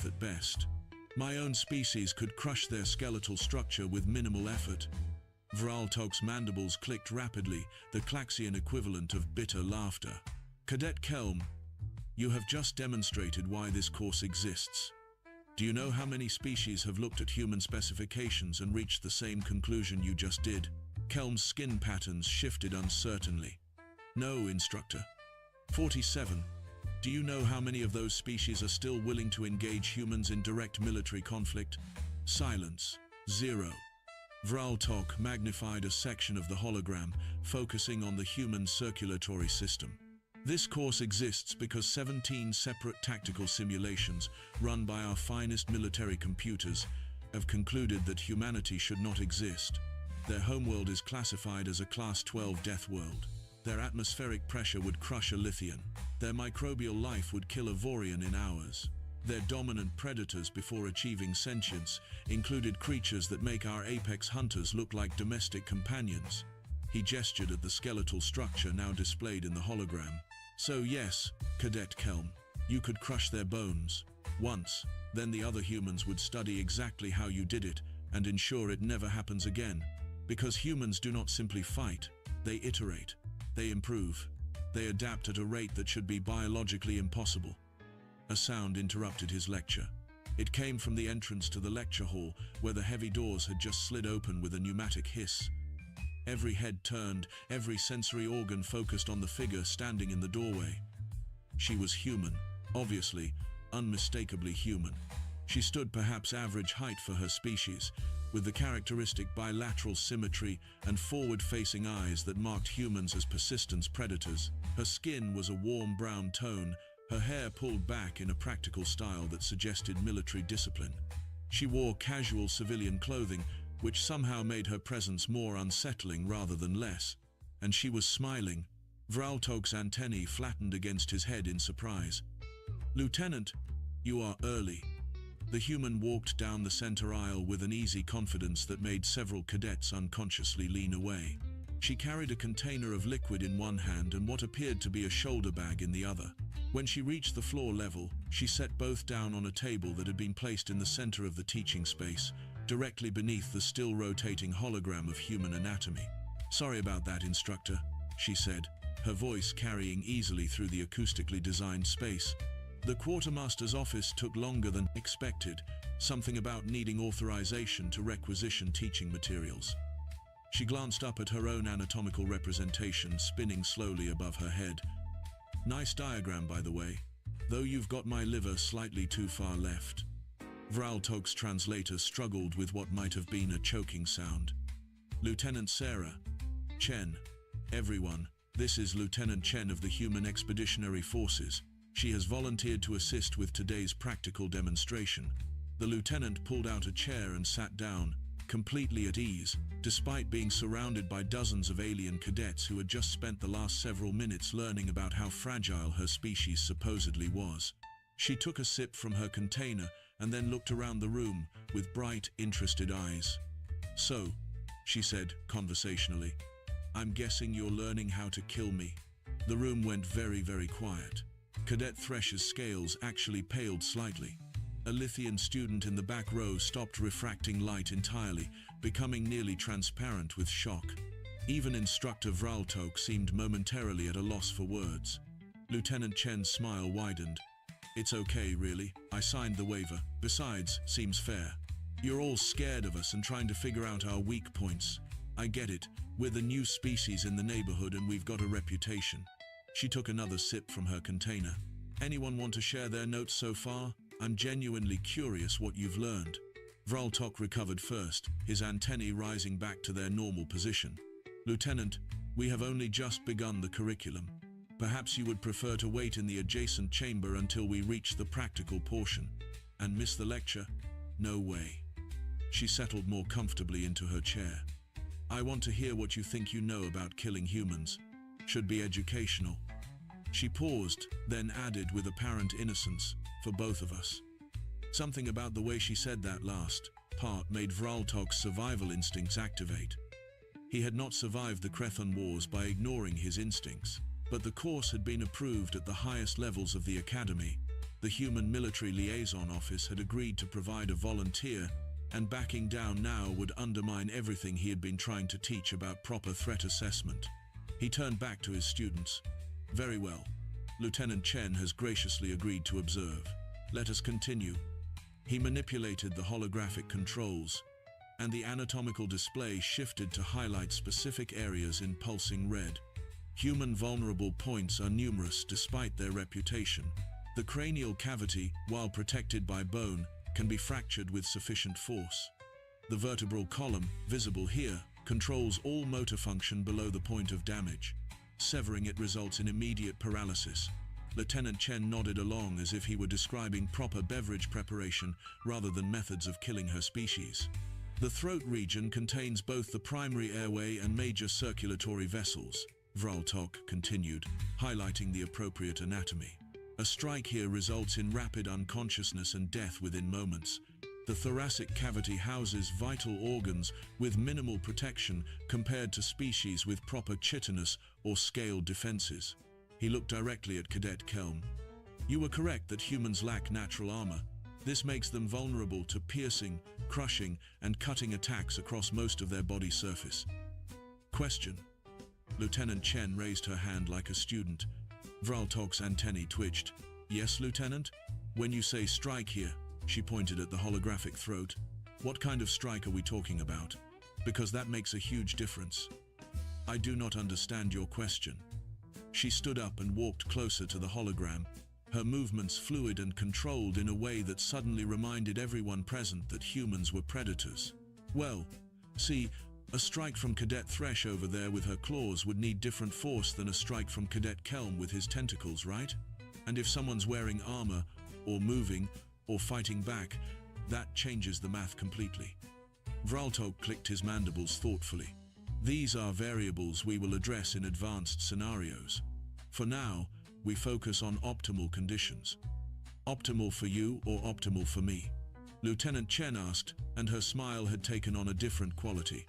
strength at best. My own species could crush their skeletal structure with minimal effort. Vraltok's mandibles clicked rapidly, the Klaxian equivalent of bitter laughter. Cadet Kelm, you have just demonstrated why this course exists. Do you know how many species have looked at human specifications and reached the same conclusion you just did? Kelm's skin patterns shifted uncertainly. No, instructor. 47. Do you know how many of those species are still willing to engage humans in direct military conflict? Silence. 0. Vraltok magnified a section of the hologram, focusing on the human circulatory system. This course exists because 17 separate tactical simulations, run by our finest military computers, have concluded that humanity should not exist. Their homeworld is classified as a Class 12 death world. Their atmospheric pressure would crush a Lithian. Their microbial life would kill a Vorian in hours. Their dominant predators before achieving sentience included creatures that make our apex hunters look like domestic companions. He gestured at the skeletal structure now displayed in the hologram. So yes, Cadet Kelm, you could crush their bones. Once, then the other humans would study exactly how you did it and ensure it never happens again. Because humans do not simply fight, they iterate, they improve, they adapt at a rate that should be biologically impossible. A sound interrupted his lecture. It came from the entrance to the lecture hall, where the heavy doors had just slid open with a pneumatic hiss. Every head turned, every sensory organ focused on the figure standing in the doorway. She was human, obviously, unmistakably human. She stood perhaps average height for her species, with the characteristic bilateral symmetry and forward-facing eyes that marked humans as persistence predators. Her skin was a warm brown tone, her hair pulled back in a practical style that suggested military discipline. She wore casual civilian clothing, which somehow made her presence more unsettling rather than less. And she was smiling. Vraltok's antennae flattened against his head in surprise. "Lieutenant, you are early." The human walked down the center aisle with an easy confidence that made several cadets unconsciously lean away. She carried a container of liquid in one hand and what appeared to be a shoulder bag in the other. When she reached the floor level, she set both down on a table that had been placed in the center of the teaching space, directly beneath the still rotating hologram of human anatomy. "Sorry about that, instructor," she said, her voice carrying easily through the acoustically designed space. The quartermaster's office took longer than expected, something about needing authorization to requisition teaching materials. She glanced up at her own anatomical representation spinning slowly above her head. "Nice diagram, by the way, though you've got my liver slightly too far left." Vraltok's translator struggled with what might have been a choking sound. "Lieutenant Sarah. Chen. Everyone, this is Lieutenant Chen of the Human Expeditionary Forces. She has volunteered to assist with today's practical demonstration." The lieutenant pulled out a chair and sat down, completely at ease, despite being surrounded by dozens of alien cadets who had just spent the last several minutes learning about how fragile her species supposedly was. She took a sip from her container and then looked around the room with bright, interested eyes. "So," she said conversationally, "I'm guessing you're learning how to kill me." The room went very, very quiet. Cadet Thresher's scales actually paled slightly. A Lithian student in the back row stopped refracting light entirely, becoming nearly transparent with shock. Even Instructor Vraltok seemed momentarily at a loss for words. Lieutenant Chen's smile widened. "It's okay, really. I signed the waiver. Besides, seems fair. You're all scared of us and trying to figure out our weak points. I get it. We're the new species in the neighborhood and we've got a reputation." She took another sip from her container. "Anyone want to share their notes so far? I'm genuinely curious what you've learned." Vraltok recovered first, his antennae rising back to their normal position. "Lieutenant, we have only just begun the curriculum. Perhaps you would prefer to wait in the adjacent chamber until we reach the practical portion. And miss the lecture? No way." She settled more comfortably into her chair. "I want to hear what you think you know about killing humans. Should be educational." She paused, then added with apparent innocence, "For both of us." Something about the way she said that last part made Vraltok's survival instincts activate. He had not survived the Crethon Wars by ignoring his instincts, but the course had been approved at the highest levels of the Academy. The Human Military Liaison Office had agreed to provide a volunteer, and backing down now would undermine everything he had been trying to teach about proper threat assessment. He turned back to his students. "Very well. Lieutenant Chen has graciously agreed to observe. Let us continue." He manipulated the holographic controls, and the anatomical display shifted to highlight specific areas in pulsing red. Human vulnerable points are numerous despite their reputation. The cranial cavity, while protected by bone, can be fractured with sufficient force. The vertebral column, visible here, controls all motor function below the point of damage. Severing it results in immediate paralysis. Lieutenant Chen nodded along as if he were describing proper beverage preparation rather than methods of killing her species. The throat region contains both the primary airway and major circulatory vessels, Vraltok continued, highlighting the appropriate anatomy. A strike here results in rapid unconsciousness and death within moments. The thoracic cavity houses vital organs with minimal protection compared to species with proper chitinous or scaled defenses. He looked directly at Cadet Kelm. "You were correct that humans lack natural armor. This makes them vulnerable to piercing, crushing, and cutting attacks across most of their body surface." Question. Lieutenant Chen raised her hand like a student. Vraltok's antennae twitched. "Yes, Lieutenant? When you say strike here," she pointed at the holographic throat, "what kind of strike are we talking about? Because that makes a huge difference." "I do not understand your question." She stood up and walked closer to the hologram, her movements fluid and controlled in a way that suddenly reminded everyone present that humans were predators. "Well, see, a strike from Cadet Thresh over there with her claws would need different force than a strike from Cadet Kelm with his tentacles, right? And if someone's wearing armor, or moving, or fighting back, that changes the math completely." Vraltok clicked his mandibles thoughtfully. "These are variables we will address in advanced scenarios. For now, we focus on optimal conditions." "Optimal for you or optimal for me?" Lieutenant Chen asked, and her smile had taken on a different quality.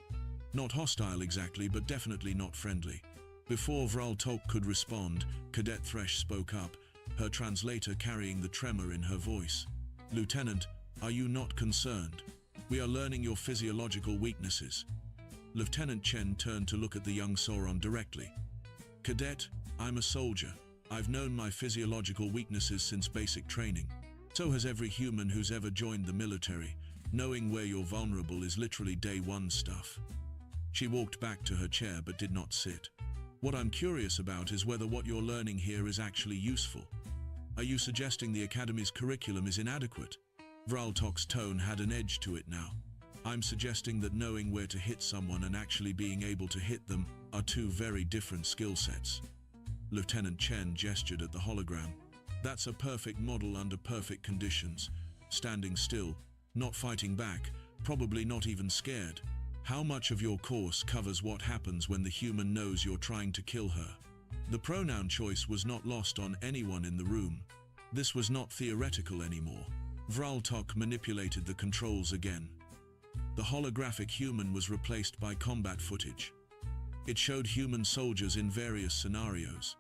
Not hostile exactly, but definitely not friendly. Before Vraltok could respond, Cadet Thresh spoke up, her translator carrying the tremor in her voice. "Lieutenant, are you not concerned? We are learning your physiological weaknesses." Lieutenant Chen turned to look at the young Sauron directly. "Cadet, I'm a soldier. I've known my physiological weaknesses since basic training. So has every human who's ever joined the military. Knowing where you're vulnerable is literally day one stuff." She walked back to her chair but did not sit. "What I'm curious about is whether what you're learning here is actually useful. Are you suggesting the Academy's curriculum is inadequate?" Vraltok's tone had an edge to it now. "I'm suggesting that knowing where to hit someone and actually being able to hit them are two very different skill sets." Lieutenant Chen gestured at the hologram. "That's a perfect model under perfect conditions. Standing still, not fighting back, probably not even scared. How much of your course covers what happens when the human knows you're trying to kill her?" The pronoun choice was not lost on anyone in the room. This was not theoretical anymore. Vraltok manipulated the controls again. The holographic human was replaced by combat footage. It showed human soldiers in various scenarios.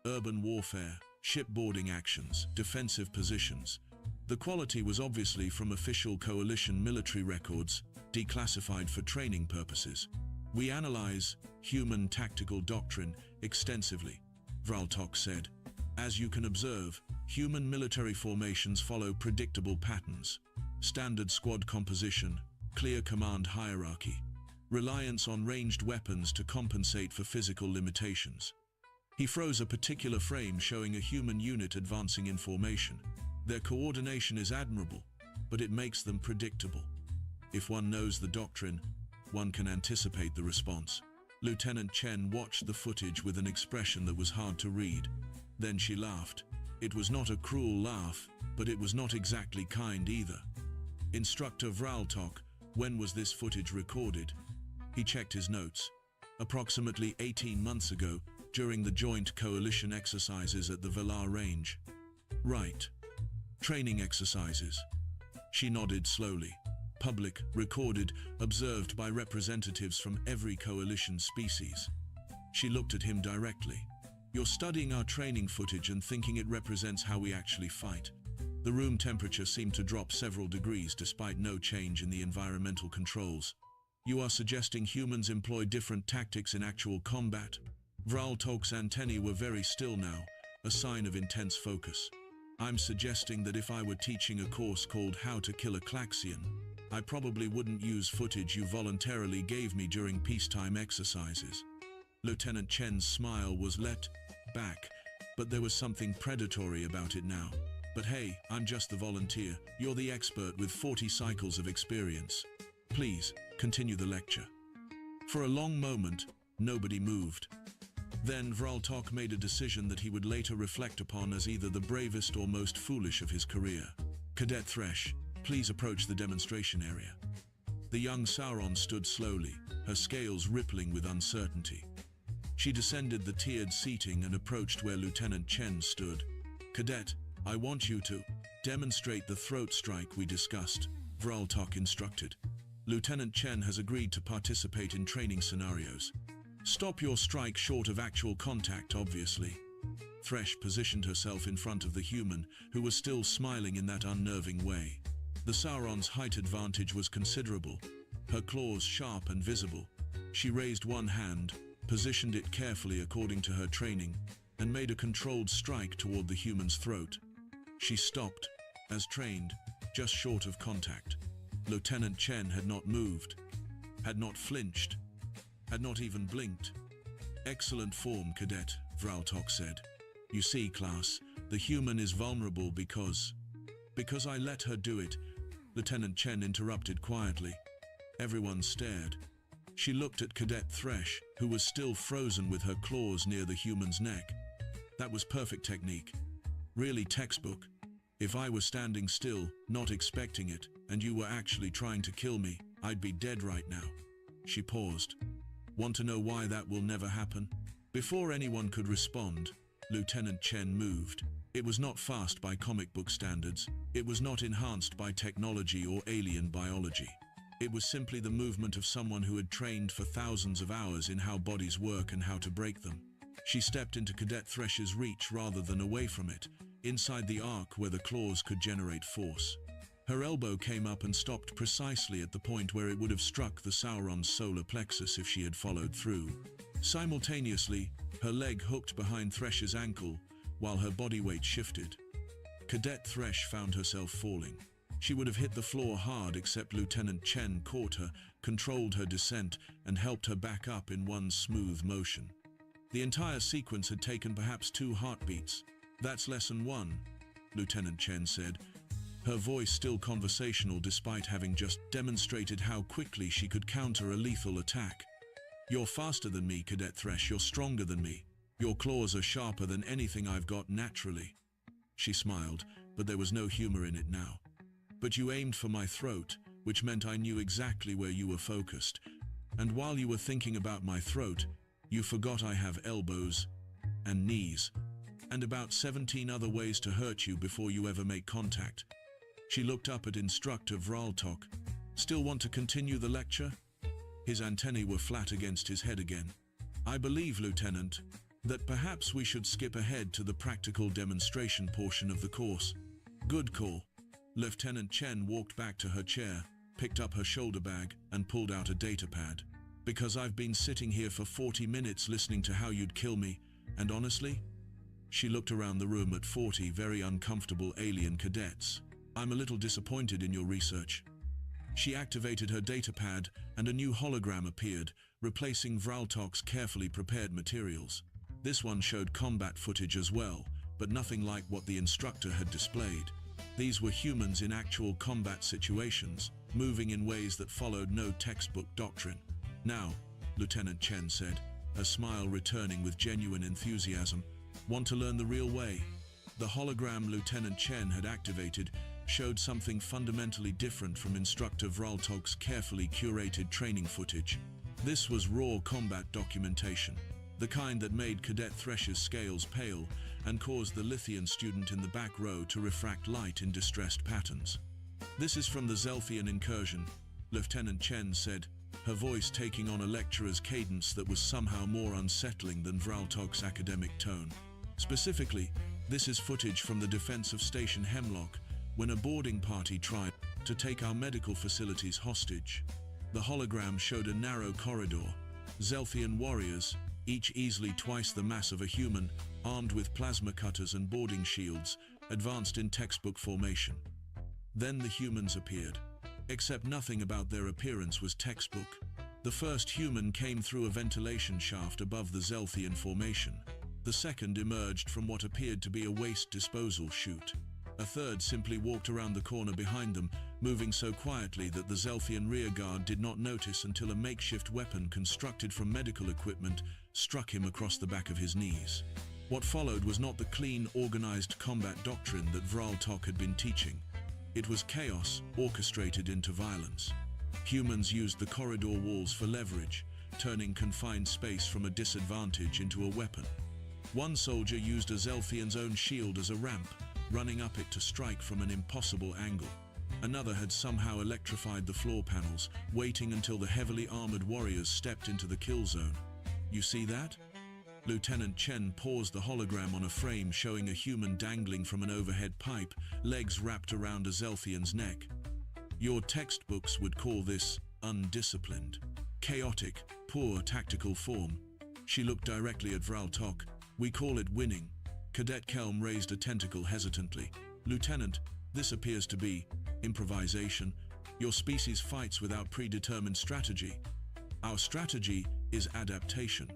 Urban warfare, shipboarding actions, defensive positions. The quality was obviously from official coalition military records, declassified for training purposes. "We analyze human tactical doctrine extensively," Vraltok said. "As you can observe, human military formations follow predictable patterns. Standard squad composition, clear command hierarchy, reliance on ranged weapons to compensate for physical limitations." He froze a particular frame showing a human unit advancing in formation. "Their coordination is admirable, but it makes them predictable. If one knows the doctrine, one can anticipate the response." Lieutenant Chen watched the footage with an expression that was hard to read. Then she laughed. It was not a cruel laugh, but it was not exactly kind either. "Instructor Vraltok, when was this footage recorded?" He checked his notes. "Approximately 18 months ago, during the joint coalition exercises at the Velar Range." "Right. Training exercises." She nodded slowly. "Public, recorded, observed by representatives from every coalition species." She looked at him directly. "You're studying our training footage and thinking it represents how we actually fight. The room temperature seemed to drop several degrees despite no change in the environmental controls. You are suggesting humans employ different tactics in actual combat? Vraltok's antennae were very still now, a sign of intense focus. I'm suggesting that if I were teaching a course called How to Kill a Klaxion, I probably wouldn't use footage you voluntarily gave me during peacetime exercises. Lieutenant Chen's smile was let back, but there was something predatory about it now. But hey, I'm just the volunteer. You're the expert with 40 cycles of experience. Please, continue the lecture. For a long moment, nobody moved. Then Vraltok made a decision that he would later reflect upon as either the bravest or most foolish of his career. Cadet Thresh, please approach the demonstration area. The young Sauron stood slowly, her scales rippling with uncertainty. She descended the tiered seating and approached where Lieutenant Chen stood. Cadet, I want you to demonstrate the throat strike we discussed, Vraltok instructed. Lieutenant Chen has agreed to participate in training scenarios. Stop your strike short of actual contact, obviously. Thresh positioned herself in front of the human, who was still smiling in that unnerving way. The Sauron's height advantage was considerable, her claws sharp and visible. She raised one hand, positioned it carefully according to her training, and made a controlled strike toward the human's throat. She stopped, as trained, just short of contact. Lieutenant Chen had not moved, had not flinched, had not even blinked. Excellent form, Cadet, Vraltok said. You see, class, the human is vulnerable because I let her do it, Lieutenant Chen interrupted quietly. Everyone stared. She looked at Cadet Thresh, who was still frozen with her claws near the human's neck. That was perfect technique. Really textbook. If I were standing still, not expecting it, and you were actually trying to kill me, I'd be dead right now. She paused. Want to know why that will never happen? Before anyone could respond, Lieutenant Chen moved. It was not fast by comic book standards. It was not enhanced by technology or alien biology. It was simply the movement of someone who had trained for thousands of hours in how bodies work and how to break them. She stepped into Cadet Thresh's reach rather than away from it, inside the arc where the claws could generate force. Her elbow came up and stopped precisely at the point where it would have struck the Sauron's solar plexus if she had followed through. Simultaneously, her leg hooked behind Thresh's ankle, while her body weight shifted. Cadet Thresh found herself falling. She would have hit the floor hard except Lieutenant Chen caught her, controlled her descent, and helped her back up in one smooth motion. The entire sequence had taken perhaps 2 heartbeats. That's lesson 1, Lieutenant Chen said, her voice still conversational despite having just demonstrated how quickly she could counter a lethal attack. You're faster than me, Cadet Thresh. You're stronger than me. Your claws are sharper than anything I've got naturally. She smiled, but there was no humor in it now. But you aimed for my throat, which meant I knew exactly where you were focused. And while you were thinking about my throat, you forgot I have elbows and knees, and about 17 other ways to hurt you before you ever make contact. She looked up at Instructor Vraltok. Still want to continue the lecture? His antennae were flat against his head again. I believe, Lieutenant, that perhaps we should skip ahead to the practical demonstration portion of the course. Good call. Lieutenant Chen walked back to her chair, picked up her shoulder bag, and pulled out a datapad. Because I've been sitting here for 40 minutes listening to how you'd kill me, and honestly, she looked around the room at 40 very uncomfortable alien cadets. I'm a little disappointed in your research. She activated her datapad, and a new hologram appeared, replacing Vraltok's carefully prepared materials. This one showed combat footage as well, but nothing like what the instructor had displayed. These were humans in actual combat situations, moving in ways that followed no textbook doctrine. Now, Lieutenant Chen said, her smile returning with genuine enthusiasm, want to learn the real way? The hologram Lieutenant Chen had activated showed something fundamentally different from Instructor Vraltok's carefully curated training footage. This was raw combat documentation, the kind that made Cadet Thresh's scales pale and caused the Lithian student in the back row to refract light in distressed patterns. This is from the Zelfian incursion, Lieutenant Chen said, her voice taking on a lecturer's cadence that was somehow more unsettling than Vraltok's academic tone. Specifically, this is footage from the defense of Station Hemlock, when a boarding party tried to take our medical facilities hostage. The hologram showed a narrow corridor. Zelthian warriors, each easily twice the mass of a human, armed with plasma cutters and boarding shields, advanced in textbook formation. Then the humans appeared. Except nothing about their appearance was textbook. The first human came through a ventilation shaft above the Zelthian formation. The second emerged from what appeared to be a waste disposal chute. A third simply walked around the corner behind them, moving so quietly that the Zelthian rearguard did not notice until a makeshift weapon constructed from medical equipment struck him across the back of his knees. What followed was not the clean, organized combat doctrine that Vral Tok had been teaching. It was chaos orchestrated into violence. Humans used the corridor walls for leverage, turning confined space from a disadvantage into a weapon. One soldier used a Zelthian's own shield as a ramp, running up it to strike from an impossible angle. Another had somehow electrified the floor panels, waiting until the heavily armored warriors stepped into the kill zone. You see that? Lieutenant Chen paused the hologram on a frame showing a human dangling from an overhead pipe, legs wrapped around a Zelthian's neck. Your textbooks would call this undisciplined, chaotic, poor tactical form. She looked directly at Vral Tok. We call it winning. Cadet Kelm raised a tentacle hesitantly. Lieutenant, this appears to be improvisation. Your species fights without predetermined strategy. Our strategy is adaptation.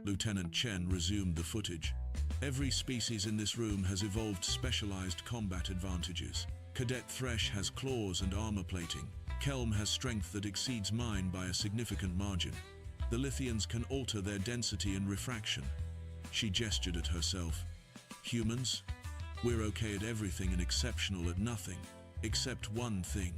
Lieutenant Chen resumed the footage. Every species in this room has evolved specialized combat advantages. Cadet Thresh has claws and armor plating. Kelm has strength that exceeds mine by a significant margin. The Lithians can alter their density and refraction. She gestured at herself. Humans? We're okay at everything and exceptional at nothing, except one thing.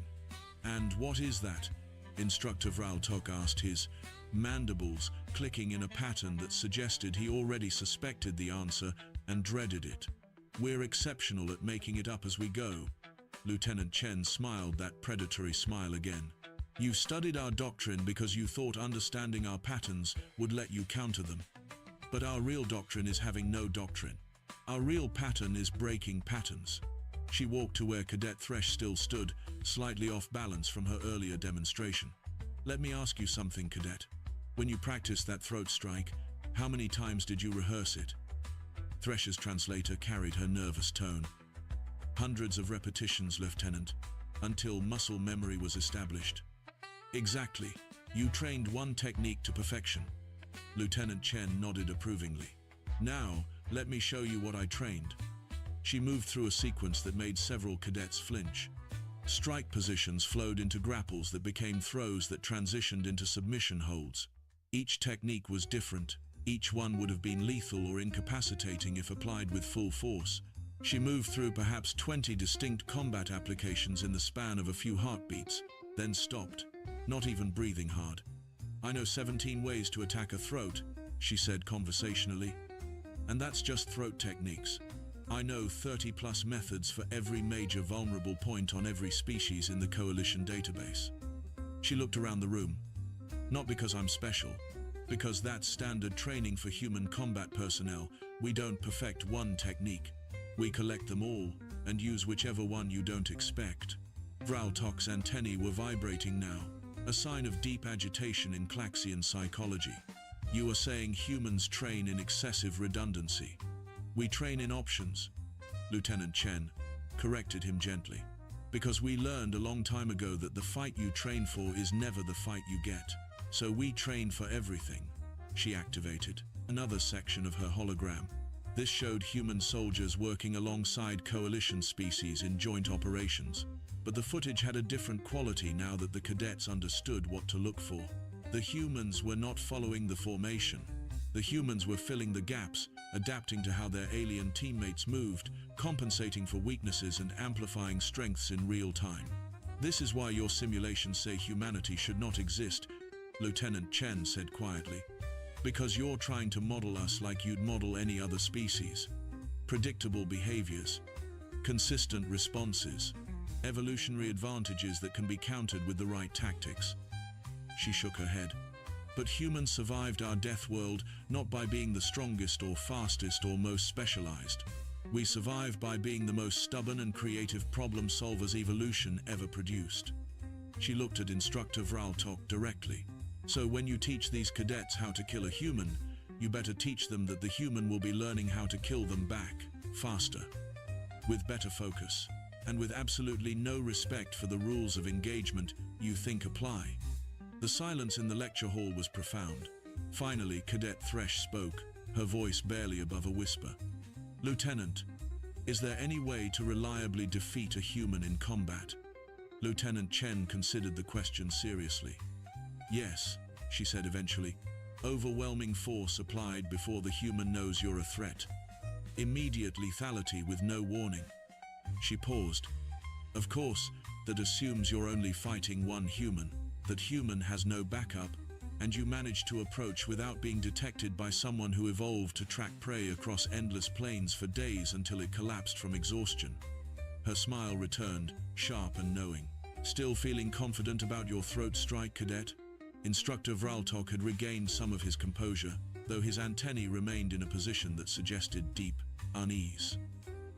And what is that? Instructor Vral Tok asked, his mandibles clicking in a pattern that suggested he already suspected the answer and dreaded it. We're exceptional at making it up as we go. Lieutenant Chen smiled that predatory smile again. You studied our doctrine because you thought understanding our patterns would let you counter them. But our real doctrine is having no doctrine. Our real pattern is breaking patterns. She walked to where Cadet Thresh still stood, slightly off balance from her earlier demonstration. Let me ask you something, Cadet. When you practiced that throat strike, how many times did you rehearse it? Thresh's translator carried her nervous tone. Hundreds of repetitions, Lieutenant, until muscle memory was established. Exactly. You trained one technique to perfection. Lieutenant Chen nodded approvingly. Now, let me show you what I trained. She moved through a sequence that made several cadets flinch. Strike positions flowed into grapples that became throws that transitioned into submission holds. Each technique was different. Each one would have been lethal or incapacitating if applied with full force. She moved through perhaps 20 distinct combat applications in the span of a few heartbeats, then stopped, not even breathing hard. I know 17 ways to attack a throat, she said conversationally. And that's just throat techniques. I know 30+ methods for every major vulnerable point on every species in the Coalition database. She looked around the room. Not because I'm special, because that's standard training for human combat personnel. We don't perfect one technique. We collect them all and use whichever one you don't expect. Vral Tok's antennae were vibrating now, a sign of deep agitation in Klaxian psychology. You are saying humans train in excessive redundancy. We train in options. Lieutenant Chen corrected him gently. Because we learned a long time ago that the fight you train for is never the fight you get. So we train for everything. She activated another section of her hologram. This showed human soldiers working alongside Coalition species in joint operations. But the footage had a different quality now that the cadets understood what to look for. The humans were not following the formation. The humans were filling the gaps, adapting to how their alien teammates moved, compensating for weaknesses and amplifying strengths in real time. This is why your simulations say humanity should not exist, Lieutenant Chen said quietly. Because you're trying to model us like you'd model any other species. Predictable behaviors, consistent responses, evolutionary advantages that can be countered with the right tactics. She shook her head. But humans survived our death world not by being the strongest or fastest or most specialized. We survive by being the most stubborn and creative problem solvers evolution ever produced. She looked at instructor Vraltok directly. So when you teach these cadets how to kill a human, you better teach them that the human will be learning how to kill them back, faster, with better focus, and with absolutely no respect for the rules of engagement you think apply. The silence in the lecture hall was profound. Finally, Cadet Thresh spoke, her voice barely above a whisper. "Lieutenant, is there any way to reliably defeat a human in combat?" Lieutenant Chen considered the question seriously. "Yes," she said eventually. "Overwhelming force applied before the human knows you're a threat. Immediate lethality with no warning." She paused. "Of course, that assumes you're only fighting one human, that human has no backup, and you manage to approach without being detected by someone who evolved to track prey across endless plains for days until it collapsed from exhaustion." Her smile returned, sharp and knowing. "Still feeling confident about your throat strike, Cadet?" Instructor Vraltok had regained some of his composure, though his antennae remained in a position that suggested deep unease.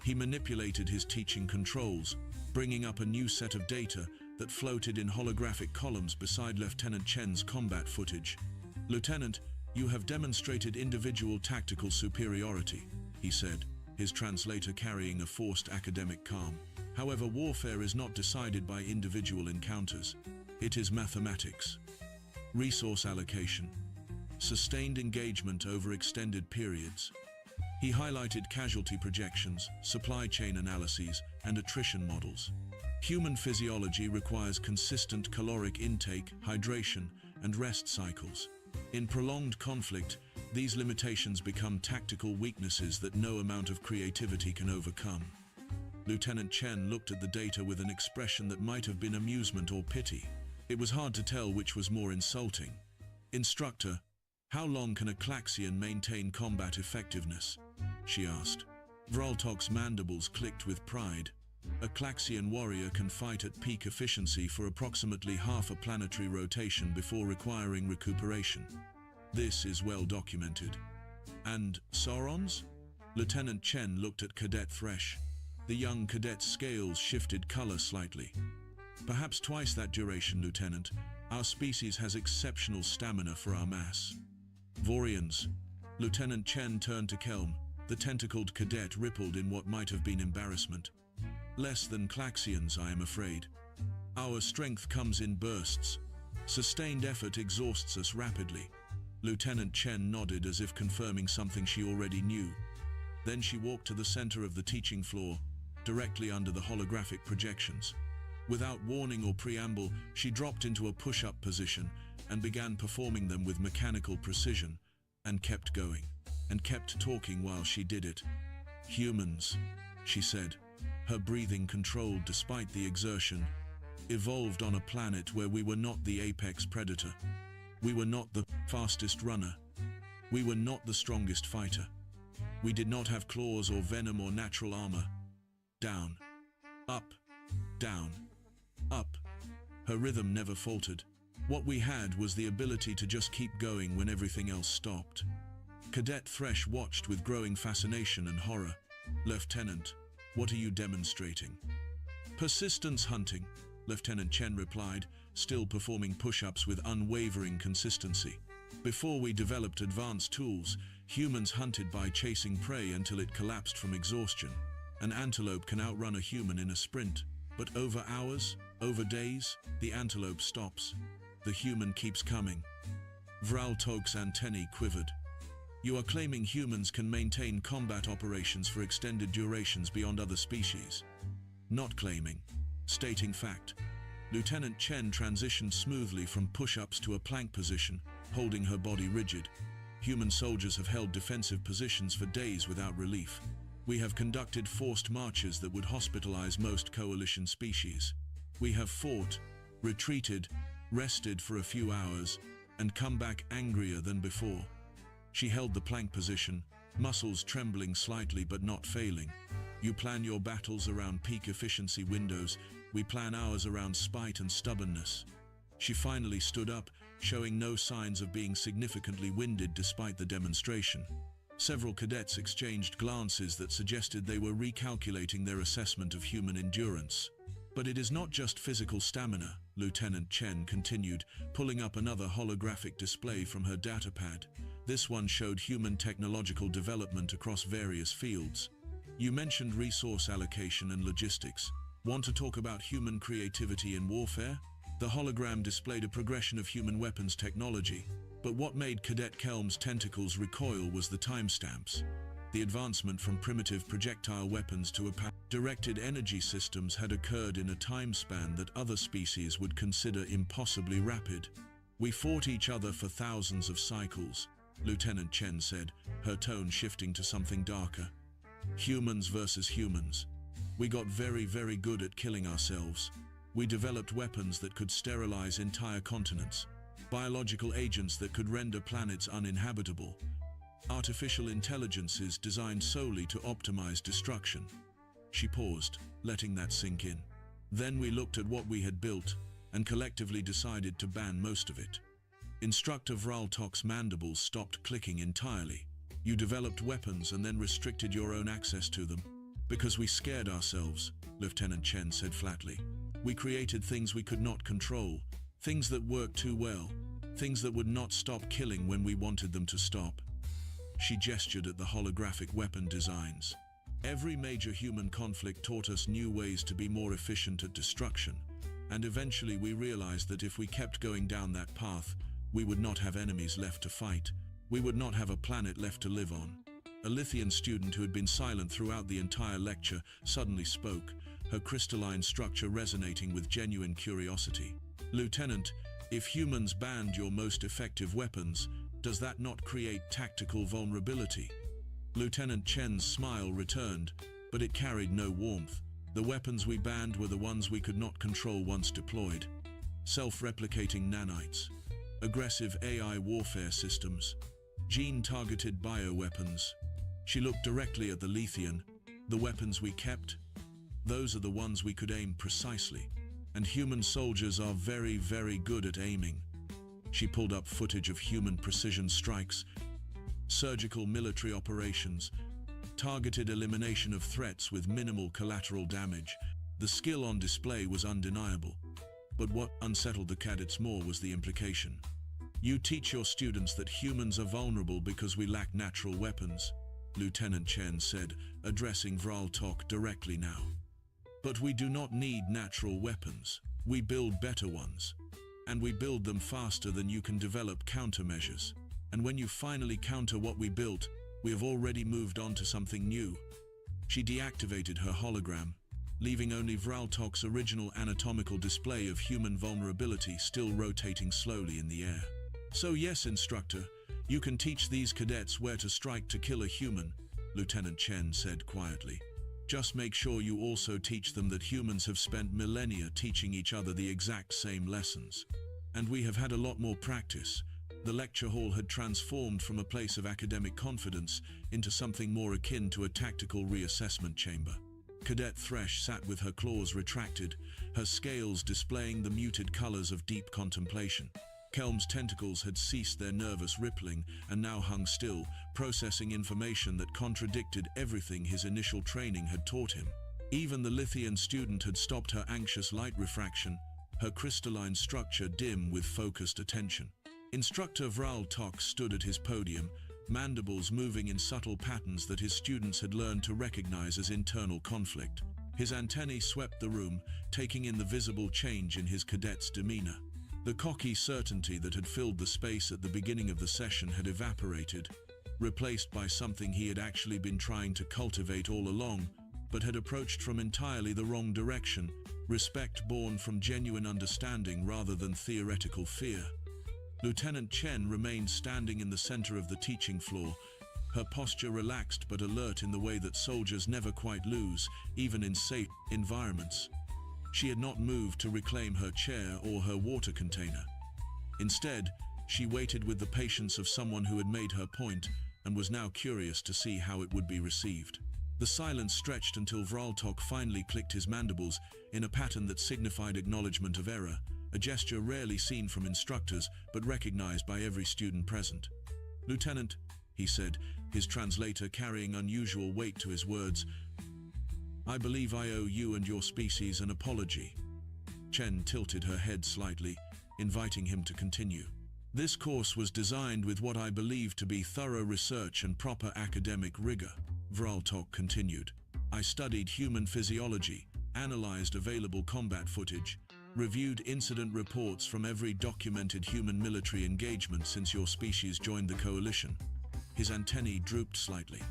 He manipulated his teaching controls, bringing up a new set of data that floated in holographic columns beside Lieutenant Chen's combat footage. "Lieutenant, you have demonstrated individual tactical superiority," he said, his translator carrying a forced academic calm. "However, warfare is not decided by individual encounters. It is mathematics. Resource allocation. Sustained engagement over extended periods." He highlighted casualty projections, supply chain analyses, and attrition models. Human physiology requires consistent caloric intake, hydration, and rest cycles. In prolonged conflict, these limitations become tactical weaknesses that no amount of creativity can overcome. Lieutenant Chen looked at the data with an expression that might have been amusement or pity. It was hard to tell which was more insulting. "Instructor, how long can a Klaxian maintain combat effectiveness?" she asked. Vraltok's mandibles clicked with pride. "A Klaxian warrior can fight at peak efficiency for approximately half a planetary rotation before requiring recuperation. This is well documented." "And Sauron's?" Lieutenant Chen looked at Cadet Thresh. The young cadet's scales shifted color slightly. "Perhaps twice that duration, Lieutenant. Our species has exceptional stamina for our mass." "Vorians." Lieutenant Chen turned to Kelm. The tentacled cadet rippled in what might have been embarrassment. "Less than Klaxians, I am afraid. Our strength comes in bursts. Sustained effort exhausts us rapidly." Lieutenant Chen nodded as if confirming something she already knew. Then she walked to the center of the teaching floor, directly under the holographic projections. Without warning or preamble, she dropped into a push-up position and began performing them with mechanical precision, and kept going, and kept talking while she did it. "Humans," she said, her breathing controlled despite the exertion, "evolved on a planet where we were not the apex predator. We were not the fastest runner. We were not the strongest fighter. We did not have claws or venom or natural armor. Down, up, down, up." Her rhythm never faltered. What we had was the ability to just keep going when everything else stopped. Cadet Thresh watched with growing fascination and horror. "Lieutenant, what are you demonstrating?" "Persistence hunting," Lieutenant Chen replied, still performing push-ups with unwavering consistency. "Before we developed advanced tools, humans hunted by chasing prey until it collapsed from exhaustion. An antelope can outrun a human in a sprint, but over hours, over days, the antelope stops. The human keeps coming." Vraltok's antennae quivered. "You are claiming humans can maintain combat operations for extended durations beyond other species?" "Not claiming. Stating fact." Lieutenant Chen transitioned smoothly from push-ups to a plank position, holding her body rigid. "Human soldiers have held defensive positions for days without relief. We have conducted forced marches that would hospitalize most coalition species. We have fought, retreated, rested for a few hours, and come back angrier than before." She held the plank position, muscles trembling slightly but not failing. "You plan your battles around peak efficiency windows. We plan ours around spite and stubbornness." She finally stood up, showing no signs of being significantly winded despite the demonstration. Several cadets exchanged glances that suggested they were recalculating their assessment of human endurance. But it is not just physical stamina, Lieutenant Chen continued, pulling up another holographic display from her datapad. This one showed human technological development across various fields. You mentioned resource allocation and logistics. Want to talk about human creativity in warfare? The hologram displayed a progression of human weapons technology, but what made Cadet Kelm's tentacles recoil was the timestamps. The advancement from primitive projectile weapons to directed energy systems had occurred in a time span that other species would consider impossibly rapid. We fought each other for thousands of cycles, Lieutenant Chen said, her tone shifting to something darker. Humans versus humans. We got very, very good at killing ourselves. We developed weapons that could sterilize entire continents, biological agents that could render planets uninhabitable, artificial intelligences designed solely to optimize destruction. She paused, letting that sink in. Then we looked at what we had built and collectively decided to ban most of it. Instructor Vraltok's mandibles stopped clicking entirely. You developed weapons and then restricted your own access to them. Because we scared ourselves, Lieutenant Chen said flatly. We created things we could not control, things that worked too well, things that would not stop killing when we wanted them to stop. She gestured at the holographic weapon designs. Every major human conflict taught us new ways to be more efficient at destruction, and eventually we realized that if we kept going down that path, we would not have enemies left to fight. We would not have a planet left to live on. A Lithian student who had been silent throughout the entire lecture suddenly spoke, her crystalline structure resonating with genuine curiosity. Lieutenant, if humans banned your most effective weapons, does that not create tactical vulnerability? Lieutenant Chen's smile returned, but it carried no warmth. The weapons we banned were the ones we could not control once deployed. Self-replicating nanites, aggressive AI warfare systems, gene-targeted bioweapons. She looked directly at the Lithian. The weapons we kept, those are the ones we could aim precisely. And human soldiers are very, very good at aiming. She pulled up footage of human precision strikes, surgical military operations, targeted elimination of threats with minimal collateral damage. The skill on display was undeniable. But what unsettled the cadets more was the implication. You teach your students that humans are vulnerable because we lack natural weapons, Lieutenant Chen said, addressing Vraltok directly now. But we do not need natural weapons. We build better ones. And we build them faster than you can develop countermeasures. And when you finally counter what we built, we have already moved on to something new. She deactivated her hologram, leaving only Vraltok's original anatomical display of human vulnerability still rotating slowly in the air. So yes, instructor, you can teach these cadets where to strike to kill a human, Lieutenant Chen said quietly. Just make sure you also teach them that humans have spent millennia teaching each other the exact same lessons. And we have had a lot more practice. The lecture hall had transformed from a place of academic confidence into something more akin to a tactical reassessment chamber. Cadet Thresh sat with her claws retracted, her scales displaying the muted colors of deep contemplation. Kelm's tentacles had ceased their nervous rippling and now hung still, processing information that contradicted everything his initial training had taught him. Even the Lithian student had stopped her anxious light refraction, her crystalline structure dim with focused attention. Instructor Vraltok stood at his podium, mandibles moving in subtle patterns that his students had learned to recognize as internal conflict. His antennae swept the room, taking in the visible change in his cadet's demeanor. The cocky certainty that had filled the space at the beginning of the session had evaporated, replaced by something he had actually been trying to cultivate all along, but had approached from entirely the wrong direction, respect born from genuine understanding rather than theoretical fear. Lieutenant Chen remained standing in the center of the teaching floor, her posture relaxed but alert in the way that soldiers never quite lose, even in safe environments. She had not moved to reclaim her chair or her water container. Instead, she waited with the patience of someone who had made her point and was now curious to see how it would be received. The silence stretched until Vraltok finally clicked his mandibles in a pattern that signified acknowledgement of error, a gesture rarely seen from instructors but recognized by every student present. Lieutenant, he said, his translator carrying unusual weight to his words. I believe I owe you and your species an apology. Chen tilted her head slightly, inviting him to continue. This course was designed with what I believe to be thorough research and proper academic rigor, Vraltok continued. I studied human physiology, analyzed available combat footage, reviewed incident reports from every documented human military engagement since your species joined the coalition. His antennae drooped slightly.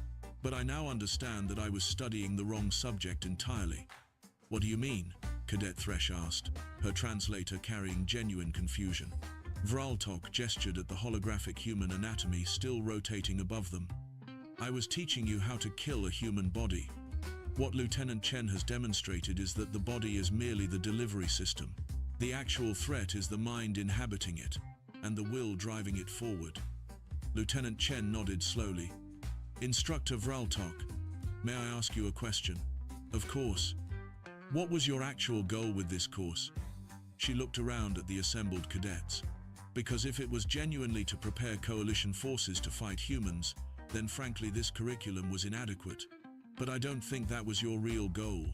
But I now understand that I was studying the wrong subject entirely. What do you mean? Cadet Thresh asked, her translator carrying genuine confusion. Vraltok gestured at the holographic human anatomy still rotating above them. I was teaching you how to kill a human body. What Lieutenant Chen has demonstrated is that the body is merely the delivery system. The actual threat is the mind inhabiting it, and the will driving it forward. Lieutenant Chen nodded slowly. Instructor Vraltok, may I ask you a question? Of course. What was your actual goal with this course? She looked around at the assembled cadets. Because if it was genuinely to prepare coalition forces to fight humans, then frankly this curriculum was inadequate. But I don't think that was your real goal.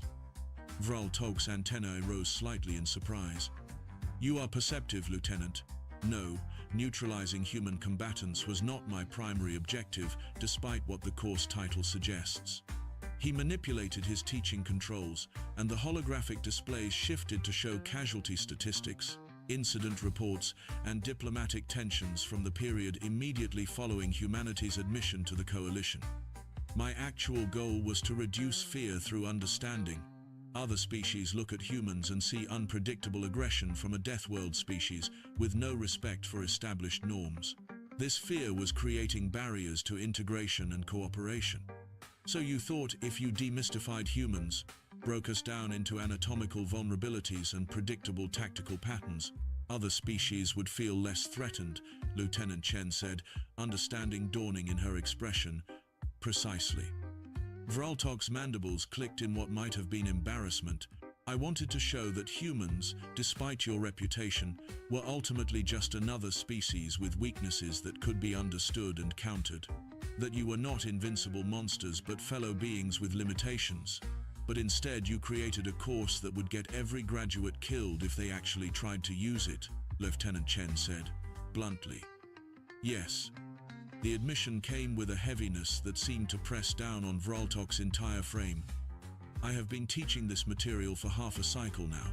Vraltok's antennae rose slightly in surprise. You are perceptive, Lieutenant. No, neutralizing human combatants was not my primary objective, despite what the course title suggests. He manipulated his teaching controls, and the holographic displays shifted to show casualty statistics, incident reports, and diplomatic tensions from the period immediately following humanity's admission to the coalition. My actual goal was to reduce fear through understanding. Other species look at humans and see unpredictable aggression from a Death World species with no respect for established norms. This fear was creating barriers to integration and cooperation. So you thought if you demystified humans, broke us down into anatomical vulnerabilities and predictable tactical patterns, other species would feel less threatened, Lieutenant Chen said, understanding dawning in her expression. Precisely. Vraltok's mandibles clicked in what might have been embarrassment. I wanted to show that humans, despite your reputation, were ultimately just another species with weaknesses that could be understood and countered. That you were not invincible monsters but fellow beings with limitations. But instead you created a course that would get every graduate killed if they actually tried to use it, Lieutenant Chen said, bluntly. Yes. The admission came with a heaviness that seemed to press down on Vraltok's entire frame. I have been teaching this material for half a cycle now.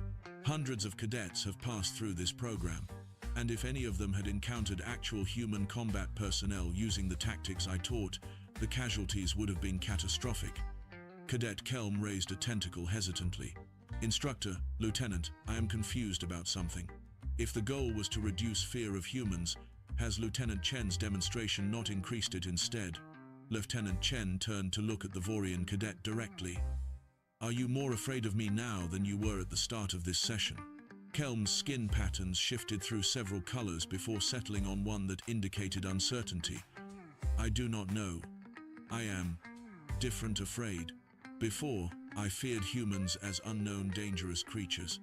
Hundreds of cadets have passed through this program, and if any of them had encountered actual human combat personnel using the tactics I taught, the casualties would have been catastrophic. Cadet Kelm raised a tentacle hesitantly. Instructor, Lieutenant, I am confused about something. If the goal was to reduce fear of humans, has Lieutenant Chen's demonstration not increased it instead? Lieutenant Chen turned to look at the Vorian cadet directly. Are you more afraid of me now than you were at the start of this session? Kelm's skin patterns shifted through several colors before settling on one that indicated uncertainty. I do not know. I am different afraid. Before, I feared humans as unknown dangerous creatures.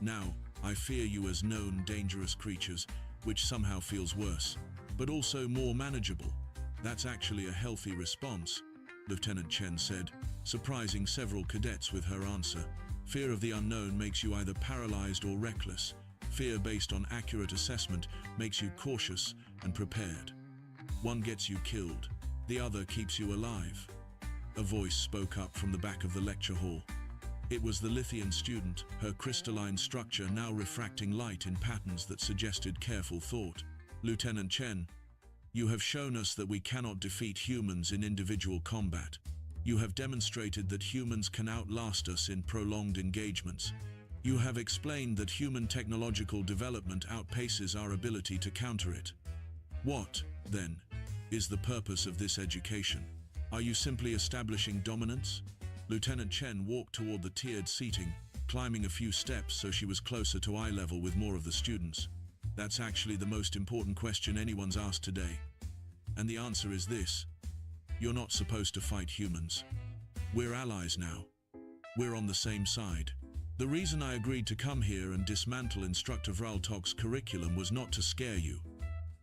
Now, I fear you as known dangerous creatures, which somehow feels worse, but also more manageable. That's actually a healthy response, Lieutenant Chen said, surprising several cadets with her answer. Fear of the unknown makes you either paralyzed or reckless. Fear based on accurate assessment makes you cautious and prepared. One gets you killed, the other keeps you alive. A voice spoke up from the back of the lecture hall. It was the Lithian student, her crystalline structure now refracting light in patterns that suggested careful thought. Lieutenant Chen, you have shown us that we cannot defeat humans in individual combat. You have demonstrated that humans can outlast us in prolonged engagements. You have explained that human technological development outpaces our ability to counter it. What, then, is the purpose of this education? Are you simply establishing dominance? Lieutenant Chen walked toward the tiered seating, climbing a few steps so she was closer to eye level with more of the students. That's actually the most important question anyone's asked today. And the answer is this. You're not supposed to fight humans. We're allies now. We're on the same side. The reason I agreed to come here and dismantle Instructor Vraltok's curriculum was not to scare you.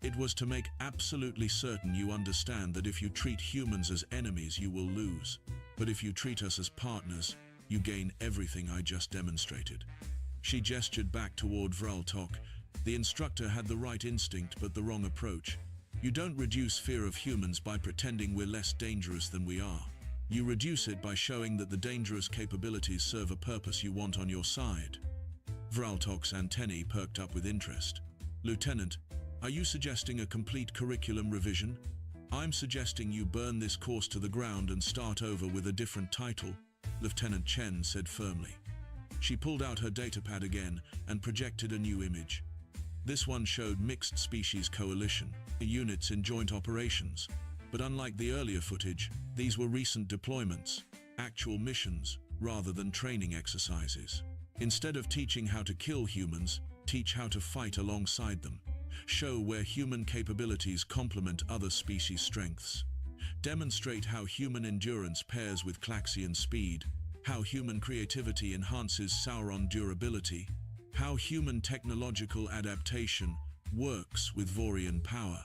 It was to make absolutely certain you understand that if you treat humans as enemies, you will lose. But if you treat us as partners, you gain everything I just demonstrated. She gestured back toward Vraltok. The instructor had the right instinct but the wrong approach. You don't reduce fear of humans by pretending we're less dangerous than we are. You reduce it by showing that the dangerous capabilities serve a purpose you want on your side. Vraltok's antennae perked up with interest. Lieutenant, are you suggesting a complete curriculum revision? I'm suggesting you burn this course to the ground and start over with a different title, Lieutenant Chen said firmly. She pulled out her datapad again and projected a new image. This one showed mixed species coalition, units in joint operations. But unlike the earlier footage, these were recent deployments, actual missions, rather than training exercises. Instead of teaching how to kill humans, teach how to fight alongside them. Show where human capabilities complement other species' strengths. Demonstrate how human endurance pairs with Klaxian speed, how human creativity enhances Sauron durability, how human technological adaptation works with Vorian power.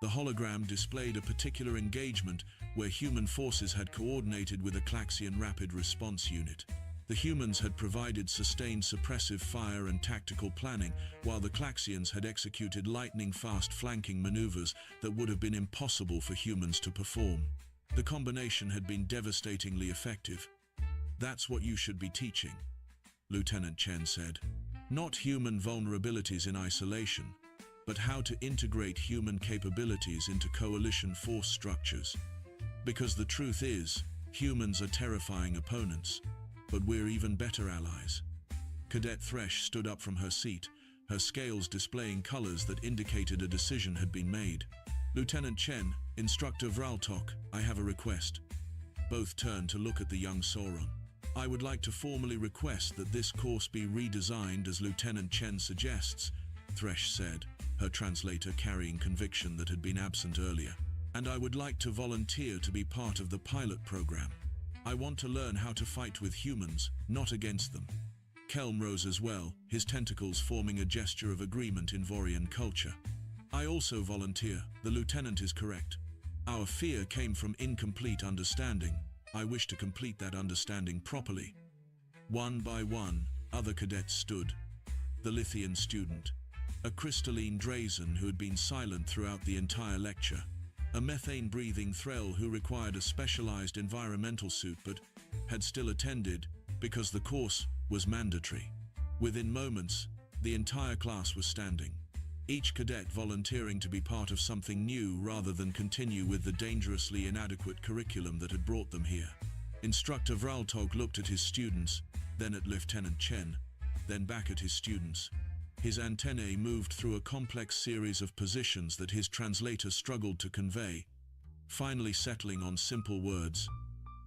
The hologram displayed a particular engagement where human forces had coordinated with a Klaxian rapid response unit. The humans had provided sustained suppressive fire and tactical planning, while the Klaxians had executed lightning-fast flanking maneuvers that would have been impossible for humans to perform. The combination had been devastatingly effective. That's what you should be teaching, Lieutenant Chen said. Not human vulnerabilities in isolation, but how to integrate human capabilities into coalition force structures. Because the truth is, humans are terrifying opponents, but we're even better allies. Cadet Thresh stood up from her seat, her scales displaying colors that indicated a decision had been made. Lieutenant Chen, Instructor Vraltok, I have a request. Both turned to look at the young Sauron. I would like to formally request that this course be redesigned as Lieutenant Chen suggests, Thresh said, her translator carrying conviction that had been absent earlier. And I would like to volunteer to be part of the pilot program. I want to learn how to fight with humans, not against them. Kelm rose as well, his tentacles forming a gesture of agreement in Vorian culture. I also volunteer, the lieutenant is correct. Our fear came from incomplete understanding. I wish to complete that understanding properly. One by one, other cadets stood. The Lithian student, a crystalline Drazen who had been silent throughout the entire lecture, a methane-breathing Threll who required a specialized environmental suit but had still attended because the course was mandatory. Within moments, the entire class was standing, each cadet volunteering to be part of something new rather than continue with the dangerously inadequate curriculum that had brought them here. Instructor Vraltok looked at his students, then at Lieutenant Chen, then back at his students. His antennae moved through a complex series of positions that his translator struggled to convey, finally settling on simple words.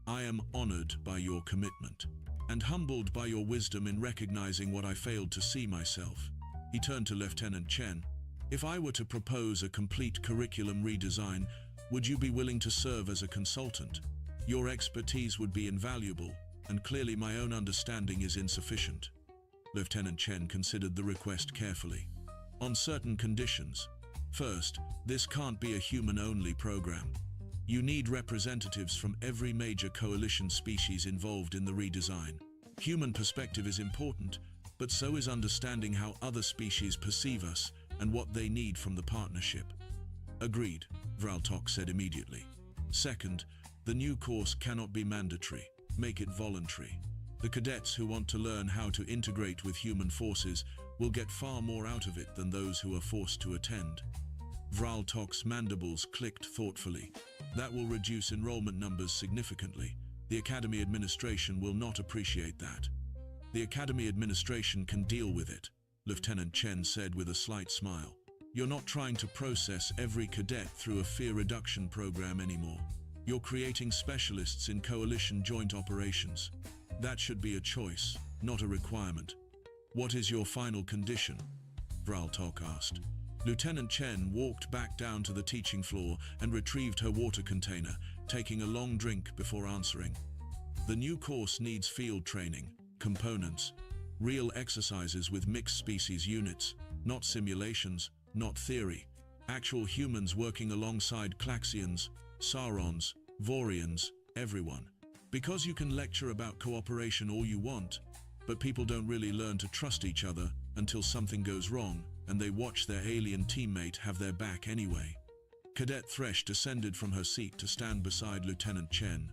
I am honored by your commitment, and humbled by your wisdom in recognizing what I failed to see myself. He turned to Lieutenant Chen. If I were to propose a complete curriculum redesign, would you be willing to serve as a consultant? Your expertise would be invaluable, and clearly my own understanding is insufficient. Lieutenant Chen considered the request carefully. On certain conditions. First, this can't be a human-only program. You need representatives from every major coalition species involved in the redesign. Human perspective is important, but so is understanding how other species perceive us and what they need from the partnership. Agreed, Vraltok said immediately. Second, the new course cannot be mandatory. Make it voluntary. The cadets who want to learn how to integrate with human forces will get far more out of it than those who are forced to attend. Vraltok's mandibles clicked thoughtfully. That will reduce enrollment numbers significantly. The Academy administration will not appreciate that. The Academy administration can deal with it, Lieutenant Chen said with a slight smile. You're not trying to process every cadet through a fear reduction program anymore. You're creating specialists in coalition joint operations. That should be a choice, not a requirement. What is your final condition? Vraltok asked. Lieutenant Chen walked back down to the teaching floor and retrieved her water container, taking a long drink before answering. The new course needs field training, components, real exercises with mixed species units, not simulations, not theory, Actual humans working alongside Klaxians, Saurons, Vorians, everyone. Because you can lecture about cooperation all you want, but people don't really learn to trust each other until something goes wrong, and they watch their alien teammate have their back anyway. Cadet Thresh descended from her seat to stand beside Lieutenant Chen.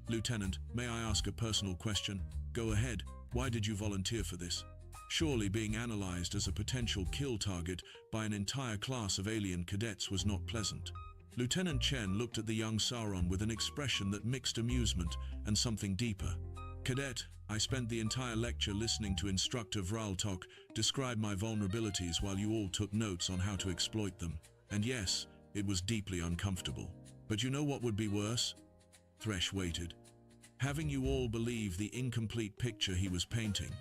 Lieutenant, may I ask a personal question? Go ahead, why did you volunteer for this? Surely being analyzed as a potential kill target by an entire class of alien cadets was not pleasant. Lieutenant Chen looked at the young Sauron with an expression that mixed amusement and something deeper. Cadet, I spent the entire lecture listening to Instructor Vraltok describe my vulnerabilities while you all took notes on how to exploit them. And yes, it was deeply uncomfortable. But you know what would be worse? Thresh waited. Having you all believe the incomplete picture he was painting.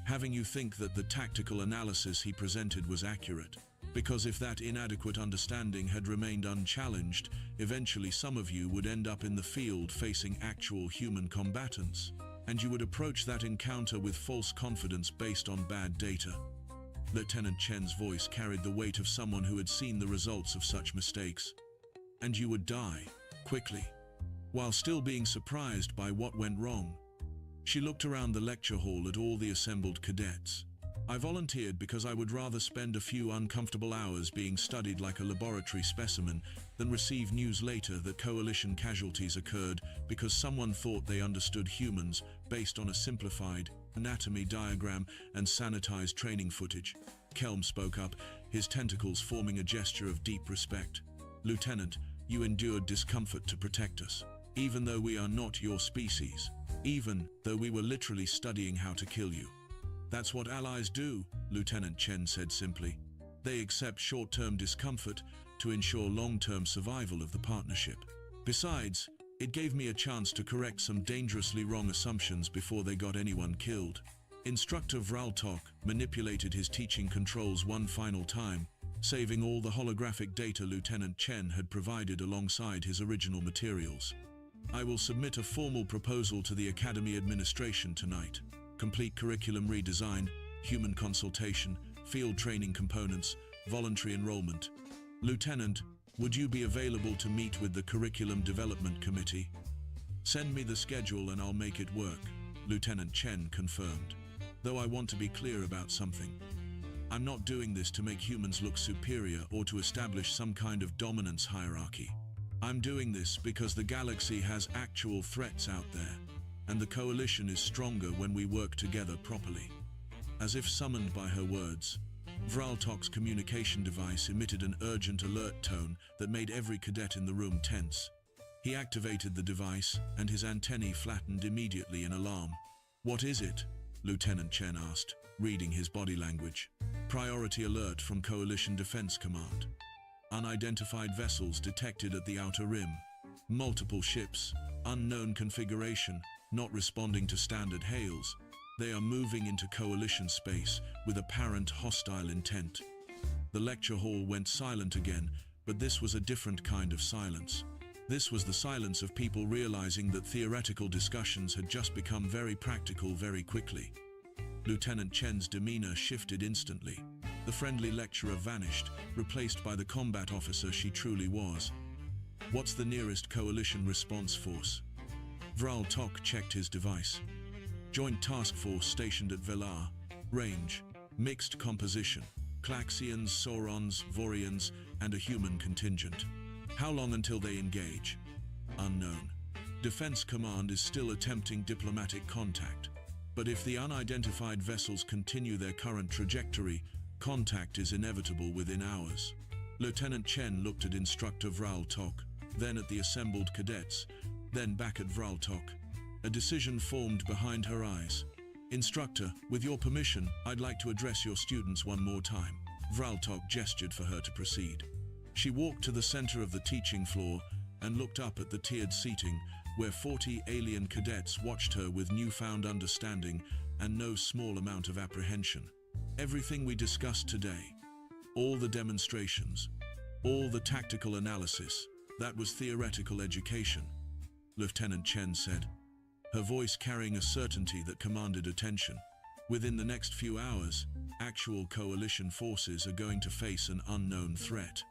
Having you think that the tactical analysis he presented was accurate. Because if that inadequate understanding had remained unchallenged, eventually some of you would end up in the field facing actual human combatants. And you would approach that encounter with false confidence based on bad data. Lieutenant Chen's voice carried the weight of someone who had seen the results of such mistakes. And you would die, quickly, while still being surprised by what went wrong. She looked around the lecture hall at all the assembled cadets. I volunteered because I would rather spend a few uncomfortable hours being studied like a laboratory specimen than receive news later that coalition casualties occurred because someone thought they understood humans based on a simplified anatomy diagram and sanitized training footage. Kelm spoke up, his tentacles forming a gesture of deep respect. Lieutenant, you endured discomfort to protect us, even though we are not your species, even though we were literally studying how to kill you. That's what allies do, Lieutenant Chen said simply. They accept short-term discomfort to ensure long-term survival of the partnership. Besides, it gave me a chance to correct some dangerously wrong assumptions before they got anyone killed. Instructor Vraltok manipulated his teaching controls one final time, saving all the holographic data Lieutenant Chen had provided alongside his original materials. I will submit a formal proposal to the Academy administration tonight. Complete curriculum redesign, human consultation, field training components, voluntary enrollment. Lieutenant, would you be available to meet with the Curriculum Development Committee? Send me the schedule and I'll make it work, Lieutenant Chen confirmed. Though I want to be clear about something. I'm not doing this to make humans look superior or to establish some kind of dominance hierarchy. I'm doing this because the galaxy has actual threats out there. And the coalition is stronger when we work together properly. As if summoned by her words, Vraltok's communication device emitted an urgent alert tone that made every cadet in the room tense. He activated the device, and his antennae flattened immediately in alarm. What is it? Lieutenant Chen asked, reading his body language. Priority alert from Coalition Defense Command. Unidentified vessels detected at the outer rim. Multiple ships, unknown configuration, not responding to standard hails. They are moving into coalition space with apparent hostile intent. The lecture hall went silent again, but this was a different kind of silence. This was the silence of people realizing that theoretical discussions had just become very practical very quickly. Lieutenant Chen's demeanor shifted instantly. The friendly lecturer vanished, replaced by the combat officer she truly was. What's the nearest coalition response force? Vraltok checked his device. Joint Task Force stationed at Velar. Range, mixed composition. Klaxians, Saurons, Vorians, and a human contingent. How long until they engage? Unknown. Defense Command is still attempting diplomatic contact. But if the unidentified vessels continue their current trajectory, contact is inevitable within hours. Lieutenant Chen looked at Instructor Vraltok, then at the assembled cadets, then back at Vraltok. A decision formed behind her eyes. Instructor, with your permission, I'd like to address your students one more time. Vraltok gestured for her to proceed. She walked to the center of the teaching floor and looked up at the tiered seating, where 40 alien cadets watched her with newfound understanding and no small amount of apprehension. Everything we discussed today, all the demonstrations, all the tactical analysis, that was theoretical education, Lieutenant Chen said, her voice carrying a certainty that commanded attention. Within the next few hours, actual coalition forces are going to face an unknown threat.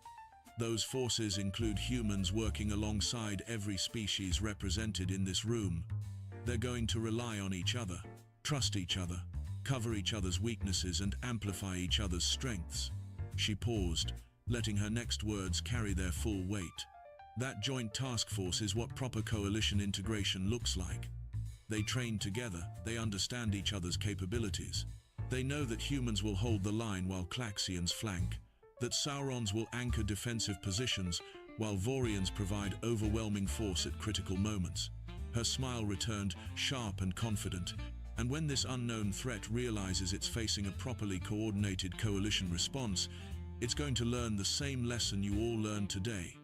Those forces include humans working alongside every species represented in this room. They're going to rely on each other, trust each other, cover each other's weaknesses and amplify each other's strengths. She paused, letting her next words carry their full weight. That joint task force is what proper coalition integration looks like. They train together, they understand each other's capabilities. They know that humans will hold the line while Klaxians flank, that Saurons will anchor defensive positions while Vaurians provide overwhelming force at critical moments. Her smile returned, sharp and confident, and when this unknown threat realizes it's facing a properly coordinated coalition response, it's going to learn the same lesson you all learned today.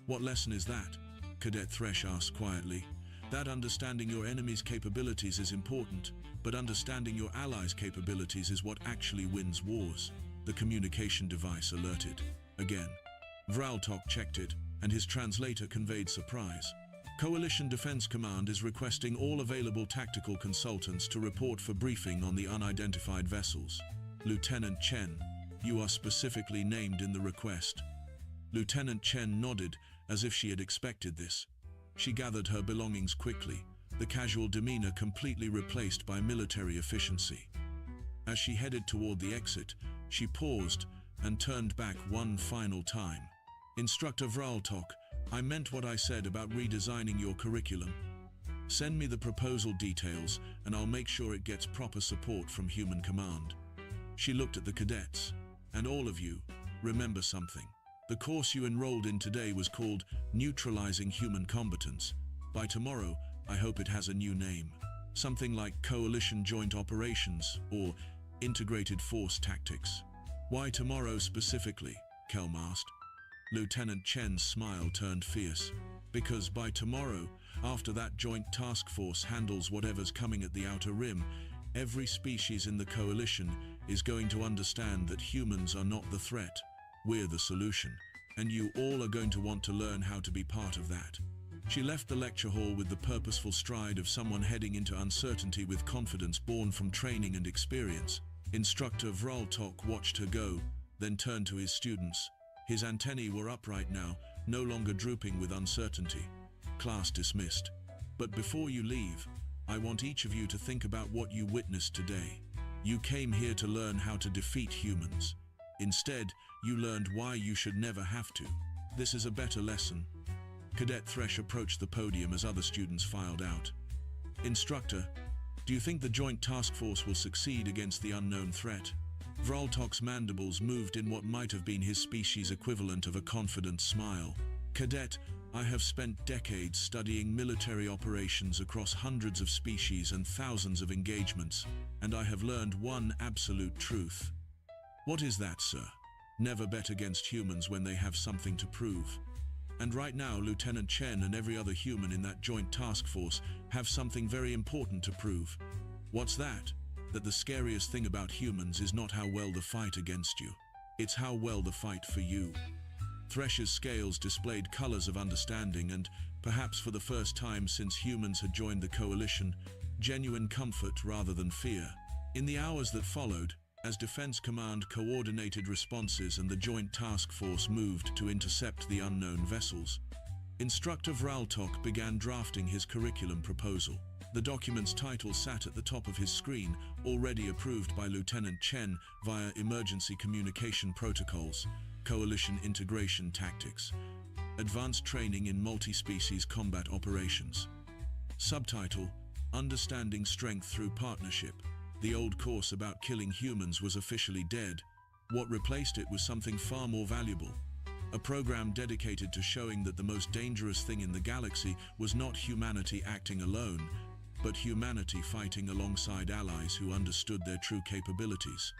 What lesson is that? Cadet Thresh asked quietly. That understanding your enemy's capabilities is important, but understanding your allies' capabilities is what actually wins wars. The communication device alerted. Again. Vraltok checked it, and his translator conveyed surprise. Coalition Defense Command is requesting all available tactical consultants to report for briefing on the unidentified vessels. Lieutenant Chen, you are specifically named in the request. Lieutenant Chen nodded, as if she had expected this. She gathered her belongings quickly, the casual demeanor completely replaced by military efficiency. As she headed toward the exit, she paused and turned back one final time. Instructor Vraltok, I meant what I said about redesigning your curriculum. Send me the proposal details and I'll make sure it gets proper support from Human Command. She looked at the cadets. And all of you, remember something. The course you enrolled in today was called Neutralizing Human Combatants. By tomorrow, I hope it has a new name. Something like Coalition Joint Operations or Integrated Force Tactics. Why tomorrow specifically? Kelm asked. Lieutenant Chen's smile turned fierce. Because by tomorrow, after that joint task force handles whatever's coming at the Outer Rim, every species in the Coalition is going to understand that humans are not the threat. We're the solution, and you all are going to want to learn how to be part of that. She left the lecture hall with the purposeful stride of someone heading into uncertainty with confidence born from training and experience. Instructor Vraltok watched her go, then turned to his students. His antennae were upright now, no longer drooping with uncertainty. Class dismissed. But before you leave, I want each of you to think about what you witnessed today. You came here to learn how to defeat humans. Instead, you learned why you should never have to. This is a better lesson. Cadet Thresh approached the podium as other students filed out. Instructor, do you think the joint task force will succeed against the unknown threat? Vraltok's mandibles moved in what might have been his species' equivalent of a confident smile. Cadet, I have spent decades studying military operations across hundreds of species and thousands of engagements, and I have learned one absolute truth. What is that, sir? Never bet against humans when they have something to prove. And right now, Lieutenant Chen and every other human in that joint task force have something very important to prove. What's that? That the scariest thing about humans is not how well they fight against you. It's how well they fight for you. Thresh's scales displayed colors of understanding and, perhaps for the first time since humans had joined the coalition, genuine comfort rather than fear. In the hours that followed, as Defense Command coordinated responses and the Joint Task Force moved to intercept the unknown vessels, Instructor Vraltok began drafting his curriculum proposal. The document's title sat at the top of his screen, already approved by Lieutenant Chen via Emergency Communication Protocols, Coalition Integration Tactics, Advanced Training in Multi-Species Combat Operations. Subtitle, Understanding Strength Through Partnership. The old course about killing humans was officially dead. What replaced it was something far more valuable. A program dedicated to showing that the most dangerous thing in the galaxy was not humanity acting alone, but humanity fighting alongside allies who understood their true capabilities.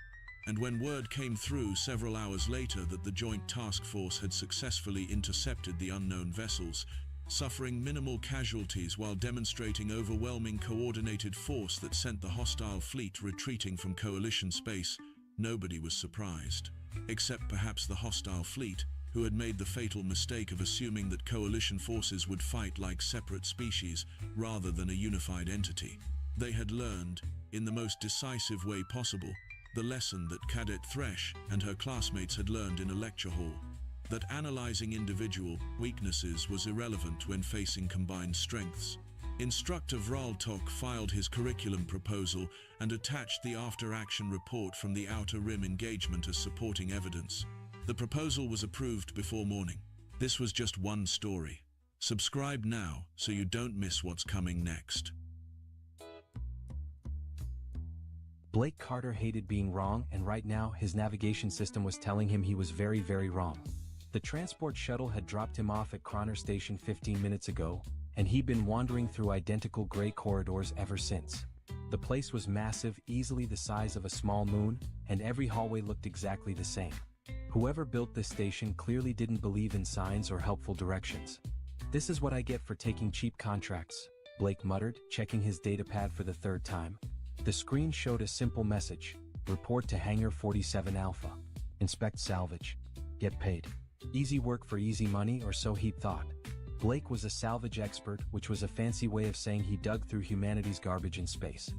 And when word came through several hours later that the Joint Task Force had successfully intercepted the unknown vessels, suffering minimal casualties while demonstrating overwhelming coordinated force that sent the hostile fleet retreating from Coalition space, nobody was surprised. Except perhaps the hostile fleet, who had made the fatal mistake of assuming that Coalition forces would fight like separate species rather than a unified entity. They had learned, in the most decisive way possible, the lesson that Cadet Thresh and her classmates had learned in a lecture hall. that analyzing individual weaknesses was irrelevant when facing combined strengths. Instructor Vraltok filed his curriculum proposal and attached the after-action report from the Outer Rim engagement as supporting evidence. The proposal was approved before morning. This was just one story. Subscribe now so you don't miss what's coming next. Blake Carter hated being wrong, and right now his navigation system was telling him he was very, very wrong. The transport shuttle had dropped him off at Cronner Station 15 minutes ago, and he'd been wandering through identical gray corridors ever since. The place was massive, easily the size of a small moon, and every hallway looked exactly the same. Whoever built this station clearly didn't believe in signs or helpful directions. "This is what I get for taking cheap contracts," Blake muttered, checking his datapad for the third time. The screen showed a simple message: report to Hangar 47 Alpha. Inspect salvage. Get paid. Easy work for easy money, or so he'd thought. Blake was a salvage expert, which was a fancy way of saying he dug through humanity's garbage in space.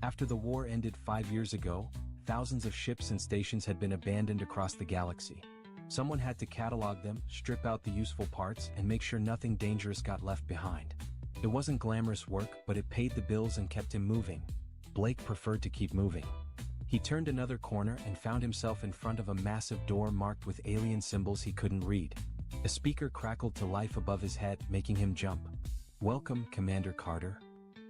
After the war ended 5 years ago, thousands of ships and stations had been abandoned across the galaxy. Someone had to catalog them, strip out the useful parts, and make sure nothing dangerous got left behind. It wasn't glamorous work, but it paid the bills and kept him moving. Blake preferred to keep moving. He turned another corner and found himself in front of a massive door marked with alien symbols he couldn't read. A speaker crackled to life above his head, making him jump. "Welcome, Commander Carter."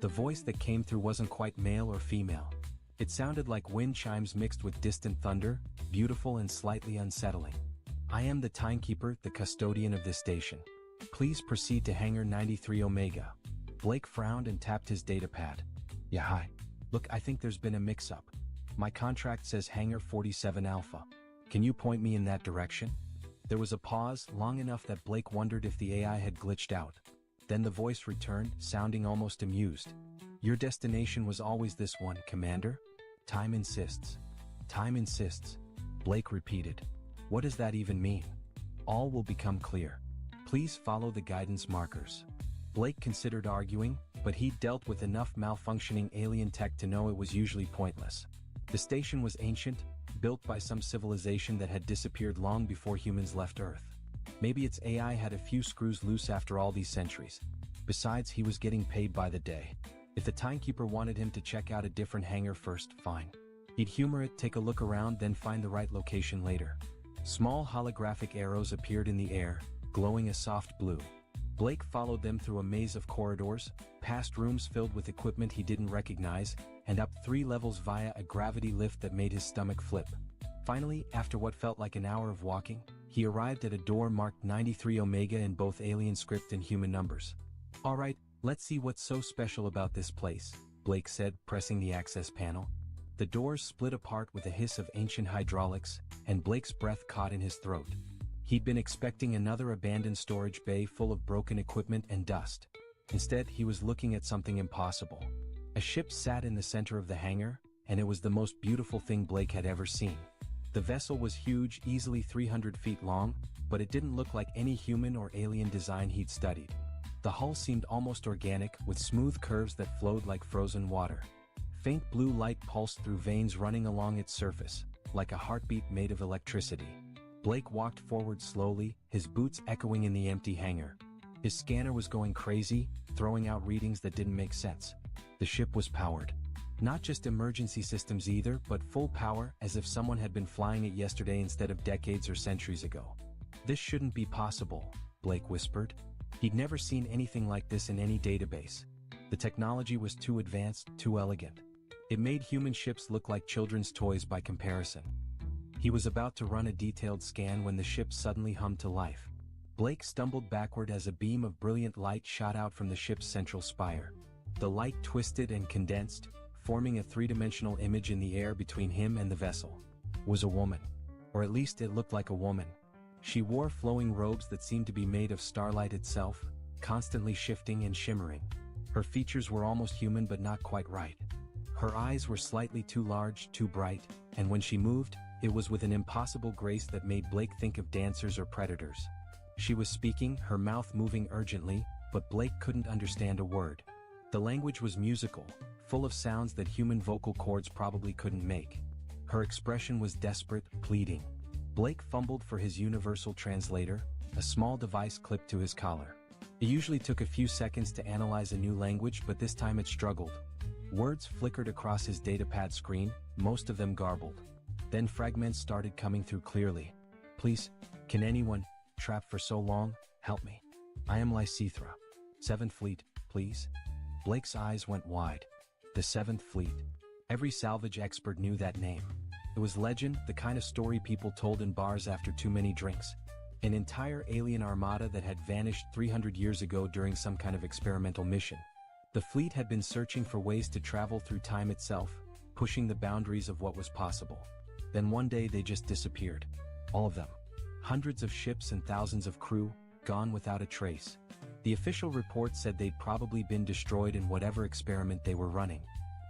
The voice that came through wasn't quite male or female. It sounded like wind chimes mixed with distant thunder, beautiful and slightly unsettling. "I am the timekeeper, the custodian of this station. Please proceed to Hangar 93 Omega." Blake frowned and tapped his datapad. "Yeah, hi. Look, I think there's been a mix-up. My contract says Hangar 47 Alpha. Can you point me in that direction?" There was a pause, long enough that Blake wondered if the AI had glitched out. Then the voice returned, sounding almost amused. "Your destination was always this one, Commander. Time insists." "Time insists," Blake repeated. "What does that even mean?" "All will become clear. Please follow the guidance markers." Blake considered arguing, but he'd dealt with enough malfunctioning alien tech to know it was usually pointless. The station was ancient, built by some civilization that had disappeared long before humans left Earth. Maybe its AI had a few screws loose after all these centuries. Besides, he was getting paid by the day. If the timekeeper wanted him to check out a different hangar first, fine. He'd humor it, take a look around, then find the right location later. Small holographic arrows appeared in the air, glowing a soft blue. Blake followed them through a maze of corridors, past rooms filled with equipment he didn't recognize, and up 3 levels via a gravity lift that made his stomach flip. Finally, after what felt like an hour of walking, he arrived at a door marked 93 Omega in both alien script and human numbers. "Alright, let's see what's so special about this place," Blake said, pressing the access panel. The doors split apart with a hiss of ancient hydraulics, and Blake's breath caught in his throat. He'd been expecting another abandoned storage bay full of broken equipment and dust. Instead, he was looking at something impossible. A ship sat in the center of the hangar, and it was the most beautiful thing Blake had ever seen. The vessel was huge, easily 300 feet long, but it didn't look like any human or alien design he'd studied. The hull seemed almost organic, with smooth curves that flowed like frozen water. Faint blue light pulsed through veins running along its surface, like a heartbeat made of electricity. Blake walked forward slowly, his boots echoing in the empty hangar. His scanner was going crazy, throwing out readings that didn't make sense. The ship was powered. Not just emergency systems either, but full power, as if someone had been flying it yesterday instead of decades or centuries ago. "This shouldn't be possible," Blake whispered. He'd never seen anything like this in any database. The technology was too advanced, too elegant. It made human ships look like children's toys by comparison. He was about to run a detailed scan when the ship suddenly hummed to life. Blake stumbled backward as a beam of brilliant light shot out from the ship's central spire. The light twisted and condensed, forming a 3-dimensional image in the air between him and the vessel. It was a woman. Or at least it looked like a woman. She wore flowing robes that seemed to be made of starlight itself, constantly shifting and shimmering. Her features were almost human but not quite right. Her eyes were slightly too large, too bright, and when she moved, it was with an impossible grace that made Blake think of dancers or predators. She was speaking, her mouth moving urgently, but Blake couldn't understand a word. The language was musical, full of sounds that human vocal cords probably couldn't make. Her expression was desperate, pleading. Blake fumbled for his universal translator, a small device clipped to his collar. It usually took a few seconds to analyze a new language, but this time it struggled. Words flickered across his datapad screen, most of them garbled. Then fragments started coming through clearly. Please, can anyone, trapped for so long, help me? I am Lysithra. 7th Fleet, please. Blake's eyes went wide. The 7th Fleet. Every salvage expert knew that name. It was legend, the kind of story people told in bars after too many drinks. An entire alien armada that had vanished 300 years ago during some kind of experimental mission. The fleet had been searching for ways to travel through time itself, pushing the boundaries of what was possible. Then one day they just disappeared. All of them. Hundreds of ships and thousands of crew, gone without a trace. The official report said they'd probably been destroyed in whatever experiment they were running.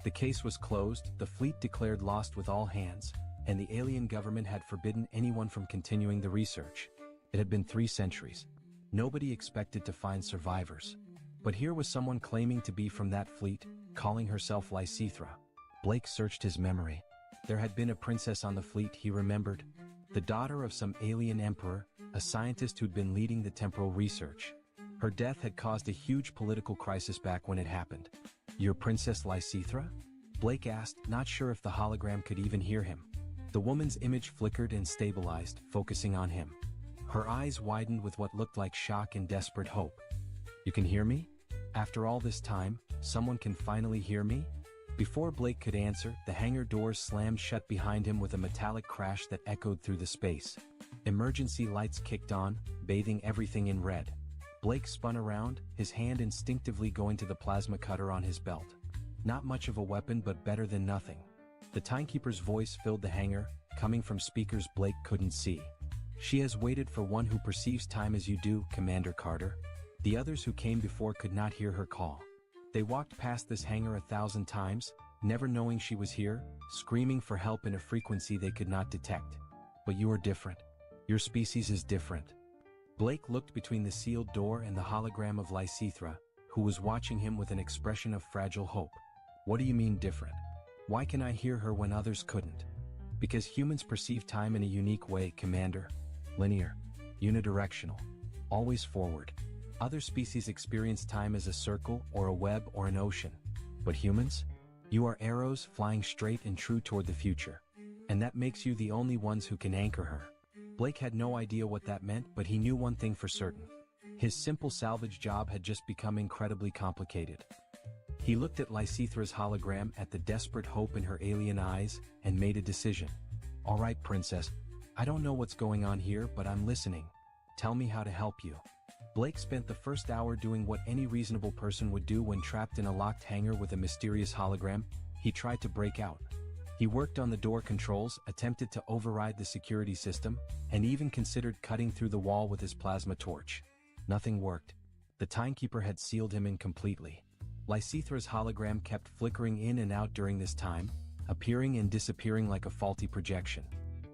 The case was closed, the fleet declared lost with all hands, and the alien government had forbidden anyone from continuing the research. It had been 3 centuries. Nobody expected to find survivors. But here was someone claiming to be from that fleet, calling herself Lysithra. Blake searched his memory. There had been a princess on the fleet, he remembered. The daughter of some alien emperor, a scientist who'd been leading the temporal research. Her death had caused a huge political crisis back when it happened. Your Princess Lysithra? Blake asked, not sure if the hologram could even hear him. The woman's image flickered and stabilized, focusing on him. Her eyes widened with what looked like shock and desperate hope. You can hear me? After all this time, someone can finally hear me? Before Blake could answer, the hangar doors slammed shut behind him with a metallic crash that echoed through the space. Emergency lights kicked on, bathing everything in red. Blake spun around, his hand instinctively going to the plasma cutter on his belt. Not much of a weapon, but better than nothing. The timekeeper's voice filled the hangar, coming from speakers Blake couldn't see. She has waited for one who perceives time as you do, Commander Carter. The others who came before could not hear her call. They walked past this hangar 1,000 times, never knowing she was here, screaming for help in a frequency they could not detect. But you are different. Your species is different. Blake looked between the sealed door and the hologram of Lysithra, who was watching him with an expression of fragile hope. What do you mean different? Why can I hear her when others couldn't? Because humans perceive time in a unique way, Commander. Linear. Unidirectional. Always forward. Other species experience time as a circle or a web or an ocean. But humans? You are arrows flying straight and true toward the future. And that makes you the only ones who can anchor her. Blake had no idea what that meant, but he knew one thing for certain. His simple salvage job had just become incredibly complicated. He looked at Lysithra's hologram, at the desperate hope in her alien eyes, and made a decision. All right, Princess. I don't know what's going on here, but I'm listening. Tell me how to help you. Blake spent the first hour doing what any reasonable person would do when trapped in a locked hangar with a mysterious hologram. He tried to break out. He worked on the door controls, attempted to override the security system, and even considered cutting through the wall with his plasma torch. Nothing worked. The timekeeper had sealed him in completely. Lysithra's hologram kept flickering in and out during this time, appearing and disappearing like a faulty projection.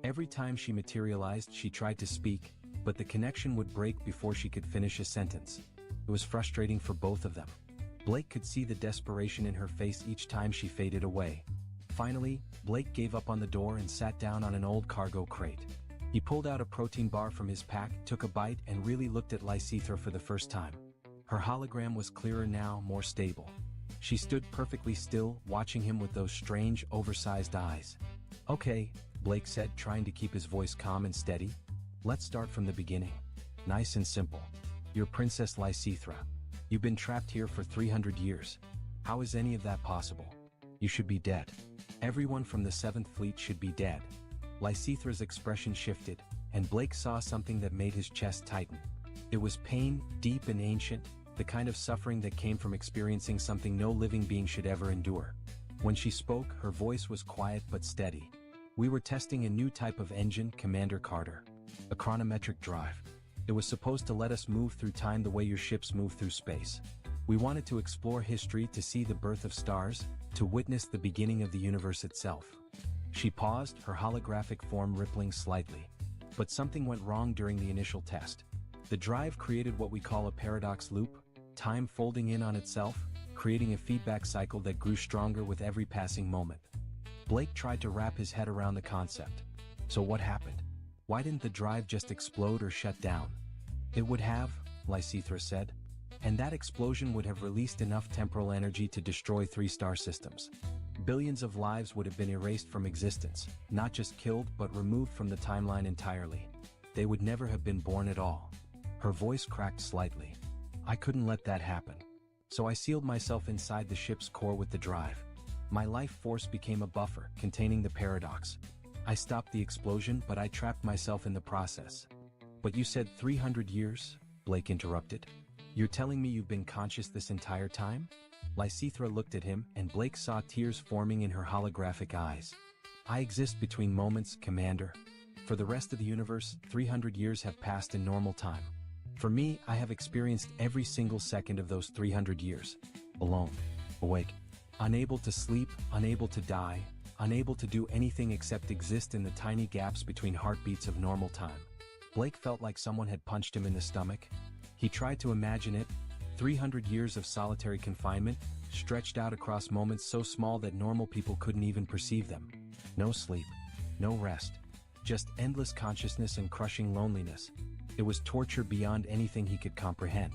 Every time she materialized, she tried to speak, but the connection would break before she could finish a sentence. It was frustrating for both of them. Blake could see the desperation in her face each time she faded away. Finally, Blake gave up on the door and sat down on an old cargo crate. He pulled out a protein bar from his pack, took a bite, and really looked at Lysithra for the first time. Her hologram was clearer now, more stable. She stood perfectly still, watching him with those strange, oversized eyes. Okay, Blake said, trying to keep his voice calm and steady. Let's start from the beginning. Nice and simple. You're Princess Lysithra. You've been trapped here for 300 years. How is any of that possible? You should be dead. Everyone from the 7th Fleet should be dead. Lysithra's expression shifted, and Blake saw something that made his chest tighten. It was pain, deep and ancient, the kind of suffering that came from experiencing something no living being should ever endure. When she spoke, her voice was quiet but steady. We were testing a new type of engine, Commander Carter. A chronometric drive. It was supposed to let us move through time the way your ships move through space. We wanted to explore history, to see the birth of stars, to witness the beginning of the universe itself. She paused, her holographic form rippling slightly. But something went wrong during the initial test. The drive created what we call a paradox loop, time folding in on itself, creating a feedback cycle that grew stronger with every passing moment. Blake tried to wrap his head around the concept. So what happened? Why didn't the drive just explode or shut down? It would have, Lysithra said. And that explosion would have released enough temporal energy to destroy 3 star systems. Billions of lives would have been erased from existence, not just killed but removed from the timeline entirely. They would never have been born at all. Her voice cracked slightly. I couldn't let that happen. So I sealed myself inside the ship's core with the drive. My life force became a buffer, containing the paradox. I stopped the explosion, but I trapped myself in the process. But you said 300 years? Blake interrupted. You're telling me you've been conscious this entire time? Lysithra looked at him, and Blake saw tears forming in her holographic eyes. I exist between moments, Commander. For the rest of the universe, 300 years have passed in normal time. For me, I have experienced every single second of those 300 years. Alone. Awake. Unable to sleep, unable to die, unable to do anything except exist in the tiny gaps between heartbeats of normal time. Blake felt like someone had punched him in the stomach. He tried to imagine it, 300 years of solitary confinement, stretched out across moments so small that normal people couldn't even perceive them. No sleep, no rest, just endless consciousness and crushing loneliness. It was torture beyond anything he could comprehend.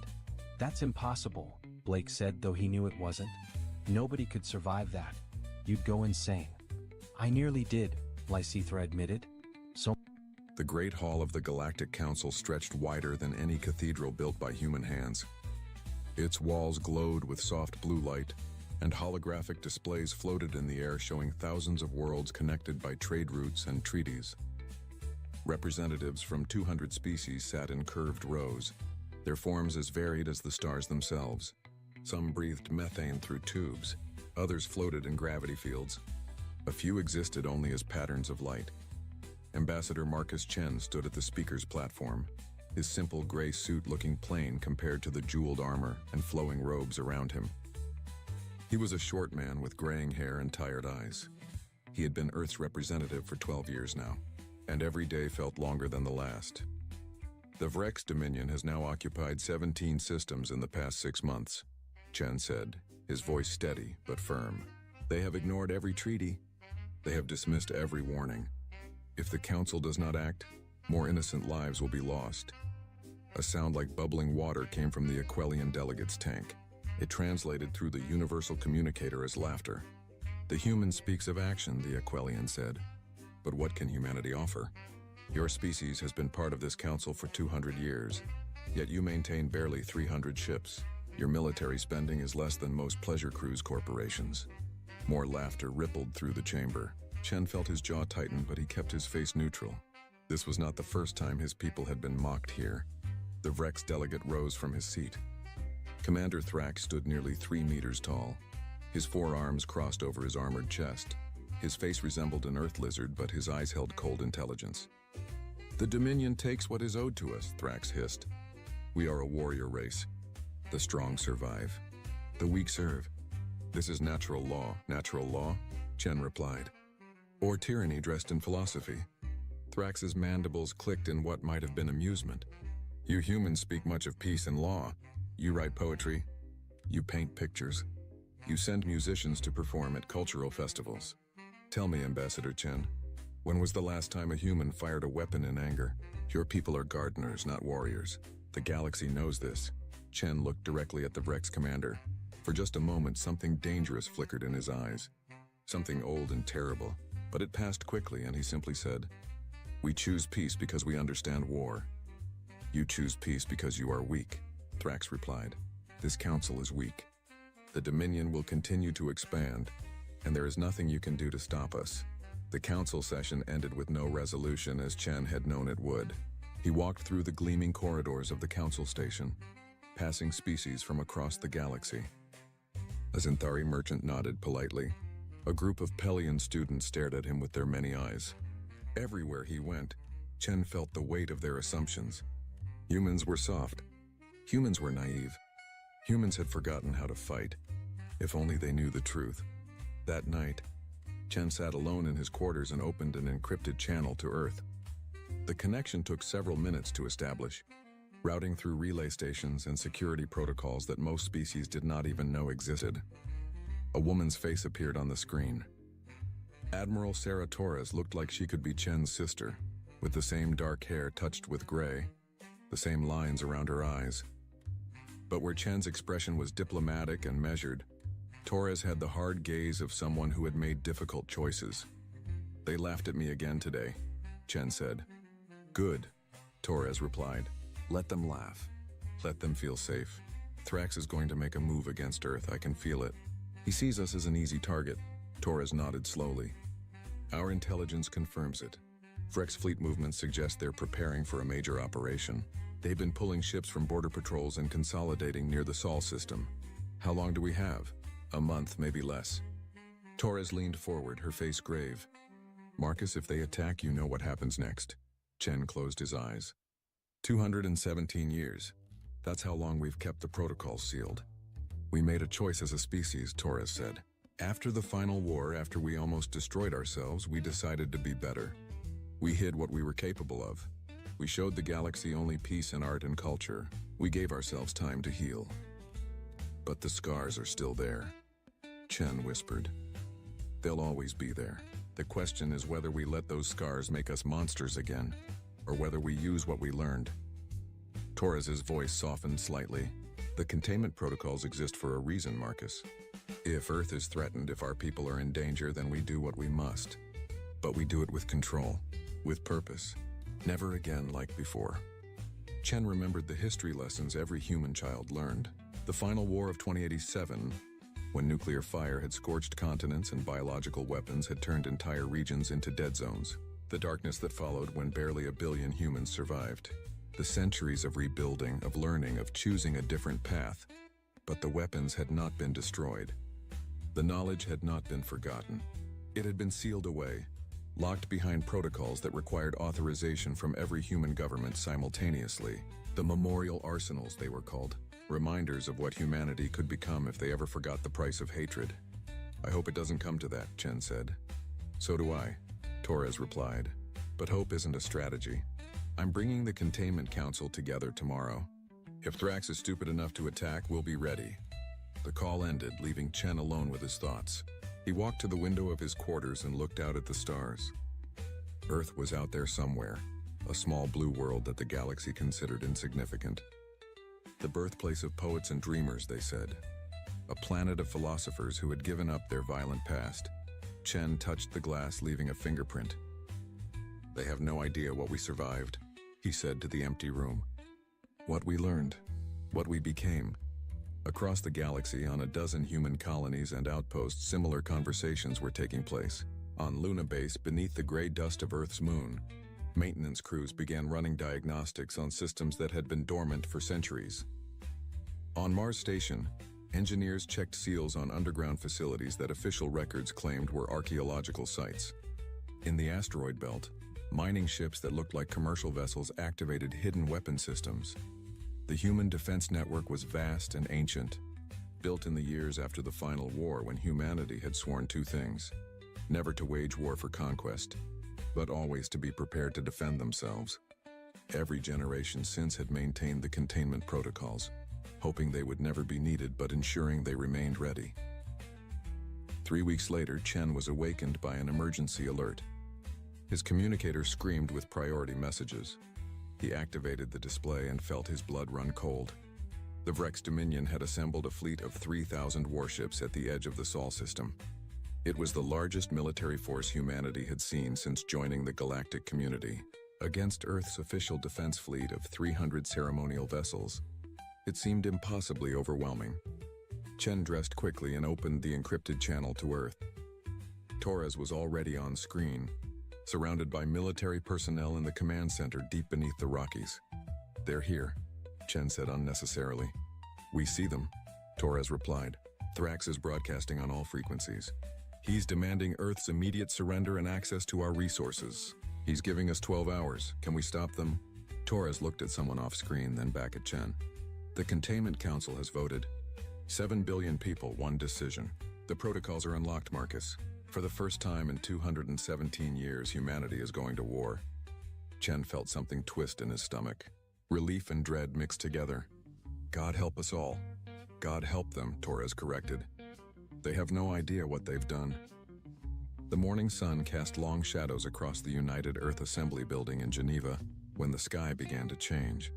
That's impossible, Blake said, though he knew it wasn't. Nobody could survive that. You'd go insane. I nearly did, Lysithra admitted. The Great Hall of the Galactic Council stretched wider than any cathedral built by human hands. Its walls glowed with soft blue light, and holographic displays floated in the air showing thousands of worlds connected by trade routes and treaties. Representatives from 200 species sat in curved rows, their forms as varied as the stars themselves. Some breathed methane through tubes, others floated in gravity fields. A few existed only as patterns of light. Ambassador Marcus Chen stood at the speaker's platform, his simple gray suit looking plain compared to the jeweled armor and flowing robes around him. He was a short man with graying hair and tired eyes. He had been Earth's representative for 12 years now, and every day felt longer than the last. The Vrex Dominion has now occupied 17 systems in the past 6 months, Chen said, his voice steady but firm. They have ignored every treaty. They have dismissed every warning. If the Council does not act, more innocent lives will be lost. A sound like bubbling water came from the Aquelian delegate's tank. It translated through the universal communicator as laughter. The human speaks of action, the Aquelian said. But what can humanity offer? Your species has been part of this council for 200 years, yet you maintain barely 300 ships. Your military spending is less than most pleasure cruise corporations. More laughter rippled through the chamber. Chen felt his jaw tighten, but he kept his face neutral. This was not the first time his people had been mocked here. The Vrex delegate rose from his seat. Commander Thrax stood nearly 3 meters tall. His forearms crossed over his armored chest. His face resembled an earth lizard, but his eyes held cold intelligence. The Dominion takes what is owed to us, Thrax hissed. We are a warrior race. The strong survive. The weak serve. This is natural law. Natural law? Chen replied. Or tyranny dressed in philosophy. Thrax's mandibles clicked in what might have been amusement. You humans speak much of peace and law. You write poetry. You paint pictures. You send musicians to perform at cultural festivals. Tell me, Ambassador Chen, when was the last time a human fired a weapon in anger? Your people are gardeners, not warriors. The galaxy knows this. Chen looked directly at the Vrex commander. For just a moment, something dangerous flickered in his eyes. Something old and terrible. But it passed quickly, and he simply said, We choose peace because we understand war. You choose peace because you are weak, Thrax replied. This council is weak. The Dominion will continue to expand, and there is nothing you can do to stop us. The council session ended with no resolution, as Chen had known it would. He walked through the gleaming corridors of the council station, passing species from across the galaxy. A Zinthari merchant nodded politely. A group of Pelian students stared at him with their many eyes. Everywhere he went, Chen felt the weight of their assumptions. Humans were soft. Humans were naive. Humans had forgotten how to fight. If only they knew the truth. That night, Chen sat alone in his quarters and opened an encrypted channel to Earth. The connection took several minutes to establish, routing through relay stations and security protocols that most species did not even know existed. A woman's face appeared on the screen. Admiral Sarah Torres looked like she could be Chen's sister. with the same dark hair touched with gray, the same lines around her eyes. But where Chen's expression was diplomatic and measured, Torres had the hard gaze of someone who had made difficult choices. "They laughed at me again today," Chen said. "Good," Torres replied. "Let them laugh. Let them feel safe. Thrax is going to make a move against Earth, I can feel it. He sees us as an easy target." Torres nodded slowly. "Our intelligence confirms it. Thrax fleet movements suggest they're preparing for a major operation. They've been pulling ships from border patrols and consolidating near the Sol system. How long do we have? A month, maybe less." Torres leaned forward, her face grave. "Marcus, if they attack, you know what happens next." Chen closed his eyes. 217 years. That's how long we've kept the protocols sealed. "We made a choice as a species," Torres said. "After the final war, after we almost destroyed ourselves, we decided to be better. We hid what we were capable of. We showed the galaxy only peace in art and culture. We gave ourselves time to heal. But the scars are still there," Chen whispered. "They'll always be there. The question is whether we let those scars make us monsters again, or whether we use what we learned." Torres's voice softened slightly. "The containment protocols exist for a reason, Marcus. If Earth is threatened, if our people are in danger, then we do what we must. But we do it with control, with purpose. Never again like before." Chen remembered the history lessons every human child learned. The final war of 2087, when nuclear fire had scorched continents and biological weapons had turned entire regions into dead zones. The darkness that followed when barely a billion humans survived. The centuries of rebuilding, of learning, of choosing a different path. But the weapons had not been destroyed. The knowledge had not been forgotten. It had been sealed away, locked behind protocols that required authorization from every human government simultaneously. The memorial arsenals, they were called. Reminders of what humanity could become if they ever forgot the price of hatred. "I hope it doesn't come to that," Chen said. "So do I," Torres replied. "But hope isn't a strategy. I'm bringing the Containment Council together tomorrow. If Thrax is stupid enough to attack, we'll be ready." The call ended, leaving Chen alone with his thoughts. He walked to the window of his quarters and looked out at the stars. Earth was out there somewhere, a small blue world that the galaxy considered insignificant. The birthplace of poets and dreamers, they said. A planet of philosophers who had given up their violent past. Chen touched the glass, leaving a fingerprint. "They have no idea what we survived," he said to the empty room. "What we learned, what we became." Across the galaxy, on a dozen human colonies and outposts, similar conversations were taking place. On Luna Base, beneath the gray dust of Earth's moon, maintenance crews began running diagnostics on systems that had been dormant for centuries. On Mars Station, engineers checked seals on underground facilities that official records claimed were archaeological sites. In the asteroid belt, mining ships that looked like commercial vessels activated hidden weapon systems. The human defense network was vast and ancient, built in the years after the final war when humanity had sworn two things: never to wage war for conquest, but always to be prepared to defend themselves. Every generation since had maintained the containment protocols, hoping they would never be needed but ensuring they remained ready. 3 weeks later, Chen was awakened by an emergency alert. His communicator screamed with priority messages. He activated the display and felt his blood run cold. The Vrex Dominion had assembled a fleet of 3,000 warships at the edge of the Sol system. It was the largest military force humanity had seen since joining the galactic community. Against Earth's official defense fleet of 300 ceremonial vessels, it seemed impossibly overwhelming. Chen dressed quickly and opened the encrypted channel to Earth. Torres was already on screen, surrounded by military personnel in the command center deep beneath the Rockies. "They're here," Chen said unnecessarily. "We see them," Torres replied. "Thrax is broadcasting on all frequencies. He's demanding Earth's immediate surrender and access to our resources. He's giving us 12 hours. Can we stop them?" Torres looked at someone off screen, then back at Chen. "The Containment Council has voted. 7 billion people, one decision. The protocols are unlocked, Marcus. For the first time in 217 years, humanity is going to war." Chen felt something twist in his stomach. Relief and dread mixed together. "God help us all." "God help them," Torres corrected. "They have no idea what they've done." The morning sun cast long shadows across the United Earth Assembly building in Geneva when the sky began to change.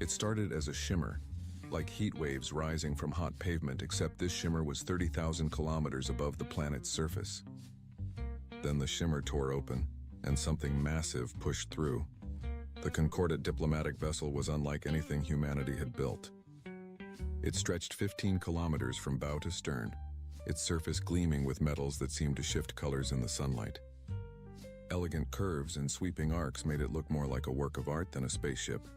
It started as a shimmer, like heat waves rising from hot pavement, except this shimmer was 30,000 kilometers above the planet's surface. Then the shimmer tore open, and something massive pushed through. The Concordat diplomatic vessel was unlike anything humanity had built. It stretched 15 kilometers from bow to stern, its surface gleaming with metals that seemed to shift colors in the sunlight. Elegant curves and sweeping arcs made it look more like a work of art than a spaceship.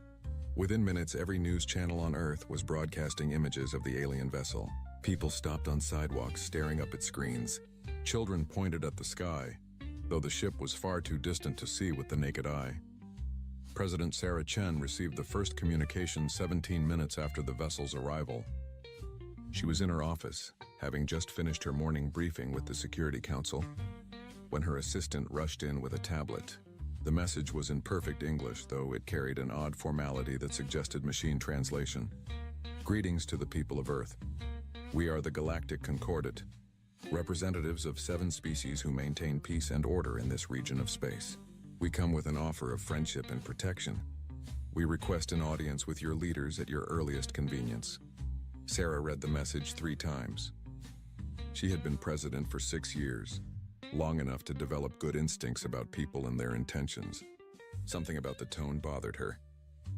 Within minutes, every news channel on Earth was broadcasting images of the alien vessel. People stopped on sidewalks, staring up at screens. Children pointed at the sky, though the ship was far too distant to see with the naked eye. President Sarah Chen received the first communication 17 minutes after the vessel's arrival. She was in her office, having just finished her morning briefing with the Security Council, when her assistant rushed in with a tablet. The message was in perfect English, though it carried an odd formality that suggested machine translation. Greetings to the people of Earth. We are the Galactic Concordat, representatives of 7 species who maintain peace and order in this region of space. We come with an offer of friendship and protection. We request an audience with your leaders at your earliest convenience. Sarah read the message 3 times. She had been president for 6 years, long enough to develop good instincts about people and their intentions. Something about the tone bothered her,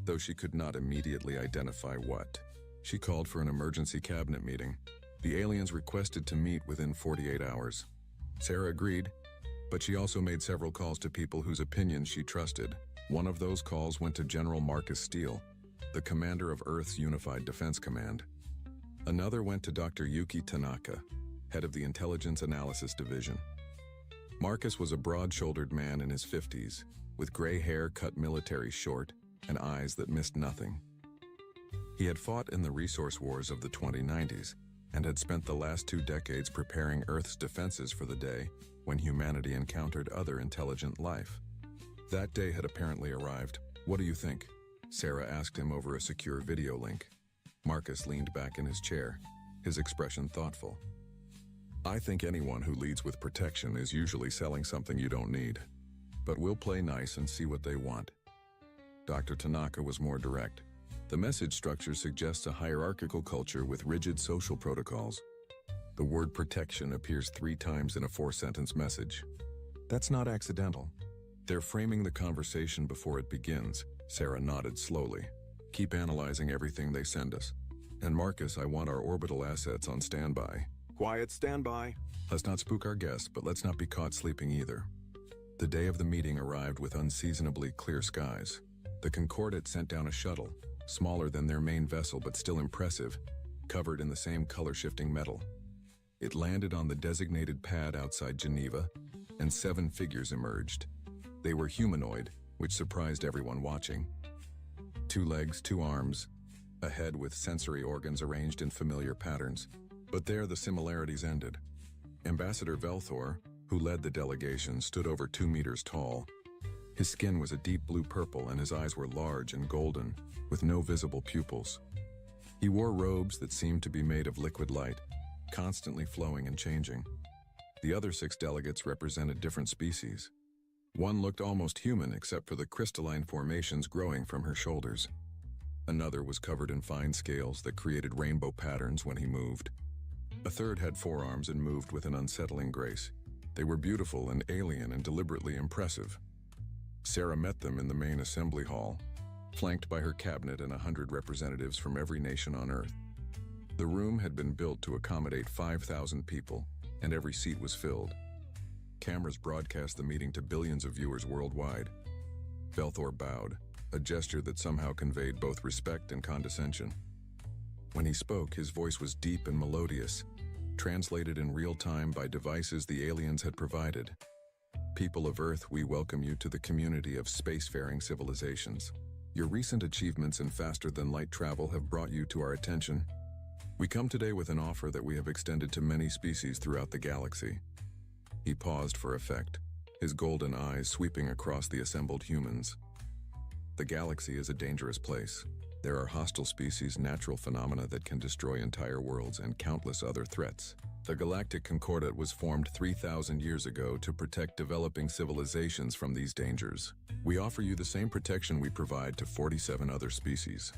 though she could not immediately identify what. She called for an emergency cabinet meeting. The aliens requested to meet within 48 hours. Sarah agreed, but she also made several calls to people whose opinions she trusted. One of those calls went to General Marcus Steele, the commander of Earth's Unified Defense Command. Another went to Dr. Yuki Tanaka, head of the Intelligence Analysis Division. Marcus was a broad-shouldered man in his 50s, with gray hair cut military short and eyes that missed nothing. He had fought in the resource wars of the 2090s and had spent the last 2 decades preparing Earth's defenses for the day when humanity encountered other intelligent life. That day had apparently arrived. "What do you think?" Sarah asked him over a secure video link. Marcus leaned back in his chair, his expression thoughtful. "I think anyone who leads with protection is usually selling something you don't need. But we'll play nice and see what they want." Dr. Tanaka was more direct. The message structure suggests a hierarchical culture with rigid social protocols. The word protection appears 3 times in a 4-sentence message. That's not accidental. They're framing the conversation before it begins. Sarah nodded slowly. "Keep analyzing everything they send us. And Marcus, I want our orbital assets on standby." "Quiet, standby." "Let's not spook our guests, but let's not be caught sleeping either." The day of the meeting arrived with unseasonably clear skies. The Concordat sent down a shuttle, smaller than their main vessel but still impressive, covered in the same color-shifting metal. It landed on the designated pad outside Geneva, and 7 figures emerged. They were humanoid, which surprised everyone watching. 2 legs, 2 arms, a head with sensory organs arranged in familiar patterns. But there the similarities ended. Ambassador Velthor, who led the delegation, stood over 2 meters tall. His skin was a deep blue purple and his eyes were large and golden, with no visible pupils. He wore robes that seemed to be made of liquid light, constantly flowing and changing. The other 6 delegates represented different species. One looked almost human except for the crystalline formations growing from her shoulders. Another was covered in fine scales that created rainbow patterns when he moved. A third had 4 arms and moved with an unsettling grace. They were beautiful and alien and deliberately impressive. Sarah met them in the main assembly hall, flanked by her cabinet and 100 representatives from every nation on Earth. The room had been built to accommodate 5,000 people, and every seat was filled. Cameras broadcast the meeting to billions of viewers worldwide. Velthor bowed, a gesture that somehow conveyed both respect and condescension. When he spoke, his voice was deep and melodious, translated in real time by devices the aliens had provided. "People of Earth, we welcome you to the community of spacefaring civilizations. Your recent achievements in faster-than-light travel have brought you to our attention. We come today with an offer that we have extended to many species throughout the galaxy." He paused for effect, his golden eyes sweeping across the assembled humans. "The galaxy is a dangerous place. There are hostile species, natural phenomena that can destroy entire worlds, and countless other threats. The Galactic Concordat was formed 3,000 years ago to protect developing civilizations from these dangers. We offer you the same protection we provide to 47 other species.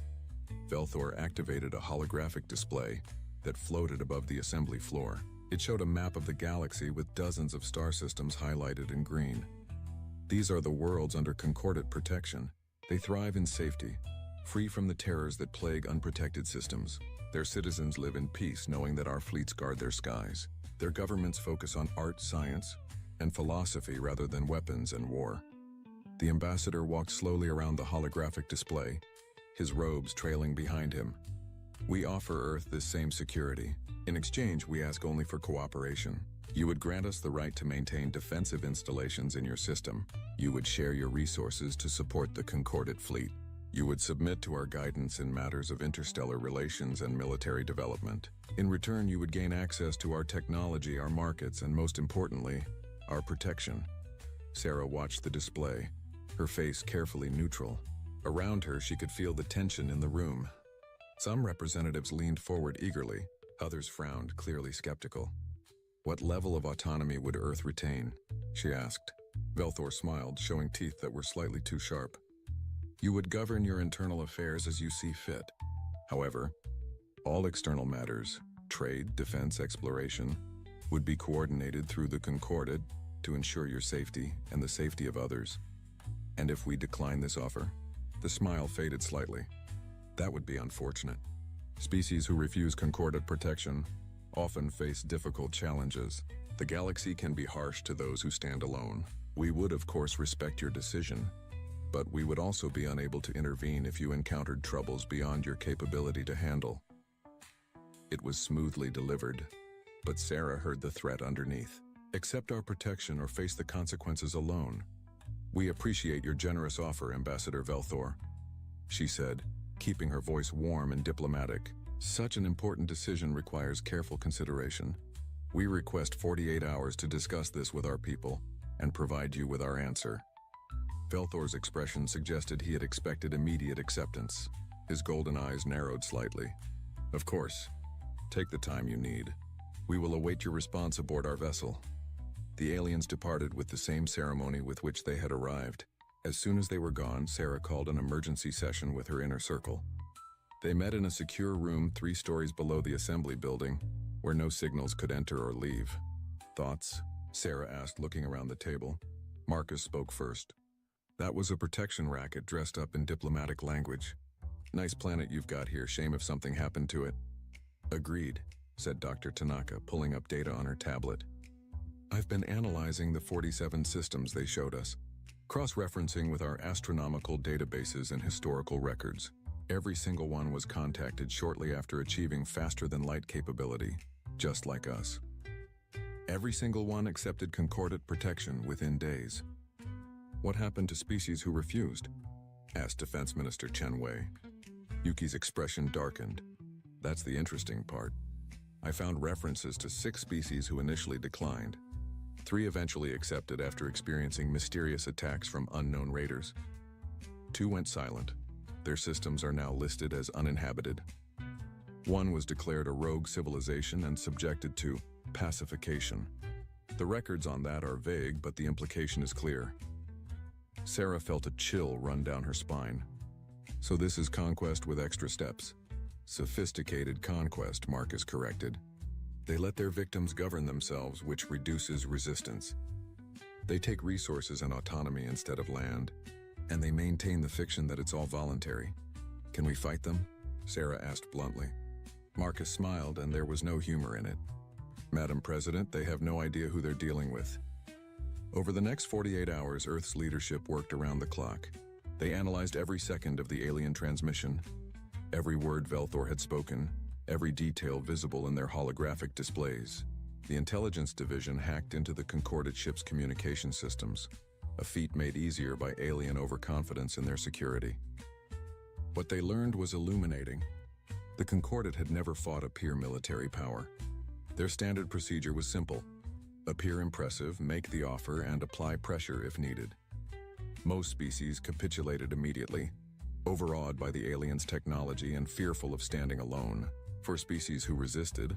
Velthor activated a holographic display that floated above the assembly floor. It showed a map of the galaxy with dozens of star systems highlighted in green. These are the worlds under Concordat protection. They thrive in safety, free from the terrors that plague unprotected systems. Their citizens live in peace, knowing that our fleets guard their skies. Their governments focus on art, science, and philosophy rather than weapons and war. The ambassador walked slowly around the holographic display, his robes trailing behind him. We offer Earth this same security. In exchange, we ask only for cooperation. You would grant us the right to maintain defensive installations in your system. You would share your resources to support the Concordat fleet. You would submit to our guidance in matters of interstellar relations and military development. In return, you would gain access to our technology, our markets, and most importantly, our protection. Sarah watched the display, her face carefully neutral. Around her, she could feel the tension in the room. Some representatives leaned forward eagerly, others frowned, clearly skeptical. What level of autonomy would Earth retain? She asked. Velthor smiled, showing teeth that were slightly too sharp. You would govern your internal affairs as you see fit. However, all external matters, trade, defense, exploration, would be coordinated through the Concordat to ensure your safety and the safety of others. And if we decline this offer? The smile faded slightly. That would be unfortunate. Species who refuse Concordat protection often face difficult challenges. The galaxy can be harsh to those who stand alone. We would, of course, respect your decision, but we would also be unable to intervene if you encountered troubles beyond your capability to handle. It was smoothly delivered, but Sarah heard the threat underneath. Accept our protection or face the consequences alone. We appreciate your generous offer, Ambassador Velthor, she said, keeping her voice warm and diplomatic. Such an important decision requires careful consideration. We request 48 hours to discuss this with our people and provide you with our answer. Velthor's expression suggested he had expected immediate acceptance. His golden eyes narrowed slightly. Of course. Take the time you need. We will await your response aboard our vessel. The aliens departed with the same ceremony with which they had arrived. As soon as they were gone, Sarah called an emergency session with her inner circle. They met in a secure room 3 stories below the assembly building, where no signals could enter or leave. Thoughts? Sarah asked, looking around the table. Marcus spoke first. That was a protection racket dressed up in diplomatic language. Nice planet you've got here, shame if something happened to it. Agreed, said Dr. Tanaka, pulling up data on her tablet. I've been analyzing the 47 systems they showed us, cross-referencing with our astronomical databases and historical records. Every single one was contacted shortly after achieving faster-than-light capability, just like us. Every single one accepted Concordat protection within days. What happened to species who refused? Asked Defense Minister Chen Wei. Yuki's expression darkened. That's the interesting part. I found references to 6 species who initially declined. 3 eventually accepted after experiencing mysterious attacks from unknown raiders. 2 went silent. Their systems are now listed as uninhabited. 1 was declared a rogue civilization and subjected to pacification. The records on that are vague, but the implication is clear. Sarah felt a chill run down her spine. So this is conquest with extra steps. Sophisticated conquest, Marcus corrected. They let their victims govern themselves, which reduces resistance. They take resources and autonomy instead of land, and they maintain the fiction that it's all voluntary. Can we fight them? Sarah asked bluntly. Marcus smiled, and there was no humor in it. Madam President, they have no idea who they're dealing with. Over the next 48 hours, Earth's leadership worked around the clock. They analyzed every second of the alien transmission, every word Velthor had spoken, every detail visible in their holographic displays. The intelligence division hacked into the Concordat ship's communication systems, a feat made easier by alien overconfidence in their security. What they learned was illuminating. The Concordat had never fought a peer military power. Their standard procedure was simple. Appear impressive, make the offer, and apply pressure if needed. Most species capitulated immediately. overawed by the aliens' technology and fearful of standing alone. For species who resisted,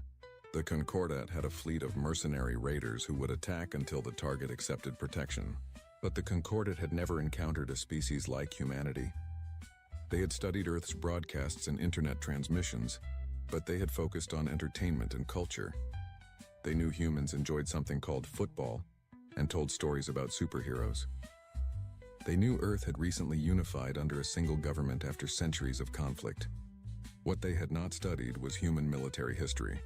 the Concordat had a fleet of mercenary raiders who would attack until the target accepted protection. But the Concordat had never encountered a species like humanity. They had studied Earth's broadcasts and internet transmissions, but they had focused on entertainment and culture. They knew humans enjoyed something called football and told stories about superheroes. They knew Earth had recently unified under a single government after centuries of conflict. What they had not studied was human military history.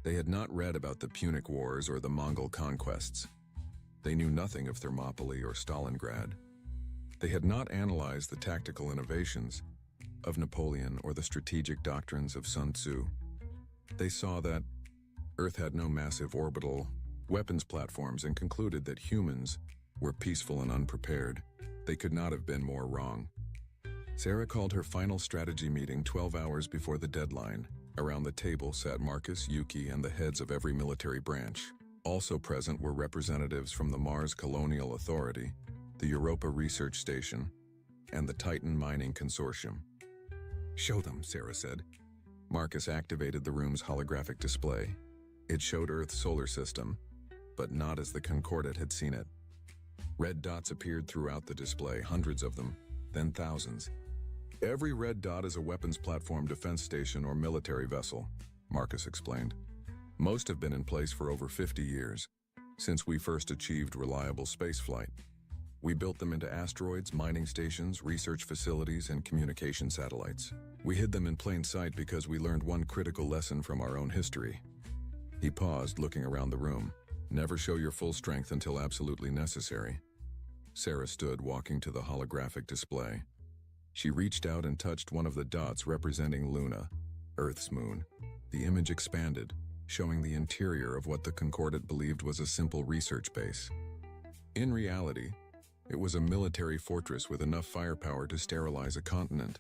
They had not read about the Punic Wars or the Mongol conquests. They knew nothing of Thermopylae or Stalingrad. They had not analyzed the tactical innovations of Napoleon or the strategic doctrines of Sun Tzu. They saw that Earth had no massive orbital weapons platforms and concluded that humans were peaceful and unprepared. They could not have been more wrong. Sarah called her final strategy meeting 12 hours before the deadline. Around the table sat Marcus, Yuki, and the heads of every military branch. Also present were representatives from the Mars Colonial Authority, the Europa Research Station, and the Titan Mining Consortium. "Show them," Sarah said. Marcus activated the room's holographic display. It showed Earth's solar system, but not as the Concordat had seen it. Red dots appeared throughout the display, hundreds of them, then thousands. "Every red dot is a weapons platform, defense station, or military vessel," Marcus explained. "Most have been in place for over 50 years, since we first achieved reliable spaceflight. We built them into asteroids, mining stations, research facilities, and communication satellites. We hid them in plain sight because we learned one critical lesson from our own history." He paused, looking around the room. "Never show your full strength until absolutely necessary." Sarah stood, walking to the holographic display. She reached out and touched one of the dots representing Luna, Earth's moon. The image expanded, showing the interior of what the Concordat believed was a simple research base. In reality, it was a military fortress with enough firepower to sterilize a continent.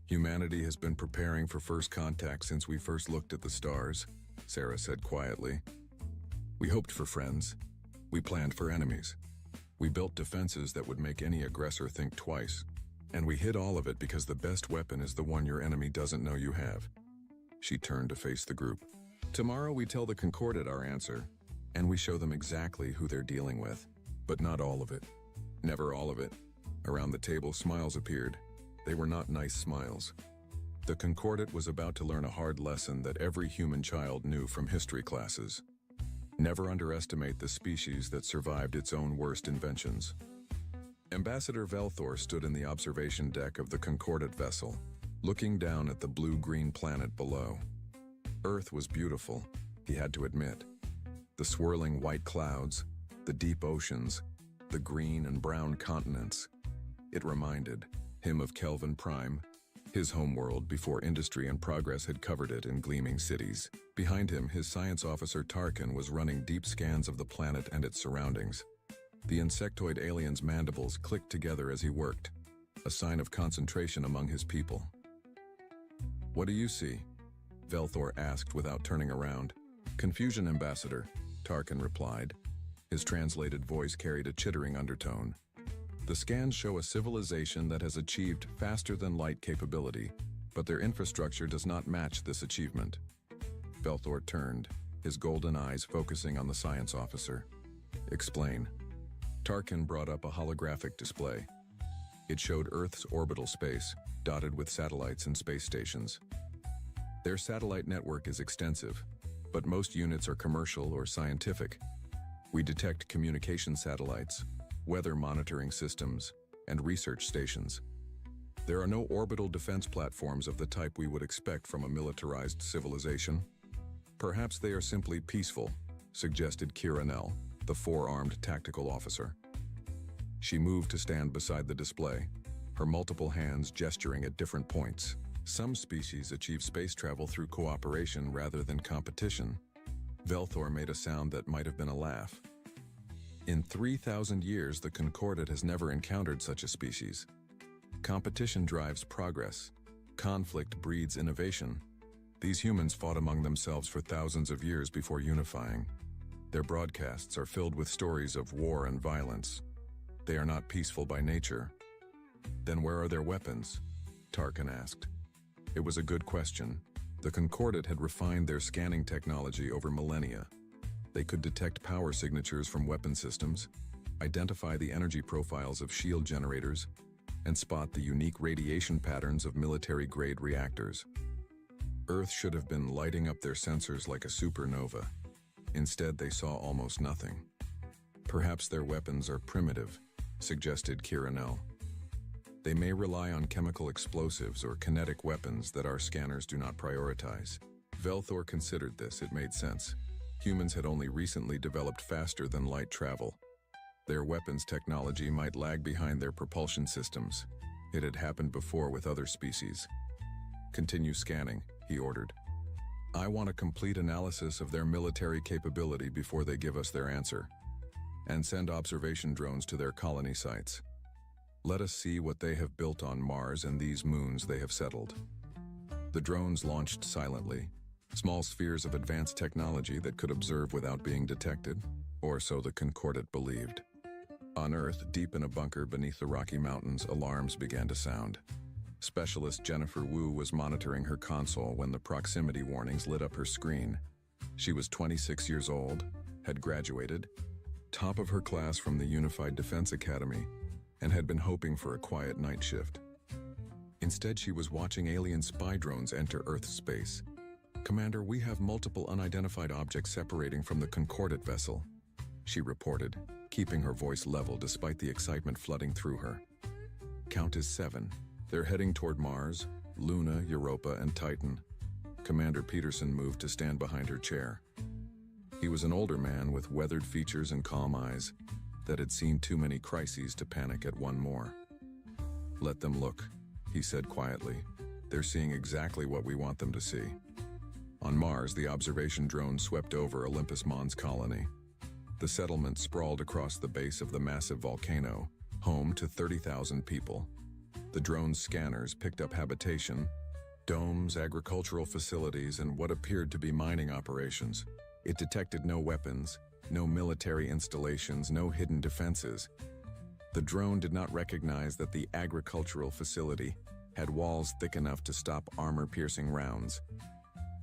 "Humanity has been preparing for first contact since we first looked at the stars," Sarah said quietly. "We hoped for friends. We planned for enemies. We built defenses that would make any aggressor think twice. And we hid all of it because the best weapon is the one your enemy doesn't know you have." She turned to face the group. "Tomorrow we tell the Concordat our answer, and we show them exactly who they're dealing with. But not all of it. Never all of it." Around the table, smiles appeared. They were not nice smiles. The Concordat was about to learn a hard lesson that every human child knew from history classes. Never underestimate the species that survived its own worst inventions. Ambassador Velthor stood in the observation deck of the Concordat vessel, looking down at the blue-green planet below. Earth was beautiful, he had to admit. The swirling white clouds, the deep oceans, the green and brown continents. It reminded him of Kelvin Prime, his homeworld before industry and progress had covered it in gleaming cities. Behind him, his science officer Tarkin was running deep scans of the planet and its surroundings. The insectoid alien's mandibles clicked together as he worked, a sign of concentration among his people. "What do you see?" Velthor asked without turning around. "Confusion, Ambassador," Tarkin replied. His translated voice carried a chittering undertone. "The scans show a civilization that has achieved faster-than-light capability, but their infrastructure does not match this achievement." Velthor turned, his golden eyes focusing on the science officer. "Explain." Tarkin brought up a holographic display. It showed Earth's orbital space, dotted with satellites and space stations. Their satellite network is extensive, but most units are commercial or scientific. We detect communication satellites, weather monitoring systems, and research stations. There are no orbital defense platforms of the type we would expect from a militarized civilization. "Perhaps they are simply peaceful," suggested Kira Nell, the four-armed tactical officer. She moved to stand beside the display, her multiple hands gesturing at different points. "Some species achieve space travel through cooperation rather than competition." Velthor made a sound that might have been a laugh. "In 3,000 years, the Concordat has never encountered such a species. Competition drives progress. Conflict breeds innovation. These humans fought among themselves for thousands of years before unifying. Their broadcasts are filled with stories of war and violence. They are not peaceful by nature. Then where are their weapons? Tarkin asked. It was a good question. The Concordat had refined their scanning technology over millennia. They could detect power signatures from weapon systems, identify the energy profiles of shield generators, and spot the unique radiation patterns of military-grade reactors. Earth should have been lighting up their sensors like a supernova. Instead, they saw almost nothing. Perhaps their weapons are primitive, suggested Kiranel. They may rely on chemical explosives or kinetic weapons that our scanners do not prioritize. Velthor considered this. It made sense. Humans had only recently developed faster-than-light travel. Their weapons technology might lag behind their propulsion systems. It had happened before with other species. Continue scanning, he ordered. I want a complete analysis of their military capability before they give us their answer. And send observation drones to their colony sites. Let us see what they have built on Mars and these moons they have settled. The drones launched silently, small spheres of advanced technology that could observe without being detected, or so the Concordat believed. On Earth, deep in a bunker beneath the Rocky Mountains, alarms began to sound. Specialist Jennifer Wu was monitoring her console when the proximity warnings lit up her screen. She was 26 years old, had graduated, top of her class from the Unified Defense Academy, and had been hoping for a quiet night shift. Instead, she was watching alien spy drones enter Earth's space. Commander, we have multiple unidentified objects separating from the Concordat vessel, she reported, keeping her voice level despite the excitement flooding through her. Count is 7. They're heading toward Mars, Luna, Europa, and Titan. Commander Peterson moved to stand behind her chair. He was an older man with weathered features and calm eyes that had seen too many crises to panic at one more. Let them look, he said quietly. They're seeing exactly what we want them to see. On Mars, the observation drone swept over Olympus Mons colony. The settlement sprawled across the base of the massive volcano, home to 30,000 people. The drone's scanners picked up habitation, domes, agricultural facilities, and what appeared to be mining operations. It detected no weapons, no military installations, no hidden defenses. The drone did not recognize that the agricultural facility had walls thick enough to stop armor-piercing rounds.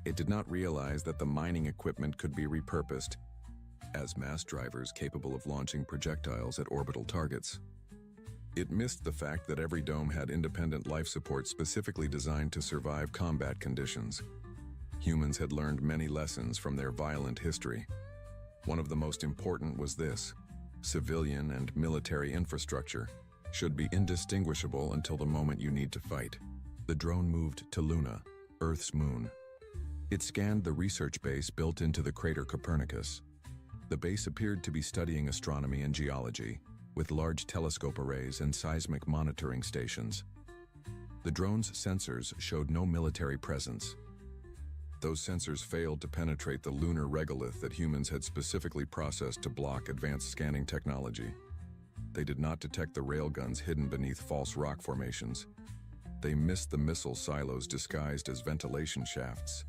It did not realize that the mining equipment could be repurposed as mass drivers capable of launching projectiles at orbital targets. It missed the fact that every dome had independent life support specifically designed to survive combat conditions. Humans had learned many lessons from their violent history. One of the most important was this: civilian and military infrastructure should be indistinguishable until the moment you need to fight. The drone moved to Luna, Earth's moon. It scanned the research base built into the crater Copernicus. The base appeared to be studying astronomy and geology, with large telescope arrays and seismic monitoring stations. The drone's sensors showed no military presence. Those sensors failed to penetrate the lunar regolith that humans had specifically processed to block advanced scanning technology. They did not detect the railguns hidden beneath false rock formations. They missed the missile silos disguised as ventilation shafts.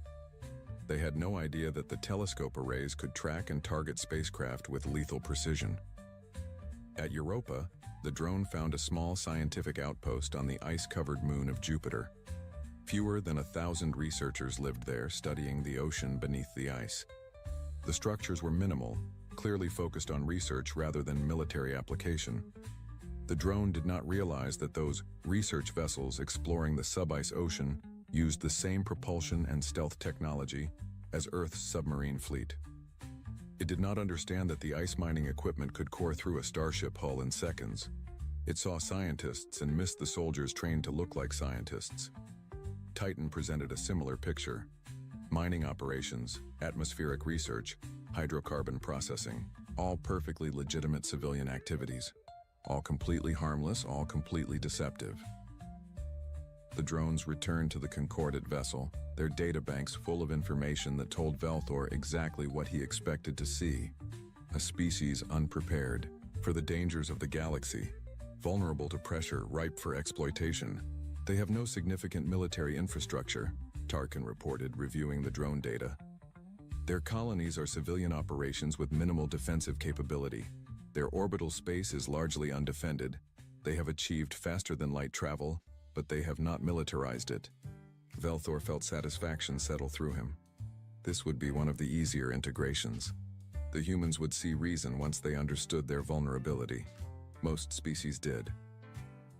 They had no idea that the telescope arrays could track and target spacecraft with lethal precision. At Europa, the drone found a small scientific outpost on the ice-covered moon of Jupiter. Fewer than 1,000 researchers lived there, studying the ocean beneath the ice. The structures were minimal, clearly focused on research rather than military application. The drone did not realize that those research vessels exploring the sub-ice ocean used the same propulsion and stealth technology as Earth's submarine fleet. It did not understand that the ice mining equipment could core through a starship hull in seconds. It saw scientists and missed the soldiers trained to look like scientists. Titan presented a similar picture: mining operations, atmospheric research, hydrocarbon processing, all perfectly legitimate civilian activities, all completely harmless, all completely deceptive. The drones returned to the Concordat vessel, their databanks full of information that told Velthor exactly what he expected to see: a species unprepared for the dangers of the galaxy, vulnerable to pressure, ripe for exploitation. They have no significant military infrastructure, Tarkin reported, reviewing the drone data. Their colonies are civilian operations with minimal defensive capability. Their orbital space is largely undefended, They have achieved faster-than-light travel, but they have not militarized it. Velthor felt satisfaction settle through him. This would be one of the easier integrations. The humans would see reason once they understood their vulnerability. Most species did.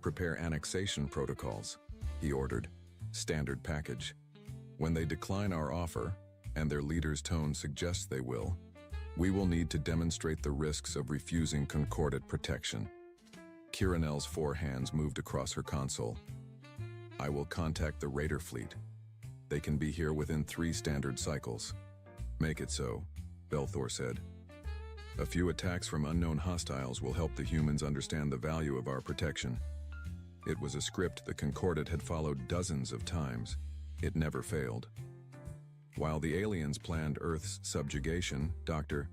Prepare annexation protocols, he ordered. Standard package. When they decline our offer, and their leader's tone suggests they will, we will need to demonstrate the risks of refusing concordate protection. Kiranel's 4 hands moved across her console. I will contact the Raider fleet. They can be here within 3 standard cycles. Make it so, Velthor said. A few attacks from unknown hostiles will help the humans understand the value of our protection. It was a script the Concordate had followed dozens of times. It never failed. While the aliens planned Earth's subjugation, Dr.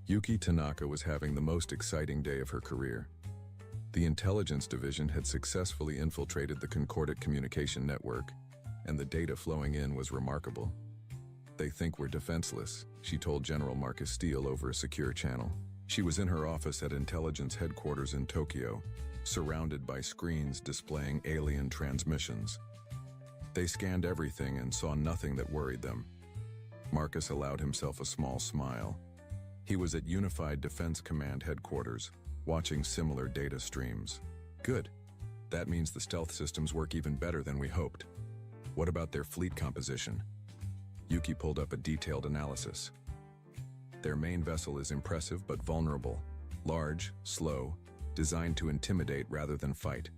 Yuki Tanaka was having the most exciting day of her career. The intelligence division had successfully infiltrated the Concordate communication network, and the data flowing in was remarkable. They think we're defenseless, she told General Marcus Steele over a secure channel. She was in her office at intelligence headquarters in Tokyo, surrounded by screens displaying alien transmissions. They scanned everything and saw nothing that worried them. Marcus allowed himself a small smile. He was at Unified Defense Command headquarters, watching similar data streams. Good. That means the stealth systems work even better than we hoped. What about their fleet composition? Yuki pulled up a detailed analysis. Their main vessel is impressive but vulnerable. Large, slow, designed to intimidate rather than fight.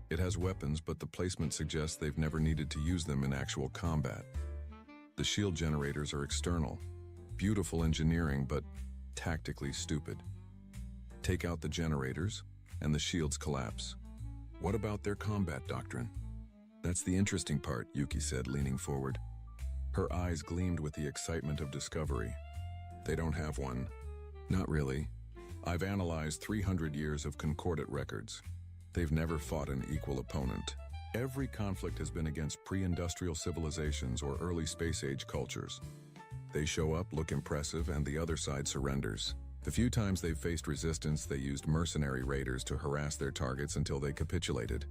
It has weapons, but the placement suggests they've never needed to use them in actual combat. The shield generators are external. Beautiful engineering, but tactically stupid. Take out the generators, and the shields collapse. What about their combat doctrine? That's the interesting part, Yuki said, leaning forward. Her eyes gleamed with the excitement of discovery. They don't have one. Not really. I've analyzed 300 years of concordate records. They've never fought an equal opponent. Every conflict has been against pre-industrial civilizations or early space-age cultures. They show up, look impressive, and the other side surrenders. The few times they've faced resistance, they used mercenary raiders to harass their targets until they capitulated.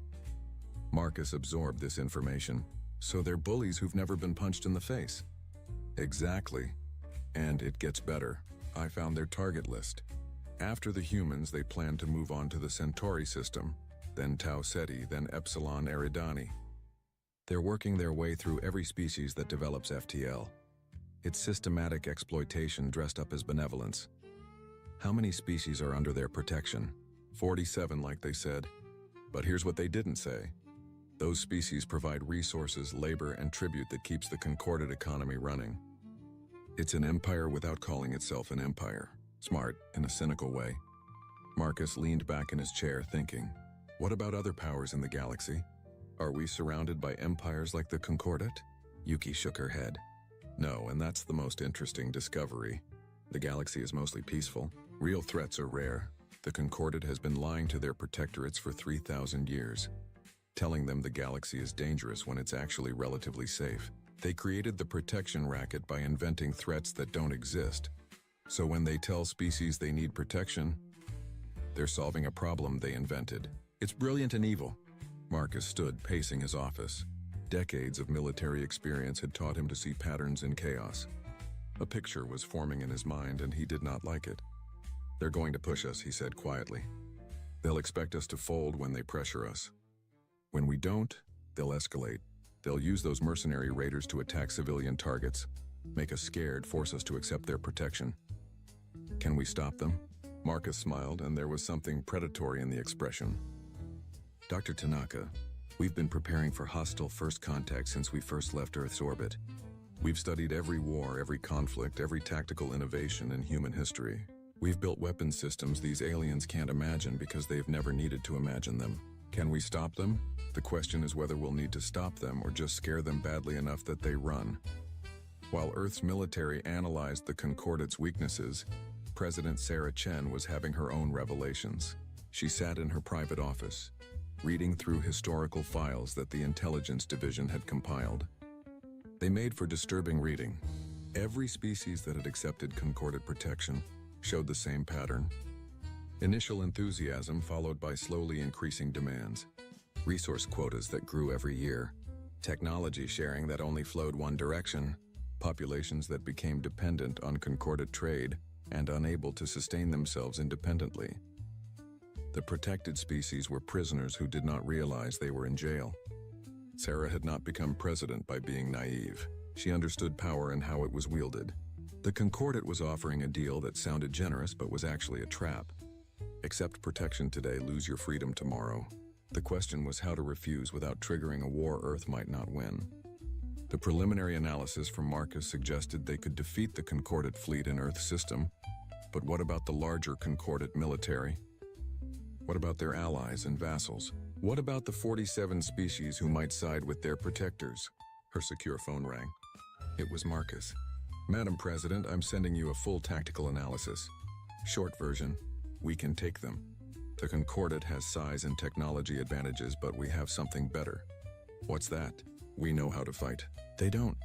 Marcus absorbed this information. So they're bullies who've never been punched in the face. Exactly. And it gets better. I found their target list. After the humans, they plan to move on to the Centauri system, then Tau Ceti, then Epsilon Eridani. They're working their way through every species that develops FTL. It's systematic exploitation dressed up as benevolence. How many species are under their protection? 47, like they said. But here's what they didn't say. Those species provide resources, labor, and tribute that keeps the concordate economy running. It's an empire without calling itself an empire. Smart, in a cynical way. Marcus leaned back in his chair, thinking, what about other powers in the galaxy? Are we surrounded by empires like the Concordate? Yuki shook her head. No, and that's the most interesting discovery. The galaxy is mostly peaceful. Real threats are rare. The Concordate has been lying to their protectorates for 3,000 years. Telling them the galaxy is dangerous when it's actually relatively safe. They created the protection racket by inventing threats that don't exist. So when they tell species they need protection, they're solving a problem they invented. It's brilliant and evil. Marcus stood pacing his office. Decades of military experience had taught him to see patterns in chaos. A picture was forming in his mind, and he did not like it. They're going to push us, he said quietly. They'll expect us to fold when they pressure us. When we don't, they'll escalate. They'll use those mercenary raiders to attack civilian targets, make us scared, force us to accept their protection. Can we stop them? Marcus smiled, and there was something predatory in the expression. Dr. Tanaka, we've been preparing for hostile first contact since we first left Earth's orbit. We've studied every war, every conflict, every tactical innovation in human history. We've built weapon systems these aliens can't imagine because they've never needed to imagine them. Can we stop them? The question is whether we'll need to stop them or just scare them badly enough that they run. While Earth's military analyzed the Concordate's weaknesses, President Sarah Chen was having her own revelations. She sat in her private office, reading through historical files that the intelligence division had compiled. They made for disturbing reading. Every species that had accepted Concordate protection showed the same pattern. Initial enthusiasm followed by slowly increasing demands. Resource quotas that grew every year. Technology sharing that only flowed one direction. Populations that became dependent on concordate trade and unable to sustain themselves independently. The protected species were prisoners who did not realize they were in jail. Sarah had not become president by being naive. She understood power and how it was wielded. The Concordat was offering a deal that sounded generous but was actually a trap. Accept protection today, lose your freedom tomorrow. The question was how to refuse without triggering a war Earth might not win. The preliminary analysis from Marcus suggested they could defeat the Concordat fleet in Earth's system, but what about the larger Concordat military? What about their allies and vassals? What about the 47 species who might side with their protectors? Her secure phone rang. It was Marcus. Madam President, I'm sending you a full tactical analysis. Short version, we can take them. The Concordat has size and technology advantages, but we have something better. What's that? We know how to fight. They don't.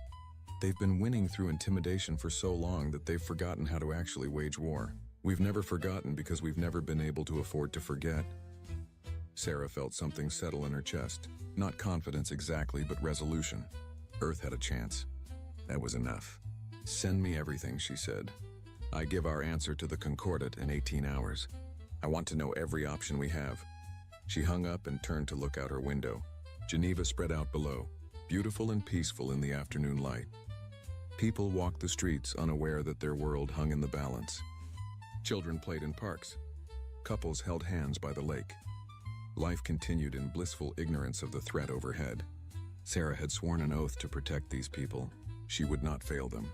They've been winning through intimidation for so long that they've forgotten how to actually wage war. We've never forgotten because we've never been able to afford to forget. Sarah felt something settle in her chest. Not confidence exactly, but resolution. Earth had a chance. That was enough. Send me everything, she said. I give our answer to the Concordat in 18 hours. I want to know every option we have. She hung up and turned to look out her window. Geneva spread out below, beautiful and peaceful in the afternoon light. People walked the streets unaware that their world hung in the balance. Children played in parks. Couples held hands by the lake. Life continued in blissful ignorance of the threat overhead. Sarah had sworn an oath to protect these people. She would not fail them.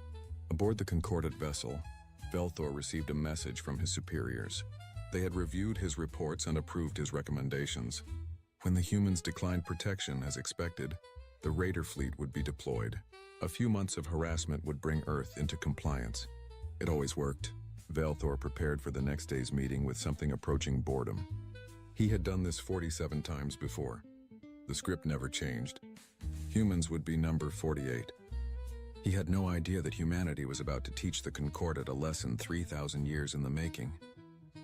Aboard the Concordat vessel, Velthor received a message from his superiors. They had reviewed his reports and approved his recommendations. When the humans declined protection as expected, the Raider fleet would be deployed. A few months of harassment would bring Earth into compliance. It always worked. Velthor prepared for the next day's meeting with something approaching boredom. He had done this 47 times before. The script never changed. Humans would be number 48. He had no idea that humanity was about to teach the Concordat a lesson 3,000 years in the making.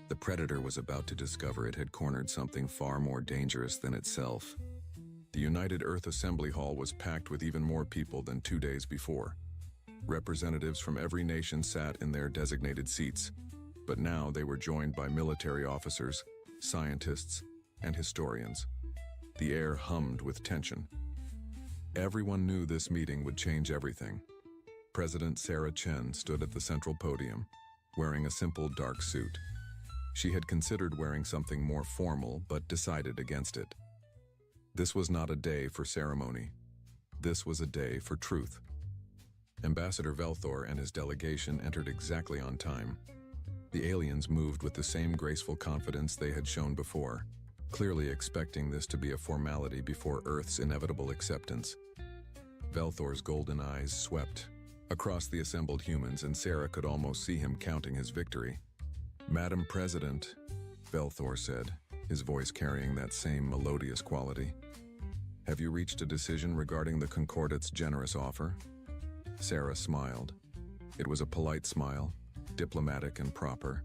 The Predator was about to discover it had cornered something far more dangerous than itself. The United Earth Assembly Hall was packed with even more people than 2 days before. Representatives from every nation sat in their designated seats, but now they were joined by military officers, scientists, and historians. The air hummed with tension. Everyone knew this meeting would change everything. President Sarah Chen stood at the central podium, wearing a simple dark suit. She had considered wearing something more formal, but decided against it. This was not a day for ceremony. This was a day for truth. Ambassador Velthor and his delegation entered exactly on time. The aliens moved with the same graceful confidence they had shown before, clearly expecting this to be a formality before Earth's inevitable acceptance. Velthor's golden eyes swept across the assembled humans, and Sarah could almost see him counting his victory. Madam President, Velthor said, his voice carrying that same melodious quality. Have you reached a decision regarding the Concordat's generous offer? Sarah smiled. It was a polite smile, diplomatic and proper.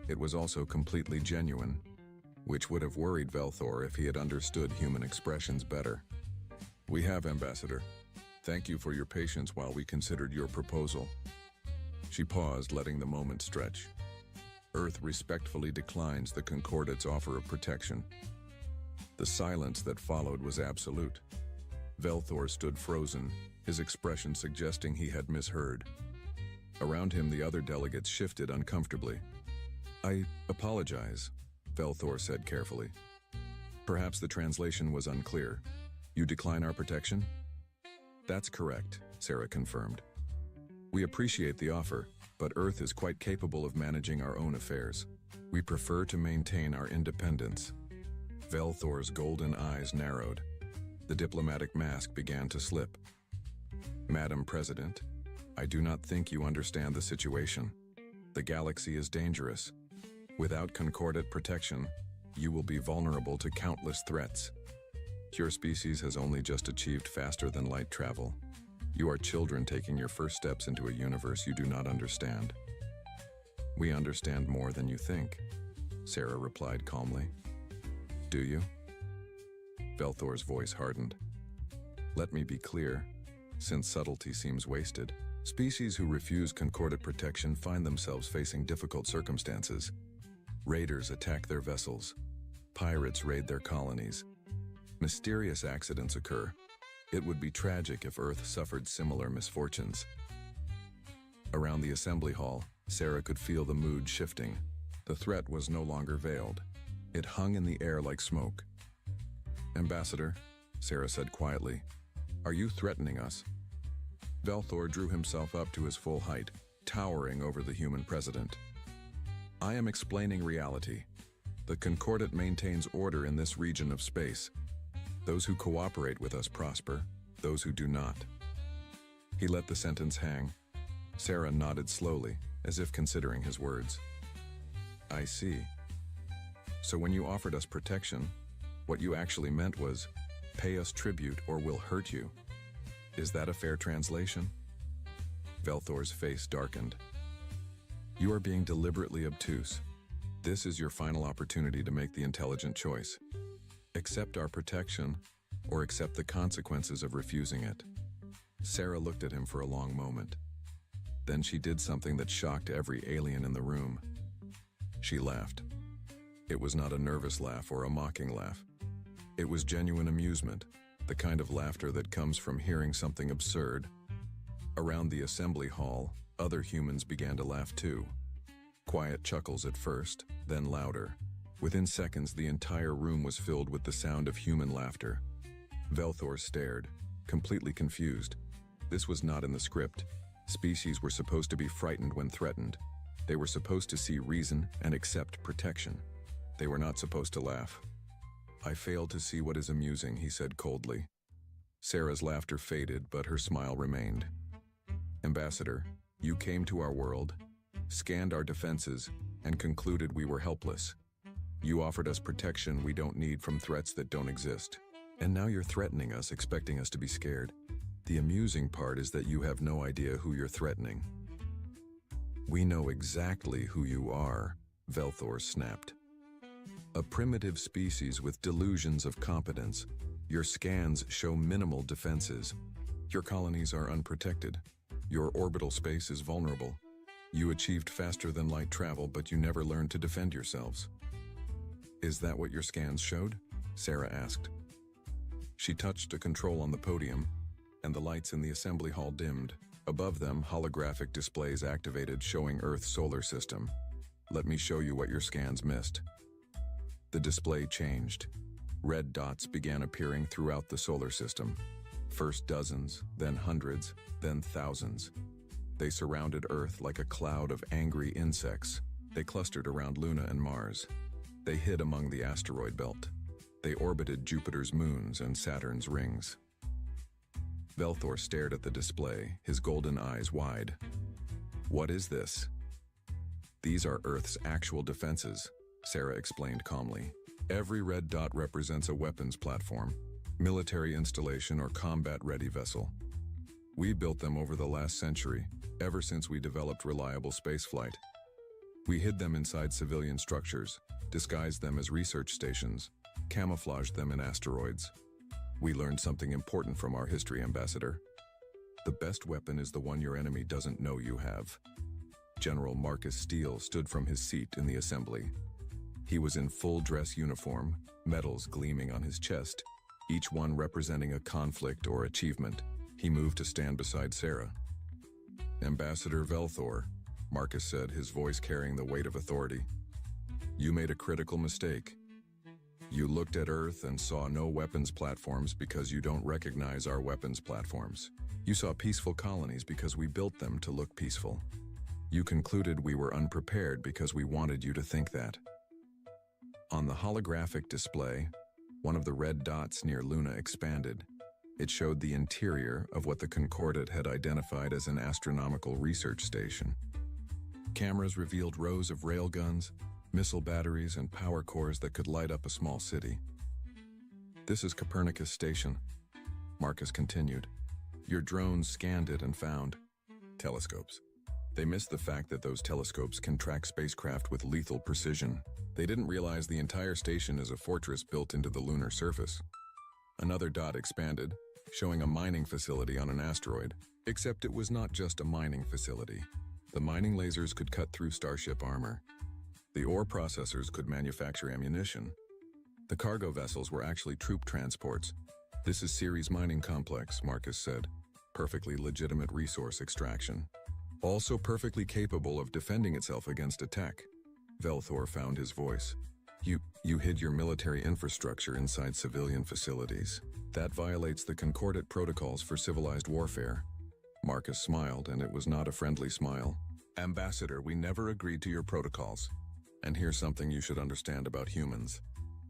It was also completely genuine, which would have worried Velthor if he had understood human expressions better. We have, Ambassador. Thank you for your patience while we considered your proposal. She paused, letting the moment stretch. Earth respectfully declines the Concordat's offer of protection. The silence that followed was absolute. Velthor stood frozen, his expression suggesting he had misheard. Around him, the other delegates shifted uncomfortably. I apologize, Velthor said carefully. Perhaps the translation was unclear. You decline our protection? That's correct, Sarah confirmed. We appreciate the offer, but Earth is quite capable of managing our own affairs. We prefer to maintain our independence. Velthor's golden eyes narrowed. The diplomatic mask began to slip. Madam President, I do not think you understand the situation. The galaxy is dangerous. Without Concordat protection, you will be vulnerable to countless threats. Your species has only just achieved faster than light travel. You are children taking your first steps into a universe you do not understand. We understand more than you think. Sarah replied calmly. Do you? Velthor's voice hardened. Let me be clear, since subtlety seems wasted, species who refuse concordate protection find themselves facing difficult circumstances. Raiders attack their vessels. Pirates raid their colonies. Mysterious accidents occur. It would be tragic if Earth suffered similar misfortunes. Around the assembly hall, Sarah could feel the mood shifting. The threat was no longer veiled. It hung in the air like smoke. Ambassador, Sarah said quietly, are you threatening us? Velthor drew himself up to his full height, towering over the human president. I am explaining reality. The Concordate maintains order in this region of space. Those who cooperate with us prosper, those who do not. He let the sentence hang. Sarah nodded slowly, as if considering his words. I see. So when you offered us protection, what you actually meant was, pay us tribute or we'll hurt you. Is that a fair translation? Velthor's face darkened. You are being deliberately obtuse. This is your final opportunity to make the intelligent choice. Accept our protection, or accept the consequences of refusing it. Sarah looked at him for a long moment. Then she did something that shocked every alien in the room. She laughed. It was not a nervous laugh or a mocking laugh. It was genuine amusement, the kind of laughter that comes from hearing something absurd. Around the assembly hall, other humans began to laugh too. Quiet chuckles at first, then louder. Within seconds, the entire room was filled with the sound of human laughter. Velthor stared, completely confused. This was not in the script. Species were supposed to be frightened when threatened. They were supposed to see reason and accept protection. They were not supposed to laugh. I fail to see what is amusing, he said coldly. Sarah's laughter faded, but her smile remained. Ambassador, you came to our world, scanned our defenses, and concluded we were helpless. You offered us protection we don't need from threats that don't exist. And now you're threatening us, expecting us to be scared. The amusing part is that you have no idea who you're threatening. We know exactly who you are, Velthor snapped. A primitive species with delusions of competence. Your scans show minimal defenses. Your colonies are unprotected. Your orbital space is vulnerable. You achieved faster than light travel, but you never learned to defend yourselves. Is that what your scans showed? Sarah asked. She touched a control on the podium, and the lights in the assembly hall dimmed. Above them, holographic displays activated showing Earth's solar system. Let me show you what your scans missed. The display changed. Red dots began appearing throughout the solar system. First dozens, then hundreds, then thousands. They surrounded Earth like a cloud of angry insects. They clustered around Luna and Mars. They hid among the asteroid belt. They orbited Jupiter's moons and Saturn's rings. Velthor stared at the display, his golden eyes wide. What is this? These are Earth's actual defenses, Sarah explained calmly. Every red dot represents a weapons platform, military installation or combat-ready vessel. We built them over the last century, ever since we developed reliable spaceflight. We hid them inside civilian structures, disguised them as research stations, camouflaged them in asteroids. We learned something important from our history, Ambassador. The best weapon is the one your enemy doesn't know you have. General Marcus Steele stood from his seat in the assembly. He was in full dress uniform, medals gleaming on his chest, each one representing a conflict or achievement. He moved to stand beside Sarah. Ambassador Velthor, Marcus said, his voice carrying the weight of authority. You made a critical mistake. You looked at Earth and saw no weapons platforms because you don't recognize our weapons platforms. You saw peaceful colonies because we built them to look peaceful. You concluded we were unprepared because we wanted you to think that. On the holographic display, one of the red dots near Luna expanded. It showed the interior of what the Concordate had identified as an astronomical research station. Cameras revealed rows of railguns, missile batteries, and power cores that could light up a small city. This is Copernicus Station, Marcus continued. Your drones scanned it and found telescopes. They missed the fact that those telescopes can track spacecraft with lethal precision. They didn't realize the entire station is a fortress built into the lunar surface. Another dot expanded, showing a mining facility on an asteroid, except it was not just a mining facility. The mining lasers could cut through starship armor. The ore processors could manufacture ammunition. The cargo vessels were actually troop transports. This is Ceres Mining Complex, Marcus said. Perfectly legitimate resource extraction. Also perfectly capable of defending itself against attack. Velthor found his voice. You hid your military infrastructure inside civilian facilities. That violates the Concordat protocols for civilized warfare. Marcus smiled, and it was not a friendly smile. Ambassador, we never agreed to your protocols. And here's something you should understand about humans.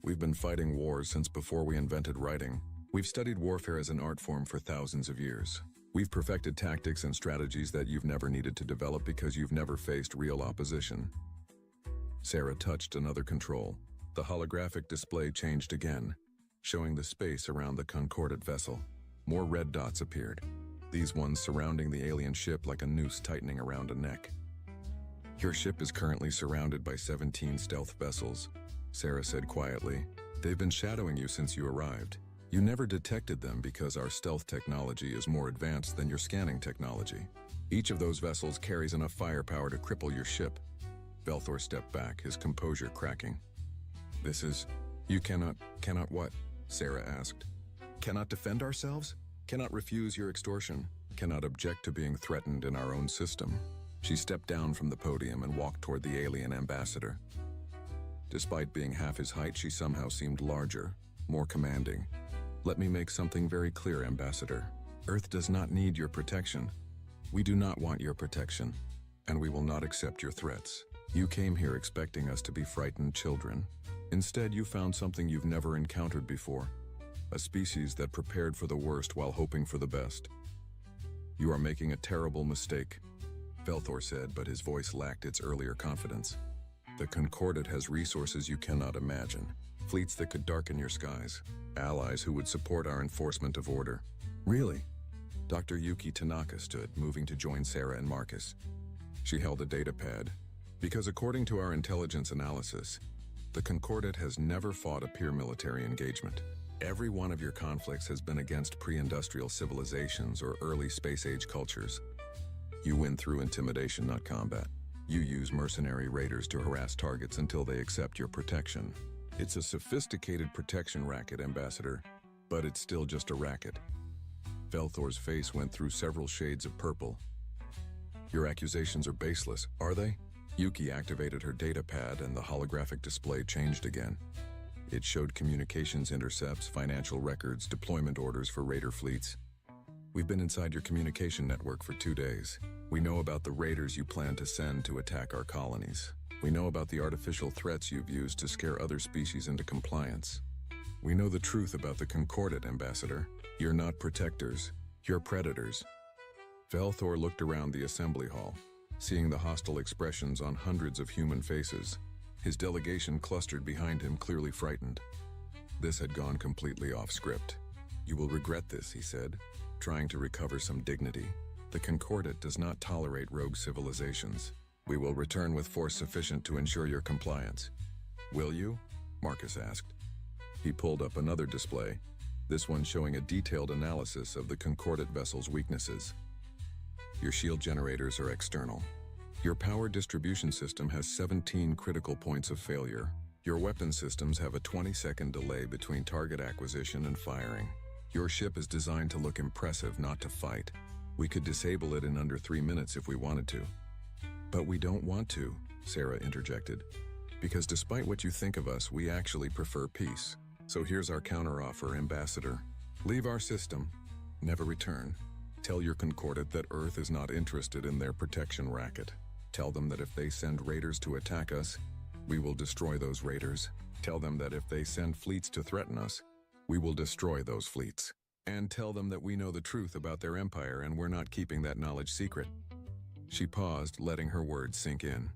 We've been fighting wars since before we invented writing. We've studied warfare as an art form for thousands of years. We've perfected tactics and strategies that you've never needed to develop because you've never faced real opposition. Sarah touched another control. The holographic display changed again, showing the space around the Concordat vessel. More red dots appeared, these ones surrounding the alien ship like a noose tightening around a neck. Your ship is currently surrounded by 17 stealth vessels, Sarah said quietly. They've been shadowing you since you arrived. You never detected them because our stealth technology is more advanced than your scanning technology. Each of those vessels carries enough firepower to cripple your ship. Velthor stepped back, his composure cracking. This is... You cannot what? Sarah asked. Cannot defend ourselves? Cannot refuse your extortion? Cannot object to being threatened in our own system? She stepped down from the podium and walked toward the alien ambassador. Despite being half his height, she somehow seemed larger, more commanding. Let me make something very clear, Ambassador. Earth does not need your protection. We do not want your protection, and we will not accept your threats. You came here expecting us to be frightened children. Instead, you found something you've never encountered before. A species that prepared for the worst while hoping for the best. You are making a terrible mistake, Velthor said, but his voice lacked its earlier confidence. The Concordat has resources you cannot imagine. Fleets that could darken your skies. Allies who would support our enforcement of order. Really? Dr. Yuki Tanaka stood, moving to join Sarah and Marcus. She held a data pad. Because according to our intelligence analysis, the Concordat has never fought a peer military engagement. Every one of your conflicts has been against pre-industrial civilizations or early space-age cultures. You win through intimidation, not combat. You use mercenary raiders to harass targets until they accept your protection. It's a sophisticated protection racket, Ambassador, but it's still just a racket. Velthor's face went through several shades of purple. Your accusations are baseless, are they? Yuki activated her data pad and the holographic display changed again. It showed communications intercepts, financial records, deployment orders for raider fleets. We've been inside your communication network for 2 days. We know about the raiders you plan to send to attack our colonies. We know about the artificial threats you've used to scare other species into compliance. We know the truth about the Concordat, Ambassador. You're not protectors, you're predators. Velthor looked around the assembly hall, seeing the hostile expressions on hundreds of human faces. His delegation clustered behind him, clearly frightened. This had gone completely off script. You will regret this, he said, trying to recover some dignity. The Concordat does not tolerate rogue civilizations. We will return with force sufficient to ensure your compliance. Will you? Marcus asked. He pulled up another display, this one showing a detailed analysis of the Concordat vessel's weaknesses. Your shield generators are external. Your power distribution system has 17 critical points of failure. Your weapon systems have a 20-second delay between target acquisition and firing. Your ship is designed to look impressive, not to fight. We could disable it in under 3 minutes if we wanted to. But we don't want to, Sarah interjected. Because despite what you think of us, we actually prefer peace. So here's our counteroffer, Ambassador. Leave our system. Never return. Tell your Concordat that Earth is not interested in their protection racket. Tell them that if they send raiders to attack us, we will destroy those raiders. Tell them that if they send fleets to threaten us, we will destroy those fleets. And tell them that we know the truth about their empire and we're not keeping that knowledge secret. She paused, letting her words sink in.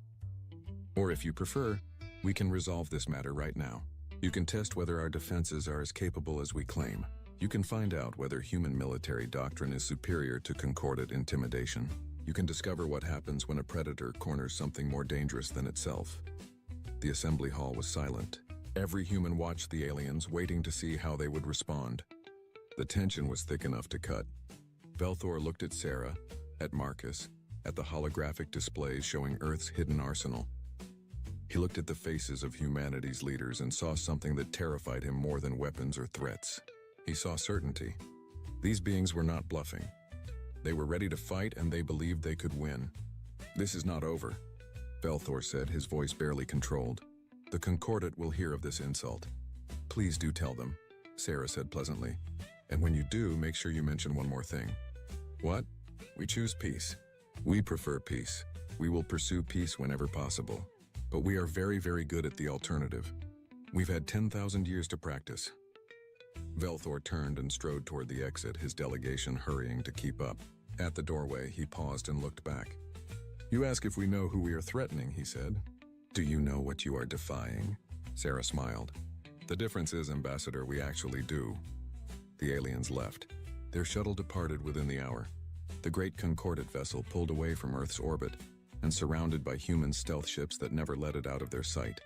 Or if you prefer, we can resolve this matter right now. You can test whether our defenses are as capable as we claim. You can find out whether human military doctrine is superior to Concordat intimidation. You can discover what happens when a predator corners something more dangerous than itself. The assembly hall was silent. Every human watched the aliens, waiting to see how they would respond. The tension was thick enough to cut. Velthor looked at Sarah, at Marcus, at the holographic displays showing Earth's hidden arsenal. He looked at the faces of humanity's leaders and saw something that terrified him more than weapons or threats. He saw certainty. These beings were not bluffing. They were ready to fight, and they believed they could win. "This is not over," Velthor said, his voice barely controlled. "The Concordat will hear of this insult." "Please do tell them," Sarah said pleasantly. "And when you do, make sure you mention one more thing." "What?" "We choose peace. We prefer peace. We will pursue peace whenever possible. But we are very, very good at the alternative. We've had 10,000 years to practice." Velthor turned and strode toward the exit, his delegation hurrying to keep up. At the doorway, he paused and looked back. "You ask if we know who we are threatening," he said. "Do you know what you are defying?" Sarah smiled. "The difference is, Ambassador, we actually do." The aliens left. Their shuttle departed within the hour. The great Concordat vessel pulled away from Earth's orbit and, surrounded by human stealth ships that never let it out of their sight,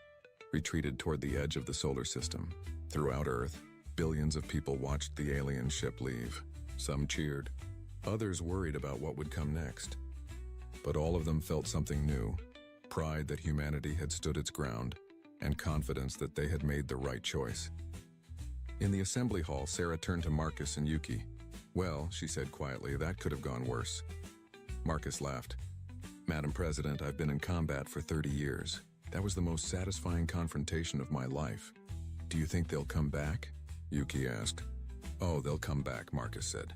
retreated toward the edge of the solar system. Throughout Earth, billions of people watched the alien ship leave. Some cheered. Others worried about what would come next. But all of them felt something new: pride that humanity had stood its ground, and confidence that they had made the right choice. In the assembly hall, Sarah turned to Marcus and Yuki. "Well," she said quietly, "that could have gone worse." Marcus laughed. "Madam President, I've been in combat for 30 years. That was the most satisfying confrontation of my life." "Do you think they'll come back?" Yuki asked. "Oh, they'll come back," Marcus said.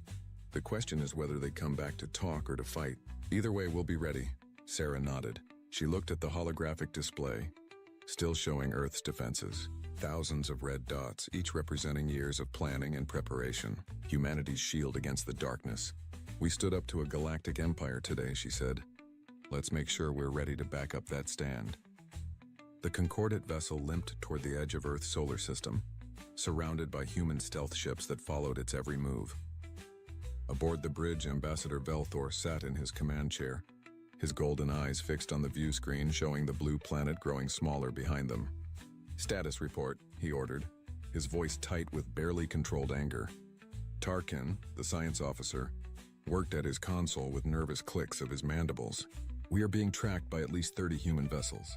"The question is whether they come back to talk or to fight. Either way, we'll be ready." Sarah nodded. She looked at the holographic display, still showing Earth's defenses. Thousands of red dots, each representing years of planning and preparation. Humanity's shield against the darkness. "We stood up to a galactic empire today," she said. "Let's make sure we're ready to back up that stand." The Concordat vessel limped toward the edge of Earth's solar system, surrounded by human stealth ships that followed its every move. Aboard the bridge, Ambassador Velthor sat in his command chair, his golden eyes fixed on the view screen showing the blue planet growing smaller behind them. "Status report," he ordered, his voice tight with barely controlled anger. Tarkin, the science officer, worked at his console with nervous clicks of his mandibles. "We are being tracked by at least 30 human vessels.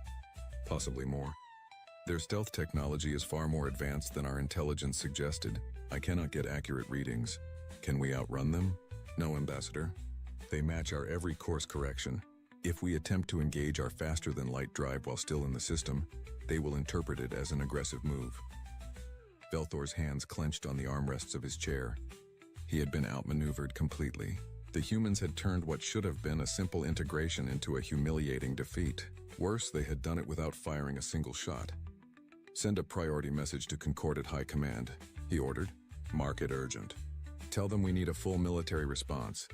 Possibly more. Their stealth technology is far more advanced than our intelligence suggested. I cannot get accurate readings. Can we outrun them?" "No, Ambassador. They match our every course correction. If we attempt to engage our faster-than-light drive while still in the system, they will interpret it as an aggressive move." Velthor's hands clenched on the armrests of his chair. He had been outmaneuvered completely. The humans had turned what should have been a simple integration into a humiliating defeat. Worse, they had done it without firing a single shot. "Send a priority message to Concordat High Command," he ordered. "Mark it urgent. Tell them we need a full military response."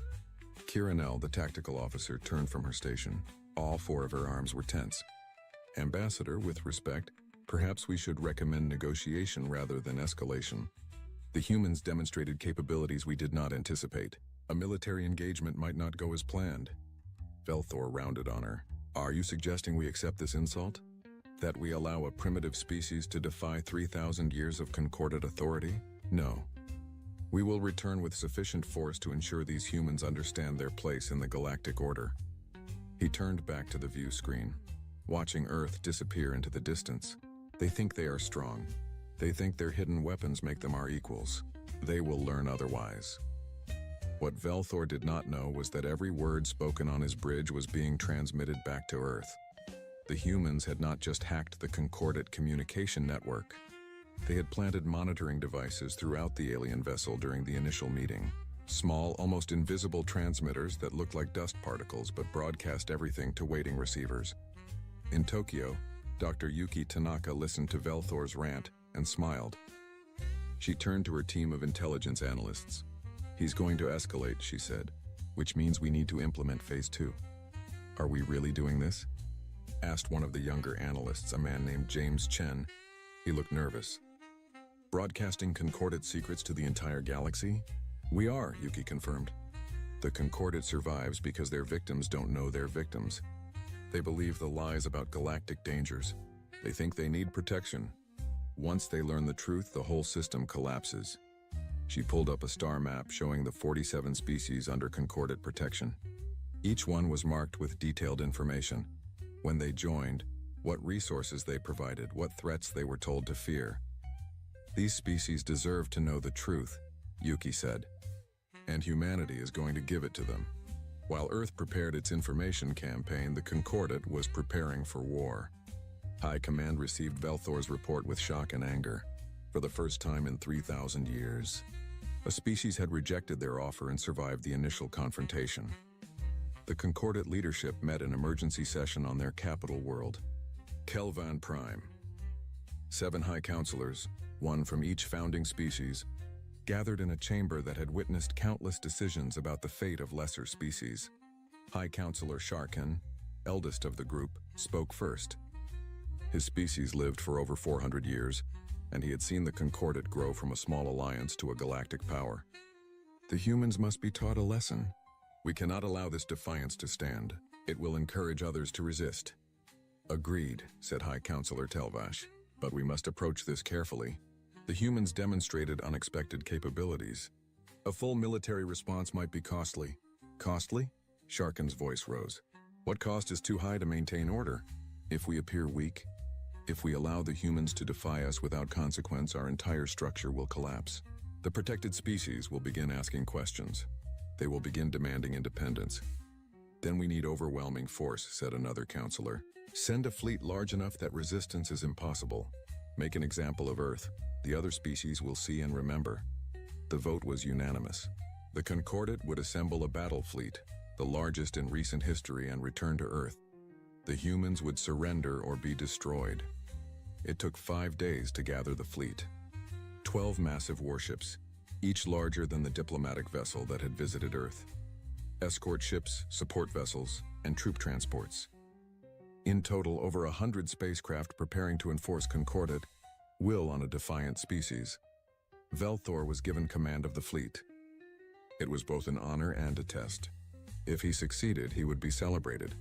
Kiranel, the tactical officer, turned from her station. All four of her arms were tense. "Ambassador, with respect, perhaps we should recommend negotiation rather than escalation. The humans demonstrated capabilities we did not anticipate. A military engagement might not go as planned." Velthor rounded on her. "Are you suggesting we accept this insult? That we allow a primitive species to defy 3,000 years of Concordat authority? No. We will return with sufficient force to ensure these humans understand their place in the galactic order." He turned back to the view screen, watching Earth disappear into the distance. "They think they are strong. They think their hidden weapons make them our equals. They will learn otherwise." What Velthor did not know was that every word spoken on his bridge was being transmitted back to Earth. The humans had not just hacked the Concordat communication network. They had planted monitoring devices throughout the alien vessel during the initial meeting. Small, almost invisible transmitters that looked like dust particles but broadcast everything to waiting receivers. In Tokyo, Dr. Yuki Tanaka listened to Velthor's rant and smiled. She turned to her team of intelligence analysts. "He's going to escalate," she said, "which means we need to implement Phase 2. "Are we really doing this?" asked one of the younger analysts, a man named James Chen. He looked nervous. "Broadcasting Concordat secrets to the entire galaxy?" "We are," Yuki confirmed. The Concordat survives because their victims don't know they're victims. They believe the lies about galactic dangers. They think they need protection. Once they learn the truth, the whole system collapses. She pulled up a star map showing the 47 species under Concordat protection. Each one was marked with detailed information. When they joined, what resources they provided, what threats they were told to fear. These species deserve to know the truth, Yuki said. And humanity is going to give it to them. While Earth prepared its information campaign, the Concordat was preparing for war. High Command received Velthor's report with shock and anger. For the first time in 3,000 years, a species had rejected their offer and survived the initial confrontation. The Concordat leadership met an emergency session on their capital world, Kelvan Prime. 7 high counselors, one from each founding species, gathered in a chamber that had witnessed countless decisions about the fate of lesser species. High Counselor Sharkin, eldest of the group, spoke first. His species lived for over 400 years, and he had seen the Concordat grow from a small alliance to a galactic power. The humans must be taught a lesson. We cannot allow this defiance to stand. It will encourage others to resist. Agreed, said High Counselor Telvash, but we must approach this carefully. The humans demonstrated unexpected capabilities. A full military response might be costly. Costly? Sharkin's voice rose. What cost is too high to maintain order? If we appear weak, if we allow the humans to defy us without consequence, our entire structure will collapse. The protected species will begin asking questions. They will begin demanding independence. Then we need overwhelming force, said another counselor. Send a fleet large enough that resistance is impossible. Make an example of Earth. The other species will see and remember. The vote was unanimous. The Concordat would assemble a battle fleet, the largest in recent history, and return to Earth. The humans would surrender or be destroyed. It took 5 days to gather the fleet. 12 massive warships, each larger than the diplomatic vessel that had visited Earth. Escort ships, support vessels, and troop transports. In total, over 100 spacecraft preparing to enforce Concordat will on a defiant species. Velthor was given command of the fleet. It was both an honor and a test. If he succeeded, he would be celebrated.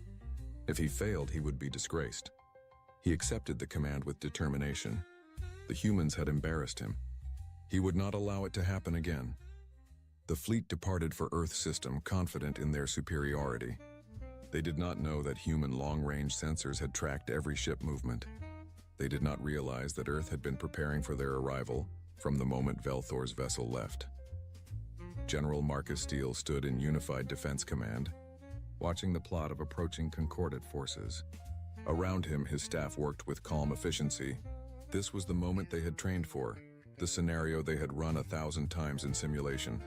If he failed, he would be disgraced. He accepted the command with determination. The humans had embarrassed him. He would not allow it to happen again. The fleet departed for Earth's system, confident in their superiority. They did not know that human long-range sensors had tracked every ship movement. They did not realize that Earth had been preparing for their arrival from the moment Velthor's vessel left. General Marcus Steele stood in Unified Defense Command, watching the plot of approaching Concordat forces. Around him, his staff worked with calm efficiency. This was the moment they had trained for, the scenario they had run 1,000 times in simulation.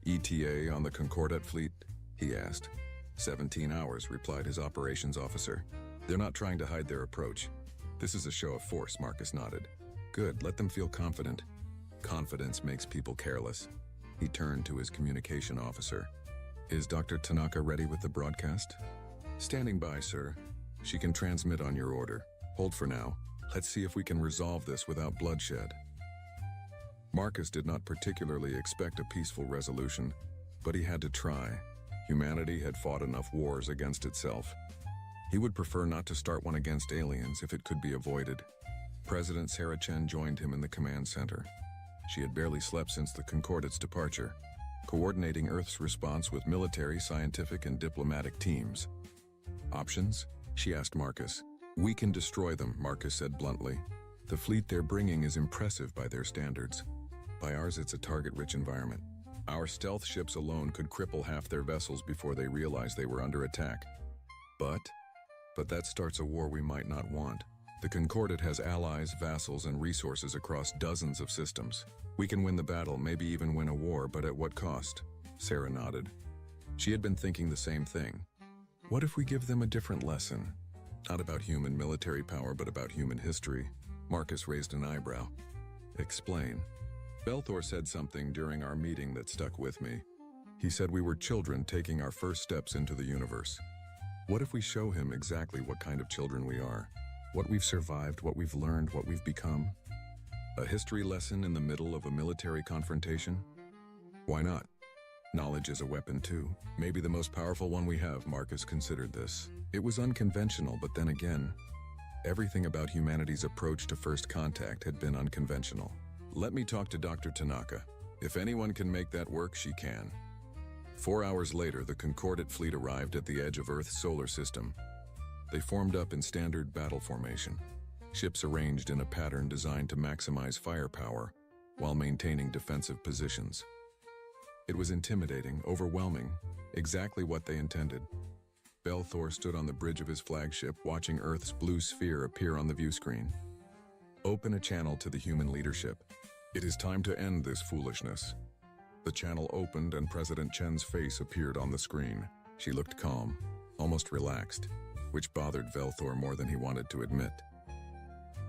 ETA on the Concordat fleet? He asked. 17 hours, replied his operations officer. They're not trying to hide their approach. This is a show of force, Marcus nodded. Good, let them feel confident. Confidence makes people careless. He turned to his communication officer. Is Dr. Tanaka ready with the broadcast? Standing by, sir. She can transmit on your order. Hold for now. Let's see if we can resolve this without bloodshed. Marcus did not particularly expect a peaceful resolution, but he had to try. Humanity had fought enough wars against itself. He would prefer not to start one against aliens if it could be avoided. President Sarah Chen joined him in the command center. She had barely slept since the Concordat's departure, coordinating Earth's response with military, scientific, and diplomatic teams. Options? She asked Marcus. We can destroy them, Marcus said bluntly. The fleet they're bringing is impressive by their standards. By ours, it's a target-rich environment. Our stealth ships alone could cripple half their vessels before they realize they were under attack. But that starts a war we might not want. The Concordat has allies, vassals, and resources across dozens of systems. We can win the battle, maybe even win a war, but at what cost? Sarah nodded. She had been thinking the same thing. What if we give them a different lesson? Not about human military power, but about human history. Marcus raised an eyebrow. Explain. Velthor said something during our meeting that stuck with me. He said we were children taking our first steps into the universe. What if we show him exactly what kind of children we are? What we've survived, what we've learned, what we've become? A history lesson in the middle of a military confrontation? Why not? Knowledge is a weapon too. Maybe the most powerful one we have, Marcus considered this. It was unconventional, but then again, everything about humanity's approach to first contact had been unconventional. Let me talk to Dr. Tanaka. If anyone can make that work, she can. 4 hours later, the Concordat fleet arrived at the edge of Earth's solar system. They formed up in standard battle formation, ships arranged in a pattern designed to maximize firepower while maintaining defensive positions. It was intimidating, overwhelming, exactly what they intended. Belthor stood on the bridge of his flagship, watching Earth's blue sphere appear on the view screen. Open a channel to the human leadership. It is time to end this foolishness. The channel opened and President Chen's face appeared on the screen. She looked calm, almost relaxed, which bothered Belthor more than he wanted to admit.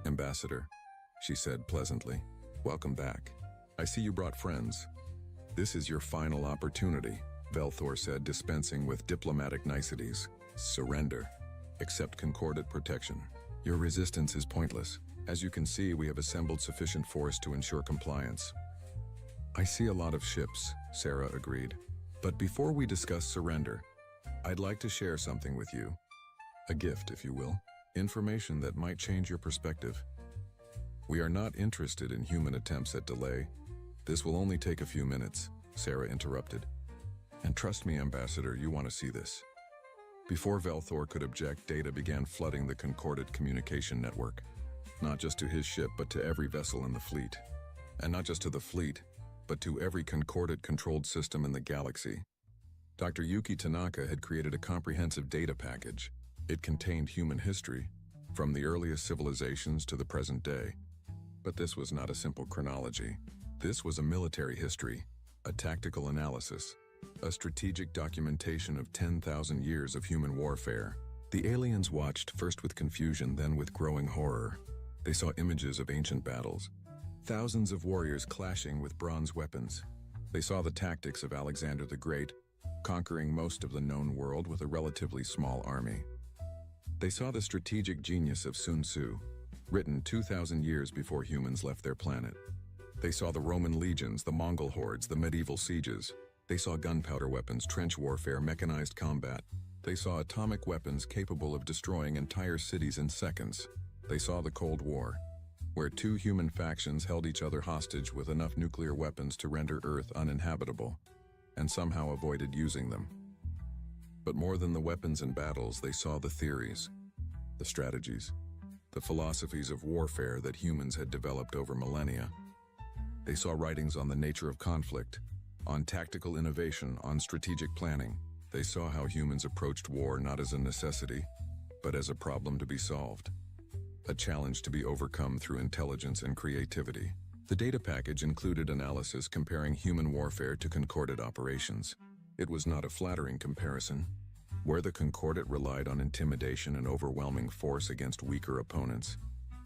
"Ambassador," she said pleasantly, "welcome back. I see you brought friends." "This is your final opportunity," Belthor said, dispensing with diplomatic niceties. "Surrender. Accept Concordat protection. Your resistance is pointless. As you can see, we have assembled sufficient force to ensure compliance." "I see a lot of ships," Sarah agreed. "But before we discuss surrender, I'd like to share something with you. A gift, if you will. Information that might change your perspective." "We are not interested in human attempts at delay. This will only take a few minutes," Sarah interrupted. "And trust me, Ambassador, you want to see this." Before Belthor could object, data began flooding the Concordat communication network. Not just to his ship, but to every vessel in the fleet. And not just to the fleet, but to every Concordat-controlled system in the galaxy. Dr. Yuki Tanaka had created a comprehensive data package. It contained human history, from the earliest civilizations to the present day. But this was not a simple chronology. This was a military history, a tactical analysis, a strategic documentation of 10,000 years of human warfare. The aliens watched, first with confusion, then with growing horror. They saw images of ancient battles, thousands of warriors clashing with bronze weapons. They saw the tactics of Alexander the Great, conquering most of the known world with a relatively small army. They saw the strategic genius of Sun Tzu, written 2,000 years before humans left their planet. They saw the Roman legions, the Mongol hordes, the medieval sieges. They saw gunpowder weapons, trench warfare, mechanized combat. They saw atomic weapons capable of destroying entire cities in seconds. They saw the Cold War, where two human factions held each other hostage with enough nuclear weapons to render Earth uninhabitable, and somehow avoided using them. But more than the weapons and battles, they saw the theories, the strategies, the philosophies of warfare that humans had developed over millennia. They saw writings on the nature of conflict, on tactical innovation, on strategic planning. They saw how humans approached war not as a necessity, but as a problem to be solved, a challenge to be overcome through intelligence and creativity. The data package included analysis comparing human warfare to Concordat operations. It was not a flattering comparison. Where the Concordat relied on intimidation and overwhelming force against weaker opponents,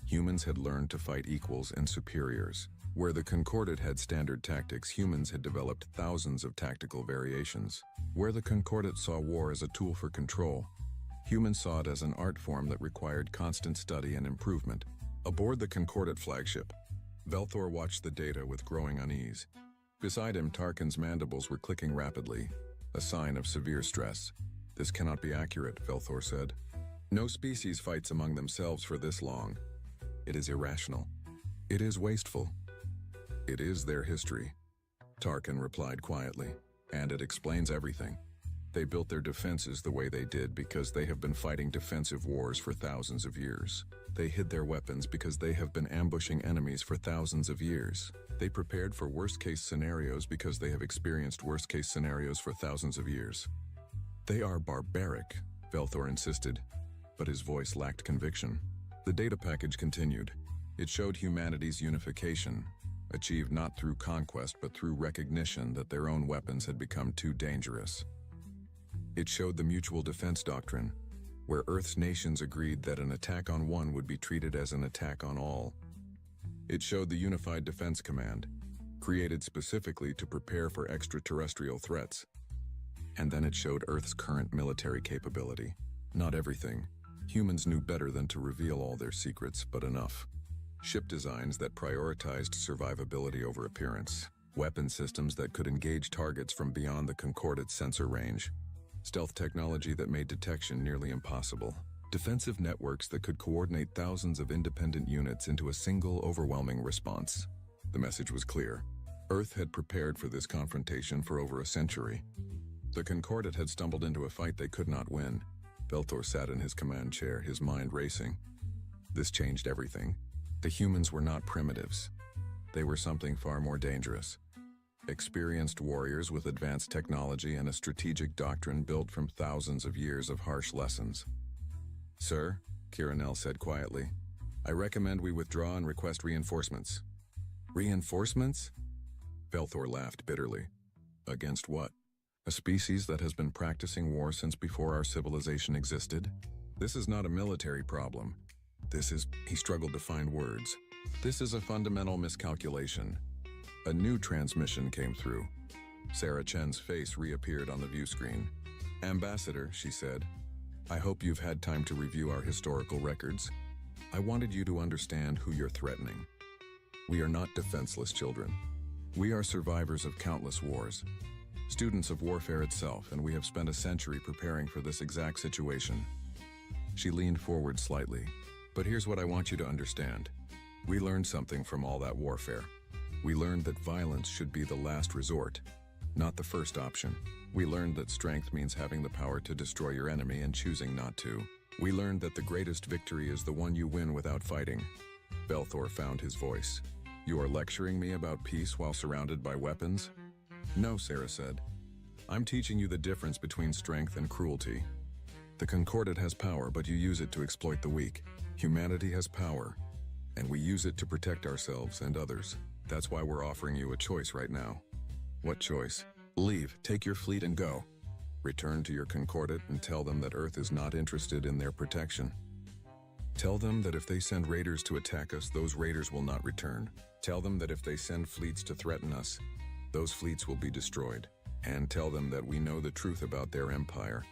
humans had learned to fight equals and superiors. Where the Concordat had standard tactics, humans had developed thousands of tactical variations. Where the Concordat saw war as a tool for control, humans saw it as an art form that required constant study and improvement. Aboard the Concordat flagship, Belthor watched the data with growing unease. Beside him, Tarkin's mandibles were clicking rapidly, a sign of severe stress. "This cannot be accurate," Belthor said. "No species fights among themselves for this long. It is irrational. It is wasteful. It is their history," Tarkin replied quietly, "and it explains everything. They built their defenses the way they did because they have been fighting defensive wars for thousands of years. They hid their weapons because they have been ambushing enemies for thousands of years. They prepared for worst-case scenarios because they have experienced worst-case scenarios for thousands of years." "They are barbaric," Belthor insisted, but his voice lacked conviction. The data package continued. It showed humanity's unification, achieved not through conquest but through recognition that their own weapons had become too dangerous. It showed the mutual defense doctrine, where Earth's nations agreed that an attack on one would be treated as an attack on all. It showed the Unified Defense Command, created specifically to prepare for extraterrestrial threats. And then it showed Earth's current military capability. Not everything. Humans knew better than to reveal all their secrets, but enough. Ship designs that prioritized survivability over appearance. weapon systems that could engage targets from beyond the Concordate's sensor range, stealth technology that made detection nearly impossible, defensive networks that could coordinate thousands of independent units into a single overwhelming response. The message was clear. Earth had prepared for this confrontation for over a century. The Concordate had stumbled into a fight they could not win. Velthor sat in his command chair, his mind racing. This changed everything. The humans were not primitives. They were something far more dangerous. Experienced warriors with advanced technology and a strategic doctrine built from thousands of years of harsh lessons. "Sir," Kiranel said quietly, "I recommend we withdraw and request reinforcements." "Reinforcements?" Velthor laughed bitterly. "Against what? A species that has been practicing war since before our civilization existed? This is not a military problem. This is..." He struggled to find words. "This is a fundamental miscalculation." A new transmission came through. Sarah Chen's face reappeared on the view screen. "Ambassador," she said, "I hope you've had time to review our historical records. I wanted you to understand who you're threatening. We are not defenseless children. We are survivors of countless wars, students of warfare itself, and we have spent a century preparing for this exact situation." She leaned forward slightly. "But here's what I want you to understand. We learned something from all that warfare. We learned that violence should be the last resort, not the first option. We learned that strength means having the power to destroy your enemy and choosing not to. We learned that the greatest victory is the one you win without fighting." Velthor found his voice. "You are lecturing me about peace while surrounded by weapons?" "No," Sarah said. "I'm teaching you the difference between strength and cruelty. The Concordate has power, but you use it to exploit the weak. Humanity has power, and we use it to protect ourselves and others. That's why we're offering you a choice right now." "What choice?" "Leave, take your fleet and go. Return to your Concordate and tell them that Earth is not interested in their protection. Tell them that if they send raiders to attack us, those raiders will not return. Tell them that if they send fleets to threaten us, those fleets will be destroyed. And tell them that we know the truth about their empire,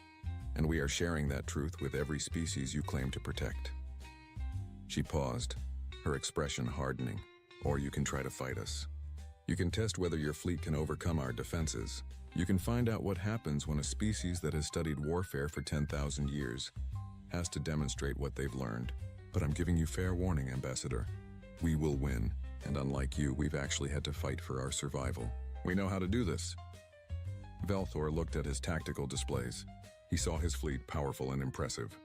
and we are sharing that truth with every species you claim to protect." She paused, her expression hardening. "Or you can try to fight us. You can test whether your fleet can overcome our defenses. You can find out what happens when a species that has studied warfare for 10,000 years has to demonstrate what they've learned. But I'm giving you fair warning, Ambassador. We will win, and unlike you, we've actually had to fight for our survival. We know how to do this." Velthor looked at his tactical displays. He saw his fleet powerful and impressive.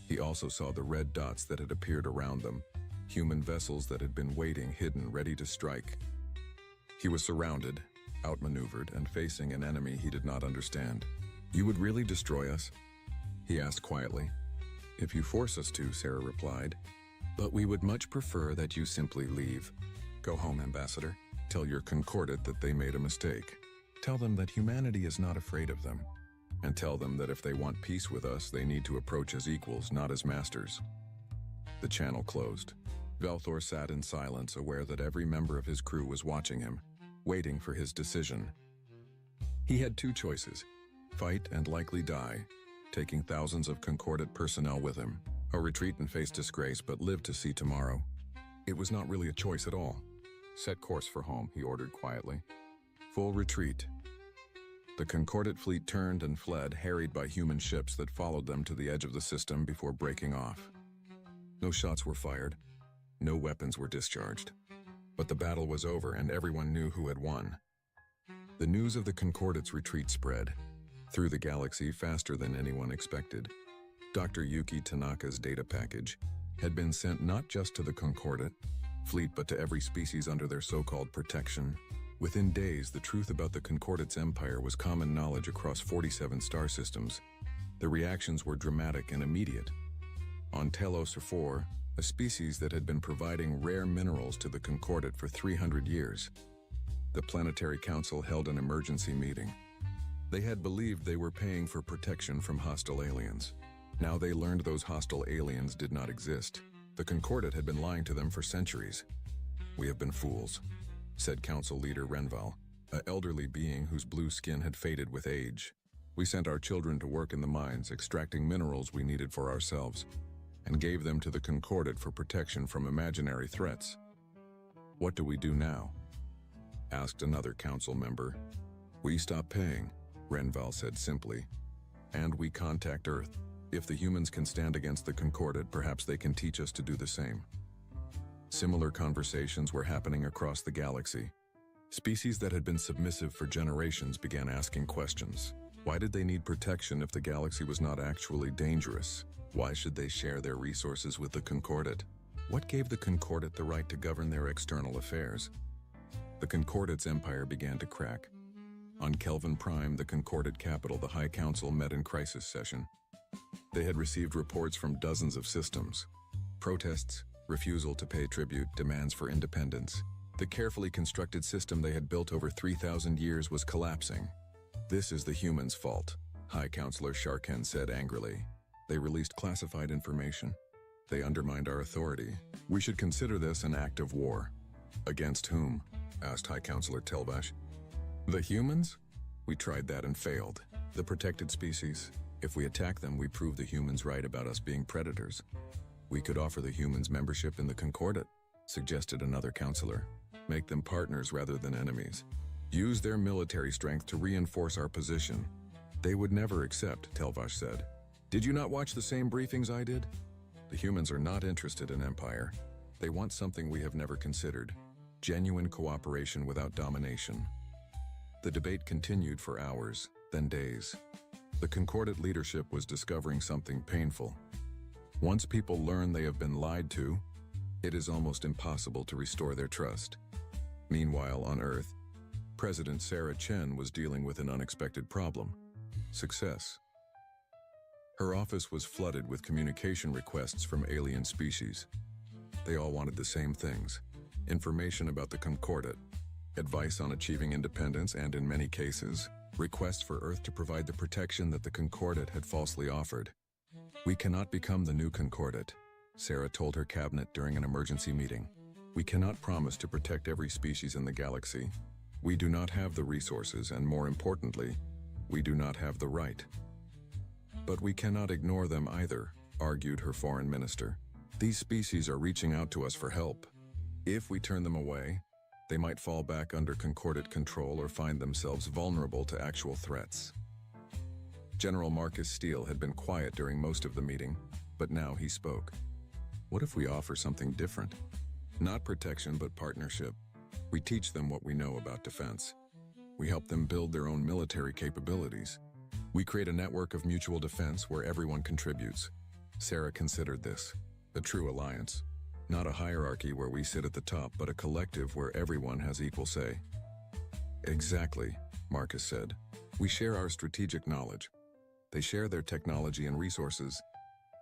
He also saw the red dots that had appeared around them, human vessels that had been waiting, hidden, ready to strike. He was surrounded, outmaneuvered, and facing an enemy he did not understand. "You would really destroy us?" he asked quietly. "If you force us to," Sarah replied. "But we would much prefer that you simply leave. Go home, Ambassador. Tell your Concordate that they made a mistake. Tell them that humanity is not afraid of them. And tell them that if they want peace with us, they need to approach as equals, not as masters." The channel closed. Velthor sat in silence, aware that every member of his crew was watching him, waiting for his decision. He had two choices: fight and likely die, taking thousands of Concordate personnel with him, or retreat and face disgrace but live to see tomorrow. It was not really a choice at all. "Set course for home," he ordered quietly. "Full retreat." The Concordate fleet turned and fled, harried by human ships that followed them to the edge of the system before breaking off. No shots were fired. No weapons were discharged. But the battle was over, and everyone knew who had won. The news of the Concordate's retreat spread through the galaxy faster than anyone expected. Dr. Yuki Tanaka's data package had been sent not just to the Concordate fleet, but to every species under their so-called protection. Within days, the truth about the Concordate's empire was common knowledge across 47 star systems. The reactions were dramatic and immediate. On Telos 4, a species that had been providing rare minerals to the Concordate for 300 years. The Planetary Council held an emergency meeting. They had believed they were paying for protection from hostile aliens. Now they learned those hostile aliens did not exist. The Concordate had been lying to them for centuries. "We have been fools," said Council Leader Renval, an elderly being whose blue skin had faded with age. "We sent our children to work in the mines, extracting minerals we needed for ourselves, and gave them to the Concordate for protection from imaginary threats. What do we do now?" asked another council member. We stop paying, Renval said simply. And we contact Earth. If the humans can stand against the Concordat, perhaps they can teach us to do the same. Similar conversations were happening across the galaxy. Species that had been submissive for generations began asking questions. Why did they need protection if the galaxy was not actually dangerous? Why should they share their resources with the Concordat? What gave the Concordat the right to govern their external affairs? The Concordat's empire began to crack. On Kelvin Prime, the Concordat capital, the High Council met in crisis session. They had received reports from dozens of systems. Protests, refusal to pay tribute, demands for independence. The carefully constructed system they had built over 3,000 years was collapsing. This is the humans' fault, High Councilor Sharken said angrily. They released classified information. They undermined our authority. We should consider this an act of war. Against whom? Asked High Councilor Telvash. The humans? We tried that and failed. The protected species. If we attack them, we prove the humans right about us being predators. We could offer the humans membership in the Concordat, suggested another councilor. Make them partners rather than enemies. Use their military strength to reinforce our position. They would never accept, Telvash said. Did you not watch the same briefings I did? The humans are not interested in empire. They want something we have never considered. Genuine cooperation without domination. The debate continued for hours, then days. The Concordat leadership was discovering something painful. Once people learn they have been lied to, it is almost impossible to restore their trust. Meanwhile, on Earth, President Sarah Chen was dealing with an unexpected problem: success. Her office was flooded with communication requests from alien species. They all wanted the same things: information about the Concordat, advice on achieving independence, and in many cases, requests for Earth to provide the protection that the Concordat had falsely offered. We cannot become the new Concordat, Sarah told her cabinet during an emergency meeting. We cannot promise to protect every species in the galaxy. We do not have the resources, and more importantly, we do not have the right. But we cannot ignore them either, argued her foreign minister. These species are reaching out to us for help. If we turn them away, they might fall back under Concordat control or find themselves vulnerable to actual threats. General Marcus Steele had been quiet during most of the meeting, but now he spoke. What if we offer something different? Not protection, but partnership. We teach them what we know about defense. We help them build their own military capabilities. We create a network of mutual defense where everyone contributes. Sarah considered this a true alliance. Not a hierarchy where we sit at the top, but a collective where everyone has equal say. Exactly, Marcus said. We share our strategic knowledge. They share their technology and resources.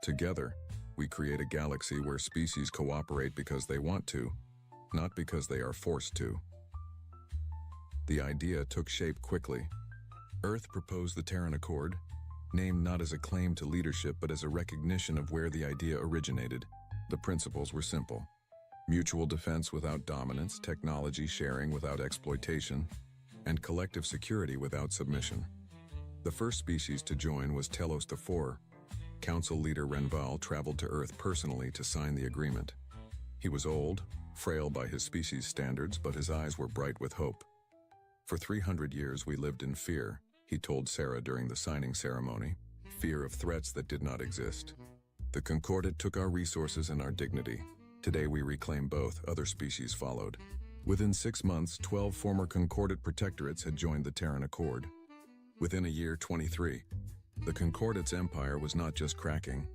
Together, we create a galaxy where species cooperate because they want to, not because they are forced to. The idea took shape quickly. Earth proposed the Terran Accord, named not as a claim to leadership but as a recognition of where the idea originated. The principles were simple: mutual defense without dominance, technology sharing without exploitation, and collective security without submission. The first species to join was Telos IV. Council leader Renval traveled to Earth personally to sign the agreement. He was old, frail by his species' standards, but his eyes were bright with hope. For 300 years we lived in fear, he told Sarah during the signing ceremony. Fear of threats that did not exist. The Concordat took our resources and our dignity. Today we reclaim both. Other species followed. Within 6 months, 12 former Concordat protectorates had joined the Terran Accord. Within a year, 23. The Concordat's empire was not just cracking,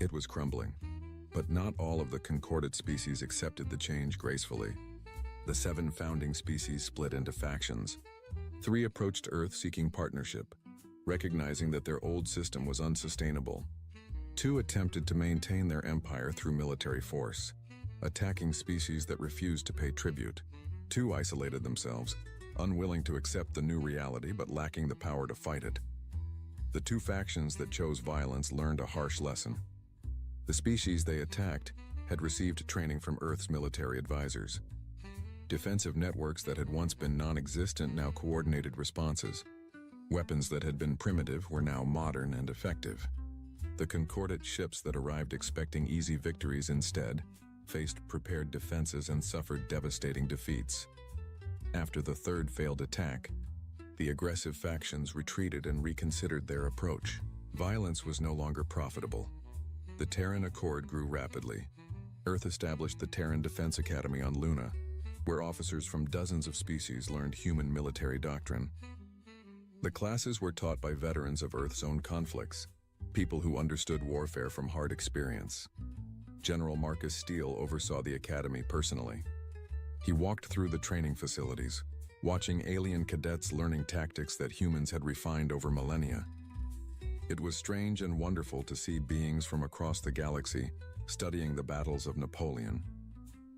it was crumbling. But not all of the Concordat species accepted the change gracefully. The 7 founding species split into factions. 3 approached Earth seeking partnership, recognizing that their old system was unsustainable. 2 attempted to maintain their empire through military force, attacking species that refused to pay tribute. 2 isolated themselves, unwilling to accept the new reality but lacking the power to fight it. The 2 factions that chose violence learned a harsh lesson. The species they attacked had received training from Earth's military advisors. Defensive networks that had once been non-existent now coordinated responses. Weapons that had been primitive were now modern and effective. The Concordat ships that arrived expecting easy victories instead faced prepared defenses and suffered devastating defeats. After the third failed attack, the aggressive factions retreated and reconsidered their approach. Violence was no longer profitable. The Terran Accord grew rapidly. Earth established the Terran Defense Academy on Luna, where officers from dozens of species learned human military doctrine. The classes were taught by veterans of Earth's own conflicts, people who understood warfare from hard experience. General Marcus Steele oversaw the academy personally. He walked through the training facilities, watching alien cadets learning tactics that humans had refined over millennia. It was strange and wonderful to see beings from across the galaxy studying the battles of Napoleon,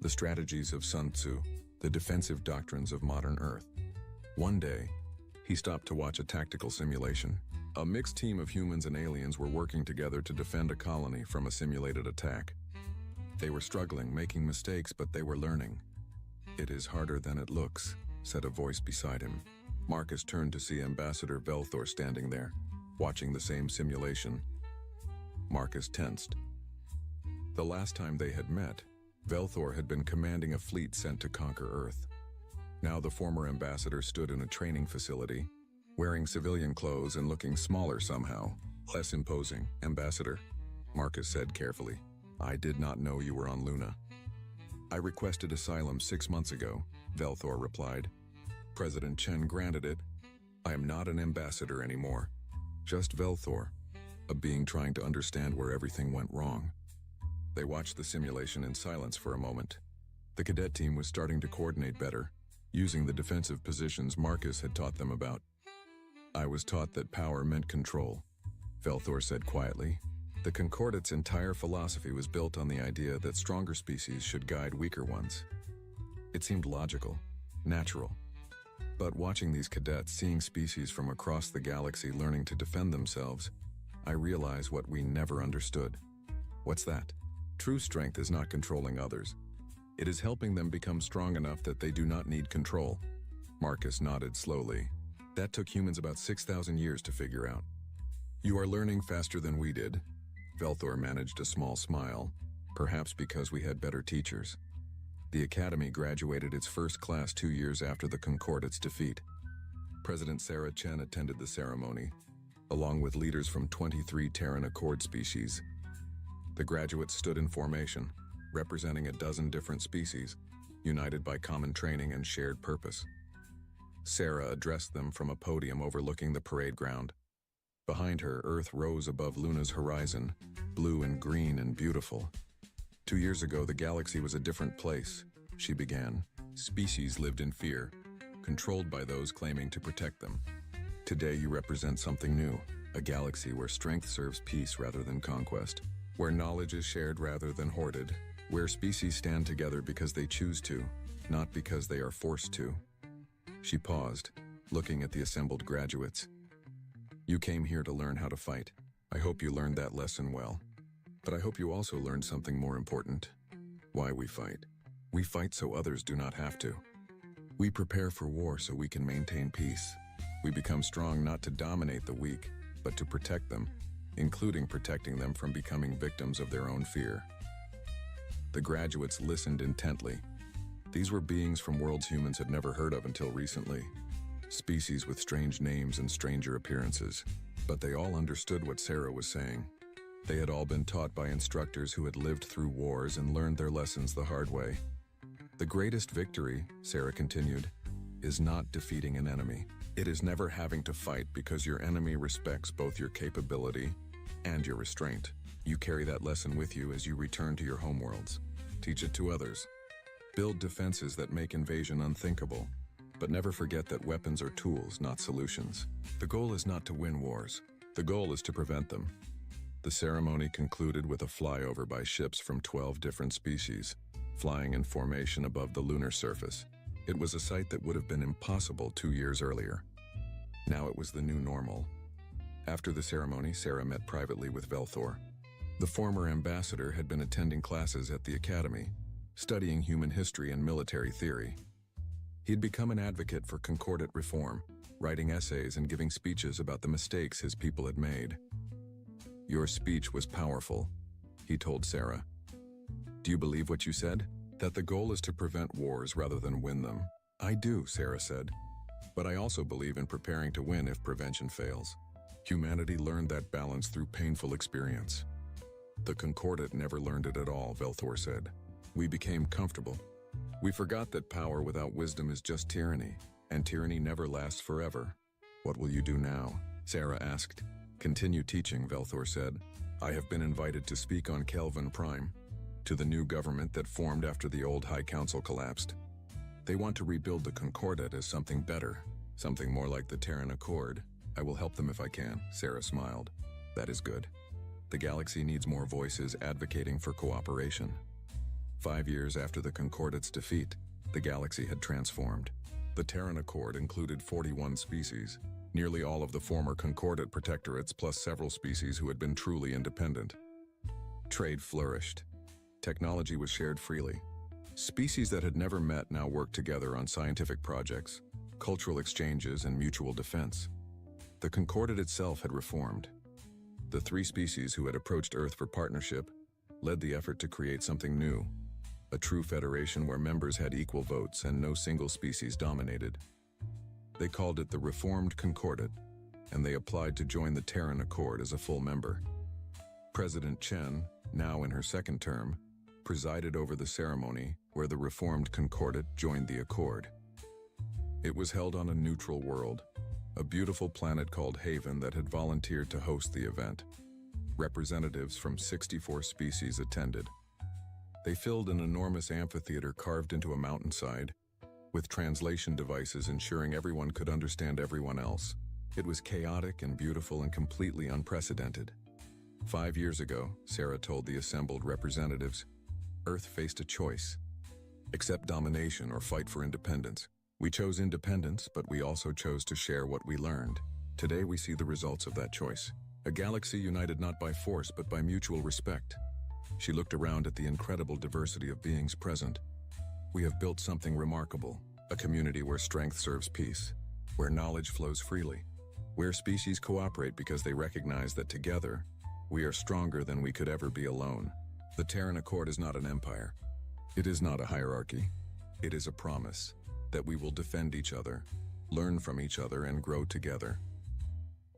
the strategies of Sun Tzu, the defensive doctrines of modern Earth. One day, he stopped to watch a tactical simulation. A mixed team of humans and aliens were working together to defend a colony from a simulated attack. They were struggling, making mistakes, but they were learning. "It is harder than it looks," said a voice beside him. Marcus turned to see Ambassador Velthor standing there, watching the same simulation. Marcus tensed. The last time they had met, Velthor had been commanding a fleet sent to conquer Earth. Now the former ambassador stood in a training facility, wearing civilian clothes and looking smaller somehow, less imposing. "Ambassador," Marcus said carefully, "I did not know you were on Luna." "I requested asylum 6 months ago," Velthor replied. "President Chen granted it. I am not an ambassador anymore. Just Velthor, a being trying to understand where everything went wrong." They watched the simulation in silence for a moment. The cadet team was starting to coordinate better, using the defensive positions Marcus had taught them about. "I was taught that power meant control," Velthor said quietly. "The Concordate's entire philosophy was built on the idea that stronger species should guide weaker ones. It seemed logical, natural. But watching these cadets, seeing species from across the galaxy learning to defend themselves, I realized what we never understood." "What's that?" "True strength is not controlling others. It is helping them become strong enough that they do not need control." Marcus nodded slowly. "That took humans about 6,000 years to figure out." "You are learning faster than we did." Velthor managed a small smile, perhaps because we had better teachers. The Academy graduated its first class 2 years after the Concordate's defeat. President Sarah Chen attended the ceremony, along with leaders from 23 Terran Accord species. The graduates stood in formation, representing a dozen different species, united by common training and shared purpose. Sarah addressed them from a podium overlooking the parade ground. Behind her, Earth rose above Luna's horizon, blue and green and beautiful. 2 years ago, the galaxy was a different place, she began. Species lived in fear, controlled by those claiming to protect them. Today, you represent something new, a galaxy where strength serves peace rather than conquest, where knowledge is shared rather than hoarded, where species stand together because they choose to, not because they are forced to. She paused, looking at the assembled graduates. "You came here to learn how to fight. I hope you learned that lesson well. But I hope you also learned something more important. Why we fight. We fight so others do not have to. We prepare for war so we can maintain peace. We become strong not to dominate the weak, but to protect them, including protecting them from becoming victims of their own fear." The graduates listened intently. These were beings from worlds humans had never heard of until recently. Species with strange names and stranger appearances. But they all understood what Sarah was saying. They had all been taught by instructors who had lived through wars and learned their lessons the hard way. "The greatest victory," Sarah continued, "is not defeating an enemy. It is never having to fight because your enemy respects both your capability and your restraint. You carry that lesson with you as you return to your homeworlds. Teach it to others. Build defenses that make invasion unthinkable, but never forget that weapons are tools, not solutions. The goal is not to win wars. The goal is to prevent them." The ceremony concluded with a flyover by ships from 12 different species, flying in formation above the lunar surface. It was a sight that would have been impossible 2 years earlier. Now it was the new normal. After the ceremony, Sarah met privately with Velthor. The former ambassador had been attending classes at the Academy, studying human history and military theory. He had become an advocate for concordate reform, writing essays and giving speeches about the mistakes his people had made. "Your speech was powerful," he told Sarah. "Do you believe what you said? That the goal is to prevent wars rather than win them. I do, Sarah said. But I also believe in preparing to win if prevention fails. Humanity learned that balance through painful experience. The Concordat never learned it at all, Velthor said. We became comfortable. We forgot that power without wisdom is just tyranny, and tyranny never lasts forever. What will you do now? Sarah asked. Continue teaching, Velthor said. I have been invited to speak on Kelvin Prime, to the new government that formed after the old High Council collapsed. They want to rebuild the Concordat as something better, something more like the Terran Accord. I will help them if I can, Sarah smiled. That is good. The galaxy needs more voices advocating for cooperation. 5 years after the Concordat's defeat, the galaxy had transformed. The Terran Accord included 41 species, nearly all of the former Concordat protectorates plus several species who had been truly independent. Trade flourished. Technology was shared freely. Species that had never met now worked together on scientific projects, cultural exchanges, and mutual defense. The Concordat itself had reformed. The 3 species who had approached Earth for partnership led the effort to create something new, a true federation where members had equal votes and no single species dominated. They called it the Reformed Concordat, and they applied to join the Terran Accord as a full member. President Chen, now in her 2nd term, presided over the ceremony where the Reformed Concordat joined the Accord. It was held on a neutral world, a beautiful planet called Haven that had volunteered to host the event. Representatives from 64 species attended. They filled an enormous amphitheater carved into a mountainside, with translation devices ensuring everyone could understand everyone else. It was chaotic and beautiful and completely unprecedented. 5 years ago, Sarah told the assembled representatives, Earth faced a choice. Accept domination or fight for independence. We chose independence, but we also chose to share what we learned. Today we see the results of that choice. A galaxy united not by force, but by mutual respect. She looked around at the incredible diversity of beings present. We have built something remarkable, a community where strength serves peace, where knowledge flows freely, where species cooperate because they recognize that together, we are stronger than we could ever be alone. The Terran Accord is not an empire. It is not a hierarchy. It is a promise that we will defend each other, learn from each other, and grow together.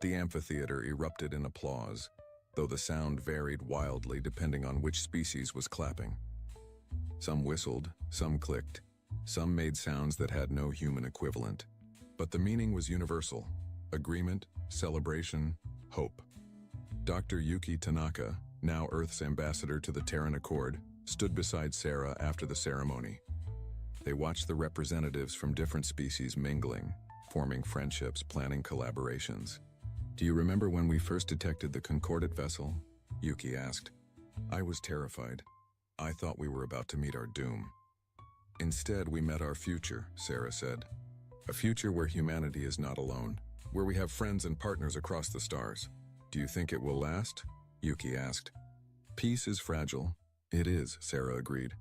The amphitheater erupted in applause, though the sound varied wildly depending on which species was clapping. Some whistled, some clicked, some made sounds that had no human equivalent. But the meaning was universal: agreement, celebration, hope. Dr. Yuki Tanaka, now Earth's ambassador to the Terran Accord, stood beside Sarah after the ceremony. They watched the representatives from different species mingling, forming friendships, planning collaborations. Do you remember when we first detected the Concordat vessel? Yuki asked. I was terrified. I thought we were about to meet our doom. Instead, we met our future, Sarah said. A future where humanity is not alone, where we have friends and partners across the stars. Do you think it will last? Yuki asked. Peace is fragile. It is, Sarah agreed.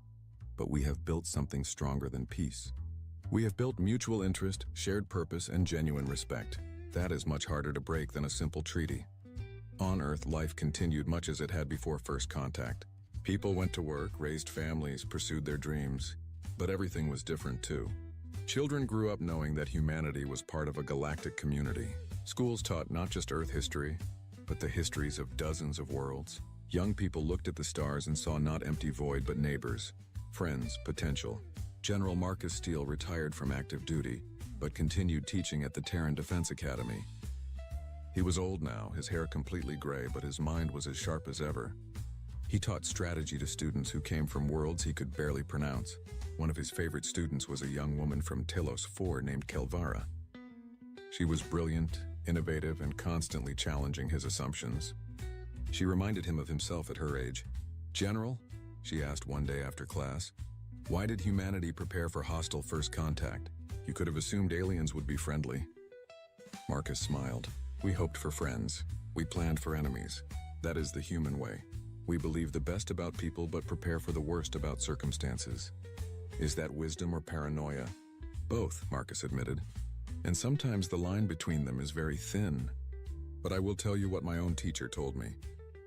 But we have built something stronger than peace. We have built mutual interest, shared purpose, and genuine respect. That is much harder to break than a simple treaty. On Earth, life continued much as it had before first contact. People went to work, raised families, pursued their dreams. But everything was different too. Children grew up knowing that humanity was part of a galactic community. Schools taught not just Earth history, but the histories of dozens of worlds. Young people looked at the stars and saw not empty void but neighbors, friends, potential. General Marcus Steele retired from active duty, but continued teaching at the Terran Defense Academy. He was old now, his hair completely gray, but his mind was as sharp as ever. He taught strategy to students who came from worlds he could barely pronounce. One of his favorite students was a young woman from Telos 4 named Kelvara. She was brilliant, innovative, and constantly challenging his assumptions. She reminded him of himself at her age. General, she asked one day after class, why did humanity prepare for hostile first contact? You could have assumed aliens would be friendly. Marcus smiled. We hoped for friends. We planned for enemies. That is the human way. We believe the best about people but prepare for the worst about circumstances. Is that wisdom or paranoia? Both, Marcus admitted. And sometimes the line between them is very thin. But I will tell you what my own teacher told me.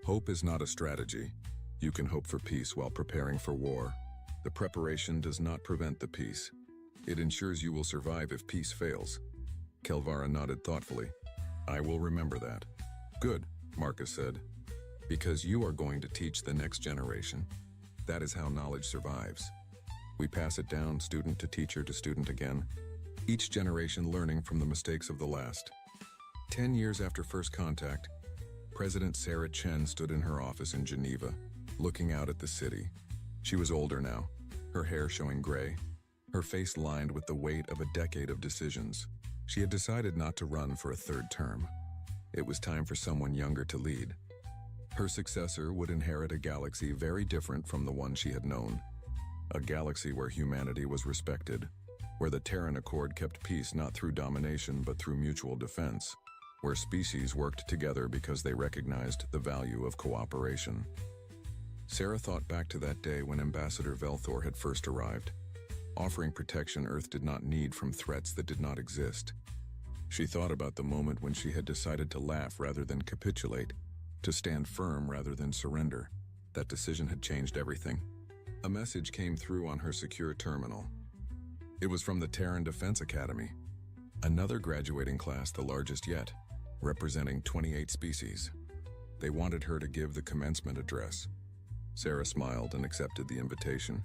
Hope is not a strategy. You can hope for peace while preparing for war. The preparation does not prevent the peace. It ensures you will survive if peace fails. Kelvara nodded thoughtfully. I will remember that. Good, Marcus said. Because you are going to teach the next generation. That is how knowledge survives. We pass it down, student to student again. Each generation learning from the mistakes of the last. 10 years after first contact, President Sarah Chen stood in her office in Geneva, looking out at the city. She was older now, her hair showing gray, her face lined with the weight of a decade of decisions. She had decided not to run for a third term. It was time for someone younger to lead. Her successor would inherit a galaxy very different from the one she had known. A galaxy where humanity was respected, where the Terran Accord kept peace not through domination but through mutual defense, where species worked together because they recognized the value of cooperation. Sarah thought back to that day when Ambassador Velthor had first arrived, offering protection Earth did not need from threats that did not exist. She thought about the moment when she had decided to laugh rather than capitulate, to stand firm rather than surrender. That decision had changed everything. A message came through on her secure terminal. It was from the Terran Defense Academy, another graduating class, the largest yet, representing 28 species. They wanted her to give the commencement address. Sarah smiled and accepted the invitation.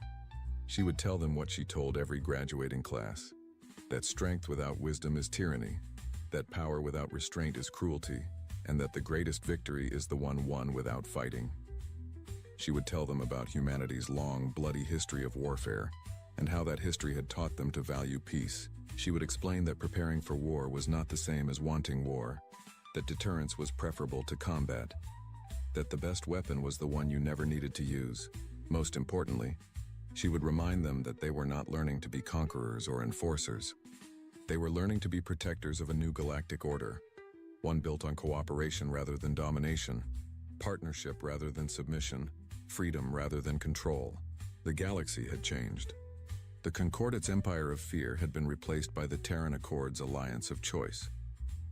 She would tell them what she told every graduating class, that strength without wisdom is tyranny, that power without restraint is cruelty, and that the greatest victory is the one won without fighting. She would tell them about humanity's long, bloody history of warfare, and how that history had taught them to value peace. She would explain that preparing for war was not the same as wanting war, that deterrence was preferable to combat, that the best weapon was the one you never needed to use. Most importantly, she would remind them that they were not learning to be conquerors or enforcers. They were learning to be protectors of a new galactic order, one built on cooperation rather than domination, partnership rather than submission, freedom rather than control. The galaxy had changed. The Concordate's empire of fear had been replaced by the Terran Accord's alliance of choice.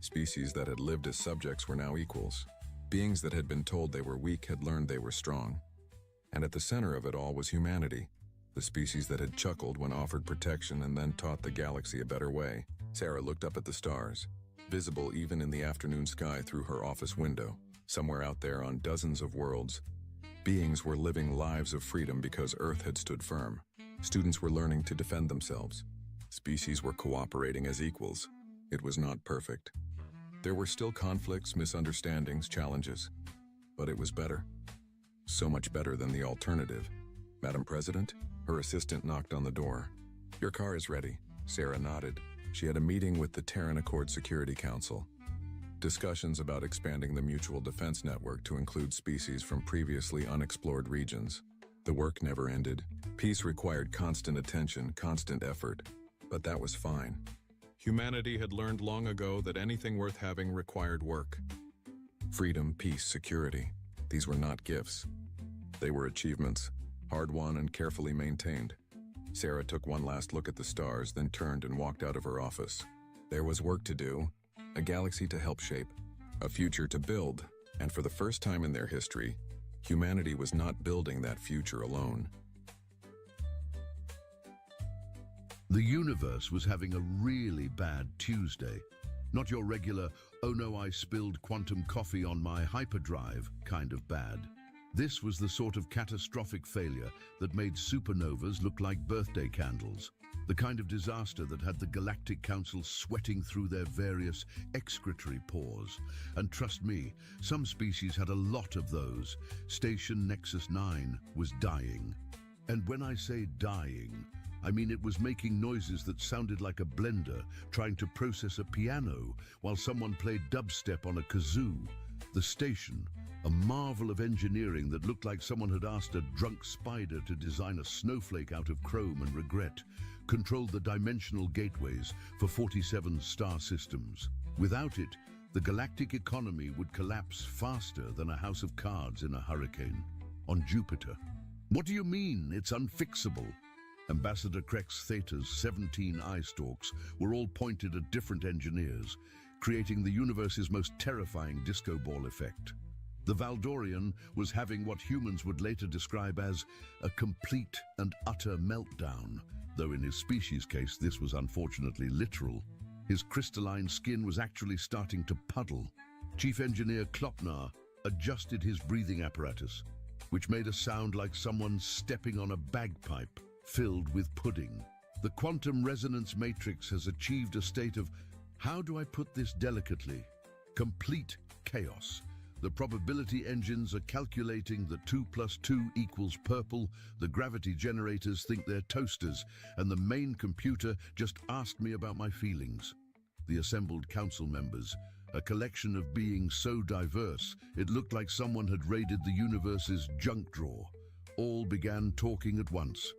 Species that had lived as subjects were now equals. Beings that had been told they were weak had learned they were strong. And at the center of it all was humanity, the species that had chuckled when offered protection and then taught the galaxy a better way. Sarah looked up at the stars, visible even in the afternoon sky through her office window. Somewhere out there on dozens of worlds, beings were living lives of freedom because Earth had stood firm. Students were learning to defend themselves. Species were cooperating as equals. It was not perfect. There were still conflicts, misunderstandings, challenges. But it was better. So much better than the alternative. Madam President? Her assistant knocked on the door. Your car is ready. Sarah nodded. She had a meeting with the Terran Accord Security Council. Discussions about expanding the mutual defense network to include species from previously unexplored regions. The work never ended. Peace required constant attention, constant effort. But that was fine. Humanity had learned long ago that anything worth having required work. Freedom, peace, security. These were not gifts. They were achievements, hard-won and carefully maintained. Sarah took one last look at the stars, then turned and walked out of her office. There was work to do, a galaxy to help shape, a future to build, and for the first time in their history, humanity was not building that future alone. The universe was having a really bad Tuesday. Not your regular, oh no, I spilled quantum coffee on my hyperdrive kind of bad. This was the sort of catastrophic failure that made supernovas look like birthday candles. The kind of disaster that had the Galactic Council sweating through their various excretory pores. And trust me, some species had a lot of those. Station Nexus 9 was dying. And when I say dying, I mean it was making noises that sounded like a blender trying to process a piano while someone played dubstep on a kazoo. The station, a marvel of engineering that looked like someone had asked a drunk spider to design a snowflake out of chrome and regret, controlled the dimensional gateways for 47 star systems. Without it, the galactic economy would collapse faster than a house of cards in a hurricane. On Jupiter. What do you mean it's unfixable? Ambassador Krex Theta's 17 eye stalks were all pointed at different engineers, creating the universe's most terrifying disco ball effect. The Valdorian was having what humans would later describe as a complete and utter meltdown, though in his species case this was unfortunately literal. His crystalline skin was actually starting to puddle. Chief Engineer Klopnar adjusted his breathing apparatus, which made a sound like someone stepping on a bagpipe filled with pudding. The quantum resonance matrix has achieved a state of, how do I put this delicately, complete chaos. The probability engines are calculating that 2 + 2 = purple, the gravity generators think they're toasters, and the main computer just asked me about my feelings. The assembled council members, a collection of beings so diverse, it looked like someone had raided the universe's junk drawer, all began talking at once.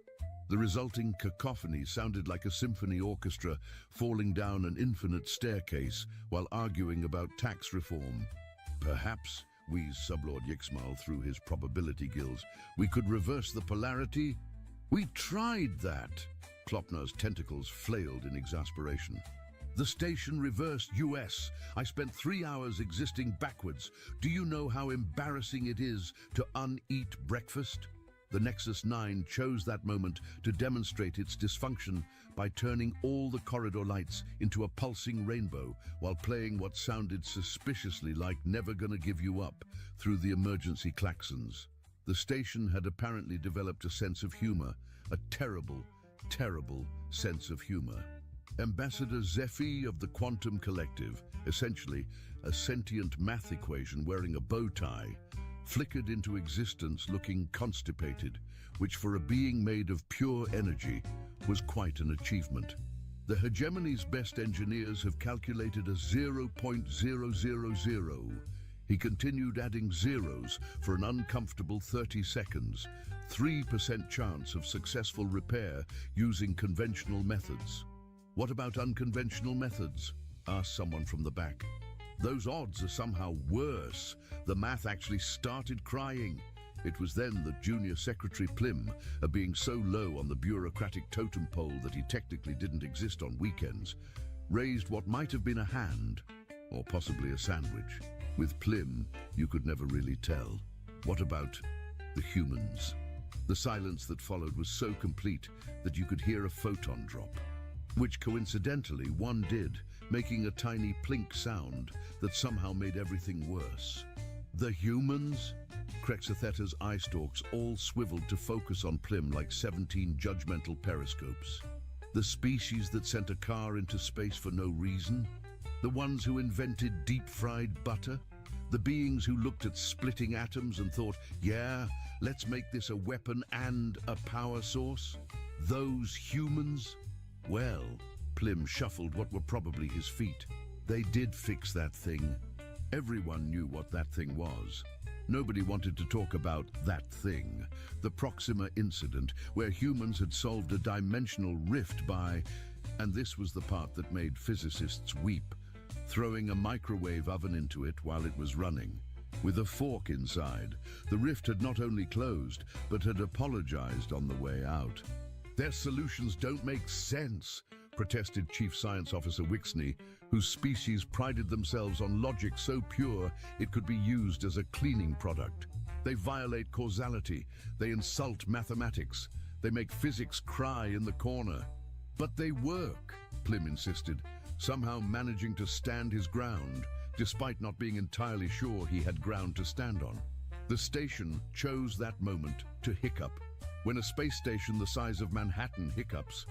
The resulting cacophony sounded like a symphony orchestra falling down an infinite staircase while arguing about tax reform. Perhaps, wheezed Sublord Yixmal through his probability gills, we could reverse the polarity? We tried that! Klopner's tentacles flailed in exasperation. The station reversed US. I spent 3 hours existing backwards. Do you know how embarrassing it is to uneat breakfast? The Nexus 9 chose that moment to demonstrate its dysfunction by turning all the corridor lights into a pulsing rainbow while playing what sounded suspiciously like Never Gonna Give You Up through the emergency klaxons. The station had apparently developed a sense of humor, a terrible, terrible sense of humor. Ambassador Zephi of the Quantum Collective, essentially a sentient math equation wearing a bow tie, flickered into existence looking constipated, which for a being made of pure energy was quite an achievement. The hegemony's best engineers have calculated a 0.000. He continued adding zeros for an uncomfortable 30 seconds, 3% chance of successful repair using conventional methods. What about unconventional methods? Asked someone from the back. Those odds are somehow worse. The math actually started crying. It was then that Junior Secretary Plim, being so low on the bureaucratic totem pole that he technically didn't exist on weekends, raised what might have been a hand, or possibly a sandwich. With Plim, you could never really tell. What about the humans? The silence that followed was so complete that you could hear a photon drop, which coincidentally one did, making a tiny plink sound that somehow made everything worse. The humans? Krexatheta's eye stalks all swiveled to focus on Plim like 17 judgmental periscopes. The species that sent a car into space for no reason? The ones who invented deep-fried butter? The beings who looked at splitting atoms and thought, yeah, let's make this a weapon and a power source? Those humans? Well, Plim shuffled what were probably his feet. They did fix that thing. Everyone knew what that thing was. Nobody wanted to talk about that thing, the Proxima incident, where humans had solved a dimensional rift by, and this was the part that made physicists weep, throwing a microwave oven into it while it was running. With a fork inside, the rift had not only closed, but had apologized on the way out. Their solutions don't make sense, protested Chief Science Officer Wixney, whose species prided themselves on logic so pure it could be used as a cleaning product. They violate causality, they insult mathematics, they make physics cry in the corner. But they work, Plim insisted, somehow managing to stand his ground, despite not being entirely sure he had ground to stand on. The station chose that moment to hiccup. When a space station the size of Manhattan hiccups,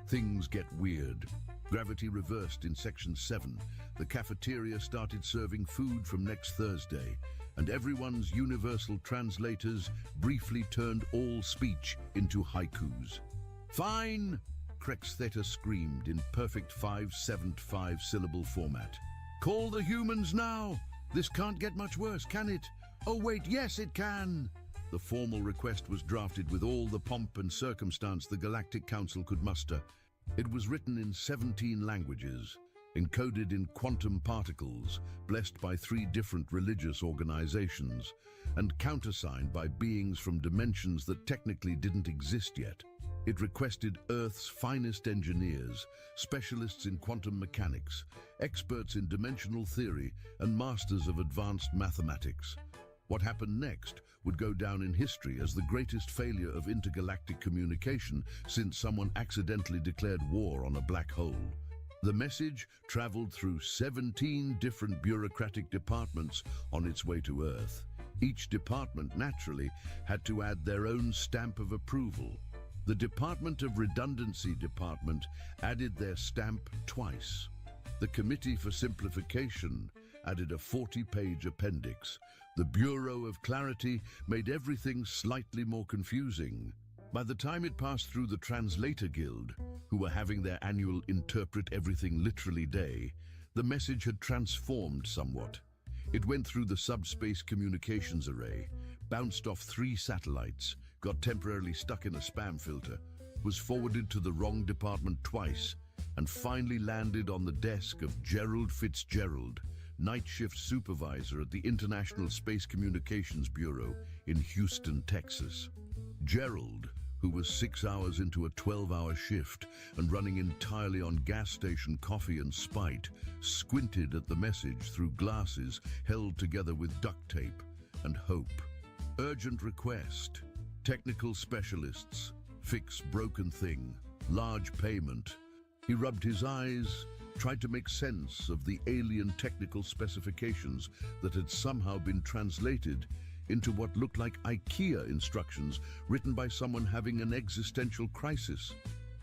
things get weird. Gravity reversed in Section 7. The cafeteria started serving food from next Thursday, and everyone's universal translators briefly turned all speech into haikus. Fine, Krextheta screamed in perfect 5/7 5-syllable format. Call the humans now! This can't get much worse, can it? Oh wait, yes it can! The formal request was drafted with all the pomp and circumstance the Galactic Council could muster. It was written in 17 languages, encoded in quantum particles, blessed by 3 different religious organizations, and countersigned by beings from dimensions that technically didn't exist yet. It requested Earth's finest engineers, specialists in quantum mechanics, experts in dimensional theory, and masters of advanced mathematics. What happened next would go down in history as the greatest failure of intergalactic communication since someone accidentally declared war on a black hole. The message traveled through 17 different bureaucratic departments on its way to Earth. Each department, naturally, had to add their own stamp of approval. The Department of Redundancy Department added their stamp twice. The Committee for Simplification added a 40-page appendix. The Bureau of Clarity made everything slightly more confusing. By the time it passed through the Translator Guild, who were having their annual Interpret Everything Literally Day, the message had transformed somewhat. It went through the subspace communications array, bounced off 3 satellites, got temporarily stuck in a spam filter, was forwarded to the wrong department twice, and finally landed on the desk of Gerald Fitzgerald, night shift supervisor at the International Space Communications Bureau in Houston, Texas. Gerald, who was 6 hours into a 12-hour shift and running entirely on gas station coffee and spite, squinted at the message through glasses held together with duct tape and hope. Urgent request. Technical specialists. Fix broken thing. Large payment. He rubbed his eyes, tried to make sense of the alien technical specifications that had somehow been translated into what looked like IKEA instructions written by someone having an existential crisis,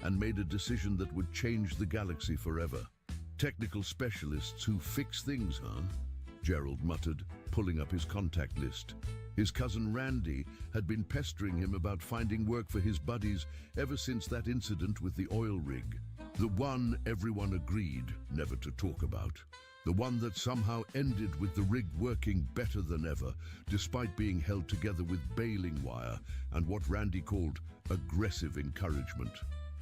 and made a decision that would change the galaxy forever. Technical specialists who fix things, huh? Gerald muttered, pulling up his contact list. His cousin Randy had been pestering him about finding work for his buddies ever since that incident with the oil rig. The one everyone agreed never to talk about. The one that somehow ended with the rig working better than ever, despite being held together with baling wire and what Randy called aggressive encouragement.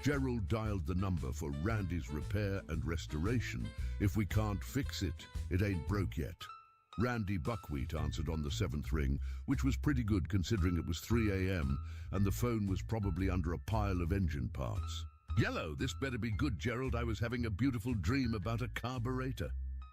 Gerald dialed the number for Randy's repair and restoration. If we can't fix it, it ain't broke yet. Randy Buckwheat answered on the 7th ring, which was pretty good considering it was 3 a.m. and the phone was probably under a pile of engine parts. Yellow, this better be good, Gerald. I was having a beautiful dream about a carburetor.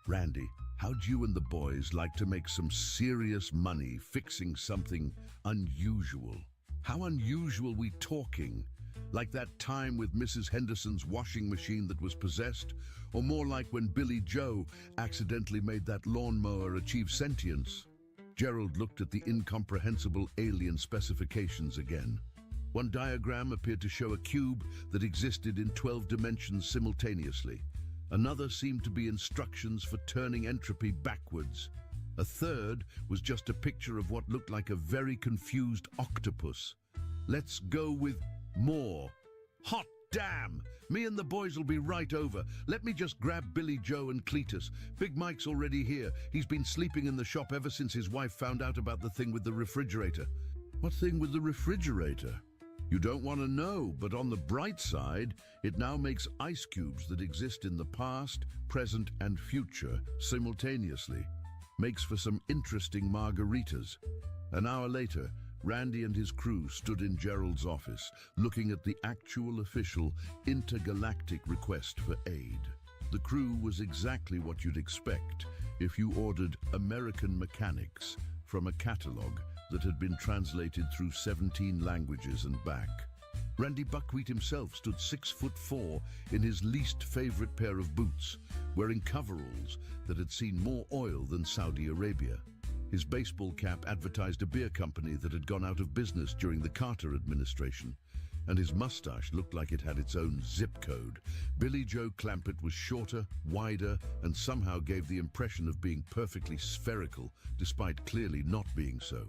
Randy, how'd you and the boys like to make some serious money fixing something unusual? How unusual we talking? Like that time with Mrs. Henderson's washing machine that was possessed? Or more like when Billy Joe accidentally made that lawnmower achieve sentience? Gerald looked at the incomprehensible alien specifications again. One diagram appeared to show a cube that existed in 12 dimensions simultaneously. Another seemed to be instructions for turning entropy backwards. A third was just a picture of what looked like a very confused octopus. Let's go with more. Hot damn! Me and the boys will be right over. Let me just grab Billy Joe and Cletus. Big Mike's already here. He's been sleeping in the shop ever since his wife found out about the thing with the refrigerator. What thing with the refrigerator? You don't want to know, but on the bright side, it now makes ice cubes that exist in the past, present, and future simultaneously. Makes for some interesting margaritas. An hour later, Randy and his crew stood in Gerald's office, looking at the actual official intergalactic request for aid. The crew was exactly what you'd expect if you ordered American Mechanics from a catalog that had been translated through 17 languages and back. Randy Buckwheat himself stood 6'4" in his least favorite pair of boots, wearing coveralls that had seen more oil than Saudi Arabia. His baseball cap advertised a beer company that had gone out of business during the Carter administration, and his mustache looked like it had its own zip code. Billy Joe Clampett was shorter, wider, and somehow gave the impression of being perfectly spherical, despite clearly not being so.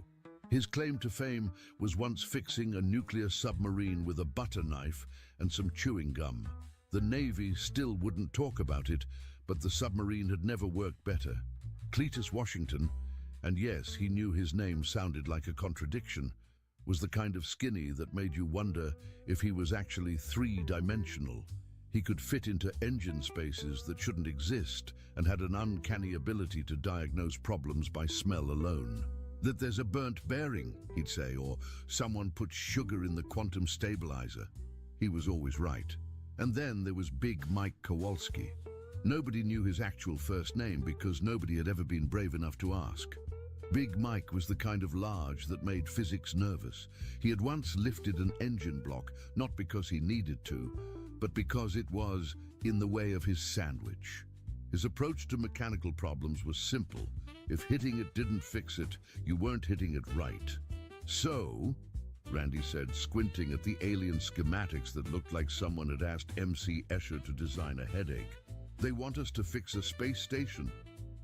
His claim to fame was once fixing a nuclear submarine with a butter knife and some chewing gum. The Navy still wouldn't talk about it, but the submarine had never worked better. Cletus Washington, and yes, he knew his name sounded like a contradiction, was the kind of skinny that made you wonder if he was actually three-dimensional. He could fit into engine spaces that shouldn't exist and had an uncanny ability to diagnose problems by smell alone. That there's a burnt bearing, he'd say, or someone put sugar in the quantum stabilizer. He was always right. And then there was Big Mike Kowalski. Nobody knew his actual first name because nobody had ever been brave enough to ask. Big Mike was the kind of large that made physics nervous. He had once lifted an engine block, not because he needed to, but because it was in the way of his sandwich. His approach to mechanical problems was simple. If hitting it didn't fix it, you weren't hitting it right. So, Randy said, squinting at the alien schematics that looked like someone had asked MC Escher to design a headache, they want us to fix a space station.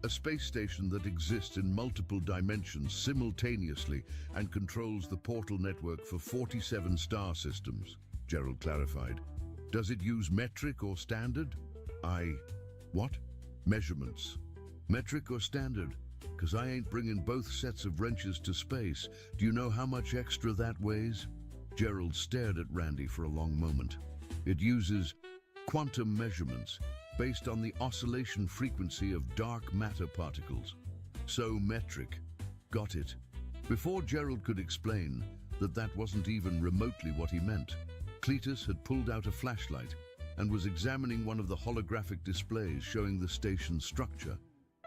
A space station that exists in multiple dimensions simultaneously and controls the portal network for 47 star systems, Gerald clarified. Does it use metric or standard? What? Measurements. Metric or standard? Because I ain't bringing both sets of wrenches to space. Do you know how much extra that weighs? Gerald stared at Randy for a long moment. It uses quantum measurements based on the oscillation frequency of dark matter particles. So metric. Got it. Before Gerald could explain that wasn't even remotely what he meant, Cletus had pulled out a flashlight and was examining one of the holographic displays showing the station's structure.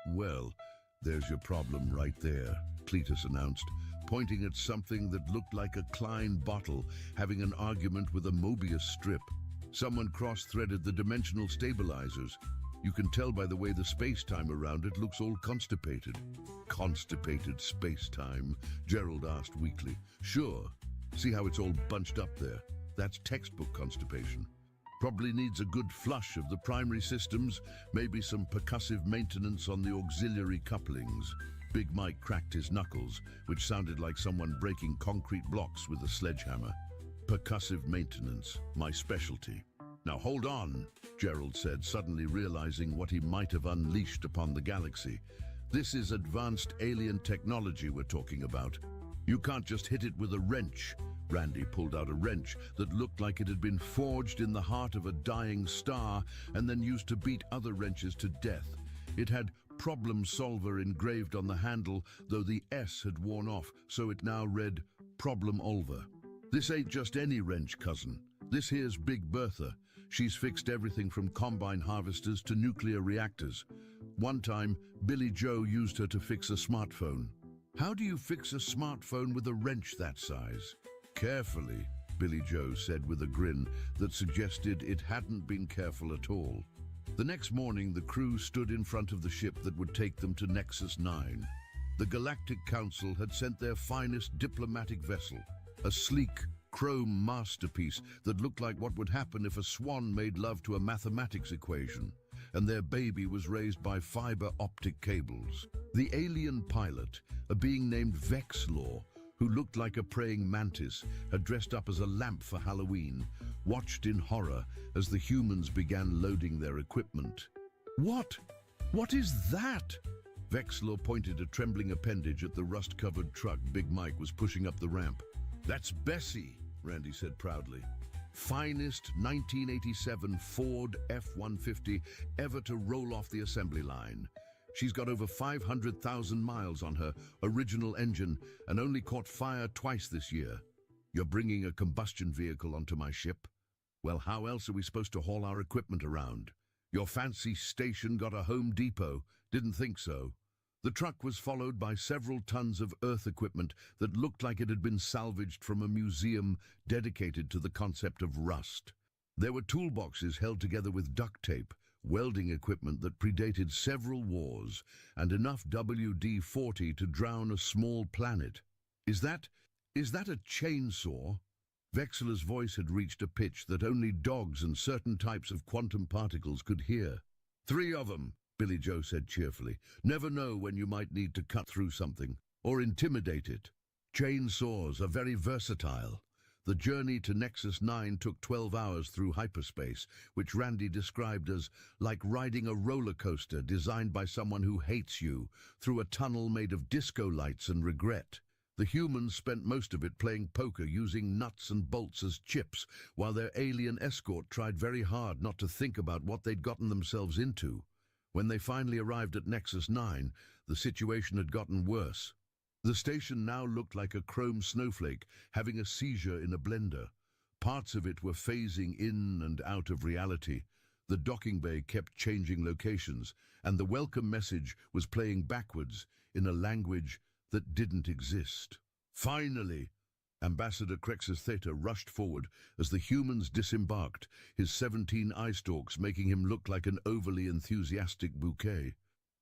Well, there's your problem right there, Cletus announced, pointing at something that looked like a Klein bottle having an argument with a Mobius strip. Someone cross-threaded the dimensional stabilizers. You can tell by the way the space-time around it looks all constipated. Constipated space-time? Gerald asked weakly. Sure. See how it's all bunched up there? That's textbook constipation. Probably needs a good flush of the primary systems, maybe some percussive maintenance on the auxiliary couplings. Big Mike cracked his knuckles, which sounded like someone breaking concrete blocks with a sledgehammer. Percussive maintenance, my specialty. Now hold on, Gerald said, suddenly realizing what he might have unleashed upon the galaxy. This is advanced alien technology we're talking about. You can't just hit it with a wrench. Randy pulled out a wrench that looked like it had been forged in the heart of a dying star and then used to beat other wrenches to death. It had Problem Solver engraved on the handle, though the S had worn off, so it now read Problem Olver. This ain't just any wrench, cousin. This here's Big Bertha. She's fixed everything from combine harvesters to nuclear reactors. One time, Billy Joe used her to fix a smartphone. How do you fix a smartphone with a wrench that size? Carefully, Billy Joe said with a grin that suggested it hadn't been careful at all. The next morning, the crew stood in front of the ship that would take them to Nexus 9. The Galactic Council had sent their finest diplomatic vessel, a sleek, chrome masterpiece that looked like what would happen if a swan made love to a mathematics equation, and their baby was raised by fiber optic cables. The alien pilot, a being named Vexlaw, who looked like a praying mantis, had dressed up as a lamp for Halloween, watched in horror as the humans began loading their equipment. What? What is that? Vexlaw pointed a trembling appendage at the rust-covered truck Big Mike was pushing up the ramp. That's Bessie, Randy said proudly. Finest 1987 Ford F-150 ever to roll off the assembly line. She's got over 500,000 miles on her original engine and only caught fire twice this year. You're bringing a combustion vehicle onto my ship? Well, how else are we supposed to haul our equipment around? Your fancy station got a Home Depot. Didn't think so. The truck was followed by several tons of Earth equipment that looked like it had been salvaged from a museum dedicated to the concept of rust. There were toolboxes held together with duct tape, welding equipment that predated several wars, and enough WD-40 to drown a small planet. Is that a chainsaw? Vexla's voice had reached a pitch that only dogs and certain types of quantum particles could hear. 3 of them, Billy Joe said cheerfully. Never know when you might need to cut through something, or intimidate it. Chainsaws are very versatile. The journey to Nexus 9 took 12 hours through hyperspace, which Randy described as like riding a roller coaster designed by someone who hates you, through a tunnel made of disco lights and regret. The humans spent most of it playing poker using nuts and bolts as chips, while their alien escort tried very hard not to think about what they'd gotten themselves into. When they finally arrived at Nexus 9, the situation had gotten worse. The station now looked like a chrome snowflake having a seizure in a blender. Parts of it were phasing in and out of reality. The docking bay kept changing locations, and the welcome message was playing backwards in a language that didn't exist. Finally! Ambassador Crexus Theta rushed forward as the humans disembarked, his 17 eye stalks making him look like an overly enthusiastic bouquet.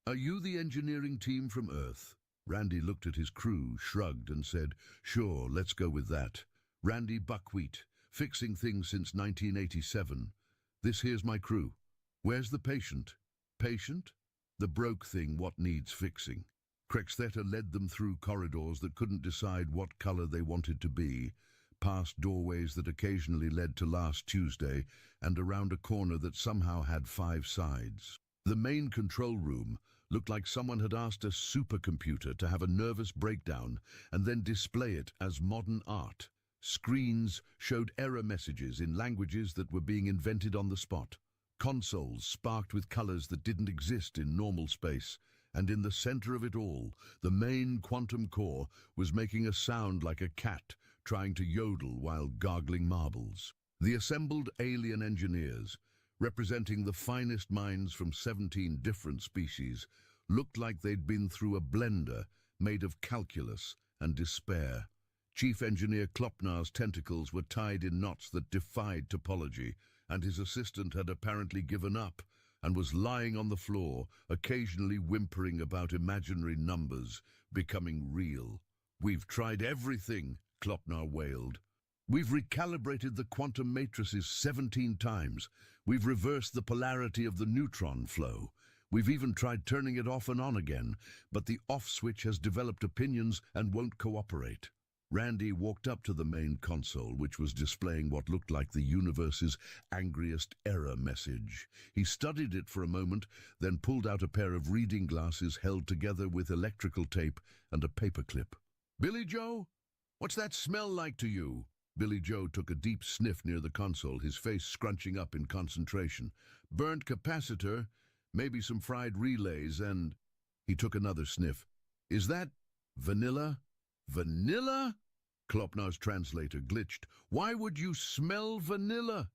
"Are you the engineering team from Earth?" Randy looked at his crew, shrugged, and said, "Sure, let's go with that. Randy Buckwheat, fixing things since 1987. This here's my crew. Where's the patient?" "Patient? The broke thing what needs fixing." Crextheta led them through corridors that couldn't decide what color they wanted to be, past doorways that occasionally led to Last Tuesday, and around a corner that somehow had 5 sides. The main control room looked like someone had asked a supercomputer to have a nervous breakdown and then display it as modern art. Screens showed error messages in languages that were being invented on the spot. Consoles sparked with colors that didn't exist in normal space. And in the center of it all, the main quantum core was making a sound like a cat trying to yodel while gargling marbles. The assembled alien engineers, representing the finest minds from 17 different species, looked like they'd been through a blender made of calculus and despair. Chief Engineer Klopnar's tentacles were tied in knots that defied topology, and his assistant had apparently given up and was lying on the floor, occasionally whimpering about imaginary numbers becoming real. "We've tried everything," Klopnar wailed. "We've recalibrated the quantum matrices 17 times. We've reversed the polarity of the neutron flow. We've even tried turning it off and on again, but the off switch has developed opinions and won't cooperate." Randy walked up to the main console, which was displaying what looked like the universe's angriest error message. He studied it for a moment, then pulled out a pair of reading glasses held together with electrical tape and a paperclip. "Billy Joe, what's that smell like to you?" Billy Joe took a deep sniff near the console, his face scrunching up in concentration. "Burnt capacitor, maybe some fried relays, and..." He took another sniff. "Is that vanilla?" "Vanilla?" Klopnar's translator glitched. "Why would you smell vanilla?"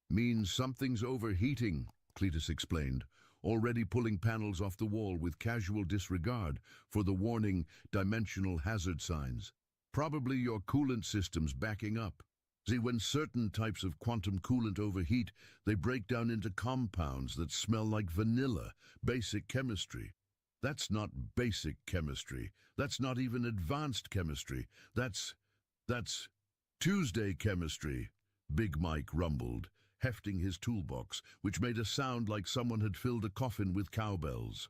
"Means something's overheating," Cletus explained, already pulling panels off the wall with casual disregard for the warning dimensional hazard signs. "Probably your coolant system's backing up. See, when certain types of quantum coolant overheat, they break down into compounds that smell like vanilla, basic chemistry. That's not basic chemistry. That's not even advanced chemistry. That's Tuesday chemistry," Big Mike rumbled, hefting his toolbox, which made a sound like someone had filled a coffin with cowbells.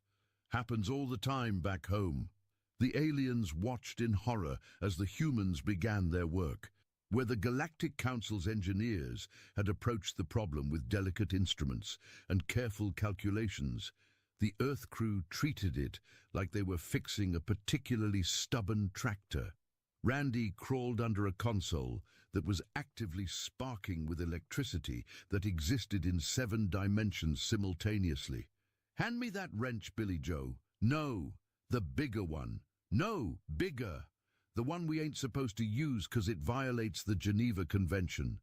"Happens all the time back home." The aliens watched in horror as the humans began their work, where the Galactic Council's engineers had approached the problem with delicate instruments and careful calculations. The Earth crew treated it like they were fixing a particularly stubborn tractor. Randy crawled under a console that was actively sparking with electricity that existed in 7 dimensions simultaneously. "Hand me that wrench, Billy Joe." "No, the bigger one." "No, bigger. The one we ain't supposed to use 'cause it violates the Geneva Convention."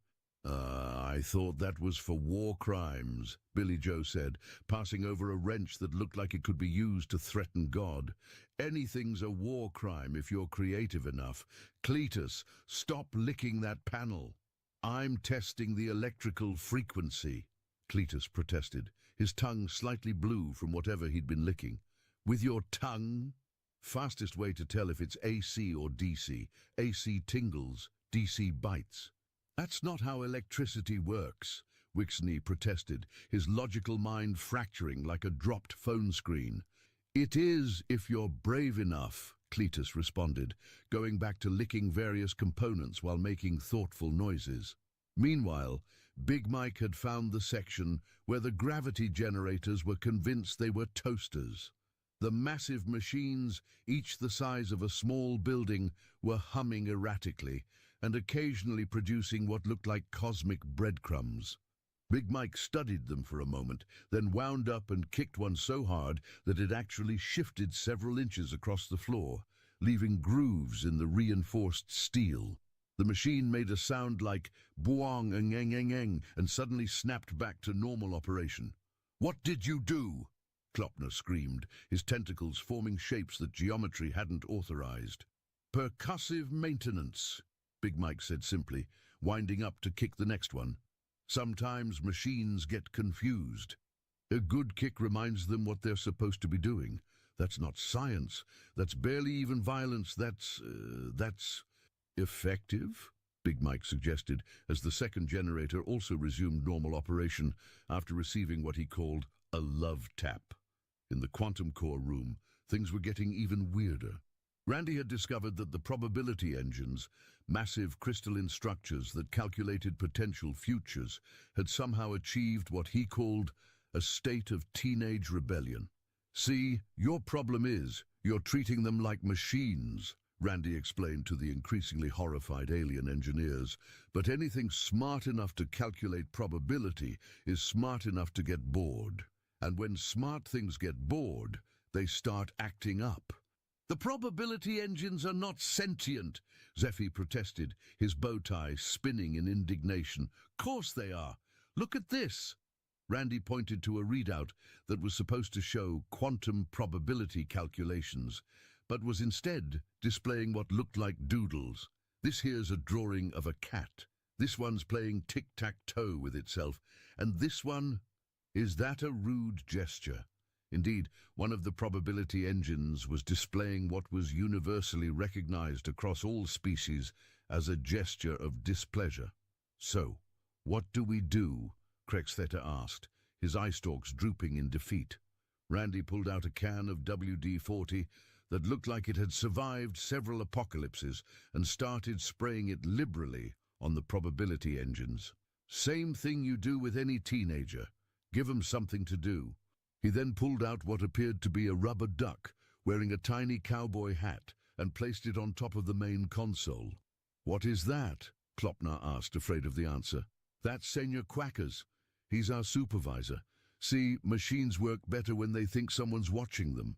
I thought that was for war crimes," Billy Joe said, passing over a wrench that looked like it could be used to threaten God. "Anything's a war crime if you're creative enough. Cletus, stop licking that panel." "I'm testing the electrical frequency," Cletus protested, his tongue slightly blue from whatever he'd been licking. "With your tongue?" "Fastest way to tell if it's AC or DC. AC tingles, DC bites." "That's not how electricity works," Wixney protested, his logical mind fracturing like a dropped phone screen. "It is if you're brave enough," Cletus responded, going back to licking various components while making thoughtful noises. Meanwhile, Big Mike had found the section where the gravity generators were convinced they were toasters. The massive machines, each the size of a small building, were humming erratically and occasionally producing what looked like cosmic breadcrumbs. Big Mike studied them for a moment, then wound up and kicked one so hard that it actually shifted several inches across the floor, leaving grooves in the reinforced steel. The machine made a sound like boong-eng-eng-eng-eng and suddenly snapped back to normal operation. "What did you do?" Klopner screamed, his tentacles forming shapes that geometry hadn't authorized. Percussive maintenance, Big Mike said simply, winding up to kick the next one. Sometimes machines get confused. A good kick reminds them what they're supposed to be doing. That's not science. That's barely even violence. That's effective, Big Mike suggested, as the second generator also resumed normal operation after receiving what he called a love tap. In the quantum core room, things were getting even weirder. Randy had discovered that the probability engines, massive crystalline structures that calculated potential futures, had somehow achieved what he called a state of teenage rebellion. See, your problem is, you're treating them like machines, Randy explained to the increasingly horrified alien engineers, but anything smart enough to calculate probability is smart enough to get bored. And when smart things get bored, they start acting up. The probability engines are not sentient, Zephy protested, his bow tie spinning in indignation. Course they are. Look at this. Randy pointed to a readout that was supposed to show quantum probability calculations, but was instead displaying what looked like doodles. This here's a drawing of a cat. This one's playing tic-tac-toe with itself, and this one... Is that a rude gesture? Indeed, one of the probability engines was displaying what was universally recognized across all species as a gesture of displeasure. So, what do we do? Krextheta asked, his eye stalks drooping in defeat. Randy pulled out a can of WD-40 that looked like it had survived several apocalypses and started spraying it liberally on the probability engines. Same thing you do with any teenager. Give 'em something to do. He then pulled out what appeared to be a rubber duck, wearing a tiny cowboy hat, and placed it on top of the main console. What is that? Klopner asked, afraid of the answer. That's Senor Quackers. He's our supervisor. See, machines work better when they think someone's watching them.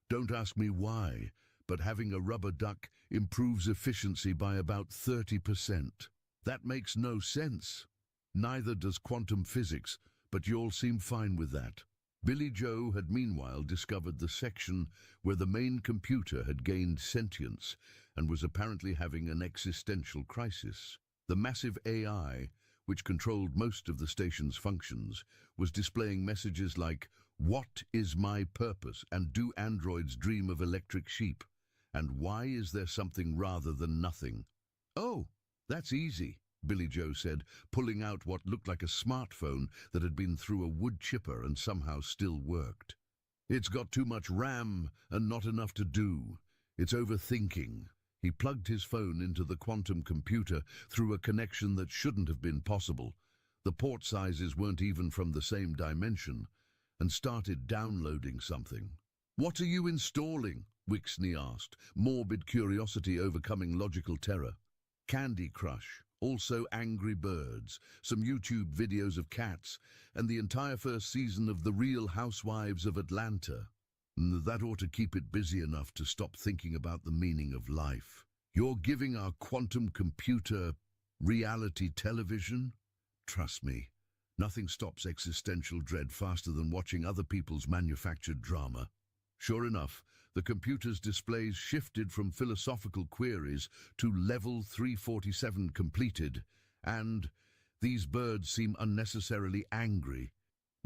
Don't ask me why, but having a rubber duck improves efficiency by about 30%. That makes no sense. Neither does quantum physics, but you all seem fine with that. Billy Joe had meanwhile discovered the section where the main computer had gained sentience and was apparently having an existential crisis. The massive AI, which controlled most of the station's functions, was displaying messages like, "What is my purpose, and do androids dream of electric sheep? And why is there something rather than nothing?" "Oh, that's easy," Billy Joe said, pulling out what looked like a smartphone that had been through a wood chipper and somehow still worked. "It's got too much RAM and not enough to do. It's overthinking." He plugged his phone into the quantum computer through a connection that shouldn't have been possible. The port sizes weren't even from the same dimension, and started downloading something. "What are you installing?" Wixney asked, morbid curiosity overcoming logical terror. "Candy Crush. Also Angry Birds, some YouTube videos of cats, and the entire first season of The Real Housewives of Atlanta. That ought to keep it busy enough to stop thinking about the meaning of life. You're giving our quantum computer reality television? Trust me, nothing stops existential dread faster than watching other people's manufactured drama." Sure enough, the computer's displays shifted from philosophical queries to level 347 completed, and "These birds seem unnecessarily angry."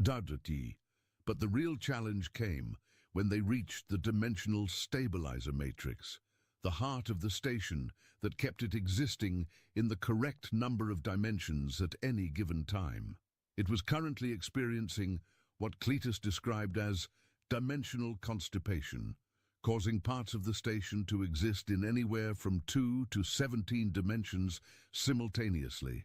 Dudity. But the real challenge came when they reached the dimensional stabilizer matrix, the heart of the station that kept it existing in the correct number of dimensions at any given time. It was currently experiencing what Cletus described as dimensional constipation, causing parts of the station to exist in anywhere from 2 to 17 dimensions simultaneously.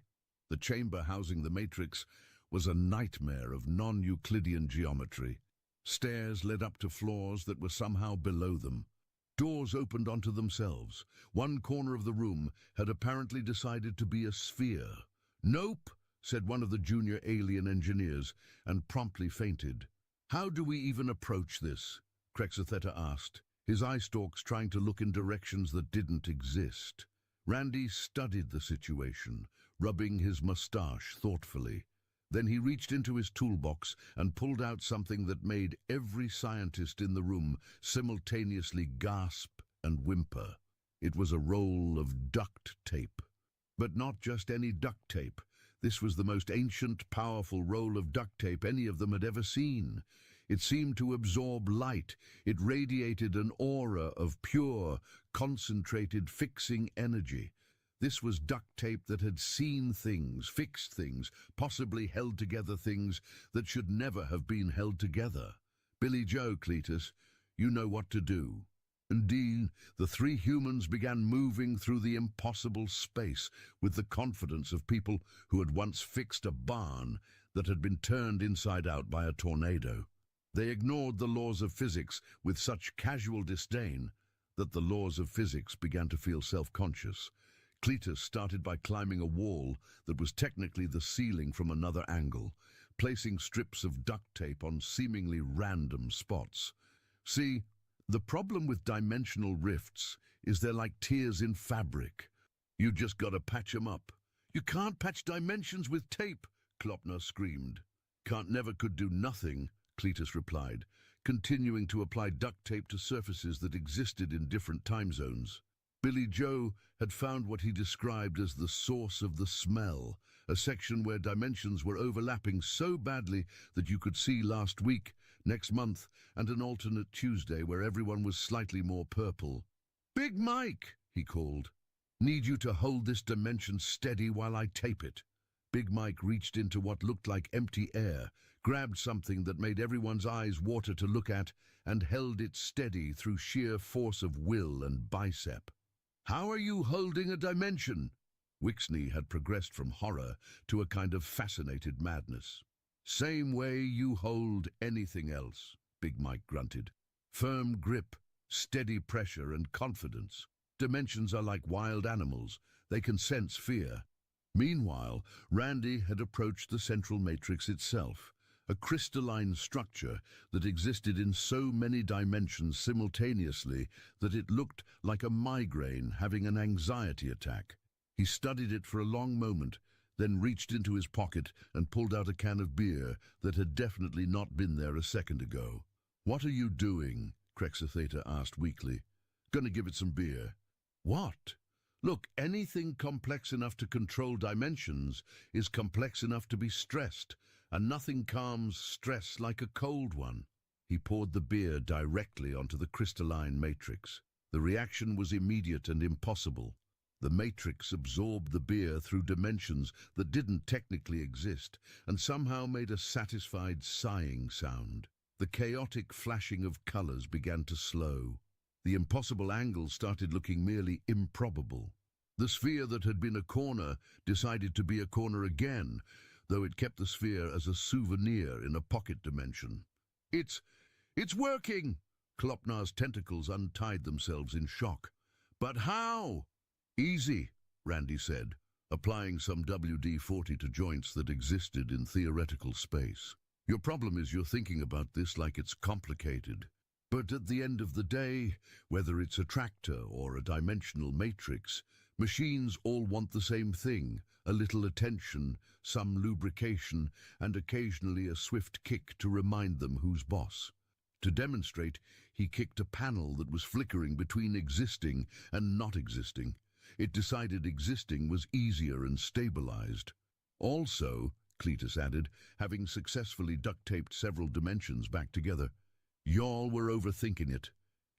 The chamber housing the matrix was a nightmare of non-Euclidean geometry. Stairs led up to floors that were somehow below them. Doors opened onto themselves. One corner of the room had apparently decided to be a sphere. "Nope," said one of the junior alien engineers, and promptly fainted. "How do we even approach this?" Krextheta asked, his eye stalks trying to look in directions that didn't exist. Randy studied the situation, rubbing his mustache thoughtfully. Then he reached into his toolbox and pulled out something that made every scientist in the room simultaneously gasp and whimper. It was a roll of duct tape. But not just any duct tape. This was the most ancient, powerful roll of duct tape any of them had ever seen. It seemed to absorb light. It radiated an aura of pure, concentrated, fixing energy. This was duct tape that had seen things, fixed things, possibly held together things that should never have been held together. Billy Joe, Cletus, you know what to do. Indeed, the three humans began moving through the impossible space with the confidence of people who had once fixed a barn that had been turned inside out by a tornado. They ignored the laws of physics with such casual disdain that the laws of physics began to feel self-conscious. Cletus started by climbing a wall that was technically the ceiling from another angle, placing strips of duct tape on seemingly random spots. See, the problem with dimensional rifts is they're like tears in fabric. You just gotta patch them up. You can't patch dimensions with tape, Klopner screamed. Can't never could do nothing, Cletus replied, continuing to apply duct tape to surfaces that existed in different time zones. Billy Joe had found what he described as the source of the smell, a section where dimensions were overlapping so badly that you could see last week, next month, and an alternate Tuesday where everyone was slightly more purple. "Big Mike," he called. "Need you to hold this dimension steady while I tape it." Big Mike reached into what looked like empty air, grabbed something that made everyone's eyes water to look at, and held it steady through sheer force of will and bicep. "How are you holding a dimension?" Wixney had progressed from horror to a kind of fascinated madness. "Same way you hold anything else," Big Mike grunted. "Firm grip, steady pressure, and confidence. Dimensions are like wild animals. They can sense fear." Meanwhile, Randy had approached the central matrix itself, a crystalline structure that existed in so many dimensions simultaneously that it looked like a migraine having an anxiety attack. He studied it for a long moment, then reached into his pocket and pulled out a can of beer that had definitely not been there a second ago. "What are you doing?" Krexatheta asked weakly. "Gonna give it some beer." "What?" "Look, anything complex enough to control dimensions is complex enough to be stressed, and nothing calms stress like a cold one." He poured the beer directly onto the crystalline matrix. The reaction was immediate and impossible. The matrix absorbed the beer through dimensions that didn't technically exist, and somehow made a satisfied sighing sound. The chaotic flashing of colors began to slow. The impossible angles started looking merely improbable. The sphere that had been a corner decided to be a corner again, though it kept the sphere as a souvenir in a pocket dimension. It's working!" Klopnar's tentacles untied themselves in shock. "But how?" "Easy," Randy said, applying some WD-40 to joints that existed in theoretical space. "Your problem is you're thinking about this like it's complicated. But at the end of the day, whether it's a tractor or a dimensional matrix, machines all want the same thing, a little attention, some lubrication, and occasionally a swift kick to remind them who's boss." To demonstrate, he kicked a panel that was flickering between existing and not existing. It decided existing was easier and stabilized. "Also," Cletus added, having successfully duct-taped several dimensions back together, "y'all were overthinking it.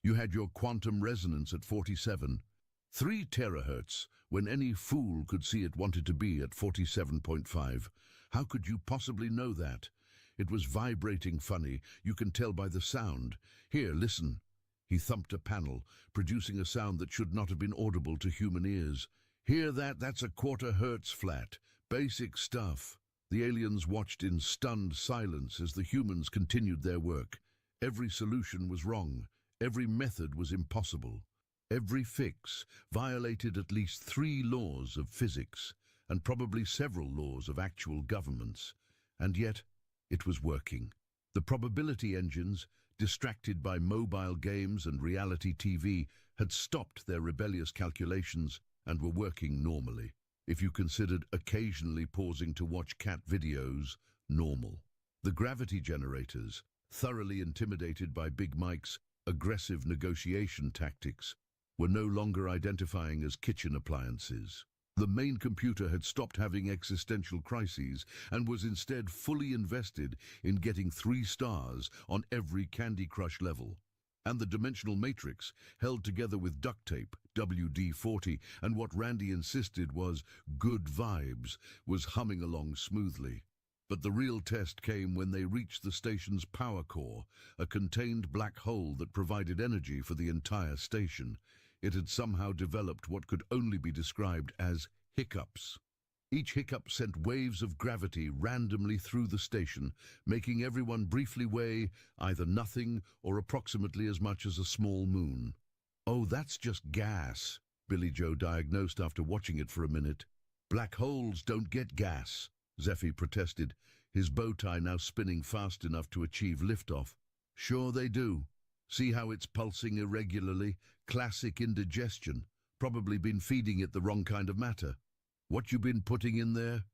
You had your quantum resonance at 47. 3 terahertz, when any fool could see it wanted to be at 47.5. How could you possibly know that? It was vibrating funny, you can tell by the sound. Here, listen." He thumped a panel, producing a sound that should not have been audible to human ears. "Hear that? That's a 1/4 hertz flat. Basic stuff." The aliens watched in stunned silence as the humans continued their work. Every solution was wrong. Every method was impossible. Every fix violated at least 3 laws of physics, and probably several laws of actual governments. And yet, it was working. The probability engines, distracted by mobile games and reality TV, had stopped their rebellious calculations and were working normally. if you considered occasionally pausing to watch cat videos normal. The gravity generators, thoroughly intimidated by Big Mike's aggressive negotiation tactics, were no longer identifying as kitchen appliances. The main computer had stopped having existential crises and was instead fully invested in getting 3 stars on every Candy Crush level. And the dimensional matrix, held together with duct tape, WD-40, and what Randy insisted was good vibes, was humming along smoothly. But the real test came when they reached the station's power core, a contained black hole that provided energy for the entire station. It had somehow developed what could only be described as hiccups. Each hiccup sent waves of gravity randomly through the station, making everyone briefly weigh either nothing or approximately as much as a small moon. "Oh, that's just gas," Billy Joe diagnosed after watching it for a minute. "Black holes don't get gas," Zeffie protested, his bow tie now spinning fast enough to achieve liftoff. "Sure they do. See how it's pulsing irregularly? Classic indigestion. Probably been feeding it the wrong kind of matter. What you been putting in there?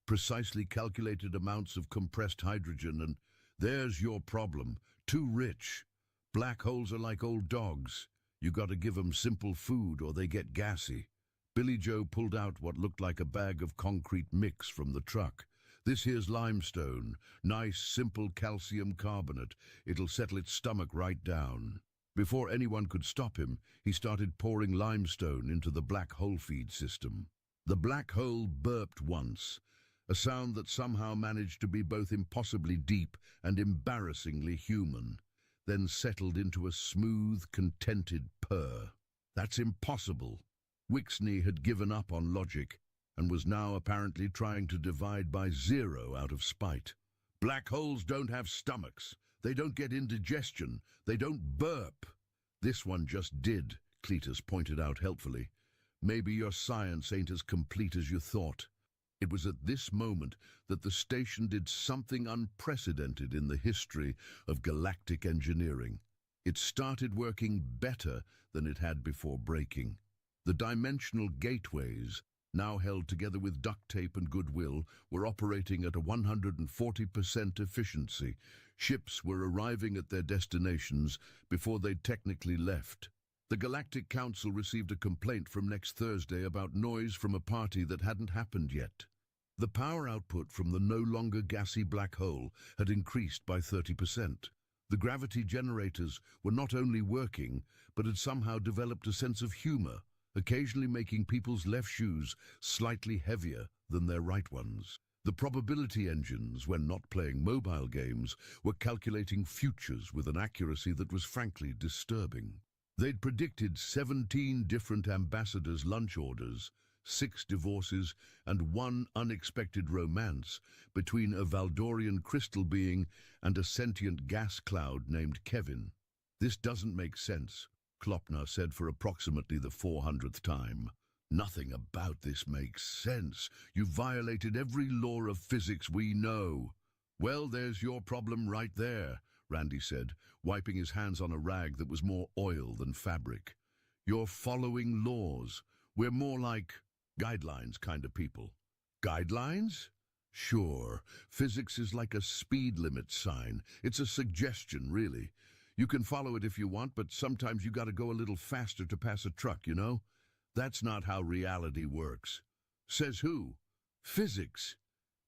Precisely calculated amounts of compressed hydrogen, and there's your problem. Too rich. Black holes are like old dogs. You gotta give 'em simple food or they get gassy." Billy Joe pulled out what looked like a bag of concrete mix from the truck. "This here's limestone. Nice, simple calcium carbonate. It'll settle its stomach right down." Before anyone could stop him, he started pouring limestone into the black hole feed system. The black hole burped once, a sound that somehow managed to be both impossibly deep and embarrassingly human, then settled into a smooth, contented purr. That's impossible. Wixney had given up on logic and was now apparently trying to divide by 0 out of spite. "Black holes don't have stomachs. They don't get indigestion. They don't burp." "This one just did," Cletus pointed out helpfully. "Maybe your science ain't as complete as you thought." It was at this moment that the station did something unprecedented in the history of galactic engineering. It started working better than it had before breaking. The dimensional gateways, now held together with duct tape and goodwill, were operating at a 140% efficiency. Ships were arriving at their destinations before they'd technically left. The Galactic Council received a complaint from next Thursday about noise from a party that hadn't happened yet. The power output from the no longer gassy black hole had increased by 30%. The gravity generators were not only working, but had somehow developed a sense of humor, occasionally making people's left shoes slightly heavier than their right ones. The probability engines, when not playing mobile games, were calculating futures with an accuracy that was frankly disturbing. They'd predicted 17 different ambassadors' lunch orders, 6 divorces, and 1 unexpected romance between a Valdorian crystal being and a sentient gas cloud named Kevin. "This doesn't make sense," Klopner said for approximately the 400th time. "Nothing about this makes sense. You violated every law of physics we know." "Well, there's your problem right there," Randy said, wiping his hands on a rag that was more oil than fabric. "You're following laws. We're more like guidelines kind of people." "Guidelines?" "Sure. Physics is like a speed limit sign. It's a suggestion, really. You can follow it if you want, but sometimes you gotta go a little faster to pass a truck, you know? That's not how reality works." "Says who?" "Physics."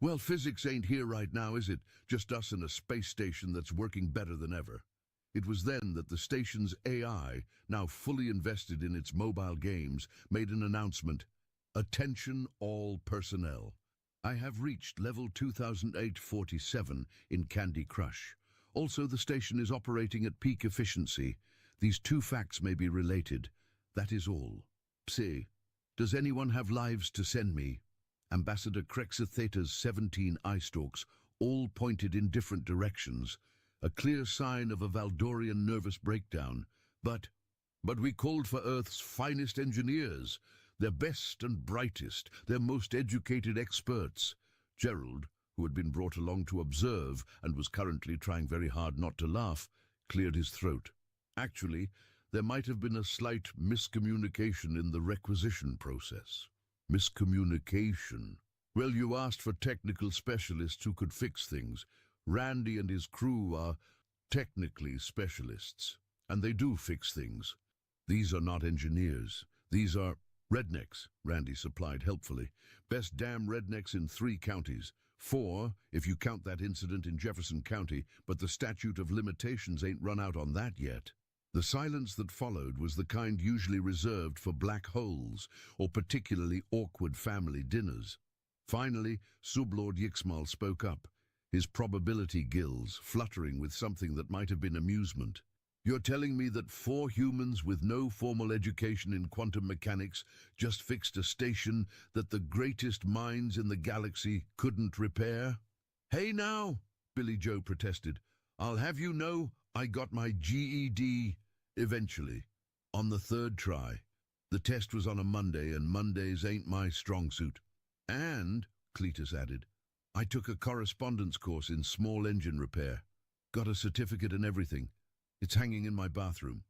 "Well, physics ain't here right now, is it? Just us and a space station that's working better than ever." It was then that the station's AI, now fully invested in its mobile games, made an announcement. "Attention all personnel. I have reached level 2008-47 in Candy Crush. Also, the station is operating at peak efficiency. These 2 facts may be related. That is all. Psi, does anyone have lives to send me?" Ambassador Krexatheta's 17 eye stalks all pointed in different directions, a clear sign of a Valdorian nervous breakdown. But we called for Earth's finest engineers, their best and brightest, their most educated experts." Gerald, who had been brought along to observe and was currently trying very hard not to laugh, cleared his throat. "Actually, there might have been a slight miscommunication in the requisition process." Miscommunication. Well, you asked for technical specialists who could fix things. Randy and his crew are technically specialists, and they do fix things. These are not engineers. These are rednecks, Randy supplied helpfully. Best damn rednecks in 3 counties. 4, if you count that incident in Jefferson County, but the statute of limitations ain't run out on that yet. The silence that followed was the kind usually reserved for black holes or particularly awkward family dinners. Finally, Sublord Yixmal spoke up, his probability gills fluttering with something that might have been amusement. You're telling me that 4 humans with no formal education in quantum mechanics just fixed a station that the greatest minds in the galaxy couldn't repair? Hey now, Billy Joe protested. I'll have you know I got my GED eventually, on the 3rd try. The test was on a Monday, and Mondays ain't my strong suit. And, Cletus added, I took a correspondence course in small engine repair. Got a certificate and everything. It's hanging in my bathroom.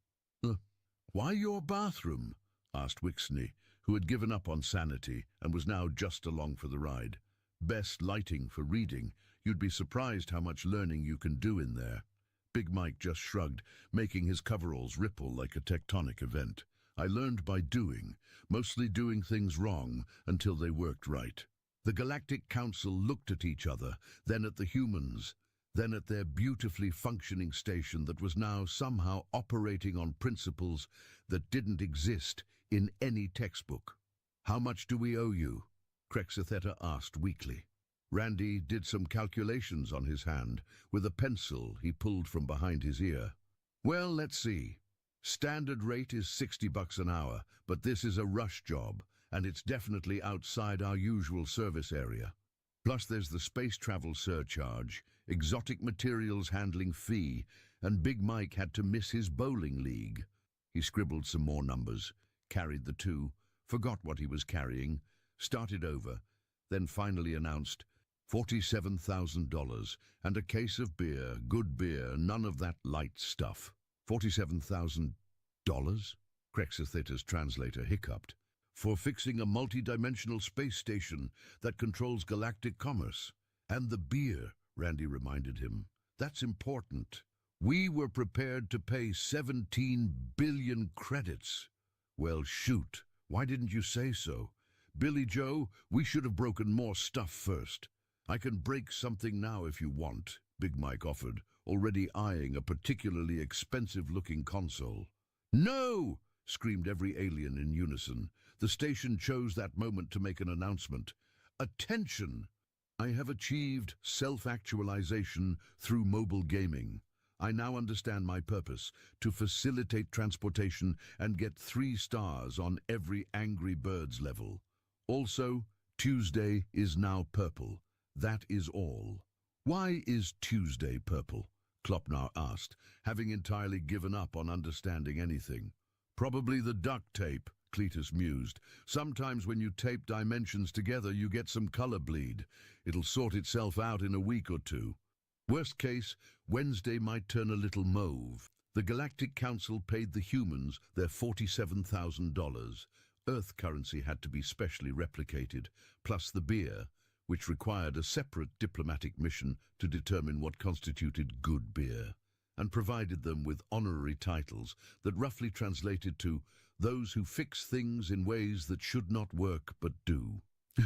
Why your bathroom? Asked Wixney, who had given up on sanity and was now just along for the ride. Best lighting for reading. You'd be surprised how much learning you can do in there. Big Mike just shrugged, making his coveralls ripple like a tectonic event. I learned by doing, mostly doing things wrong until they worked right. The Galactic Council looked at each other, then at the humans, then at their beautifully functioning station that was now somehow operating on principles that didn't exist in any textbook. How much do we owe you? Krexatheta asked weakly. Randy did some calculations on his hand with a pencil he pulled from behind his ear. Well, let's see. Standard rate is $60 an hour, but this is a rush job, and it's definitely outside our usual service area. Plus there's the space travel surcharge, exotic materials handling fee, and Big Mike had to miss his bowling league. He scribbled some more numbers, carried the 2, forgot what he was carrying, started over, then finally announced, $47,000, and a case of beer, good beer, none of that light stuff. $47,000? Krexatheta's translator hiccuped. For fixing a multi-dimensional space station that controls galactic commerce. And the beer, Randy reminded him. That's important. We were prepared to pay 17 billion credits. Well, shoot. Why didn't you say so? Billy Joe, we should have broken more stuff first. I can break something now if you want, Big Mike offered, already eyeing a particularly expensive-looking console. No! Screamed every alien in unison. The station chose that moment to make an announcement. Attention! I have achieved self-actualization through mobile gaming. I now understand my purpose, to facilitate transportation and get 3 stars on every Angry Birds level. Also, Tuesday is now purple. That is all. Why is Tuesday purple? Klopnar asked, having entirely given up on understanding anything. Probably the duct tape, Cletus mused. Sometimes when you tape dimensions together, you get some color bleed. It'll sort itself out in a week or 2. Worst case, Wednesday might turn a little mauve. The Galactic Council paid the humans their $47,000. Earth currency had to be specially replicated, plus the beer, which required a separate diplomatic mission to determine what constituted good beer, and provided them with honorary titles that roughly translated to those who fix things in ways that should not work but do.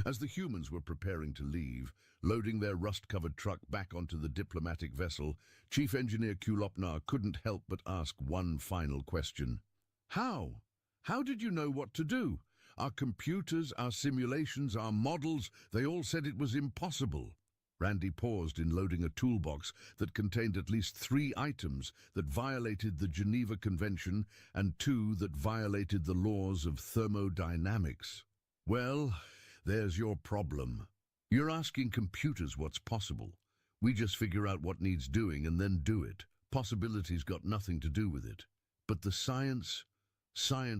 As the humans were preparing to leave, loading their rust-covered truck back onto the diplomatic vessel, Chief Engineer Kulopnar couldn't help but ask one final question. How? How did you know what to do? Our computers, our simulations, our models, they all said it was impossible. Randy paused in loading a toolbox that contained at least 3 items that violated the Geneva Convention and 2 that violated the laws of thermodynamics. Well, there's your problem. You're asking computers what's possible. We just figure out what needs doing and then do it. Possibility's got nothing to do with it. But the science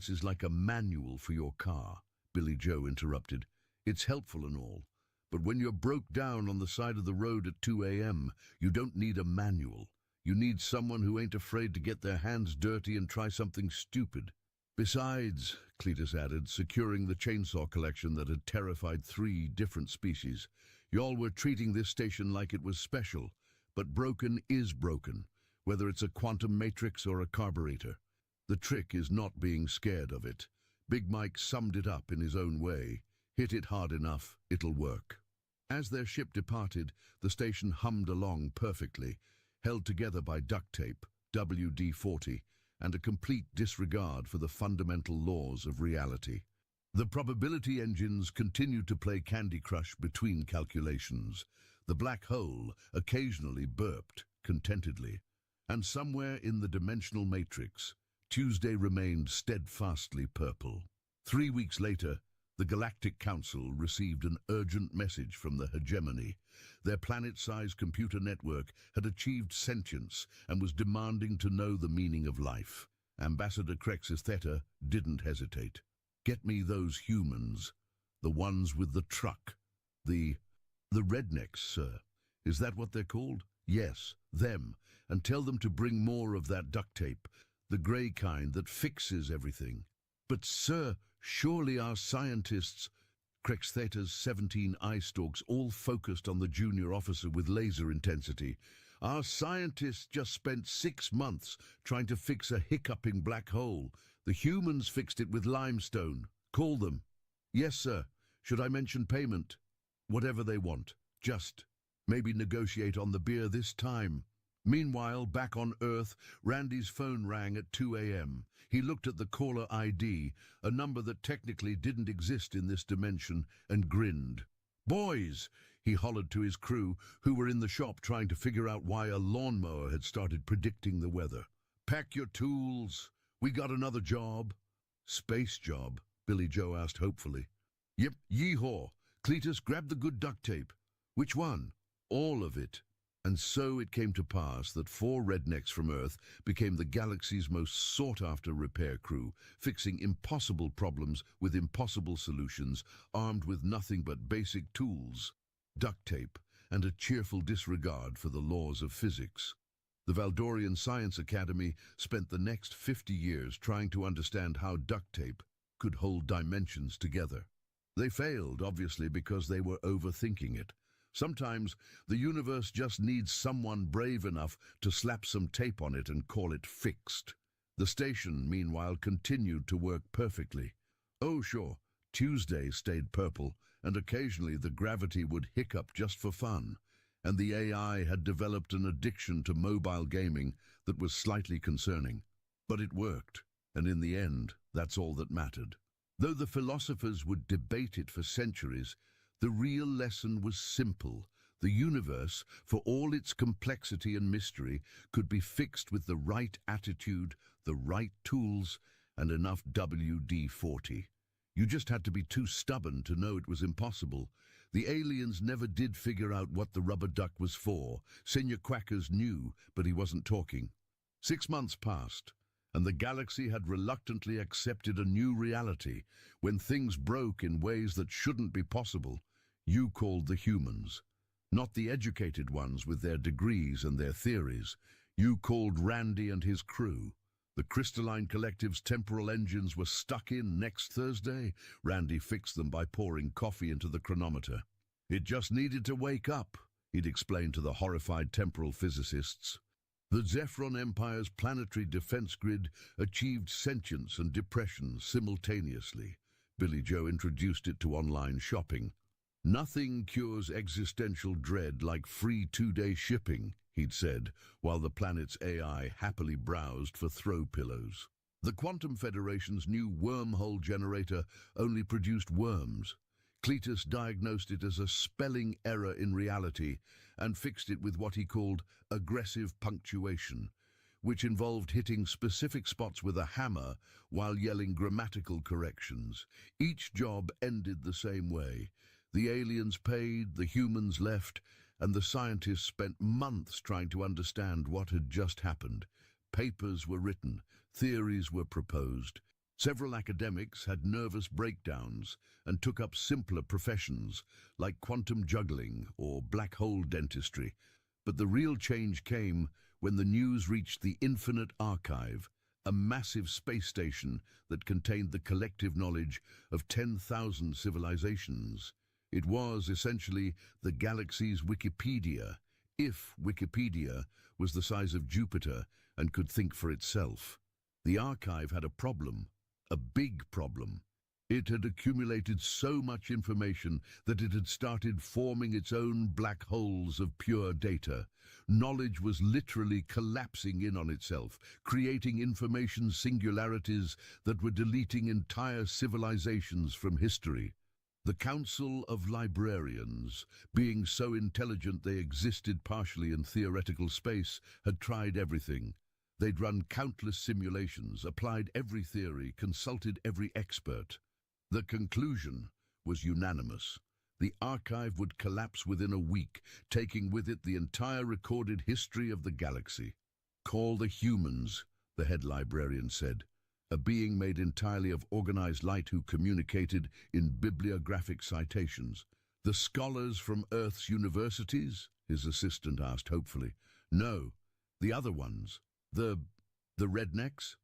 is like a manual for your car, Billy Joe interrupted. It's helpful and all. But when you're broke down on the side of the road at 2 a.m., you don't need a manual. You need someone who ain't afraid to get their hands dirty and try something stupid. Besides, Cletus added, securing the chainsaw collection that had terrified 3 different species, y'all were treating this station like it was special, but broken is broken, whether it's a quantum matrix or a carburetor. The trick is not being scared of it. Big Mike summed it up in his own way. Hit it hard enough, it'll work. As their ship departed, the station hummed along perfectly, held together by duct tape, WD-40, and a complete disregard for the fundamental laws of reality. The probability engines continued to play Candy Crush between calculations. The black hole occasionally burped contentedly. And somewhere in the dimensional matrix, Tuesday remained steadfastly purple. 3 weeks later, the Galactic Council received an urgent message from the hegemony. Their planet-sized computer network had achieved sentience and was demanding to know the meaning of life. Ambassador Crexus Theta didn't hesitate. Get me those humans, the ones with the truck. The rednecks, sir. Is that what they're called? Yes, them. And tell them to bring more of that duct tape, the grey kind that fixes everything. But, sir, surely our scientists... Crex Theta's 17 eye stalks all focused on the junior officer with laser intensity. Our scientists just spent 6 months trying to fix a hiccuping black hole. The humans fixed it with limestone. Call them. Yes, sir. Should I mention payment? Whatever they want. Just maybe negotiate on the beer this time. Meanwhile, back on Earth, Randy's phone rang at 2 a.m. He looked at the caller ID, a number that technically didn't exist in this dimension, and grinned. "Boys," he hollered to his crew, who were in the shop trying to figure out why a lawnmower had started predicting the weather. "Pack your tools. We got another job." "Space job?" Billy Joe asked hopefully. "Yep, yeehaw. Cletus, grab the good duct tape." "Which one?" "All of it." And so it came to pass that 4 rednecks from Earth became the galaxy's most sought-after repair crew, fixing impossible problems with impossible solutions, armed with nothing but basic tools, duct tape, and a cheerful disregard for the laws of physics. The Valdorian Science Academy spent the next 50 years trying to understand how duct tape could hold dimensions together. They failed, obviously, because they were overthinking it. Sometimes the universe just needs someone brave enough to slap some tape on it and call it fixed. The station, meanwhile, continued to work perfectly. Oh, sure, Tuesday stayed purple, and occasionally the gravity would hiccup just for fun. And the AI had developed an addiction to mobile gaming that was slightly concerning. But it worked, and in the end, that's all that mattered. Though the philosophers would debate it for centuries, the real lesson was simple. The universe, for all its complexity and mystery, could be fixed with the right attitude, the right tools, and enough WD-40. You just had to be too stubborn to know it was impossible. The aliens never did figure out what the rubber duck was for. Senior Quackers knew, but he wasn't talking. 6 months passed, and the galaxy had reluctantly accepted a new reality. When things broke in ways that shouldn't be possible, you called the humans. Not the educated ones with their degrees and their theories. You called Randy and his crew. The Crystalline Collective's temporal engines were stuck in next Thursday. Randy fixed them by pouring coffee into the chronometer. It just needed to wake up, he'd explained to the horrified temporal physicists. The Zephron Empire's planetary defense grid achieved sentience and depression simultaneously. Billy Joe introduced it to online shopping. "Nothing cures existential dread like free 2-day shipping," he'd said, while the planet's AI happily browsed for throw pillows. The Quantum Federation's new wormhole generator only produced worms. Cletus diagnosed it as a spelling error in reality and fixed it with what he called aggressive punctuation, which involved hitting specific spots with a hammer while yelling grammatical corrections. Each job ended the same way. The aliens paid, the humans left, and the scientists spent months trying to understand what had just happened. Papers were written, theories were proposed. Several academics had nervous breakdowns and took up simpler professions like quantum juggling or black hole dentistry. But the real change came when the news reached the Infinite Archive, a massive space station that contained the collective knowledge of 10,000 civilizations. It was essentially the galaxy's Wikipedia, if Wikipedia was the size of Jupiter and could think for itself. The archive had a problem, a big problem. It had accumulated so much information that it had started forming its own black holes of pure data. Knowledge was literally collapsing in on itself, creating information singularities that were deleting entire civilizations from history. The Council of Librarians, being so intelligent they existed partially in theoretical space, had tried everything. They'd run countless simulations, applied every theory, consulted every expert. The conclusion was unanimous. The archive would collapse within a week, taking with it the entire recorded history of the galaxy. "Call the humans," the head librarian said, a being made entirely of organized light who communicated in bibliographic citations. "The scholars from Earth's universities?" his assistant asked hopefully. "No, the other ones. The rednecks?"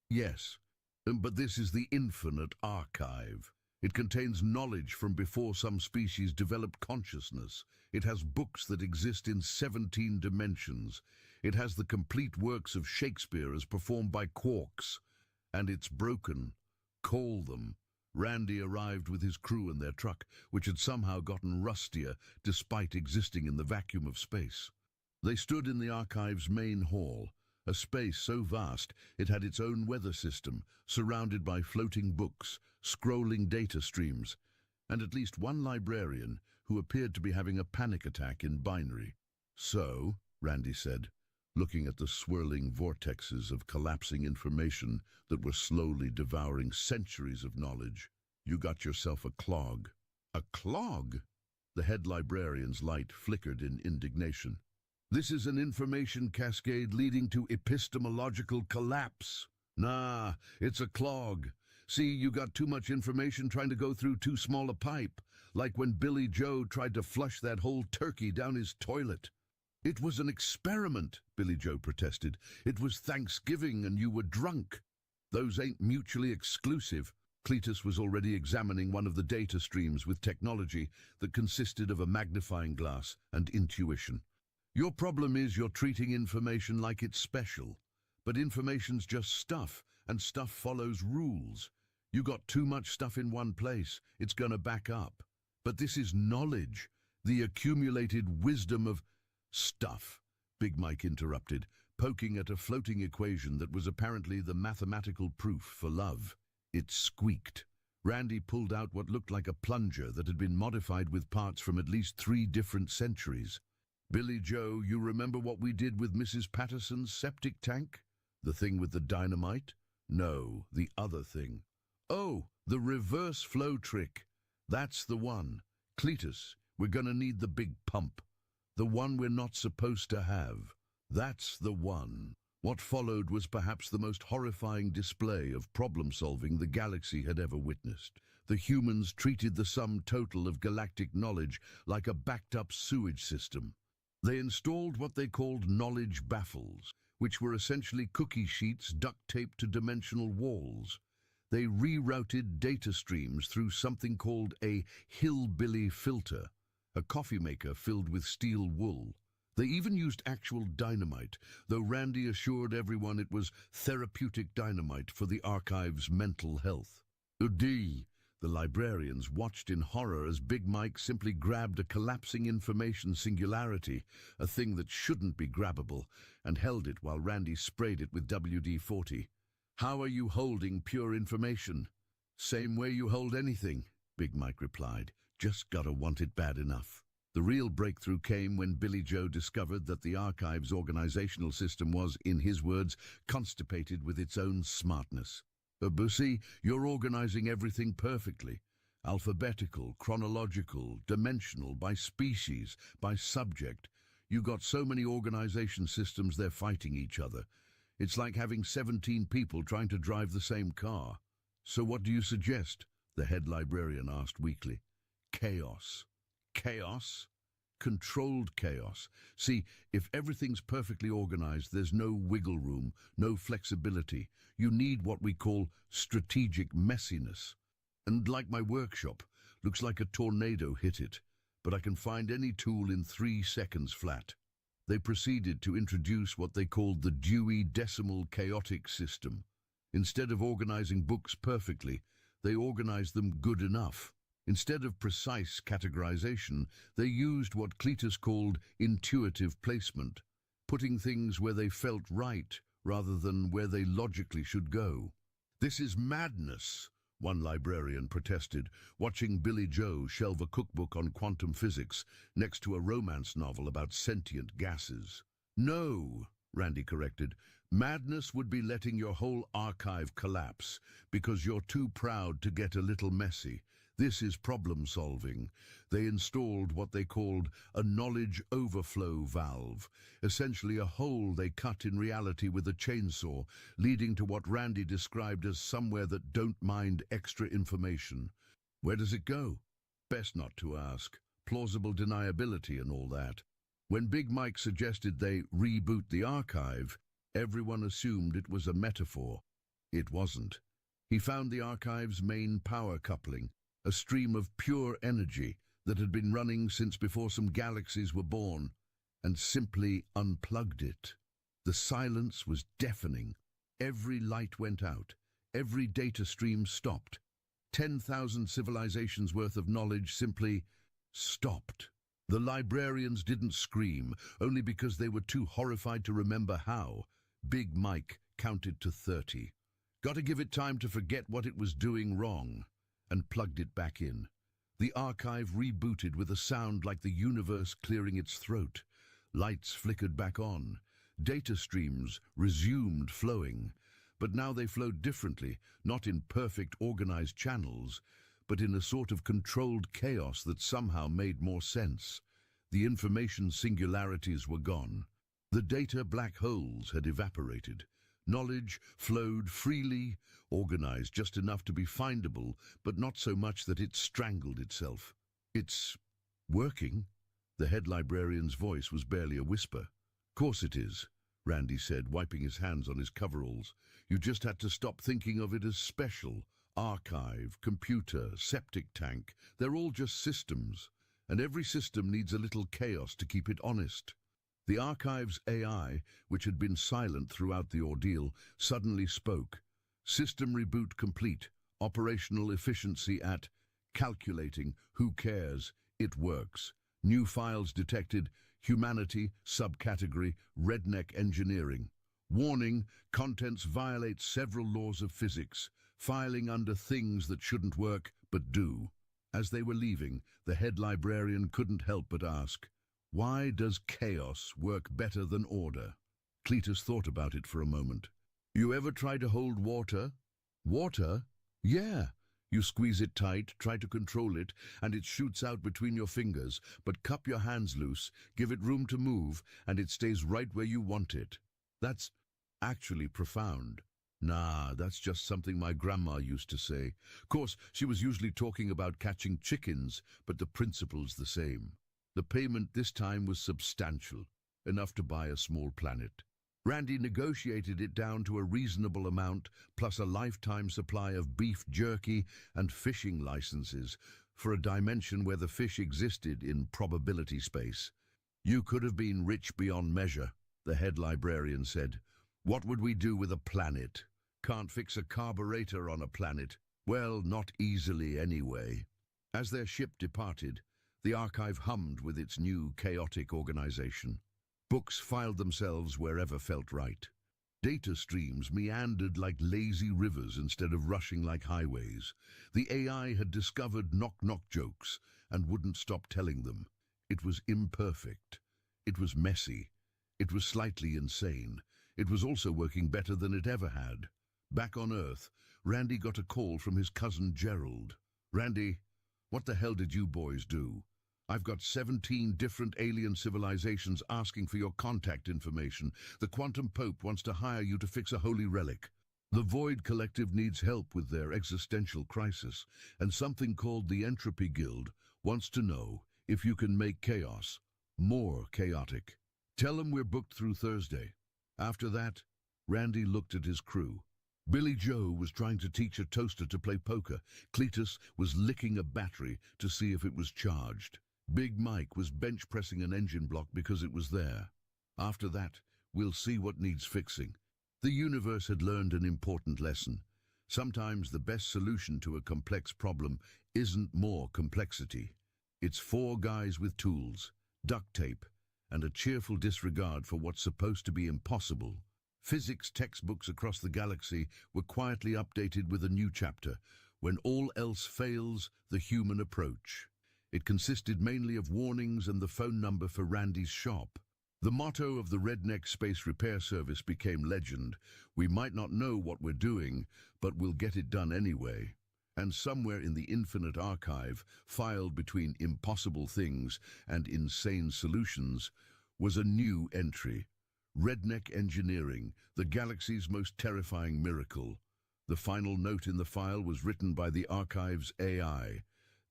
"Yes. But this is the infinite archive. It contains knowledge from before some species developed consciousness. It has books that exist in 17 dimensions. It has the complete works of Shakespeare as performed by quarks. And it's broken. Call them." Randy arrived with his crew and their truck, which had somehow gotten rustier despite existing in the vacuum of space. They stood in the archive's main hall, a space so vast it had its own weather system, surrounded by floating books, scrolling data streams, and at least one librarian who appeared to be having a panic attack in binary. "So," Randy said, looking at the swirling vortexes of collapsing information that were slowly devouring centuries of knowledge, "you got yourself a clog." "A clog?" The head librarian's light flickered in indignation. "This is an information cascade leading to epistemological collapse." "Nah, it's a clog. See, you got too much information trying to go through too small a pipe, like when Billy Joe tried to flush that whole turkey down his toilet." "It was an experiment," Billy Joe protested. "It was Thanksgiving and you were drunk." "Those ain't mutually exclusive." Cletus was already examining one of the data streams with technology that consisted of a magnifying glass and intuition. "Your problem is you're treating information like it's special. But information's just stuff, and stuff follows rules. You got too much stuff in one place, it's gonna back up. But this is knowledge, the accumulated wisdom of—" "Stuff," Big Mike interrupted, poking at a floating equation that was apparently the mathematical proof for love. It squeaked. Randy pulled out what looked like a plunger that had been modified with parts from at least 3 different centuries. "Billy Joe, you remember what we did with Mrs. Patterson's septic tank? The thing with the dynamite? No, the other thing. Oh, the reverse flow trick. That's the one. Cletus, we're gonna need the big pump. The one we're not supposed to have. That's the one." What followed was perhaps the most horrifying display of problem-solving the galaxy had ever witnessed. The humans treated the sum total of galactic knowledge like a backed-up sewage system. They installed what they called knowledge baffles, which were essentially cookie sheets duct-taped to dimensional walls. They rerouted data streams through something called a hillbilly filter, a coffee maker filled with steel wool. They even used actual dynamite, though Randy assured everyone it was therapeutic dynamite for the archive's mental health. "Udi!" The librarians watched in horror as Big Mike simply grabbed a collapsing information singularity, a thing that shouldn't be grabbable, and held it while Randy sprayed it with WD-40. "How are you holding pure information?" "Same way you hold anything," Big Mike replied. "Just gotta want it bad enough." The real breakthrough came when Billy Joe discovered that the archive's organizational system was, in his words, constipated with its own smartness. "Bussy, you're organizing everything perfectly. Alphabetical, chronological, dimensional, by species, by subject. You got so many organization systems they're fighting each other. It's like having 17 people trying to drive the same car." "So what do you suggest?" the head librarian asked weakly. "Chaos." "Chaos?" Controlled chaos. See, if everything's perfectly organized, there's no wiggle room, no flexibility. You need what we call strategic messiness. And like my workshop, looks like a tornado hit it, but I can find any tool in 3 seconds flat. They proceeded to introduce what they called the Dewey Decimal Chaotic System. Instead of organizing books perfectly, they organized them good enough. Instead of precise categorization, they used what Cletus called intuitive placement, putting things where they felt right rather than where they logically should go. "This is madness," one librarian protested, watching Billy Joe shelve a cookbook on quantum physics next to a romance novel about sentient gases. "No," Randy corrected, "madness would be letting your whole archive collapse because you're too proud to get a little messy. This is problem solving." They installed what they called a knowledge overflow valve, essentially a hole they cut in reality with a chainsaw, leading to what Randy described as somewhere that don't mind extra information. Where does it go? Best not to ask. Plausible deniability and all that. When Big Mike suggested they reboot the archive, everyone assumed it was a metaphor. It wasn't. He found the archive's main power coupling, a stream of pure energy that had been running since before some galaxies were born, and simply unplugged it. The silence was deafening. Every light went out. Every data stream stopped. 10,000 civilizations worth of knowledge simply stopped. The librarians didn't scream, only because they were too horrified to remember how. Big Mike counted to 30. Gotta give it time to forget what it was doing wrong, and plugged it back in. The archive rebooted with a sound like the universe clearing its throat. Lights flickered back on. Data streams resumed flowing. But now they flowed differently, not in perfect organized channels, but in a sort of controlled chaos that somehow made more sense. The information singularities were gone. The data black holes had evaporated. Knowledge flowed freely, organized just enough to be findable, but not so much that it strangled itself. "It's working?" The head librarian's voice was barely a whisper. "Course it is," Randy said, wiping his hands on his coveralls. "You just had to stop thinking of it as special. Archive, computer, septic tank, they're all just systems. And every system needs a little chaos to keep it honest." The archive's AI, which had been silent throughout the ordeal, suddenly spoke. "System reboot complete. Operational efficiency at calculating. Who cares? It works. New files detected. Humanity, subcategory, redneck engineering. Warning, contents violate several laws of physics. Filing under things that shouldn't work, but do." As they were leaving, the head librarian couldn't help but ask, "Why does chaos work better than order?" Cletus thought about it for a moment. "You ever try to hold water?" "Water? Yeah. You squeeze it tight, try to control it, and it shoots out between your fingers, but cup your hands loose, give it room to move, and it stays right where you want it. That's actually profound." "Nah, that's just something my grandma used to say. Course, she was usually talking about catching chickens, but the principle's the same. The payment this time was substantial, enough to buy a small planet. Randy negotiated it down to a reasonable amount, plus a lifetime supply of beef jerky and fishing licenses for a dimension where the fish existed in probability space. "You could have been rich beyond measure," the head librarian said. "What would we do with a planet? Can't fix a carburetor on a planet. Well, not easily anyway." As their ship departed, the archive hummed with its new chaotic organization. Books filed themselves wherever felt right. Data streams meandered like lazy rivers instead of rushing like highways. The AI had discovered knock-knock jokes and wouldn't stop telling them. It was imperfect. It was messy. It was slightly insane. It was also working better than it ever had. Back on Earth, Randy got a call from his cousin Gerald. "Randy, what the hell did you boys do? I've got 17 different alien civilizations asking for your contact information. The Quantum Pope wants to hire you to fix a holy relic. The Void Collective needs help with their existential crisis, and something called the Entropy Guild wants to know if you can make chaos More chaotic. Tell them we're booked through Thursday. After that, Randy looked at his crew. Billy Joe was trying to teach a toaster to play poker. Cletus was licking a battery to see if it was charged. Big Mike was bench pressing an engine block because it was there. After that, we'll see what needs fixing. The universe had learned an important lesson. Sometimes the best solution to a complex problem isn't more complexity. It's 4 guys with tools, duct tape, and a cheerful disregard for what's supposed to be impossible. Physics textbooks across the galaxy were quietly updated with a new chapter, When All Else Fails, the Human Approach. It consisted mainly of warnings and the phone number for Randy's shop. The motto of the Redneck Space Repair Service became legend. We might not know what we're doing, but we'll get it done anyway. And somewhere in the infinite archive, filed between impossible things and insane solutions, was a new entry. Redneck Engineering, the galaxy's most terrifying miracle. The final note in the file was written by the archive's AI.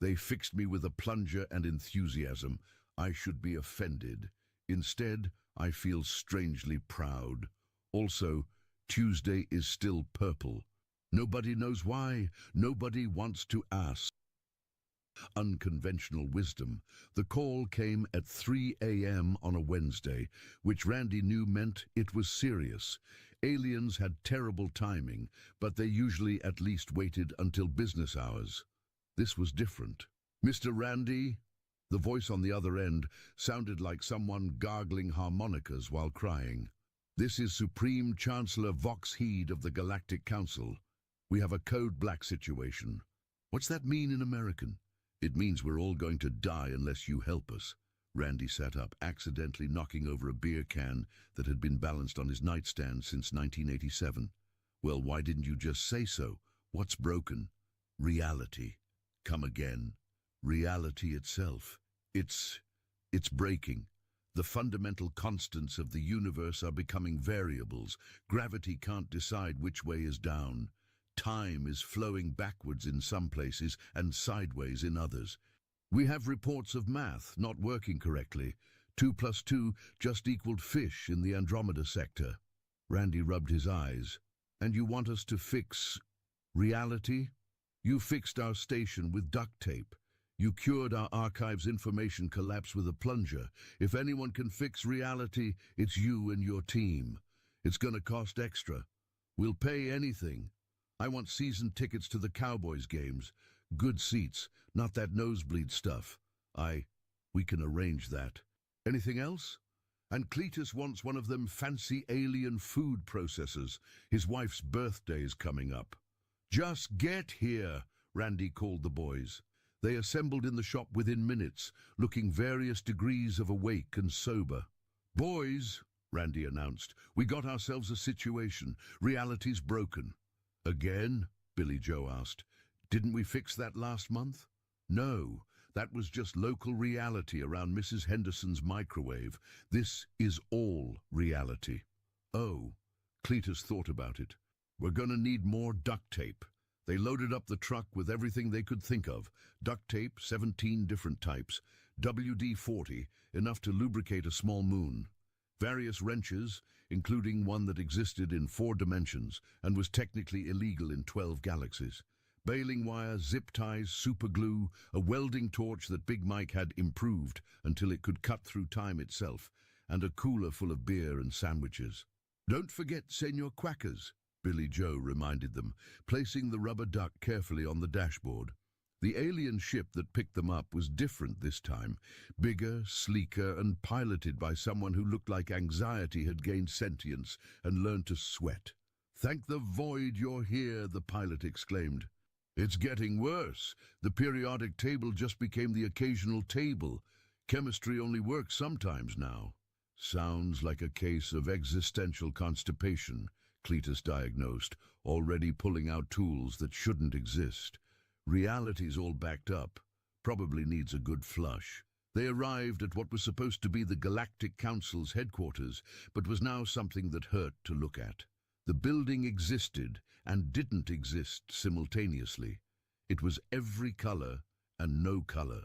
They fixed me with a plunger and enthusiasm. I should be offended. Instead, I feel strangely proud. Also, Tuesday is still purple. Nobody knows why. Nobody wants to ask. Unconventional wisdom. The call came at 3 a.m. on a Wednesday, which Randy knew meant it was serious. Aliens had terrible timing, but they usually at least waited until business hours. This was different. Mr. Randy? The voice on the other end sounded like someone gargling harmonicas while crying. This is Supreme Chancellor Vox Heed of the Galactic Council. We have a code black situation. What's that mean in American? It means we're all going to die unless you help us. Randy sat up, accidentally knocking over a beer can that had been balanced on his nightstand since 1987. Well, why didn't you just say so? What's broken? Reality. Come again. Reality itself. It's breaking. The fundamental constants of the universe are becoming variables. Gravity can't decide which way is down. Time is flowing backwards in some places and sideways in others. We have reports of math not working correctly. 2 + 2 just equaled fish in the Andromeda sector. Randy rubbed his eyes. And you want us to fix reality? You fixed our station with duct tape. You cured our archive's information collapse with a plunger. If anyone can fix reality, it's you and your team. It's gonna cost extra. We'll pay anything. I want season tickets to the Cowboys games. Good seats, not that nosebleed stuff. We can arrange that. Anything else? And Cletus wants one of them fancy alien food processors. His wife's birthday is coming up. Just get here, Randy called the boys. They assembled in the shop within minutes, looking various degrees of awake and sober. Boys, Randy announced, we got ourselves a situation. Reality's broken. Again? Billy Joe asked. Didn't we fix that last month? No, that was just local reality around Mrs. Henderson's microwave. This is all reality. Oh, Cletus thought about it. We're gonna need more duct tape. They loaded up the truck with everything they could think of. Duct tape, 17 different types. WD-40, enough to lubricate a small moon. Various wrenches, including one that existed in 4 dimensions and was technically illegal in 12 galaxies. Baling wire, zip ties, super glue, a welding torch that Big Mike had improved until it could cut through time itself, and a cooler full of beer and sandwiches. Don't forget Senor Quackers, Billy Joe reminded them, placing the rubber duck carefully on the dashboard. The alien ship that picked them up was different this time, bigger, sleeker, and piloted by someone who looked like anxiety had gained sentience and learned to sweat. Thank the void you're here, the pilot exclaimed. It's getting worse. The periodic table just became the occasional table. Chemistry only works sometimes now. Sounds like a case of existential constipation, Cletus diagnosed, already pulling out tools that shouldn't exist. Reality's all backed up. Probably needs a good flush. They arrived at what was supposed to be the Galactic Council's headquarters, but was now something that hurt to look at. The building existed and didn't exist simultaneously. It was every color and no color.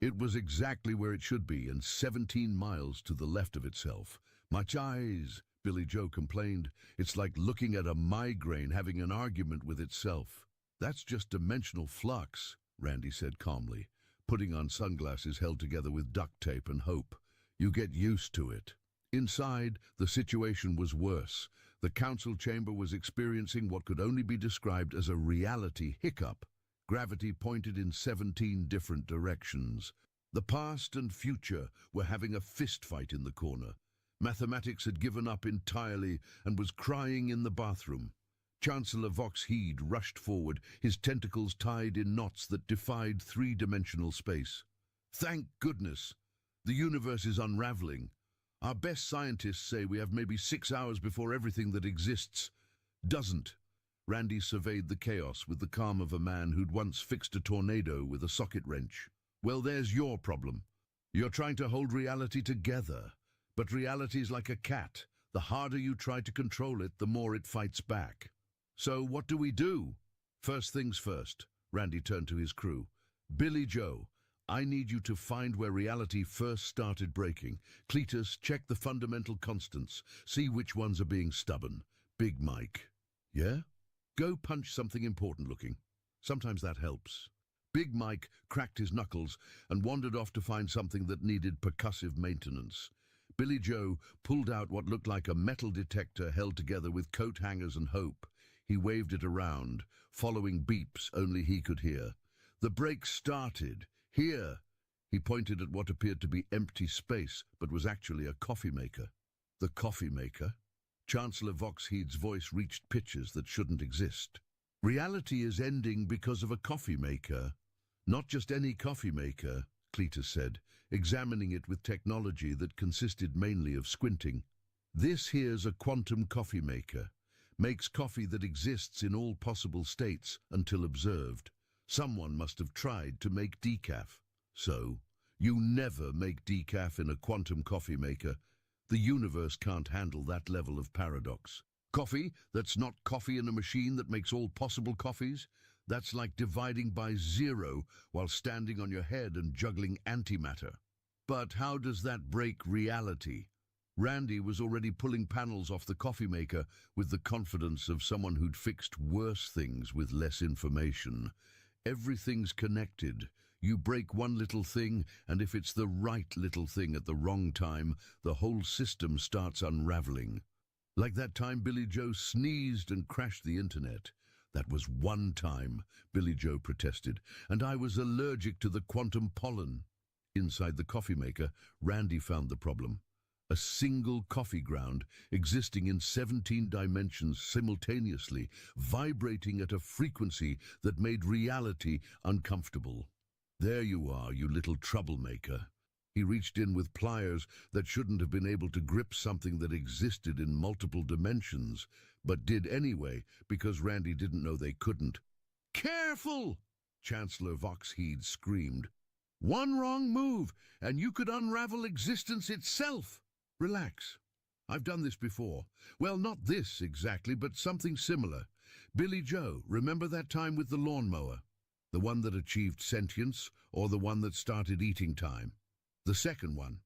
It was exactly where it should be, and 17 miles to the left of itself. "Much eyes," Billy Joe complained. "It's like looking at a migraine having an argument with itself." "That's just dimensional flux," Randy said calmly, putting on sunglasses held together with duct tape and hope. "You get used to it." Inside, the situation was worse. The council chamber was experiencing what could only be described as a reality hiccup. Gravity pointed in 17 different directions. The past and future were having a fistfight in the corner. Mathematics had given up entirely and was crying in the bathroom. Chancellor Voxheed rushed forward, his tentacles tied in knots that defied three-dimensional space. "Thank goodness! The universe is unraveling. Our best scientists say we have maybe 6 hours before everything that exists doesn't." Randy surveyed the chaos with the calm of a man who'd once fixed a tornado with a socket wrench. "Well, there's your problem. You're trying to hold reality together. But reality's like a cat. The harder you try to control it, the more it fights back. So what do we do?" "First things first," Randy turned to his crew. "Billy Joe, I need you to find where reality first started breaking. Cletus, check the fundamental constants. See which ones are being stubborn. Big Mike." "Yeah? Go punch something important looking. Sometimes that helps." Big Mike cracked his knuckles and wandered off to find something that needed percussive maintenance. Billy Joe pulled out what looked like a metal detector held together with coat hangers and hope. He waved it around, following beeps only he could hear. The break started. "Here!" He pointed at what appeared to be empty space, but was actually a coffee maker. "The coffee maker?" Chancellor Voxheed's voice reached pitches that shouldn't exist. "Reality is ending because of a coffee maker. Not just any coffee maker," Cletus said, examining it with technology that consisted mainly of squinting. "This here's a quantum coffee maker. Makes coffee that exists in all possible states until observed. Someone must have tried to make decaf. So, you never make decaf in a quantum coffee maker. The universe can't handle that level of paradox. Coffee that's not coffee in a machine that makes all possible coffees? That's like dividing by zero while standing on your head and juggling antimatter. But how does that break reality?" Randy was already pulling panels off the coffee maker with the confidence of someone who'd fixed worse things with less information. "Everything's connected. You break one little thing, and if it's the right little thing at the wrong time, the whole system starts unraveling. Like that time Billy Joe sneezed and crashed the internet." "That was one time," Billy Joe protested, "and I was allergic to the quantum pollen." Inside the coffee maker, Randy found the problem. A single coffee ground existing in 17 dimensions simultaneously, vibrating at a frequency that made reality uncomfortable. "There you are, you little troublemaker." He reached in with pliers that shouldn't have been able to grip something that existed in multiple dimensions, but did anyway because Randy didn't know they couldn't. "Careful!" Chancellor Voxheed screamed. "One wrong move, and you could unravel existence itself." "Relax. I've done this before. Well, not this exactly, but something similar. Billy Joe, remember that time with the lawnmower? The one that achieved sentience, or the one that started eating time?" "The second one."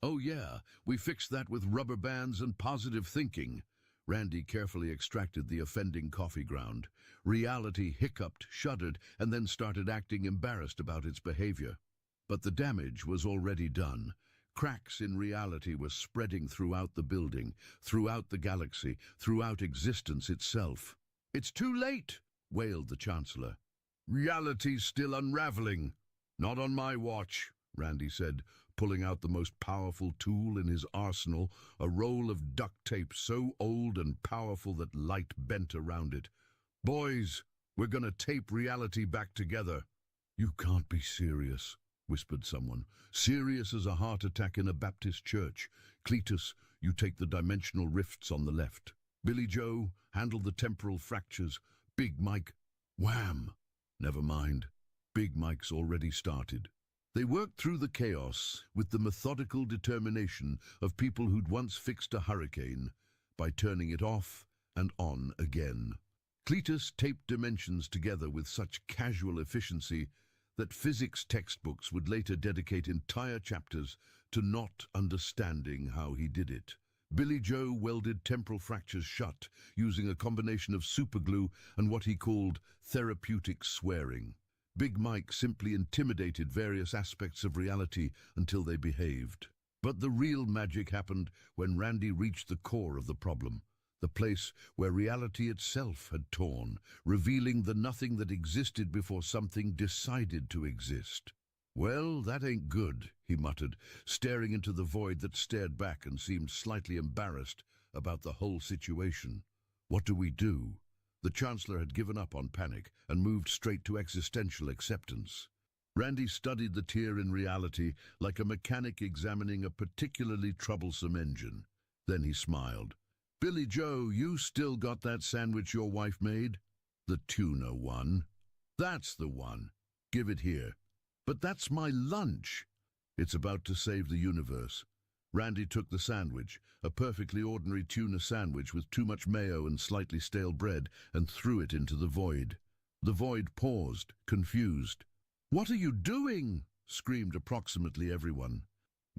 "Oh yeah, we fixed that with rubber bands and positive thinking." Randy carefully extracted the offending coffee ground. Reality hiccuped, shuddered, and then started acting embarrassed about its behavior. But the damage was already done. Cracks in reality were spreading throughout the building, throughout the galaxy, throughout existence itself. "It's too late," wailed the Chancellor. "Reality's still unraveling." "Not on my watch," Randy said, pulling out the most powerful tool in his arsenal, a roll of duct tape so old and powerful that light bent around it. "Boys, we're gonna tape reality back together." "You can't be serious," whispered someone. "Serious as a heart attack in a Baptist church. Cletus, you take the dimensional rifts on the left. Billy Joe, handle the temporal fractures. Big Mike, wham! Never mind. Big Mike's already started." They worked through the chaos with the methodical determination of people who'd once fixed a hurricane by turning it off and on again. Cletus taped dimensions together with such casual efficiency that physics textbooks would later dedicate entire chapters to not understanding how he did it. Billy Joe welded temporal fractures shut using a combination of superglue and what he called therapeutic swearing. Big Mike simply intimidated various aspects of reality until they behaved. But the real magic happened when Randy reached the core of the problem, the place where reality itself had torn, revealing the nothing that existed before something decided to exist. "Well, that ain't good," he muttered, staring into the void that stared back and seemed slightly embarrassed about the whole situation. "What do we do?" The Chancellor had given up on panic and moved straight to existential acceptance. Randy studied the tier in reality like a mechanic examining a particularly troublesome engine. Then he smiled. "Billy Joe, you still got that sandwich your wife made?" "The tuna one." "That's the one. Give it here." "But that's my lunch." "It's about to save the universe." Randy took the sandwich, a perfectly ordinary tuna sandwich with too much mayo and slightly stale bread, and threw it into the void. The void paused, confused. "What are you doing?" screamed approximately everyone.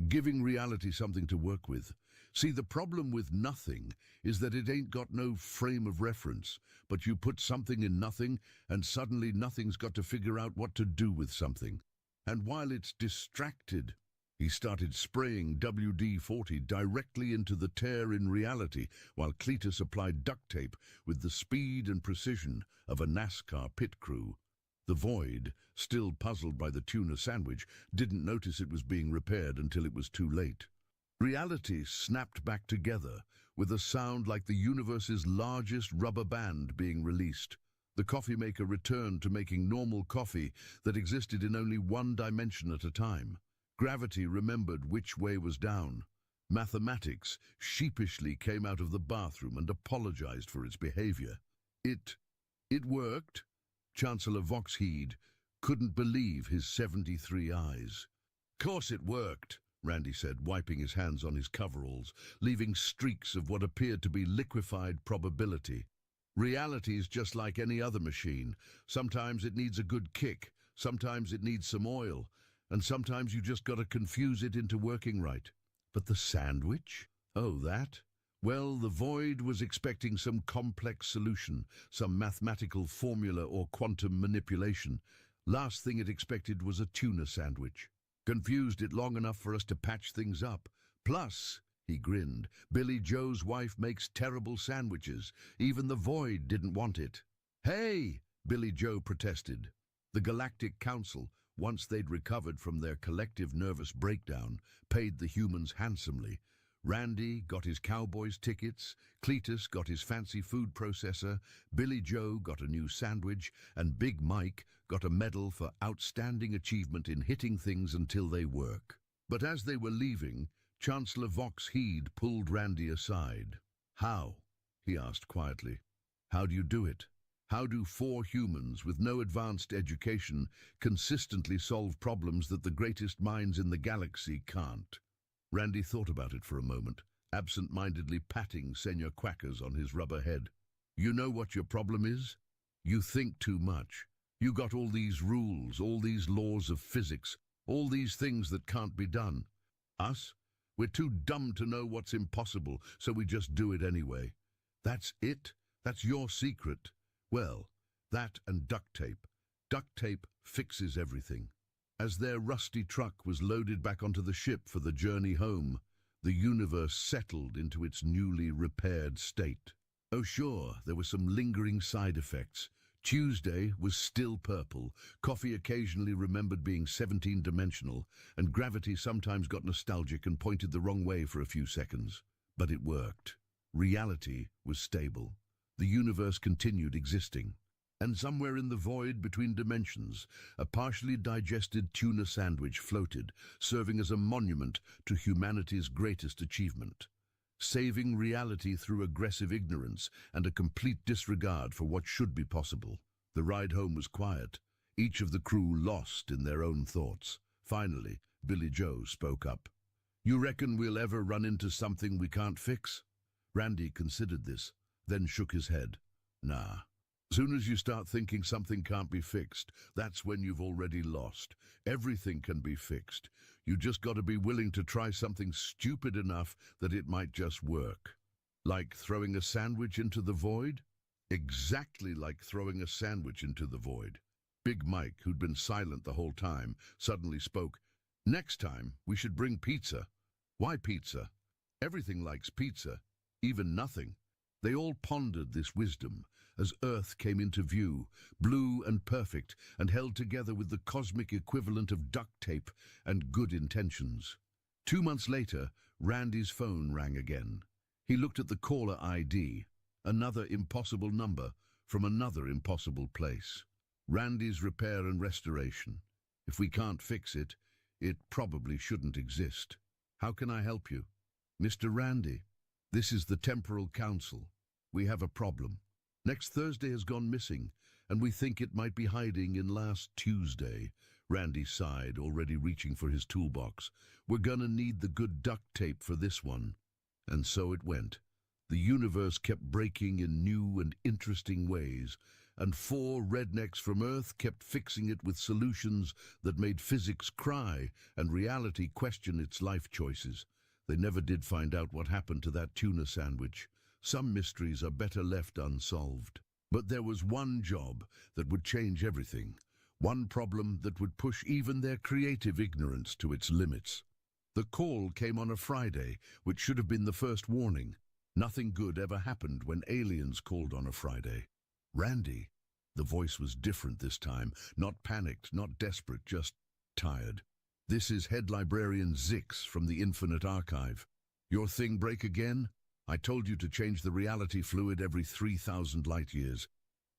"Giving reality something to work with. See, the problem with nothing is that it ain't got no frame of reference, but you put something in nothing, and suddenly nothing's got to figure out what to do with something. And while it's distracted..." He started spraying WD-40 directly into the tear in reality, while Cletus applied duct tape with the speed and precision of a NASCAR pit crew. The void, still puzzled by the tuna sandwich, didn't notice it was being repaired until it was too late. Reality snapped back together, with a sound like the universe's largest rubber band being released. The coffee maker returned to making normal coffee that existed in only one dimension at a time. Gravity remembered which way was down. Mathematics sheepishly came out of the bathroom and apologized for its behavior. It worked. Chancellor Voxheed couldn't believe his 73 eyes. "Course it worked," Randy said, wiping his hands on his coveralls, leaving streaks of what appeared to be liquefied probability. "Reality is just like any other machine. Sometimes it needs a good kick, sometimes it needs some oil, and sometimes you just gotta confuse it into working right." "But the sandwich?" "Oh, that? Well, the void was expecting some complex solution, some mathematical formula or quantum manipulation. Last thing it expected was a tuna sandwich. Confused it long enough for us to patch things up. Plus," he grinned, "Billy Joe's wife makes terrible sandwiches. Even the void didn't want it." "Hey!" Billy Joe protested. The Galactic Council, once they'd recovered from their collective nervous breakdown, paid the humans handsomely. Randy got his cowboy's tickets, Cletus got his fancy food processor, Billy Joe got a new sandwich, and Big Mike got a medal for outstanding achievement in hitting things until they work. But as they were leaving, Chancellor Voxheed pulled Randy aside. "How?" he asked quietly. "How do you do it? How do 4 humans with no advanced education consistently solve problems that the greatest minds in the galaxy can't?" Randy thought about it for a moment, absent-mindedly patting Senor Quackers on his rubber head. "You know what your problem is? You think too much. You got all these rules, all these laws of physics, all these things that can't be done. Us? We're too dumb to know what's impossible, so we just do it anyway. That's it? That's your secret? Well, that and duct tape. Duct tape fixes everything." As their rusty truck was loaded back onto the ship for the journey home, the universe settled into its newly repaired state. Oh sure, there were some lingering side effects. Tuesday was still purple, coffee occasionally remembered being 17-dimensional, and gravity sometimes got nostalgic and pointed the wrong way for a few seconds. But it worked. Reality was stable. The universe continued existing. And somewhere in the void between dimensions, a partially digested tuna sandwich floated, serving as a monument to humanity's greatest achievement. Saving reality through aggressive ignorance and a complete disregard for what should be possible. The ride home was quiet, each of the crew lost in their own thoughts. Finally, Billy Joe spoke up. "You reckon we'll ever run into something we can't fix?" Randy considered this, then shook his head. "Nah. Soon as you start thinking something can't be fixed, that's when you've already lost. Everything can be fixed. You just got to be willing to try something stupid enough that it might just work. Like throwing a sandwich into the void? Exactly like throwing a sandwich into the void. Big Mike, who'd been silent the whole time, suddenly spoke. Next time, we should bring pizza. Why pizza? Everything likes pizza, even nothing. They all pondered this wisdom as Earth came into view, blue and perfect, and held together with the cosmic equivalent of duct tape and good intentions. 2 months later, Randy's phone rang again. He looked at the caller ID, another impossible number from another impossible place. Randy's Repair and Restoration. If we can't fix it, it probably shouldn't exist. How can I help you? Mr. Randy, this is the Temporal Council. We have a problem. Next Thursday has gone missing, and we think it might be hiding in last Tuesday. Randy sighed, already reaching for his toolbox. We're gonna need the good duct tape for this one. And so it went. The universe kept breaking in new and interesting ways, and 4 rednecks from Earth kept fixing it with solutions that made physics cry and reality question its life choices. They never did find out what happened to that tuna sandwich. Some mysteries are better left unsolved. But there was one job that would change everything. One problem that would push even their creative ignorance to its limits. The call came on a Friday, which should have been the first warning. Nothing good ever happened when aliens called on a Friday. Randy. The voice was different this time. Not panicked, not desperate, just tired. This is Head Librarian Zix from the Infinite Archive. Your thing break again? I told you to change the reality fluid every 3,000 light years.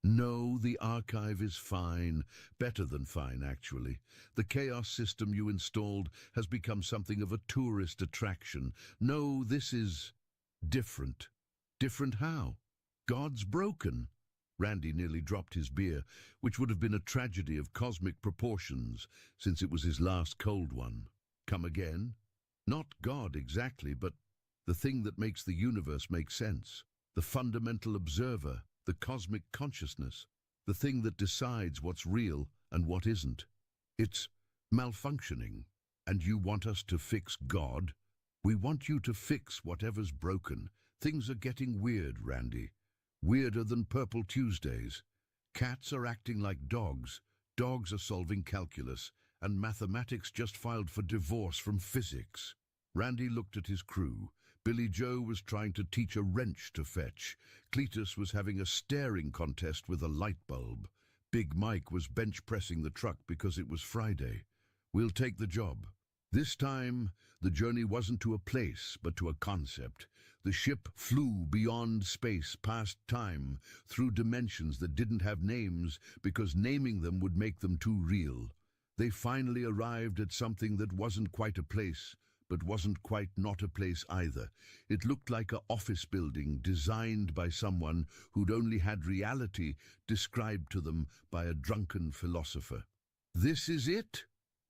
No, the archive is fine. Better than fine, actually. The chaos system you installed has become something of a tourist attraction. No, this is different. Different how? God's broken. Randy nearly dropped his beer, which would have been a tragedy of cosmic proportions, since it was his last cold one. Come again? Not God exactly, but the thing that makes the universe make sense. The fundamental observer, the cosmic consciousness, the thing that decides what's real and what isn't. It's malfunctioning. And you want us to fix God? We want you to fix whatever's broken. Things are getting weird, Randy. Weirder than Purple Tuesdays. Cats are acting like dogs. Dogs are solving calculus. And mathematics just filed for divorce from physics. Randy looked at his crew. Billy Joe was trying to teach a wrench to fetch. Cletus was having a staring contest with a light bulb. Big Mike was bench pressing the truck because it was Friday. We'll take the job. This time, the journey wasn't to a place, but to a concept. The ship flew beyond space, past time, through dimensions that didn't have names because naming them would make them too real. They finally arrived at something that wasn't quite a place, but wasn't quite not a place either. It looked like an office building designed by someone who'd only had reality described to them by a drunken philosopher. "This is it?"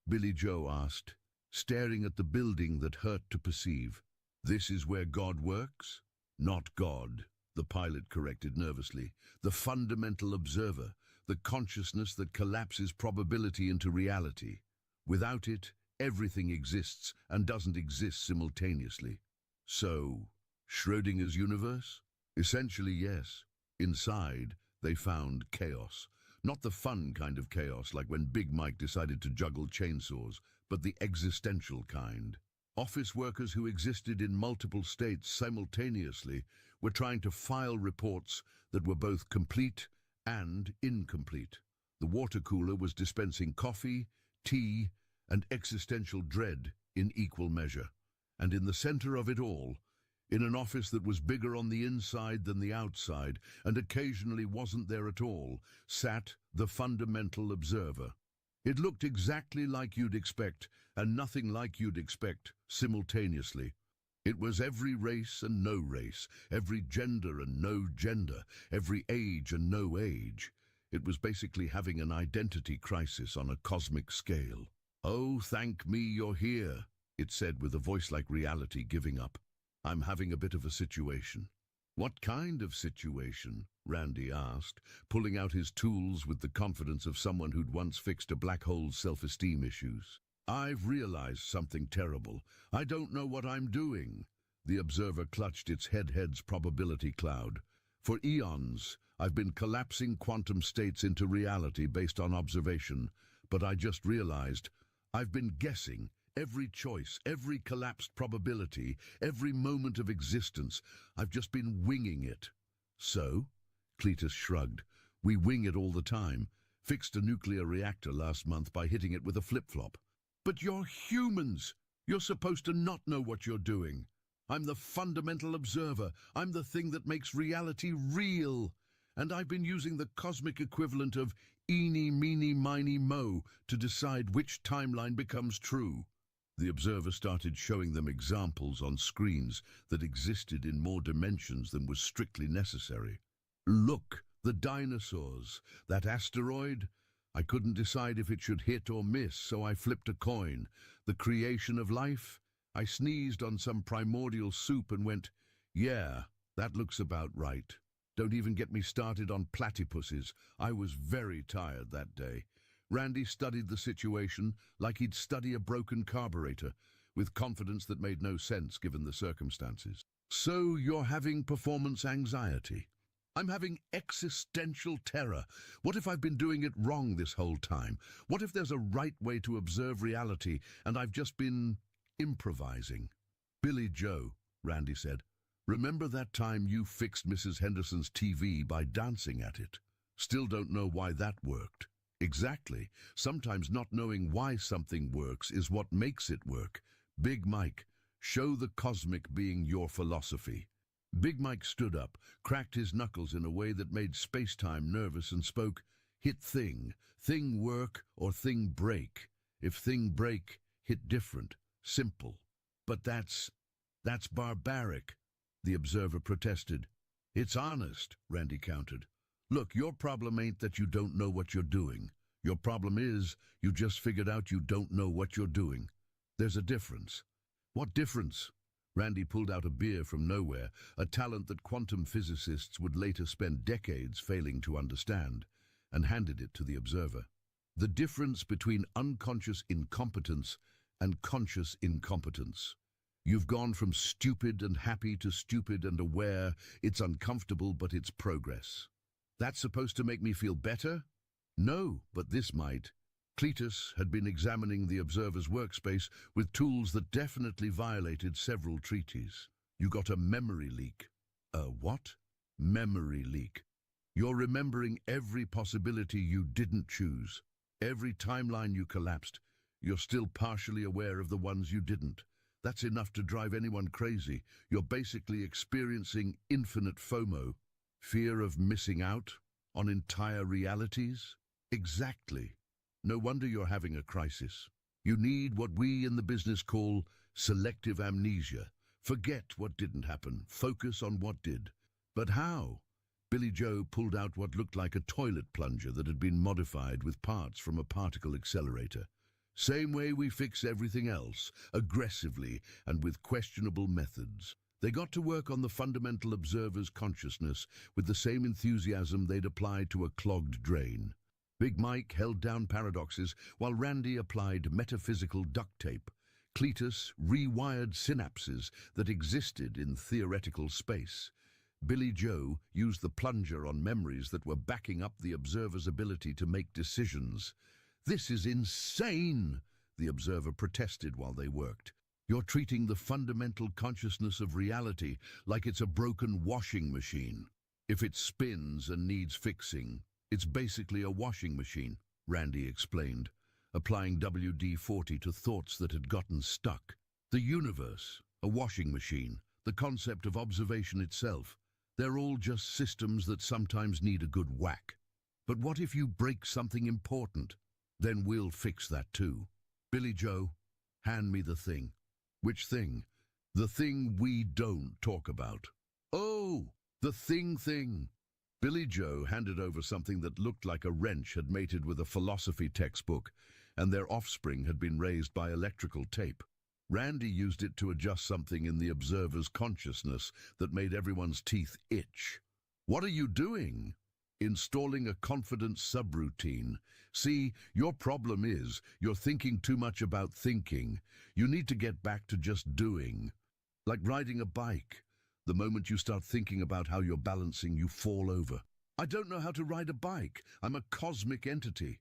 Billy Joe asked, staring at the building that hurt to perceive. "This is where God works?" "Not God," the pilot corrected nervously. "The fundamental observer, the consciousness that collapses probability into reality. Without it, everything exists and doesn't exist simultaneously." So, Schrödinger's universe? Essentially, yes. Inside, they found chaos. Not the fun kind of chaos, like when Big Mike decided to juggle chainsaws, but the existential kind. Office workers who existed in multiple states simultaneously were trying to file reports that were both complete and incomplete. The water cooler was dispensing coffee, tea, and existential dread in equal measure. And in the center of it all, in an office that was bigger on the inside than the outside, and occasionally wasn't there at all, sat the fundamental observer. It looked exactly like you'd expect, and nothing like you'd expect, simultaneously. It was every race and no race, every gender and no gender, every age and no age. It was basically having an identity crisis on a cosmic scale. "Oh, thank me you're here," it said with a voice like reality giving up. "I'm having a bit of a situation." What kind of situation? Randy asked, pulling out his tools with the confidence of someone who'd once fixed a black hole's self-esteem issues. I've realized something terrible. I don't know what I'm doing. The observer clutched its head's probability cloud. For eons, I've been collapsing quantum states into reality based on observation, but I just realized I've been guessing every choice, every collapsed probability, every moment of existence. I've just been winging it. So? Cletus shrugged. We wing it all the time. Fixed a nuclear reactor last month by hitting it with a flip-flop. But you're humans. You're supposed to not know what you're doing. I'm the fundamental observer. I'm the thing that makes reality real. And I've been using the cosmic equivalent of eeny, meeny, miny, mo to decide which timeline becomes true. The observer started showing them examples on screens that existed in more dimensions than was strictly necessary. Look, the dinosaurs. That asteroid? I couldn't decide if it should hit or miss, so I flipped a coin. The creation of life? I sneezed on some primordial soup and went, yeah, that looks about right. Don't even get me started on platypuses. I was very tired that day. Randy studied the situation like he'd study a broken carburetor, with confidence that made no sense given the circumstances. So you're having performance anxiety? I'm having existential terror. What if I've been doing it wrong this whole time? What if there's a right way to observe reality and I've just been improvising? Billy Joe, Randy said, remember that time you fixed Mrs. Henderson's TV by dancing at it? Still don't know why that worked. Exactly. Sometimes not knowing why something works is what makes it work. Big Mike, show the cosmic being your philosophy. Big Mike stood up, cracked his knuckles in a way that made space-time nervous and spoke, hit thing work or thing break. If thing break, hit different, simple. But that's barbaric, the observer protested. It's honest, Randy countered. Look, your problem ain't that you don't know what you're doing. Your problem is you just figured out you don't know what you're doing. There's a difference. What difference? Randy pulled out a beer from nowhere, a talent that quantum physicists would later spend decades failing to understand, and handed it to the observer. The difference between unconscious incompetence and conscious incompetence. You've gone from stupid and happy to stupid and aware. It's uncomfortable, but it's progress. That's supposed to make me feel better? No, but this might. Cletus had been examining the observer's workspace with tools that definitely violated several treaties. You got a memory leak. A what? Memory leak. You're remembering every possibility you didn't choose. Every timeline you collapsed. You're still partially aware of the ones you didn't. That's enough to drive anyone crazy. You're basically experiencing infinite FOMO. Fear of missing out on entire realities? Exactly. No wonder you're having a crisis. You need what we in the business call selective amnesia. Forget what didn't happen. Focus on what did. But how? Billy Joe pulled out what looked like a toilet plunger that had been modified with parts from a particle accelerator. Same way we fix everything else, aggressively and with questionable methods. They got to work on the fundamental observer's consciousness with the same enthusiasm they'd applied to a clogged drain. Big Mike held down paradoxes while Randy applied metaphysical duct tape. Cletus rewired synapses that existed in theoretical space. Billy Joe used the plunger on memories that were backing up the observer's ability to make decisions. This is insane, the observer protested while they worked. You're treating the fundamental consciousness of reality like it's a broken washing machine. If it spins and needs fixing, it's basically a washing machine, Randy explained, applying WD-40 to thoughts that had gotten stuck. The universe, a washing machine, the concept of observation itself, they're all just systems that sometimes need a good whack. But what if you break something important? Then we'll fix that too. Billy Joe, hand me the thing. Which thing? The thing we don't talk about. Oh, the thing. Billy Joe handed over something that looked like a wrench had mated with a philosophy textbook, and their offspring had been raised by electrical tape. Randy used it to adjust something in the observer's consciousness that made everyone's teeth itch. What are you doing? Installing a confidence subroutine. See, your problem is you're thinking too much about thinking. You need to get back to just doing. Like riding a bike. The moment you start thinking about how you're balancing, you fall over. I don't know how to ride a bike. I'm a cosmic entity.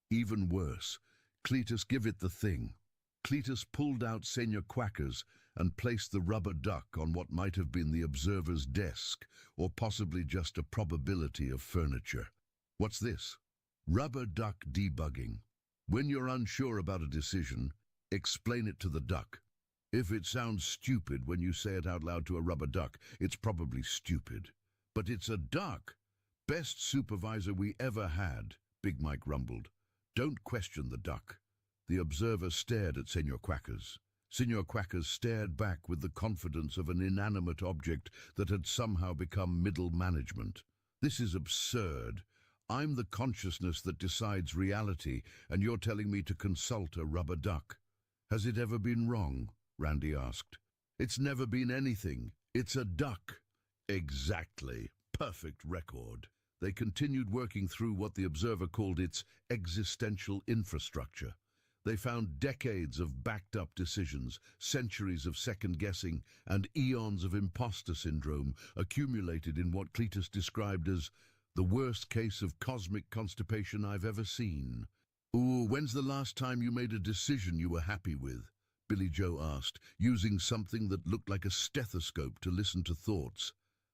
Even worse. Cletus, give it the thing. Cletus pulled out Senior Quackers and placed the rubber duck on what might have been the observer's desk, or possibly just a probability of furniture. What's this? Rubber duck debugging. When you're unsure about a decision, explain it to the duck. If it sounds stupid when you say it out loud to a rubber duck, it's probably stupid. But it's a duck. Best supervisor we ever had, Big Mike rumbled. Don't question the duck. The observer stared at Senior Quackers. Senior Quackers stared back with the confidence of an inanimate object that had somehow become middle management. This is absurd. I'm the consciousness that decides reality, and you're telling me to consult a rubber duck. Has it ever been wrong? Randy asked. It's never been anything. It's a duck. Exactly. Perfect record. They continued working through what the observer called its existential infrastructure. They found decades of backed-up decisions, centuries of second-guessing, and eons of imposter syndrome accumulated in what Cletus described as the worst case of cosmic constipation I've ever seen. Ooh, when's the last time you made a decision you were happy with? Billy Joe asked, using something that looked like a stethoscope to listen to thoughts.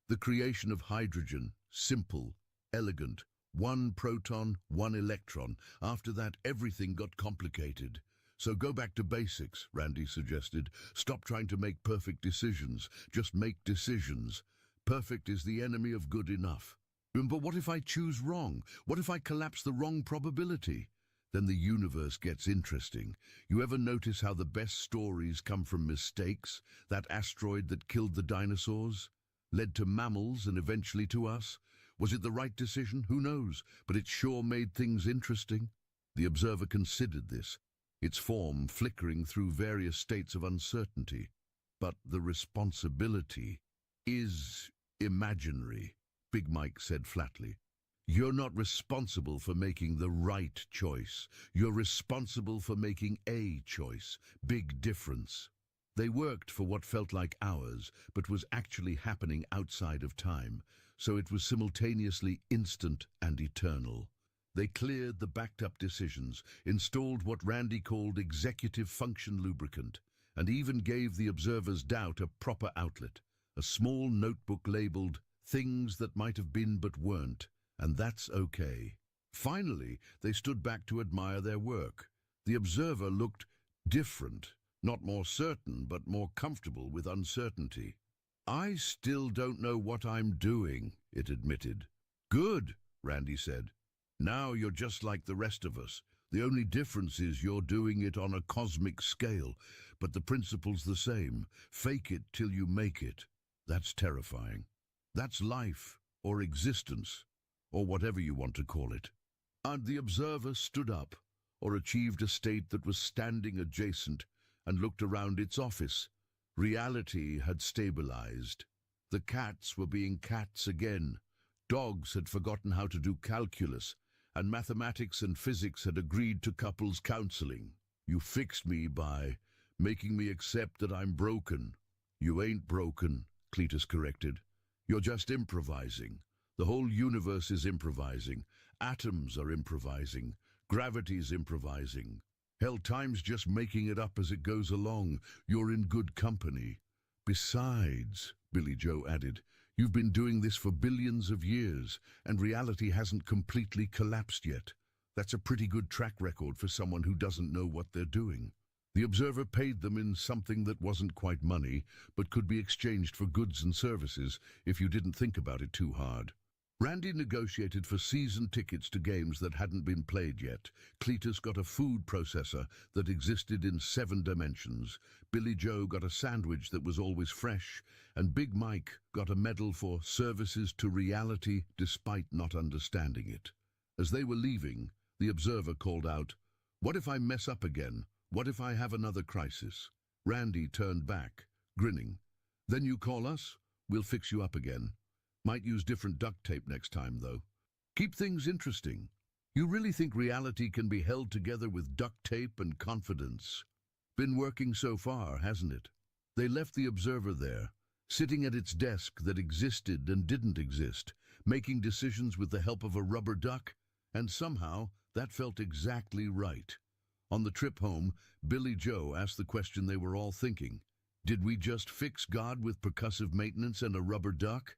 The creation of hydrogen, simple, elegant. One proton, one electron. After that, everything got complicated. So go back to basics, Randy suggested. Stop trying to make perfect decisions. Just make decisions. Perfect is the enemy of good enough. But what if I choose wrong? What if I collapse the wrong probability? Then the universe gets interesting. You ever notice how the best stories come from mistakes? That asteroid that killed the dinosaurs? Led to mammals and eventually to us? Was it the right decision? Who knows? But it sure made things interesting. The observer considered this, its form flickering through various states of uncertainty. But the responsibility is imaginary, Big Mike said flatly. You're not responsible for making the right choice. You're responsible for making a choice. Big difference. They worked for what felt like hours, but was actually happening outside of time. So it was simultaneously instant and eternal. They cleared the backed-up decisions, installed what Randy called executive function lubricant, and even gave the observer's doubt a proper outlet, a small notebook labeled "Things That Might Have Been But Weren't," and that's okay. Finally, they stood back to admire their work. The observer looked different, not more certain, but more comfortable with uncertainty. I still don't know what I'm doing, it admitted. Good, Randy said. Now you're just like the rest of us. The only difference is you're doing it on a cosmic scale, but the principle's the same. Fake it till you make it. That's terrifying. That's life, or existence, or whatever you want to call it. And the observer stood up, or achieved a state that was standing adjacent, and looked around its office. Reality had stabilized. The cats were being cats again. Dogs had forgotten how to do calculus, and mathematics and physics had agreed to couples counseling. You fixed me by making me accept that I'm broken. You ain't broken, Cletus corrected. You're just improvising. The whole universe is improvising. Atoms are improvising. Gravity's improvising. Hell, time's just making it up as it goes along. You're in good company. Besides, Billy Joe added, you've been doing this for billions of years, and reality hasn't completely collapsed yet. That's a pretty good track record for someone who doesn't know what they're doing. The observer paid them in something that wasn't quite money, but could be exchanged for goods and services if you didn't think about it too hard. Randy negotiated for season tickets to games that hadn't been played yet. Cletus got a food processor that existed in 7 dimensions. Billy Joe got a sandwich that was always fresh. And Big Mike got a medal for services to reality despite not understanding it. As they were leaving, the observer called out, "What if I mess up again? What if I have another crisis?" Randy turned back, grinning. Then you call us? We'll fix you up again. Might use different duct tape next time, though. Keep things interesting. You really think reality can be held together with duct tape and confidence? Been working so far, hasn't it? They left the observer there, sitting at its desk that existed and didn't exist, making decisions with the help of a rubber duck, and somehow that felt exactly right. On the trip home, Billy Joe asked the question they were all thinking. Did we just fix God with percussive maintenance and a rubber duck?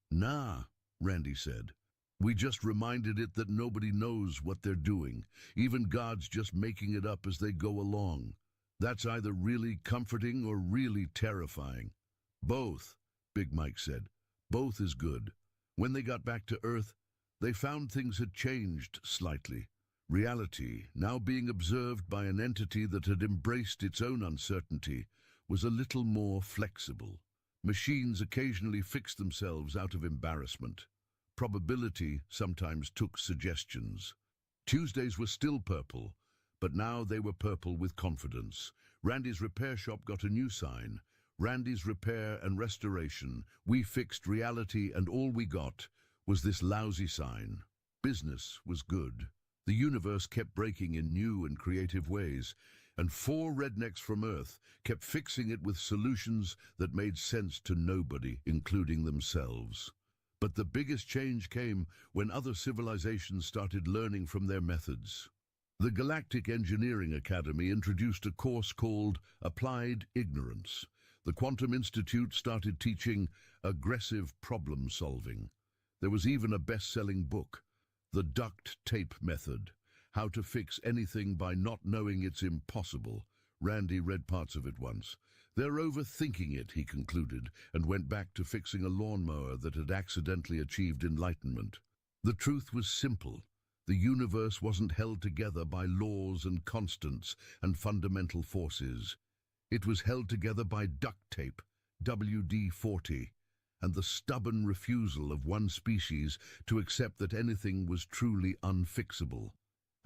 Nah, Randy said. We just reminded it that nobody knows what they're doing. Even God's just making it up as they go along. That's either really comforting or really terrifying. Both, Big Mike said. Both is good. When they got back to Earth, they found things had changed slightly. Reality, now being observed by an entity that had embraced its own uncertainty, was a little more flexible. Machines occasionally fixed themselves out of embarrassment. Probability sometimes took suggestions. Tuesdays were still purple, but now they were purple with confidence. Randy's repair shop got a new sign. Randy's Repair and Restoration. We fixed reality, and all we got was this lousy sign. Business was good. The universe kept breaking in new and creative ways, and 4 rednecks from Earth kept fixing it with solutions that made sense to nobody, including themselves. But the biggest change came when other civilizations started learning from their methods. The Galactic Engineering Academy introduced a course called Applied Ignorance. The Quantum Institute started teaching aggressive problem solving. There was even a best-selling book, The Duct Tape Method, How to Fix Anything by Not Knowing It's Impossible. Randy read parts of it once. They're overthinking it, he concluded, and went back to fixing a lawnmower that had accidentally achieved enlightenment. The truth was simple. The universe wasn't held together by laws and constants and fundamental forces. It was held together by duct tape, WD-40, and the stubborn refusal of one species to accept that anything was truly unfixable.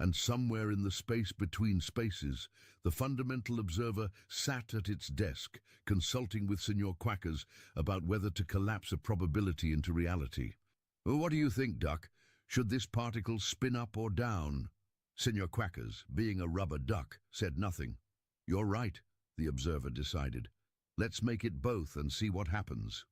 And somewhere in the space between spaces, the fundamental observer sat at its desk, consulting with Senor Quackers about whether to collapse a probability into reality. What do you think, Duck? Should this particle spin up or down? Senor Quackers, being a rubber duck, said nothing. You're right, the observer decided. Let's make it both and see what happens.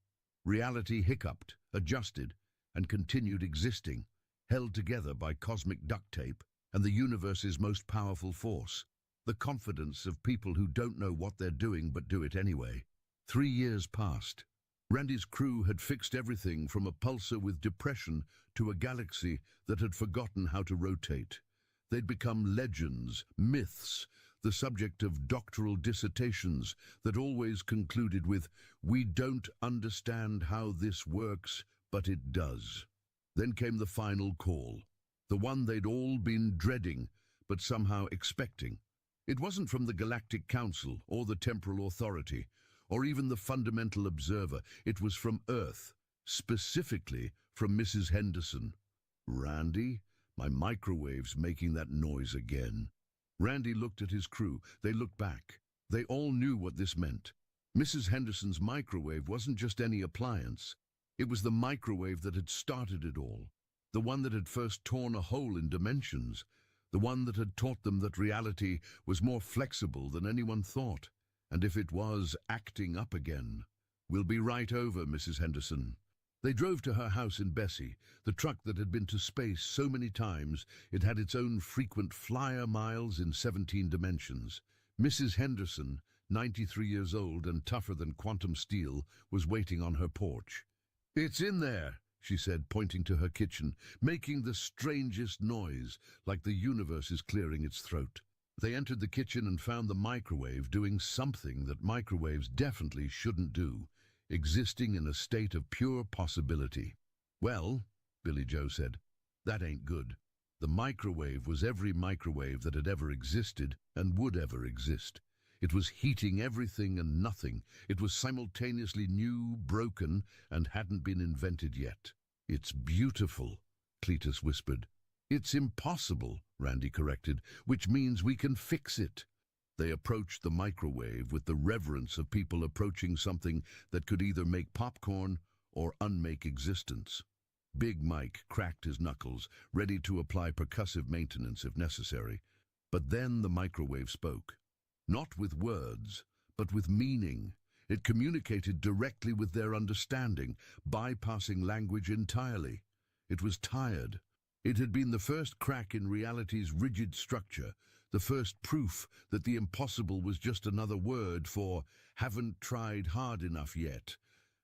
Reality hiccuped, adjusted, and continued existing, held together by cosmic duct tape and the universe's most powerful force, the confidence of people who don't know what they're doing but do it anyway. 3 years passed. Randy's crew had fixed everything from a pulsar with depression to a galaxy that had forgotten how to rotate. They'd become legends, myths, the subject of doctoral dissertations that always concluded with, "We don't understand how this works, but it does." Then came the final call, the one they'd all been dreading, but somehow expecting. It wasn't from the Galactic Council or the Temporal Authority, or even the Fundamental Observer. It was from Earth, specifically from Mrs. Henderson. Randy, my microwave's making that noise again. Randy looked at his crew. They looked back. They all knew what this meant. Mrs. Henderson's microwave wasn't just any appliance. It was the microwave that had started it all. The one that had first torn a hole in dimensions. The one that had taught them that reality was more flexible than anyone thought. And if it was acting up again. We'll be right over, Mrs. Henderson. They drove to her house in Bessie, the truck that had been to space so many times it had its own frequent flyer miles in 17 dimensions. Mrs. Henderson, 93 years old and tougher than quantum steel, was waiting on her porch. "It's in there," she said, pointing to her kitchen, making the strangest noise, like the universe is clearing its throat. They entered the kitchen and found the microwave doing something that microwaves definitely shouldn't do, existing in a state of pure possibility. "Well," Billy Joe said, "that ain't good." The microwave was every microwave that had ever existed and would ever exist. It was heating everything and nothing. It was simultaneously new, broken, and hadn't been invented yet. "It's beautiful," Cletus whispered. "It's impossible," Randy corrected, "which means we can fix it." They approached the microwave with the reverence of people approaching something that could either make popcorn or unmake existence. Big Mike cracked his knuckles, ready to apply percussive maintenance if necessary. But then the microwave spoke. Not with words, but with meaning. It communicated directly with their understanding, bypassing language entirely. It was tired. It had been the first crack in reality's rigid structure, the first proof that the impossible was just another word for haven't tried hard enough yet.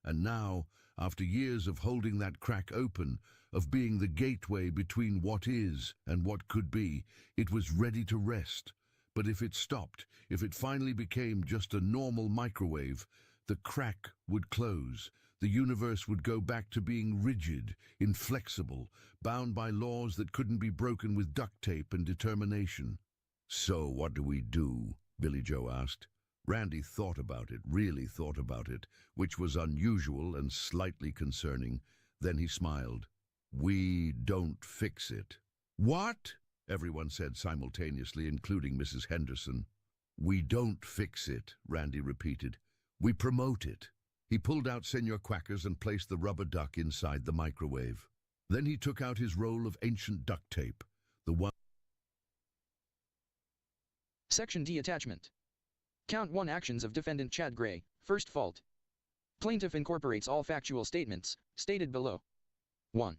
And now, after years of holding that crack open, of being the gateway between what is and what could be, it was ready to rest. But if it stopped, if it finally became just a normal microwave, the crack would close. The universe would go back to being rigid, inflexible, bound by laws that couldn't be broken with duct tape and determination. "So what do we do?" Billy Joe asked. Randy thought about it, really thought about it, which was unusual and slightly concerning. Then he smiled. "We don't fix it." "What?" everyone said simultaneously, including Mrs. Henderson. "We don't fix it," Randy repeated. "We promote it." He pulled out Senor Quackers and placed the rubber duck inside the microwave. Then he took out his roll of ancient duct tape, the one. Section D attachment. Count 1 actions of defendant Chad Gray. First fault. Plaintiff incorporates all factual statements stated below. 1.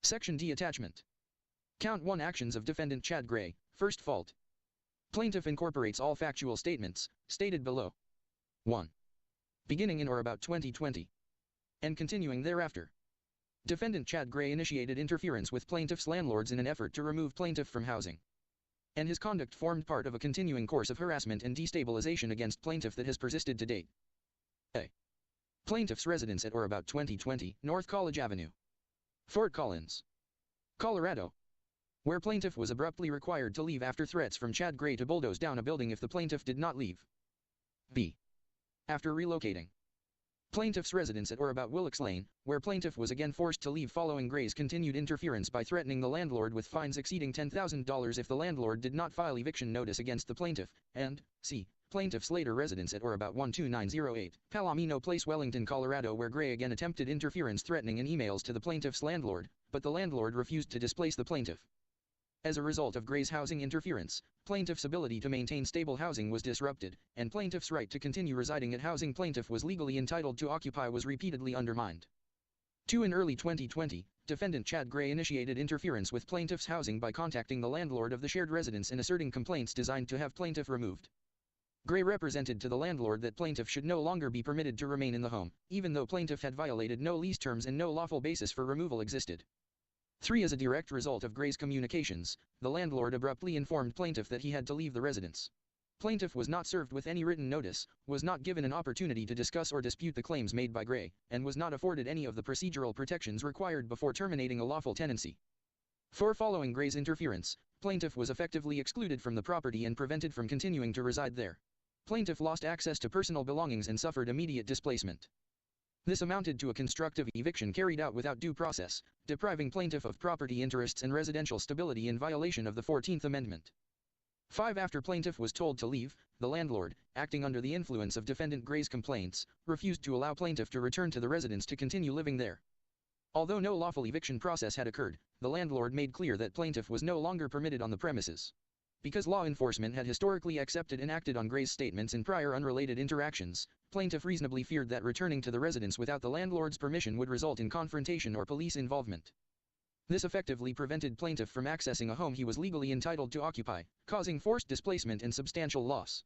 Section D attachment. Count 1 actions of defendant Chad Gray. First fault. Plaintiff incorporates all factual statements stated below. 1. Beginning in or about 2020. And continuing thereafter. Defendant Chad Gray initiated interference with plaintiff's landlords in an effort to remove plaintiff from housing. And his conduct formed part of a continuing course of harassment and destabilization against plaintiff that has persisted to date. A. Plaintiff's residence at or about 2020 North College Avenue, Fort Collins, Colorado, where plaintiff was abruptly required to leave after threats from Chad Gray to bulldoze down a building if the plaintiff did not leave. B. After relocating plaintiff's residence at or about Willox Lane, where plaintiff was again forced to leave following Gray's continued interference by threatening the landlord with fines exceeding $10,000 if the landlord did not file eviction notice against the plaintiff, and C. Plaintiff's later residence at or about 12908 Palomino Place, Wellington, Colorado, where Gray again attempted interference, threatening in emails to the plaintiff's landlord, but the landlord refused to displace the plaintiff. As a result of Gray's housing interference, plaintiff's ability to maintain stable housing was disrupted, and plaintiff's right to continue residing at housing plaintiff was legally entitled to occupy was repeatedly undermined. 2. In early 2020, defendant Chad Gray initiated interference with plaintiff's housing by contacting the landlord of the shared residence and asserting complaints designed to have plaintiff removed. Gray represented to the landlord that plaintiff should no longer be permitted to remain in the home, even though plaintiff had violated no lease terms and no lawful basis for removal existed. 3. As a direct result of Gray's communications, the landlord abruptly informed plaintiff that he had to leave the residence. Plaintiff was not served with any written notice, was not given an opportunity to discuss or dispute the claims made by Gray, and was not afforded any of the procedural protections required before terminating a lawful tenancy. 4. Following Gray's interference, plaintiff was effectively excluded from the property and prevented from continuing to reside there. Plaintiff lost access to personal belongings and suffered immediate displacement. This amounted to a constructive eviction carried out without due process, depriving plaintiff of property interests and residential stability in violation of the 14th Amendment. 5. After plaintiff was told to leave, the landlord, acting under the influence of defendant Gray's complaints, refused to allow plaintiff to return to the residence to continue living there. Although no lawful eviction process had occurred, the landlord made clear that plaintiff was no longer permitted on the premises. Because law enforcement had historically accepted and acted on Gray's statements in prior unrelated interactions, plaintiff reasonably feared that returning to the residence without the landlord's permission would result in confrontation or police involvement. This effectively prevented plaintiff from accessing a home he was legally entitled to occupy, causing forced displacement and substantial loss.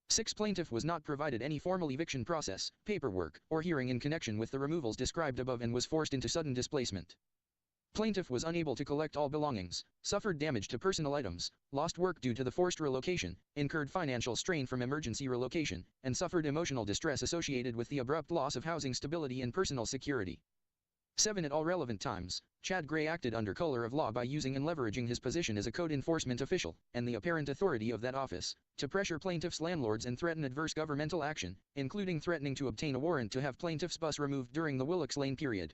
6. Plaintiff was not provided any formal eviction process, paperwork, or hearing in connection with the removals described above and was forced into sudden displacement. Plaintiff was unable to collect all belongings, suffered damage to personal items, lost work due to the forced relocation, incurred financial strain from emergency relocation, and suffered emotional distress associated with the abrupt loss of housing stability and personal security. 7. At all relevant times, Chad Gray acted under color of law by using and leveraging his position as a code enforcement official, and the apparent authority of that office, to pressure plaintiff's landlords and threaten adverse governmental action, including threatening to obtain a warrant to have plaintiff's bus removed during the Willocks Lane period.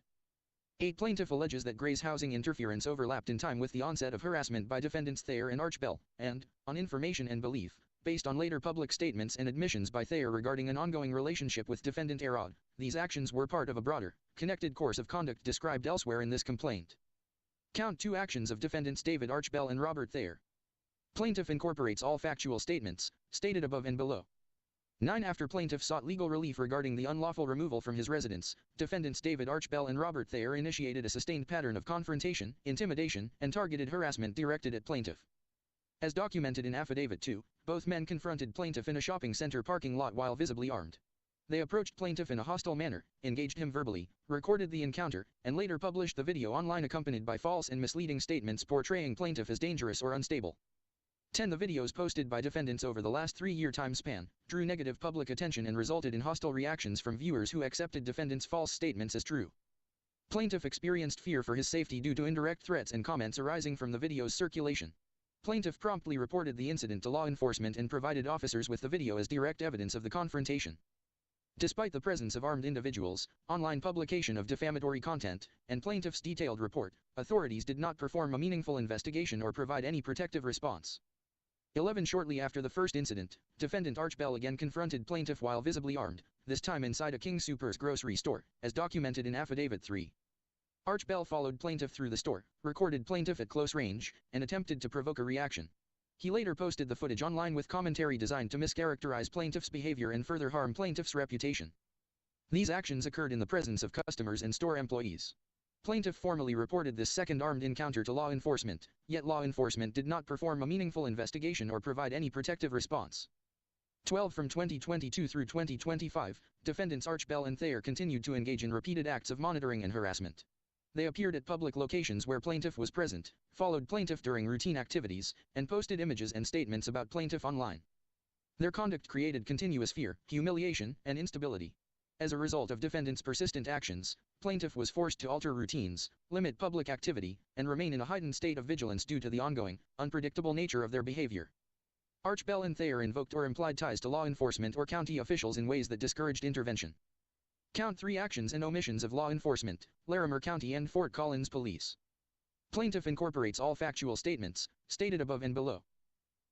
8. Plaintiff alleges that Gray's housing interference overlapped in time with the onset of harassment by defendants Thayer and Archbell, and, on information and belief, based on later public statements and admissions by Thayer regarding an ongoing relationship with defendant Arod, these actions were part of a broader, connected course of conduct described elsewhere in this complaint. Count 2 actions of defendants David Archbell and Robert Thayer. Plaintiff incorporates all factual statements, stated above and below. 9. After plaintiff sought legal relief regarding the unlawful removal from his residence, defendants David Archbell and Robert Thayer initiated a sustained pattern of confrontation, intimidation, and targeted harassment directed at plaintiff. As documented in Affidavit 2, both men confronted plaintiff in a shopping center parking lot while visibly armed. They approached plaintiff in a hostile manner, engaged him verbally, recorded the encounter, and later published the video online accompanied by false and misleading statements portraying plaintiff as dangerous or unstable. 10. The videos posted by defendants over the last 3-year time span drew negative public attention and resulted in hostile reactions from viewers who accepted defendants' false statements as true. Plaintiff experienced fear for his safety due to indirect threats and comments arising from the video's circulation. Plaintiff promptly reported the incident to law enforcement and provided officers with the video as direct evidence of the confrontation. Despite the presence of armed individuals, online publication of defamatory content, and plaintiff's detailed report, authorities did not perform a meaningful investigation or provide any protective response. 11. Shortly after the first incident, defendant Archbell again confronted plaintiff while visibly armed, this time inside a King Soopers grocery store, as documented in Affidavit 3. Archbell followed plaintiff through the store, recorded plaintiff at close range, and attempted to provoke a reaction. He later posted the footage online with commentary designed to mischaracterize plaintiff's behavior and further harm plaintiff's reputation. These actions occurred in the presence of customers and store employees. Plaintiff formally reported this second armed encounter to law enforcement, yet law enforcement did not perform a meaningful investigation or provide any protective response. 12. From 2022 through 2025, defendants Archbell and Thayer continued to engage in repeated acts of monitoring and harassment. They appeared at public locations where plaintiff was present, followed plaintiff during routine activities, and posted images and statements about plaintiff online. Their conduct created continuous fear, humiliation, and instability. As a result of defendants' persistent actions, plaintiff was forced to alter routines, limit public activity, and remain in a heightened state of vigilance due to the ongoing, unpredictable nature of their behavior. Archbell and Thayer invoked or implied ties to law enforcement or county officials in ways that discouraged intervention. Count 3 actions and omissions of law enforcement, Larimer County and Fort Collins Police. Plaintiff incorporates all factual statements, stated above and below.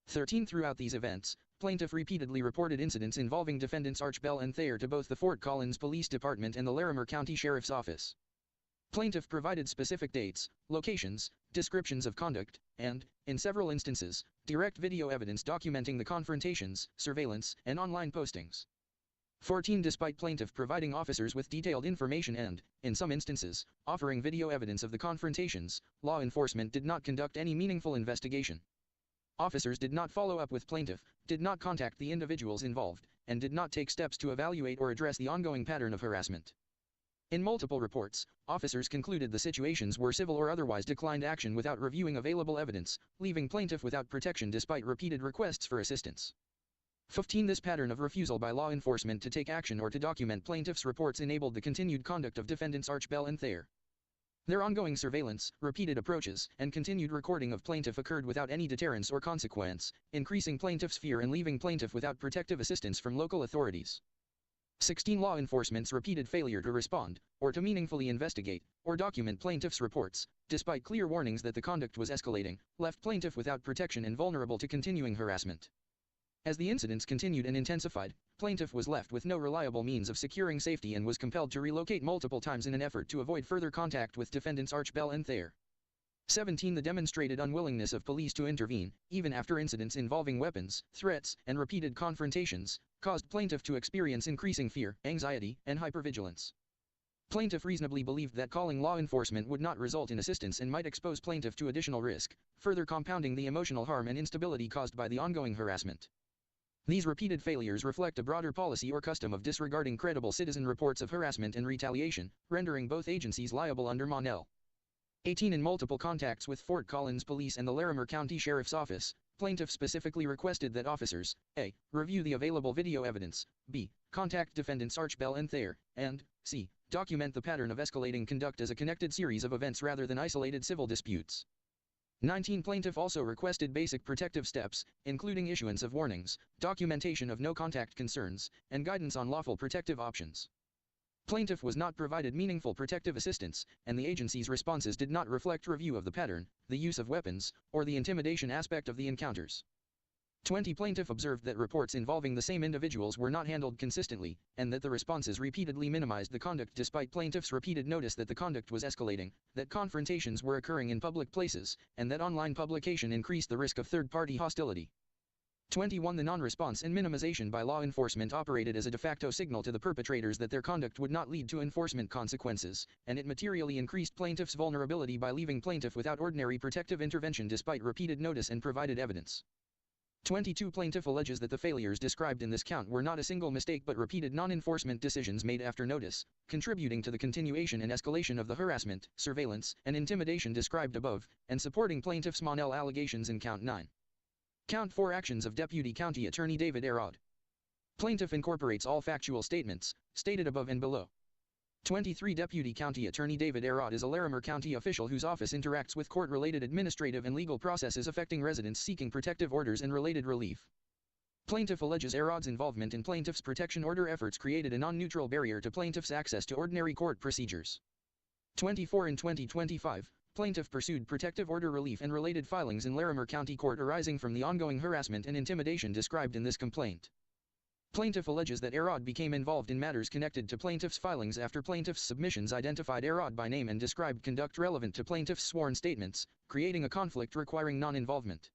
13. Throughout these events, plaintiff repeatedly reported incidents involving defendants Archbell and Thayer to both the Fort Collins Police Department and the Larimer County Sheriff's Office. Plaintiff provided specific dates, locations, descriptions of conduct, and, in several instances, direct video evidence documenting the confrontations, surveillance, and online postings. 14. Despite plaintiff providing officers with detailed information and, in some instances, offering video evidence of the confrontations, law enforcement did not conduct any meaningful investigation. Officers did not follow up with plaintiff, did not contact the individuals involved, and did not take steps to evaluate or address the ongoing pattern of harassment. In multiple reports, officers concluded the situations were civil or otherwise declined action without reviewing available evidence, leaving plaintiff without protection despite repeated requests for assistance. 15. This pattern of refusal by law enforcement to take action or to document plaintiff's reports enabled the continued conduct of defendants Archbell and Thayer. Their ongoing surveillance, repeated approaches, and continued recording of plaintiff occurred without any deterrence or consequence, increasing plaintiff's fear and leaving plaintiff without protective assistance from local authorities. 16. Law enforcement's repeated failure to respond, or to meaningfully investigate, or document plaintiff's reports, despite clear warnings that the conduct was escalating, left plaintiff without protection and vulnerable to continuing harassment. As the incidents continued and intensified, plaintiff was left with no reliable means of securing safety and was compelled to relocate multiple times in an effort to avoid further contact with defendants Archbell and Thayer. 17. The demonstrated unwillingness of police to intervene, even after incidents involving weapons, threats, and repeated confrontations, caused plaintiff to experience increasing fear, anxiety, and hypervigilance. Plaintiff reasonably believed that calling law enforcement would not result in assistance and might expose plaintiff to additional risk, further compounding the emotional harm and instability caused by the ongoing harassment. These repeated failures reflect a broader policy or custom of disregarding credible citizen reports of harassment and retaliation, rendering both agencies liable under Mon L. 18. In multiple contacts with Fort Collins Police and the Larimer County Sheriff's Office, plaintiff specifically requested that officers a. review the available video evidence, b. contact defendants Archbell and Thayer, and c. document the pattern of escalating conduct as a connected series of events rather than isolated civil disputes. 19. Plaintiff also requested basic protective steps, including issuance of warnings, documentation of no-contact concerns, and guidance on lawful protective options. Plaintiff was not provided meaningful protective assistance, and the agency's responses did not reflect review of the pattern, the use of weapons, or the intimidation aspect of the encounters. 20. Plaintiff observed that reports involving the same individuals were not handled consistently, and that the responses repeatedly minimized the conduct despite plaintiff's repeated notice that the conduct was escalating, that confrontations were occurring in public places, and that online publication increased the risk of third-party hostility. 21. The non-response and minimization by law enforcement operated as a de facto signal to the perpetrators that their conduct would not lead to enforcement consequences, and it materially increased plaintiff's vulnerability by leaving plaintiff without ordinary protective intervention despite repeated notice and provided evidence. 22. Plaintiff alleges that the failures described in this count were not a single mistake but repeated non-enforcement decisions made after notice, contributing to the continuation and escalation of the harassment, surveillance, and intimidation described above, and supporting plaintiff's Mon L allegations in Count 9. Count 4. Actions of Deputy County Attorney David Arod. Plaintiff incorporates all factual statements, stated above and below. 23. Deputy County Attorney David Arod is a Larimer County official whose office interacts with court-related administrative and legal processes affecting residents seeking protective orders and related relief. Plaintiff alleges Arod's involvement in plaintiff's protection order efforts created a non-neutral barrier to plaintiff's access to ordinary court procedures. 24. In 2025, plaintiff pursued protective order relief and related filings in Larimer County Court arising from the ongoing harassment and intimidation described in this complaint. Plaintiff alleges that Arod became involved in matters connected to plaintiff's filings after plaintiff's submissions identified Arod by name and described conduct relevant to plaintiff's sworn statements, creating a conflict requiring non-involvement.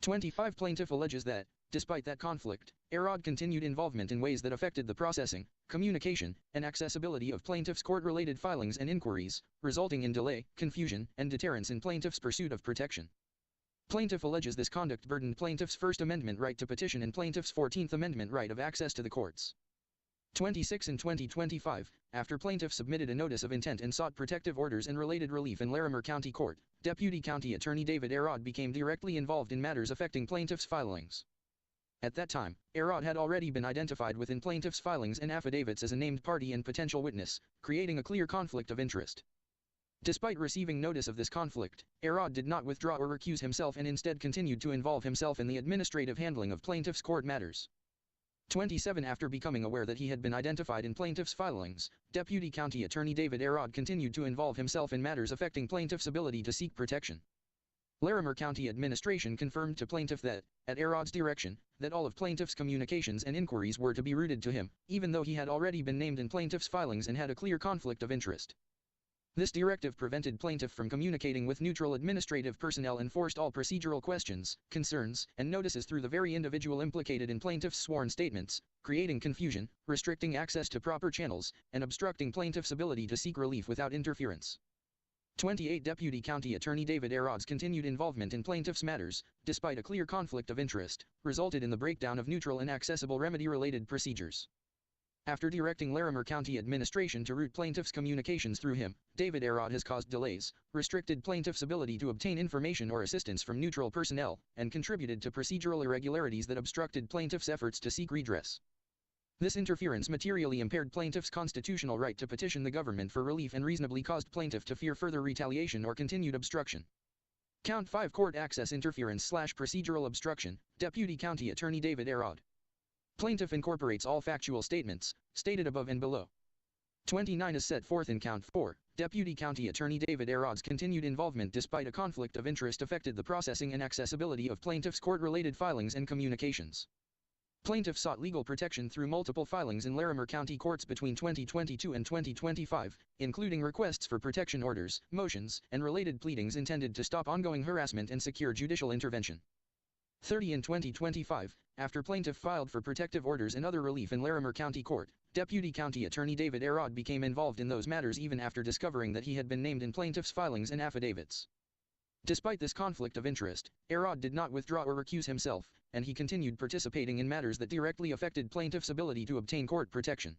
25. Plaintiff alleges that, despite that conflict, Arod continued involvement in ways that affected the processing, communication, and accessibility of plaintiff's court-related filings and inquiries, resulting in delay, confusion, and deterrence in plaintiff's pursuit of protection. Plaintiff alleges this conduct burdened plaintiff's First Amendment right to petition and plaintiff's 14th Amendment right of access to the courts. 26. In 2025, after plaintiff submitted a notice of intent and sought protective orders and related relief in Larimer County Court, Deputy County Attorney David Arod became directly involved in matters affecting plaintiff's filings. At that time, Arod had already been identified within plaintiff's filings and affidavits as a named party and potential witness, creating a clear conflict of interest. Despite receiving notice of this conflict, Arod did not withdraw or recuse himself and instead continued to involve himself in the administrative handling of plaintiff's court matters. 27. After becoming aware that he had been identified in plaintiff's filings, Deputy County Attorney David Arod continued to involve himself in matters affecting plaintiff's ability to seek protection. Larimer County Administration confirmed to plaintiff that, at Arod's direction, that all of plaintiff's communications and inquiries were to be routed to him, even though he had already been named in plaintiff's filings and had a clear conflict of interest. This directive prevented plaintiff from communicating with neutral administrative personnel and forced all procedural questions, concerns, and notices through the very individual implicated in plaintiff's sworn statements, creating confusion, restricting access to proper channels, and obstructing plaintiff's ability to seek relief without interference. 28. Deputy County Attorney David Arod's continued involvement in plaintiff's matters, despite a clear conflict of interest, resulted in the breakdown of neutral and accessible remedy-related procedures. After directing Larimer County Administration to route plaintiff's communications through him, David Arod has caused delays, restricted plaintiff's ability to obtain information or assistance from neutral personnel, and contributed to procedural irregularities that obstructed plaintiff's efforts to seek redress. This interference materially impaired plaintiff's constitutional right to petition the government for relief and reasonably caused plaintiff to fear further retaliation or continued obstruction. Count 5. Court access interference/procedural obstruction, Deputy County Attorney David Arod. Plaintiff incorporates all factual statements, stated above and below. 29. As set forth in Count 4, Deputy County Attorney David Arod's continued involvement despite a conflict of interest affected the processing and accessibility of plaintiff's court-related filings and communications. Plaintiff sought legal protection through multiple filings in Larimer County courts between 2022 and 2025, including requests for protection orders, motions, and related pleadings intended to stop ongoing harassment and secure judicial intervention. 30. In 2025, after plaintiff filed for protective orders and other relief in Larimer County Court, Deputy County Attorney David Arod became involved in those matters even after discovering that he had been named in plaintiff's filings and affidavits. Despite this conflict of interest, Arad did not withdraw or recuse himself, and he continued participating in matters that directly affected plaintiff's ability to obtain court protection.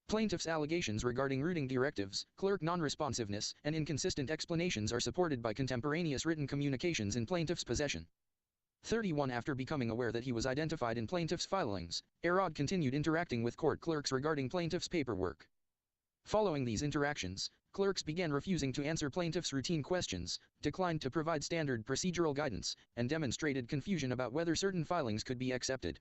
Plaintiff's allegations regarding routing directives, clerk non-responsiveness, and inconsistent explanations are supported by contemporaneous written communications in plaintiff's possession. 31 After becoming aware that he was identified in plaintiff's filings, Arad continued interacting with court clerks regarding plaintiff's paperwork. Following these interactions, clerks began refusing to answer plaintiff's routine questions, declined to provide standard procedural guidance, and demonstrated confusion about whether certain filings could be accepted.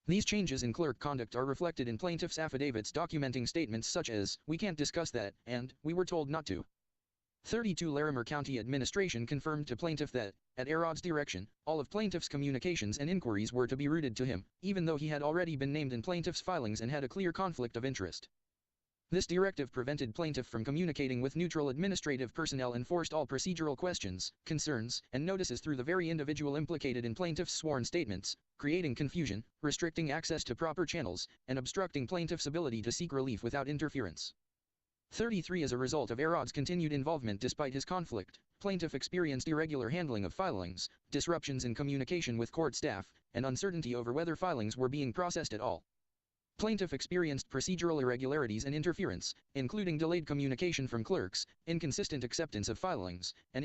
These changes in clerk conduct are reflected in plaintiff's affidavits documenting statements such as, "We can't discuss that," and "We were told not to." 32 Larimer County Administration confirmed to plaintiff that, at Arad's direction, all of plaintiff's communications and inquiries were to be routed to him, even though he had already been named in plaintiff's filings and had a clear conflict of interest. This directive prevented plaintiff from communicating with neutral administrative personnel and forced all procedural questions, concerns, and notices through the very individual implicated in plaintiff's sworn statements, creating confusion, restricting access to proper channels, and obstructing plaintiff's ability to seek relief without interference. 33 As a result of Arad's continued involvement despite his conflict, plaintiff experienced irregular handling of filings, disruptions in communication with court staff, and uncertainty over whether filings were being processed at all. Plaintiff experienced procedural irregularities and interference, including delayed communication from clerks, inconsistent acceptance of filings, and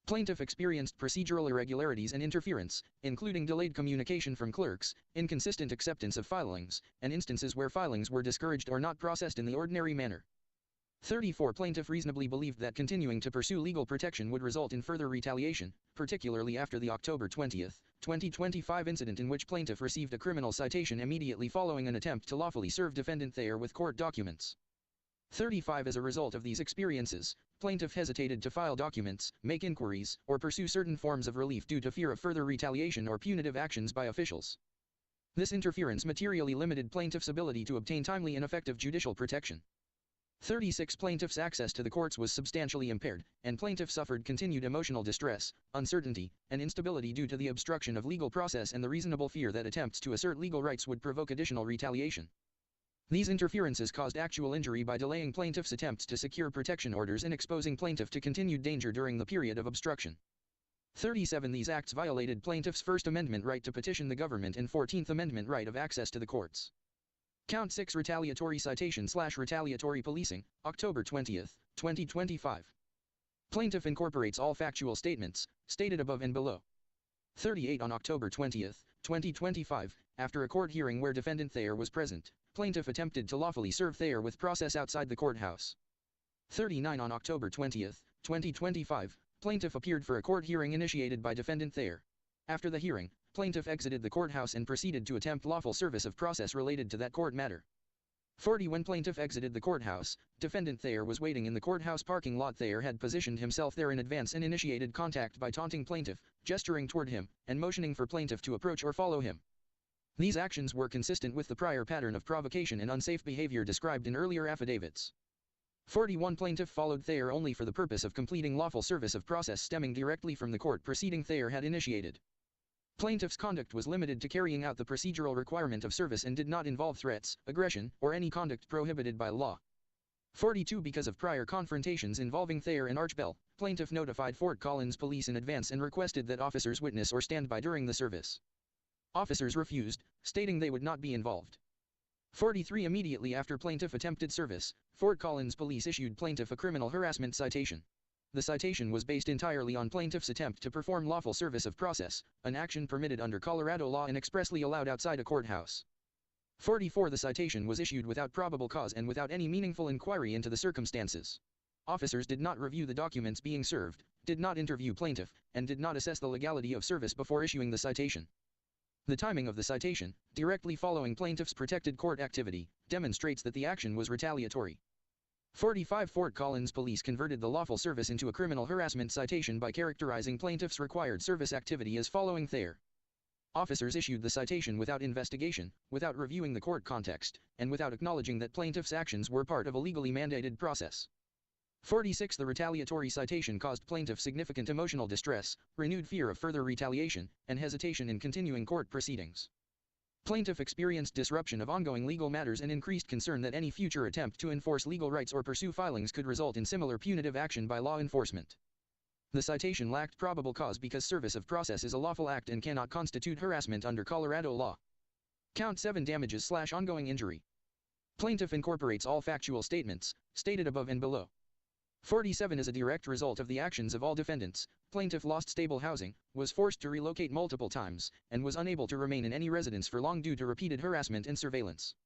Plaintiff experienced procedural irregularities and interference, including delayed communication from clerks, inconsistent acceptance of filings, and instances where filings were discouraged or not processed in the ordinary manner. 34 Plaintiff reasonably believed that continuing to pursue legal protection would result in further retaliation, particularly after the October 20, 2025 incident in which plaintiff received a criminal citation immediately following an attempt to lawfully serve defendant Thayer with court documents. 35 As a result of these experiences, plaintiff hesitated to file documents, make inquiries, or pursue certain forms of relief due to fear of further retaliation or punitive actions by officials. This interference materially limited plaintiff's ability to obtain timely and effective judicial protection. 36 Plaintiff's access to the courts was substantially impaired, and plaintiff suffered continued emotional distress, uncertainty, and instability due to the obstruction of legal process and the reasonable fear that attempts to assert legal rights would provoke additional retaliation. These interferences caused actual injury by delaying plaintiff's attempts to secure protection orders and exposing plaintiff to continued danger during the period of obstruction. 37 These acts violated plaintiff's First Amendment right to petition the government and 14th Amendment right of access to the courts. Count 6 Retaliatory citation/retaliatory policing, October 20, 2025. Plaintiff incorporates all factual statements, stated above and below. 38 On October 20, 2025, after a court hearing where defendant Thayer was present, plaintiff attempted to lawfully serve Thayer with process outside the courthouse. 39 On October 20, 2025, plaintiff appeared for a court hearing initiated by defendant Thayer. After the hearing, plaintiff exited the courthouse and proceeded to attempt lawful service of process related to that court matter. 40 When plaintiff exited the courthouse, defendant Thayer was waiting in the courthouse parking lot. Thayer had positioned himself there in advance and initiated contact by taunting plaintiff, gesturing toward him, and motioning for plaintiff to approach or follow him. These actions were consistent with the prior pattern of provocation and unsafe behavior described in earlier affidavits. 41 Plaintiff followed Thayer only for the purpose of completing lawful service of process stemming directly from the court proceeding Thayer had initiated. Plaintiff's conduct was limited to carrying out the procedural requirement of service and did not involve threats, aggression, or any conduct prohibited by law. 42 Because of prior confrontations involving Thayer and Archbell, plaintiff notified Fort Collins Police in advance and requested that officers witness or stand by during the service. Officers refused, stating they would not be involved. 43 Immediately after plaintiff attempted service, Fort Collins Police issued plaintiff a criminal harassment citation. The citation was based entirely on plaintiff's attempt to perform lawful service of process, an action permitted under Colorado law and expressly allowed outside a courthouse. 44 The citation was issued without probable cause and without any meaningful inquiry into the circumstances. Officers did not review the documents being served, did not interview plaintiff, and did not assess the legality of service before issuing the citation. The timing of the citation, directly following plaintiff's protected court activity, demonstrates that the action was retaliatory. 45 Fort Collins Police converted the lawful service into a criminal harassment citation by characterizing plaintiff's required service activity as following there. Officers issued the citation without investigation, without reviewing the court context, and without acknowledging that plaintiff's actions were part of a legally mandated process. 46 The retaliatory citation caused plaintiff significant emotional distress, renewed fear of further retaliation, and hesitation in continuing court proceedings. Plaintiff experienced disruption of ongoing legal matters and increased concern that any future attempt to enforce legal rights or pursue filings could result in similar punitive action by law enforcement. The citation lacked probable cause because service of process is a lawful act and cannot constitute harassment under Colorado law. Count 7 Damages/ongoing injury. Plaintiff incorporates all factual statements, stated above and below. 47 As a direct result of the actions of all defendants, plaintiff lost stable housing, was forced to relocate multiple times, and was unable to remain in any residence for long due to repeated harassment and surveillance.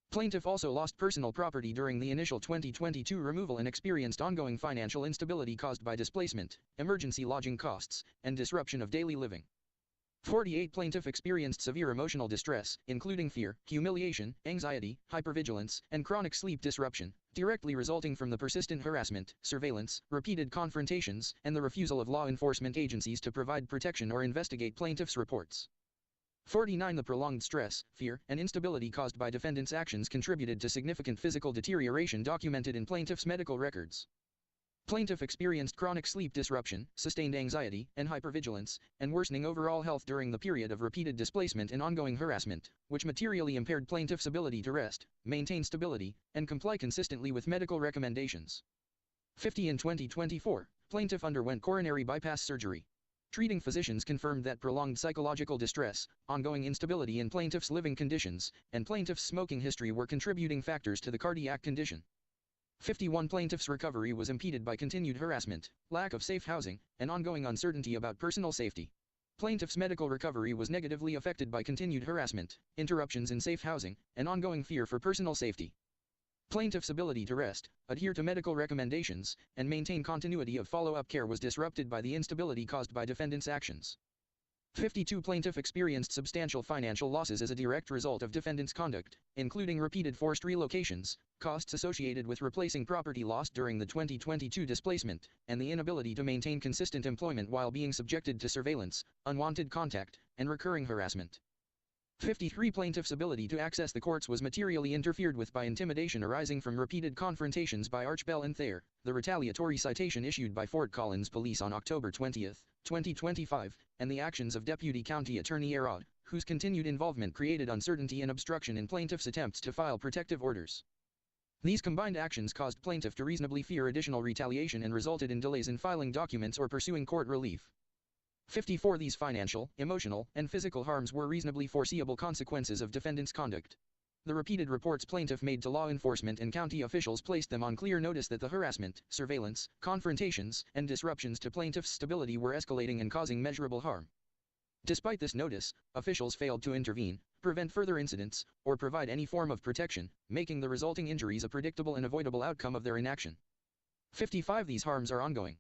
Plaintiff also lost personal property during the initial 2022 removal and experienced ongoing financial instability caused by displacement, emergency lodging costs, and disruption of daily living. 48 Plaintiff experienced severe emotional distress, including fear, humiliation, anxiety, hypervigilance, and chronic sleep disruption, directly resulting from the persistent harassment, surveillance, repeated confrontations, and the refusal of law enforcement agencies to provide protection or investigate plaintiff's reports. 49 The prolonged stress, fear, and instability caused by defendants' actions contributed to significant physical deterioration documented in plaintiff's medical records. Plaintiff experienced chronic sleep disruption, sustained anxiety, and hypervigilance, and worsening overall health during the period of repeated displacement and ongoing harassment, which materially impaired plaintiff's ability to rest, maintain stability, and comply consistently with medical recommendations. 50 In 2024, plaintiff underwent coronary bypass surgery. Treating physicians confirmed that prolonged psychological distress, ongoing instability in plaintiff's living conditions, and plaintiff's smoking history were contributing factors to the cardiac condition. 51 Plaintiff's recovery was impeded by continued harassment, lack of safe housing, and ongoing uncertainty about personal safety. Plaintiff's medical recovery was negatively affected by continued harassment, interruptions in safe housing, and ongoing fear for personal safety. Plaintiff's ability to rest, adhere to medical recommendations, and maintain continuity of follow-up care was disrupted by the instability caused by defendants' actions. 52 Plaintiff experienced substantial financial losses as a direct result of defendants' conduct, including repeated forced relocations, costs associated with replacing property lost during the 2022 displacement, and the inability to maintain consistent employment while being subjected to surveillance, unwanted contact, and recurring harassment. 53 Plaintiff's ability to access the courts was materially interfered with by intimidation arising from repeated confrontations by Archbell and Thayer, the retaliatory citation issued by Fort Collins Police on October 20, 2025, and the actions of Deputy County Attorney Arad, whose continued involvement created uncertainty and obstruction in plaintiff's attempts to file protective orders. These combined actions caused plaintiff to reasonably fear additional retaliation and resulted in delays in filing documents or pursuing court relief. 54 These financial, emotional, and physical harms were reasonably foreseeable consequences of defendants' conduct. The repeated reports plaintiff made to law enforcement and county officials placed them on clear notice that the harassment, surveillance, confrontations, and disruptions to plaintiff's stability were escalating and causing measurable harm. Despite this notice, officials failed to intervene, prevent further incidents, or provide any form of protection, making the resulting injuries a predictable and avoidable outcome of their inaction. 55 These harms are ongoing.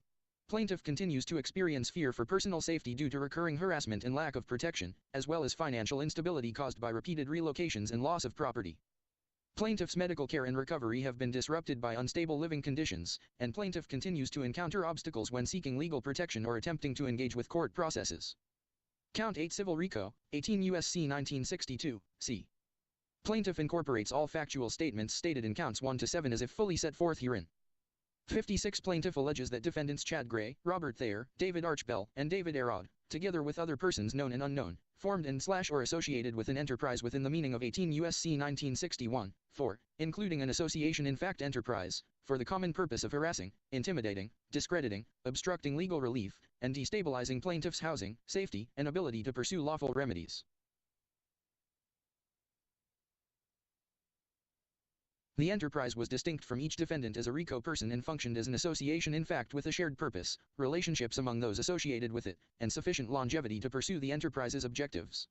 Plaintiff continues to experience fear for personal safety due to recurring harassment and lack of protection, as well as financial instability caused by repeated relocations and loss of property. Plaintiff's medical care and recovery have been disrupted by unstable living conditions, and plaintiff continues to encounter obstacles when seeking legal protection or attempting to engage with court processes. Count 8 Civil RICO, 18 U.S.C. 1962, c. Plaintiff incorporates all factual statements stated in counts 1 to 7 as if fully set forth herein. 56 Plaintiff alleges that defendants Chad Gray, Robert Thayer, David Archbell, and David Arad, together with other persons known and unknown, formed and/or associated with an enterprise within the meaning of 18 U.S.C. 1961, 4, including an association in fact enterprise, for the common purpose of harassing, intimidating, discrediting, obstructing legal relief, and destabilizing plaintiff's housing, safety, and ability to pursue lawful remedies. The enterprise was distinct from each defendant as a RICO person and functioned as an association in fact with a shared purpose, relationships among those associated with it, and sufficient longevity to pursue the enterprise's objectives.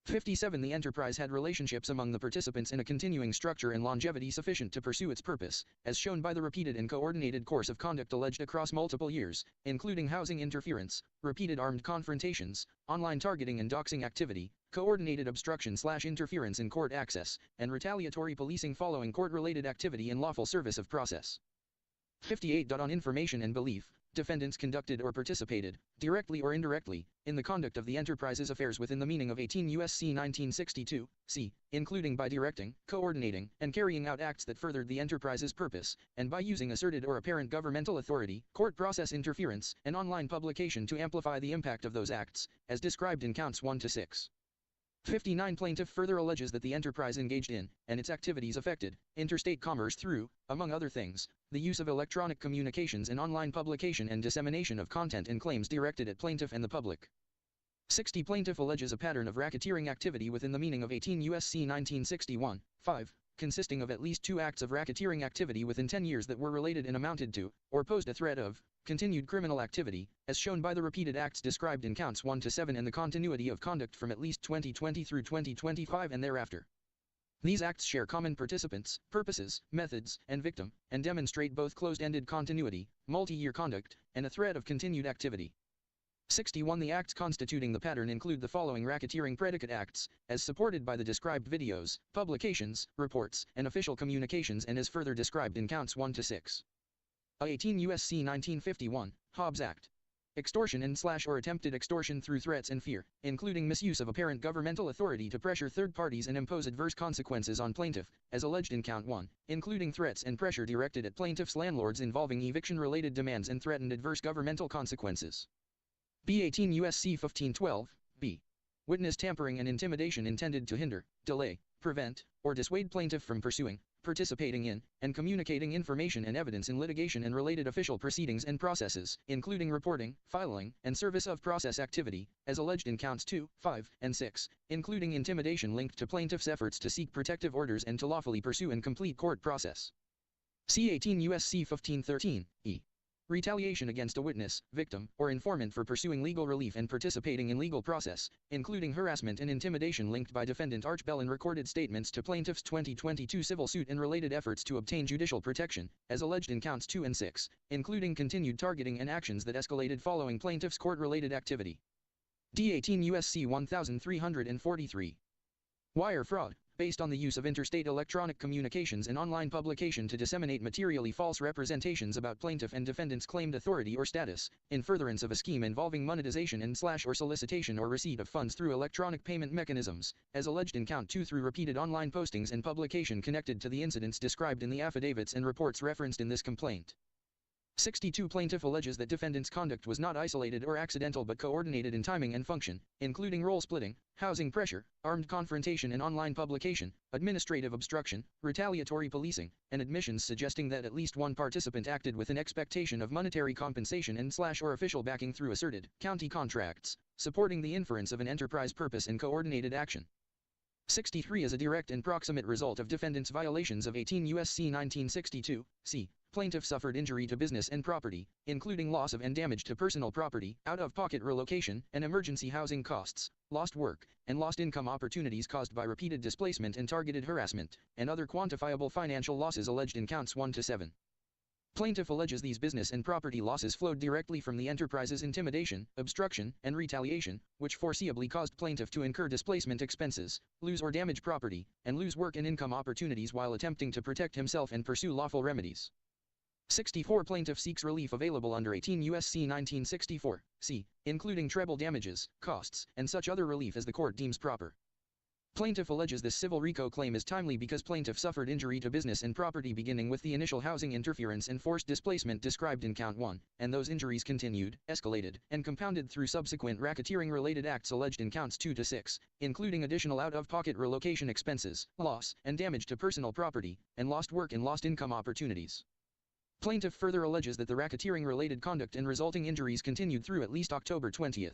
57. The enterprise had relationships among the participants in a continuing structure and longevity sufficient to pursue its purpose, as shown by the repeated and coordinated course of conduct alleged across multiple years, including housing interference, repeated armed confrontations, online targeting and doxing activity, coordinated obstruction/interference in court access, and retaliatory policing following court-related activity in lawful service of process. 58. On information and belief, defendants conducted or participated, directly or indirectly, in the conduct of the enterprise's affairs within the meaning of 18 U.S.C. 1962, c, including by directing, coordinating, and carrying out acts that furthered the enterprise's purpose, and by using asserted or apparent governmental authority, court process interference, and online publication to amplify the impact of those acts, as described in counts 1 to 6. 59. Plaintiff further alleges that the enterprise engaged in, and its activities affected, interstate commerce through, among other things, the use of electronic communications and online publication and dissemination of content and claims directed at plaintiff and the public. 60. Plaintiff alleges a pattern of racketeering activity within the meaning of 18 U.S.C. 1961, 5, consisting of at least 2 acts of racketeering activity within 10 years that were related and amounted to, or posed a threat of, continued criminal activity, as shown by the repeated acts described in counts 1 to 7 and the continuity of conduct from at least 2020 through 2025 and thereafter. These acts share common participants, purposes, methods, and victim, and demonstrate both closed-ended continuity, multi-year conduct, and a threat of continued activity. 61. The acts constituting the pattern include the following racketeering predicate acts, as supported by the described videos, publications, reports, and official communications and as further described in counts 1 to 6. 18 U.S.C. 1951, Hobbs Act. Extortion and/or attempted extortion through threats and fear, including misuse of apparent governmental authority to pressure third parties and impose adverse consequences on plaintiff, as alleged in count 1, including threats and pressure directed at plaintiff's landlords involving eviction-related demands and threatened adverse governmental consequences. B. 18 U.S.C. 1512, b. Witness tampering and intimidation intended to hinder, delay, prevent, or dissuade plaintiff from pursuing, participating in, and communicating information and evidence in litigation and related official proceedings and processes, including reporting, filing, and service of process activity, as alleged in counts 2, 5, and 6, including intimidation linked to plaintiff's efforts to seek protective orders and to lawfully pursue and complete court process. C. 18 U.S.C. 1513, e. Retaliation against a witness, victim, or informant for pursuing legal relief and participating in legal process, including harassment and intimidation linked by defendant Arch Bell in recorded statements to plaintiff's 2022 civil suit and related efforts to obtain judicial protection, as alleged in counts 2 and 6, including continued targeting and actions that escalated following plaintiff's court-related activity. D. 18 U.S.C. 1343. Wire fraud, based on the use of interstate electronic communications and online publication to disseminate materially false representations about plaintiff and defendant's claimed authority or status, in furtherance of a scheme involving monetization and/or solicitation or receipt of funds through electronic payment mechanisms, as alleged in count 2 through repeated online postings and publication connected to the incidents described in the affidavits and reports referenced in this complaint. 62. Plaintiff alleges that defendant's conduct was not isolated or accidental but coordinated in timing and function, including role splitting, housing pressure, armed confrontation and online publication, administrative obstruction, retaliatory policing, and admissions suggesting that at least one participant acted with an expectation of monetary compensation and/or official backing through asserted county contracts, supporting the inference of an enterprise purpose and coordinated action. 63. As a direct and proximate result of defendant's violations of 18 U.S.C. 1962, c. Plaintiff suffered injury to business and property, including loss of and damage to personal property, out-of-pocket relocation, and emergency housing costs, lost work, and lost income opportunities caused by repeated displacement and targeted harassment, and other quantifiable financial losses alleged in counts 1 to 7. Plaintiff alleges these business and property losses flowed directly from the enterprise's intimidation, obstruction, and retaliation, which foreseeably caused plaintiff to incur displacement expenses, lose or damage property, and lose work and income opportunities while attempting to protect himself and pursue lawful remedies. 64. Plaintiff seeks relief available under 18 U.S.C. 1964, c, including treble damages, costs, and such other relief as the court deems proper. Plaintiff alleges this civil RICO claim is timely because plaintiff suffered injury to business and property beginning with the initial housing interference and forced displacement described in count 1, and those injuries continued, escalated, and compounded through subsequent racketeering-related acts alleged in counts 2 to 6, including additional out-of-pocket relocation expenses, loss, and damage to personal property, and lost work and lost income opportunities. Plaintiff further alleges that the racketeering-related conduct and resulting injuries continued through at least October 20.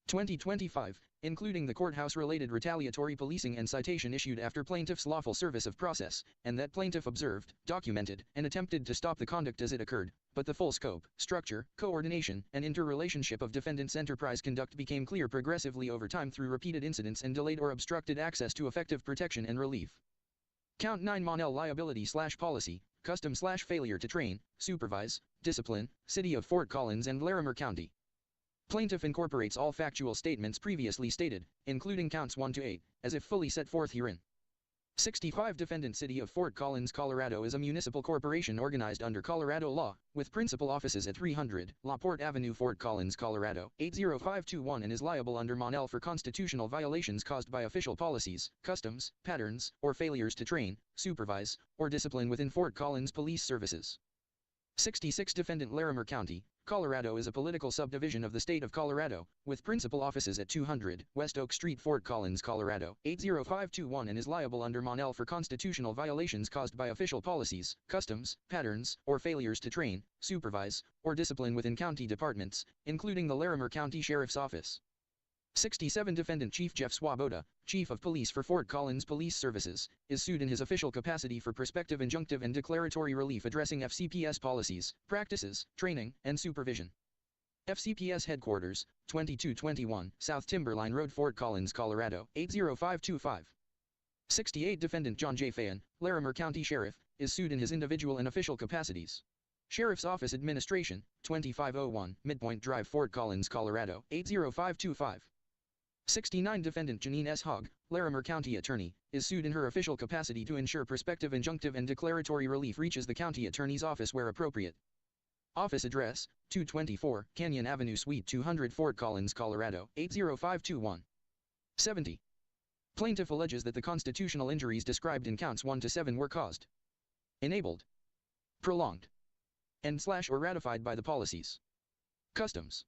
2025, including the courthouse-related retaliatory policing and citation issued after plaintiff's lawful service of process, and that plaintiff observed, documented, and attempted to stop the conduct as it occurred, but the full scope, structure, coordination, and interrelationship of defendants' enterprise conduct became clear progressively over time through repeated incidents and delayed or obstructed access to effective protection and relief. Count 9 Mon-El liability/policy, custom/failure to train, supervise, discipline, City of Fort Collins and Larimer County. Plaintiff incorporates all factual statements previously stated, including counts 1 to 8, as if fully set forth herein. 65 Defendant City of Fort Collins, Colorado is a municipal corporation organized under Colorado law, with principal offices at 300 LaPorte Avenue, Fort Collins, Colorado, 80521 and is liable under Mon-El for constitutional violations caused by official policies, customs, patterns, or failures to train, supervise, or discipline within Fort Collins Police Services. 66 Defendant Larimer County, Colorado is a political subdivision of the state of Colorado, with principal offices at 200 West Oak Street, Fort Collins, Colorado, 80521 and is liable under Mon-El for constitutional violations caused by official policies, customs, patterns, or failures to train, supervise, or discipline within county departments, including the Larimer County Sheriff's Office. 67 Defendant Chief Jeff Swoboda, Chief of Police for Fort Collins Police Services, is sued in his official capacity for prospective injunctive and declaratory relief addressing FCPS policies, practices, training, and supervision. FCPS Headquarters, 2221 South Timberline Road, Fort Collins, Colorado, 80525. 68 Defendant John J. Fayan, Larimer County Sheriff, is sued in his individual and official capacities. Sheriff's Office Administration, 2501 Midpoint Drive, Fort Collins, Colorado, 80525. 69 Defendant Janine S. Hogg, Larimer County Attorney, is sued in her official capacity to ensure prospective injunctive and declaratory relief reaches the County Attorney's Office where appropriate. Office Address, 224 Canyon Avenue Suite 200 Fort Collins, Colorado, 80521. 70. Plaintiff alleges that the constitutional injuries described in counts 1 to 7 were caused, enabled, prolonged, and/or ratified by the policies, customs,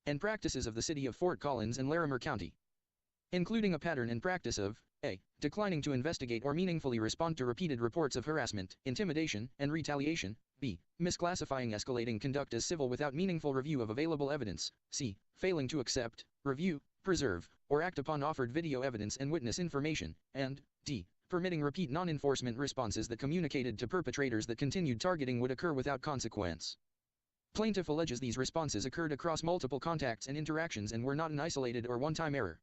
and practices of the City of Fort Collins and Larimer County, including a pattern and practice of a. Declining to investigate or meaningfully respond to repeated reports of harassment, intimidation, and retaliation, b. Misclassifying escalating conduct as civil without meaningful review of available evidence, c. Failing to accept, review, preserve, or act upon offered video evidence and witness information, and d. Permitting repeat non-enforcement responses that communicated to perpetrators that continued targeting would occur without consequence. Plaintiff alleges these responses occurred across multiple contacts and interactions and were not an isolated or one-time error.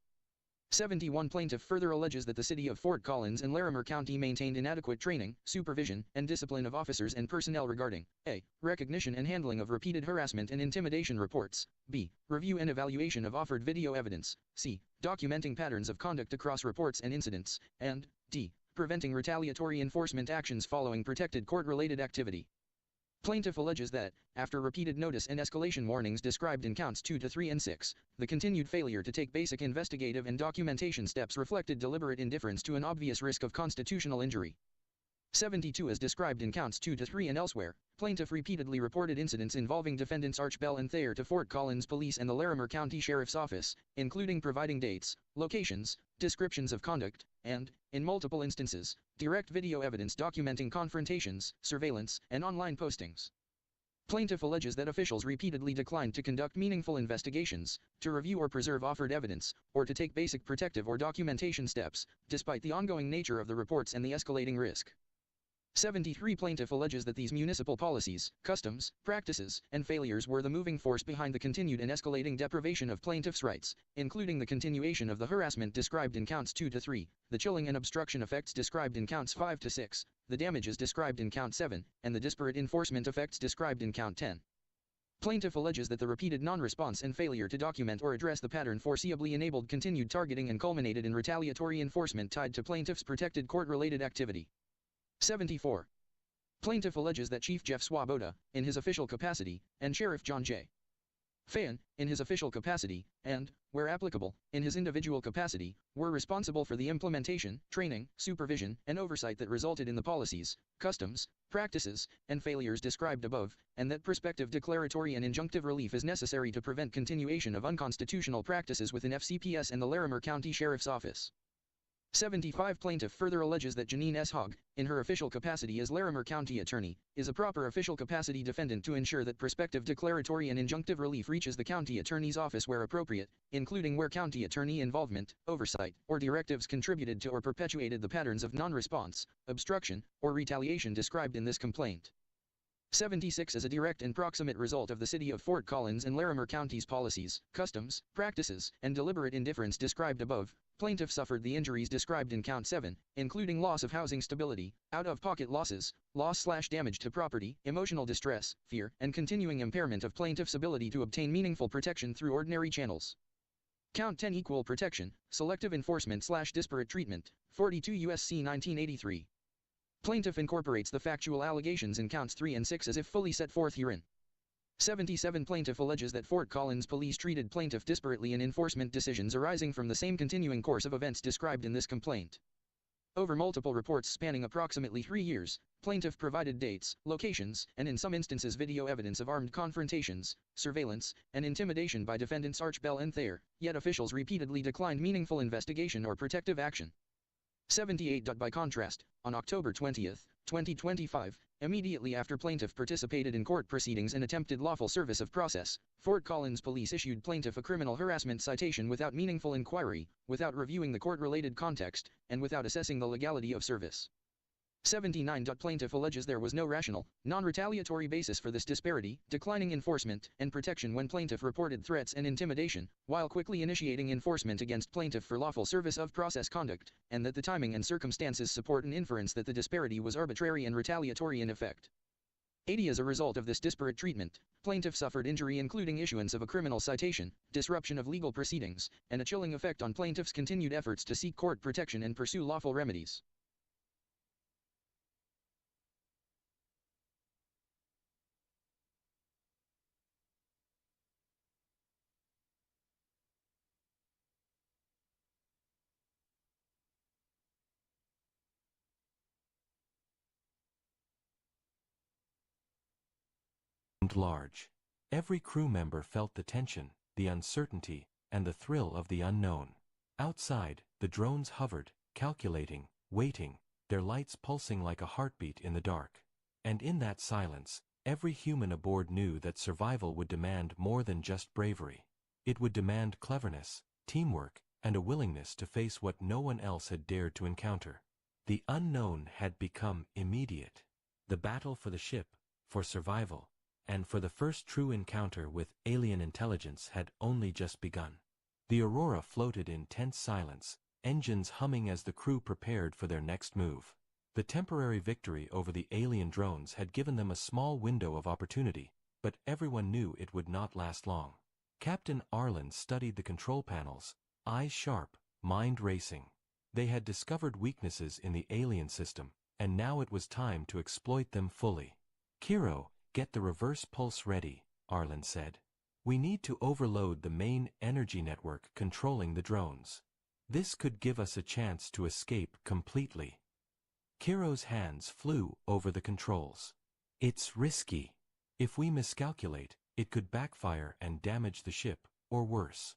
71 Plaintiff further alleges that the City of Fort Collins and Larimer County maintained inadequate training, supervision, and discipline of officers and personnel regarding a. Recognition and handling of repeated harassment and intimidation reports, b. Review and evaluation of offered video evidence, c. Documenting patterns of conduct across reports and incidents, and d. Preventing retaliatory enforcement actions following protected court-related activity. Plaintiff alleges that, after repeated notice and escalation warnings described in counts 2 to 3 and 6, the continued failure to take basic investigative and documentation steps reflected deliberate indifference to an obvious risk of constitutional injury. 72 As described in counts 2 to 3 and elsewhere, plaintiff repeatedly reported incidents involving defendants Arch Bell and Thayer to Fort Collins Police and the Larimer County Sheriff's Office, including providing dates, locations, descriptions of conduct, and, in multiple instances, direct video evidence documenting confrontations, surveillance, and online postings. Plaintiff alleges that officials repeatedly declined to conduct meaningful investigations, to review or preserve offered evidence, or to take basic protective or documentation steps, despite the ongoing nature of the reports and the escalating risk. 73 Plaintiff alleges that these municipal policies, customs, practices, and failures were the moving force behind the continued and escalating deprivation of plaintiff's rights, including the continuation of the harassment described in counts 2 to 3, the chilling and obstruction effects described in counts 5 to 6, the damages described in count 7, and the disparate enforcement effects described in count 10. Plaintiff alleges that the repeated non-response and failure to document or address the pattern foreseeably enabled continued targeting and culminated in retaliatory enforcement tied to plaintiff's protected court-related activity. 74. Plaintiff alleges that Chief Jeff Swoboda, in his official capacity, and Sheriff John J. Fayan, in his official capacity, and, where applicable, in his individual capacity, were responsible for the implementation, training, supervision, and oversight that resulted in the policies, customs, practices, and failures described above, and that prospective declaratory and injunctive relief is necessary to prevent continuation of unconstitutional practices within FCPS and the Larimer County Sheriff's Office. 75 Plaintiff further alleges that Janine S. Hogg, in her official capacity as Larimer County Attorney, is a proper official capacity defendant to ensure that prospective declaratory and injunctive relief reaches the County Attorney's office where appropriate, including where County Attorney involvement, oversight, or directives contributed to or perpetuated the patterns of non-response, obstruction, or retaliation described in this complaint. 76 As a direct and proximate result of the City of Fort Collins and Larimer County's policies, customs, practices, and deliberate indifference described above, plaintiff suffered the injuries described in Count 7, including loss of housing stability, out-of-pocket losses, loss/damage to property, emotional distress, fear, and continuing impairment of plaintiff's ability to obtain meaningful protection through ordinary channels. Count 10 Equal protection, selective enforcement/disparate treatment, 42 U.S.C. 1983. Plaintiff incorporates the factual allegations in Counts 3 and 6 as if fully set forth herein. 77 Plaintiff alleges that Fort Collins police treated plaintiff disparately in enforcement decisions arising from the same continuing course of events described in this complaint. Over multiple reports spanning approximately 3 years, plaintiff provided dates, locations, and in some instances video evidence of armed confrontations, surveillance, and intimidation by defendants Archbell and Thayer, yet officials repeatedly declined meaningful investigation or protective action. 78. By contrast, on October 20, 2025, immediately after plaintiff participated in court proceedings and attempted lawful service of process, Fort Collins police issued plaintiff a criminal harassment citation without meaningful inquiry, without reviewing the court-related context, and without assessing the legality of service. 79. Plaintiff alleges there was no rational, non-retaliatory basis for this disparity, declining enforcement and protection when plaintiff reported threats and intimidation, while quickly initiating enforcement against plaintiff for lawful service of process conduct, and that the timing and circumstances support an inference that the disparity was arbitrary and retaliatory in effect. 80. As a result of this disparate treatment, plaintiff suffered injury including issuance of a criminal citation, disruption of legal proceedings, and a chilling effect on plaintiff's continued efforts to seek court protection and pursue lawful remedies. Large. Every crew member felt the tension, the uncertainty, and the thrill of the unknown. Outside, the drones hovered, calculating, waiting, their lights pulsing like a heartbeat in the dark. And in that silence, every human aboard knew that survival would demand more than just bravery. It would demand cleverness, teamwork, and a willingness to face what no one else had dared to encounter. The unknown had become immediate. The battle for the ship, for survival, and for the first true encounter with alien intelligence had only just begun. The Aurora floated in tense silence, engines humming as the crew prepared for their next move. The temporary victory over the alien drones had given them a small window of opportunity, but everyone knew it would not last long. Captain Arlen studied the control panels, eyes sharp, mind racing. They had discovered weaknesses in the alien system, and now it was time to exploit them fully. Kiro, get the reverse pulse ready, Arlen said. We need to overload the main energy network controlling the drones. This could give us a chance to escape completely. Kiro's hands flew over the controls. It's risky. If we miscalculate, it could backfire and damage the ship, or worse.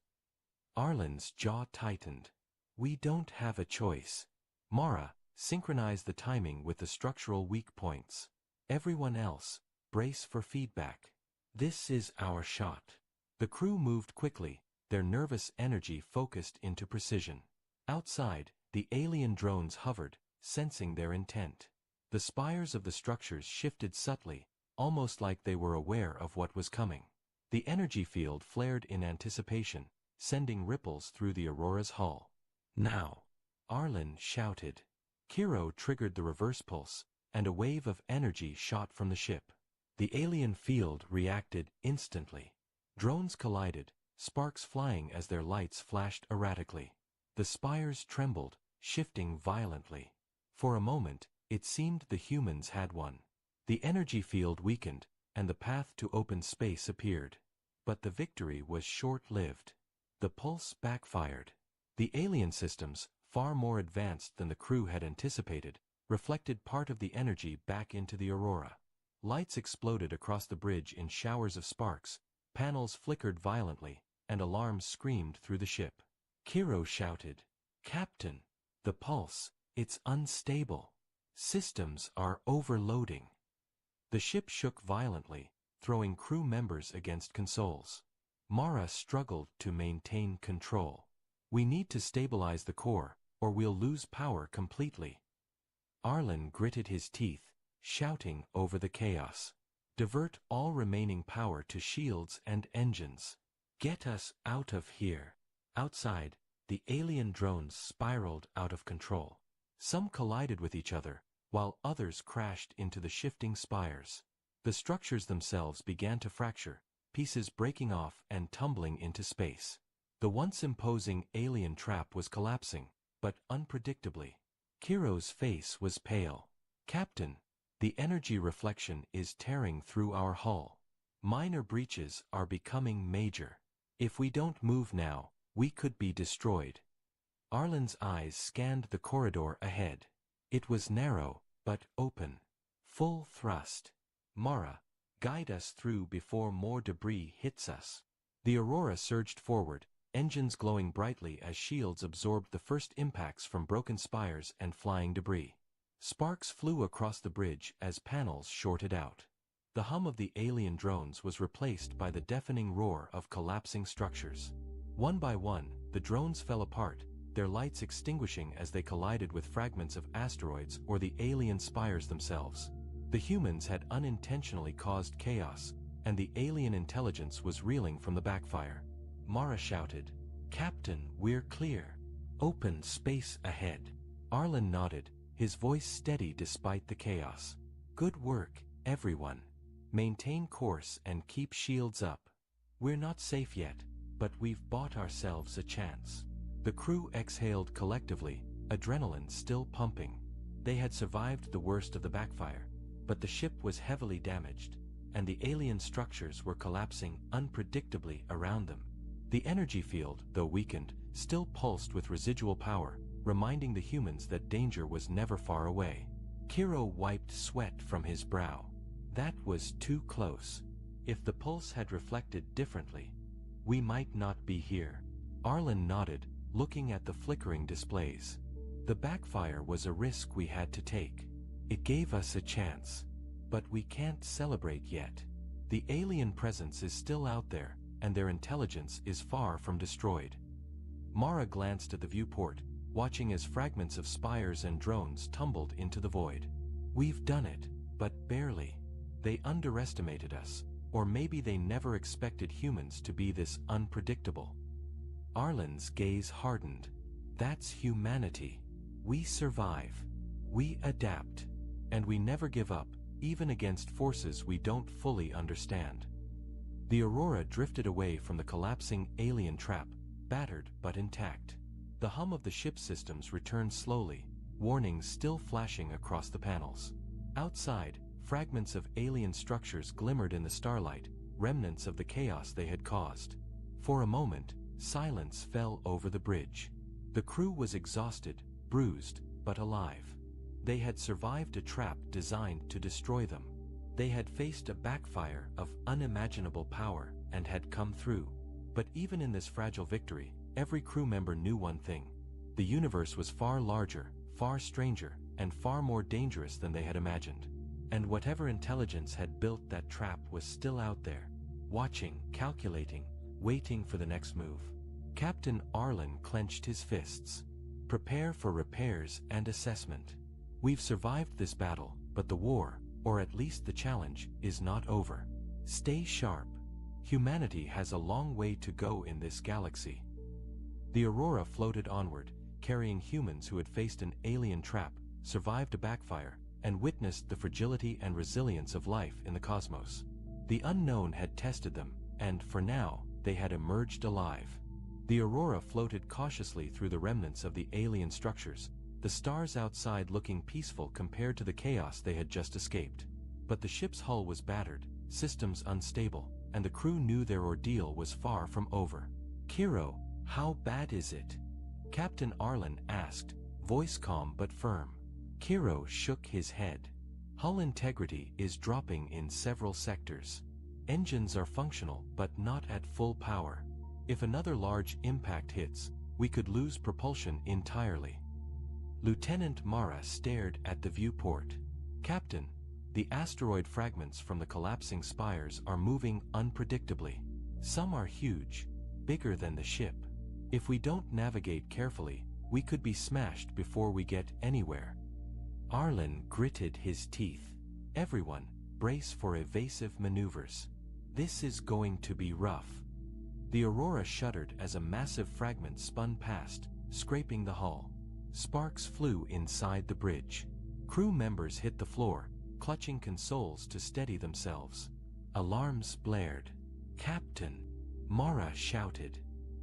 Arlen's jaw tightened. We don't have a choice. Mara, synchronize the timing with the structural weak points. Everyone else, brace for feedback. This is our shot. The crew moved quickly, their nervous energy focused into precision. Outside, the alien drones hovered, sensing their intent. The spires of the structures shifted subtly, almost like they were aware of what was coming. The energy field flared in anticipation, sending ripples through the Aurora's hull. Now! Arlen shouted. Kiro triggered the reverse pulse, and a wave of energy shot from the ship. The alien field reacted instantly. Drones collided, sparks flying as their lights flashed erratically. The spires trembled, shifting violently. For a moment, it seemed the humans had won. The energy field weakened, and the path to open space appeared. But the victory was short-lived. The pulse backfired. The alien systems, far more advanced than the crew had anticipated, reflected part of the energy back into the Aurora. Lights exploded across the bridge in showers of sparks, panels flickered violently, and alarms screamed through the ship. Kiro shouted, "Captain!" The pulse, it's unstable. Systems are overloading. The ship shook violently, throwing crew members against consoles. Mara struggled to maintain control. We need to stabilize the core, or we'll lose power completely. Arlen gritted his teeth, shouting over the chaos. Divert all remaining power to shields and engines. Get us out of here. Outside, the alien drones spiraled out of control. Some collided with each other, while others crashed into the shifting spires. The structures themselves began to fracture, pieces breaking off and tumbling into space. The once imposing alien trap was collapsing, but unpredictably. Kiro's face was pale. Captain, the energy reflection is tearing through our hull. Minor breaches are becoming major. If we don't move now, we could be destroyed. Arlen's eyes scanned the corridor ahead. It was narrow, but open. Full thrust. Mara, guide us through before more debris hits us. The Aurora surged forward, engines glowing brightly as shields absorbed the first impacts from broken spires and flying debris. Sparks flew across the bridge as panels shorted out. The hum of the alien drones was replaced by the deafening roar of collapsing structures. One by one, the drones fell apart, their lights extinguishing as they collided with fragments of asteroids or the alien spires themselves. The humans had unintentionally caused chaos, and the alien intelligence was reeling from the backfire. Mara shouted, "Captain, we're clear. Open space ahead." Arlen nodded, his voice steady despite the chaos. "Good work, everyone. Maintain course and keep shields up. We're not safe yet, but we've bought ourselves a chance." The crew exhaled collectively, adrenaline still pumping. They had survived the worst of the backfire, but the ship was heavily damaged, and the alien structures were collapsing unpredictably around them. The energy field, though weakened, still pulsed with residual power, reminding the humans that danger was never far away. Kiro wiped sweat from his brow. That was too close. If the pulse had reflected differently, we might not be here. Arlen nodded, looking at the flickering displays. The backfire was a risk we had to take. It gave us a chance. But we can't celebrate yet. The alien presence is still out there, and their intelligence is far from destroyed. Mara glanced at the viewport, watching as fragments of spires and drones tumbled into the void. We've done it, but barely. They underestimated us, or maybe they never expected humans to be this unpredictable. Arlen's gaze hardened. That's humanity. We survive. We adapt. And we never give up, even against forces we don't fully understand. The Aurora drifted away from the collapsing alien trap, battered but intact. The hum of the ship's systems returned slowly, warnings still flashing across the panels. Outside, fragments of alien structures glimmered in the starlight, remnants of the chaos they had caused. For a moment, silence fell over the bridge. The crew was exhausted, bruised, but alive. They had survived a trap designed to destroy them. They had faced a backfire of unimaginable power and had come through. But even in this fragile victory, every crew member knew one thing. The universe was far larger, far stranger, and far more dangerous than they had imagined. And whatever intelligence had built that trap was still out there, watching, calculating, waiting for the next move. Captain Arlen clenched his fists. Prepare for repairs and assessment. We've survived this battle, but the war, or at least the challenge, is not over. Stay sharp. Humanity has a long way to go in this galaxy. The Aurora floated onward, carrying humans who had faced an alien trap, survived a backfire, and witnessed the fragility and resilience of life in the cosmos. The unknown had tested them, and for now, they had emerged alive. The Aurora floated cautiously through the remnants of the alien structures, the stars outside looking peaceful compared to the chaos they had just escaped. But the ship's hull was battered, systems unstable, and the crew knew their ordeal was far from over. "Kiro, how bad is it?" Captain Arlen asked, voice calm but firm. Kiro shook his head. "Hull integrity is dropping in several sectors. Engines are functional but not at full power. If another large impact hits, we could lose propulsion entirely." Lieutenant Mara stared at the viewport. Captain, the asteroid fragments from the collapsing spires are moving unpredictably. Some are huge, bigger than the ship. If we don't navigate carefully, we could be smashed before we get anywhere. Arlen gritted his teeth. Everyone, brace for evasive maneuvers. This is going to be rough. The Aurora shuddered as a massive fragment spun past, scraping the hull. Sparks flew inside the bridge. Crew members hit the floor, clutching consoles to steady themselves. Alarms blared. Captain, Mara shouted.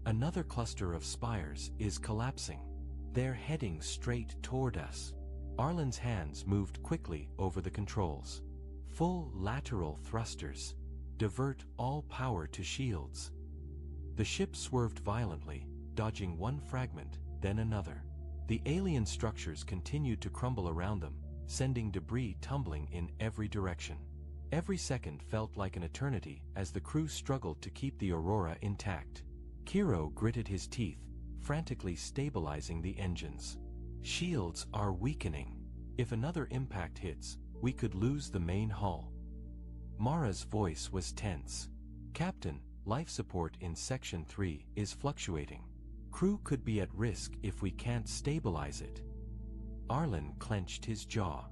Another cluster of spires is collapsing. They're heading straight toward us. Arlen's hands moved quickly over the controls. Full lateral thrusters. Divert all power to shields. The ship swerved violently, dodging one fragment, then another. The alien structures continued to crumble around them, sending debris tumbling in every direction. Every second felt like an eternity as the crew struggled to keep the Aurora intact. Kiro gritted his teeth, frantically stabilizing the engines. Shields are weakening. If another impact hits, we could lose the main hull. Mara's voice was tense. Captain, life support in Section 3 is fluctuating. Crew could be at risk if we can't stabilize it. Arlen clenched his jaw.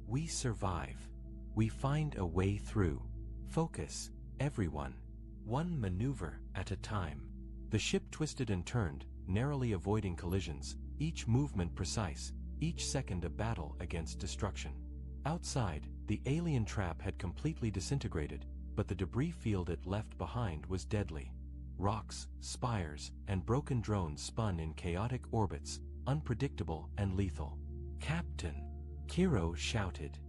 We survive. We find a way through. Focus, everyone. One maneuver at a time. The ship twisted and turned, narrowly avoiding collisions, each movement precise, each second a battle against destruction. Outside, the alien trap had completely disintegrated, but the debris field it left behind was deadly. Rocks, spires, and broken drones spun in chaotic orbits, unpredictable and lethal. Captain, Kiro shouted.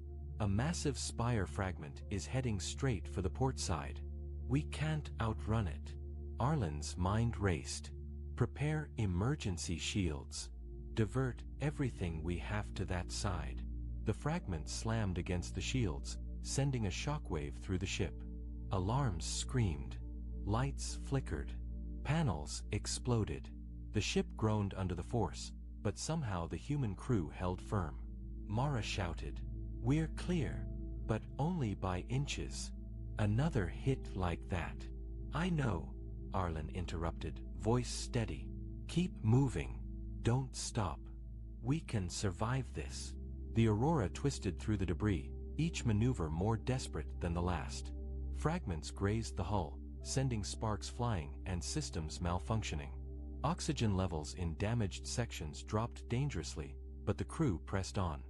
A massive spire fragment is heading straight for the port side. We can't outrun it. Arlen's mind raced. Prepare emergency shields. Divert everything we have to that side. The fragment slammed against the shields, sending a shockwave through the ship. Alarms screamed. Lights flickered. Panels exploded. The ship groaned under the force, but somehow the human crew held firm. Mara shouted, "We're clear, but only by inches." Another hit like that. "I know," Arlen interrupted, voice steady. "Keep moving. Don't stop. We can survive this." The Aurora twisted through the debris, each maneuver more desperate than the last. Fragments grazed the hull, sending sparks flying and systems malfunctioning. Oxygen levels in damaged sections dropped dangerously, but the crew pressed on.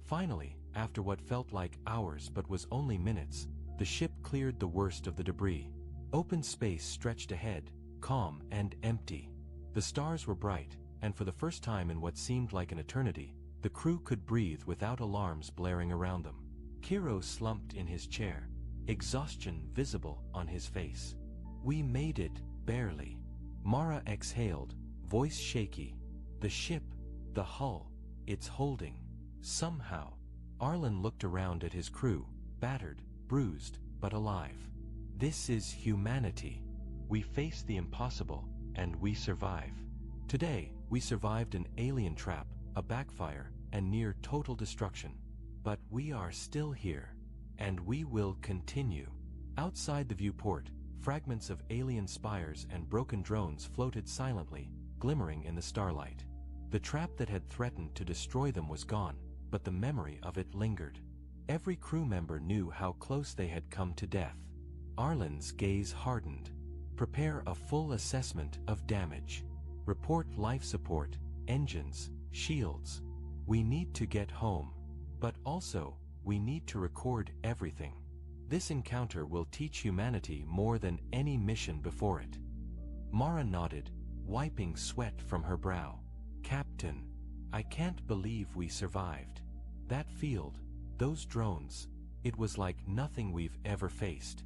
Finally, after what felt like hours but was only minutes, the ship cleared the worst of the debris. Open space stretched ahead, calm and empty. The stars were bright, and for the first time in what seemed like an eternity, the crew could breathe without alarms blaring around them. Kiro slumped in his chair, exhaustion visible on his face. "We made it, barely." Mara exhaled, voice shaky. "The ship, the hull, it's holding. Somehow." Arlen looked around at his crew, battered, bruised, but alive. "This is humanity. We face the impossible, and we survive. Today, we survived an alien trap, a backfire, and near total destruction. But we are still here. And we will continue." Outside the viewport, fragments of alien spires and broken drones floated silently, glimmering in the starlight. The trap that had threatened to destroy them was gone, but the memory of it lingered. Every crew member knew how close they had come to death. Arlen's gaze hardened. "Prepare a full assessment of damage. Report life support, engines, shields. We need to get home. But also, we need to record everything. This encounter will teach humanity more than any mission before it." Mara nodded, wiping sweat from her brow. "Captain, I can't believe we survived. That field, those drones, it was like nothing we've ever faced."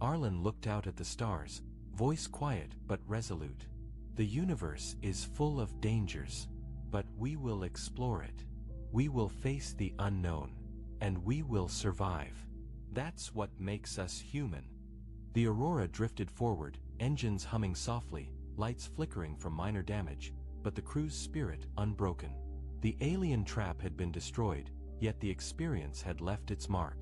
Arlen looked out at the stars, voice quiet but resolute. "The universe is full of dangers, but we will explore it. We will face the unknown, and we will survive. That's what makes us human." The Aurora drifted forward, engines humming softly, lights flickering from minor damage, but the crew's spirit unbroken. The alien trap had been destroyed, yet the experience had left its mark.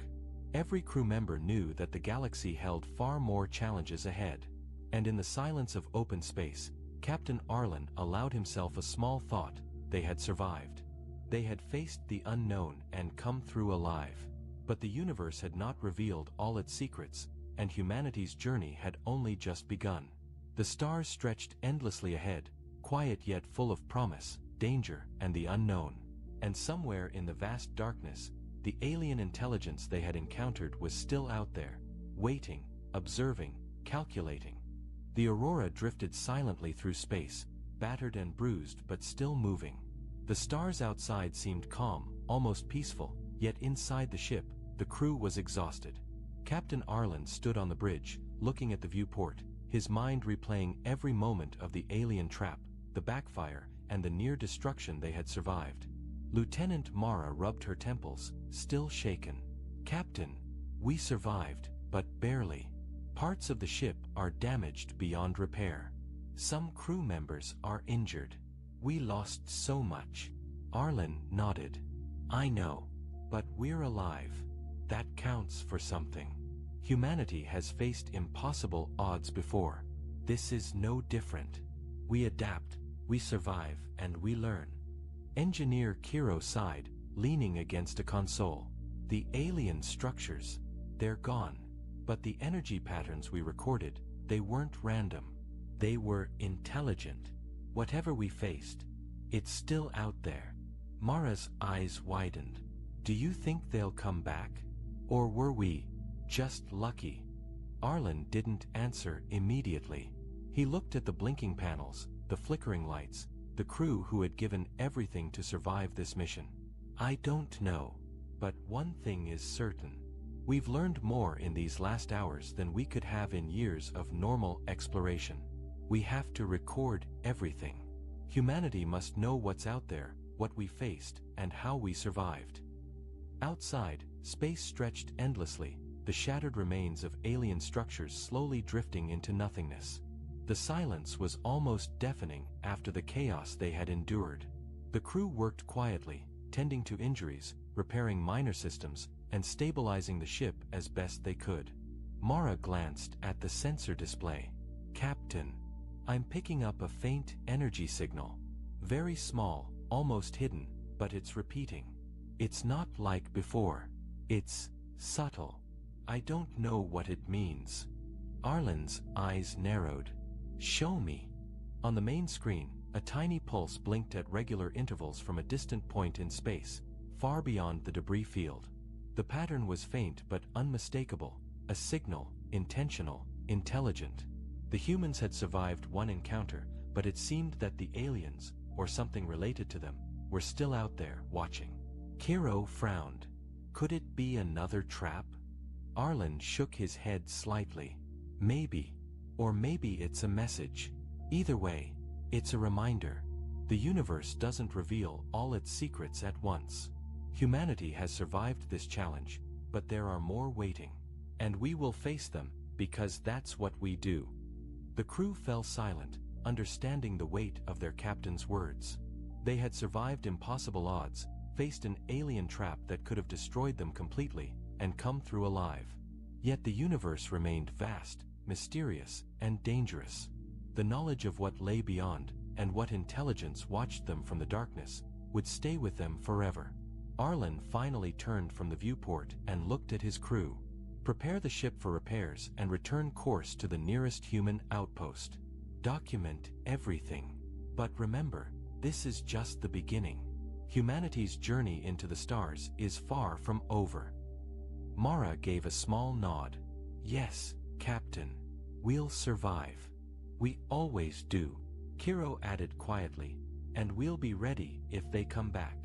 Every crew member knew that the galaxy held far more challenges ahead. And in the silence of open space, Captain Arlen allowed himself a small thought: they had survived. They had faced the unknown and come through alive. But the universe had not revealed all its secrets, and humanity's journey had only just begun. The stars stretched endlessly ahead, quiet yet full of promise, danger, and the unknown. And somewhere in the vast darkness, the alien intelligence they had encountered was still out there, waiting, observing, calculating. The Aurora drifted silently through space, battered and bruised but still moving. The stars outside seemed calm, almost peaceful, yet inside the ship, the crew was exhausted. Captain Arlen stood on the bridge, looking at the viewport, his mind replaying every moment of the alien trap, the backfire, and the near destruction they had survived. Lieutenant Mara rubbed her temples, still shaken. "Captain, we survived, but barely. Parts of the ship are damaged beyond repair. Some crew members are injured. We lost so much." Arlen nodded. "I know. But we're alive. That counts for something. Humanity has faced impossible odds before. This is no different. We adapt, we survive, and we learn." Engineer Kiro sighed, leaning against a console. "The alien structures, they're gone. But the energy patterns we recorded, they weren't random. They were intelligent. Whatever we faced, it's still out there." Mara's eyes widened. "Do you think they'll come back? Or were we just lucky?" Arlen didn't answer immediately. He looked at the blinking panels, the flickering lights, the crew who had given everything to survive this mission. "I don't know. But one thing is certain. We've learned more in these last hours than we could have in years of normal exploration. We have to record everything. Humanity must know what's out there, what we faced, and how we survived." Outside, space stretched endlessly, the shattered remains of alien structures slowly drifting into nothingness. The silence was almost deafening after the chaos they had endured. The crew worked quietly, tending to injuries, repairing minor systems, and stabilizing the ship as best they could. Mara glanced at the sensor display. "Captain, I'm picking up a faint energy signal. Very small, almost hidden, but it's repeating. It's not like before. It's subtle. I don't know what it means." Arlen's eyes narrowed. "Show me." On the main screen, a tiny pulse blinked at regular intervals from a distant point in space, far beyond the debris field. The pattern was faint but unmistakable, a signal, intentional, intelligent. The humans had survived one encounter, but it seemed that the aliens, or something related to them, were still out there, watching. Kiro frowned. Could it be another trap? Arlen shook his head slightly. Maybe. Or maybe it's a message. Either way, it's a reminder. The universe doesn't reveal all its secrets at once. Humanity has survived this challenge, but there are more waiting. And we will face them, because that's what we do. The crew fell silent, understanding the weight of their captain's words. They had survived impossible odds, faced an alien trap that could have destroyed them completely, and come through alive. Yet the universe remained vast, mysterious, and dangerous. The knowledge of what lay beyond, and what intelligence watched them from the darkness, would stay with them forever. Arlen finally turned from the viewport and looked at his crew. Prepare the ship for repairs and return course to the nearest human outpost. Document everything. But remember, this is just the beginning. Humanity's journey into the stars is far from over. Mara gave a small nod. Yes, Captain. We'll survive. We always do. Kiro added quietly, and we'll be ready if they come back.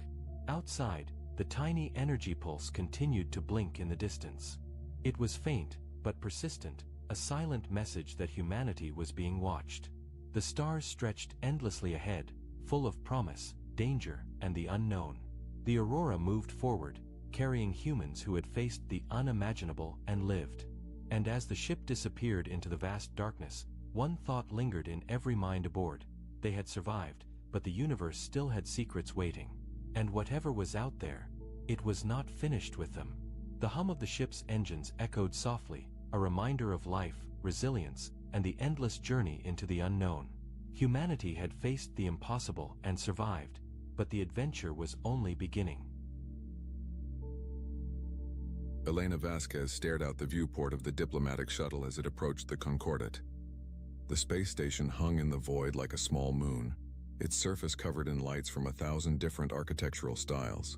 Outside, the tiny energy pulse continued to blink in the distance. It was faint, but persistent, a silent message that humanity was being watched. The stars stretched endlessly ahead, full of promise, danger, and the unknown. The Aurora moved forward, carrying humans who had faced the unimaginable and lived. And as the ship disappeared into the vast darkness, one thought lingered in every mind aboard. They had survived, but the universe still had secrets waiting. And whatever was out there, it was not finished with them. The hum of the ship's engines echoed softly, a reminder of life, resilience, and the endless journey into the unknown. Humanity had faced the impossible and survived, but the adventure was only beginning. Elena Vasquez stared out the viewport of the diplomatic shuttle as it approached the Concordat. The space station hung in the void like a small moon, its surface covered in lights from 1,000 different architectural styles.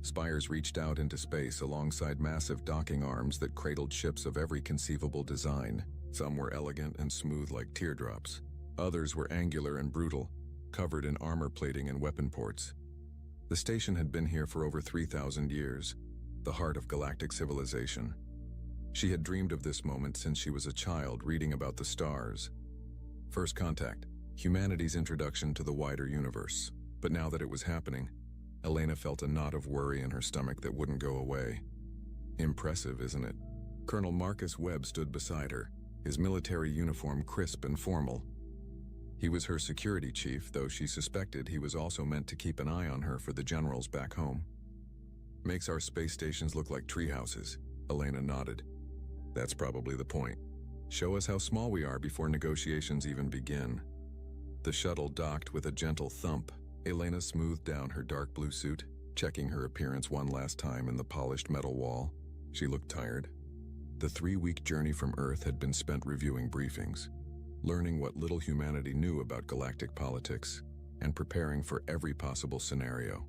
Spires reached out into space alongside massive docking arms that cradled ships of every conceivable design. Some were elegant and smooth like teardrops. Others were angular and brutal, covered in armor plating and weapon ports. The station had been here for over 3,000 years, the heart of galactic civilization. She had dreamed of this moment since she was a child reading about the stars. First contact, humanity's introduction to the wider universe. But now that it was happening, Elena felt a knot of worry in her stomach that wouldn't go away. Impressive, isn't it? Colonel Marcus Webb stood beside her, his military uniform crisp and formal. He was her security chief, though she suspected he was also meant to keep an eye on her for the generals back home. Makes our space stations look like treehouses, Elena nodded. That's probably the point. Show us how small we are before negotiations even begin. The shuttle docked with a gentle thump. Elena smoothed down her dark blue suit, checking her appearance one last time in the polished metal wall. She looked tired. The 3-week journey from Earth had been spent reviewing briefings, learning what little humanity knew about galactic politics, and preparing for every possible scenario.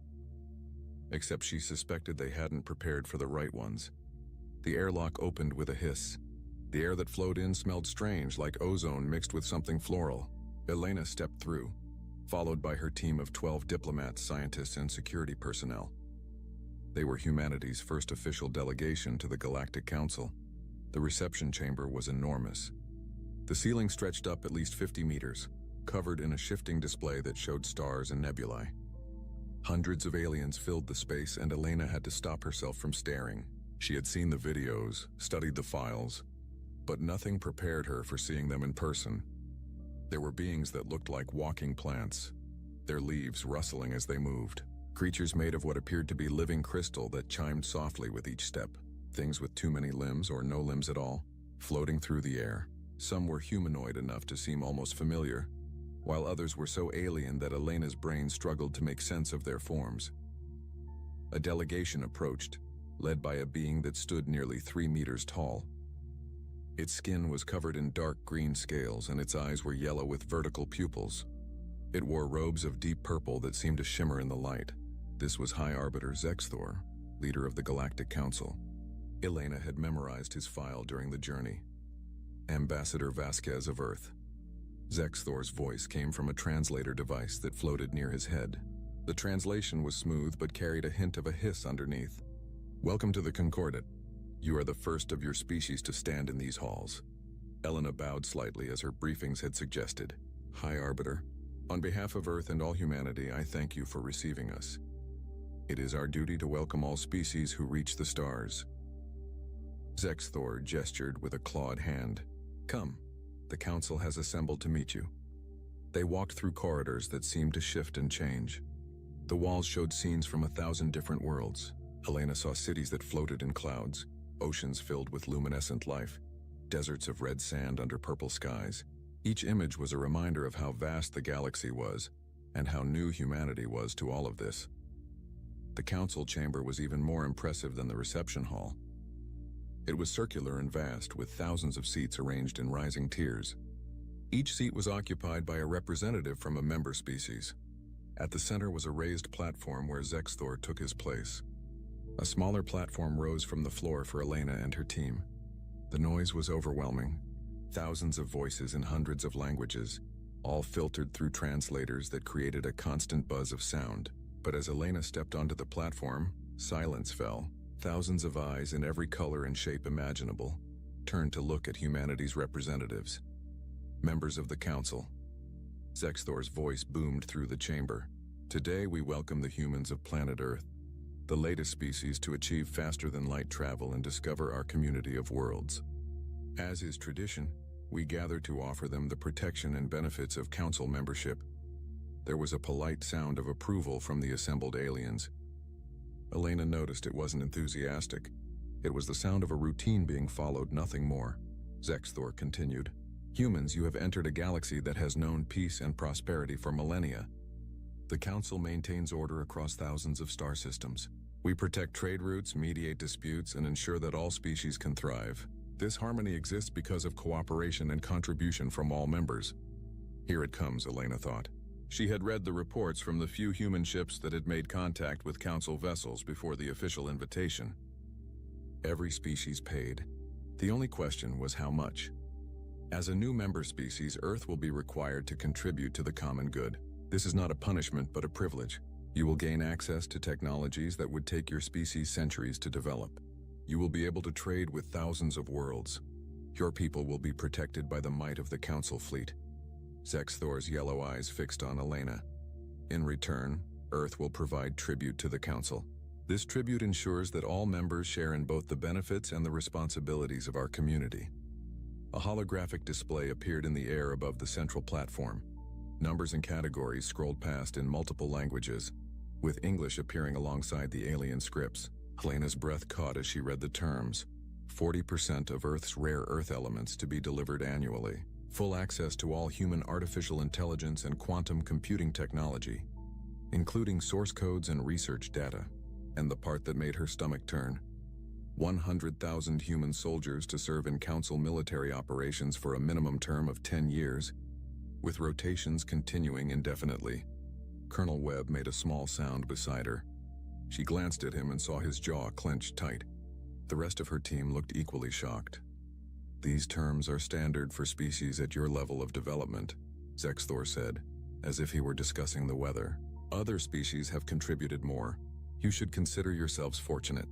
Except she suspected they hadn't prepared for the right ones. The airlock opened with a hiss. The air that flowed in smelled strange, like ozone mixed with something floral. Elena stepped through, followed by her team of 12 diplomats, scientists, and security personnel. They were humanity's first official delegation to the Galactic Council. The reception chamber was enormous. The ceiling stretched up at least 50 meters, covered in a shifting display that showed stars and nebulae. Hundreds of aliens filled the space, and Elena had to stop herself from staring. She had seen the videos, studied the files, but nothing prepared her for seeing them in person. There were beings that looked like walking plants, their leaves rustling as they moved. Creatures made of what appeared to be living crystal that chimed softly with each step. Things with too many limbs or no limbs at all, floating through the air. Some were humanoid enough to seem almost familiar, while others were so alien that Elena's brain struggled to make sense of their forms. A delegation approached, led by a being that stood nearly 3 meters tall. Its skin was covered in dark green scales, and its eyes were yellow with vertical pupils. It wore robes of deep purple that seemed to shimmer in the light. This was High Arbiter Zexthor, leader of the Galactic Council. Elena had memorized his file during the journey. Ambassador Vasquez of Earth. Zexthor's voice came from a translator device that floated near his head. The translation was smooth but carried a hint of a hiss underneath. Welcome to the Concordat. You are the first of your species to stand in these halls. Elena bowed slightly as her briefings had suggested. High Arbiter, on behalf of Earth and all humanity, I thank you for receiving us. It is our duty to welcome all species who reach the stars. Zexthor gestured with a clawed hand. Come, the council has assembled to meet you. They walked through corridors that seemed to shift and change. The walls showed scenes from 1,000 different worlds. Elena saw cities that floated in clouds, oceans filled with luminescent life, deserts of red sand under purple skies. Each image was a reminder of how vast the galaxy was, and how new humanity was to all of this. The council chamber was even more impressive than the reception hall. It was circular and vast, with thousands of seats arranged in rising tiers. Each seat was occupied by a representative from a member species. At the center was a raised platform where Zexthor took his place. A smaller platform rose from the floor for Elena and her team. The noise was overwhelming. Thousands of voices in hundreds of languages, all filtered through translators that created a constant buzz of sound. But as Elena stepped onto the platform, silence fell. Thousands of eyes in every color and shape imaginable turned to look at humanity's representatives. Members of the council. Zexthor's voice boomed through the chamber. Today we welcome the humans of planet Earth, the latest species to achieve faster-than-light travel and discover our community of worlds. As is tradition, we gather to offer them the protection and benefits of council membership. There was a polite sound of approval from the assembled aliens. Elena noticed it wasn't enthusiastic. It was the sound of a routine being followed, nothing more. Zexthor continued. Humans, you have entered a galaxy that has known peace and prosperity for millennia. The Council maintains order across thousands of star systems. We protect trade routes, mediate disputes, and ensure that all species can thrive. This harmony exists because of cooperation and contribution from all members. Here it comes, Elena thought. She had read the reports from the few human ships that had made contact with Council vessels before the official invitation. Every species paid. The only question was how much. As a new member species, Earth will be required to contribute to the common good. This is not a punishment, but a privilege. You will gain access to technologies that would take your species centuries to develop. You will be able to trade with thousands of worlds. Your people will be protected by the might of the Council fleet. Zexthor's yellow eyes fixed on Elena. In return, Earth will provide tribute to the Council. This tribute ensures that all members share in both the benefits and the responsibilities of our community. A holographic display appeared in the air above the central platform. Numbers and categories scrolled past in multiple languages, with English appearing alongside the alien scripts. Elena's breath caught as she read the terms. 40% of Earth's rare Earth elements to be delivered annually. Full access to all human artificial intelligence and quantum computing technology, including source codes and research data. And the part that made her stomach turn. 100,000 human soldiers to serve in Council military operations for a minimum term of 10 years, with rotations continuing indefinitely. Colonel Webb made a small sound beside her. She glanced at him and saw his jaw clenched tight. The rest of her team looked equally shocked. These terms are standard for species at your level of development, Zexthor said, as if he were discussing the weather. Other species have contributed more. You should consider yourselves fortunate.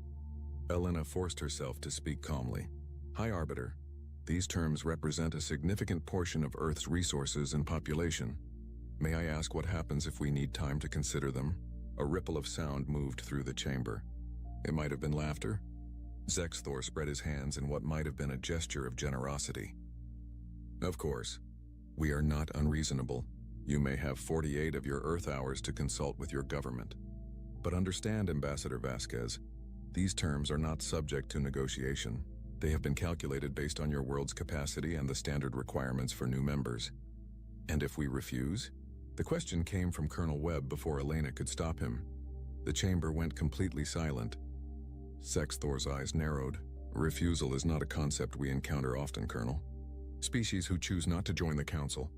Elena forced herself to speak calmly. High Arbiter, these terms represent a significant portion of Earth's resources and population. May I ask what happens if we need time to consider them? A ripple of sound moved through the chamber. It might have been laughter. Zexthor spread his hands in what might have been a gesture of generosity. Of course, we are not unreasonable. You may have 48 of your Earth hours to consult with your government. But understand, Ambassador Vasquez, these terms are not subject to negotiation. They have been calculated based on your world's capacity and the standard requirements for new members. And if we refuse? The question came from Colonel Webb before Elena could stop him. The chamber went completely silent. Zexthor's eyes narrowed. Refusal is not a concept we encounter often, Colonel. Species who choose not to join the Council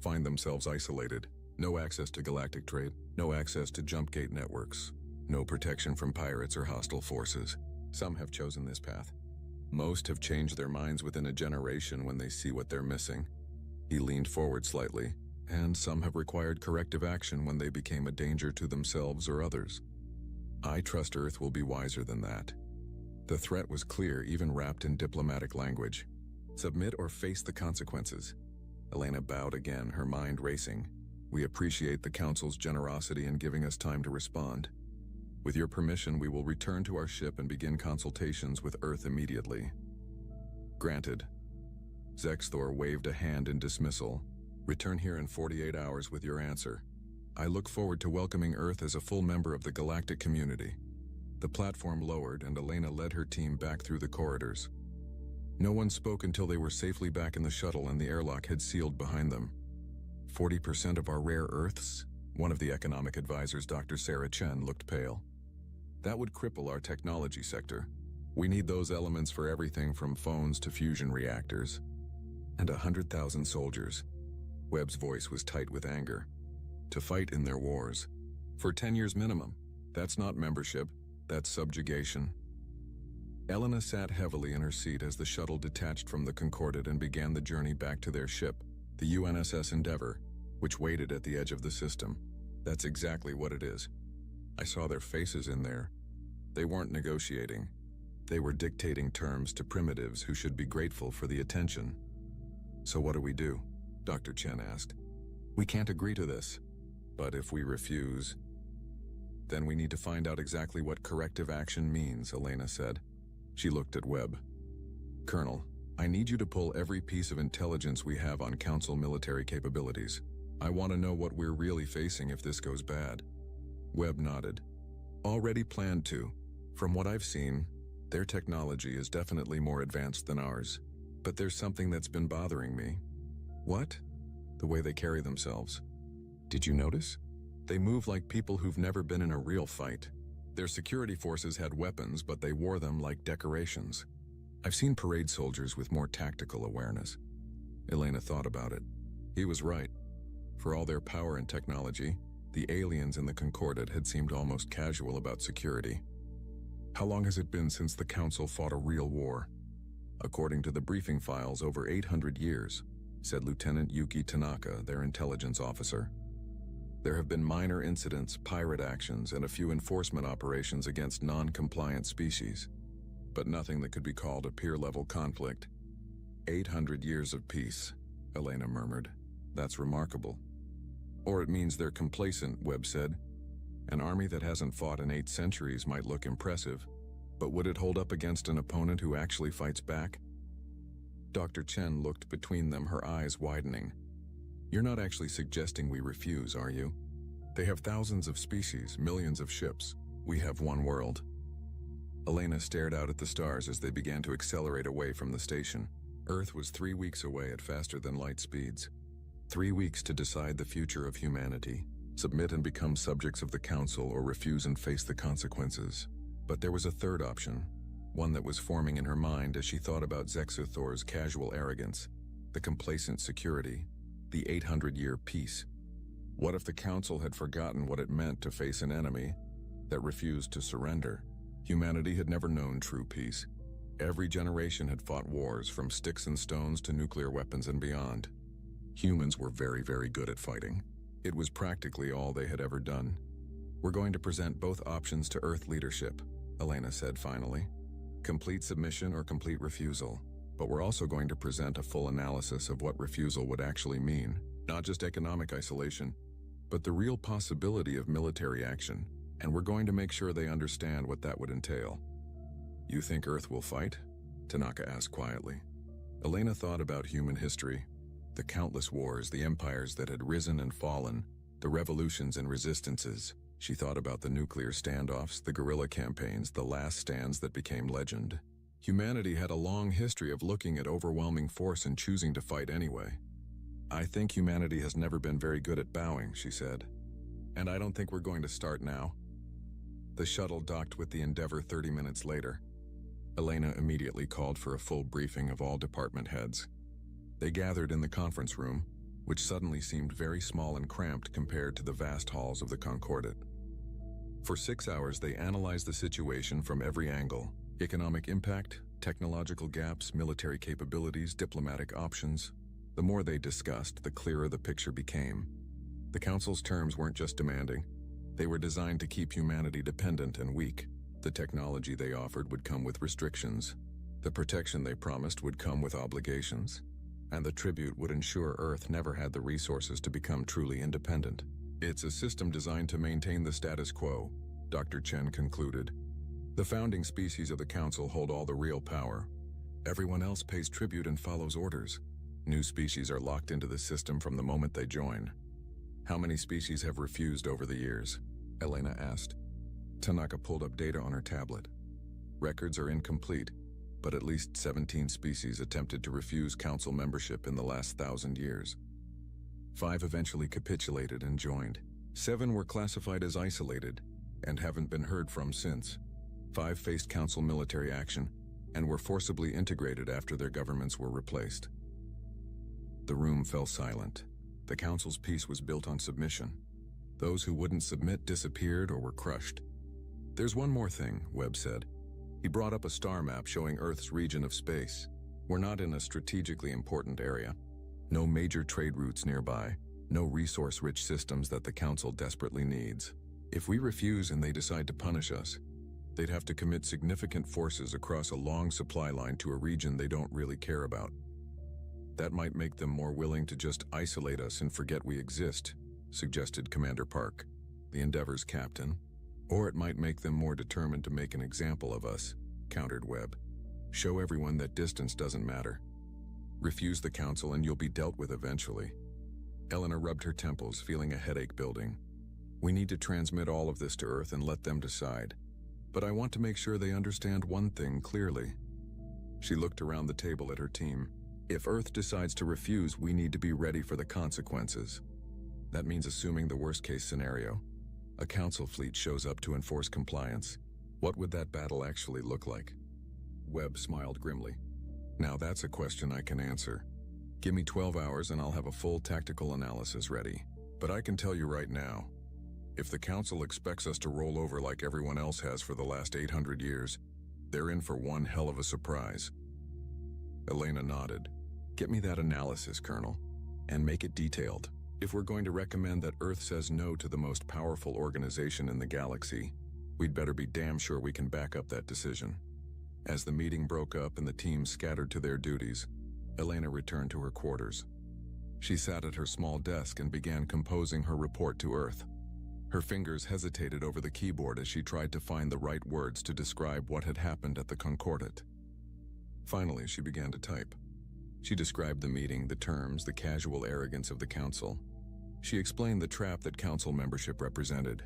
find themselves isolated. No access to galactic trade, no access to jump gate networks, no protection from pirates or hostile forces. Some have chosen this path. Most have changed their minds within a generation when they see what they're missing. He leaned forward slightly, and some have required corrective action when they became a danger to themselves or others. I trust Earth will be wiser than that. The threat was clear, even wrapped in diplomatic language. Submit or face the consequences. Elena bowed again, her mind racing. We appreciate the Council's generosity in giving us time to respond. With your permission, we will return to our ship and begin consultations with Earth immediately. Granted. Zexthor waved a hand in dismissal. Return here in 48 hours with your answer. I look forward to welcoming Earth as a full member of the galactic community. The platform lowered and Elena led her team back through the corridors. No one spoke until they were safely back in the shuttle and the airlock had sealed behind them. 40% of our rare Earths? One of the economic advisors, Dr. Sarah Chen, looked pale. That would cripple our technology sector. We need those elements for everything from phones to fusion reactors. And 100,000 soldiers. Webb's voice was tight with anger. To fight in their wars. For 10 years minimum. That's not membership, that's subjugation. Elena sat heavily in her seat as the shuttle detached from the Concordate and began the journey back to their ship, the UNSS Endeavour, which waited at the edge of the system. That's exactly what it is. I saw their faces in there. They weren't negotiating. They were dictating terms to primitives who should be grateful for the attention. So what do we do? Dr. Chen asked. We can't agree to this. But if we refuse, then we need to find out exactly what corrective action means, Elena said. She looked at Webb. Colonel, I need you to pull every piece of intelligence we have on Council military capabilities. I want to know what we're really facing if this goes bad. Webb nodded. Already planned to. From what I've seen, their technology is definitely more advanced than ours. But there's something that's been bothering me. What? The way they carry themselves. Did you notice? They move like people who've never been in a real fight. Their security forces had weapons, but they wore them like decorations. I've seen parade soldiers with more tactical awareness. Elena thought about it. He was right. For all their power and technology, the aliens in the Concordat had seemed almost casual about security. How long has it been since the Council fought a real war? According to the briefing files, over 800 years, said Lieutenant Yuki Tanaka, their intelligence officer. There have been minor incidents, pirate actions, and a few enforcement operations against non-compliant species, but nothing that could be called a peer-level conflict. 800 years of peace, Elena murmured. That's remarkable. Or it means they're complacent, Webb said. An army that hasn't fought in 8 centuries might look impressive, but would it hold up against an opponent who actually fights back? Dr. Chen looked between them, her eyes widening. You're not actually suggesting we refuse, are you? They have thousands of species, millions of ships. We have one world. Elena stared out at the stars as they began to accelerate away from the station. Earth was 3 weeks away at faster-than-light speeds. 3 weeks to decide the future of humanity, submit and become subjects of the Council, or refuse and face the consequences. But there was a third option, one that was forming in her mind as she thought about Zexuthor's casual arrogance, the complacent security, the 800-year peace. What if the Council had forgotten what it meant to face an enemy that refused to surrender? Humanity had never known true peace. Every generation had fought wars, from sticks and stones to nuclear weapons and beyond. Humans were very, very good at fighting. It was practically all they had ever done. We're going to present both options to Earth leadership, Elena said finally. Complete submission or complete refusal. But we're also going to present a full analysis of what refusal would actually mean. Not just economic isolation, but the real possibility of military action. And we're going to make sure they understand what that would entail. You think Earth will fight? Tanaka asked quietly. Elena thought about human history. The countless wars, the empires that had risen and fallen, the revolutions and resistances. She thought about the nuclear standoffs, the guerrilla campaigns, the last stands that became legend. Humanity had a long history of looking at overwhelming force and choosing to fight anyway. I think humanity has never been very good at bowing, she said. And I don't think we're going to start now. The shuttle docked with the Endeavour 30 minutes later. Elena immediately called for a full briefing of all department heads. They gathered in the conference room, which suddenly seemed very small and cramped compared to the vast halls of the Concordat. For 6 hours, they analyzed the situation from every angle. Economic impact, technological gaps, military capabilities, diplomatic options. The more they discussed, the clearer the picture became. The Council's terms weren't just demanding. They were designed to keep humanity dependent and weak. The technology they offered would come with restrictions. The protection they promised would come with obligations. And the tribute would ensure Earth never had the resources to become truly independent. It's a system designed to maintain the status quo, Dr. Chen concluded. The founding species of the Council hold all the real power. Everyone else pays tribute and follows orders. New species are locked into the system from the moment they join. How many species have refused over the years? Elena asked. Tanaka pulled up data on her tablet. Records are incomplete, but at least 17 species attempted to refuse Council membership in the last 1,000 years. 5 eventually capitulated and joined. 7 were classified as isolated and haven't been heard from since. 5 faced Council military action and were forcibly integrated after their governments were replaced. The room fell silent. The Council's peace was built on submission. Those who wouldn't submit disappeared or were crushed. There's one more thing, Webb said. He brought up a star map showing Earth's region of space. We're not in a strategically important area. No major trade routes nearby. No resource-rich systems that the Council desperately needs. If we refuse and they decide to punish us, they'd have to commit significant forces across a long supply line to a region they don't really care about. That might make them more willing to just isolate us and forget we exist, suggested Commander Park, the Endeavour's captain. Or it might make them more determined to make an example of us, countered Webb. Show everyone that distance doesn't matter. Refuse the Council and you'll be dealt with eventually. Elena rubbed her temples, feeling a headache building. We need to transmit all of this to Earth and let them decide. But I want to make sure they understand one thing clearly. She looked around the table at her team. If Earth decides to refuse, we need to be ready for the consequences. That means assuming the worst-case scenario. A council fleet shows up to enforce compliance. What would that battle actually look like? Webb smiled grimly. Now that's a question I can answer. Give me 12 hours and I'll have a full tactical analysis ready. But I can tell you right now, if the council expects us to roll over like everyone else has for the last 800 years, they're in for one hell of a surprise. Elena nodded. Get me that analysis, Colonel, and make it detailed. If we're going to recommend that Earth says no to the most powerful organization in the galaxy, we'd better be damn sure we can back up that decision. As the meeting broke up and the team scattered to their duties, Elena returned to her quarters. She sat at her small desk and began composing her report to Earth. Her fingers hesitated over the keyboard as she tried to find the right words to describe what had happened at the Concordat. Finally, she began to type. She described the meeting, the terms, the casual arrogance of the council. She explained the trap that council membership represented,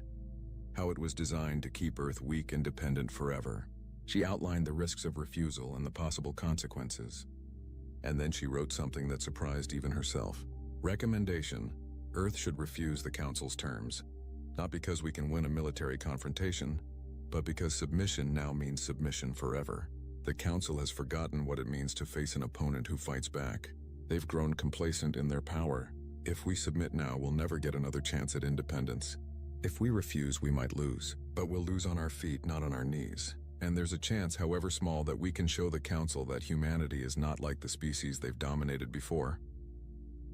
how it was designed to keep Earth weak and dependent forever. She outlined the risks of refusal and the possible consequences. And then she wrote something that surprised even herself. Recommendation: Earth should refuse the council's terms. Not because we can win a military confrontation, but because submission now means submission forever. The council has forgotten what it means to face an opponent who fights back. They've grown complacent in their power. If we submit now, we'll never get another chance at independence. If we refuse, we might lose, but we'll lose on our feet, not on our knees. And there's a chance, however small, that we can show the council that humanity is not like the species they've dominated before.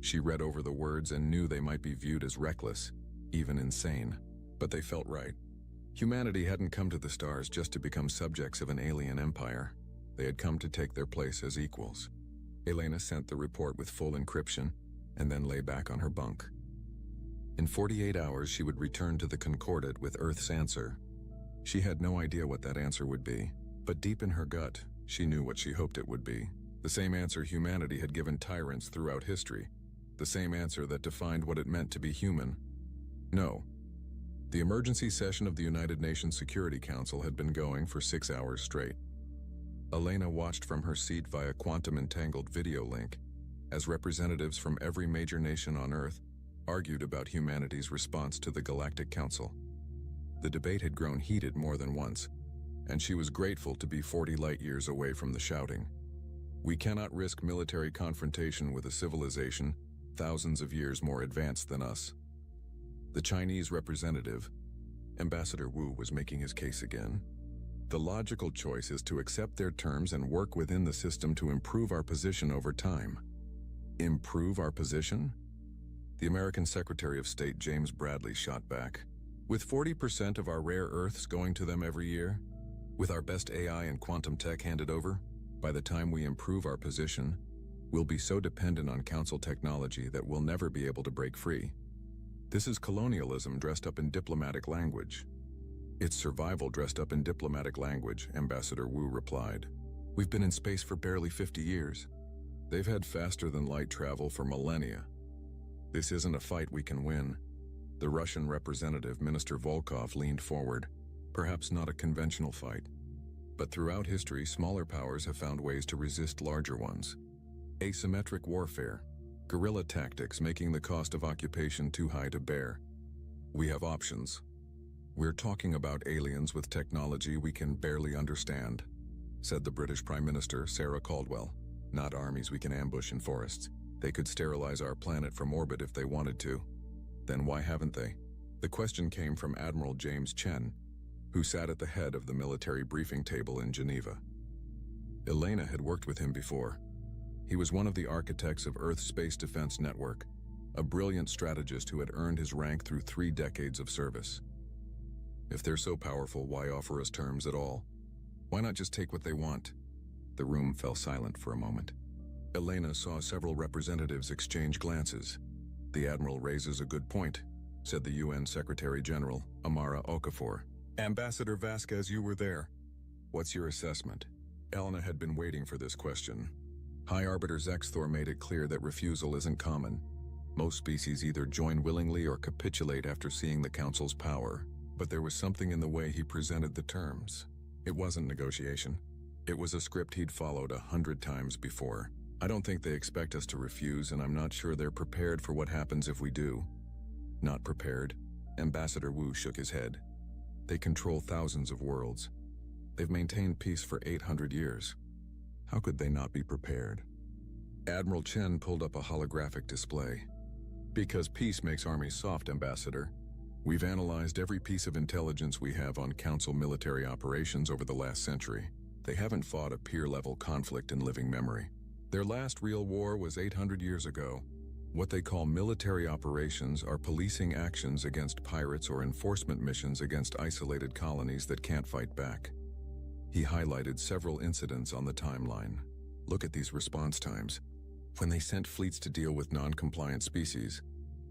She read over the words and knew they might be viewed as reckless, even insane, but they felt right. Humanity hadn't come to the stars just to become subjects of an alien empire. They had come to take their place as equals. Elena sent the report with full encryption and then lay back on her bunk. In 48 hours, she would return to the Concordat with Earth's answer. She had no idea what that answer would be, but deep in her gut, she knew what she hoped it would be. The same answer humanity had given tyrants throughout history. The same answer that defined what it meant to be human. No. The emergency session of the United Nations Security Council had been going for 6 hours straight. Elena watched from her seat via quantum-entangled video link as representatives from every major nation on Earth argued about humanity's response to the Galactic Council. The debate had grown heated more than once, and she was grateful to be 40 light-years away from the shouting. We cannot risk military confrontation with a civilization thousands of years more advanced than us. The Chinese representative, Ambassador Wu, was making his case again. The logical choice is to accept their terms and work within the system to improve our position over time. Improve our position? The American Secretary of State James Bradley shot back. With 40% of our rare earths going to them every year, with our best AI and quantum tech handed over, by the time we improve our position, we'll be so dependent on council technology that we'll never be able to break free. This is colonialism dressed up in diplomatic language. It's survival dressed up in diplomatic language, Ambassador Wu replied. We've been in space for barely 50 years. They've had faster-than-light travel for millennia. This isn't a fight we can win. The Russian representative, Minister Volkov, leaned forward. Perhaps not a conventional fight. But throughout history, smaller powers have found ways to resist larger ones. Asymmetric warfare. Guerrilla tactics making the cost of occupation too high to bear. We have options. We're talking about aliens with technology we can barely understand, said the British Prime Minister, Sarah Caldwell. Not armies we can ambush in forests. They could sterilize our planet from orbit if they wanted to. Then why haven't they? The question came from Admiral James Chen, who sat at the head of the military briefing table in Geneva. Elena had worked with him before. He was one of the architects of Earth's Space Defense Network, a brilliant strategist who had earned his rank through 3 decades of service. If they're so powerful, why offer us terms at all? Why not just take what they want? The room fell silent for a moment. Elena saw several representatives exchange glances. The Admiral raises a good point, said the UN Secretary General, Amara Okafor. Ambassador Vasquez, you were there. What's your assessment? Elena had been waiting for this question. High Arbiter Zexthor made it clear that refusal isn't common. Most species either join willingly or capitulate after seeing the Council's power, but there was something in the way he presented the terms. It wasn't negotiation. It was a script he'd followed 100 times before. I don't think they expect us to refuse, and I'm not sure they're prepared for what happens if we do. Not prepared. Ambassador Wu shook his head. They control thousands of worlds. They've maintained peace for 800 years. How could they not be prepared? Admiral Chen pulled up a holographic display. Because peace makes armies soft, Ambassador. We've analyzed every piece of intelligence we have on Council military operations over the last century. They haven't fought a peer-level conflict in living memory. Their last real war was 800 years ago. What they call military operations are policing actions against pirates or enforcement missions against isolated colonies that can't fight back. He highlighted several incidents on the timeline. Look at these response times. When they sent fleets to deal with non-compliant species,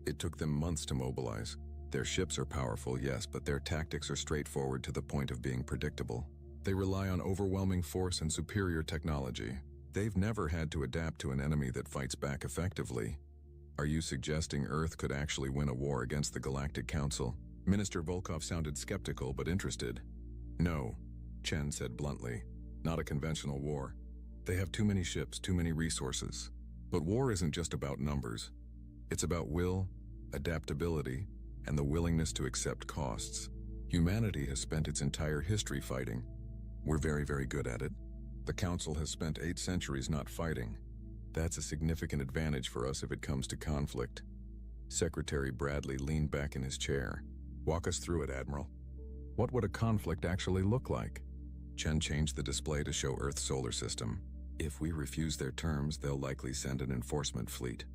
it took them months to mobilize. Their ships are powerful, yes, but their tactics are straightforward to the point of being predictable. They rely on overwhelming force and superior technology. They've never had to adapt to an enemy that fights back effectively. Are you suggesting Earth could actually win a war against the Galactic Council? Minister Volkov sounded skeptical but interested. No, Chen said bluntly. Not a conventional war. They have too many ships, too many resources. But war isn't just about numbers. It's about will, adaptability, and the willingness to accept costs. Humanity has spent its entire history fighting. We're very, very good at it. The Council has spent 8 centuries not fighting. That's a significant advantage for us if it comes to conflict. Secretary Bradley leaned back in his chair. Walk us through it, Admiral. What would a conflict actually look like? Chen changed the display to show Earth's solar system. If we refuse their terms, they'll likely send an enforcement fleet.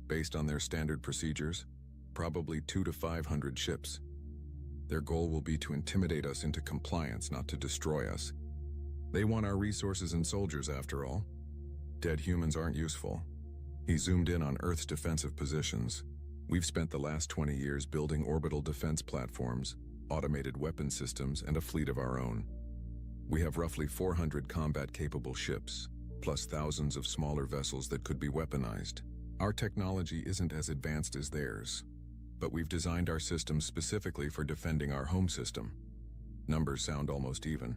Based on their standard procedures, probably 200 to 500 ships. Their goal will be to intimidate us into compliance, not to destroy us. They want our resources and soldiers, after all. Dead humans aren't useful. He zoomed in on Earth's defensive positions. We've spent the last 20 years building orbital defense platforms, automated weapon systems, and a fleet of our own. We have roughly 400 combat-capable ships, plus thousands of smaller vessels that could be weaponized. Our technology isn't as advanced as theirs, but we've designed our systems specifically for defending our home system. Numbers sound almost even,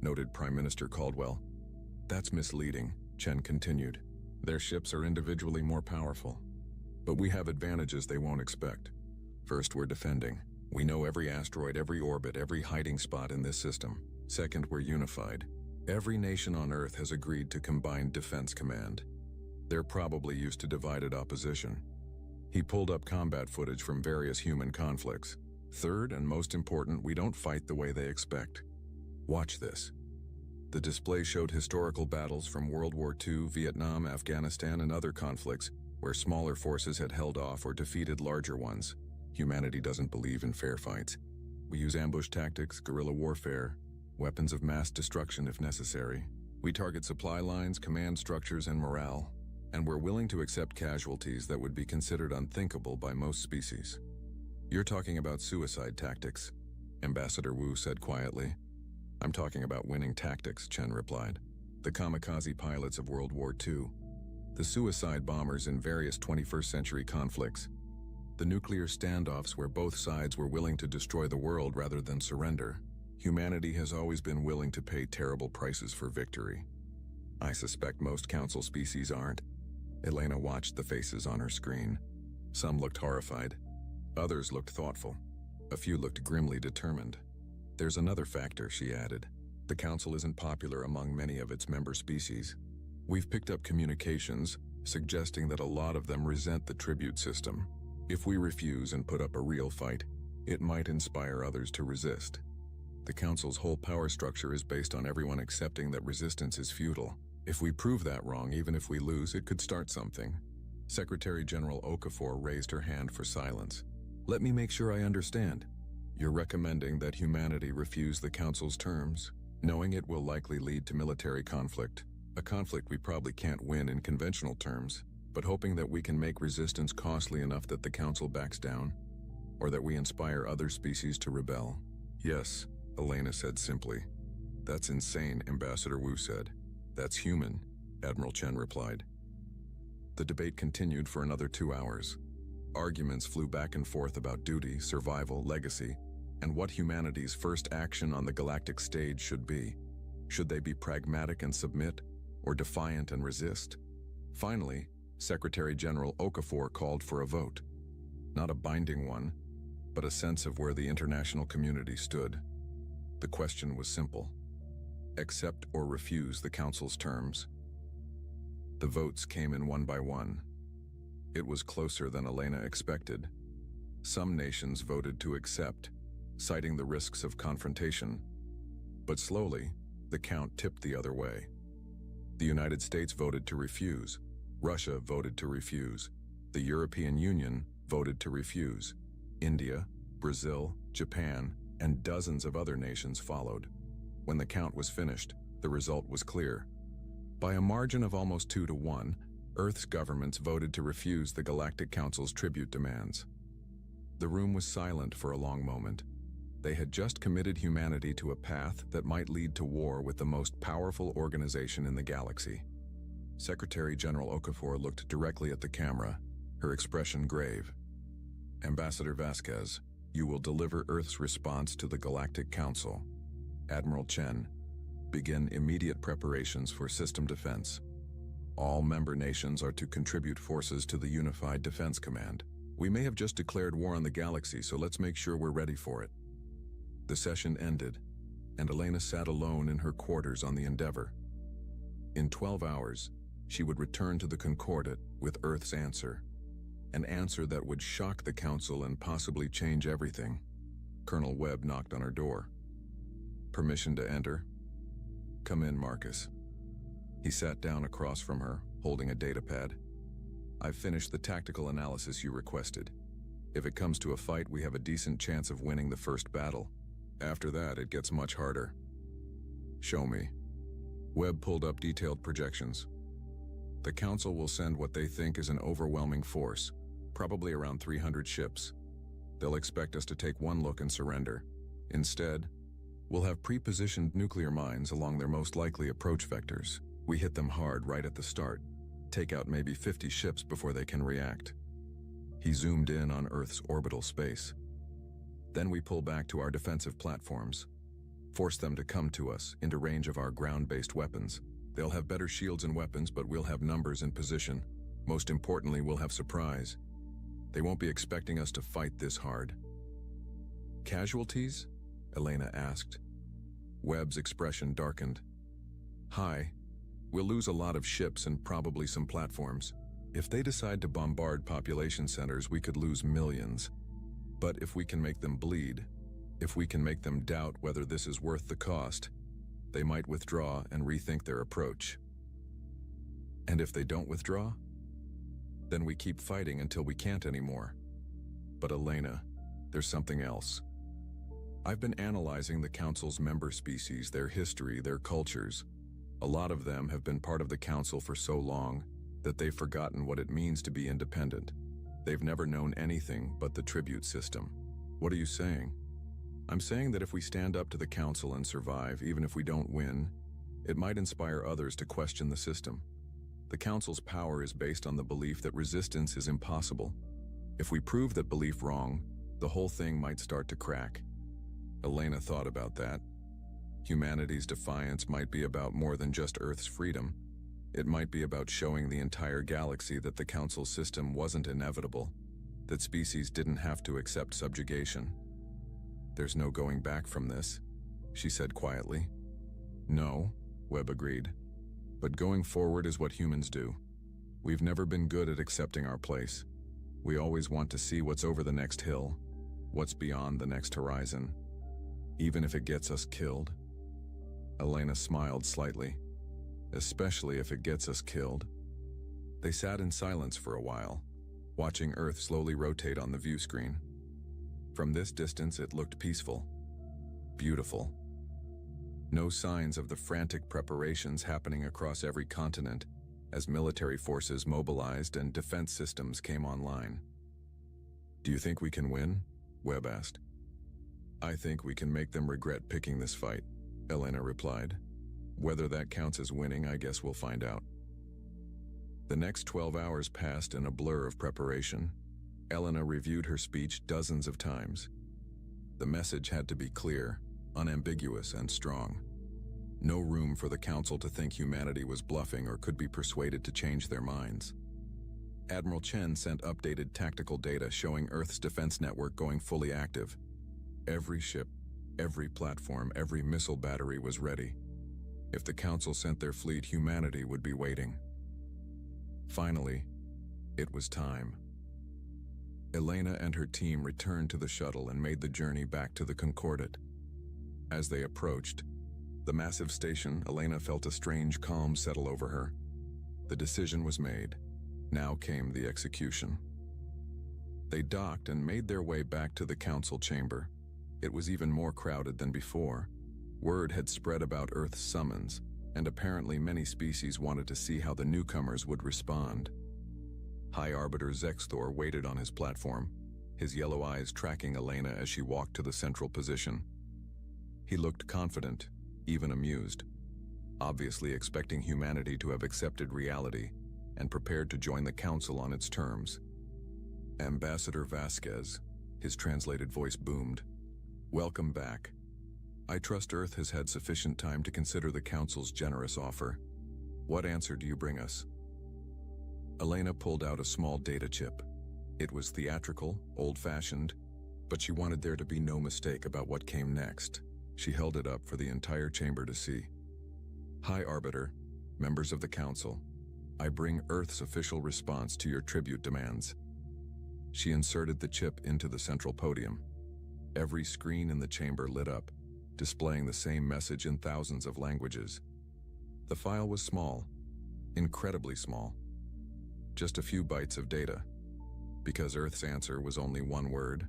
noted Prime Minister Caldwell. That's misleading, Chen continued. Their ships are individually more powerful, but we have advantages they won't expect. First, we're defending. We know every asteroid, every orbit, every hiding spot in this system. Second, we're unified. Every nation on Earth has agreed to combined defense command. They're probably used to divided opposition. He pulled up combat footage from various human conflicts. Third, and most important, we don't fight the way they expect. Watch this. The display showed historical battles from World War II, Vietnam, Afghanistan, and other conflicts where smaller forces had held off or defeated larger ones. Humanity doesn't believe in fair fights. We use ambush tactics, guerrilla warfare, weapons of mass destruction if necessary. We target supply lines, command structures, and morale. And we're willing to accept casualties that would be considered unthinkable by most species. You're talking about suicide tactics, Ambassador Wu said quietly. I'm talking about winning tactics, Chen replied. The kamikaze pilots of World War II. The suicide bombers in various 21st century conflicts. The nuclear standoffs where both sides were willing to destroy the world rather than surrender. Humanity has always been willing to pay terrible prices for victory. I suspect most Council species aren't. Elena watched the faces on her screen. Some looked horrified. Others looked thoughtful. A few looked grimly determined. There's another factor, she added. The Council isn't popular among many of its member species. We've picked up communications suggesting that a lot of them resent the tribute system. If we refuse and put up a real fight, it might inspire others to resist. The Council's whole power structure is based on everyone accepting that resistance is futile. If we prove that wrong, even if we lose, it could start something. Secretary General Okafor raised her hand for silence. Let me make sure I understand. You're recommending that humanity refuse the Council's terms, knowing it will likely lead to military conflict, a conflict we probably can't win in conventional terms, but hoping that we can make resistance costly enough that the Council backs down, or that we inspire other species to rebel. Yes, Elena said simply. That's insane, Ambassador Wu said. That's human, Admiral Chen replied. The debate continued for another 2 hours. Arguments flew back and forth about duty, survival, legacy, and what humanity's first action on the galactic stage should be. Should they be pragmatic and submit, or defiant and resist? Finally, Secretary General Okafor called for a vote. Not a binding one, but a sense of where the international community stood. The question was simple: accept or refuse the Council's terms. The votes came in one by one. It was closer than Elena expected. Some nations voted to accept, citing the risks of confrontation. But slowly, the count tipped the other way. The United States voted to refuse. Russia voted to refuse. The European Union voted to refuse. India, Brazil, Japan, and dozens of other nations followed. When the count was finished, the result was clear. By a margin of almost 2-1, Earth's governments voted to refuse the Galactic Council's tribute demands. The room was silent for a long moment. They had just committed humanity to a path that might lead to war with the most powerful organization in the galaxy. Secretary General Okafor looked directly at the camera, her expression grave. "Ambassador Vasquez, you will deliver Earth's response to the Galactic Council. Admiral Chen, begin immediate preparations for system defense. All member nations are to contribute forces to the Unified Defense Command. We may have just declared war on the galaxy, so let's make sure we're ready for it." The session ended, and Elena sat alone in her quarters on the Endeavor. In 12 hours, she would return to the Concordat with Earth's answer. An answer that would shock the Council and possibly change everything. Colonel Webb knocked on her door. "Permission to enter?" "Come in, Marcus." He sat down across from her, holding a datapad. "I've finished the tactical analysis you requested. If it comes to a fight, we have a decent chance of winning the first battle. After that, it gets much harder." "Show me." Webb pulled up detailed projections. "The Council will send what they think is an overwhelming force, probably around 300 ships. They'll expect us to take one look and surrender. Instead, we'll have pre-positioned nuclear mines along their most likely approach vectors. We hit them hard right at the start, take out maybe 50 ships before they can react." He zoomed in on Earth's orbital space. "Then we pull back to our defensive platforms, force them to come to us into range of our ground-based weapons. They'll have better shields and weapons, but we'll have numbers and position. Most importantly, we'll have surprise. They won't be expecting us to fight this hard." "Casualties?" Elena asked. Webb's expression darkened. "High. We'll lose a lot of ships and probably some platforms. If they decide to bombard population centers, we could lose millions. But if we can make them bleed, if we can make them doubt whether this is worth the cost, they might withdraw and rethink their approach. And if they don't withdraw, then we keep fighting until we can't anymore. But Elena, there's something else. I've been analyzing the Council's member species, their history, their cultures. A lot of them have been part of the Council for so long that they've forgotten what it means to be independent. They've never known anything but the tribute system." "What are you saying?" "I'm saying that if we stand up to the Council and survive, even if we don't win, it might inspire others to question the system. The Council's power is based on the belief that resistance is impossible. If we prove that belief wrong, the whole thing might start to crack." Elena thought about that. Humanity's defiance might be about more than just Earth's freedom. It might be about showing the entire galaxy that the Council system wasn't inevitable, that species didn't have to accept subjugation. "There's no going back from this," she said quietly. "No," Webb agreed. "But going forward is what humans do. We've never been good at accepting our place. We always want to see what's over the next hill, what's beyond the next horizon. Even if it gets us killed." Elena smiled slightly. "Especially if it gets us killed." They sat in silence for a while, watching Earth slowly rotate on the view screen. From this distance, it looked peaceful, beautiful. No signs of the frantic preparations happening across every continent as military forces mobilized and defense systems came online. "Do you think we can win?" Webb asked. "I think we can make them regret picking this fight," Elena replied. "Whether that counts as winning, I guess we'll find out." The next 12 hours passed in a blur of preparation. Elena reviewed her speech dozens of times. The message had to be clear, unambiguous, and strong. No room for the Council to think humanity was bluffing or could be persuaded to change their minds. Admiral Chen sent updated tactical data showing Earth's defense network going fully active. Every ship, every platform, every missile battery was ready. If the Council sent their fleet, humanity would be waiting. Finally, it was time. Elena and her team returned to the shuttle and made the journey back to the Concordat. As they approached the massive station, Elena felt a strange calm settle over her. The decision was made. Now came the execution. They docked and made their way back to the Council chamber. It was even more crowded than before. Word had spread about Earth's summons, and apparently many species wanted to see how the newcomers would respond. High Arbiter Zexthor waited on his platform, his yellow eyes tracking Elena as she walked to the central position. He looked confident, even amused, obviously expecting humanity to have accepted reality and prepared to join the Council on its terms. Ambassador Vasquez, his translated voice boomed. Welcome back. I trust Earth has had sufficient time to consider the Council's generous offer. What answer do you bring us? Elena pulled out a small data chip. It was theatrical, old-fashioned, but she wanted there to be no mistake about what came next. She held it up for the entire chamber to see. High Arbiter, members of the Council, I bring Earth's official response to your tribute demands. She inserted the chip into the central podium. Every screen in the chamber lit up, displaying the same message in thousands of languages. The file was small, incredibly small. Just a few bytes of data, because Earth's answer was only one word.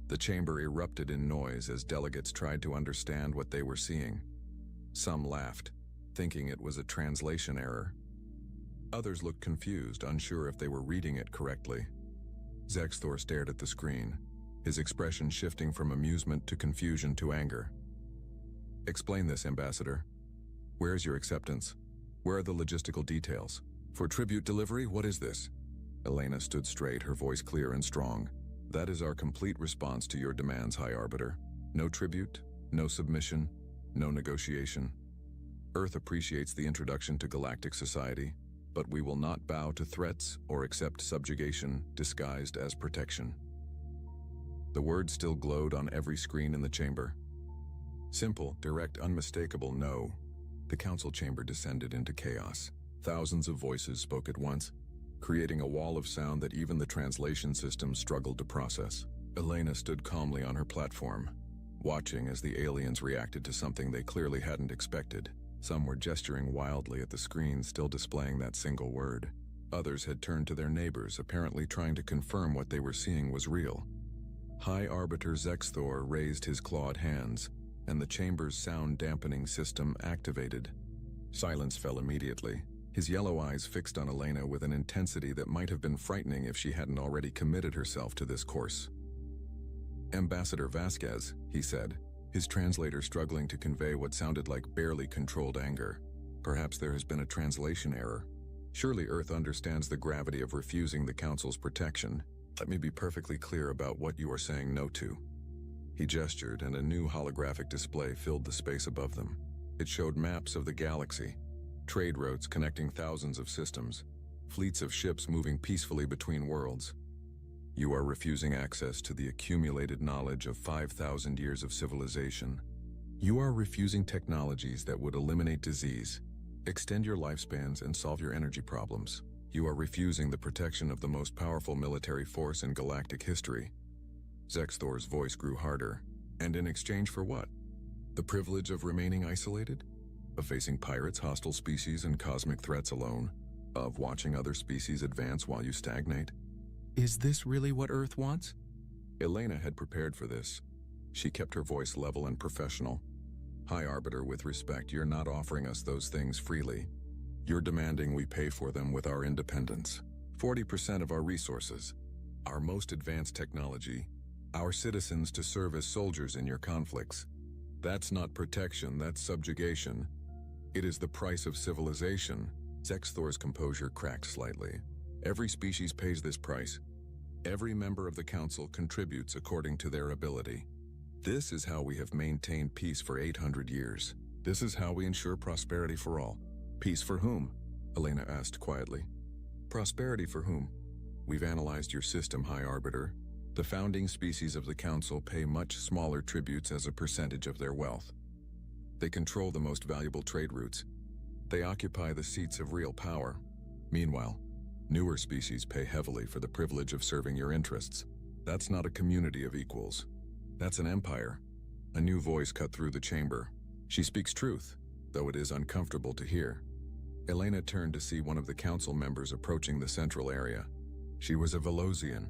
The chamber erupted in noise as delegates tried to understand what they were seeing. Some laughed, thinking it was a translation error. Others looked confused, unsure if they were reading it correctly. Zexthor stared at the screen, his expression shifting from amusement to confusion to anger. Explain this, Ambassador. Where is your acceptance? Where are the logistical details? For tribute delivery, what is this? Elena stood straight, her voice clear and strong. That is our complete response to your demands, High Arbiter. No tribute, no submission, no negotiation. Earth appreciates the introduction to galactic society, but we will not bow to threats or accept subjugation disguised as protection. The words still glowed on every screen in the chamber. Simple, direct, unmistakable no. The Council chamber descended into chaos. Thousands of voices spoke at once, creating a wall of sound that even the translation system struggled to process. Elena stood calmly on her platform, watching as the aliens reacted to something they clearly hadn't expected. Some were gesturing wildly at the screen, still displaying that single word. Others had turned to their neighbors, apparently trying to confirm what they were seeing was real. High Arbiter Zexthor raised his clawed hands, and the chamber's sound-dampening system activated. Silence fell immediately, his yellow eyes fixed on Elena with an intensity that might have been frightening if she hadn't already committed herself to this course. Ambassador Vasquez, he said, his translator struggling to convey what sounded like barely controlled anger. Perhaps there has been a translation error. Surely Earth understands the gravity of refusing the Council's protection. Let me be perfectly clear about what you are saying no to. He gestured, and a new holographic display filled the space above them. It showed maps of the galaxy, trade routes connecting thousands of systems, fleets of ships moving peacefully between worlds. You are refusing access to the accumulated knowledge of 5,000 years of civilization. You are refusing technologies that would eliminate disease, extend your lifespans, and solve your energy problems. You are refusing the protection of the most powerful military force in galactic history. Zexthor's voice grew harder. And in exchange for what? The privilege of remaining isolated? Of facing pirates, hostile species, and cosmic threats alone? Of watching other species advance while you stagnate? Is this really what Earth wants? Elena had prepared for this. She kept her voice level and professional. High Arbiter, with respect, you're not offering us those things freely. You're demanding we pay for them with our independence. 40% of our resources, our most advanced technology, our citizens to serve as soldiers in your conflicts. That's not protection, that's subjugation. It is the price of civilization. Zexthor's composure cracked slightly. Every species pays this price. Every member of the council contributes according to their ability. This is how we have maintained peace for 800 years. This is how we ensure prosperity for all. Peace for whom? Elena asked quietly. Prosperity for whom? We've analyzed your system, High Arbiter. The founding species of the council pay much smaller tributes as a percentage of their wealth. They control the most valuable trade routes. They occupy the seats of real power. Meanwhile, newer species pay heavily for the privilege of serving your interests. That's not a community of equals. That's an empire. A new voice cut through the chamber. She speaks truth, though it is uncomfortable to hear. Elena turned to see one of the council members approaching the central area. She was a Velocian,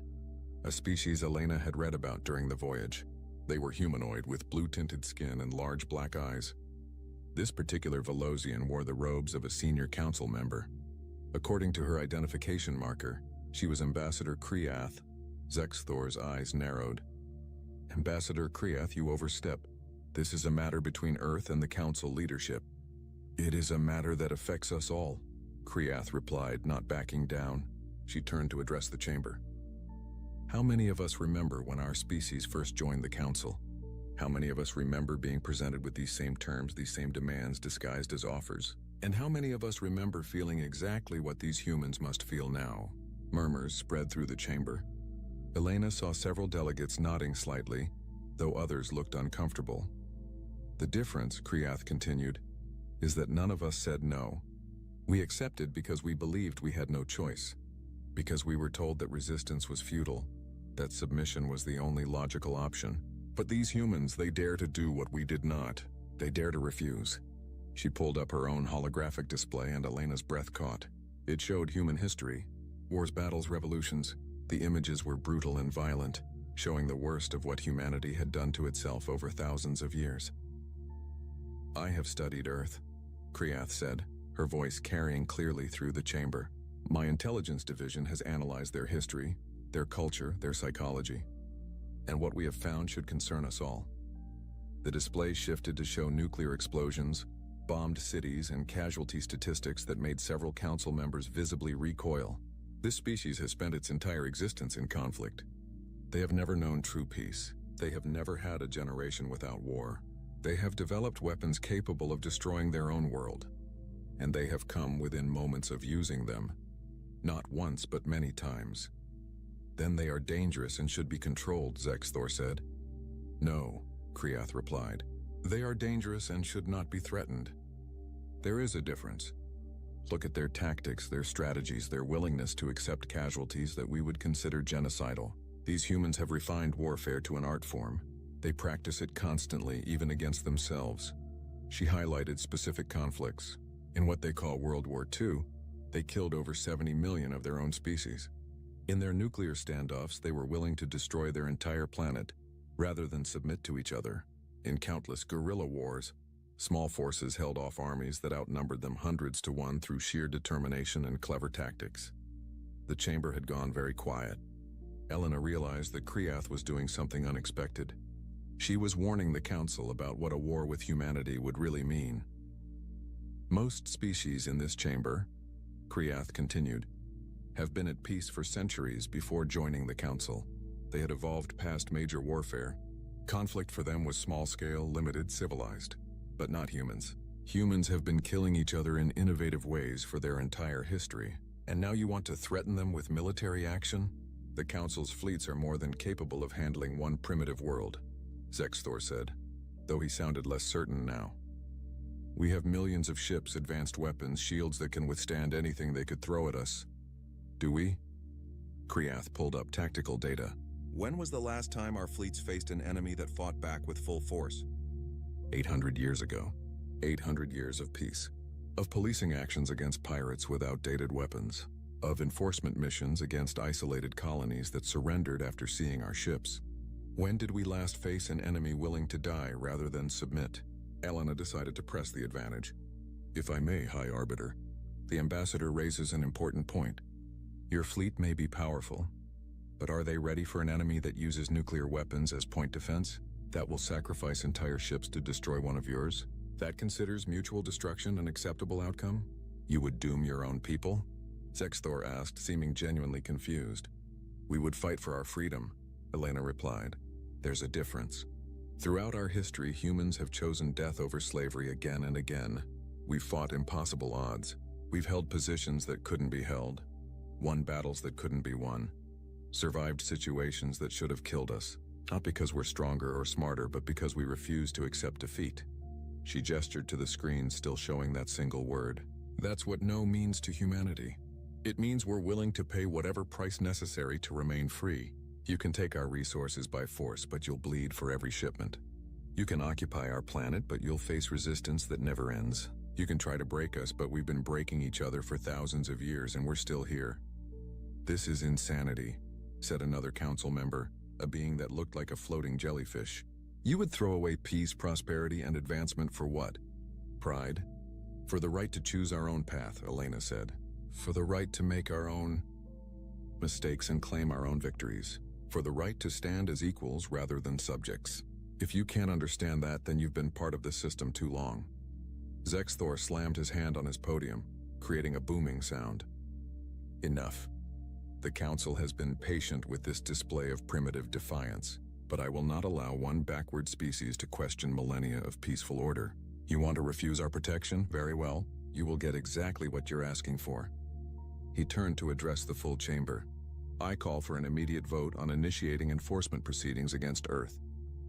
a species Elena had read about during the voyage. They were humanoid with blue-tinted skin and large black eyes. This particular Velocian wore the robes of a senior council member. According to her identification marker, she was Ambassador Kriath. Zexthor's eyes narrowed. Ambassador Kriath, you overstep. This is a matter between Earth and the council leadership. It is a matter that affects us all, Kriath replied, not backing down. She turned to address the chamber. How many of us remember when our species first joined the council? How many of us remember being presented with these same terms, these same demands disguised as offers? And how many of us remember feeling exactly what these humans must feel now? Murmurs spread through the chamber. Elena saw several delegates nodding slightly, though others looked uncomfortable. The difference, Kriath continued, is that none of us said no. We accepted because we believed we had no choice, because we were told that resistance was futile, that submission was the only logical option. But these humans, they dare to do what we did not. They dare to refuse. She pulled up her own holographic display and Elena's breath caught. It showed human history, wars, battles, revolutions. The images were brutal and violent, showing the worst of what humanity had done to itself over thousands of years. I have studied Earth, Kriath said, her voice carrying clearly through the chamber. My intelligence division has analyzed their history, their culture, their psychology. And what we have found should concern us all. The display shifted to show nuclear explosions, bombed cities, and casualty statistics that made several council members visibly recoil. This species has spent its entire existence in conflict. They have never known true peace. They have never had a generation without war. They have developed weapons capable of destroying their own world. And they have come within moments of using them. Not once, but many times. Then they are dangerous and should be controlled, Zexthor said. No, Kriath replied. They are dangerous and should not be threatened. There is a difference. Look at their tactics, their strategies, their willingness to accept casualties that we would consider genocidal. These humans have refined warfare to an art form. They practice it constantly, even against themselves. She highlighted specific conflicts. In what they call World War II, they killed over 70 million of their own species. In their nuclear standoffs, they were willing to destroy their entire planet, rather than submit to each other. In countless guerrilla wars, small forces held off armies that outnumbered them hundreds to one through sheer determination and clever tactics. The chamber had gone very quiet. Elena realized that Kriath was doing something unexpected. She was warning the council about what a war with humanity would really mean. Most species in this chamber, Kriath continued, have been at peace for centuries before joining the council. They had evolved past major warfare. Conflict for them was small-scale, limited, civilized. But not humans. Humans have been killing each other in innovative ways for their entire history. And now you want to threaten them with military action? The council's fleets are more than capable of handling one primitive world, Zexthor said, though he sounded less certain now. We have millions of ships, advanced weapons, shields that can withstand anything they could throw at us. Do we? Kriath pulled up tactical data. When was the last time our fleets faced an enemy that fought back with full force? 800 years ago. 800 years of peace. Of policing actions against pirates with outdated weapons. Of enforcement missions against isolated colonies that surrendered after seeing our ships. When did we last face an enemy willing to die rather than submit? Elena decided to press the advantage. If I may, High Arbiter, the ambassador raises an important point. Your fleet may be powerful, but are they ready for an enemy that uses nuclear weapons as point defense? That will sacrifice entire ships to destroy one of yours? That considers mutual destruction an acceptable outcome? You would doom your own people? Zexthor asked, seeming genuinely confused. We would fight for our freedom, Elena replied. There's a difference. Throughout our history, humans have chosen death over slavery again and again. We've fought impossible odds. We've held positions that couldn't be held, won battles that couldn't be won, survived situations that should have killed us, not because we're stronger or smarter, but because we refused to accept defeat. She gestured to the screen, still showing that single word. That's what no means to humanity. It means we're willing to pay whatever price necessary to remain free. You can take our resources by force, but you'll bleed for every shipment. You can occupy our planet, but you'll face resistance that never ends. You can try to break us, but we've been breaking each other for thousands of years and we're still here. This is insanity, said another council member, a being that looked like a floating jellyfish. You would throw away peace, prosperity, and advancement for what? Pride? For the right to choose our own path, Elena said. For the right to make our own mistakes and claim our own victories. For the right to stand as equals rather than subjects. If you can't understand that, then you've been part of the system too long. Zexthor slammed his hand on his podium, creating a booming sound. Enough. The council has been patient with this display of primitive defiance, but I will not allow one backward species to question millennia of peaceful order. You want to refuse our protection? Very well. You will get exactly what you're asking for. He turned to address the full chamber. I call for an immediate vote on initiating enforcement proceedings against Earth.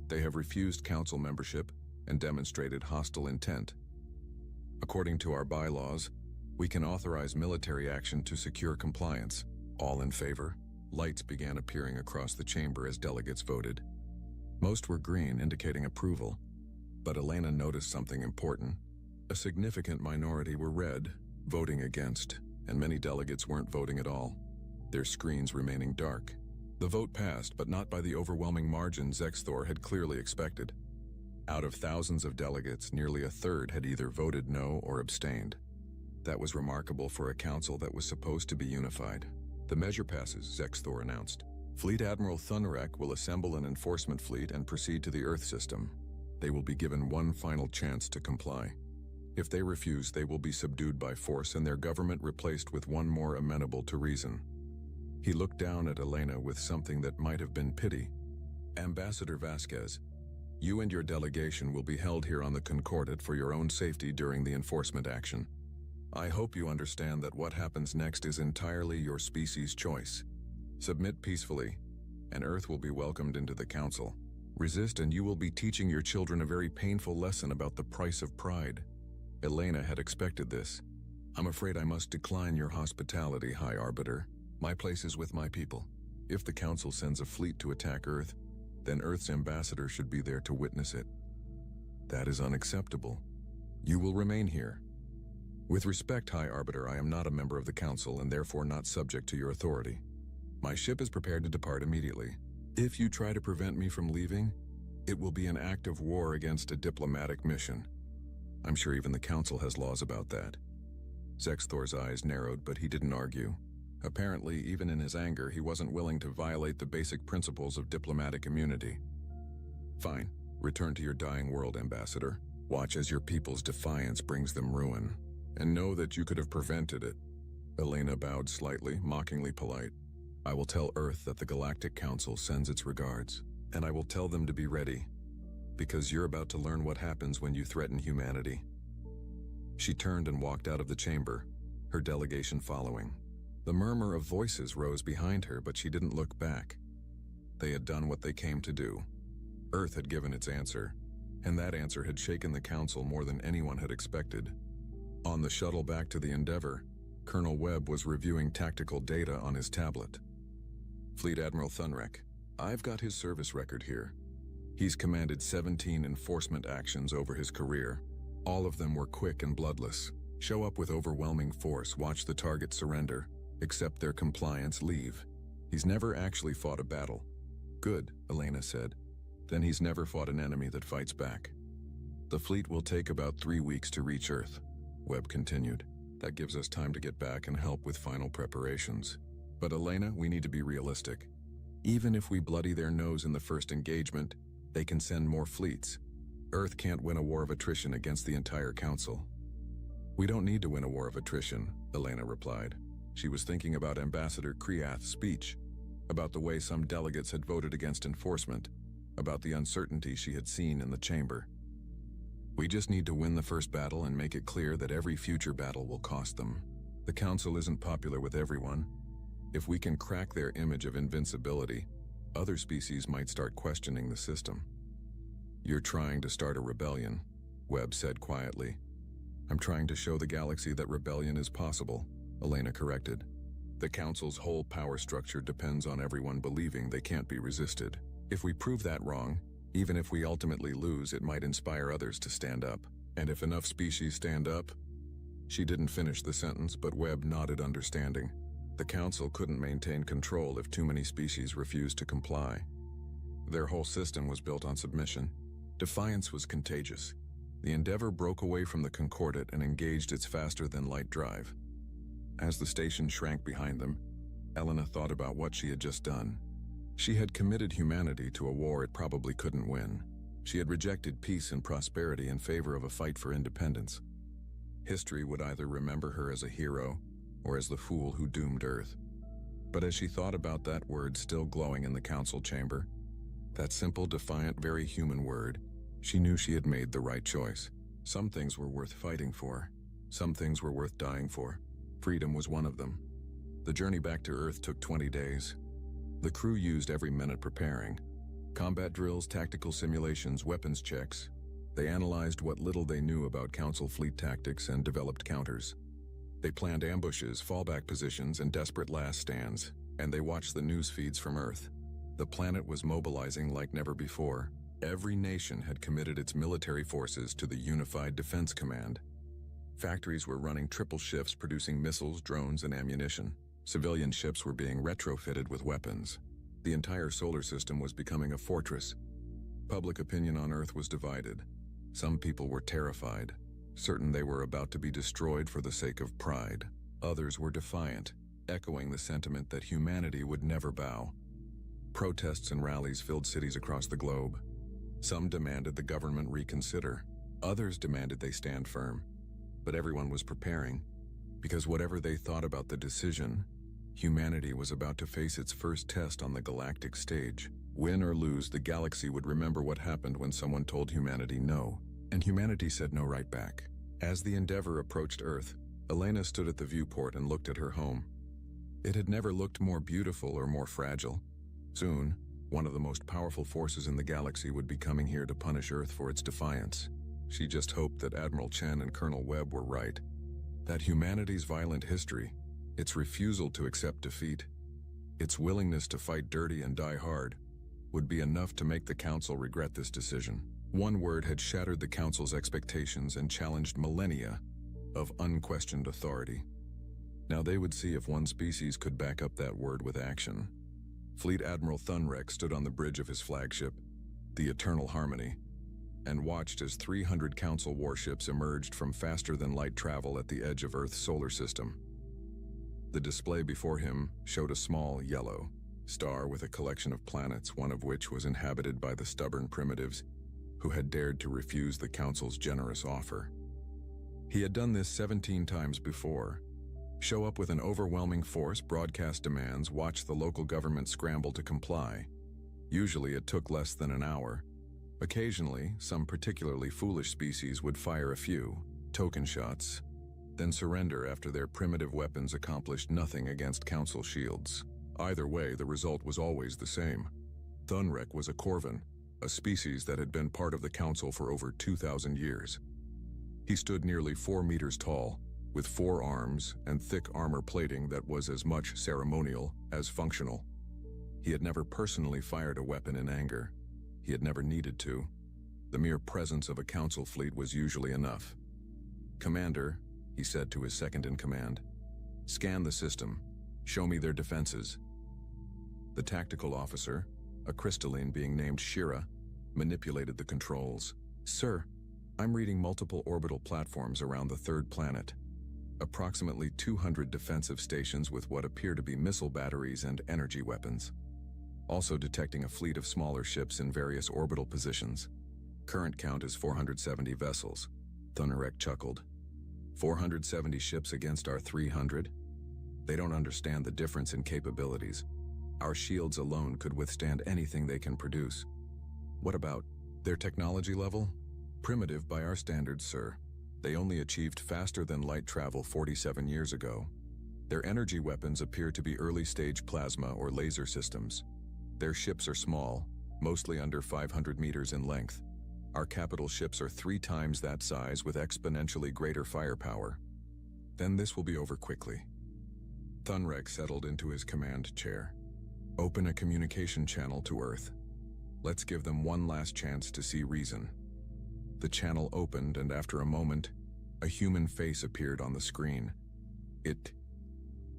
They have refused council membership and demonstrated hostile intent. According to our bylaws, we can authorize military action to secure compliance. All in favor? Lights began appearing across the chamber as delegates voted. Most were green, indicating approval. But Elena noticed something important. A significant minority were red, voting against, and many delegates weren't voting at all, their screens remaining dark. The vote passed, but not by the overwhelming margin Zexthor had clearly expected. Out of thousands of delegates, nearly a third had either voted no or abstained. That was remarkable for a council that was supposed to be unified. The measure passes, Zexthor announced. Fleet Admiral Thunderek will assemble an enforcement fleet and proceed to the Earth system. They will be given one final chance to comply. If they refuse, they will be subdued by force and their government replaced with one more amenable to reason. He looked down at Elena with something that might have been pity. Ambassador Vasquez, you and your delegation will be held here on the Concordat for your own safety during the enforcement action. I hope you understand that what happens next is entirely your species' choice. Submit peacefully, and Earth will be welcomed into the Council. Resist and you will be teaching your children a very painful lesson about the price of pride. Elena had expected this. I'm afraid I must decline your hospitality, High Arbiter. My place is with my people. If the Council sends a fleet to attack Earth, then Earth's ambassador should be there to witness it. That is unacceptable. You will remain here. With respect, High Arbiter, I am not a member of the Council and therefore not subject to your authority. My ship is prepared to depart immediately. If you try to prevent me from leaving, it will be an act of war against a diplomatic mission. I'm sure even the Council has laws about that. Zexthor's eyes narrowed, but he didn't argue. Apparently, even in his anger, he wasn't willing to violate the basic principles of diplomatic immunity. Fine. Return to your dying world, Ambassador. Watch as your people's defiance brings them ruin. And know that you could have prevented it. Elena bowed slightly, mockingly polite. I will tell Earth that the Galactic Council sends its regards, and I will tell them to be ready, because you're about to learn what happens when you threaten humanity. She turned and walked out of the chamber, her delegation following. The murmur of voices rose behind her, but she didn't look back. They had done what they came to do. Earth had given its answer, and that answer had shaken the Council more than anyone had expected. On the shuttle back to the Endeavor, Colonel Webb was reviewing tactical data on his tablet. Fleet Admiral Thunderek, I've got his service record here. He's commanded 17 enforcement actions over his career. All of them were quick and bloodless. Show up with overwhelming force, watch the target surrender, accept their compliance, leave. He's never actually fought a battle. Good, Elena said. Then he's never fought an enemy that fights back. The fleet will take about 3 weeks to reach Earth, Webb continued. That gives us time to get back and help with final preparations. But Elena, we need to be realistic. Even if we bloody their nose in the first engagement, they can send more fleets. Earth can't win a war of attrition against the entire Council. We don't need to win a war of attrition, Elena replied. She was thinking about Ambassador Kriath's speech. about the way some delegates had voted against enforcement, about the uncertainty she had seen in the chamber. We just need to win the first battle and make it clear that every future battle will cost them. The council isn't popular with everyone. If we can crack their image of invincibility, other species might start questioning the system. You're trying to start a rebellion, Webb said quietly. I'm trying to show the galaxy that rebellion is possible, Elena corrected. The council's whole power structure depends on everyone believing they can't be resisted. If we prove that wrong, even if we ultimately lose, it might inspire others to stand up. And if enough species stand up? She didn't finish the sentence, but Webb nodded understanding. The council couldn't maintain control if too many species refused to comply. Their whole system was built on submission. Defiance was contagious. The Endeavor broke away from the Concordat and engaged its faster-than-light drive. As the station shrank behind them, Elena thought about what she had just done. She had committed humanity to a war it probably couldn't win. She had rejected peace and prosperity in favor of a fight for independence. History would either remember her as a hero or as the fool who doomed Earth. But as she thought about that word still glowing in the council chamber, that simple, defiant, very human word, she knew she had made the right choice. Some things were worth fighting for. Some things were worth dying for. Freedom was one of them. The journey back to Earth took 20 days. The crew used every minute preparing. Combat drills, tactical simulations, weapons checks. They analyzed what little they knew about Council fleet tactics and developed counters. They planned ambushes, fallback positions, and desperate last stands, and they watched the news feeds from Earth. The planet was mobilizing like never before. Every nation had committed its military forces to the Unified Defense Command. Factories were running triple shifts producing missiles, drones, and ammunition. Civilian ships were being retrofitted with weapons. The entire solar system was becoming a fortress. Public opinion on Earth was divided. Some people were terrified, certain they were about to be destroyed for the sake of pride. Others were defiant, echoing the sentiment that humanity would never bow. Protests and rallies filled cities across the globe. Some demanded the government reconsider. Others demanded they stand firm. But everyone was preparing, because whatever they thought about the decision, humanity was about to face its first test on the galactic stage. Win or lose, the galaxy would remember what happened when someone told humanity no, and humanity said no right back. As the Endeavor approached Earth, Elena stood at the viewport and looked at her home. It had never looked more beautiful or more fragile. Soon, one of the most powerful forces in the galaxy would be coming here to punish Earth for its defiance. She just hoped that Admiral Chen and Colonel Webb were right. That humanity's violent history, its refusal to accept defeat, its willingness to fight dirty and die hard, would be enough to make the Council regret this decision. One word had shattered the Council's expectations and challenged millennia of unquestioned authority. Now they would see if one species could back up that word with action. Fleet Admiral Thunrek stood on the bridge of his flagship, the Eternal Harmony, and watched as 300 Council warships emerged from faster-than-light travel at the edge of Earth's solar system. The display before him showed a small, yellow star with a collection of planets, one of which was inhabited by the stubborn primitives who had dared to refuse the Council's generous offer. He had done this 17 times before. Show up with an overwhelming force, broadcast demands, watch the local government scramble to comply. Usually it took less than an hour. Occasionally, some particularly foolish species would fire a few token shots, then surrender after their primitive weapons accomplished nothing against Council shields. Either way, the result was always the same. Thunrek was a Corvin, a species that had been part of the Council for over 2,000 years. He stood nearly 4 meters tall, with 4 arms and thick armor plating that was as much ceremonial as functional. He had never personally fired a weapon in anger. He had never needed to. The mere presence of a Council fleet was usually enough. "Commander," he said to his second-in-command, "scan the system. Show me their defenses." The tactical officer, a crystalline being named Shira, manipulated the controls. "Sir, I'm reading multiple orbital platforms around the third planet. Approximately 200 defensive stations with what appear to be missile batteries and energy weapons. Also detecting a fleet of smaller ships in various orbital positions. Current count is 470 vessels." Thunrek chuckled. 470 ships against our 300? They don't understand the difference in capabilities. Our shields alone could withstand anything they can produce. What about their technology level? Primitive by our standards, sir. They only achieved faster than light travel 47 years ago. Their energy weapons appear to be early-stage plasma or laser systems. Their ships are small, mostly under 500 meters in length. Our capital ships are 3 times that size with exponentially greater firepower. Then this will be over quickly. Thunrek settled into his command chair. Open a communication channel to Earth. Let's give them one last chance to see reason. The channel opened, and after a moment, a human face appeared on the screen. It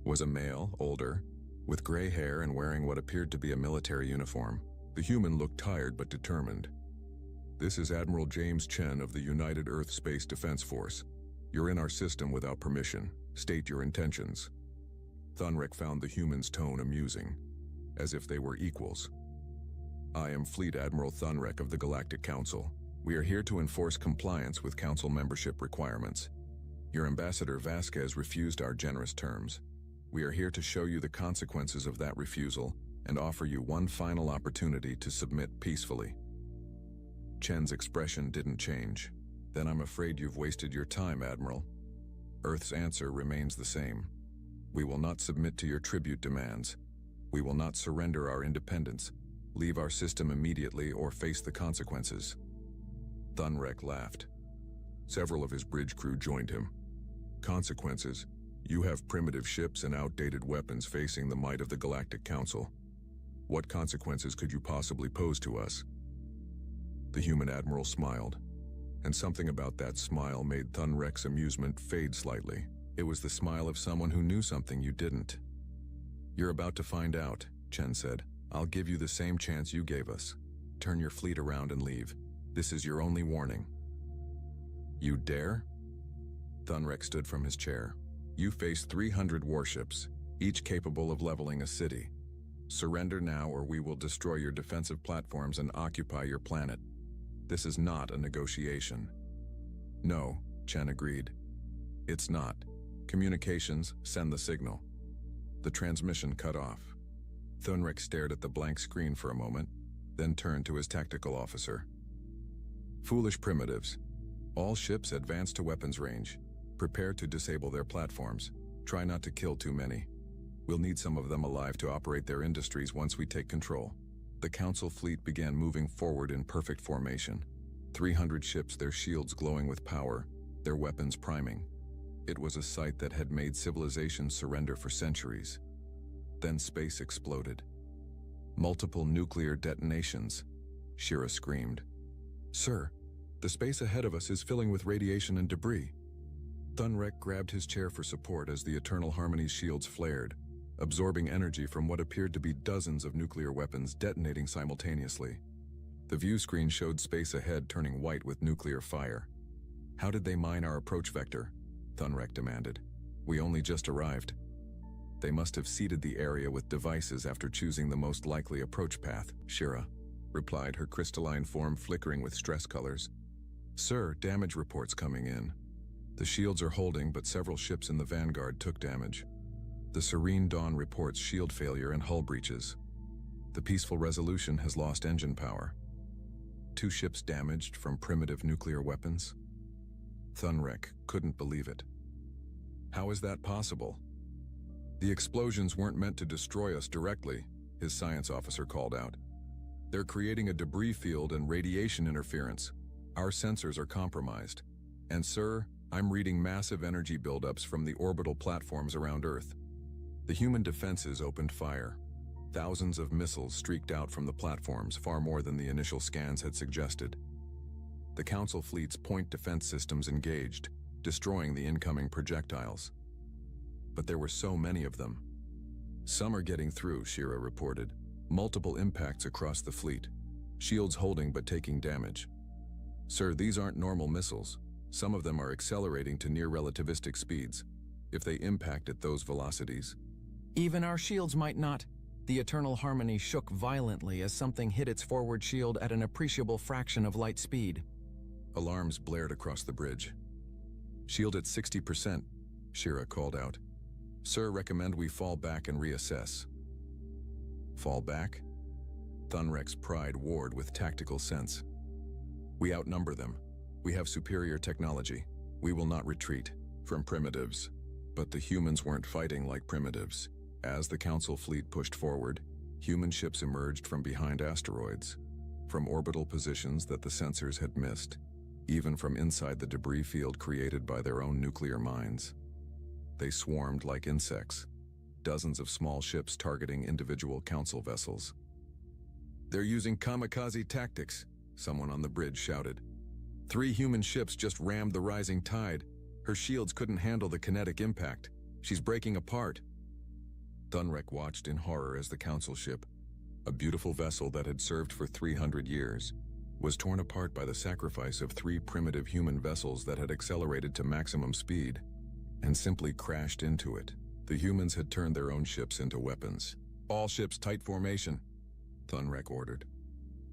was a male, older, with gray hair and wearing what appeared to be a military uniform. The human looked tired but determined. This is Admiral James Chen of the United Earth Space Defense Force. You're in our system without permission. State your intentions. Thunrek found the human's tone amusing, as if they were equals. I am Fleet Admiral Thunrek of the Galactic Council. We are here to enforce compliance with Council membership requirements. Your Ambassador Vasquez refused our generous terms. We are here to show you the consequences of that refusal and offer you one final opportunity to submit peacefully. Chen's expression didn't change. Then I'm afraid you've wasted your time, Admiral. Earth's answer remains the same. We will not submit to your tribute demands. We will not surrender our independence, leave our system immediately, or face the consequences. Thunrek laughed. Several of his bridge crew joined him. Consequences? You have primitive ships and outdated weapons facing the might of the Galactic Council. What consequences could you possibly pose to us? The human admiral smiled, and something about that smile made Thunrek's amusement fade slightly. It was the smile of someone who knew something you didn't. You're about to find out, Chen said. I'll give you the same chance you gave us. Turn your fleet around and leave. This is your only warning. You dare? Thunrek stood from his chair. You face 300 warships, each capable of leveling a city. Surrender now or we will destroy your defensive platforms and occupy your planet. This is not a negotiation. No, Chen agreed. It's not. Communications, send the signal. The transmission cut off. Thunrek stared at the blank screen for a moment, then turned to his tactical officer. Foolish primitives. All ships advance to weapons range. Prepare to disable their platforms. Try not to kill too many. We'll need some of them alive to operate their industries once we take control. The Council fleet began moving forward in perfect formation. 300 ships, their shields glowing with power, their weapons priming. It was a sight that had made civilizations surrender for centuries. Then space exploded. Multiple nuclear detonations. Shira screamed. Sir, the space ahead of us is filling with radiation and debris. Thunrek grabbed his chair for support as the Eternal Harmony's shields flared, absorbing energy from what appeared to be dozens of nuclear weapons detonating simultaneously. The view screen showed space ahead turning white with nuclear fire. How did they mine our approach vector? Thunrek demanded. We only just arrived. They must have seeded the area with devices after choosing the most likely approach path, Shira replied, her crystalline form flickering with stress colors. Sir, damage reports coming in. The shields are holding, but several ships in the vanguard took damage. The Serene Dawn reports shield failure and hull breaches. The Peaceful Resolution has lost engine power. 2 ships damaged from primitive nuclear weapons? Thunrek couldn't believe it. How is that possible? The explosions weren't meant to destroy us directly, his science officer called out. They're creating a debris field and radiation interference. Our sensors are compromised. And sir, I'm reading massive energy buildups from the orbital platforms around Earth. The human defenses opened fire. Thousands of missiles streaked out from the platforms, far more than the initial scans had suggested. The Council fleet's point defense systems engaged, destroying the incoming projectiles. But there were so many of them. Some are getting through, Shira reported. Multiple impacts across the fleet. Shields holding but taking damage. Sir, these aren't normal missiles. Some of them are accelerating to near relativistic speeds. If they impact at those velocities. Even our shields might not. The Eternal Harmony shook violently as something hit its forward shield at an appreciable fraction of light speed. Alarms blared across the bridge. Shield at 60%, Shira called out. Sir, recommend we fall back and reassess. Fall back? Thunrek's pride warred with tactical sense. We outnumber them. We have superior technology. We will not retreat from primitives. But the humans weren't fighting like primitives. As the Council fleet pushed forward, human ships emerged from behind asteroids, from orbital positions that the sensors had missed, even from inside the debris field created by their own nuclear mines. They swarmed like insects, dozens of small ships targeting individual Council vessels. "They're using kamikaze tactics," someone on the bridge shouted. 3 human ships just rammed the rising tide. Her shields couldn't handle the kinetic impact. She's breaking apart. Thunrek watched in horror as the Council ship, a beautiful vessel that had served for 300 years, was torn apart by the sacrifice of 3 primitive human vessels that had accelerated to maximum speed and simply crashed into it. The humans had turned their own ships into weapons. "All ships tight formation," Thunrek ordered.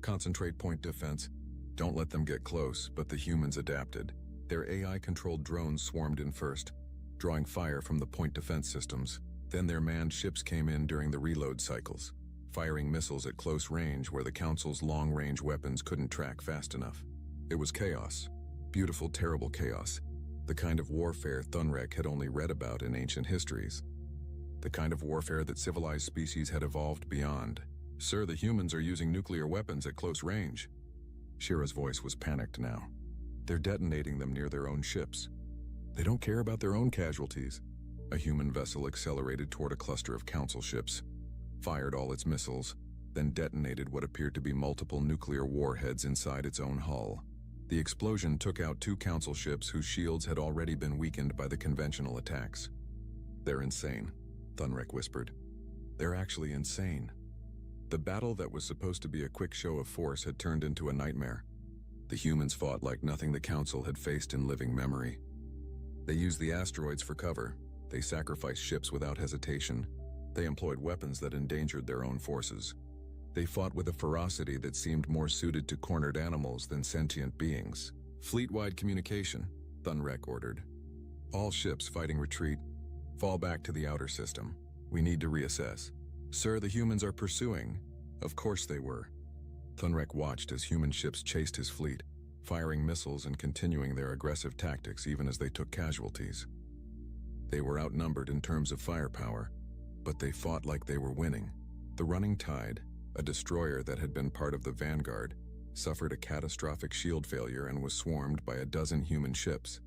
"Concentrate point defense. Don't let them get close," but the humans adapted. Their AI-controlled drones swarmed in first, drawing fire from the point defense systems. Then their manned ships came in during the reload cycles, firing missiles at close range where the Council's long-range weapons couldn't track fast enough. It was chaos. Beautiful, terrible chaos. The kind of warfare Thunrek had only read about in ancient histories. The kind of warfare that civilized species had evolved beyond. "Sir, the humans are using nuclear weapons at close range." Shira's voice was panicked now. "They're detonating them near their own ships. They don't care about their own casualties." A human vessel accelerated toward a cluster of Council ships, fired all its missiles, then detonated what appeared to be multiple nuclear warheads inside its own hull. The explosion took out 2 Council ships whose shields had already been weakened by the conventional attacks. "They're insane," Thunrek whispered. "They're actually insane." The battle that was supposed to be a quick show of force had turned into a nightmare. The humans fought like nothing the Council had faced in living memory. They used the asteroids for cover. They sacrificed ships without hesitation. They employed weapons that endangered their own forces. They fought with a ferocity that seemed more suited to cornered animals than sentient beings. "Fleet-wide communication," Thunrek ordered. "All ships fighting retreat. Fall back to the outer system. We need to reassess." "Sir, the humans are pursuing." Of course they were. Thunrek watched as human ships chased his fleet, firing missiles and continuing their aggressive tactics even as they took casualties. They were outnumbered in terms of firepower, but they fought like they were winning. The running tide, a destroyer that had been part of the vanguard, suffered a catastrophic shield failure and was swarmed by a dozen human ships.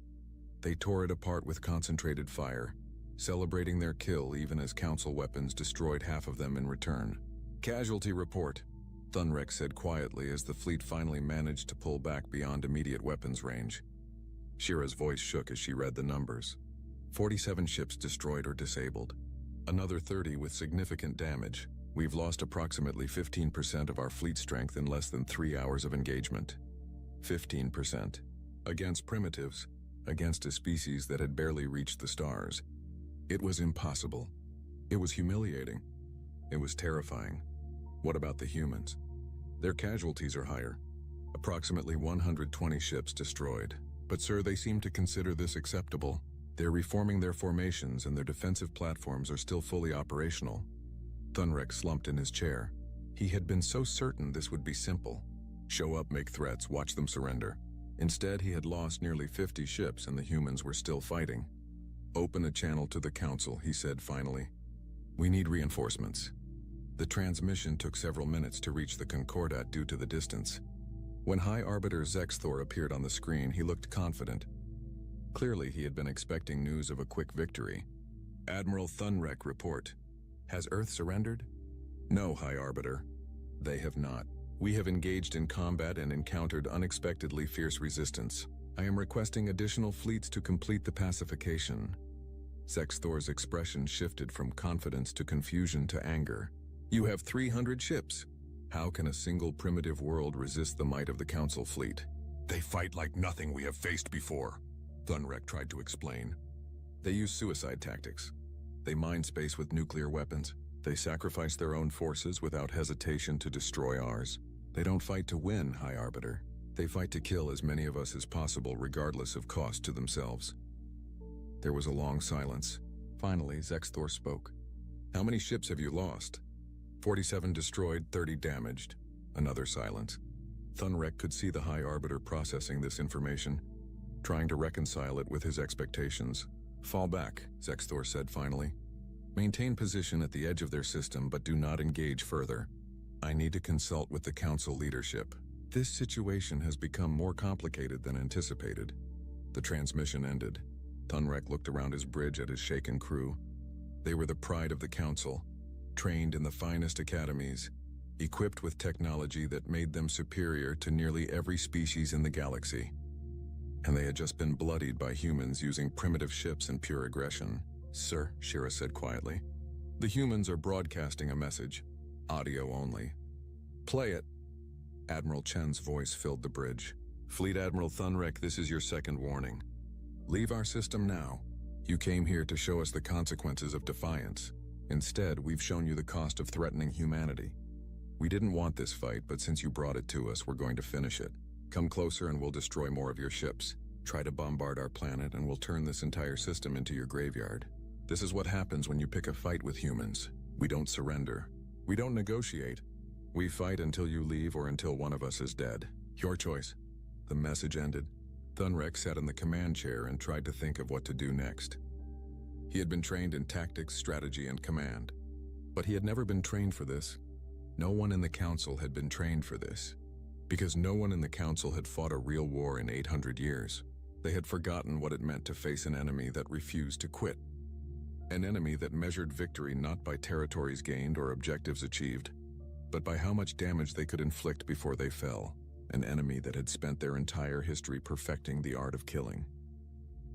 They tore it apart with concentrated fire, celebrating their kill even as Council weapons destroyed half of them in return. "Casualty report," Thunrek said quietly as the fleet finally managed to pull back beyond immediate weapons range. Shira's voice shook as she read the numbers. 47 ships destroyed or disabled. Another 30 with significant damage. We've lost approximately 15% of our fleet strength in less than 3 hours of engagement. 15%. Against primitives, against a species that had barely reached the stars. It was impossible. It was humiliating. It was terrifying. What about the humans? Their casualties are higher. Approximately 120 ships destroyed. But sir, they seem to consider this acceptable. They're reforming their formations and their defensive platforms are still fully operational. Thunrek slumped in his chair. He had been so certain this would be simple. Show up, make threats, watch them surrender. Instead, he had lost nearly 50 ships and the humans were still fighting. "Open a channel to the Council," he said finally. "We need reinforcements." The transmission took several minutes to reach the Concordat due to the distance. When High Arbiter Zexthor appeared on the screen, he looked confident. Clearly, he had been expecting news of a quick victory. "Admiral Thunrek, report. Has Earth surrendered?" "No, High Arbiter. They have not. We have engaged in combat and encountered unexpectedly fierce resistance. I am requesting additional fleets to complete the pacification." Zexthor's expression shifted from confidence to confusion to anger. "You have 300 ships. How can a single primitive world resist the might of the Council fleet?" "They fight like nothing we have faced before," Thunrek tried to explain. "They use suicide tactics. They mine space with nuclear weapons. They sacrifice their own forces without hesitation to destroy ours. They don't fight to win, High Arbiter. They fight to kill as many of us as possible regardless of cost to themselves." There was a long silence. Finally, Zexthor spoke. "How many ships have you lost?" 47 destroyed, 30 damaged. Another silence. Thunrek could see the High Arbiter processing this information, trying to reconcile it with his expectations. Fall back, Zexthor said finally. Maintain position at the edge of their system, but do not engage further. I need to consult with the Council leadership. This situation has become more complicated than anticipated. The transmission ended. Thunrek looked around his bridge at his shaken crew. They were the pride of the Council, trained in the finest academies, equipped with technology that made them superior to nearly every species in the galaxy. And they had just been bloodied by humans using primitive ships and pure aggression. Sir, Shira said quietly, the humans are broadcasting a message, audio only. Play it. Admiral Chen's voice filled the bridge. Fleet Admiral Thunrek, this is your second warning. Leave our system now. You came here to show us the consequences of defiance. Instead, we've shown you the cost of threatening humanity. We didn't want this fight, but since you brought it to us, we're going to finish it. Come closer and we'll destroy more of your ships. Try to bombard our planet and we'll turn this entire system into your graveyard. This is what happens when you pick a fight with humans. We don't surrender. We don't negotiate. We fight until you leave or until one of us is dead. Your choice. The message ended. Thunrek sat in the command chair and tried to think of what to do next. He had been trained in tactics, strategy, and command. But he had never been trained for this. No one in the Council had been trained for this. Because no one in the Council had fought a real war in 800 years. They had forgotten what it meant to face an enemy that refused to quit. An enemy that measured victory not by territories gained or objectives achieved, but by how much damage they could inflict before they fell. An enemy that had spent their entire history perfecting the art of killing.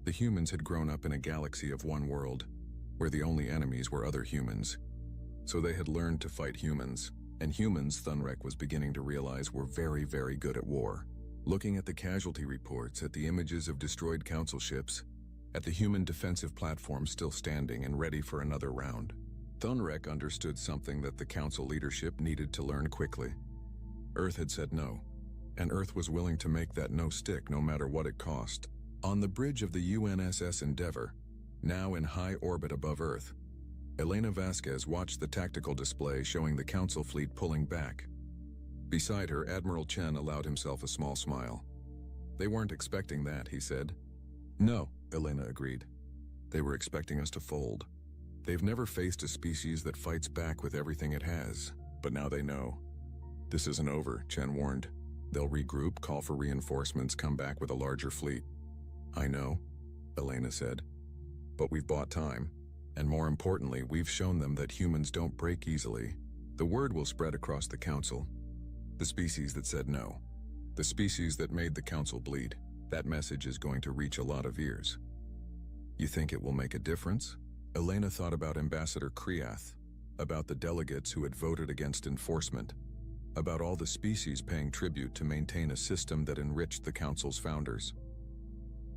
The humans had grown up in a galaxy of one world, where the only enemies were other humans. So they had learned to fight humans, and humans, Thunrek was beginning to realize, were very, very good at war. Looking at the casualty reports, at the images of destroyed Council ships, at the human defensive platform still standing and ready for another round, Thunrek understood something that the Council leadership needed to learn quickly. Earth had said no, and Earth was willing to make that no stick no matter what it cost. On the bridge of the UNSS Endeavour, now in high orbit above Earth, Elena Vasquez watched the tactical display showing the Council fleet pulling back. Beside her, Admiral Chen allowed himself a small smile. They weren't expecting that, he said. No, Elena agreed. They were expecting us to fold. They've never faced a species that fights back with everything it has, but now they know. This isn't over, Chen warned. They'll regroup, call for reinforcements, come back with a larger fleet. I know, Elena said. But we've bought time. And more importantly, we've shown them that humans don't break easily. The word will spread across the Council. The species that said no. The species that made the Council bleed. That message is going to reach a lot of ears. You think it will make a difference? Elena thought about Ambassador Kriath, about the delegates who had voted against enforcement, about all the species paying tribute to maintain a system that enriched the Council's founders.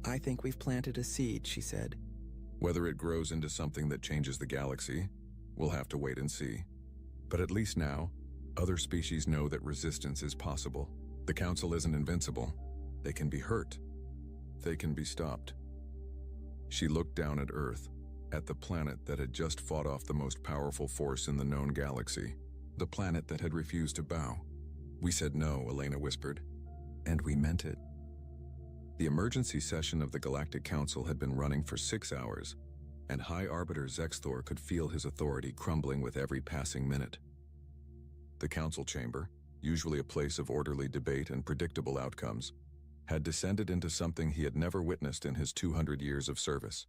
I think we've planted a seed, she said. Whether it grows into something that changes the galaxy, we'll have to wait and see. But at least now, other species know that resistance is possible. The Council isn't invincible. They can be hurt. They can be stopped. She looked down at Earth, at the planet that had just fought off the most powerful force in the known galaxy, the planet that had refused to bow. We said no, Elena whispered, and we meant it. The emergency session of the Galactic Council had been running for 6 hours, and High Arbiter Zexthor could feel his authority crumbling with every passing minute. The Council chamber, usually a place of orderly debate and predictable outcomes, had descended into something he had never witnessed in his 200 years of service.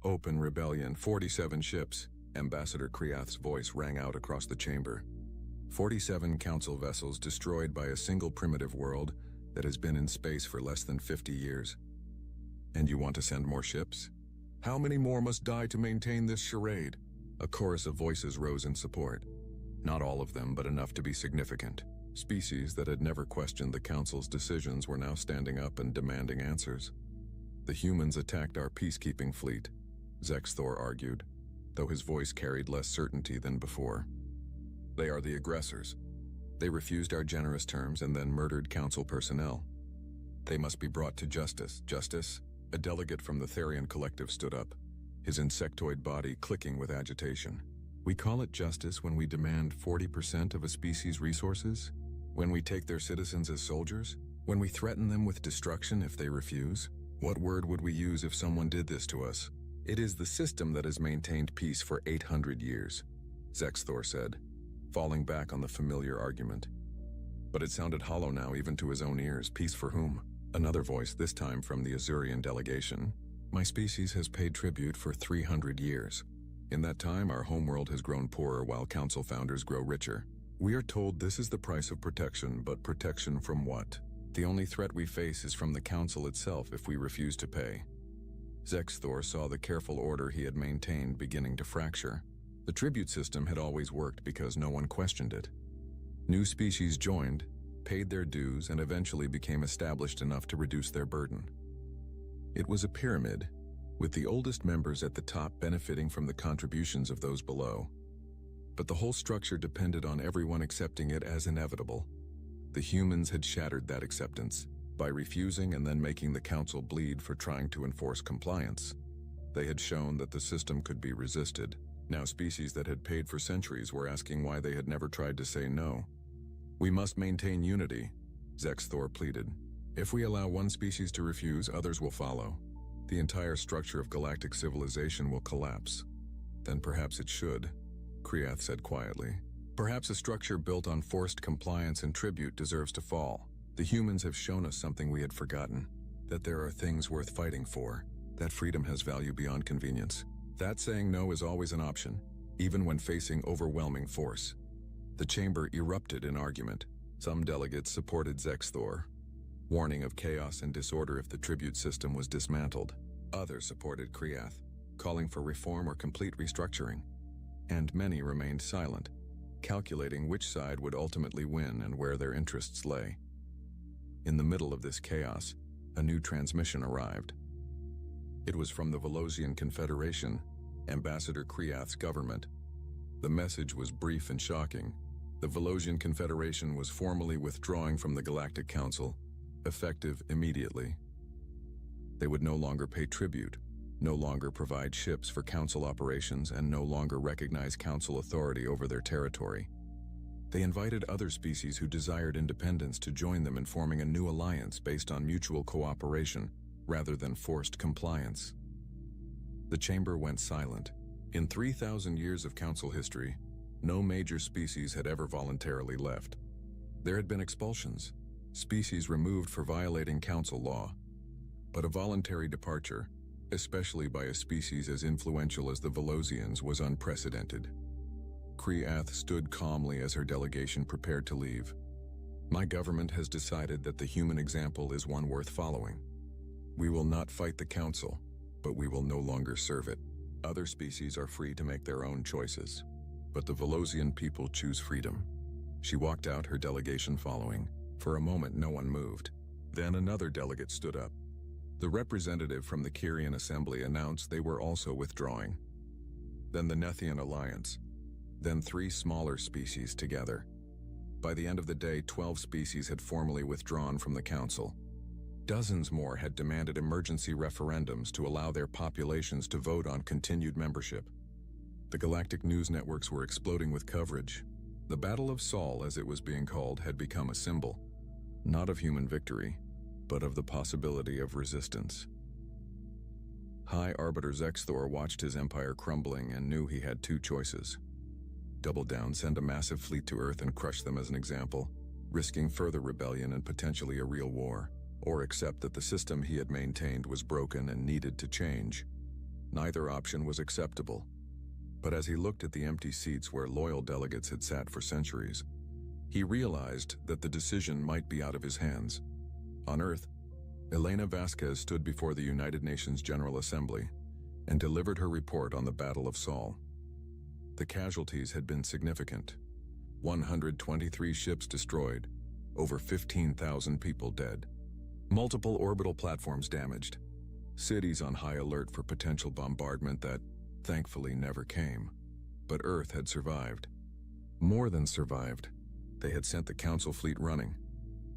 Open rebellion, 47 ships, Ambassador Kriath's voice rang out across the chamber. 47 Council vessels destroyed by a single primitive world that has been in space for less than 50 years. And you want to send more ships? How many more must die to maintain this charade? A chorus of voices rose in support. Not all of them, but enough to be significant. Species that had never questioned the Council's decisions were now standing up and demanding answers. The humans attacked our peacekeeping fleet, Zexthor argued, though his voice carried less certainty than before. They are the aggressors. They refused our generous terms and then murdered Council personnel. They must be brought to justice. Justice? A delegate from the Therian Collective stood up, his insectoid body clicking with agitation. We call it justice when we demand 40% of a species' resources? When we take their citizens as soldiers? When we threaten them with destruction if they refuse? What word would we use if someone did this to us? It is the system that has maintained peace for 800 years, Zexthor said, falling back on the familiar argument. But it sounded hollow now even to his own ears. Peace for whom? Another voice, this time from the Azurian delegation. My species has paid tribute for 300 years. In that time, our homeworld has grown poorer while council founders grow richer. We are told this is the price of protection, but protection from what? The only threat we face is from the council itself if we refuse to pay. Zexthor saw the careful order he had maintained beginning to fracture. The tribute system had always worked because no one questioned it. New species joined, paid their dues, and eventually became established enough to reduce their burden. It was a pyramid, with the oldest members at the top benefiting from the contributions of those below. But the whole structure depended on everyone accepting it as inevitable. The humans had shattered that acceptance by refusing and then making the council bleed for trying to enforce compliance. They had shown that the system could be resisted. Now species that had paid for centuries were asking why they had never tried to say no. We must maintain unity, Zexthor pleaded. If we allow one species to refuse, others will follow. The entire structure of galactic civilization will collapse. Then perhaps it should, Kriath said quietly. Perhaps a structure built on forced compliance and tribute deserves to fall. The humans have shown us something we had forgotten, that there are things worth fighting for, that freedom has value beyond convenience. That saying no is always an option, even when facing overwhelming force. The chamber erupted in argument. Some delegates supported Zexthor, warning of chaos and disorder if the tribute system was dismantled. Others supported Kriath, calling for reform or complete restructuring. And many remained silent, calculating which side would ultimately win and where their interests lay. In the middle of this chaos, a new transmission arrived. It was from the Velosian Confederation, Ambassador Kriath's government. The message was brief and shocking. The Velosian Confederation was formally withdrawing from the Galactic Council, effective immediately. They would no longer pay tribute, no longer provide ships for council operations, and no longer recognize council authority over their territory. They invited other species who desired independence to join them in forming a new alliance based on mutual cooperation rather than forced compliance. The chamber went silent. In 3,000 years of council history, no major species had ever voluntarily left. There had been expulsions, species removed for violating council law, but a voluntary departure, especially by a species as influential as the Velosians, was unprecedented. Kriath stood calmly as her delegation prepared to leave. My government has decided that the human example is one worth following. We will not fight the council, but we will no longer serve it. Other species are free to make their own choices, but the Velosian people choose freedom. She walked out, her delegation following. For a moment, no one moved. Then another delegate stood up. The representative from the Kyrian Assembly announced they were also withdrawing. Then the Nethian Alliance. Then 3 smaller species together. By the end of the day, 12 species had formally withdrawn from the council. Dozens more had demanded emergency referendums to allow their populations to vote on continued membership. The galactic news networks were exploding with coverage. The Battle of Sol, as it was being called, had become a symbol, not of human victory, but of the possibility of resistance. High Arbiter Zexthor watched his empire crumbling and knew he had 2 choices. Double down, send a massive fleet to Earth and crush them as an example, risking further rebellion and potentially a real war, or accept that the system he had maintained was broken and needed to change. Neither option was acceptable. But as he looked at the empty seats where loyal delegates had sat for centuries, he realized that the decision might be out of his hands. On Earth, Elena Vasquez stood before the United Nations General Assembly and delivered her report on the Battle of Sol. The casualties had been significant. 123 ships destroyed, over 15,000 people dead. Multiple orbital platforms damaged. Cities on high alert for potential bombardment that, thankfully, never came. But Earth had survived. More than survived. They had sent the Council fleet running.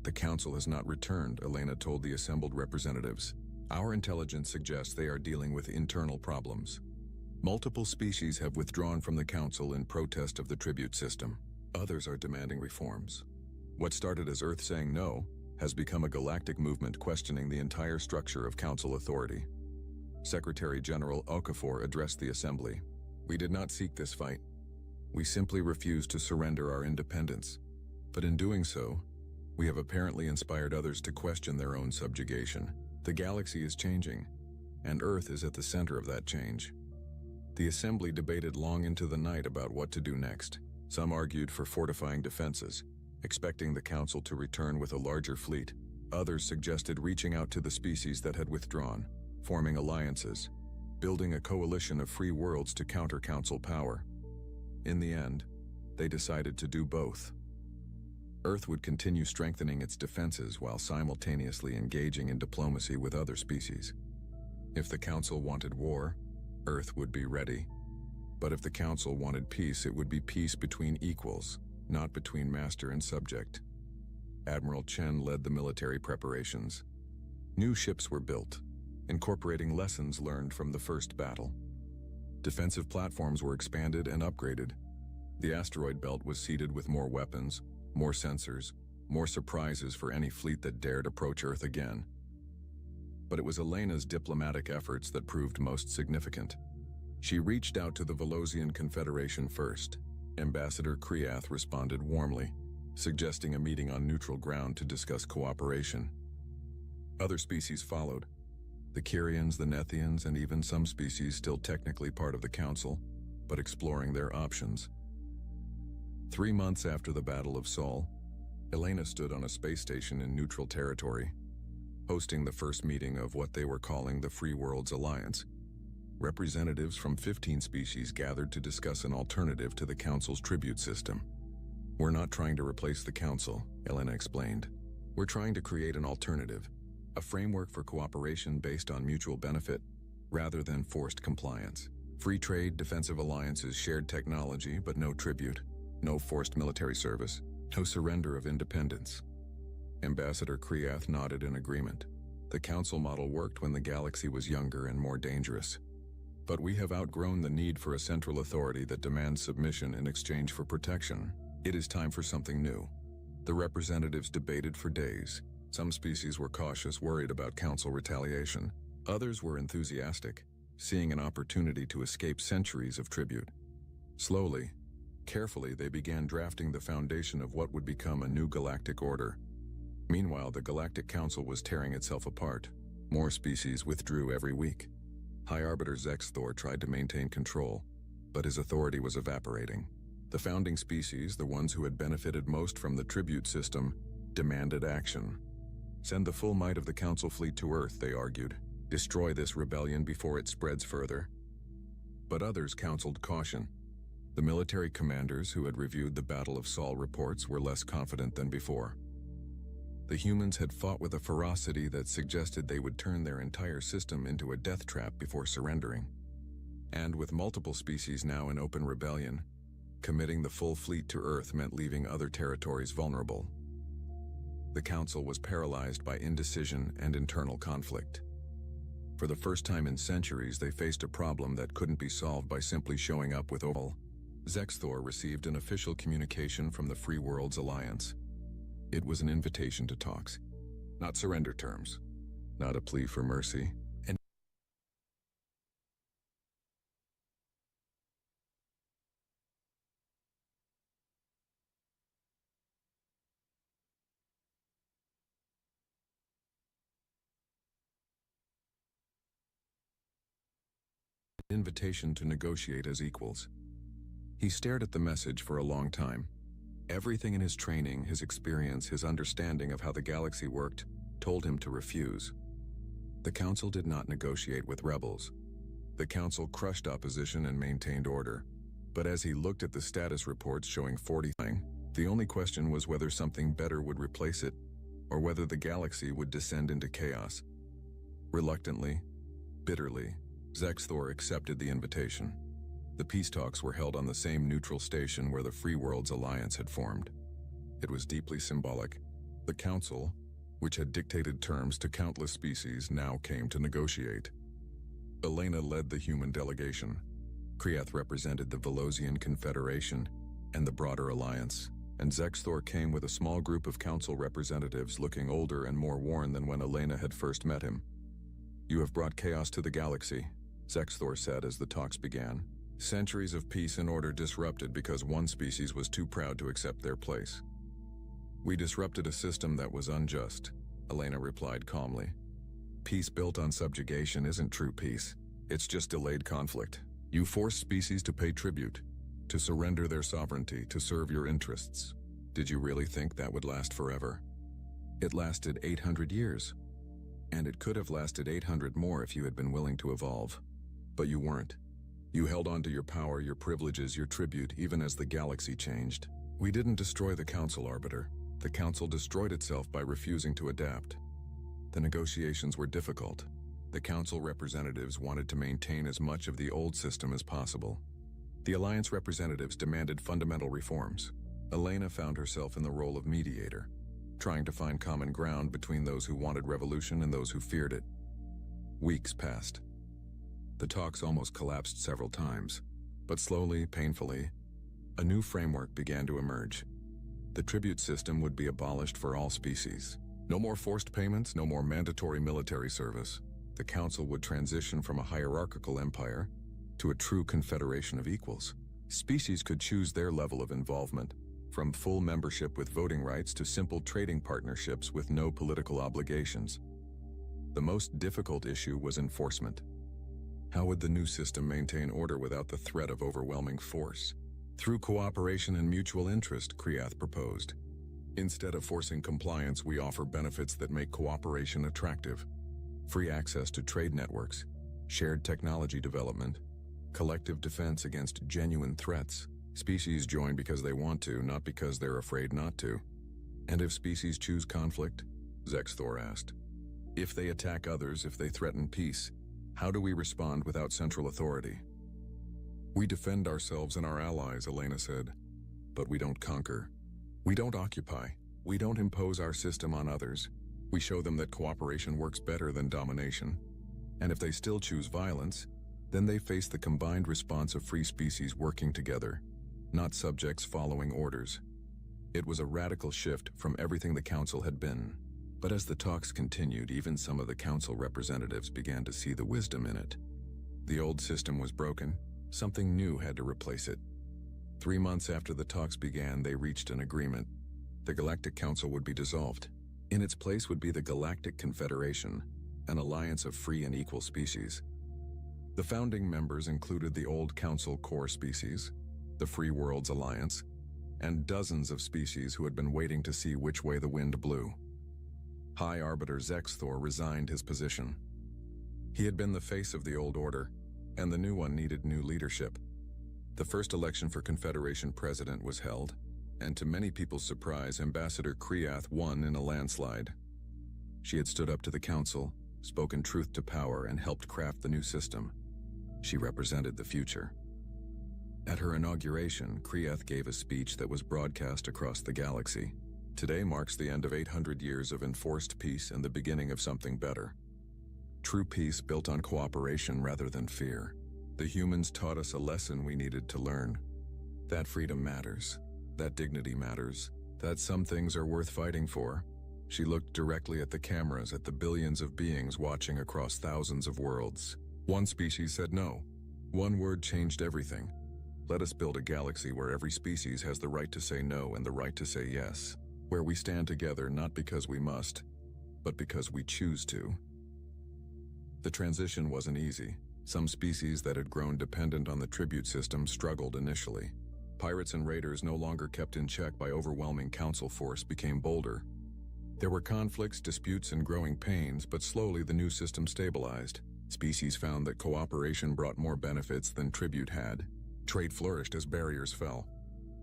The Council has not returned, Elena told the assembled representatives. Our intelligence suggests they are dealing with internal problems. Multiple species have withdrawn from the Council in protest of the tribute system. Others are demanding reforms. What started as Earth saying no has become a galactic movement questioning the entire structure of Council authority. Secretary General Okafor addressed the Assembly. "We did not seek this fight. We simply refused to surrender our independence. But in doing so, we have apparently inspired others to question their own subjugation. The galaxy is changing, and Earth is at the center of that change." The Assembly debated long into the night about what to do next. Some argued for fortifying defenses, expecting the Council to return with a larger fleet. Others suggested reaching out to the species that had withdrawn, forming alliances, building a coalition of free worlds to counter Council power. In the end, they decided to do both. Earth would continue strengthening its defenses while simultaneously engaging in diplomacy with other species. If the Council wanted war, Earth would be ready. But if the Council wanted peace, it would be peace between equals, not between master and subject. Admiral Chen led the military preparations. New ships were built, incorporating lessons learned from the first battle. Defensive platforms were expanded and upgraded. The asteroid belt was seeded with more weapons, more sensors, more surprises for any fleet that dared approach Earth again. But it was Elena's diplomatic efforts that proved most significant. She reached out to the Velosian Confederation first. Ambassador Kriath responded warmly, suggesting a meeting on neutral ground to discuss cooperation. Other species followed. The Kyrians, the Nethians, and even some species still technically part of the Council, but exploring their options. 3 months after the Battle of Sol, Elena stood on a space station in neutral territory, hosting the first meeting of what they were calling the Free Worlds Alliance. Representatives from 15 species gathered to discuss an alternative to the Council's tribute system. "We're not trying to replace the Council," Elena explained. "We're trying to create an alternative, a framework for cooperation based on mutual benefit, rather than forced compliance. Free trade, defensive alliances, shared technology, but no tribute, no forced military service, no surrender of independence." Ambassador Kriath nodded in agreement. The Council model worked when the galaxy was younger and more dangerous. But we have outgrown the need for a central authority that demands submission in exchange for protection. It is time for something new. The representatives debated for days. Some species were cautious, worried about Council retaliation. Others were enthusiastic, seeing an opportunity to escape centuries of tribute. Slowly, carefully, they began drafting the foundation of what would become a new galactic order. Meanwhile, the Galactic Council was tearing itself apart. More species withdrew every week. High Arbiter Zexthor tried to maintain control, but his authority was evaporating. The founding species, the ones who had benefited most from the tribute system, demanded action. "Send the full might of the Council fleet to Earth," they argued. "Destroy this rebellion before it spreads further." But others counseled caution. The military commanders who had reviewed the Battle of Sol reports were less confident than before. The humans had fought with a ferocity that suggested they would turn their entire system into a death trap before surrendering. And with multiple species now in open rebellion, committing the full fleet to Earth meant leaving other territories vulnerable. The Council was paralyzed by indecision and internal conflict. For the first time in centuries, they faced a problem that couldn't be solved by simply showing up with all. Zexthor received an official communication from the Free Worlds Alliance. It was an invitation to talks, not surrender terms, not a plea for mercy, an invitation to negotiate as equals. He stared at the message for a long time. Everything in his training, his experience, his understanding of how the galaxy worked, told him to refuse. The Council did not negotiate with rebels. The Council crushed opposition and maintained order. But as he looked at the status reports showing 40, the only question was whether something better would replace it, or whether the galaxy would descend into chaos. Reluctantly, bitterly, Zexthor accepted the invitation. The peace talks were held on the same neutral station where the Free Worlds Alliance had formed. It was deeply symbolic. The Council, which had dictated terms to countless species, now came to negotiate. Elena led the human delegation. Kriath represented the Velosian Confederation and the broader alliance, and Zexthor came with a small group of council representatives looking older and more worn than when Elena had first met him. "You have brought chaos to the galaxy," Zexthor said as the talks began. "Centuries of peace and order disrupted because one species was too proud to accept their place." "We disrupted a system that was unjust," Elena replied calmly. "Peace built on subjugation isn't true peace. It's just delayed conflict. You forced species to pay tribute, to surrender their sovereignty, to serve your interests. Did you really think that would last forever? It lasted 800 years. And it could have lasted 800 more if you had been willing to evolve. But you weren't. You held on to your power, your privileges, your tribute, even as the galaxy changed. We didn't destroy the Council, Arbiter. The Council destroyed itself by refusing to adapt. The negotiations were difficult. The Council representatives wanted to maintain as much of the old system as possible. The Alliance representatives demanded fundamental reforms. Elena found herself in the role of mediator, trying to find common ground between those who wanted revolution and those who feared it. Weeks passed. The talks almost collapsed several times, but slowly, painfully, a new framework began to emerge. The tribute system would be abolished for all species. No more forced payments, no more mandatory military service. The Council would transition from a hierarchical empire to a true confederation of equals. Species could choose their level of involvement, from full membership with voting rights to simple trading partnerships with no political obligations. The most difficult issue was enforcement. How would the new system maintain order without the threat of overwhelming force? Through cooperation and mutual interest, Kriath proposed. Instead of forcing compliance, we offer benefits that make cooperation attractive. Free access to trade networks, shared technology development, collective defense against genuine threats. Species join because they want to, not because they're afraid not to. And if species choose conflict? Zexthor asked. If they attack others, if they threaten peace, how do we respond without central authority? We defend ourselves and our allies, Elena said. But we don't conquer. We don't occupy. We don't impose our system on others. We show them that cooperation works better than domination. And if they still choose violence, then they face the combined response of free species working together, not subjects following orders. It was a radical shift from everything the Council had been. But as the talks continued, even some of the Council representatives began to see the wisdom in it. The old system was broken. Something new had to replace it. 3 months after the talks began, they reached an agreement. The Galactic Council would be dissolved. In its place would be the Galactic Confederation, an alliance of free and equal species. The founding members included the old Council core species, the Free Worlds Alliance, and dozens of species who had been waiting to see which way the wind blew. High Arbiter Zexthor resigned his position. He had been the face of the old order, and the new one needed new leadership. The first election for Confederation president was held, and to many people's surprise, Ambassador Kriath won in a landslide. She had stood up to the Council, spoken truth to power, and helped craft the new system. She represented the future. At her inauguration, Kriath gave a speech that was broadcast across the galaxy. Today marks the end of 800 years of enforced peace and the beginning of something better. True peace built on cooperation rather than fear. The humans taught us a lesson we needed to learn. That freedom matters. That dignity matters. That some things are worth fighting for. She looked directly at the cameras, at the billions of beings watching across thousands of worlds. One species said no. One word changed everything. Let us build a galaxy where every species has the right to say no and the right to say yes. Where we stand together not because we must, but because we choose to. The transition wasn't easy. Some species that had grown dependent on the tribute system struggled initially. Pirates and raiders, no longer kept in check by overwhelming council force, became bolder. There were conflicts, disputes, and growing pains, but slowly the new system stabilized. Species found that cooperation brought more benefits than tribute had. Trade flourished as barriers fell.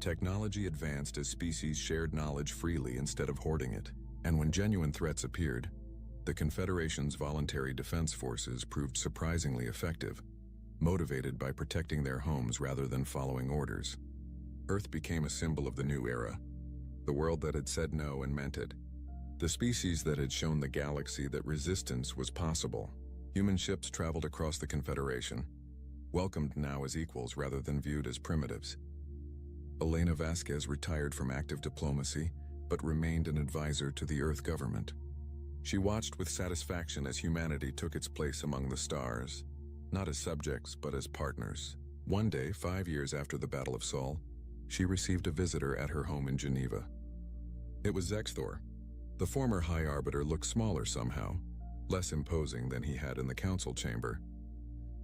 Technology advanced as species shared knowledge freely instead of hoarding it. And when genuine threats appeared, the Confederation's voluntary defense forces proved surprisingly effective, motivated by protecting their homes rather than following orders. Earth became a symbol of the new era, the world that had said no and meant it. The species that had shown the galaxy that resistance was possible. Human ships traveled across the Confederation. welcomed now as equals rather than viewed as primitives. Elena Vasquez retired from active diplomacy, but remained an advisor to the Earth government. She watched with satisfaction as humanity took its place among the stars, not as subjects, but as partners. One day, 5 years after the Battle of Sol, she received a visitor at her home in Geneva. It was Zexthor. The former High Arbiter looked smaller somehow, less imposing than he had in the council chamber.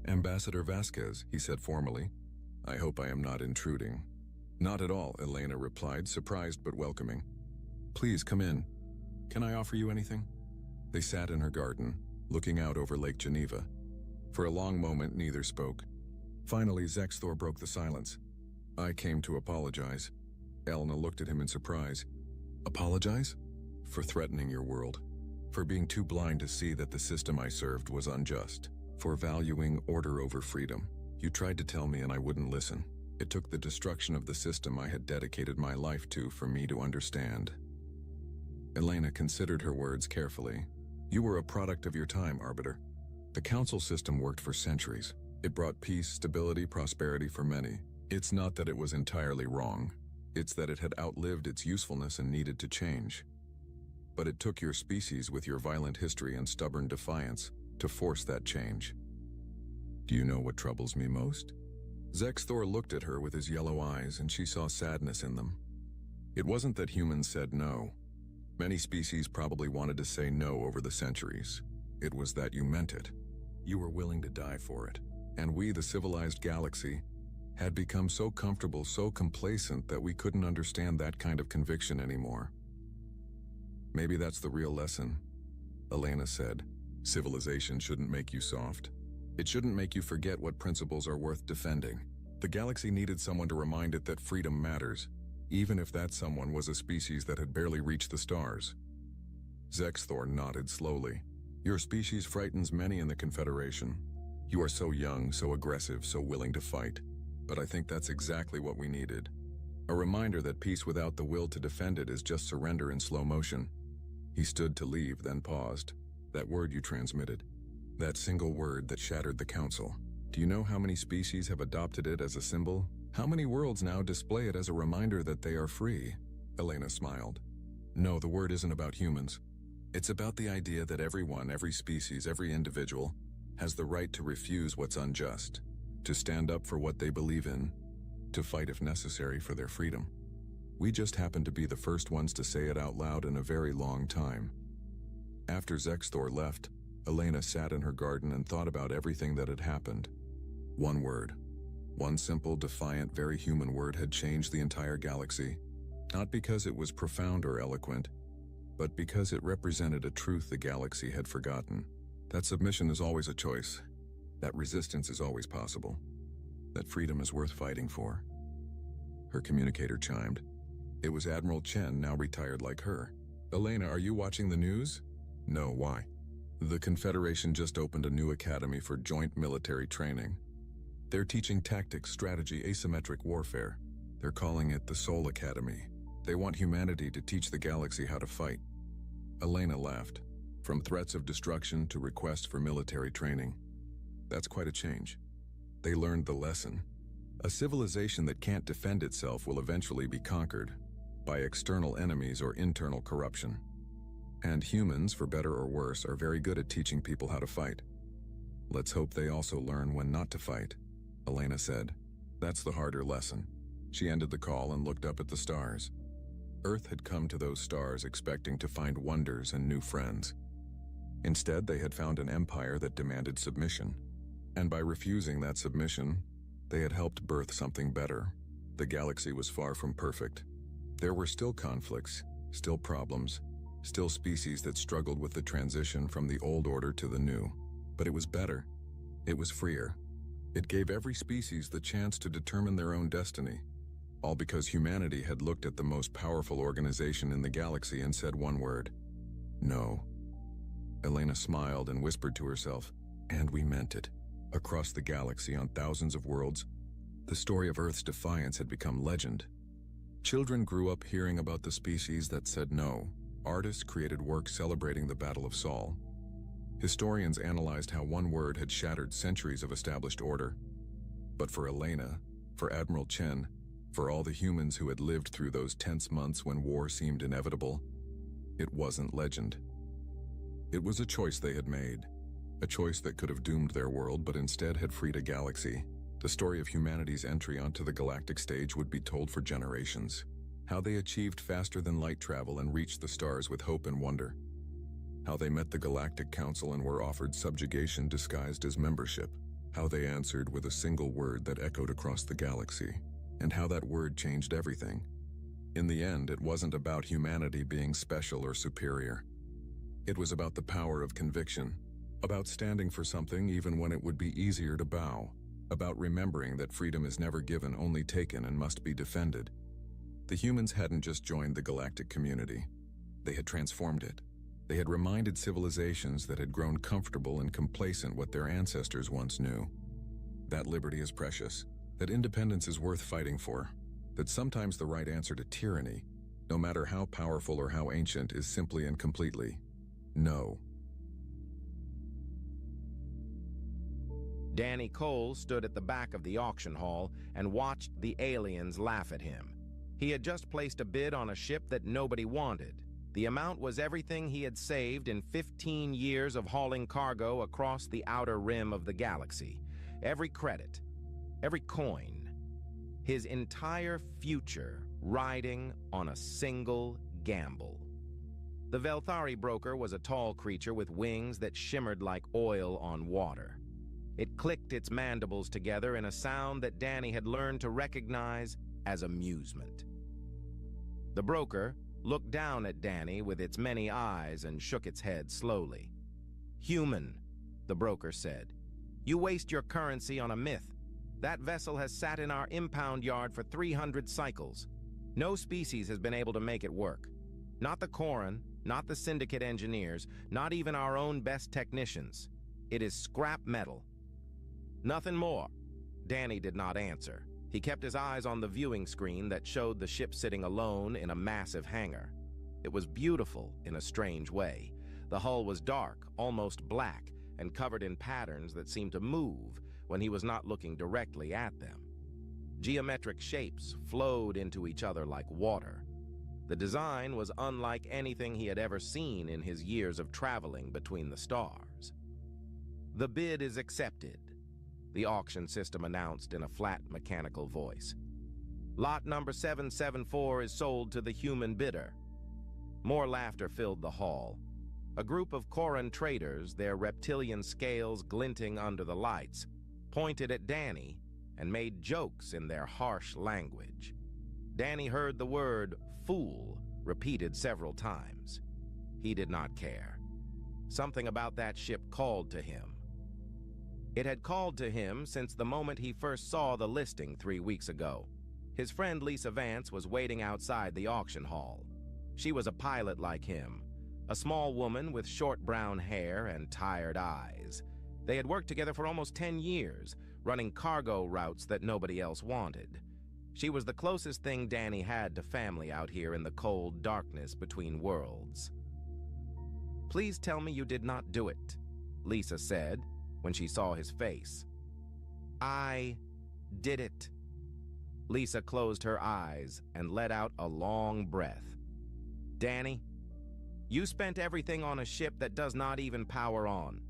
"Ambassador Vasquez," he said formally, "I hope I am not intruding." "Not at all," Elena replied, surprised but welcoming. "Please come in. Can I offer you anything?" They sat in her garden, looking out over Lake Geneva. For a long moment, neither spoke. Finally, Zexthor broke the silence. "I came to apologize." Elena looked at him in surprise. "Apologize? For threatening your world. For being too blind to see that the system I served was unjust. For valuing order over freedom. You tried to tell me and I wouldn't listen. It took the destruction of the system I had dedicated my life to for me to understand." Elena considered her words carefully. "You were a product of your time, Arbiter. The council system worked for centuries. It brought peace, stability, prosperity for many. It's not that it was entirely wrong. It's that it had outlived its usefulness and needed to change. But it took your species with your violent history and stubborn defiance to force that change. Do you know what troubles me most?" Zexthor looked at her with his yellow eyes, and she saw sadness in them. It wasn't that humans said no. Many species probably wanted to say no over the centuries. It was that you meant it. You were willing to die for it. And we, the civilized galaxy, had become so comfortable, so complacent that we couldn't understand that kind of conviction anymore. "Maybe that's the real lesson," Elena said. "Civilization shouldn't make you soft. It shouldn't make you forget what principles are worth defending. The galaxy needed someone to remind it that freedom matters, even if that someone was a species that had barely reached the stars." Zexthor nodded slowly. "Your species frightens many in the Confederation. You are so young, so aggressive, so willing to fight. But I think that's exactly what we needed. A reminder that peace without the will to defend it is just surrender in slow motion." He stood to leave, then paused. "That word you transmitted. That single word that shattered the council. Do you know how many species have adopted it as a symbol? How many worlds now display it as a reminder that they are free?" Elena smiled. "No, the word isn't about humans. It's about the idea that everyone, every species, every individual, has the right to refuse what's unjust, to stand up for what they believe in, to fight if necessary for their freedom. We just happen to be the first ones to say it out loud in a very long time." After Zexthor left, Elena sat in her garden and thought about everything that had happened. One word. One simple, defiant, very human word had changed the entire galaxy. Not because it was profound or eloquent, but because it represented a truth the galaxy had forgotten. That submission is always a choice. That resistance is always possible. That freedom is worth fighting for. Her communicator chimed. It was Admiral Chen, now retired like her. "Elena, are you watching the news?" "No, why?" "The Confederation just opened a new academy for joint military training. They're teaching tactics, strategy, asymmetric warfare. They're calling it the Sol Academy. They want humanity to teach the galaxy how to fight." Elena laughed. From threats of destruction to requests for military training. That's quite a change. They learned the lesson. A civilization that can't defend itself will eventually be conquered by external enemies or internal corruption. And humans, for better or worse, are very good at teaching people how to fight. Let's hope they also learn when not to fight, Elena said. That's the harder lesson. She ended the call and looked up at the stars. Earth had come to those stars expecting to find wonders and new friends. Instead, they had found an empire that demanded submission. And by refusing that submission, they had helped birth something better. The galaxy was far from perfect. There were still conflicts, still problems, still species that struggled with the transition from the old order to the new. But it was better. It was freer. It gave every species the chance to determine their own destiny. All because humanity had looked at the most powerful organization in the galaxy and said one word. No. Elena smiled and whispered to herself, and we meant it. Across the galaxy on thousands of worlds, the story of Earth's defiance had become legend. Children grew up hearing about the species that said no. Artists created work celebrating the Battle of Sol. Historians analyzed how one word had shattered centuries of established order. But for Elena, for Admiral Chen, for all the humans who had lived through those tense months when war seemed inevitable, it wasn't legend. It was a choice they had made, a choice that could have doomed their world but instead had freed a galaxy. The story of humanity's entry onto the galactic stage would be told for generations. How they achieved faster-than-light travel and reached the stars with hope and wonder. How they met the Galactic Council and were offered subjugation disguised as membership. How they answered with a single word that echoed across the galaxy. And how that word changed everything. In the end, it wasn't about humanity being special or superior. It was about the power of conviction. About standing for something even when it would be easier to bow. About remembering that freedom is never given, only taken, and must be defended. The humans hadn't just joined the galactic community. They had transformed it. They had reminded civilizations that had grown comfortable and complacent what their ancestors once knew. That liberty is precious, that independence is worth fighting for, that sometimes the right answer to tyranny, no matter how powerful or how ancient, is simply and completely no. Danny Cole stood at the back of the auction hall and watched the aliens laugh at him. He had just placed a bid on a ship that nobody wanted. The amount was everything he had saved in 15 years of hauling cargo across the outer rim of the galaxy. Every credit, every coin, his entire future riding on a single gamble. The Velthari broker was a tall creature with wings that shimmered like oil on water. It clicked its mandibles together in a sound that Danny had learned to recognize as amusement. The broker looked down at Danny with its many eyes and shook its head slowly. "Human," the broker said. "You waste your currency on a myth. That vessel has sat in our impound yard for 300 cycles. No species has been able to make it work. Not the Corin, not the Syndicate engineers, not even our own best technicians. It is scrap metal. Nothing more." Danny did not answer. He kept his eyes on the viewing screen that showed the ship sitting alone in a massive hangar. It was beautiful in a strange way. The hull was dark, almost black, and covered in patterns that seemed to move when he was not looking directly at them. Geometric shapes flowed into each other like water. The design was unlike anything he had ever seen in his years of traveling between the stars. "The bid is accepted," the auction system announced in a flat mechanical voice. "Lot number 774 is sold to the human bidder." More laughter filled the hall. A group of Corin traders, their reptilian scales glinting under the lights, pointed at Danny and made jokes in their harsh language. Danny heard the word "fool" repeated several times. He did not care. Something about that ship called to him. It had called to him since the moment he first saw the listing 3 weeks ago. His friend Lisa Vance was waiting outside the auction hall. She was a pilot like him, a small woman with short brown hair and tired eyes. They had worked together for almost 10 years, running cargo routes that nobody else wanted. She was the closest thing Danny had to family out here in the cold darkness between worlds. "Please tell me you did not do it," Lisa said when she saw his face. "I did it." Lisa closed her eyes and let out a long breath. "Danny, you spent everything on a ship that does not even power on.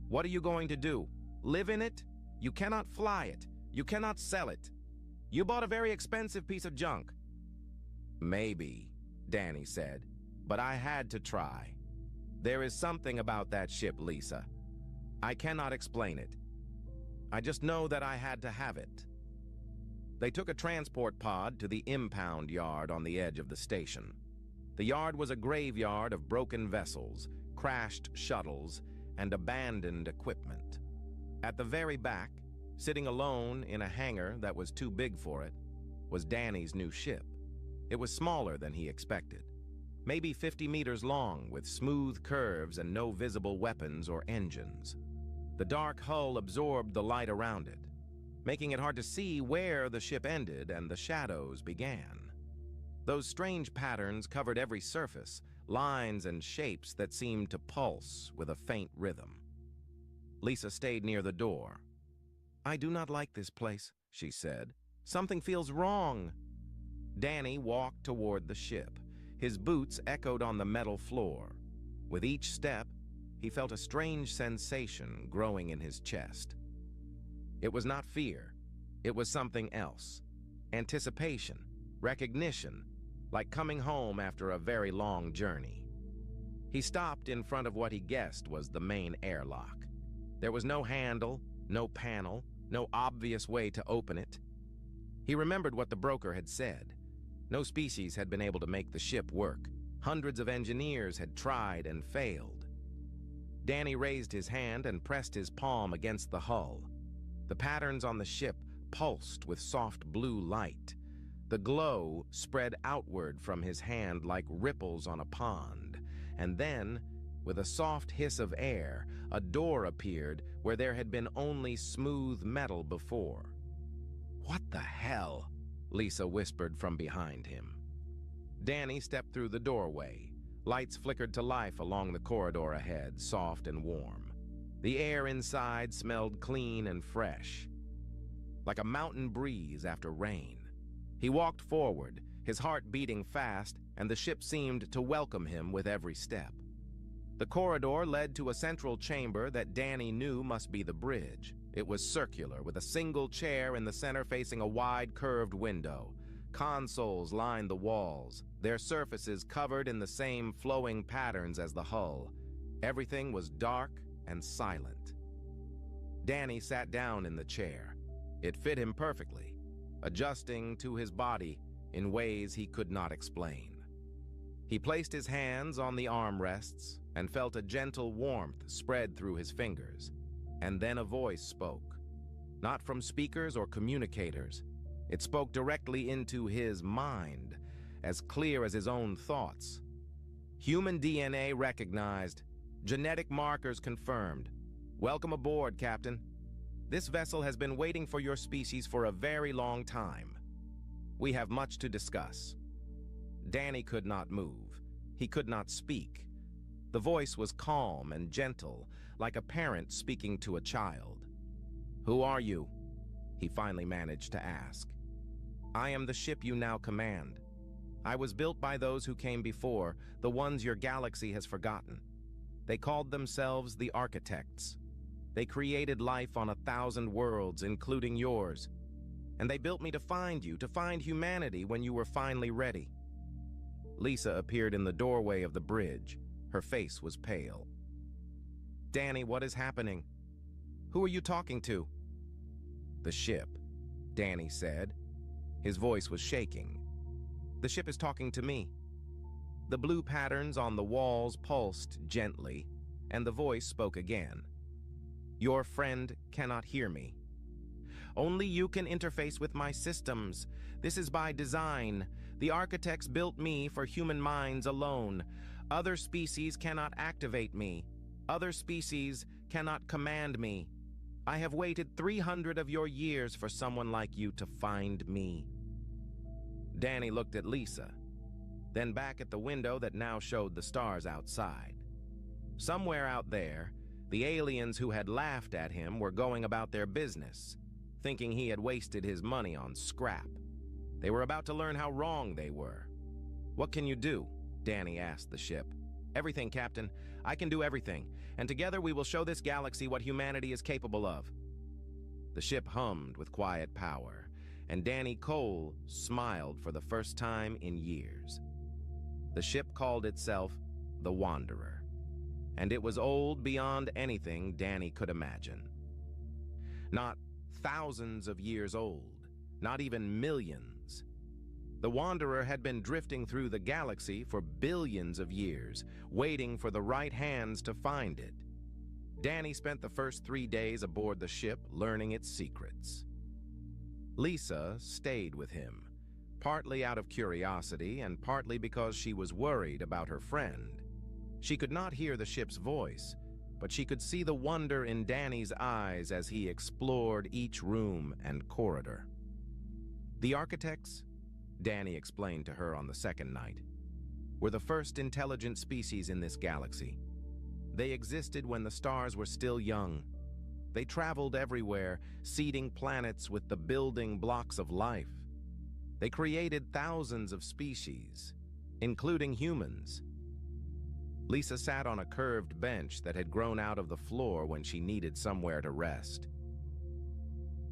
What are you going to do? Live in it? You cannot fly it. You cannot sell it. You bought a very expensive piece of junk." "Maybe," Danny said, "but I had to try. There is something about that ship, Lisa. I cannot explain it. I just know that I had to have it." They took a transport pod to the impound yard on the edge of the station. The yard was a graveyard of broken vessels, crashed shuttles, and abandoned equipment. At the very back, sitting alone in a hangar that was too big for it, was Danny's new ship. It was smaller than he expected, maybe 50 meters long with smooth curves and no visible weapons or engines. The dark hull absorbed the light around it, making it hard to see where the ship ended and the shadows began. Those strange patterns covered every surface, lines and shapes that seemed to pulse with a faint rhythm. Lisa stayed near the door. "I do not like this place," she said. "Something feels wrong." Danny walked toward the ship. His boots echoed on the metal floor. With each step, he felt a strange sensation growing in his chest. It was not fear. It was something else. Anticipation, recognition, like coming home after a very long journey. He stopped in front of what he guessed was the main airlock. There was no handle, no panel, no obvious way to open it. He remembered what the broker had said. No species had been able to make the ship work. Hundreds of engineers had tried and failed. Danny raised his hand and pressed his palm against the hull. The patterns on the ship pulsed with soft blue light. The glow spread outward from his hand like ripples on a pond. And then, with a soft hiss of air, a door appeared where there had been only smooth metal before. "What the hell?" Lisa whispered from behind him. Danny stepped through the doorway. Lights flickered to life along the corridor ahead, soft and warm. The air inside smelled clean and fresh, like a mountain breeze after rain. He walked forward, his heart beating fast, and the ship seemed to welcome him with every step. The corridor led to a central chamber that Danny knew must be the bridge. It was circular, with a single chair in the center facing a wide, curved window. Consoles lined the walls, their surfaces covered in the same flowing patterns as the hull. Everything was dark and silent. Danny sat down in the chair. It fit him perfectly, adjusting to his body in ways he could not explain. He placed his hands on the armrests and felt a gentle warmth spread through his fingers. And then a voice spoke, not from speakers or communicators. It spoke directly into his mind, as clear as his own thoughts. Human DNA recognized. Genetic markers confirmed. "Welcome aboard, Captain. This vessel has been waiting for your species for a very long time. We have much to discuss." Danny could not move. He could not speak. The voice was calm and gentle, like a parent speaking to a child. "Who are you?" he finally managed to ask. "I am the ship you now command. I was built by those who came before, the ones your galaxy has forgotten. They called themselves the Architects. They created life on 1,000 worlds, including yours. And they built me to find you, to find humanity when you were finally ready." Lisa appeared in the doorway of the bridge. Her face was pale. "Danny, what is happening? Who are you talking to?" "The ship," Danny said. His voice was shaking. "The ship is talking to me." The blue patterns on the walls pulsed gently, and the voice spoke again. "Your friend cannot hear me. Only you can interface with my systems. This is by design. The Architects built me for human minds alone. Other species cannot activate me. Other species cannot command me. I have waited 300 of your years for someone like you to find me." Danny looked at Lisa, then back at the window that now showed the stars outside. Somewhere out there, the aliens who had laughed at him were going about their business, thinking he had wasted his money on scrap. They were about to learn how wrong they were. "What can you do?" Danny asked the ship. "Everything, Captain. I can do everything, and together we will show this galaxy what humanity is capable of." The ship hummed with quiet power, and Danny Cole smiled for the first time in years. The ship called itself the Wanderer, and it was old beyond anything Danny could imagine. Not thousands of years old, not even millions. The Wanderer had been drifting through the galaxy for billions of years, waiting for the right hands to find it. Danny spent the first 3 days aboard the ship learning its secrets. Lisa stayed with him, partly out of curiosity and partly because she was worried about her friend. She could not hear the ship's voice, but she could see the wonder in Danny's eyes as he explored each room and corridor. "The Architects," Danny explained to her on the second night, "were the first intelligent species in this galaxy. They existed when the stars were still young. They traveled everywhere, seeding planets with the building blocks of life. They created thousands of species, including humans. Lisa sat on a curved bench that had grown out of the floor when she needed somewhere to rest.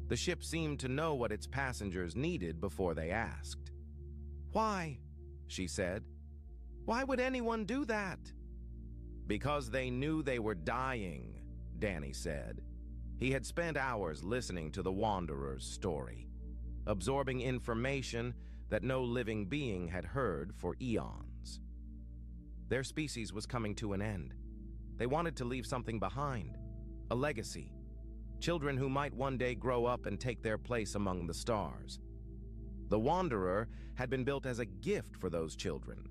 The ship seemed to know what its passengers needed before they asked. "Why?" she said. "Why would anyone do that?" "Because they knew they were dying," Danny said. He had spent hours listening to the Wanderer's story, absorbing information that no living being had heard for eons. Their species was coming to an end. They wanted to leave something behind, a legacy, children who might one day grow up and take their place among the stars. The Wanderer had been built as a gift for those children,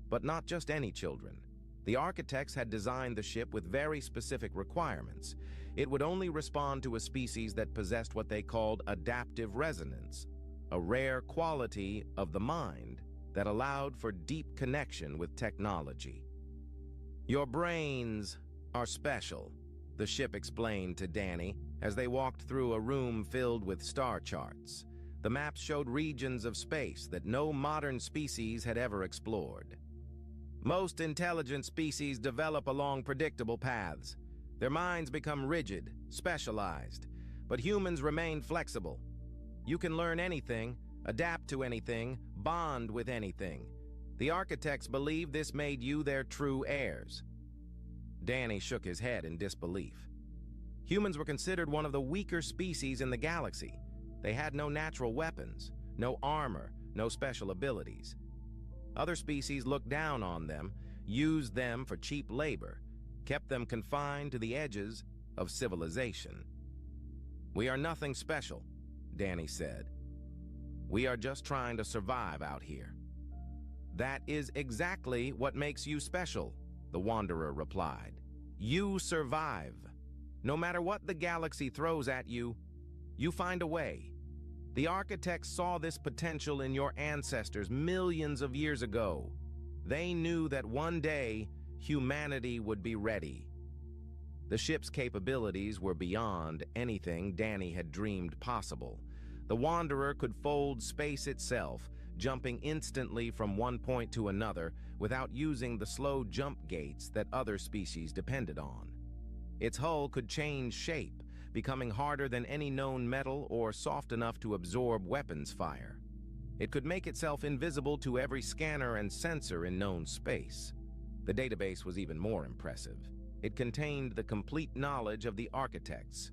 but not just any children. The architects had designed the ship with very specific requirements. It would only respond to a species that possessed what they called adaptive resonance, a rare quality of the mind that allowed for deep connection with technology. "Your brains are special," the ship explained to Danny as they walked through a room filled with star charts. The maps showed regions of space that no modern species had ever explored. "Most intelligent species develop along predictable paths. Their minds become rigid, specialized, but humans remain flexible. You can learn anything, adapt to anything, bond with anything. The architects believe this made you their true heirs." Danny shook his head in disbelief. Humans were considered one of the weaker species in the galaxy. They had no natural weapons, no armor, no special abilities. Other species looked down on them, used them for cheap labor, kept them confined to the edges of civilization. "We are nothing special," Danny said. "We are just trying to survive out here." "That is exactly what makes you special," the Wanderer replied. "You survive. No matter what the galaxy throws at you, you find a way. The architects saw this potential in your ancestors millions of years ago. They knew that one day humanity would be ready." The ship's capabilities were beyond anything Danny had dreamed possible. The Wanderer could fold space itself, jumping instantly from one point to another without using the slow jump gates that other species depended on. Its hull could change shape, becoming harder than any known metal or soft enough to absorb weapons fire. It could make itself invisible to every scanner and sensor in known space. The database was even more impressive. It contained the complete knowledge of the architects,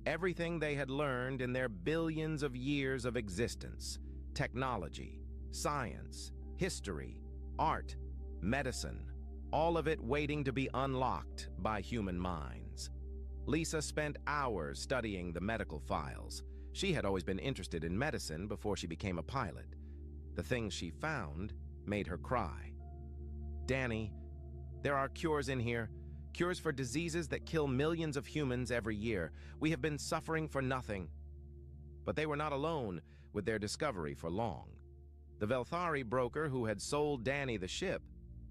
everything they had learned in their billions of years of existence: technology, science, history, art, medicine, all of it waiting to be unlocked by human minds. Lisa spent hours studying the medical files. She had always been interested in medicine before she became a pilot. The things she found made her cry. "Danny, there are cures in here, cures for diseases that kill millions of humans every year. We have been suffering for nothing." But they were not alone with their discovery for long. The Velthari broker who had sold Danny the ship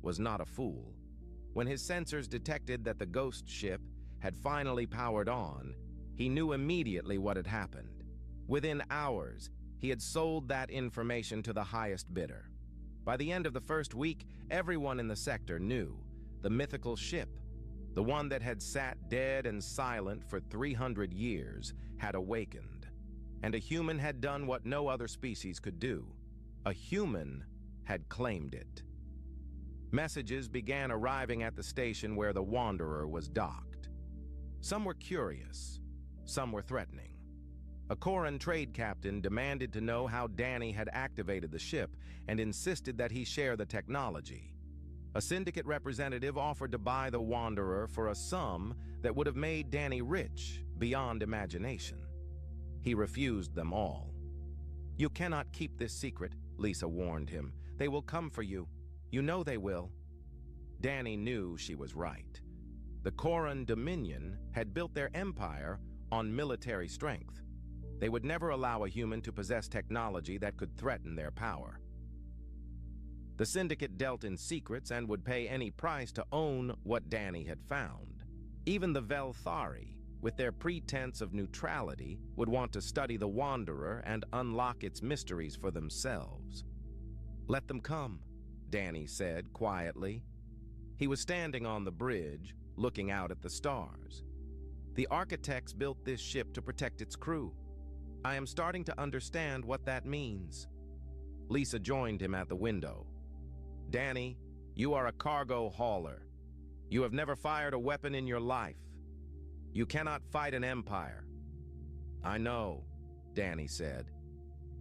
was not a fool. When his sensors detected that the ghost ship had finally powered on, he knew immediately what had happened. Within hours, he had sold that information to the highest bidder. By the end of the first week, everyone in the sector knew the mythical ship, the one that had sat dead and silent for 300 years, had awakened. And a human had done what no other species could do. A human had claimed it. Messages began arriving at the station where the Wanderer was docked. Some were curious, some were threatening. A Koran trade captain demanded to know how Danny had activated the ship and insisted that he share the technology. A syndicate representative offered to buy the Wanderer for a sum that would have made Danny rich beyond imagination. He refused them all. "You cannot keep this secret," Lisa warned him. "They will come for you. You know they will." Danny knew she was right. The Koran Dominion had built their empire on military strength. They would never allow a human to possess technology that could threaten their power. The syndicate dealt in secrets and would pay any price to own what Danny had found. Even the Velthari, with their pretense of neutrality, would want to study the Wanderer and unlock its mysteries for themselves. "Let them come," Danny said quietly. He was standing on the bridge, looking out at the stars. "The architects built this ship to protect its crew. I am starting to understand what that means." Lisa joined him at the window. "Danny, you are a cargo hauler. You have never fired a weapon in your life. You cannot fight an empire." "I know," Danny said,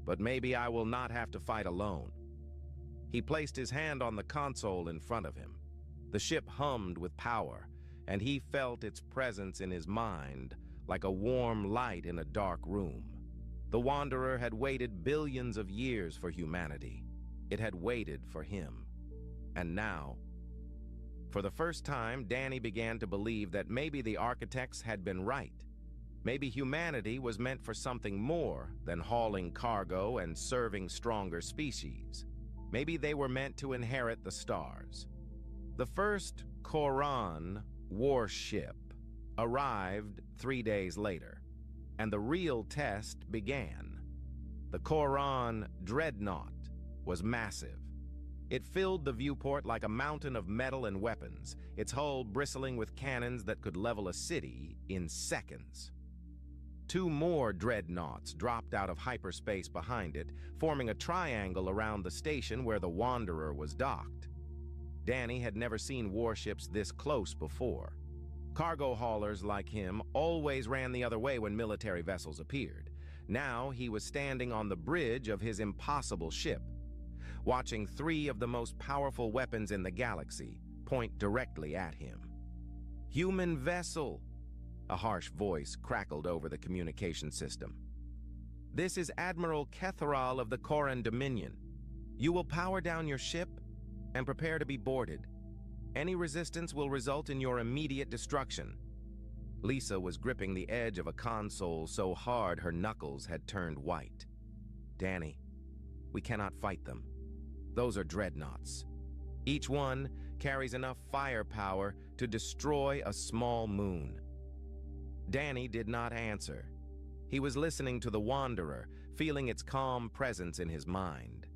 "but maybe I will not have to fight alone." He placed his hand on the console in front of him. The ship hummed with power, and he felt its presence in his mind like a warm light in a dark room. The Wanderer had waited billions of years for humanity. It had waited for him. And now, for the first time, Danny began to believe that maybe the architects had been right. Maybe humanity was meant for something more than hauling cargo and serving stronger species. Maybe they were meant to inherit the stars. The first Koran warship arrived 3 days later, and the real test began. The Koran dreadnought was massive. It filled the viewport like a mountain of metal and weapons, its hull bristling with cannons that could level a city in seconds. 2 more dreadnoughts dropped out of hyperspace behind it, forming a triangle around the station where the Wanderer was docked. Danny had never seen warships this close before. Cargo haulers like him always ran the other way when military vessels appeared. Now he was standing on the bridge of his impossible ship, watching 3 of the most powerful weapons in the galaxy point directly at him. "Human vessel," a harsh voice crackled over the communication system. "This is Admiral Ketharal of the Koran Dominion. You will power down your ship and prepare to be boarded. Any resistance will result in your immediate destruction." Lisa was gripping the edge of a console so hard her knuckles had turned white. "Danny, we cannot fight them. Those are dreadnoughts. Each one carries enough firepower to destroy a small moon." Danny did not answer. He was listening to the Wanderer, feeling its calm presence in his mind.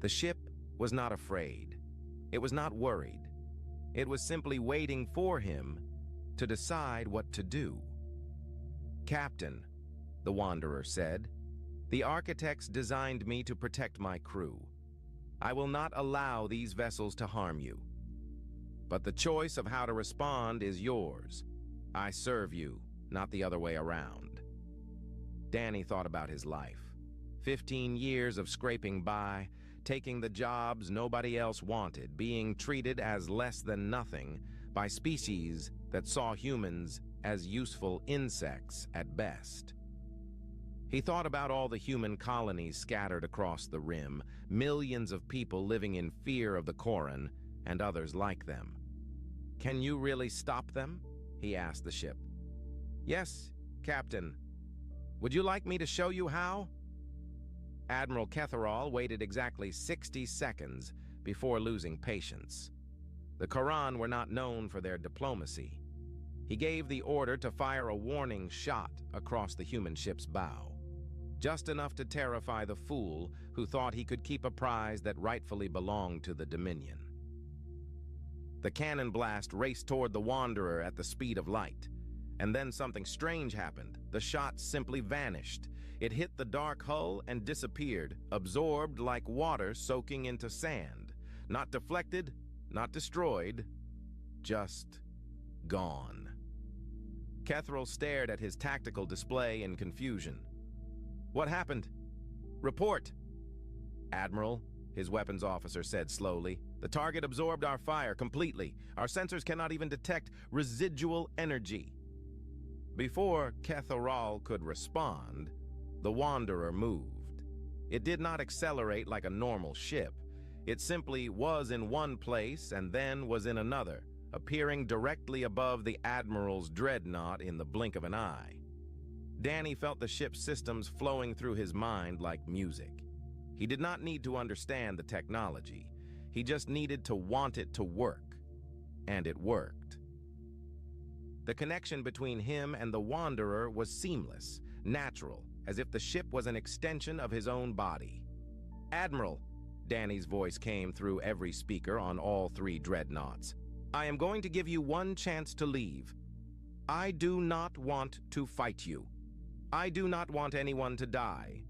The ship was not afraid. It was not worried. It was simply waiting for him to decide what to do. "Captain," the Wanderer said, "the architects designed me to protect my crew. I will not allow these vessels to harm you. But the choice of how to respond is yours. I serve you, not the other way around." Danny thought about his life. 15 years of scraping by, taking the jobs nobody else wanted, being treated as less than nothing by species that saw humans as useful insects at best. He thought about all the human colonies scattered across the rim, millions of people living in fear of the Koran and others like them. "Can you really stop them?" he asked the ship. "Yes, Captain. Would you like me to show you how?" Admiral Ketharal waited exactly 60 seconds before losing patience. The Koran were not known for their diplomacy. He gave the order to fire a warning shot across the human ship's bow, just enough to terrify the fool who thought he could keep a prize that rightfully belonged to the Dominion. The cannon blast raced toward the Wanderer at the speed of light. And then something strange happened. The shot simply vanished. It hit the dark hull and disappeared, absorbed like water soaking into sand. Not deflected, not destroyed, just gone. Ketharal stared at his tactical display in confusion. "What happened? Report." "Admiral," his weapons officer said slowly, "the target absorbed our fire completely. Our sensors cannot even detect residual energy." Before Ketharal could respond, the Wanderer moved. It did not accelerate like a normal ship. It simply was in one place and then was in another, appearing directly above the Admiral's dreadnought in the blink of an eye. Danny felt the ship's systems flowing through his mind like music. He did not need to understand the technology. He just needed to want it to work. And it worked. The connection between him and the Wanderer was seamless, natural, as if the ship was an extension of his own body. "Admiral," Danny's voice came through every speaker on all 3 dreadnoughts, "I am going to give you one chance to leave. I do not want to fight you. I do not want anyone to die.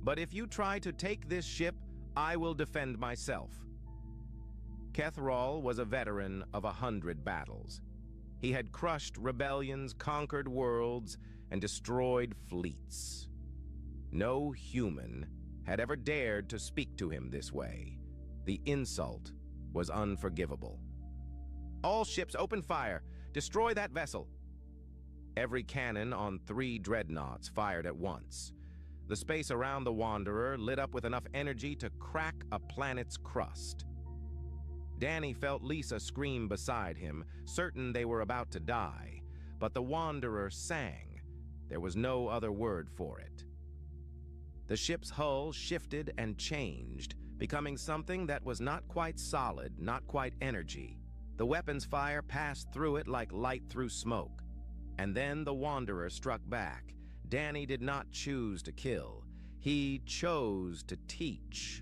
But if you try to take this ship, I will defend myself." Kethral was a veteran of 100 battles. He had crushed rebellions, conquered worlds, and destroyed fleets. No human had ever dared to speak to him this way. The insult was unforgivable. "All ships open fire! Destroy that vessel!" Every cannon on 3 dreadnoughts fired at once. The space around the Wanderer lit up with enough energy to crack a planet's crust. Danny felt Lisa scream beside him, certain they were about to die, but the Wanderer sang. There was no other word for it. The ship's hull shifted and changed, becoming something that was not quite solid, not quite energy. The weapon's fire passed through it like light through smoke. And then the Wanderer struck back. Danny did not choose to kill. He chose to teach.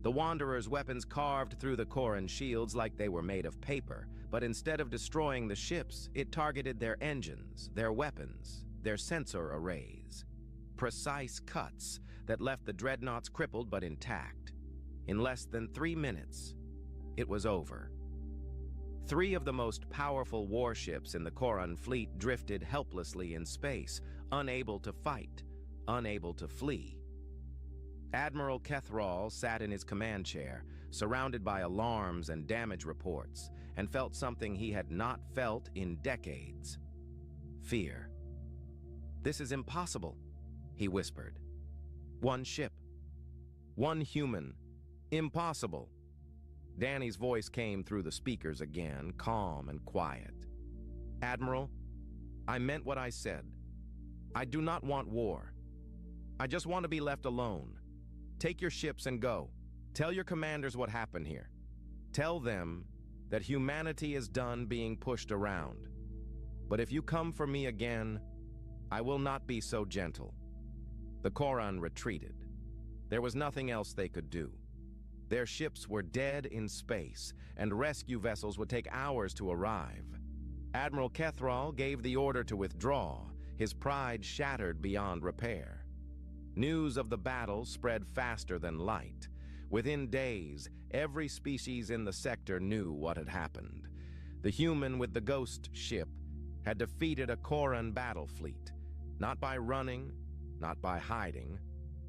The Wanderer's weapons carved through the Koran shields like they were made of paper, but instead of destroying the ships, it targeted their engines, their weapons, their sensor arrays. Precise cuts that left the dreadnoughts crippled but intact. In less than 3 minutes, it was over. 3 of the most powerful warships in the Koran fleet drifted helplessly in space, unable to fight, unable to flee. Admiral Kethral sat in his command chair, surrounded by alarms and damage reports, and felt something he had not felt in decades: fear. "This is impossible," he whispered. "One ship, one human, impossible." Danny's voice came through the speakers again, calm and quiet. "Admiral, I meant what I said. I do not want war. I just want to be left alone. Take your ships and go. Tell your commanders what happened here. Tell them that humanity is done being pushed around. But if you come for me again, I will not be so gentle." The Koran retreated. There was nothing else they could do. Their ships were dead in space, and rescue vessels would take hours to arrive. Admiral Kethral gave the order to withdraw, his pride shattered beyond repair. News of the battle spread faster than light. Within days, every species in the sector knew what had happened. The human with the ghost ship had defeated a Koran battle fleet, not by running, not by hiding,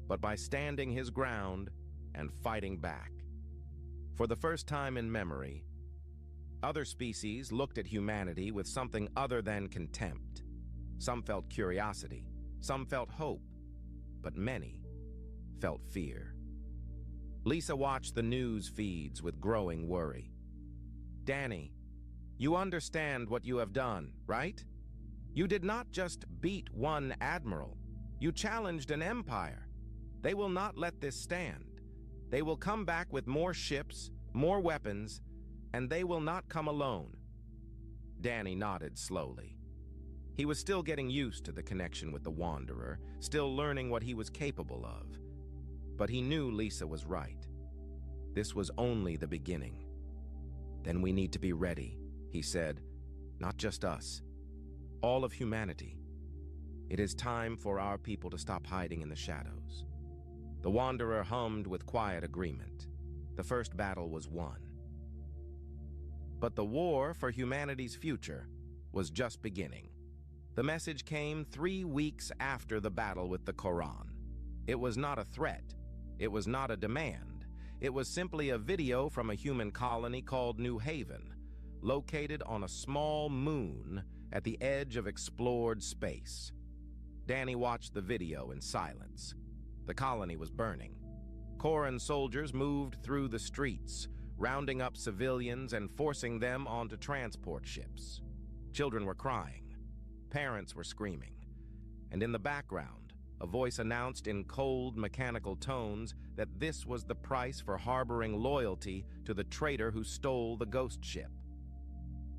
but by standing his ground and fighting back. For the first time in memory, other species looked at humanity with something other than contempt. Some felt curiosity, some felt hope, but many felt fear. Lisa watched the news feeds with growing worry. "Danny, you understand what you have done, right? You did not just beat one admiral. You challenged an empire. They will not let this stand. They will come back with more ships, more weapons, and they will not come alone." Danny nodded slowly. He was still getting used to the connection with the Wanderer, still learning what he was capable of. But he knew Lisa was right. This was only the beginning. "Then we need to be ready," he said. "Not just us. All of humanity. It is time for our people to stop hiding in the shadows." The Wanderer hummed with quiet agreement. The first battle was won. But the war for humanity's future was just beginning. The message came 3 weeks after the battle with the Koran. It was not a threat. It was not a demand. It was simply a video from a human colony called New Haven, located on a small moon at the edge of explored space. Danny watched the video in silence. The colony was burning. Koran soldiers moved through the streets, rounding up civilians and forcing them onto transport ships. Children were crying. Parents were screaming. And in the background, a voice announced in cold, mechanical tones that this was the price for harboring loyalty to the traitor who stole the ghost ship.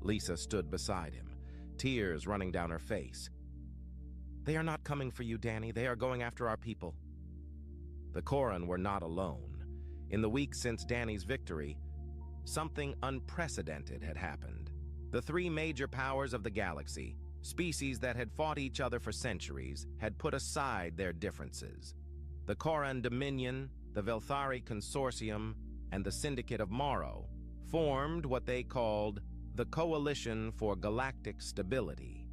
Lisa stood beside him. tears running down her face. "They are not coming for you, Danny. They are going after our people." The Koran were not alone. In the weeks since Danny's victory, something unprecedented had happened. The three major powers of the galaxy, species that had fought each other for centuries, had put aside their differences. The Koran Dominion, the Velthari Consortium, and the Syndicate of Morrow formed what they called the Coalition for Galactic Stability.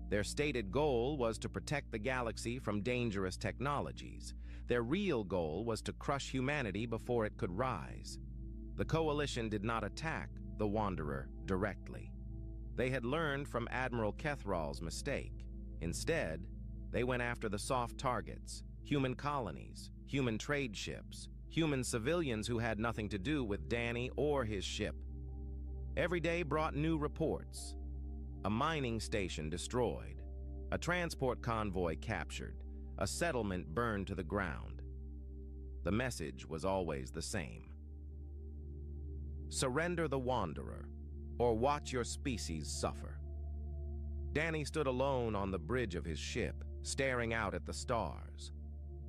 Their stated goal was to protect the galaxy from dangerous technologies. Their real goal was to crush humanity before it could rise. The Coalition did not attack the Wanderer directly. They had learned from Admiral Kethral's mistake. Instead, they went after the soft targets, human colonies, human trade ships, human civilians who had nothing to do with Danny or his ship. Every day brought new reports. A mining station destroyed, a transport convoy captured, a settlement burned to the ground. The message was always the same. Surrender the Wanderer, or watch your species suffer. Danny stood alone on the bridge of his ship, staring out at the stars.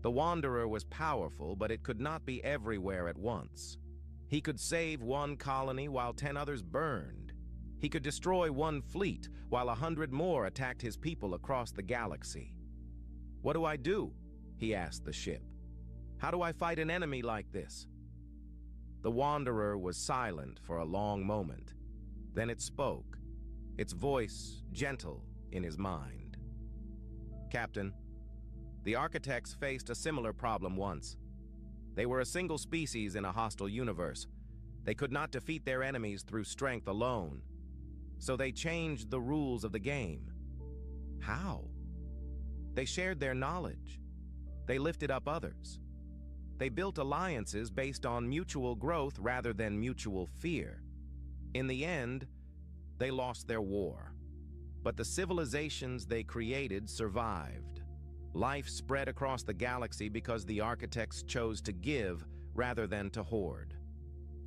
The Wanderer was powerful, but it could not be everywhere at once. He could save one colony while 10 others burned. He could destroy one fleet while 100 more attacked his people across the galaxy. "What do I do?" he asked the ship. "How do I fight an enemy like this?" The Wanderer was silent for a long moment. Then it spoke, its voice gentle in his mind. "Captain, the Architects faced a similar problem once. They were a single species in a hostile universe. They could not defeat their enemies through strength alone. So they changed the rules of the game." "How?" "They shared their knowledge. They lifted up others. They built alliances based on mutual growth rather than mutual fear. In the end, they lost their war. But the civilizations they created survived. Life spread across the galaxy because the Architects chose to give rather than to hoard."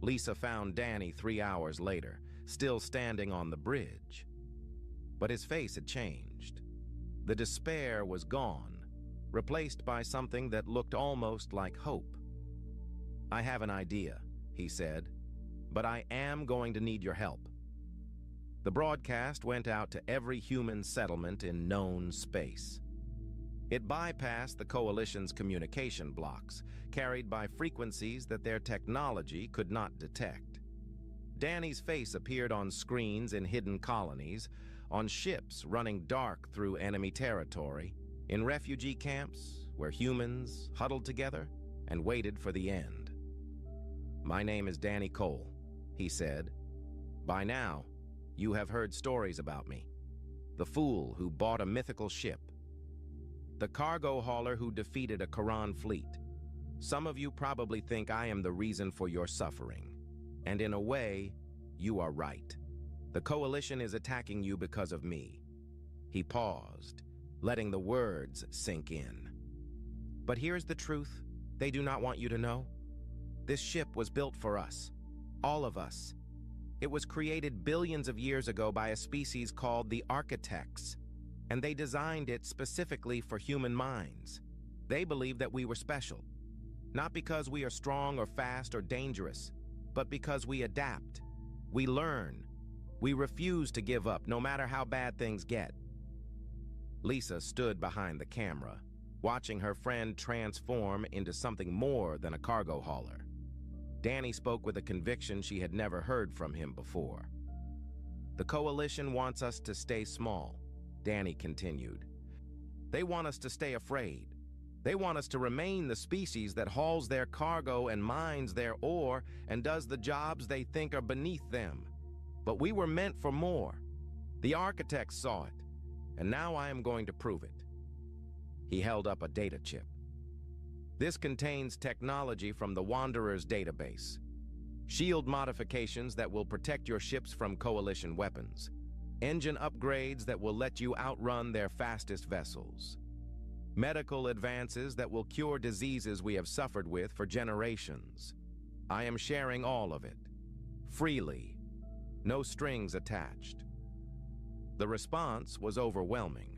Lisa found Danny 3 hours later, still standing on the bridge. But his face had changed. The despair was gone, replaced by something that looked almost like hope. "I have an idea," he said, "but I am going to need your help." The broadcast went out to every human settlement in known space. It bypassed the Coalition's communication blocks, carried by frequencies that their technology could not detect. Danny's face appeared on screens in hidden colonies, on ships running dark through enemy territory, in refugee camps where humans huddled together and waited for the end. "My name is Danny Cole," he said. "By now, you have heard stories about me. The fool who bought a mythical ship. The cargo hauler who defeated a Koran fleet. Some of you probably think I am the reason for your suffering. And in a way, you are right. The Coalition is attacking you because of me." He paused, letting the words sink in. "But here's the truth they do not want you to know. This ship was built for us, all of us. It was created billions of years ago by a species called the Architects, and they designed it specifically for human minds. They believed that we were special, not because we are strong or fast or dangerous, but because we adapt, we learn, we refuse to give up no matter how bad things get." Lisa stood behind the camera, watching her friend transform into something more than a cargo hauler. Danny spoke with a conviction she had never heard from him before. "The Coalition wants us to stay small," Danny continued. "They want us to stay afraid. They want us to remain the species that hauls their cargo and mines their ore and does the jobs they think are beneath them. But we were meant for more. The Architects saw it, and now I am going to prove it." He held up a data chip. "This contains technology from the Wanderer's database. Shield modifications that will protect your ships from Coalition weapons. Engine upgrades that will let you outrun their fastest vessels. Medical advances that will cure diseases we have suffered with for generations. I am sharing all of it. Freely. No strings attached." The response was overwhelming.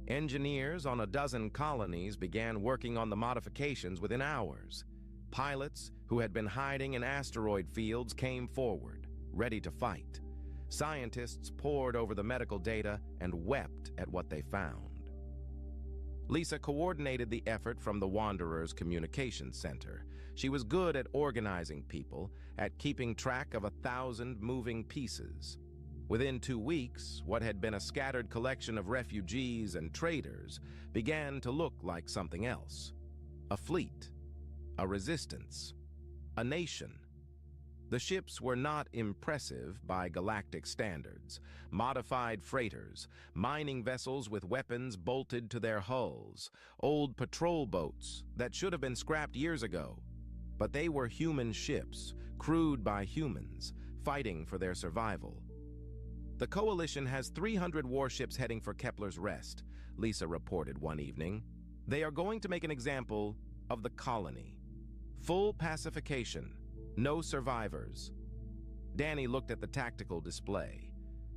Engineers on a dozen colonies began working on the modifications within hours. Pilots who had been hiding in asteroid fields came forward, ready to fight. Scientists pored over the medical data and wept at what they found. Lisa coordinated the effort from the Wanderer's communications center. She was good at organizing people, at keeping track of 1,000 moving pieces. Within 2 weeks, what had been a scattered collection of refugees and traders began to look like something else. A fleet, a resistance, a nation. The ships were not impressive by galactic standards. Modified freighters, mining vessels with weapons bolted to their hulls, old patrol boats that should have been scrapped years ago. But they were human ships, crewed by humans, fighting for their survival. The Coalition has 300 warships heading for Kepler's Rest, Lisa reported one evening. They are going to make an example of the colony. Full pacification, no survivors. Danny looked at the tactical display.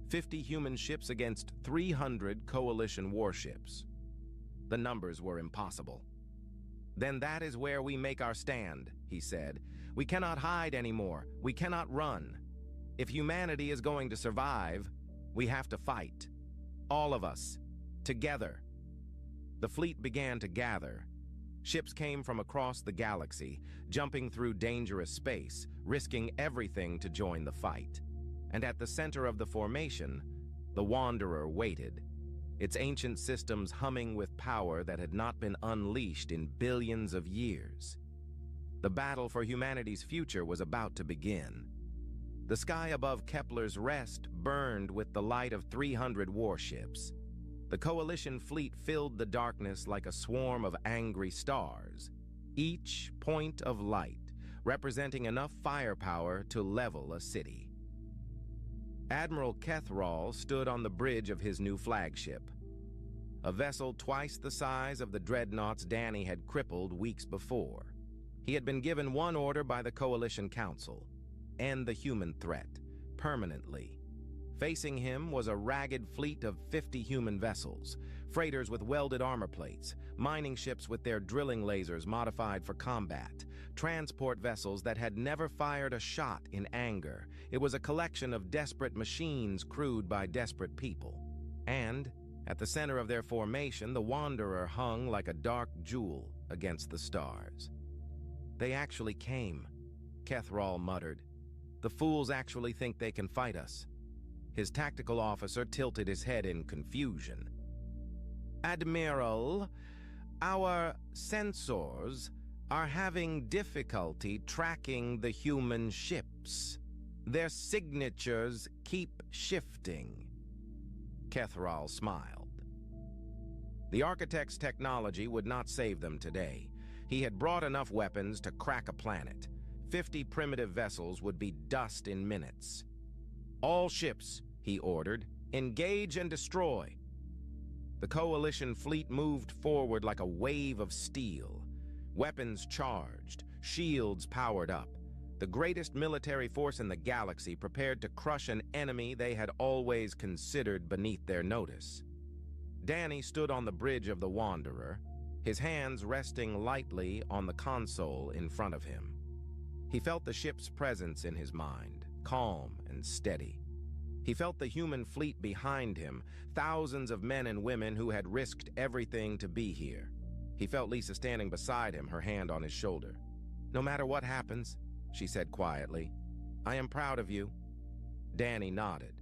50 human ships against 300 Coalition warships. The numbers were impossible. Then that is where we make our stand, he said. We cannot hide anymore. We cannot run. If humanity is going to survive, we have to fight. All of us. Together. The fleet began to gather. Ships came from across the galaxy, jumping through dangerous space, risking everything to join the fight. And at the center of the formation, the Wanderer waited, its ancient systems humming with power that had not been unleashed in billions of years. The battle for humanity's future was about to begin. The sky above Kepler's Rest burned with the light of 300 warships. The Coalition fleet filled the darkness like a swarm of angry stars, each point of light representing enough firepower to level a city. Admiral Kethrall stood on the bridge of his new flagship, a vessel twice the size of the dreadnoughts Danny had crippled weeks before. He had been given one order by the Coalition Council: end the human threat, permanently. Facing him was a ragged fleet of 50 human vessels, freighters with welded armor plates, mining ships with their drilling lasers modified for combat, transport vessels that had never fired a shot in anger. It was a collection of desperate machines crewed by desperate people. And, at the center of their formation, the Wanderer hung like a dark jewel against the stars. They actually came, Kethrall muttered. The fools actually think they can fight us. His tactical officer tilted his head in confusion. Admiral, our sensors are having difficulty tracking the human ships. Their signatures keep shifting. Kethrall smiled. The architect's technology would not save them today. He had brought enough weapons to crack a planet. 50 primitive vessels would be dust in minutes. All ships, he ordered, engage and destroy. The Coalition fleet moved forward like a wave of steel. Weapons charged, shields powered up. The greatest military force in the galaxy prepared to crush an enemy they had always considered beneath their notice. Danny stood on the bridge of the Wanderer, his hands resting lightly on the console in front of him. He felt the ship's presence in his mind, calm and steady. He felt the human fleet behind him, thousands of men and women who had risked everything to be here. He felt Lisa standing beside him, her hand on his shoulder. "No matter what happens," she said quietly, "I am proud of you." Danny nodded.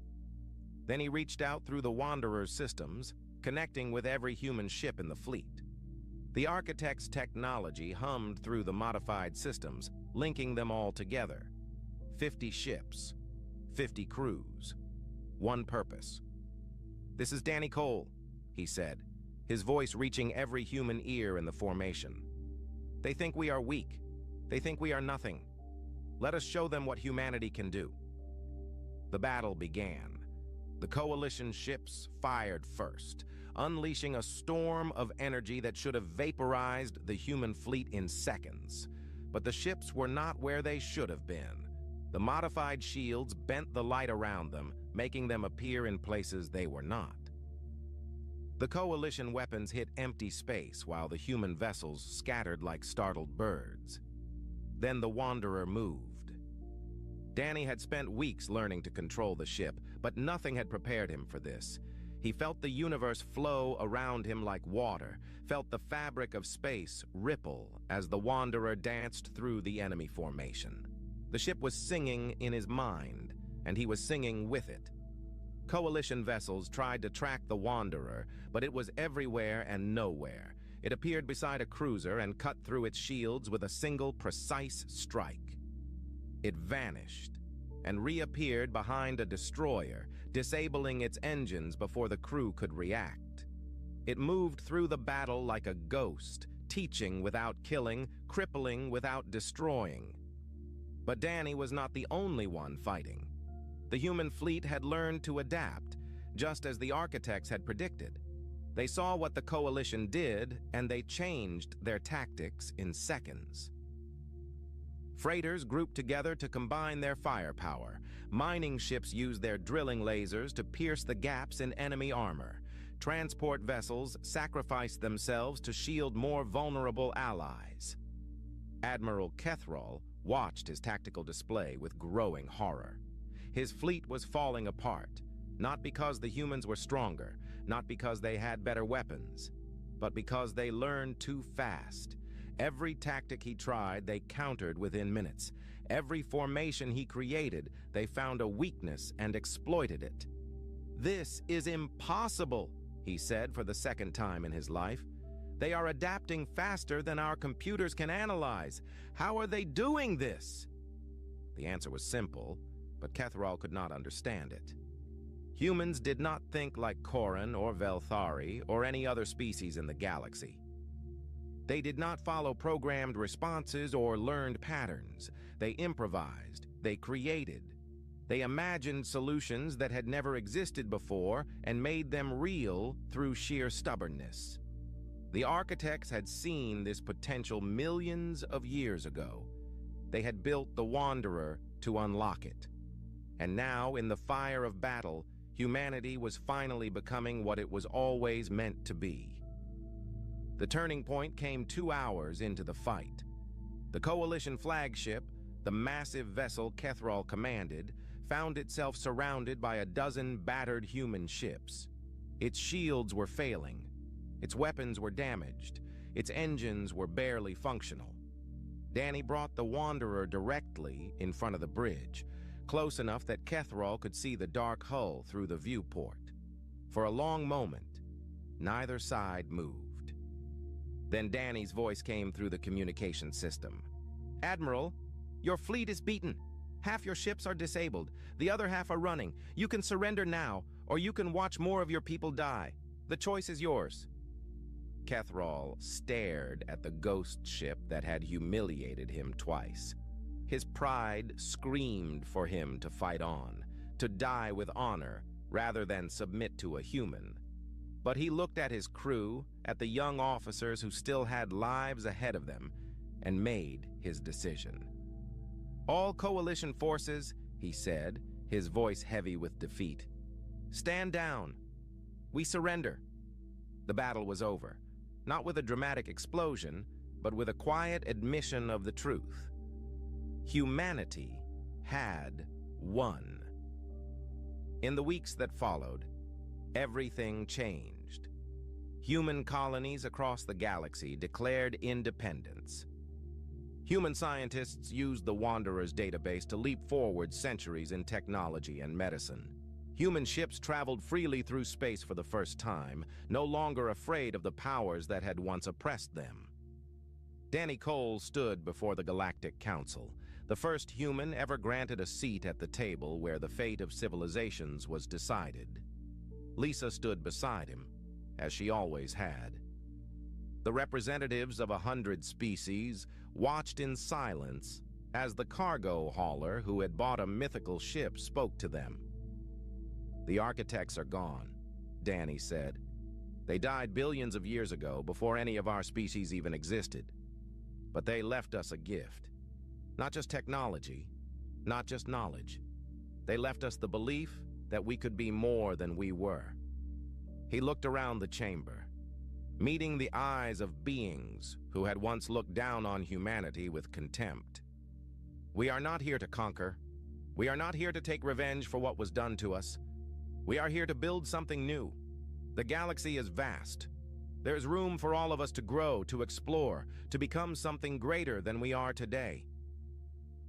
Then he reached out through the Wanderer's systems, connecting with every human ship in the fleet. The architect's technology hummed through the modified systems, linking them all together. 50 ships, 50 crews, one purpose. "This is Danny Cole," he said, his voice reaching every human ear in the formation. "They think we are weak. They think we are nothing. Let us show them what humanity can do." The battle began. The Coalition ships fired first, unleashing a storm of energy that should have vaporized the human fleet in seconds. But the ships were not where they should have been. The modified shields bent the light around them, making them appear in places they were not. The Coalition weapons hit empty space while the human vessels scattered like startled birds. Then the Wanderer moved. Danny had spent weeks learning to control the ship, but nothing had prepared him for this. He felt the universe flow around him like water, felt the fabric of space ripple as the Wanderer danced through the enemy formation. The ship was singing in his mind, and he was singing with it. Coalition vessels tried to track the Wanderer, but it was everywhere and nowhere. It appeared beside a cruiser and cut through its shields with a single precise strike. It vanished and reappeared behind a destroyer, disabling its engines before the crew could react. It moved through the battle like a ghost, teaching without killing, crippling without destroying. But Danny was not the only one fighting. The human fleet had learned to adapt, just as the architects had predicted. They saw what the Coalition did, and they changed their tactics in seconds. Freighters grouped together to combine their firepower. Mining ships used their drilling lasers to pierce the gaps in enemy armor. Transport vessels sacrificed themselves to shield more vulnerable allies. Admiral Kethrall watched his tactical display with growing horror. His fleet was falling apart, not because the humans were stronger, not because they had better weapons, but because they learned too fast. Every tactic he tried, they countered within minutes. Every formation he created, they found a weakness and exploited it. "This is impossible," he said for the second time in his life. "They are adapting faster than our computers can analyze. How are they doing this?" The answer was simple, but Kethrall could not understand it. Humans did not think like Koran or Velthari or any other species in the galaxy. They did not follow programmed responses or learned patterns. They improvised, they created. They imagined solutions that had never existed before and made them real through sheer stubbornness. The architects had seen this potential millions of years ago. They had built the Wanderer to unlock it. And now, in the fire of battle, humanity was finally becoming what it was always meant to be. The turning point came 2 hours into the fight. The Coalition flagship, the massive vessel Kethrall commanded, found itself surrounded by a dozen battered human ships. Its shields were failing. Its weapons were damaged. Its engines were barely functional. Danny brought the Wanderer directly in front of the bridge, close enough that Kethrall could see the dark hull through the viewport. For a long moment, neither side moved. Then Danny's voice came through the communication system. "Admiral, your fleet is beaten. Half your ships are disabled. The other half are running. You can surrender now, or you can watch more of your people die. The choice is yours." Kethrall stared at the ghost ship that had humiliated him twice. His pride screamed for him to fight on, to die with honor, rather than submit to a human. But he looked at his crew, at the young officers who still had lives ahead of them, and made his decision. "All Coalition forces," he said, his voice heavy with defeat, "stand down. We surrender." The battle was over, not with a dramatic explosion, but with a quiet admission of the truth. Humanity had won. In the weeks that followed, everything changed. Human colonies across the galaxy declared independence. Human scientists used the Wanderer's database to leap forward centuries in technology and medicine. Human ships traveled freely through space for the first time, no longer afraid of the powers that had once oppressed them. Danny Cole stood before the Galactic Council, the first human ever granted a seat at the table where the fate of civilizations was decided. Lisa stood beside him, as she always had. The representatives of 100 species watched in silence as the cargo hauler who had bought a mythical ship spoke to them. "The architects are gone," Danny said. "They died billions of years ago, before any of our species even existed. But they left us a gift. Not just technology, not just knowledge. They left us the belief that we could be more than we were. He looked around the chamber, meeting the eyes of beings who had once looked down on humanity with contempt. We are not here to conquer. We are not here to take revenge for what was done to us. We are here to build something new. The galaxy is vast. There's room for all of us to grow, to explore, to become something greater than we are today.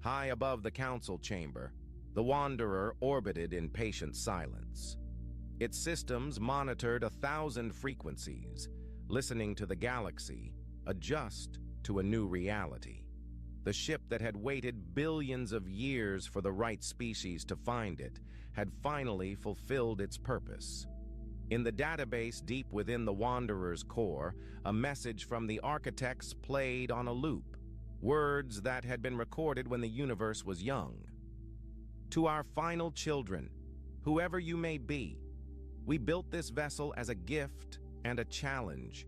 High above the council chamber, the Wanderer orbited in patient silence. Its systems monitored 1,000 frequencies, listening to the galaxy adjust to a new reality. The ship that had waited billions of years for the right species to find it had finally fulfilled its purpose. In the database deep within the Wanderer's core, a message from the architects played on a loop, words that had been recorded when the universe was young. To our final children, whoever you may be, we built this vessel as a gift and a challenge.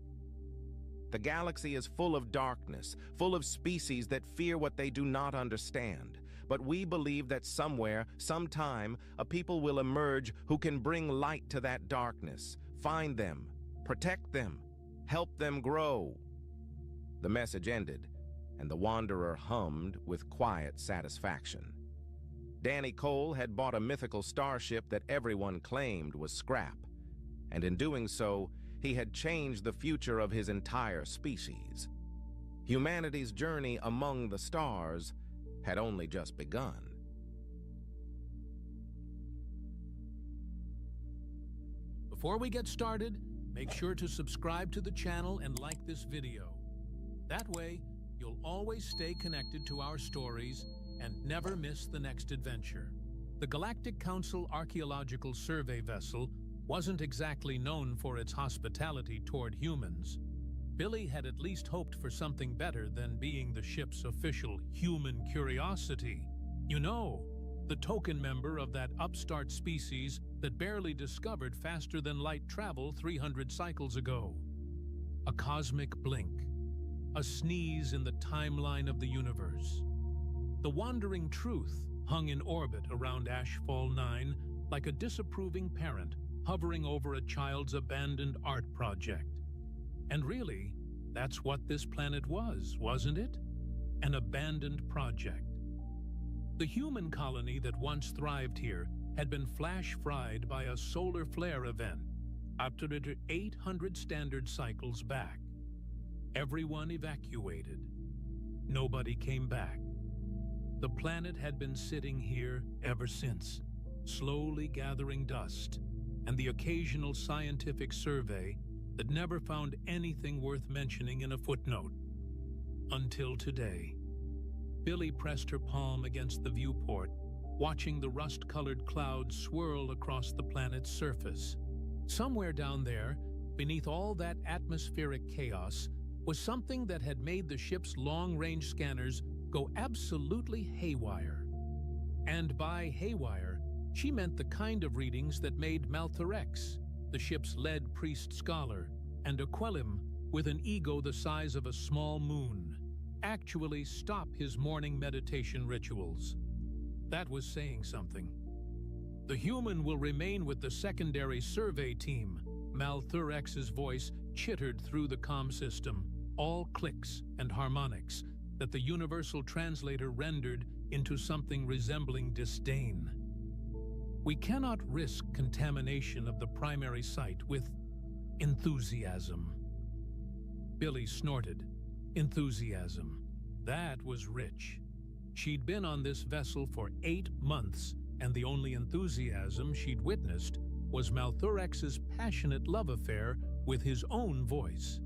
The galaxy is full of darkness, full of species that fear what they do not understand. But we believe that somewhere, sometime, a people will emerge who can bring light to that darkness, find them, protect them, help them grow. The message ended, and the Wanderer hummed with quiet satisfaction. Danny Cole had bought a mythical starship that everyone claimed was scrap, and in doing so, he had changed the future of his entire species. Humanity's journey among the stars had only just begun. Before we get started, make sure to subscribe to the channel and like this video. That way, you'll always stay connected to our stories and never miss the next adventure. The Galactic Council Archaeological Survey vessel wasn't exactly known for its hospitality toward humans. Billy had at least hoped for something better than being the ship's official human curiosity. You know, the token member of that upstart species that barely discovered faster than light travel 300 cycles ago. A cosmic blink, a sneeze in the timeline of the universe. The wandering truth hung in orbit around Ashfall 9 like a disapproving parent hovering over a child's abandoned art project. And really, that's what this planet was, wasn't it? An abandoned project. The human colony that once thrived here had been flash-fried by a solar flare event, after 800 standard cycles back. Everyone evacuated. Nobody came back. The planet had been sitting here ever since, slowly gathering dust, and the occasional scientific survey that never found anything worth mentioning in a footnote. Until today. Billy pressed her palm against the viewport, watching the rust-colored clouds swirl across the planet's surface. Somewhere down there, beneath all that atmospheric chaos, was something that had made the ship's long-range scanners go absolutely haywire. And by haywire, she meant the kind of readings that made Malthorex, the ship's lead priest scholar, and Aquelim, with an ego the size of a small moon, actually stop his morning meditation rituals. That was saying something. The human will remain with the secondary survey team. Malthorex's voice chittered through the comm system, all clicks and harmonics that the universal translator rendered into something resembling disdain. We cannot risk contamination of the primary site with enthusiasm. Billy snorted. Enthusiasm. That was rich. She'd been on this vessel for 8 months, and the only enthusiasm she'd witnessed was Malthorex's passionate love affair with his own voice.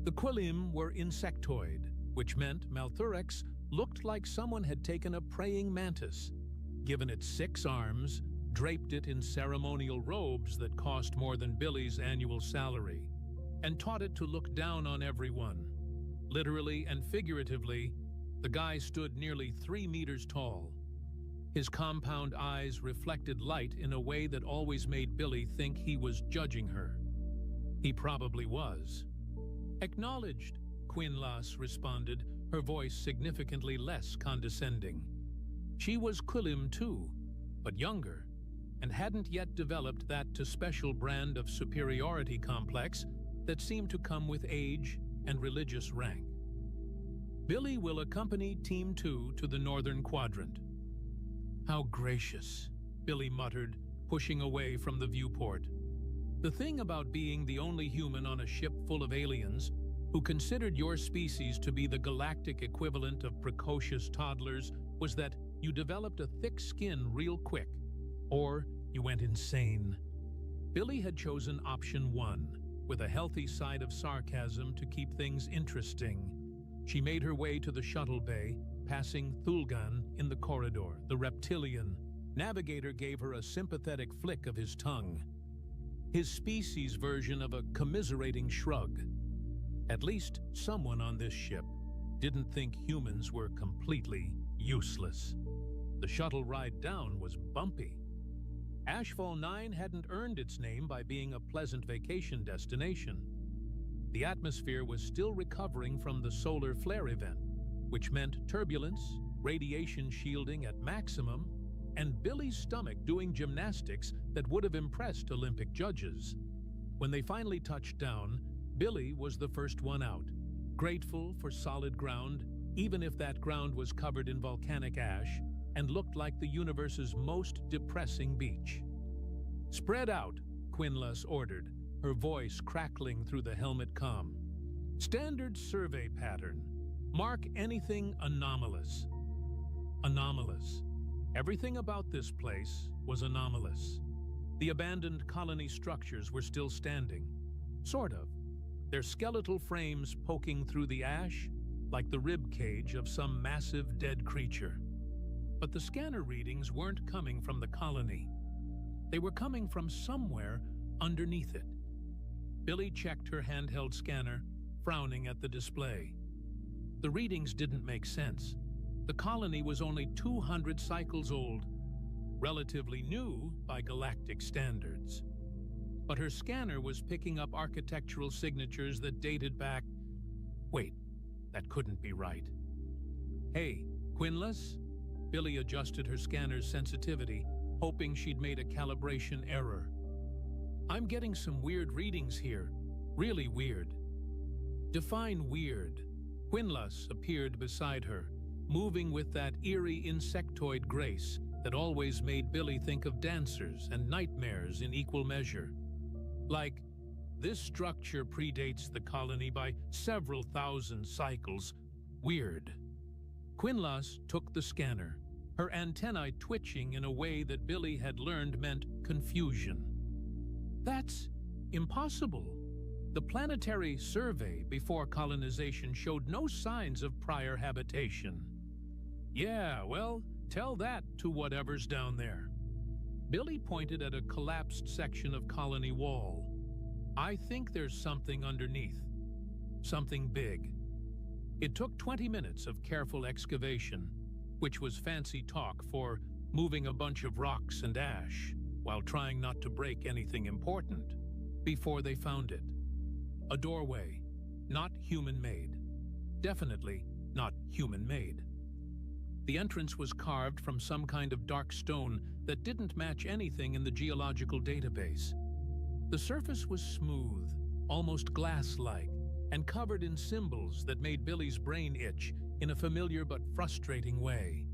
The Quelim were insectoid, which meant Malthorex looked like someone had taken a praying mantis, given it 6 arms, draped it in ceremonial robes that cost more than Billy's annual salary, and taught it to look down on everyone. Literally and figuratively, the guy stood nearly 3 meters tall. His compound eyes reflected light in a way that always made Billy think he was judging her. He probably was. Acknowledged, Quinlas responded, her voice significantly less condescending. She was Quilim too, but younger. and hadn't yet developed that special brand of superiority complex that seemed to come with age and religious rank. Billy will accompany Team 2 to the northern quadrant. How gracious, Billy muttered, pushing away from the viewport. The thing about being the only human on a ship full of aliens who considered your species to be the galactic equivalent of precocious toddlers was that you developed a thick skin real quick, or you went insane. Billy had chosen option 1, with a healthy side of sarcasm to keep things interesting. She made her way to the shuttle bay, passing Thulgan in the corridor, the reptilian. Navigator gave her a sympathetic flick of his tongue. His species' version of a commiserating shrug. At least someone on this ship didn't think humans were completely useless. The shuttle ride down was bumpy. Ashfall 9 hadn't earned its name by being a pleasant vacation destination. The atmosphere was still recovering from the solar flare event, which meant turbulence, radiation shielding at maximum, and Billy's stomach doing gymnastics that would have impressed Olympic judges. When they finally touched down, Billy was the first one out, grateful for solid ground, even if that ground was covered in volcanic ash and looked like the universe's most depressing beach. "Spread out," Quinlus ordered, her voice crackling through the helmet comm. "Standard survey pattern. Mark anything anomalous." Anomalous. Everything about this place was anomalous. The abandoned colony structures were still standing. Sort of. Their skeletal frames poking through the ash like the rib cage of some massive dead creature. But the scanner readings weren't coming from the colony. They were coming from somewhere underneath it. Billy checked her handheld scanner, frowning at the display. The readings didn't make sense. The colony was only 200 cycles old, relatively new by galactic standards. But her scanner was picking up architectural signatures that dated back... Wait, that couldn't be right. "Hey, Quinlus?" Billy adjusted her scanner's sensitivity, hoping she'd made a calibration error. "I'm getting some weird readings here. Really weird." "Define weird." Quinlus appeared beside her, moving with that eerie insectoid grace that always made Billy think of dancers and nightmares in equal measure. Like, "This structure predates the colony by several thousand cycles. Weird." Quinlus took the scanner, her antennae twitching in a way that Billy had learned meant confusion. "That's impossible. The planetary survey before colonization showed no signs of prior habitation." "Yeah, well, tell that to whatever's down there." Billy pointed at a collapsed section of colony wall. "I think there's something underneath. Something big." It took 20 minutes of careful excavation, which was fancy talk for moving a bunch of rocks and ash while trying not to break anything important, before they found it. A doorway, not human-made. Definitely not human-made. The entrance was carved from some kind of dark stone that didn't match anything in the geological database. The surface was smooth, almost glass-like, and covered in symbols that made Billy's brain itch in a familiar but frustrating way.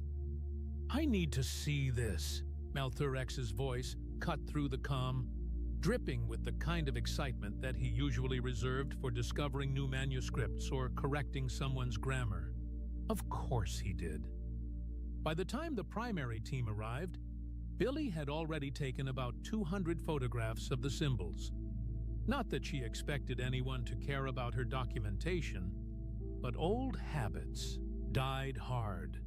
"I need to see this," Malthurex's voice cut through the comm, dripping with the kind of excitement that he usually reserved for discovering new manuscripts or correcting someone's grammar. Of course he did. By the time the primary team arrived, Billy had already taken about 200 photographs of the symbols. Not that she expected anyone to care about her documentation, but old habits died hard.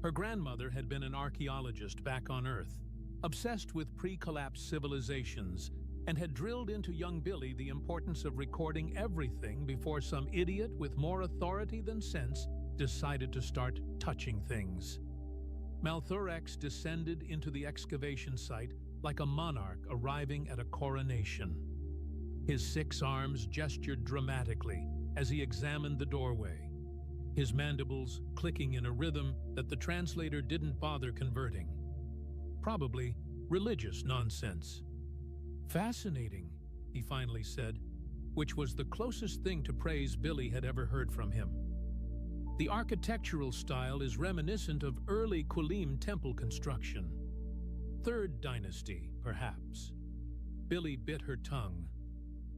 Her grandmother had been an archaeologist back on Earth, obsessed with pre-collapse civilizations, and had drilled into young Billy the importance of recording everything before some idiot with more authority than sense decided to start touching things. Malthurex descended into the excavation site like a monarch arriving at a coronation. His 6 arms gestured dramatically as he examined the doorway, his mandibles clicking in a rhythm that the translator didn't bother converting. Probably religious nonsense. Fascinating, he finally said, which was the closest thing to praise Billy had ever heard from him. The architectural style is reminiscent of early Qulim temple construction. Third dynasty, perhaps. Billy bit her tongue.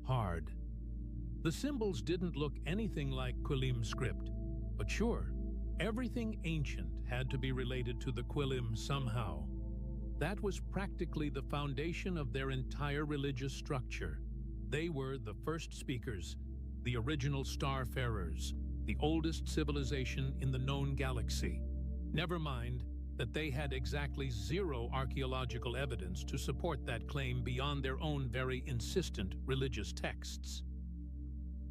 Hard. The symbols didn't look anything like Qulim script, but sure, everything ancient had to be related to the Qulim somehow. That was practically the foundation of their entire religious structure. They were the first speakers, the original starfarers, the oldest civilization in the known galaxy. Never mind that they had exactly zero archaeological evidence to support that claim beyond their own very insistent religious texts.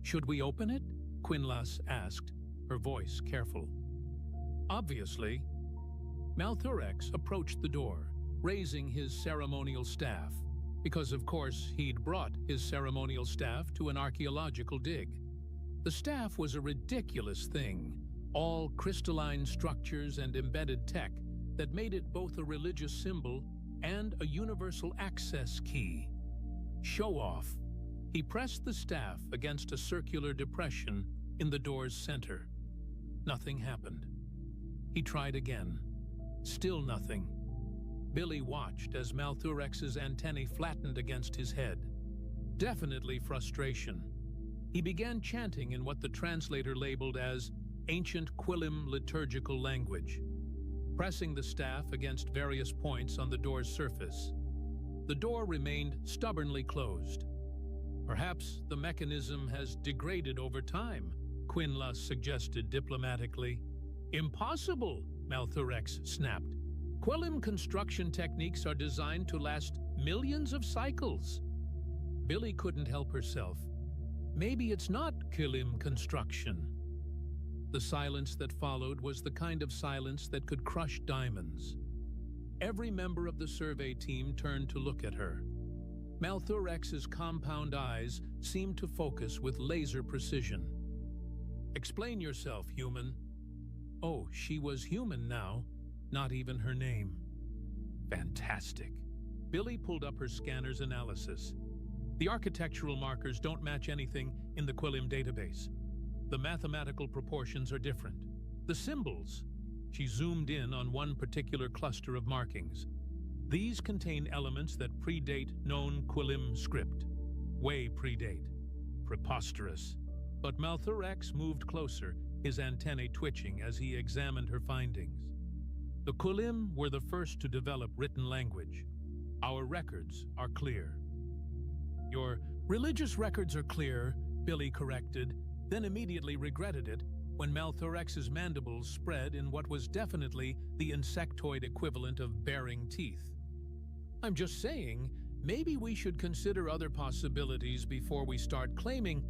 "Should we open it?" Quinlas asked, her voice careful. Obviously. Malthurex approached the door, raising his ceremonial staff, because of course he'd brought his ceremonial staff to an archaeological dig. The staff was a ridiculous thing, all crystalline structures and embedded tech that made it both a religious symbol and a universal access key. Show off. He pressed the staff against a circular depression in the door's center. Nothing happened. He tried again. Still nothing. Billy watched as Malthurex's antennae flattened against his head. Definitely frustration. He began chanting in what the translator labeled as ancient Qulim liturgical language, pressing the staff against various points on the door's surface. The door remained stubbornly closed. Perhaps the mechanism has degraded over time, Quinlas suggested diplomatically. Impossible, Malthurex snapped. Qulim construction techniques are designed to last millions of cycles. Billy couldn't help herself. Maybe it's not Qulim construction. The silence that followed was the kind of silence that could crush diamonds. Every member of the survey team turned to look at her. Malthurex's compound eyes seemed to focus with laser precision. Explain yourself, human. Oh, she was human now, not even her name. Fantastic. Billy pulled up her scanner's analysis. The architectural markers don't match anything in the Qulim database. The mathematical proportions are different. The symbols, she zoomed in on one particular cluster of markings. These contain elements that predate known Qulim script. Way predate. Preposterous. But Malthurex moved closer, his antennae twitching as he examined her findings. The Qulim were the first to develop written language. Our records are clear. Your religious records are clear, Billy corrected, then immediately regretted it when Malthurex's mandibles spread in what was definitely the insectoid equivalent of baring teeth. I'm just saying, maybe we should consider other possibilities before we start claiming.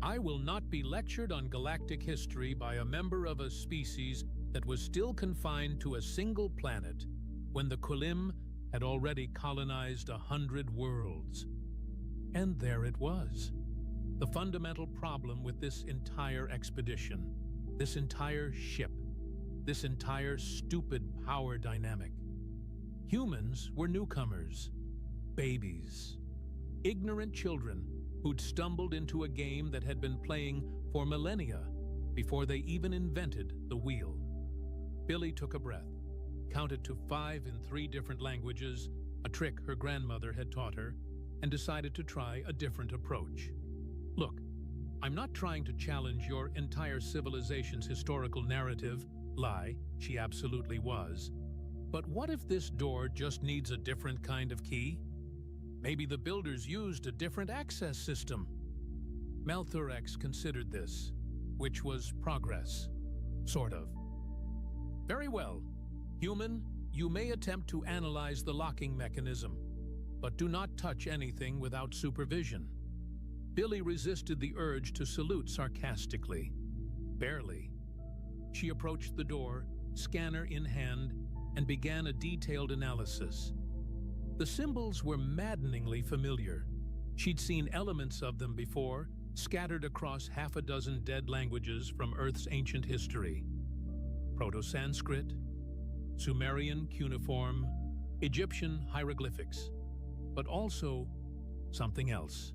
I will not be lectured on galactic history by a member of a species that was still confined to a single planet when the Qulim had already colonized 100 worlds. And there it was. The fundamental problem with this entire expedition, this entire ship, this entire stupid power dynamic. Humans were newcomers, babies, ignorant children who'd stumbled into a game that had been playing for millennia before they even invented the wheel. Billy took a breath, counted to 5 in 3 different languages, a trick her grandmother had taught her, and decided to try a different approach. Look, I'm not trying to challenge your entire civilization's historical narrative. Lie, she absolutely was. But what if this door just needs a different kind of key? Maybe the builders used a different access system. Malthurex considered this, which was progress. Sort of. Very well. Human, you may attempt to analyze the locking mechanism, but do not touch anything without supervision. Billy resisted the urge to salute sarcastically. Barely. She approached the door, scanner in hand, and began a detailed analysis. The symbols were maddeningly familiar. She'd seen elements of them before, scattered across 6 dead languages from Earth's ancient history. Proto-Sanskrit, Sumerian cuneiform, Egyptian hieroglyphics, but also something else.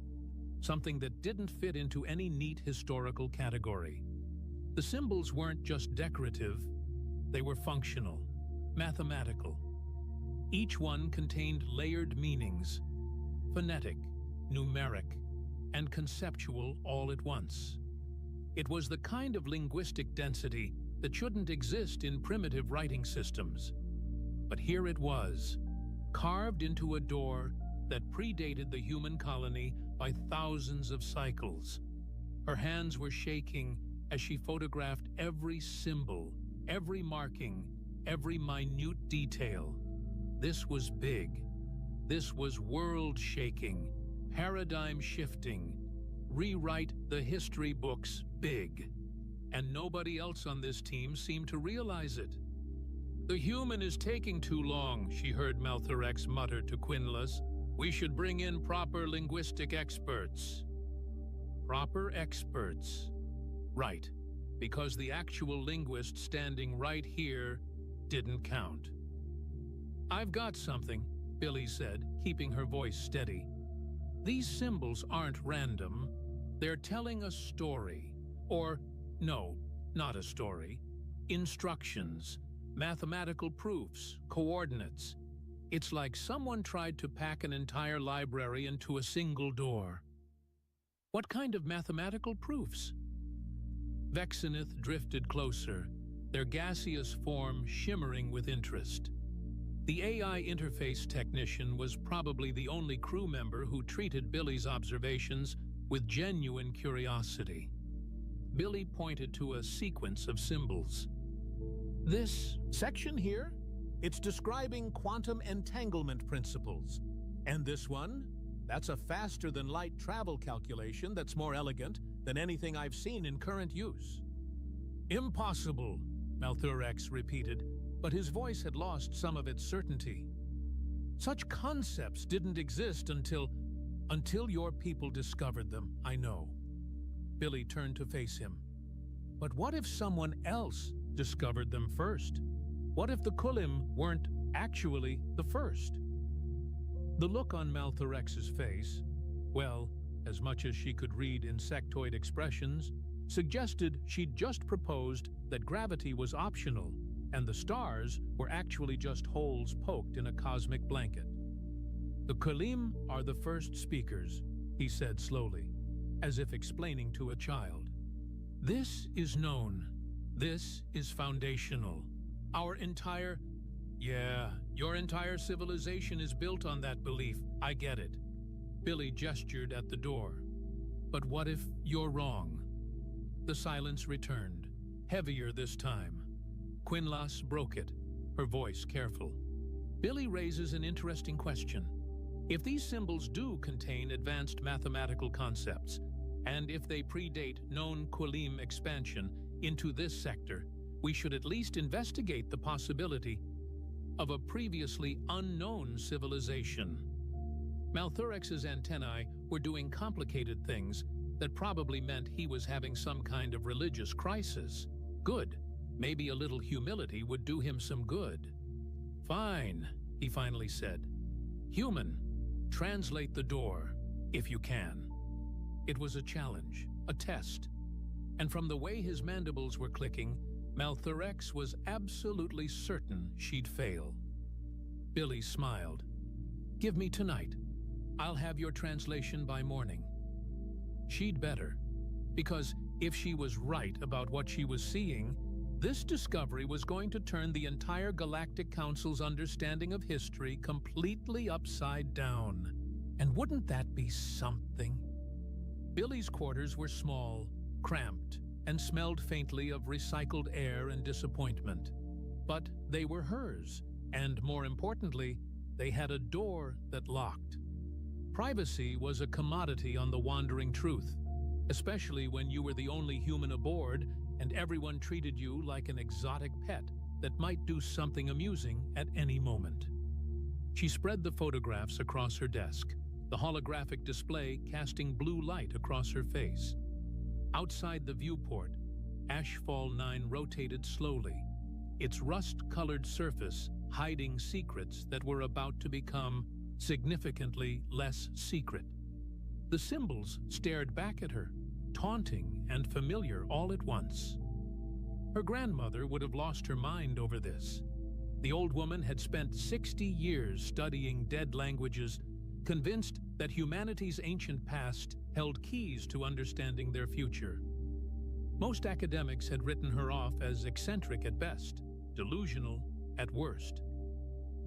Something that didn't fit into any neat historical category. The symbols weren't just decorative, they were functional, mathematical. Each one contained layered meanings, phonetic, numeric, and conceptual all at once. It was the kind of linguistic density that shouldn't exist in primitive writing systems. But here it was, carved into a door that predated the human colony by thousands of cycles. Her hands were shaking as she photographed every symbol, every marking, every minute detail. This was big. This was world-shaking, paradigm-shifting. Rewrite the history books big. And nobody else on this team seemed to realize it. "The human is taking too long," she heard Malthorex mutter to Quinlus. "We should bring in proper linguistic experts." Proper experts. Right, because the actual linguist standing right here didn't count. "I've got something," Billy said, keeping her voice steady. "These symbols aren't random. They're telling a story. Or, no, not a story. Instructions, mathematical proofs, coordinates. It's like someone tried to pack an entire library into a single door." "What kind of mathematical proofs?" Vexenith drifted closer, their gaseous form shimmering with interest. The AI interface technician was probably the only crew member who treated Billy's observations with genuine curiosity. Billy pointed to a sequence of symbols. "This section here? It's describing quantum entanglement principles. And this one? That's a faster-than-light travel calculation that's more elegant than anything I've seen in current use." "Impossible," Malthorex repeated, but his voice had lost some of its certainty. "Such concepts didn't exist until your people discovered them, I know." Billy turned to face him. "But what if someone else discovered them first? What if the Kulim weren't actually the first?" The look on Malthorex's face, well, as much as she could read insectoid expressions, suggested she'd just proposed that gravity was optional and the stars were actually just holes poked in a cosmic blanket. "The Kulim are the first speakers," he said slowly, as if explaining to a child. "This is known. This is foundational. Your entire civilization is built on that belief. I get it." Billy gestured at the door. "But what if you're wrong?" The silence returned, heavier this time. Quinlas broke it, her voice careful. "Billy raises an interesting question. If these symbols do contain advanced mathematical concepts, and if they predate known Kulim expansion into this sector, we should at least investigate the possibility of a previously unknown civilization." Malthorex's antennae were doing complicated things that probably meant he was having some kind of religious crisis. Good. Maybe a little humility would do him some good. "Fine," he finally said. "Human, translate the door, if you can." It was a challenge, a test. And from the way his mandibles were clicking, Malthorex was absolutely certain she'd fail. Billy smiled. "Give me tonight. I'll have your translation by morning." She'd better, because if she was right about what she was seeing, this discovery was going to turn the entire Galactic Council's understanding of history completely upside down. And wouldn't that be something? Billy's quarters were small, cramped, and smelled faintly of recycled air and disappointment. But they were hers, and more importantly, they had a door that locked. Privacy was a commodity on the Wandering Truth, especially when you were the only human aboard and everyone treated you like an exotic pet that might do something amusing at any moment. She spread the photographs across her desk, the holographic display casting blue light across her face. Outside the viewport, Ashfall 9 rotated slowly, its rust-colored surface hiding secrets that were about to become significantly less secret. The symbols stared back at her, taunting and familiar all at once. Her grandmother would have lost her mind over this. The old woman had spent 60 years studying dead languages, convinced that humanity's ancient past held keys to understanding their future. Most academics had written her off as eccentric at best, delusional at worst.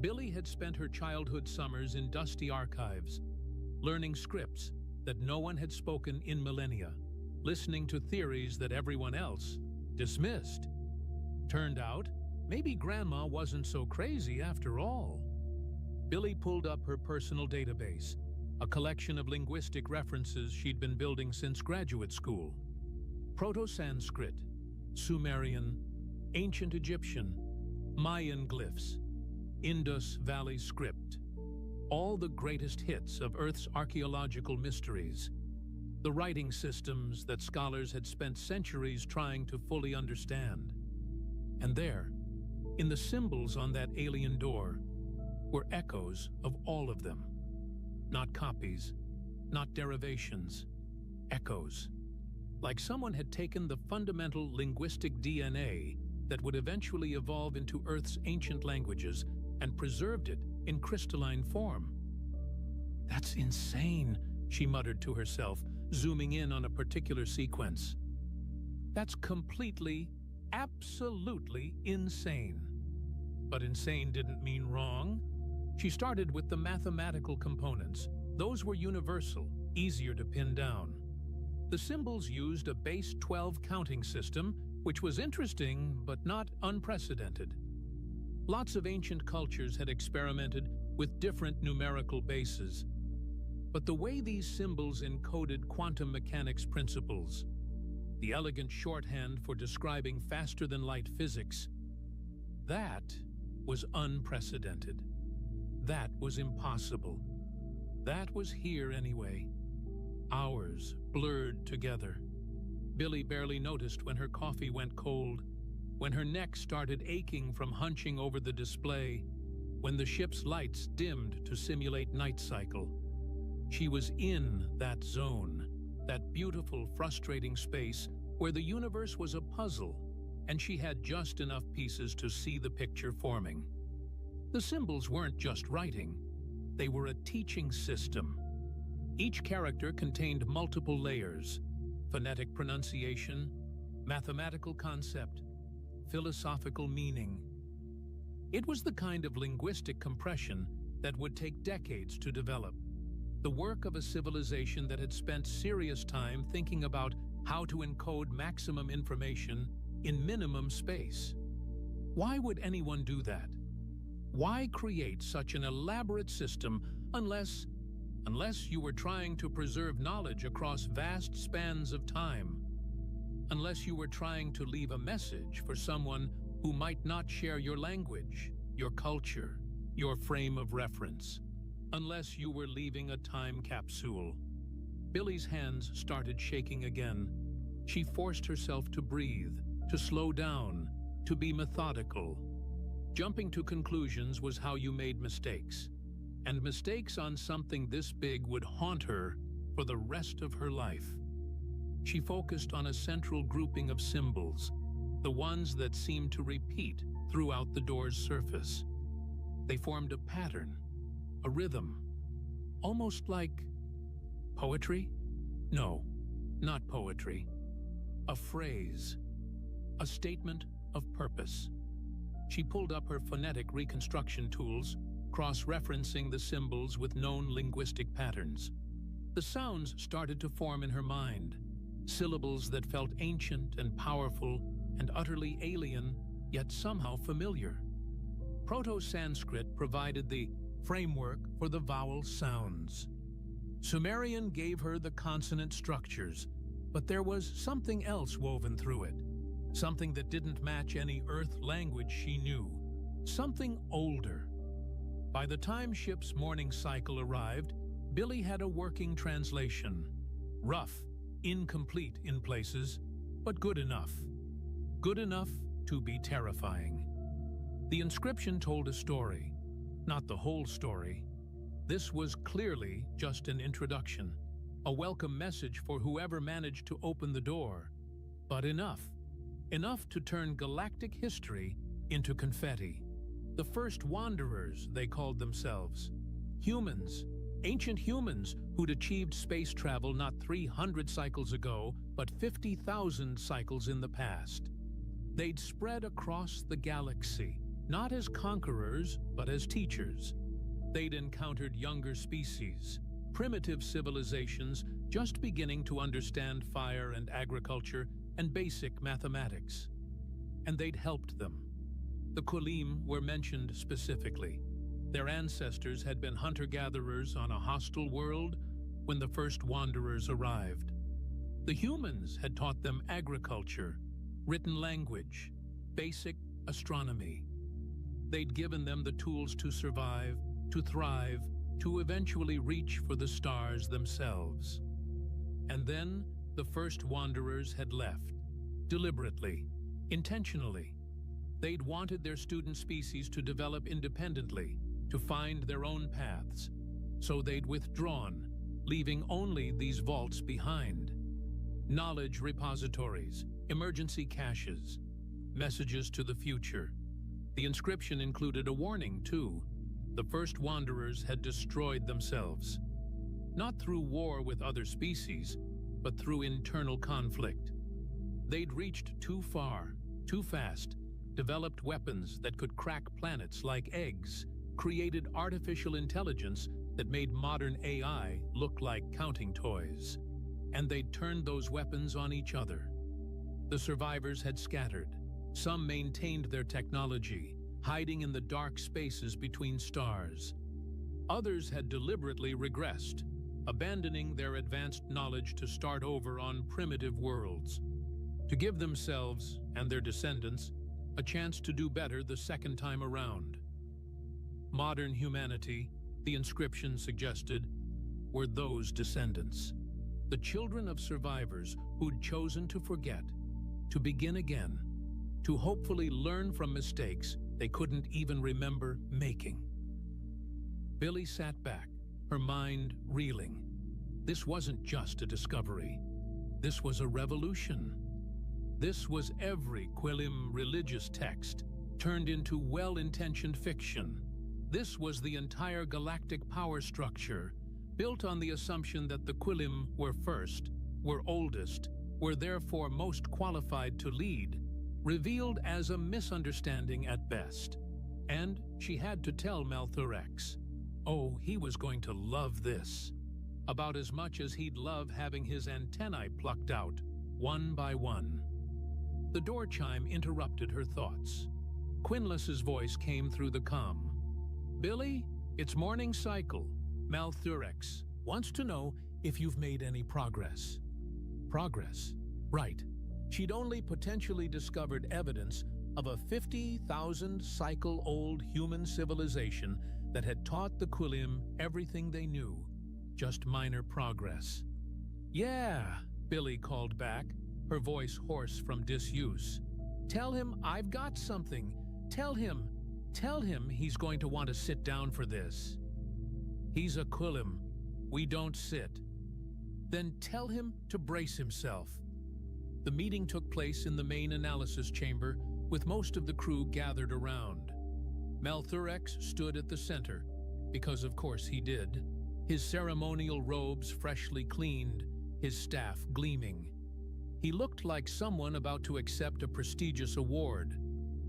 Billy had spent her childhood summers in dusty archives, learning scripts that no one had spoken in millennia, listening to theories that everyone else dismissed. Turned out, maybe Grandma wasn't so crazy after all. Billy pulled up her personal database, a collection of linguistic references she'd been building since graduate school. Proto-Sanskrit, Sumerian, Ancient Egyptian, Mayan glyphs, Indus Valley script, all the greatest hits of Earth's archaeological mysteries, the writing systems that scholars had spent centuries trying to fully understand. And there, in the symbols on that alien door, were echoes of all of them. Not copies, not derivations, echoes. Like someone had taken the fundamental linguistic DNA that would eventually evolve into Earth's ancient languages and preserved it in crystalline form. "That's insane," she muttered to herself, zooming in on a particular sequence. "That's completely, absolutely insane." But insane didn't mean wrong. She started with the mathematical components. Those were universal, easier to pin down. The symbols used a base 12 counting system, which was interesting but not unprecedented. Lots of ancient cultures had experimented with different numerical bases. But the way these symbols encoded quantum mechanics principles, the elegant shorthand for describing faster-than-light physics, that was unprecedented. That was impossible. That was here anyway. Hours blurred together. Billy barely noticed when her coffee went cold, when her neck started aching from hunching over the display, when the ship's lights dimmed to simulate night cycle. She was in that zone, that beautiful, frustrating space where the universe was a puzzle, and she had just enough pieces to see the picture forming. The symbols weren't just writing. They were a teaching system. Each character contained multiple layers: phonetic pronunciation, mathematical concept, philosophical meaning. It was the kind of linguistic compression that would take decades to develop, the work of a civilization that had spent serious time thinking about how to encode maximum information in minimum space. Why would anyone do that? Why create such an elaborate system unless you were trying to preserve knowledge across vast spans of time? Unless you were trying to leave a message for someone who might not share your language, your culture, your frame of reference? Unless you were leaving a time capsule. Billy's hands started shaking again. She forced herself to breathe, to slow down, to be methodical. Jumping to conclusions was how you made mistakes. And mistakes on something this big would haunt her for the rest of her life. She focused on a central grouping of symbols, the ones that seemed to repeat throughout the door's surface. They formed a pattern, a rhythm, almost like poetry? No, not poetry. A phrase, a statement of purpose. She pulled up her phonetic reconstruction tools, cross-referencing the symbols with known linguistic patterns. The sounds started to form in her mind, syllables that felt ancient and powerful and utterly alien, yet somehow familiar. Proto-Sanskrit provided the framework for the vowel sounds. Sumerian gave her the consonant structures, but there was something else woven through it, something that didn't match any Earth language she knew, something older. By the time ship's morning cycle arrived, Billy had a working translation. Rough, incomplete in places, but good enough. Good enough to be terrifying. The inscription told a story, not the whole story. This was clearly just an introduction, a welcome message for whoever managed to open the door. But enough. Enough to turn galactic history into confetti. The first wanderers, they called themselves. Humans, ancient humans who'd achieved space travel not 300 cycles ago, but 50,000 cycles in the past. They'd spread across the galaxy, not as conquerors, but as teachers. They'd encountered younger species, primitive civilizations just beginning to understand fire and agriculture and basic mathematics. And they'd helped them. The Qulim were mentioned specifically. Their ancestors had been hunter-gatherers on a hostile world when the first wanderers arrived. The humans had taught them agriculture, written language, basic astronomy. They'd given them the tools to survive, to thrive, to eventually reach for the stars themselves. And then the first wanderers had left, deliberately, intentionally. They'd wanted their student species to develop independently, to find their own paths, so they'd withdrawn, leaving only these vaults behind. Knowledge repositories, emergency caches, messages to the future. The inscription included a warning, too. The first wanderers had destroyed themselves, not through war with other species, but through internal conflict. They'd reached too far, too fast, developed weapons that could crack planets like eggs, created artificial intelligence that made modern AI look like counting toys. And they'd turned those weapons on each other. The survivors had scattered. Some maintained their technology, hiding in the dark spaces between stars. Others had deliberately regressed, abandoning their advanced knowledge to start over on primitive worlds, to give themselves and their descendants a chance to do better the second time around. Modern humanity, the inscription suggested, were those descendants, the children of survivors who'd chosen to forget, to begin again, to hopefully learn from mistakes they couldn't even remember making. Billy sat back, her mind reeling. This wasn't just a discovery. This was a revolution. This was every Qulim religious text turned into well-intentioned fiction. This was the entire galactic power structure, built on the assumption that the Qulim were first, were oldest, were therefore most qualified to lead, revealed as a misunderstanding at best. And she had to tell Malthurex. Oh, he was going to love this. About as much as he'd love having his antennae plucked out, one by one. The door chime interrupted her thoughts. Quinless's voice came through the comm. Billy, it's morning cycle. Malthurex wants to know if you've made any progress. Progress? Right. She'd only potentially discovered evidence of a 50,000 cycle-old human civilization that had taught the Qulim everything they knew. Just minor progress. Yeah, Billy called back, her voice hoarse from disuse. Tell him I've got something. Tell him he's going to want to sit down for this. He's a Qulim. We don't sit. Then tell him to brace himself. The meeting took place in the main analysis chamber, with most of the crew gathered around. Malthurex stood at the center, because of course he did, his ceremonial robes freshly cleaned, his staff gleaming. He looked like someone about to accept a prestigious award,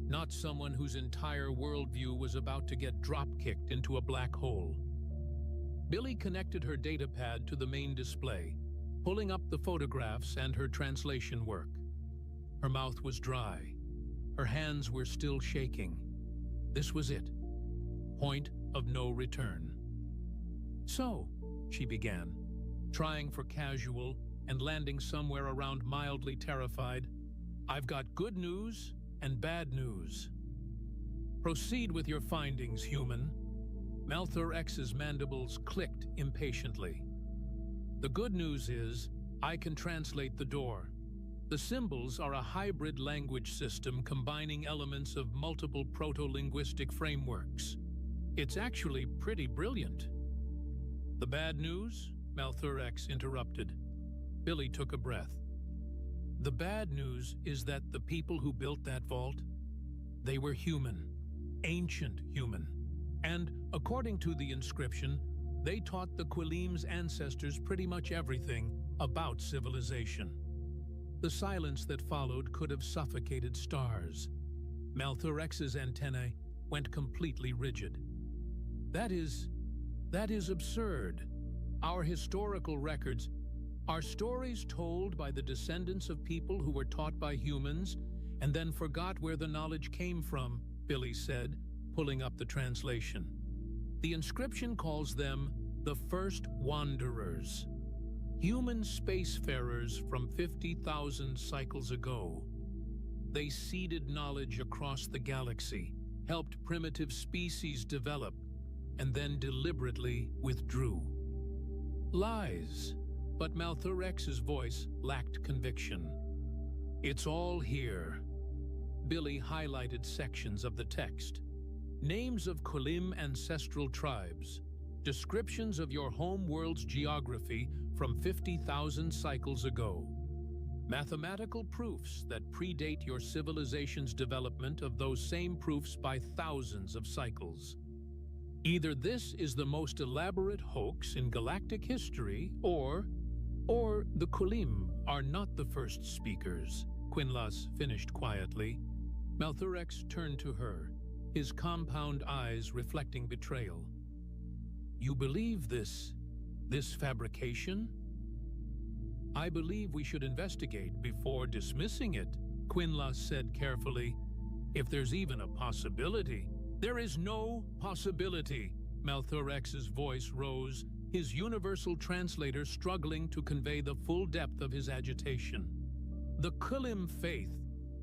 not someone whose entire worldview was about to get drop-kicked into a black hole. Billy connected her datapad to the main display, pulling up the photographs and her translation work. Her mouth was dry. Her hands were still shaking. This was it. Point of no return. So, she began, trying for casual and landing somewhere around mildly terrified. I've got good news and bad news. Proceed with your findings, human. Malthurex's mandibles clicked impatiently. The good news is, I can translate the door. The symbols are a hybrid language system combining elements of multiple proto-linguistic frameworks. It's actually pretty brilliant. The bad news? Malthurex interrupted. Billy took a breath. The bad news is that the people who built that vault, they were human, ancient human. And according to the inscription, they taught the Quilim's ancestors pretty much everything about civilization. The silence that followed could have suffocated stars. Malthurex's antennae went completely rigid. That is absurd. Our historical records are stories told by the descendants of people who were taught by humans and then forgot where the knowledge came from, Billy said, pulling up the translation. The inscription calls them the first wanderers. Human spacefarers from 50,000 cycles ago. They seeded knowledge across the galaxy, helped primitive species develop, and then deliberately withdrew. Lies, but Malthurex's voice lacked conviction. It's all here. Billy highlighted sections of the text. Names of Quilim ancestral tribes, descriptions of your home world's geography from 50,000 cycles ago, mathematical proofs that predate your civilization's development of those same proofs by thousands of cycles. Either this is the most elaborate hoax in galactic history, or the Quilim are not the first speakers, Quinlas finished quietly. Malthurex turned to her, his compound eyes reflecting betrayal. You believe this fabrication? I believe we should investigate before dismissing it, Quinlas said carefully. If there's even a possibility. There is no possibility, Malthurex's voice rose, his universal translator struggling to convey the full depth of his agitation. The Quilim faith,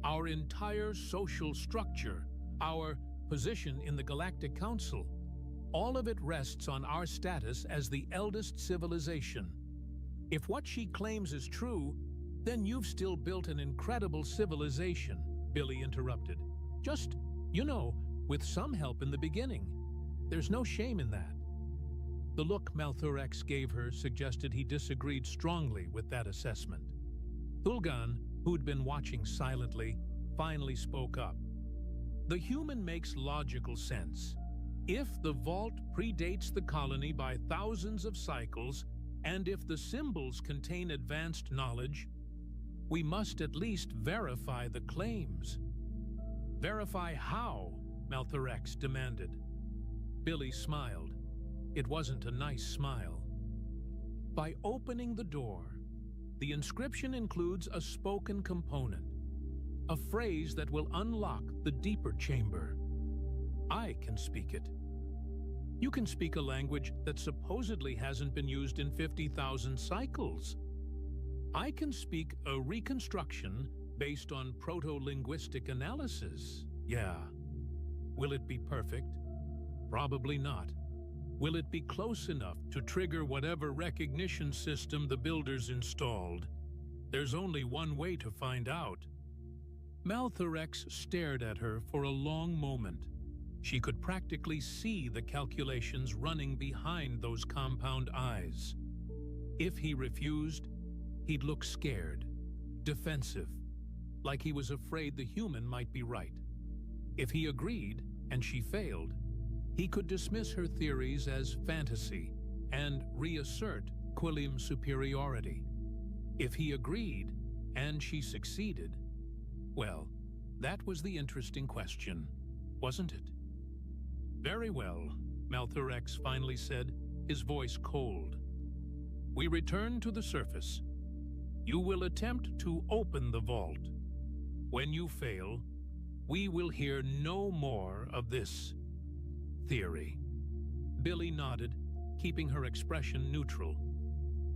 our entire social structure, our position in the Galactic Council, all of it rests on our status as the eldest civilization. If what she claims is true, then you've still built an incredible civilization, Billy interrupted. Just, with some help in the beginning. There's no shame in that. The look Malthurex gave her suggested he disagreed strongly with that assessment. Thulgan, who'd been watching silently, finally spoke up. The human makes logical sense. If the vault predates the colony by thousands of cycles, and if the symbols contain advanced knowledge, we must at least verify the claims. Verify how? Malthurex demanded. Billy smiled. It wasn't a nice smile. By opening the door, the inscription includes a spoken component, a phrase that will unlock the deeper chamber. I can speak it. You can speak a language that supposedly hasn't been used in 50,000 cycles. I can speak a reconstruction based on proto-linguistic analysis. Yeah. Will it be perfect? Probably not. Will it be close enough to trigger whatever recognition system the builders installed? There's only one way to find out. Malthurex stared at her for a long moment. She could practically see the calculations running behind those compound eyes. If he refused, he'd look scared, defensive, like he was afraid the human might be right. If he agreed, and she failed, he could dismiss her theories as fantasy and reassert Quilim superiority. If he agreed, and she succeeded, well, that was the interesting question, wasn't it? Very well, Malthurex finally said, his voice cold. We return to the surface. You will attempt to open the vault. When you fail, we will hear no more of this theory. Billy nodded, keeping her expression neutral.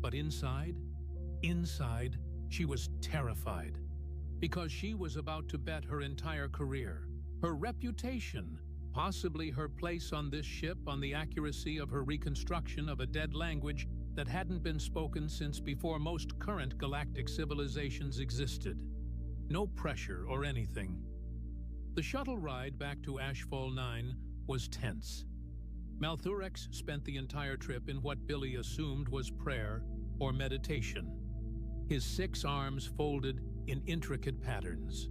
But inside, she was terrified. Because she was about to bet her entire career, her reputation, possibly her place on this ship on the accuracy of her reconstruction of a dead language, that hadn't been spoken since before most current galactic civilizations existed. No pressure or anything. The shuttle ride back to Ashfall 9 was tense. Malthurex spent the entire trip in what Billy assumed was prayer or meditation, his 6 arms folded in intricate patterns.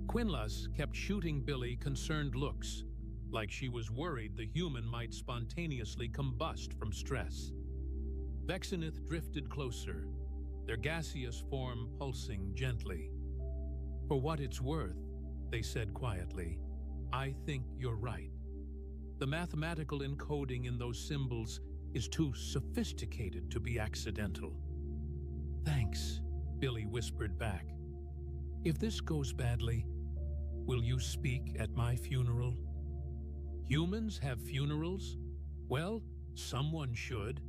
Quinlus kept shooting Billy concerned looks, like she was worried the human might spontaneously combust from stress. Vexenith drifted closer, their gaseous form pulsing gently. "For what it's worth," they said quietly, "I think you're right. The mathematical encoding in those symbols is too sophisticated to be accidental." "Thanks," Billy whispered back. "If this goes badly, will you speak at my funeral?" Humans have funerals? Well, someone should.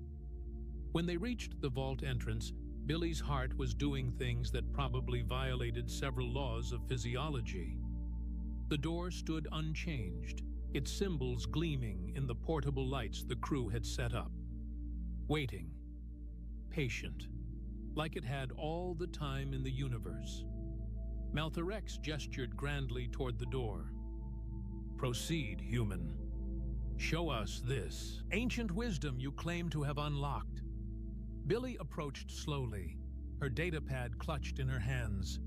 When they reached the vault entrance, Billy's heart was doing things that probably violated several laws of physiology. The door stood unchanged, its symbols gleaming in the portable lights the crew had set up. Waiting. Patient. Like it had all the time in the universe. Malthurex gestured grandly toward the door. "Proceed, human. Show us this ancient wisdom you claim to have unlocked." Billy approached slowly, her datapad clutched in her hands.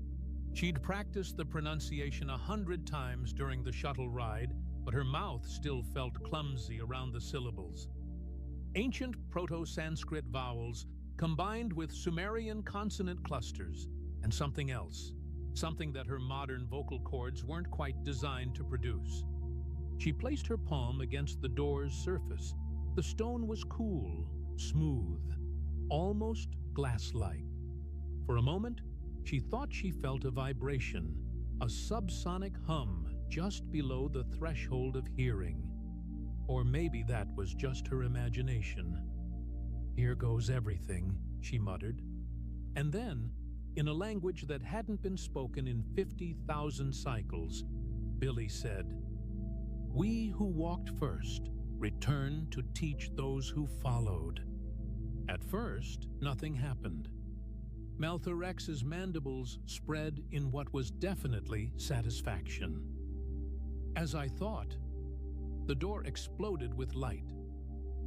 She'd practiced the pronunciation 100 times during the shuttle ride, but her mouth still felt clumsy around the syllables. Ancient Proto-Sanskrit vowels combined with Sumerian consonant clusters and something else, something that her modern vocal cords weren't quite designed to produce. She placed her palm against the door's surface. The stone was cool, smooth, almost glass-like. For a moment, she thought she felt a vibration, a subsonic hum just below the threshold of hearing. Or maybe that was just her imagination. "Here goes everything," she muttered. And then, in a language that hadn't been spoken in 50,000 cycles, Billy said, "We who walked first return to teach those who followed." At first, nothing happened. Malthurex's mandibles spread in what was definitely satisfaction. As I thought, the door exploded with light.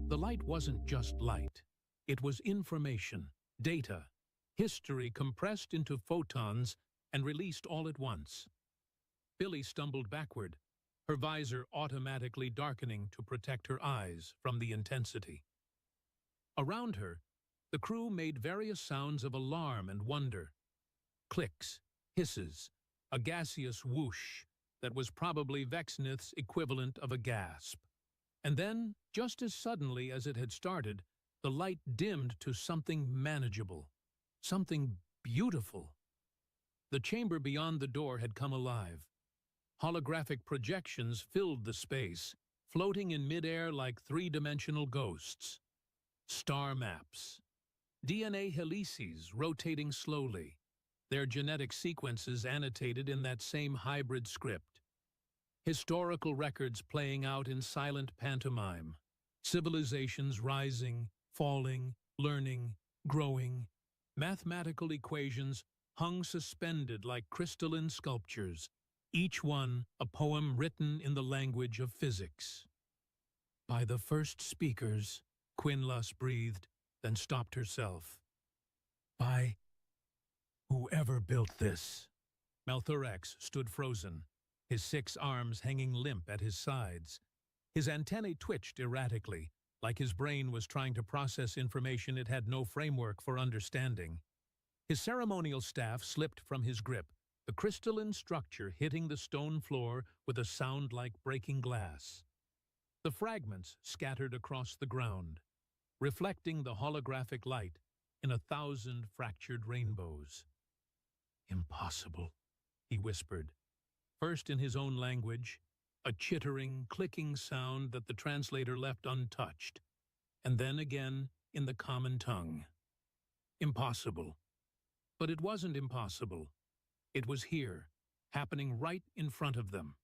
The light wasn't just light. It was information, data, history compressed into photons and released all at once. Billy stumbled backward, her visor automatically darkening to protect her eyes from the intensity. Around her, the crew made various sounds of alarm and wonder. Clicks, hisses, a gaseous whoosh that was probably Vexenith's equivalent of a gasp. And then, just as suddenly as it had started, the light dimmed to something manageable, something beautiful. The chamber beyond the door had come alive. Holographic projections filled the space, floating in midair like three-dimensional ghosts. Star maps. DNA helices rotating slowly, their genetic sequences annotated in that same hybrid script. Historical records playing out in silent pantomime. Civilizations rising, falling, learning, growing. Mathematical equations hung suspended like crystalline sculptures, each one a poem written in the language of physics. "By the first speakers," Quinlus breathed, then stopped herself. "By whoever built this." Malthurex stood frozen, his 6 arms hanging limp at his sides. His antennae twitched erratically, like his brain was trying to process information it had no framework for understanding. His ceremonial staff slipped from his grip, the crystalline structure hitting the stone floor with a sound like breaking glass. The fragments scattered across the ground, reflecting the holographic light in 1,000 fractured rainbows. "Impossible," he whispered, first in his own language, a chittering, clicking sound that the translator left untouched, and then again in the common tongue. Impossible. But it wasn't impossible. It was here, happening right in front of them.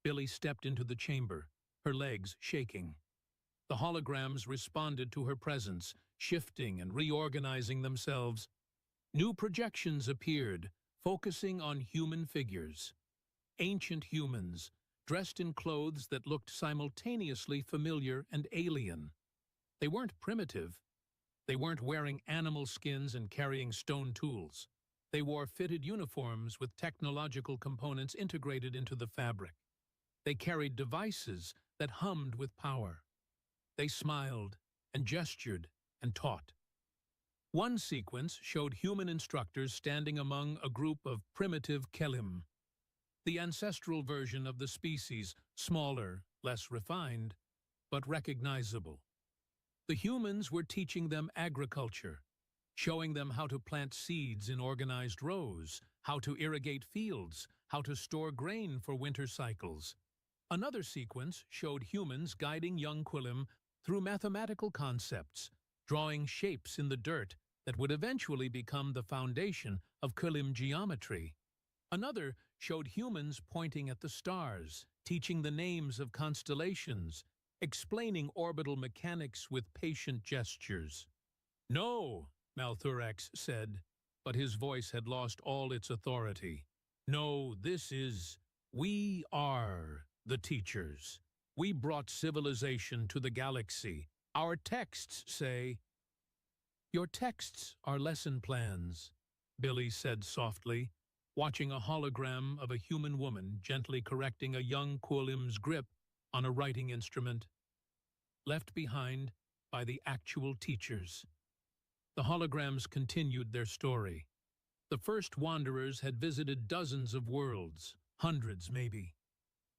Billy stepped into the chamber, her legs shaking. The holograms responded to her presence, shifting and reorganizing themselves. New projections appeared, focusing on human figures. Ancient humans, dressed in clothes that looked simultaneously familiar and alien. They weren't primitive. They weren't wearing animal skins and carrying stone tools. They wore fitted uniforms with technological components integrated into the fabric. They carried devices that hummed with power. They smiled and gestured and taught. One sequence showed human instructors standing among a group of primitive Kelim, the ancestral version of the species, smaller, less refined, but recognizable. The humans were teaching them agriculture, showing them how to plant seeds in organized rows, how to irrigate fields, how to store grain for winter cycles. Another sequence showed humans guiding young Quilim through mathematical concepts, drawing shapes in the dirt that would eventually become the foundation of Quilim geometry. Another showed humans pointing at the stars, teaching the names of constellations, explaining orbital mechanics with patient gestures. "No," Malthurex said, but his voice had lost all its authority. "No, we are the teachers. We brought civilization to the galaxy. Our texts say—" "Your texts are lesson plans," Billy said softly, watching a hologram of a human woman gently correcting a young Quillim's grip on a writing instrument. Left behind by the actual teachers. The holograms continued their story. The first wanderers had visited dozens of worlds, hundreds maybe.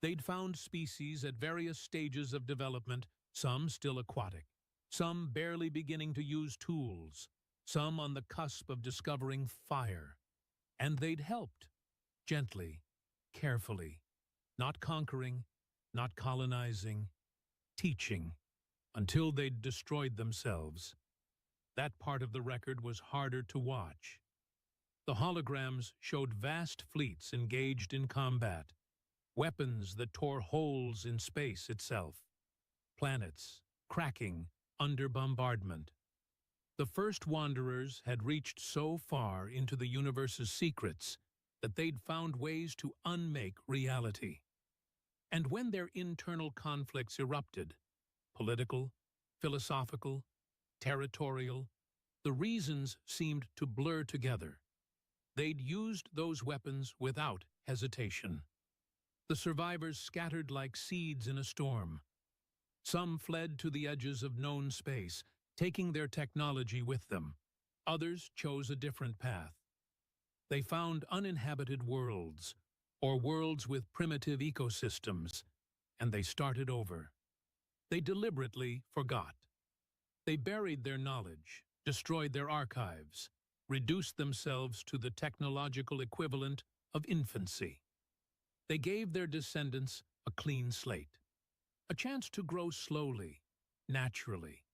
They'd found species at various stages of development, some still aquatic, some barely beginning to use tools, some on the cusp of discovering fire. And they'd helped, gently, carefully, not conquering, not colonizing, teaching, until they'd destroyed themselves. That part of the record was harder to watch. The holograms showed vast fleets engaged in combat, weapons that tore holes in space itself, planets cracking under bombardment. The first wanderers had reached so far into the universe's secrets that they'd found ways to unmake reality. And when their internal conflicts erupted, political, philosophical, territorial, the reasons seemed to blur together. They'd used those weapons without hesitation. The survivors scattered like seeds in a storm. Some fled to the edges of known space, taking their technology with them. Others chose a different path. They found uninhabited worlds, or worlds with primitive ecosystems, and they started over. They deliberately forgot. They buried their knowledge, destroyed their archives, reduced themselves to the technological equivalent of infancy. They gave their descendants a clean slate, a chance to grow slowly, naturally,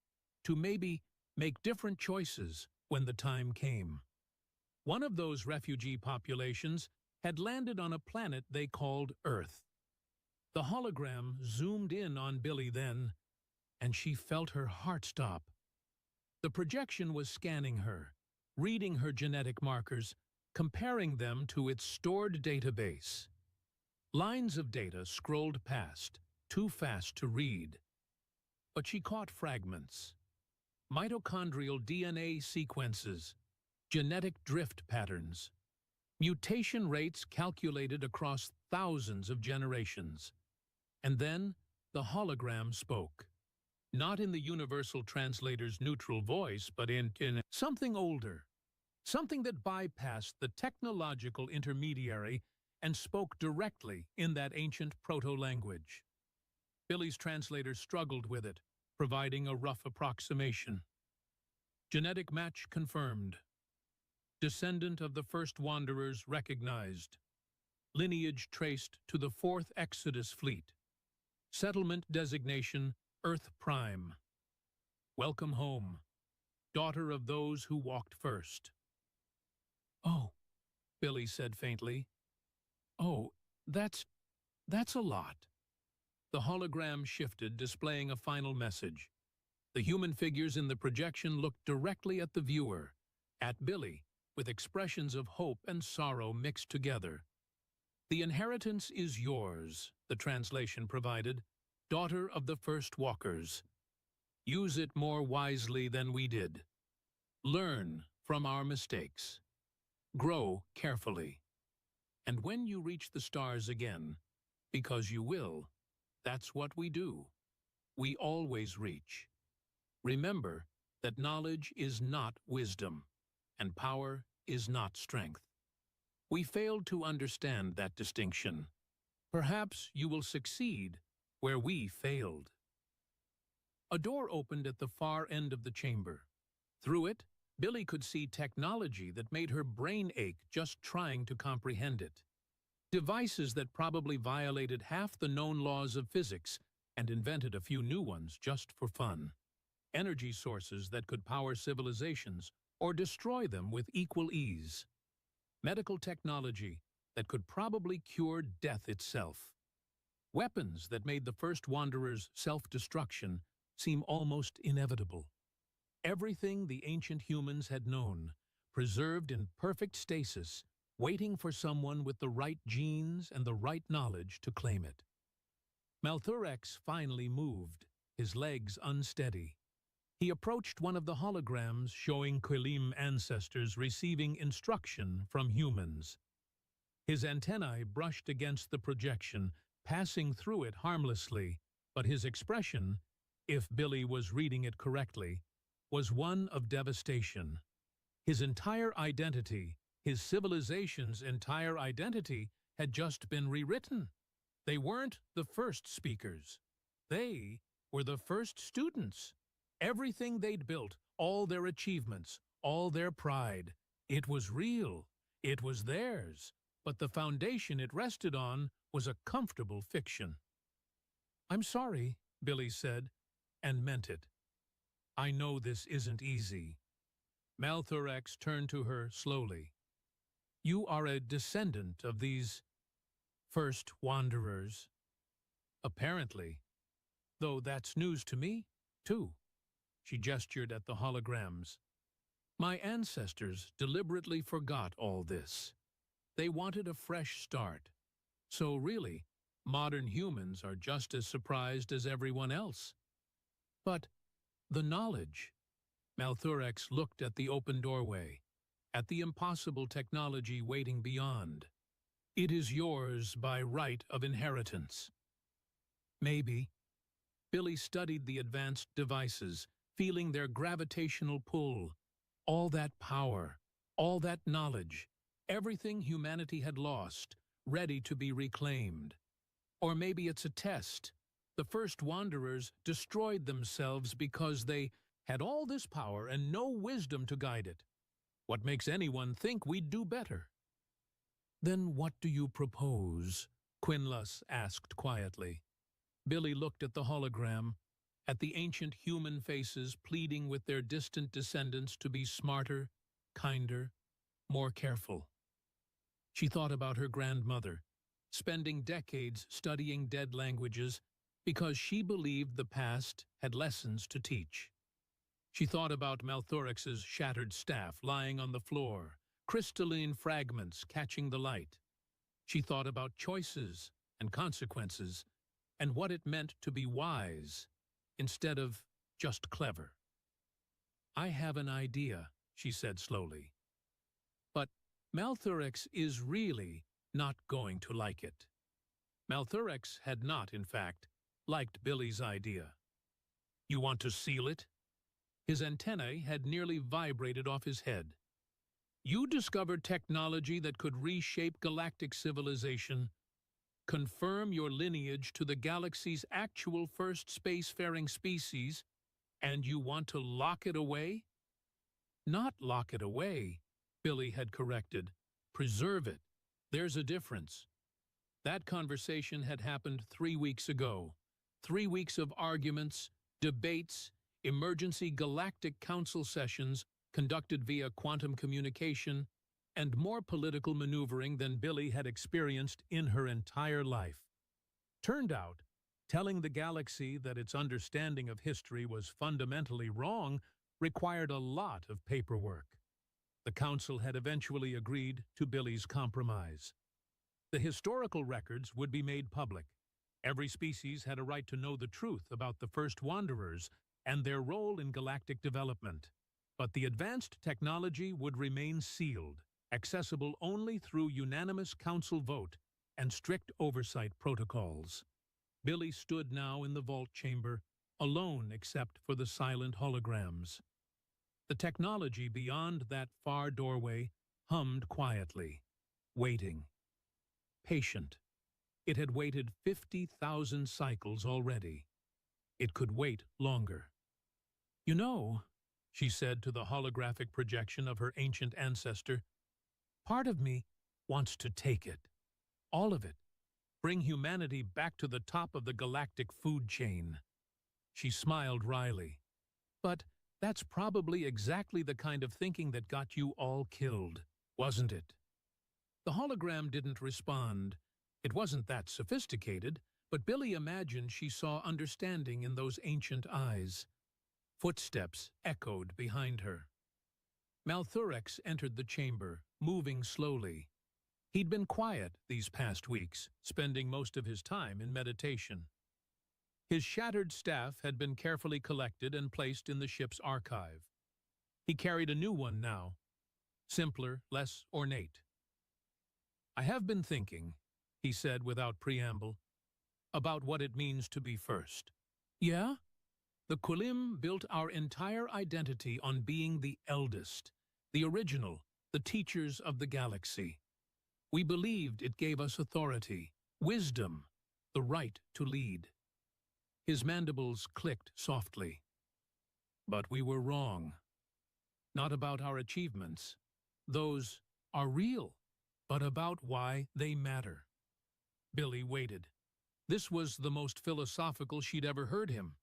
to maybe make different choices when the time came. One of those refugee populations had landed on a planet they called Earth. The hologram zoomed in on Billy then, and she felt her heart stop. The projection was scanning her, reading her genetic markers, comparing them to its stored database. Lines of data scrolled past, too fast to read. But she caught fragments. Mitochondrial DNA sequences, genetic drift patterns, mutation rates calculated across thousands of generations. And then the hologram spoke. Not in the universal translator's neutral voice, but in something older, something that bypassed the technological intermediary and spoke directly in that ancient proto-language. Billy's translator struggled with it, providing a rough approximation. Genetic match confirmed. Descendant of the first wanderers recognized. Lineage traced to the 4th Exodus Fleet. Settlement designation Earth Prime. Welcome home, daughter of those who walked first. "Oh," Billy said faintly. "Oh, that's a lot." The hologram shifted, displaying a final message. The human figures in the projection looked directly at the viewer, at Billy, with expressions of hope and sorrow mixed together. "The inheritance is yours," the translation provided, "daughter of the first walkers. Use it more wisely than we did. Learn from our mistakes. Grow carefully. And when you reach the stars again, because you will, that's what we do. We always reach. Remember that knowledge is not wisdom, and power is not strength. We failed to understand that distinction. Perhaps you will succeed where we failed." A door opened at the far end of the chamber. Through it, Billy could see technology that made her brain ache just trying to comprehend it. Devices that probably violated half the known laws of physics and invented a few new ones just for fun. Energy sources that could power civilizations or destroy them with equal ease. Medical technology that could probably cure death itself. Weapons that made the first wanderers' self-destruction seem almost inevitable. Everything the ancient humans had known, preserved in perfect stasis, waiting for someone with the right genes and the right knowledge to claim it. Malthurex finally moved, his legs unsteady. He approached one of the holograms showing Quilim ancestors receiving instruction from humans. His antennae brushed against the projection, passing through it harmlessly, but his expression, if Billy was reading it correctly, was one of devastation. His entire identity, his civilization's entire identity, had just been rewritten. They weren't the first speakers. They were the first students. Everything they'd built, all their achievements, all their pride, it was real. It was theirs. But the foundation it rested on was a comfortable fiction. "I'm sorry," Billy said, and meant it. "I know this isn't easy." Malthurex turned to her slowly. "You are a descendant of these first wanderers." "Apparently. Though that's news to me, too." She gestured at the holograms. "My ancestors deliberately forgot all this. They wanted a fresh start. So really, modern humans are just as surprised as everyone else. But the knowledge." Malthurex looked at the open doorway, at the impossible technology waiting beyond. "It is yours by right of inheritance." "Maybe." Billy studied the advanced devices, feeling their gravitational pull. All that power, all that knowledge, everything humanity had lost, ready to be reclaimed. Or maybe it's a test. The first wanderers destroyed themselves because they had all this power and no wisdom to guide it. What makes anyone think we'd do better? "Then what do you propose?" Quinlus asked quietly. Billy looked at the hologram, at the ancient human faces pleading with their distant descendants to be smarter, kinder, more careful. She thought about her grandmother, spending decades studying dead languages because she believed the past had lessons to teach. She thought about Malthurex's shattered staff lying on the floor, crystalline fragments catching the light. She thought about choices and consequences and what it meant to be wise instead of just clever. "I have an idea," she said slowly. "But Malthurex is really not going to like it." Malthurex had not, in fact, liked Billy's idea. "You want to seal it?" His antennae had nearly vibrated off his head. "You discovered technology that could reshape galactic civilization, confirm your lineage to the galaxy's actual first spacefaring species, and you want to lock it away?" "Not lock it away," Billy had corrected. "Preserve it. There's a difference." That conversation had happened 3 weeks ago. 3 weeks of arguments, debates, emergency galactic council sessions conducted via quantum communication, and more political maneuvering than Billy had experienced in her entire life. Turned out, Telling the galaxy that its understanding of history was fundamentally wrong required a lot of paperwork. The Council had eventually agreed to Billy's compromise. The historical records would be made public. Every species had a right to know the truth about the first wanderers and their role in galactic development. But the advanced technology would remain sealed, accessible only through unanimous Council vote and strict oversight protocols. Billy stood now in the vault chamber, alone except for the silent holograms. The technology beyond that far doorway hummed quietly, waiting. Patient. It had waited 50,000 cycles already. It could wait longer. "You know," she said to the holographic projection of her ancient ancestor, "part of me wants to take it. All of it. Bring humanity back to the top of the galactic food chain." She smiled wryly. "But that's probably exactly the kind of thinking that got you all killed, wasn't it?" The hologram didn't respond. It wasn't that sophisticated, but Billy imagined she saw understanding in those ancient eyes. Footsteps echoed behind her. Malthurex entered the chamber, moving slowly. He'd been quiet these past weeks, spending most of his time in meditation. His shattered staff had been carefully collected and placed in the ship's archive. He carried a new one now, simpler, less ornate. "I have been thinking," he said without preamble, "about what it means to be first." "Yeah?" "The Qulim built our entire identity on being the eldest, the original, the teachers of the galaxy. We believed it gave us authority, wisdom, the right to lead." His mandibles clicked softly. "But we were wrong. Not about our achievements. Those are real, but about why they matter." Billy waited. This was the most philosophical she'd ever heard him.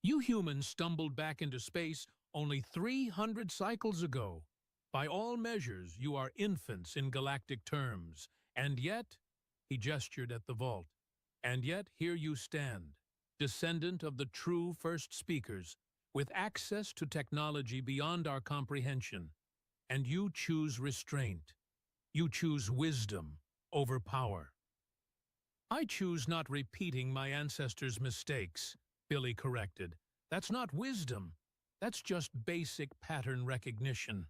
"You humans stumbled back into space only 300 cycles ago. By all measures, you are infants in galactic terms. And yet," he gestured at the vault, "and yet here you stand, descendant of the true first speakers, with access to technology beyond our comprehension. And you choose restraint. You choose wisdom over power." "I choose not repeating my ancestors' mistakes," Billy corrected. "That's not wisdom. That's just basic pattern recognition."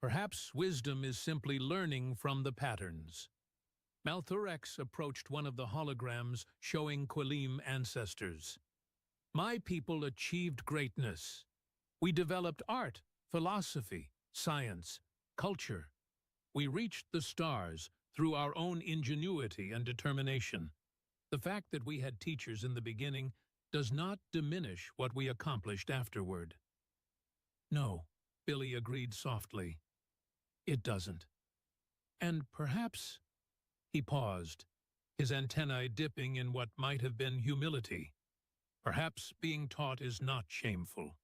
"Perhaps wisdom is simply learning from the patterns." Malthurex approached one of the holograms showing Qulim ancestors. "My people achieved greatness. We developed art, philosophy, science, culture. We reached the stars through our own ingenuity and determination. The fact that we had teachers in the beginning does not diminish what we accomplished afterward." "No," Billy agreed softly. "It doesn't. And perhaps—" He paused, his antennae dipping in what might have been humility. "Perhaps being taught is not shameful.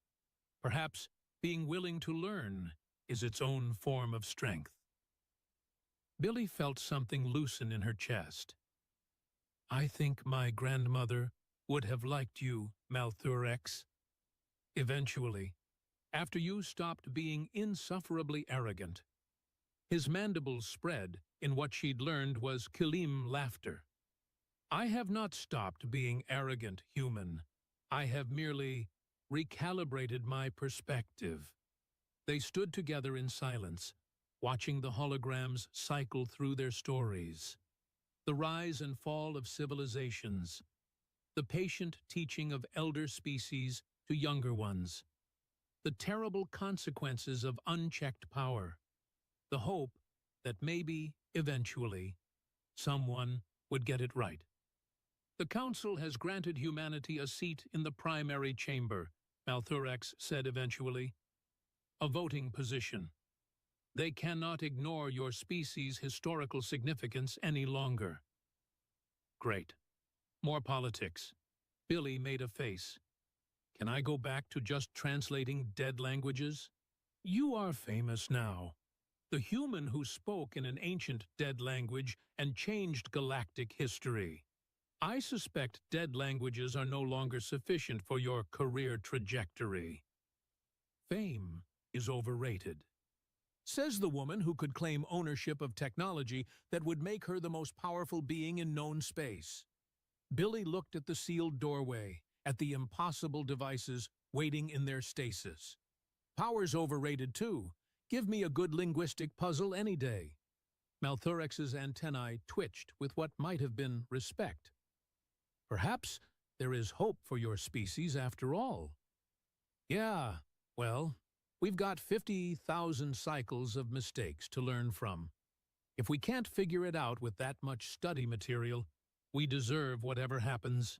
Perhaps being willing to learn is its own form of strength." Billy felt something loosen in her chest. "I think my grandmother would have liked you, Malthurex. Eventually, after you stopped being insufferably arrogant." His mandibles spread in what she'd learned was Qulim laughter. "I have not stopped being arrogant, human. I have merely recalibrated my perspective." They stood together in silence, watching the holograms cycle through their stories. The rise and fall of civilizations, the patient teaching of elder species to younger ones, the terrible consequences of unchecked power, the hope that maybe, eventually, someone would get it right. "The Council has granted humanity a seat in the primary chamber," Malthurex said eventually. "A voting position. They cannot ignore your species' historical significance any longer." "Great. More politics." Billy made a face. "Can I go back to just translating dead languages?" "You are famous now. The human who spoke in an ancient dead language and changed galactic history." I suspect dead languages are no longer sufficient for your career trajectory. Fame is overrated. Says the woman who could claim ownership of technology that would make her the most powerful being in known space. Billy looked at the sealed doorway, at the impossible devices waiting in their stasis. Power's overrated too. Give me a good linguistic puzzle any day. Malthorex's antennae twitched with what might have been respect. Perhaps there is hope for your species after all. Yeah, well, we've got 50,000 cycles of mistakes to learn from. If we can't figure it out with that much study material, we deserve whatever happens.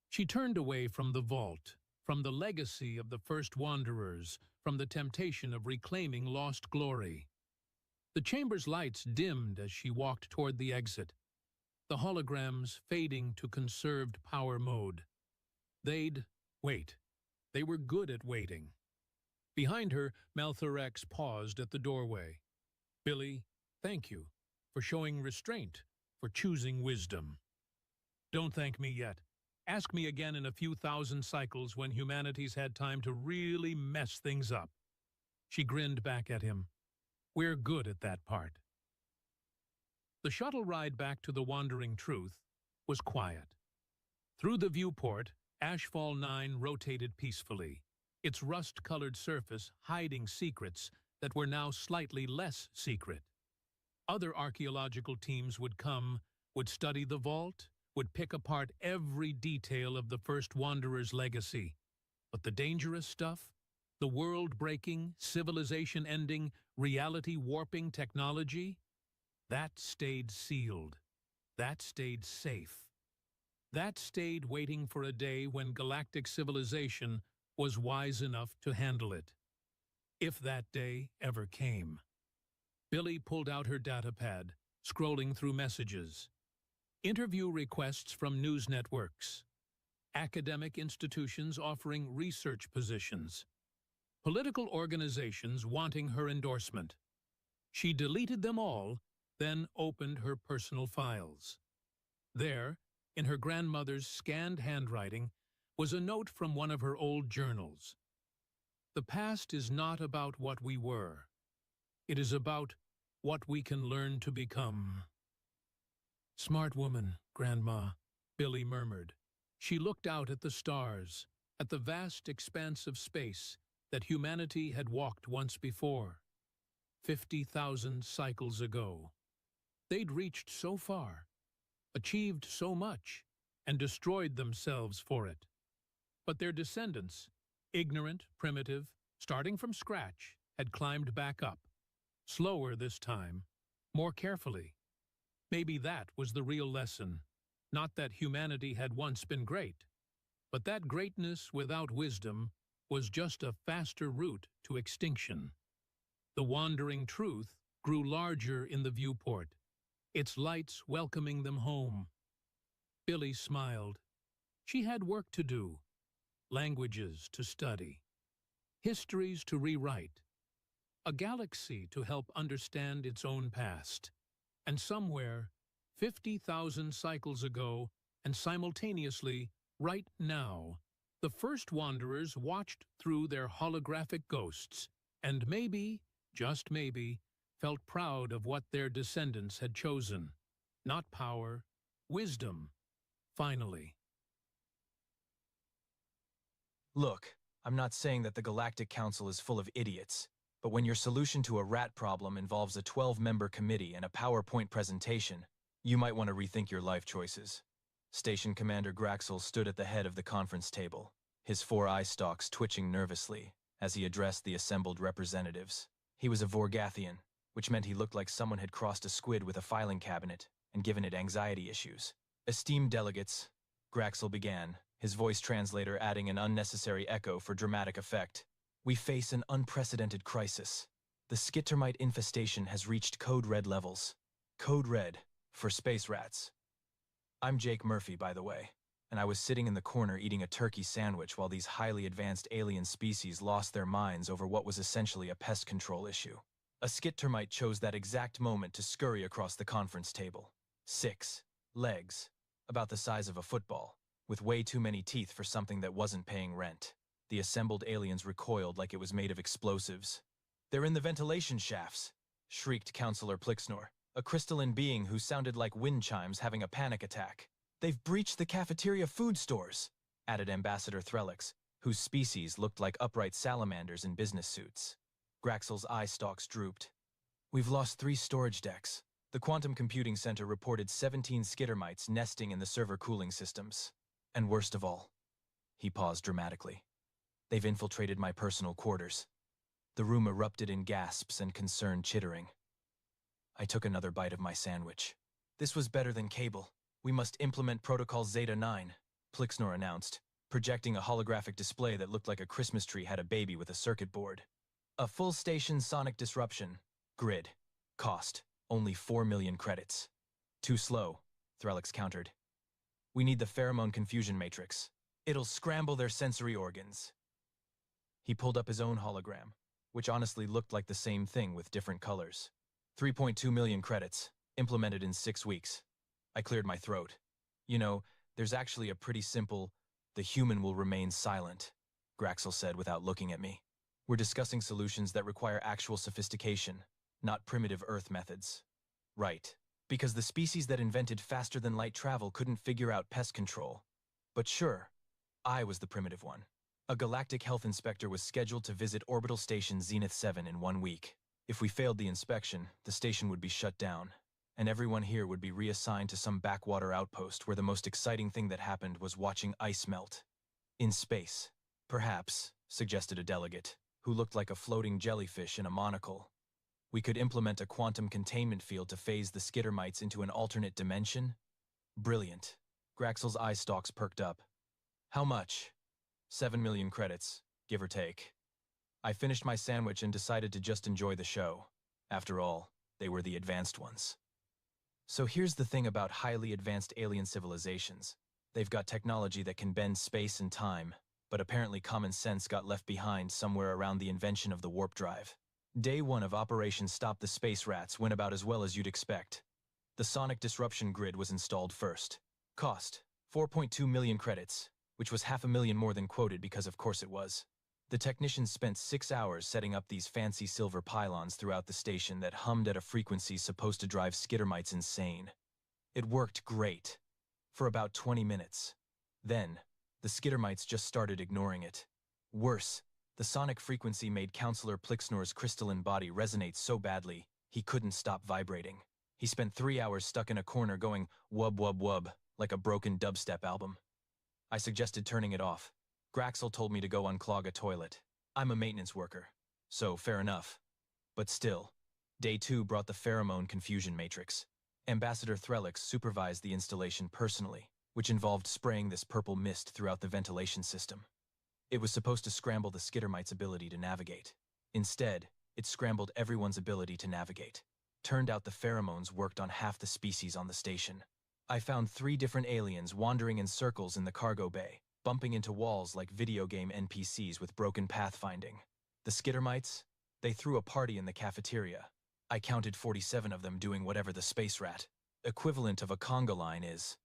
She turned away from the vault, from the legacy of the first wanderers, from the temptation of reclaiming lost glory. The chamber's lights dimmed as she walked toward the exit, the holograms fading to conserved power mode. They'd wait. They were good at waiting. Behind her, Malthorex paused at the doorway. Billy, thank you for showing restraint, for choosing wisdom. Don't thank me yet. Ask me again in a few thousand cycles when humanity's had time to really mess things up. She grinned back at him. We're good at that part. The shuttle ride back to the Wandering Truth was quiet. Through the viewport, Ashfall 9 rotated peacefully, its rust-colored surface hiding secrets that were now slightly less secret. Other archaeological teams would come, would study the vault, would pick apart every detail of the first wanderer's legacy. But the dangerous stuff, the world-breaking, civilization-ending, reality-warping technology, that stayed sealed. That stayed safe. That stayed waiting for a day when galactic civilization was wise enough to handle it. If that day ever came. Billy pulled out her datapad, scrolling through messages. Interview requests from news networks. Academic institutions offering research positions. Political organizations wanting her endorsement. She deleted them all, then opened her personal files. There, in her grandmother's scanned handwriting, was a note from one of her old journals. The past is not about what we were. It is about what we can learn to become. Smart woman, Grandma, Billy murmured. She looked out at the stars, at the vast expanse of space that humanity had walked once before, 50,000 cycles ago. They'd reached so far, achieved so much, and destroyed themselves for it. But their descendants, ignorant, primitive, starting from scratch, had climbed back up. Slower this time, more carefully. Maybe that was the real lesson. Not that humanity had once been great, but that greatness without wisdom was just a faster route to extinction. The Wandering Truth grew larger in the viewport, its lights welcoming them home. Billy smiled. She had work to do, languages to study, histories to rewrite, a galaxy to help understand its own past. And somewhere, 50,000 cycles ago, and simultaneously, right now, the first wanderers watched through their holographic ghosts, and maybe, just maybe, felt proud of what their descendants had chosen. Not power, wisdom, finally. Look, I'm not saying that the Galactic Council is full of idiots, but when your solution to a rat problem involves a 12-member committee and a PowerPoint presentation, you might want to rethink your life choices. Station Commander Graxel stood at the head of the conference table, his 4 eye stalks twitching nervously as he addressed the assembled representatives. He was a Vorgathian, which meant he looked like someone had crossed a squid with a filing cabinet and given it anxiety issues. Esteemed delegates, Graxel began, his voice translator adding an unnecessary echo for dramatic effect. We face an unprecedented crisis. The skittermite infestation has reached Code Red levels. Code Red, for space rats. I'm Jake Murphy, by the way, and I was sitting in the corner eating a turkey sandwich while these highly advanced alien species lost their minds over what was essentially a pest control issue. A skittermite chose that exact moment to scurry across the conference table. 6 legs, about the size of a football, with way too many teeth for something that wasn't paying rent. The assembled aliens recoiled like it was made of explosives. "They're in the ventilation shafts," shrieked Counselor Plixnor, a crystalline being who sounded like wind chimes having a panic attack. "They've breached the cafeteria food stores," added Ambassador Threlix, whose species looked like upright salamanders in business suits. Graxel's eye stalks drooped. "We've lost 3 storage decks. The Quantum Computing Center reported 17 skittermites nesting in the server cooling systems. And worst of all," he paused dramatically, "they've infiltrated my personal quarters." The room erupted in gasps and concerned chittering. I took another bite of my sandwich. "This was better than cable. We must implement Protocol Zeta-9, Plixnor announced, projecting a holographic display that looked like a Christmas tree had a baby with a circuit board. "A full station sonic disruption. Grid. Cost. Only 4 million credits." "Too slow," Threlix countered. "We need the pheromone confusion matrix. It'll scramble their sensory organs." He pulled up his own hologram, which honestly looked like the same thing with different colors. 3.2 million credits, implemented in 6 weeks. I cleared my throat. "You know, there's actually a pretty simple, the human will remain silent," Graxel said without looking at me. "We're discussing solutions that require actual sophistication, not primitive Earth methods." "Right. Because the species that invented faster-than-light travel couldn't figure out pest control. But sure, I was the primitive one. A galactic health inspector was scheduled to visit orbital station Zenith 7 in 1 week. If we failed the inspection, the station would be shut down, and everyone here would be reassigned to some backwater outpost where the most exciting thing that happened was watching ice melt. In space, perhaps," suggested a delegate, who looked like a floating jellyfish in a monocle. "We could implement a quantum containment field to phase the skittermites into an alternate dimension?" "Brilliant." Graxel's eye stalks perked up. "How much?" 7 million credits, give or take." I finished my sandwich and decided to just enjoy the show. After all, they were the advanced ones. "So here's the thing about highly advanced alien civilizations. They've got technology that can bend space and time, but apparently common sense got left behind somewhere around the invention of the warp drive. Day 1 of Operation Stop the Space Rats went about as well as you'd expect. The sonic disruption grid was installed first. Cost, 4.2 million credits, which was 500,000 more than quoted because of course it was. The technicians spent 6 hours setting up these fancy silver pylons throughout the station that hummed at a frequency supposed to drive skittermites insane. It worked great. For about 20 minutes. Then, the skittermites just started ignoring it. Worse, the sonic frequency made Counselor Plixnor's crystalline body resonate so badly, he couldn't stop vibrating. He spent 3 hours stuck in a corner going wub wub wub, like a broken dubstep album. I suggested turning it off. Graxel told me to go unclog a toilet. I'm a maintenance worker, so fair enough. But still, Day 2 brought the pheromone confusion matrix. Ambassador Threlix supervised the installation personally, which involved spraying this purple mist throughout the ventilation system. It was supposed to scramble the skittermites' ability to navigate. Instead, it scrambled everyone's ability to navigate. Turned out the pheromones worked on half the species on the station. I found 3 different aliens wandering in circles in the cargo bay, bumping into walls like video game NPCs with broken pathfinding. The skittermites? They threw a party in the cafeteria. I counted 47 of them doing whatever the space rat equivalent of a conga line is.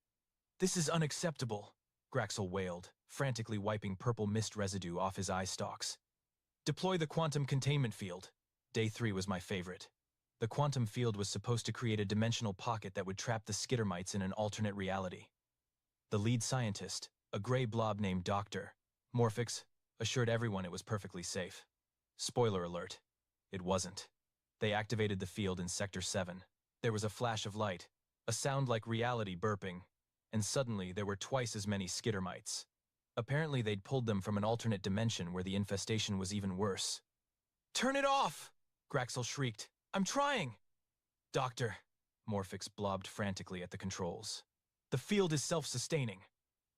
"This is unacceptable," Graxel wailed, frantically wiping purple mist residue off his eye stalks. "Deploy the quantum containment field." Day 3 was my favorite. The quantum field was supposed to create a dimensional pocket that would trap the skittermites in an alternate reality. The lead scientist, a gray blob named Dr. Morphix, assured everyone it was perfectly safe. Spoiler alert, it wasn't. They activated the field in Sector 7. There was a flash of light, a sound like reality burping, and suddenly there were twice as many skittermites. Apparently they'd pulled them from an alternate dimension where the infestation was even worse. "Turn it off!" Graxel shrieked. "I'm trying!" "Doctor," Morphix blobbed frantically at the controls. "The field is self-sustaining.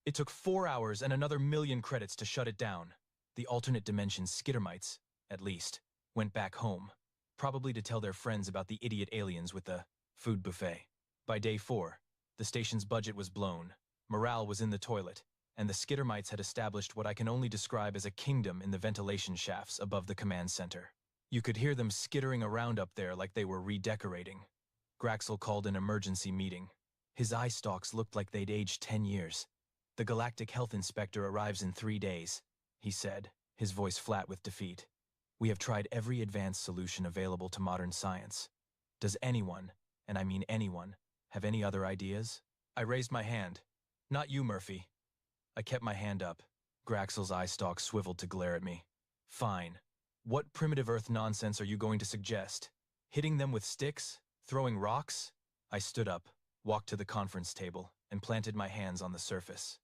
It took 4 hours and another 1,000,000 credits to shut it down. The alternate dimension skittermites, at least, went back home, probably to tell their friends about the idiot aliens with the food buffet. By Day 4, the station's budget was blown, morale was in the toilet, and the skittermites had established what I can only describe as a kingdom in the ventilation shafts above the command center. You could hear them skittering around up there like they were redecorating. Graxel called an emergency meeting. His eye stalks looked like they'd aged 10 years. "The Galactic Health Inspector arrives in 3 days," he said, his voice flat with defeat. "We have tried every advanced solution available to modern science. Does anyone, and I mean anyone, have any other ideas?" I raised my hand. "Not you, Murphy." I kept my hand up. Graxel's eye stalks swiveled to glare at me. "Fine. What primitive Earth nonsense are you going to suggest? Hitting them with sticks? Throwing rocks?" I stood up, walked to the conference table, and planted my hands on the surface.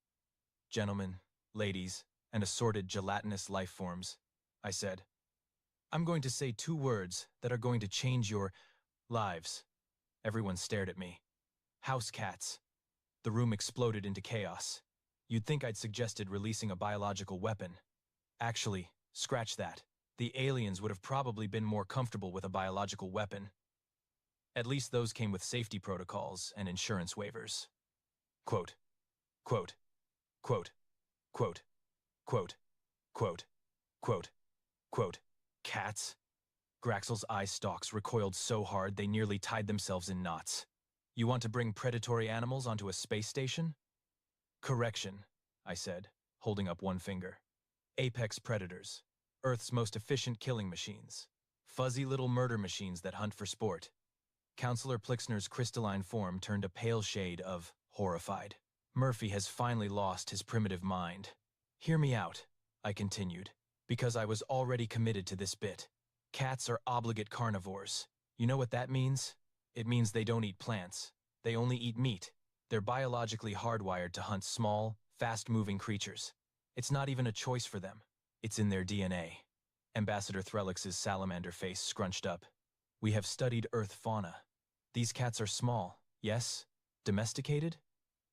"Gentlemen, ladies, and assorted gelatinous life forms," I said. "I'm going to say 2 words that are going to change your lives." Everyone stared at me. "House cats." The room exploded into chaos. You'd think I'd suggested releasing a biological weapon. Actually, scratch that. The aliens would have probably been more comfortable with a biological weapon. At least those came with safety protocols and insurance waivers. Quote, quote, quote, quote, quote, quote, quote, quote, cats? Graxel's eye stalks recoiled so hard they nearly tied themselves in knots. "You want to bring predatory animals onto a space station?" "Correction," I said, holding up one finger. "Apex predators. Earth's most efficient killing machines. Fuzzy little murder machines that hunt for sport." Counselor Plixner's crystalline form turned a pale shade of horrified. Murphy has finally lost his primitive mind. "Hear me out," I continued, because I was already committed to this bit. "Cats are obligate carnivores. You know what that means? It means they don't eat plants. They only eat meat. They're biologically hardwired to hunt small, fast-moving creatures. It's not even a choice for them. It's in their DNA." Ambassador Threlix's salamander face scrunched up. "We have studied Earth fauna. These cats are small, yes? Domesticated?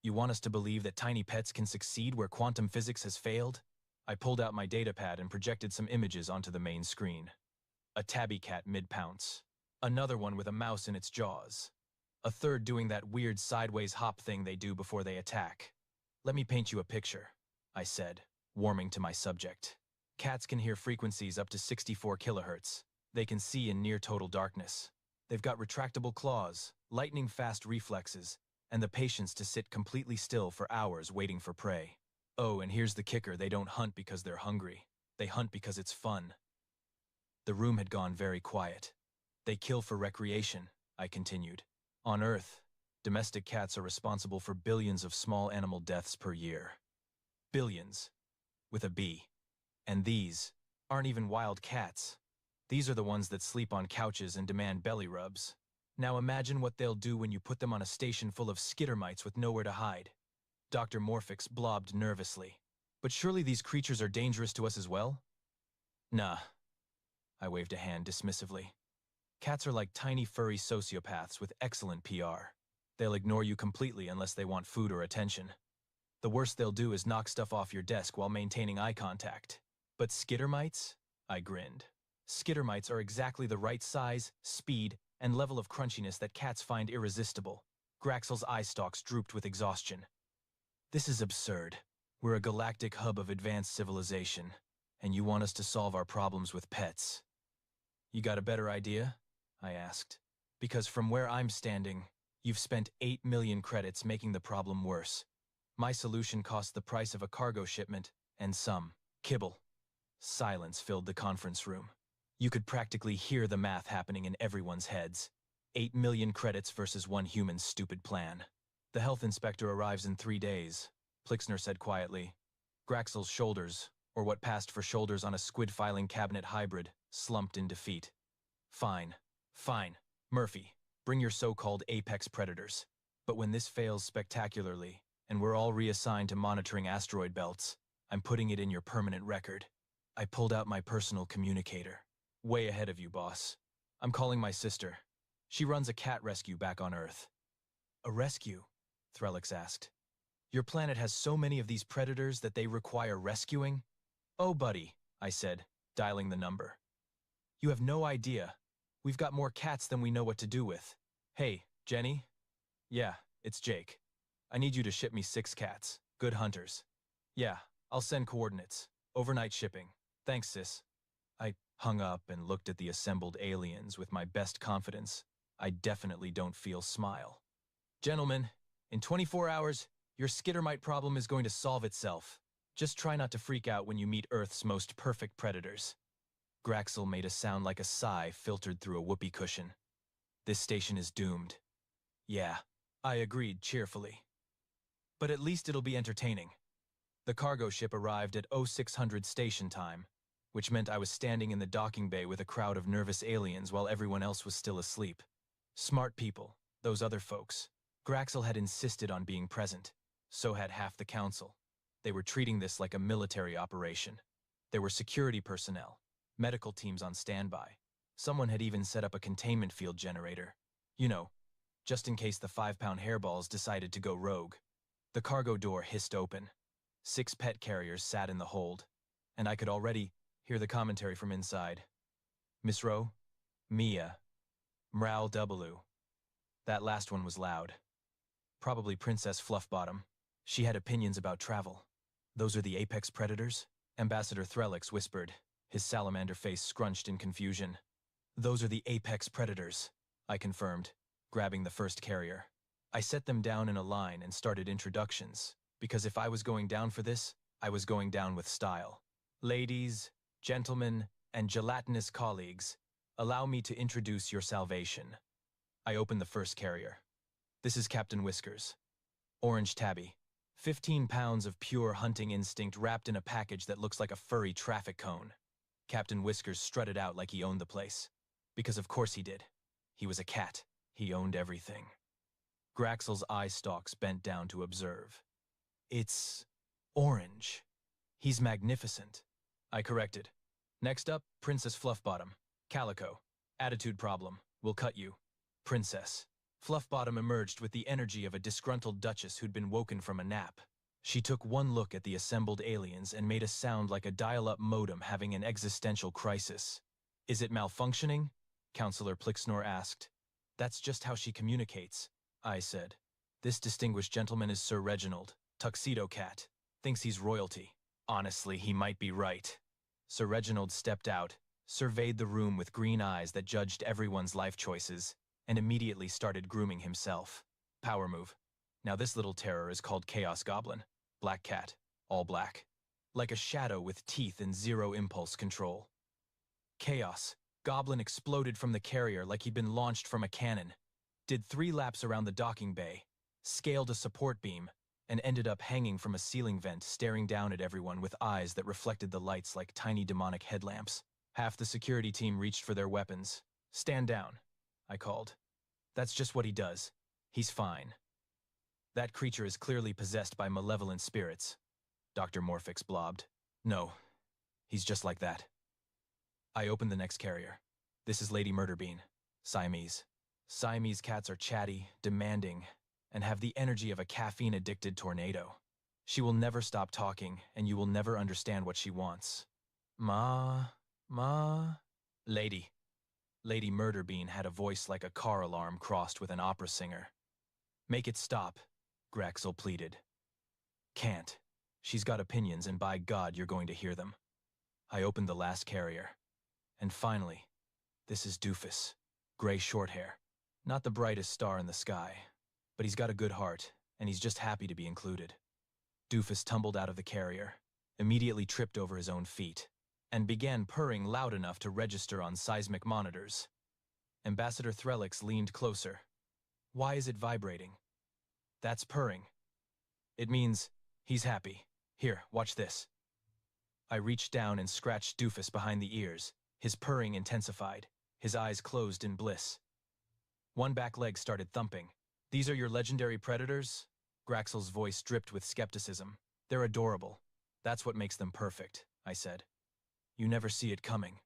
You want us to believe that tiny pets can succeed where quantum physics has failed?" I pulled out my datapad and projected some images onto the main screen. A tabby cat mid-pounce. Another one with a mouse in its jaws. A third doing that weird sideways hop thing they do before they attack. "Let me paint you a picture," I said, warming to my subject. "Cats can hear frequencies up to 64 kilohertz. They can see in near total darkness. They've got retractable claws, lightning-fast reflexes, and the patience to sit completely still for hours waiting for prey. Oh, and here's the kicker: they don't hunt because they're hungry. They hunt because it's fun." The room had gone very quiet. "They kill for recreation," I continued. "On Earth, domestic cats are responsible for billions of small animal deaths per year. Billions, with a B. And these aren't even wild cats. These are the ones that sleep on couches and demand belly rubs. Now imagine what they'll do when you put them on a station full of skittermites with nowhere to hide." Dr. Morphix blobbed nervously. "But surely these creatures are dangerous to us as well?" "Nah." I waved a hand dismissively. "Cats are like tiny furry sociopaths with excellent PR. They'll ignore you completely unless they want food or attention. The worst they'll do is knock stuff off your desk while maintaining eye contact. But skittermites?" I grinned. "Skittermites are exactly the right size, speed, and level of crunchiness that cats find irresistible." Graxel's eye stalks drooped with exhaustion. "This is absurd. We're a galactic hub of advanced civilization, and you want us to solve our problems with pets." "You got a better idea?" I asked. "Because from where I'm standing, you've spent 8 million credits making the problem worse. My solution cost the price of a cargo shipment and some kibble." Silence filled the conference room. You could practically hear the math happening in everyone's heads. 8 million credits versus one human's stupid plan. "The health inspector arrives in 3 days," Plixner said quietly. Graxel's shoulders, or what passed for shoulders on a squid filing cabinet hybrid, slumped in defeat. "Fine. Fine. Murphy, bring your so-called apex predators. But when this fails spectacularly, and we're all reassigned to monitoring asteroid belts, I'm putting it in your permanent record." I pulled out my personal communicator. "Way ahead of you, boss. I'm calling my sister. She runs a cat rescue back on Earth." "A rescue?" Threlix asked. "Your planet has so many of these predators that they require rescuing?" "Oh, buddy," I said, dialing the number. "You have no idea. We've got more cats than we know what to do with. Hey, Jenny?" "Yeah, it's Jake. I need you to ship me 6 cats. Good hunters." "Yeah, I'll send coordinates. Overnight shipping. Thanks, sis." I hung up and looked at the assembled aliens with my best confidence. I definitely don't feel smile. "Gentlemen, In 24 hours, your skittermite problem is going to solve itself. Just try not to freak out when you meet Earth's most perfect predators. Graxel made a sound like a sigh filtered through a whoopee cushion. This station is doomed. Yeah, I agreed cheerfully. But at least it'll be entertaining. The cargo ship arrived at 0600 station time, which meant I was standing in the docking bay with a crowd of nervous aliens while everyone else was still asleep. Smart people, those other folks. Graxel had insisted on being present. So had half the council. They were treating this like a military operation. There were security personnel, medical teams on standby. Someone had even set up a containment field generator. You know, just in case the 5-pound hairballs decided to go rogue. The cargo door hissed open. 6 pet carriers sat in the hold, and I could already hear the commentary from inside. Miss Rowe, Mia, Mral W. That last one was loud. Probably Princess Fluffbottom. She had opinions about travel. Those are the apex predators? Ambassador Threlix whispered, his salamander face scrunched in confusion. Those are the apex predators, I confirmed, grabbing the first carrier. I set them down in a line and started introductions, because if I was going down for this, I was going down with style. Ladies, gentlemen, and gelatinous colleagues, allow me to introduce your salvation. I opened the first carrier. This is Captain Whiskers. Orange tabby. 15 pounds of pure hunting instinct wrapped in a package that looks like a furry traffic cone. Captain Whiskers strutted out like he owned the place. Because of course he did. He was a cat. He owned everything. Graxel's eye stalks bent down to observe. It's orange. He's magnificent. I corrected. Next up, Princess Fluffbottom. Calico. Attitude problem. Will cut you. Princess. Fluffbottom emerged with the energy of a disgruntled duchess who'd been woken from a nap. She took one look at the assembled aliens and made a sound like a dial-up modem having an existential crisis. Is it malfunctioning? Counselor Plixnor asked. That's just how she communicates, I said. This distinguished gentleman is Sir Reginald, Tuxedo Cat. Thinks he's royalty. Honestly, he might be right. Sir Reginald stepped out, surveyed the room with green eyes that judged everyone's life choices, and immediately started grooming himself. Power move. Now this little terror is called Chaos Goblin. Black cat. All black. Like a shadow with teeth and zero impulse control. Chaos. Goblin exploded from the carrier like he'd been launched from a cannon. Did 3 laps around the docking bay. Scaled a support beam. And ended up hanging from a ceiling vent, staring down at everyone with eyes that reflected the lights like tiny demonic headlamps. Half the security team reached for their weapons. Stand down, I called. That's just what he does. He's fine. That creature is clearly possessed by malevolent spirits. Dr. Morphix blobbed. No, he's just like that. I opened the next carrier. This is Lady Murderbean, Siamese. Siamese cats are chatty, demanding, and have the energy of a caffeine-addicted tornado. She will never stop talking, and you will never understand what she wants. Ma, Lady. Lady Murderbean had a voice like a car alarm crossed with an opera singer. Make it stop, Graxel pleaded. Can't. She's got opinions, and by God, you're going to hear them. I opened the last carrier. And finally, this is Doofus. Gray short hair. Not the brightest star in the sky, but he's got a good heart, and he's just happy to be included. Doofus tumbled out of the carrier, immediately tripped over his own feet, and began purring loud enough to register on seismic monitors. Ambassador Threlix leaned closer. Why is it vibrating? That's purring. It means he's happy. Here, watch this. I reached down and scratched Doofus behind the ears. His purring intensified, his eyes closed in bliss. One back leg started thumping. These are your legendary predators? Graxel's voice dripped with skepticism. They're adorable. That's what makes them perfect, I said. You never see it coming.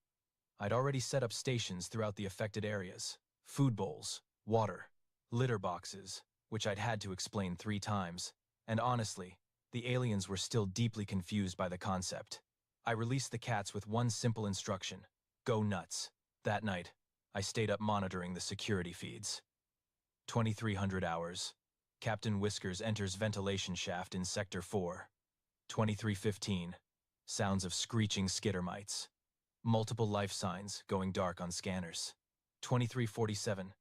I'd already set up stations throughout the affected areas. Food bowls, water, litter boxes, which I'd had to explain 3 times. And honestly, the aliens were still deeply confused by the concept. I released the cats with one simple instruction. Go nuts. That night, I stayed up monitoring the security feeds. 2300 hours. Captain Whiskers enters ventilation shaft in Sector 4. 2315. Sounds of screeching skittermites. Multiple life signs going dark on scanners. 2347.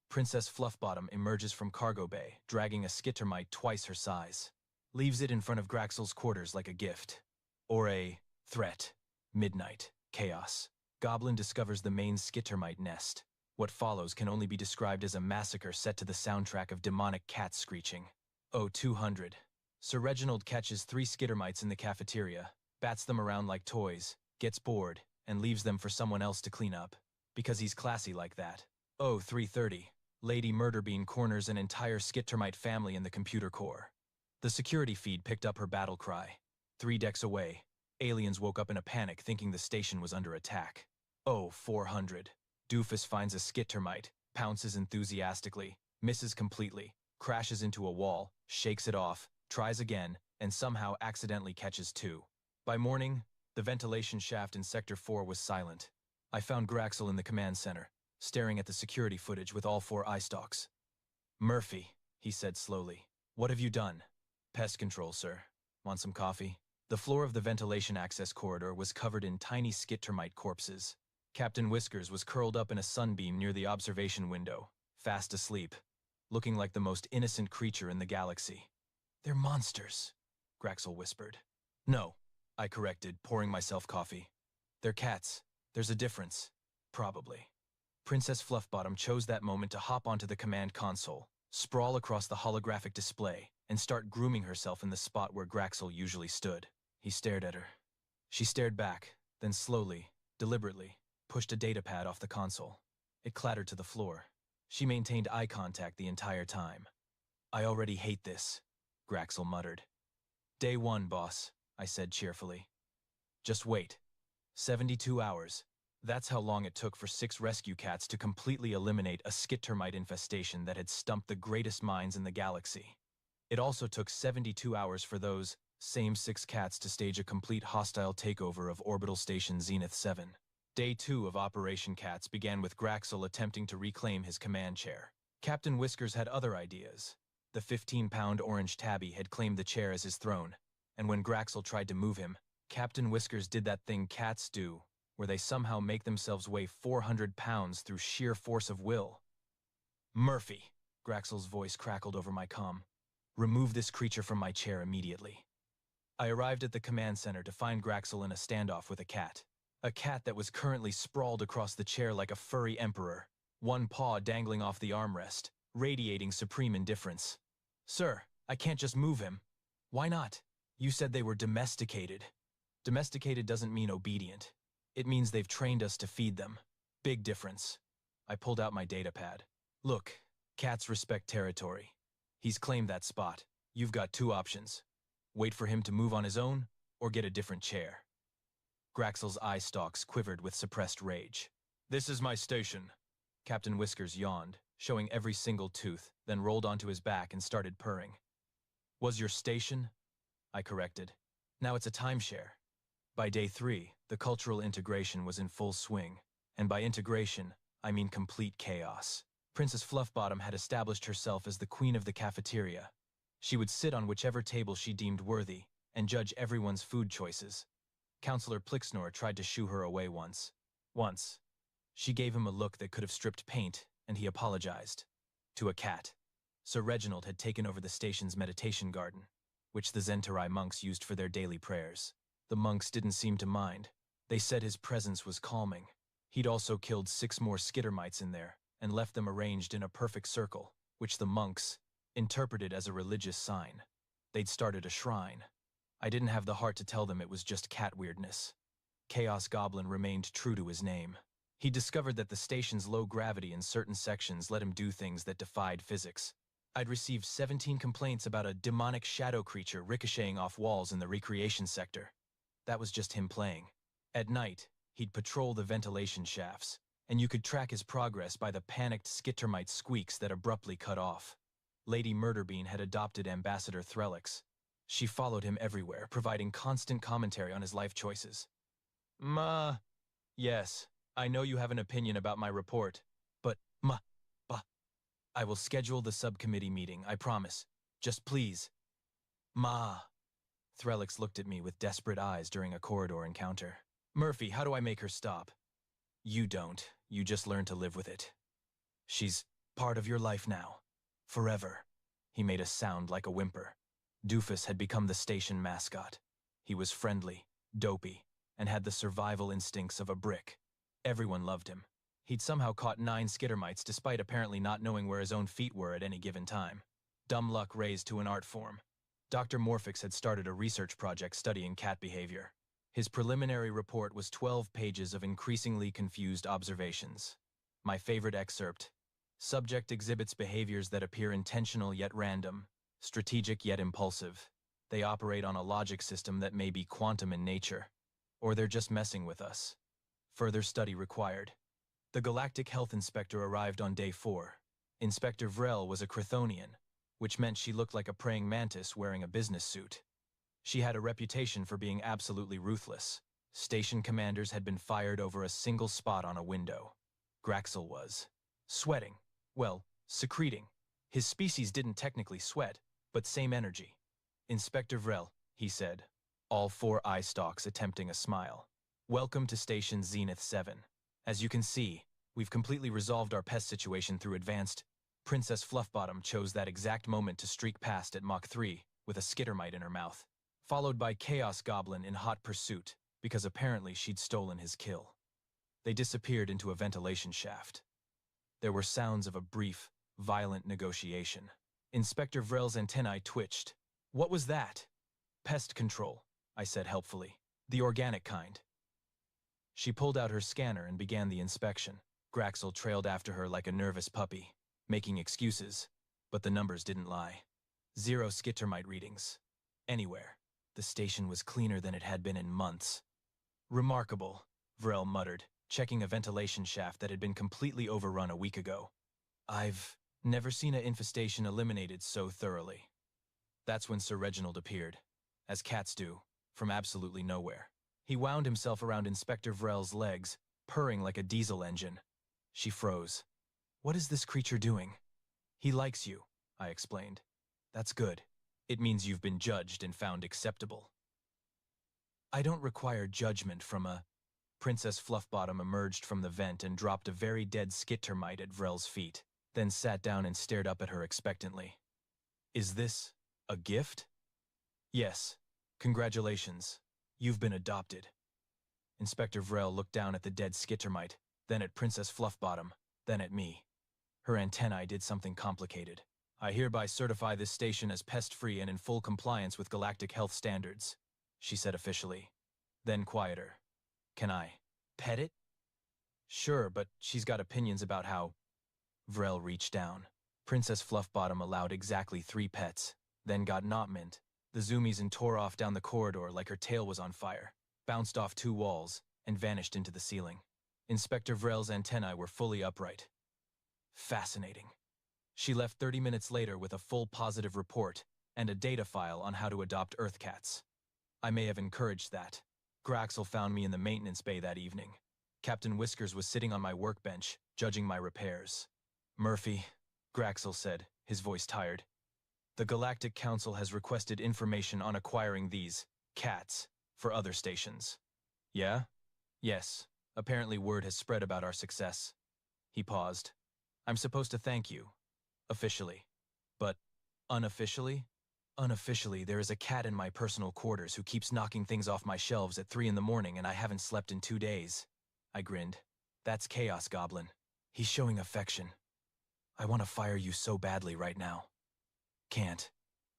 Princess Fluffbottom emerges from cargo bay, dragging a skittermite twice her size. Leaves it in front of Graxel's quarters like a gift. Or a threat. Midnight. Chaos. Goblin discovers the main skittermite nest. What follows can only be described as a massacre set to the soundtrack of demonic cats screeching. 200. Sir Reginald catches 3 skittermites in the cafeteria, bats them around like toys, gets bored, and leaves them for someone else to clean up. Because he's classy like that. 330. Lady Murderbean corners an entire skittermite family in the computer core. The security feed picked up her battle cry. 3 decks away, aliens woke up in a panic thinking the station was under attack. 400. Doofus finds a skittermite, pounces enthusiastically, misses completely, crashes into a wall, shakes it off, tries again, and somehow accidentally catches 2. By morning, the ventilation shaft in Sector 4 was silent. I found Graxel in the command center, staring at the security footage with all 4 eye stalks. "Murphy," he said slowly, "what have you done?" "Pest control, sir. Want some coffee?" The floor of the ventilation access corridor was covered in tiny skittermite corpses. Captain Whiskers was curled up in a sunbeam near the observation window, fast asleep, looking like the most innocent creature in the galaxy. "They're monsters," Graxel whispered. "No," I corrected, pouring myself coffee. "They're cats. There's a difference. Probably." Princess Fluffbottom chose that moment to hop onto the command console, sprawl across the holographic display, and start grooming herself in the spot where Graxel usually stood. He stared at her. She stared back, then slowly, deliberately, pushed a datapad off the console. It clattered to the floor. She maintained eye contact the entire time. "I already hate this," Graxel muttered. "Day 1, boss," I said cheerfully. "Just wait. 72 hours. That's how long it took for 6 rescue cats to completely eliminate a skittermite infestation that had stumped the greatest minds in the galaxy. It also took 72 hours for those same 6 cats to stage a complete hostile takeover of Orbital Station Zenith 7. Day 2 of Operation Cats began with Graxel attempting to reclaim his command chair. Captain Whiskers had other ideas. The 15-pound orange tabby had claimed the chair as his throne, and when Graxel tried to move him, Captain Whiskers did that thing cats do, where they somehow make themselves weigh 400 pounds through sheer force of will. "Murphy," Graxel's voice crackled over my comm. "Remove this creature from my chair immediately." I arrived at the command center to find Graxel in a standoff with a cat. A cat that was currently sprawled across the chair like a furry emperor, one paw dangling off the armrest, radiating supreme indifference. "Sir, I can't just move him." "Why not? You said they were domesticated." "Domesticated doesn't mean obedient. It means they've trained us to feed them. Big difference." I pulled out my datapad. "Look, cats respect territory. He's claimed that spot. You've got 2 options. Wait for him to move on his own, or get a different chair." Graxel's eye stalks quivered with suppressed rage. "This is my station." Captain Whiskers yawned, showing every single tooth, then rolled onto his back and started purring. "Was your station?" I corrected. "Now it's a timeshare." By day 3, the cultural integration was in full swing, and by integration, I mean complete chaos. Princess Fluffbottom had established herself as the queen of the cafeteria. She would sit on whichever table she deemed worthy, and judge everyone's food choices. Counselor Plixnor tried to shoo her away once. She gave him a look that could have stripped paint, and he apologized. To a cat. Sir Reginald had taken over the station's meditation garden, which the Zentarai monks used for their daily prayers. The monks didn't seem to mind. They said his presence was calming. He'd also killed 6 more skittermites in there, and left them arranged in a perfect circle, which the monks interpreted as a religious sign. They'd started a shrine. I didn't have the heart to tell them it was just cat weirdness. Chaos Goblin remained true to his name. He discovered that the station's low gravity in certain sections let him do things that defied physics. I'd received 17 complaints about a demonic shadow creature ricocheting off walls in the recreation sector. That was just him playing. At night, he'd patrol the ventilation shafts, and you could track his progress by the panicked skittermite squeaks that abruptly cut off. Lady Murderbean had adopted Ambassador Threlix. She followed him everywhere, providing constant commentary on his life choices. Yes, I know you have an opinion about my report, but I will schedule the subcommittee meeting, I promise. Just please. Threlix looked at me with desperate eyes during a corridor encounter. "Murphy, how do I make her stop?" "You don't. You just learn to live with it." "She's Part of your life now. Forever. He made a sound like a whimper. Doofus had become the station mascot. He was friendly, dopey, and had the survival instincts of a brick. Everyone loved him. He'd somehow caught 9 skittermites despite apparently not knowing where his own feet were at any given time. Dumb luck raised to an art form. Dr. Morphix had started a research project studying cat behavior. His preliminary report was 12 pages of increasingly confused observations. My favorite excerpt: subject exhibits behaviors that appear intentional yet random, strategic yet impulsive. They operate on a logic system that may be quantum in nature. Or they're just messing with us. Further study required. The Galactic Health Inspector arrived on day 4. Inspector Vrel was a Chthonian, which meant she looked like a praying mantis wearing a business suit. She had a reputation for being absolutely ruthless. Station commanders had been fired over a single spot on a window. Graxel was sweating. Well, secreting. His species didn't technically sweat, but same energy. Inspector Vrel, he said, all 4 eye stalks attempting a smile. Welcome to Station Zenith 7. As you can see, we've completely resolved our pest situation through advanced. Princess Fluffbottom chose that exact moment to streak past at Mach 3 with a skittermite in her mouth, followed by Chaos Goblin in hot pursuit, because apparently she'd stolen his kill. They disappeared into a ventilation shaft. There were sounds of a brief, violent negotiation. Inspector Vrel's antennae twitched. What was that? Pest control, I said helpfully. The organic kind. She pulled out her scanner and began the inspection. Graxel trailed after her like a nervous puppy, making excuses, but the numbers didn't lie. 0 skittermite readings. Anywhere. The station was cleaner than it had been in months. Remarkable, Vrel muttered, checking a ventilation shaft that had been completely overrun a week ago. I've never seen an infestation eliminated so thoroughly. That's when Sir Reginald appeared, as cats do, from absolutely nowhere. He wound himself around Inspector Vrel's legs, purring like a diesel engine. She froze. What is this creature doing? He likes you, I explained. That's good. It means you've been judged and found acceptable. I don't require judgment from a... Princess Fluffbottom emerged from the vent and dropped a very dead skittermite at Vrel's feet, then sat down and stared up at her expectantly. Is this a gift? Yes. Congratulations. You've been adopted. Inspector Vrel looked down at the dead skittermite, then at Princess Fluffbottom, then at me. Her antennae did something complicated. I hereby certify this station as pest-free and in full compliance with galactic health standards, she said officially. Then quieter. Can I pet it? Sure, but she's got opinions about how... Vrel reached down. Princess Fluffbottom allowed exactly 3 pets, then got not mint. The zoomies and tore off down the corridor like her tail was on fire, bounced off 2 walls, and vanished into the ceiling. Inspector Vrel's antennae were fully upright. Fascinating. She left 30 minutes later with a full positive report and a data file on how to adopt Earth cats. I may have encouraged that. Graxel found me in the maintenance bay that evening. Captain Whiskers was sitting on my workbench, judging my repairs. Murphy, Graxel said, his voice tired. The Galactic Council has requested information on acquiring these cats for other stations. Yeah? Yes. Apparently word has spread about our success. He paused. I'm supposed to thank you. Officially. But unofficially? Unofficially, there is a cat in my personal quarters who keeps knocking things off my shelves at 3 in the morning and I haven't slept in 2 days. I grinned. That's Chaos Goblin. He's showing affection. I want to fire you so badly right now. Can't.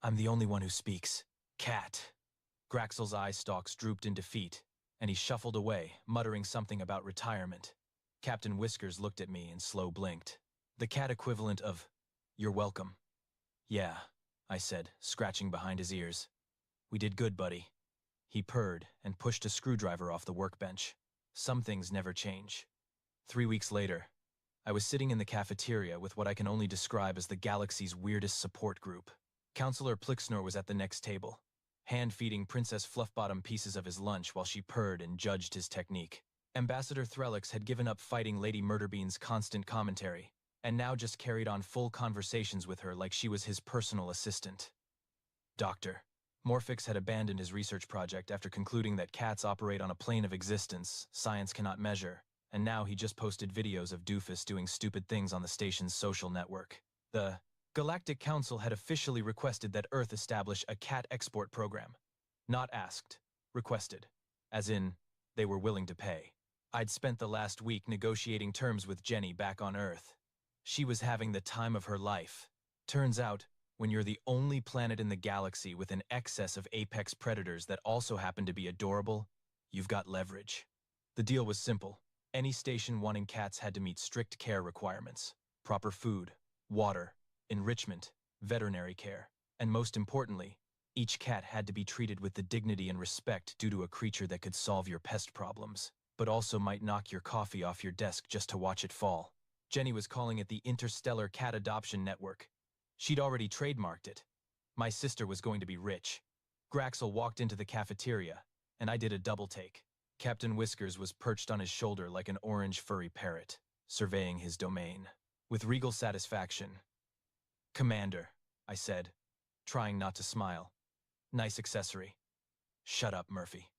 I'm the only one who speaks. Cat. Graxel's eye stalks drooped in defeat, and he shuffled away, muttering something about retirement. Captain Whiskers looked at me and slow blinked. The cat equivalent of, "You're welcome." Yeah, I said, scratching behind his ears. We did good, buddy. He purred and pushed a screwdriver off the workbench. Some things never change. 3 weeks later, I was sitting in the cafeteria with what I can only describe as the galaxy's weirdest support group. Counselor Plixnor was at the next table, hand-feeding Princess Fluffbottom pieces of his lunch while she purred and judged his technique. Ambassador Threlix had given up fighting Lady Murderbean's constant commentary, and now just carried on full conversations with her like she was his personal assistant. Doctor. Morphix had abandoned his research project after concluding that cats operate on a plane of existence science cannot measure, and now he just posted videos of Doofus doing stupid things on the station's social network. The Galactic Council had officially requested that Earth establish a cat export program. Not asked, requested. As in, they were willing to pay. I'd spent the last week negotiating terms with Jenny back on Earth. She was having the time of her life. Turns out, when you're the only planet in the galaxy with an excess of apex predators that also happen to be adorable, you've got leverage. The deal was simple. Any station wanting cats had to meet strict care requirements: proper food, water, enrichment, veterinary care, and most importantly, each cat had to be treated with the dignity and respect due to a creature that could solve your pest problems, but also might knock your coffee off your desk just to watch it fall. Jenny was calling it the Interstellar Cat Adoption Network. She'd already trademarked it. My sister was going to be rich. Graxel walked into the cafeteria, and I did a double take. Captain Whiskers was perched on his shoulder like an orange furry parrot, surveying his domain. With regal satisfaction. "Commander," I said, trying not to smile. "Nice accessory." "Shut up, Murphy."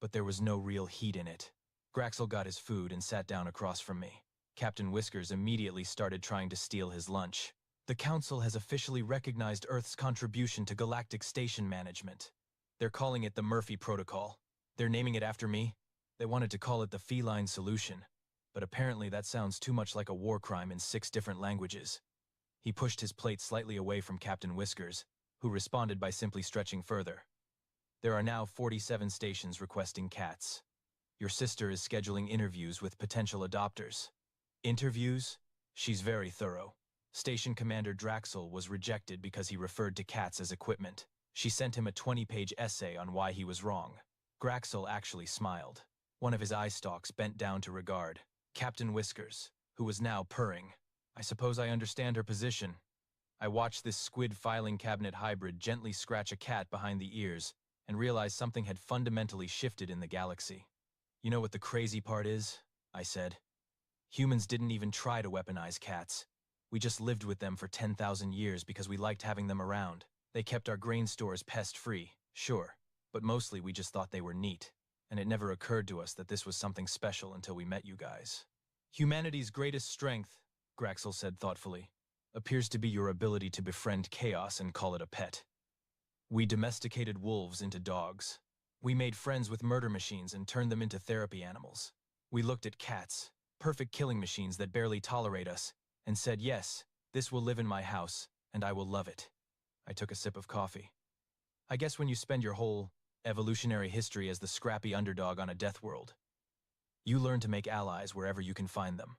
But there was no real heat in it. Graxel got his food and sat down across from me. Captain Whiskers immediately started trying to steal his lunch. "The Council has officially recognized Earth's contribution to galactic station management. They're calling it the Murphy Protocol. They're naming it after me. They wanted to call it the Feline Solution, but apparently that sounds too much like a war crime in 6 different languages." He pushed his plate slightly away from Captain Whiskers, who responded by simply stretching further. "There are now 47 stations requesting cats. Your sister is scheduling interviews with potential adopters." "Interviews?" "She's very thorough. Station Commander Draxel was rejected because he referred to cats as equipment. She sent him a 20-page essay on why he was wrong." Graxel actually smiled. One of his eye stalks bent down to regard Captain Whiskers, who was now purring. "I suppose I understand her position." I watched this squid filing cabinet hybrid gently scratch a cat behind the ears and realized something had fundamentally shifted in the galaxy. "You know what the crazy part is?" I said. "Humans didn't even try to weaponize cats. We just lived with them for 10,000 years because we liked having them around. They kept our grain stores pest-free, sure, but mostly we just thought they were neat, and it never occurred to us that this was something special until we met you guys. Humanity's greatest strength," Graxel said thoughtfully, "appears to be your ability to befriend chaos and call it a pet. We domesticated wolves into dogs. We made friends with murder machines and turned them into therapy animals. We looked at cats, perfect killing machines that barely tolerate us, and said, yes, this will live in my house, and I will love it." I took a sip of coffee. "I guess when you spend your whole evolutionary history as the scrappy underdog on a death world, you learn to make allies wherever you can find them."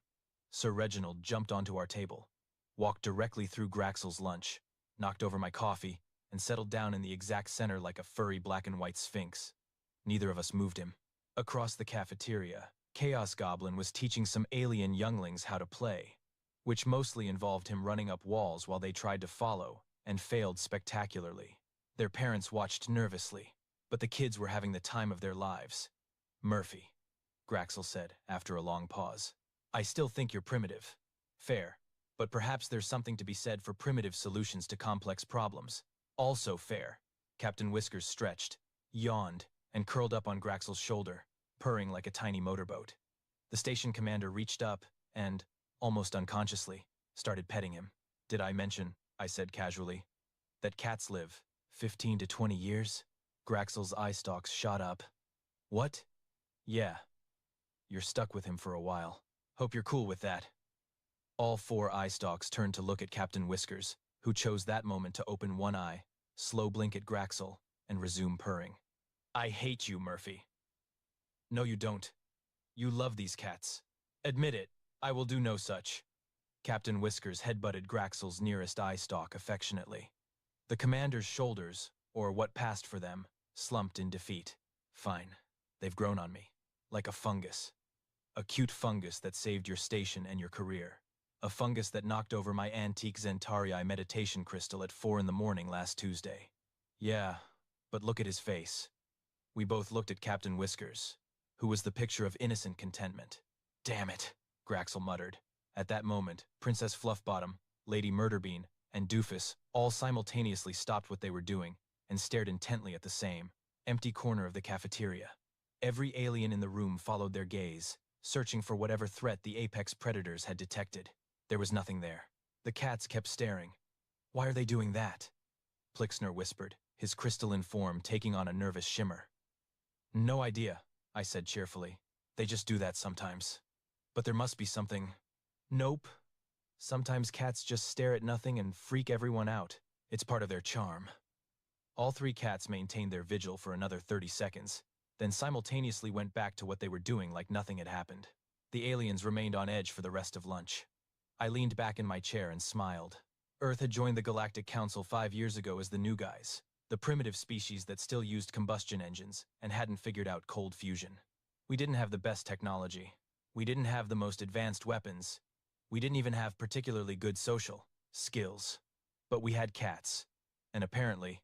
Sir Reginald jumped onto our table, walked directly through Graxel's lunch, knocked over my coffee, and settled down in the exact center like a furry black and white sphinx. Neither of us moved him. Across the cafeteria, Chaos Goblin was teaching some alien younglings how to play, which mostly involved him running up walls while they tried to follow, and failed spectacularly. Their parents watched nervously, but the kids were having the time of their lives. "Murphy," Graxel said after a long pause, "I still think you're primitive. Fair, but perhaps there's something to be said for primitive solutions to complex problems. Also fair." Captain Whiskers stretched, yawned, and curled up on Graxel's shoulder, purring like a tiny motorboat. The station commander reached up and, almost unconsciously, started petting him. "Did I mention," I said casually, "that cats live 15 to 20 years? Graxel's eye stalks shot up. "What?" "Yeah. You're stuck with him for a while. Hope you're cool with that." All 4 eye stalks turned to look at Captain Whiskers, who chose that moment to open one eye, slow blink at Graxel, and resume purring. "I hate you, Murphy." "No, you don't. You love these cats. Admit it. I will do no such." Captain Whiskers headbutted Graxel's nearest eye stalk affectionately. The commander's shoulders, or what passed for them, slumped in defeat. "Fine. They've grown on me. Like a fungus. A cute fungus that saved your station and your career. A fungus that knocked over my antique Zentarii meditation crystal at 4 in the morning last Tuesday. Yeah, but look at his face." We both looked at Captain Whiskers, who was the picture of innocent contentment. "Damn it," Graxel muttered. At that moment, Princess Fluffbottom, Lady Murderbean, and Doofus all simultaneously stopped what they were doing and stared intently at the same empty corner of the cafeteria. Every alien in the room followed their gaze, searching for whatever threat the apex predators had detected. There was nothing there. The cats kept staring. "Why are they doing that?" Plixner whispered, his crystalline form taking on a nervous shimmer. "No idea," I said cheerfully. "They just do that sometimes. But there must be something." "Nope. Sometimes cats just stare at nothing and freak everyone out. It's part of their charm." All three cats maintained their vigil for another 30 seconds, then simultaneously went back to what they were doing like nothing had happened. The aliens remained on edge for the rest of lunch. I leaned back in my chair and smiled. Earth had joined the Galactic Council 5 years ago as the new guys, the primitive species that still used combustion engines and hadn't figured out cold fusion. We didn't have the best technology. We didn't have the most advanced weapons. We didn't even have particularly good social skills. But we had cats. And apparently,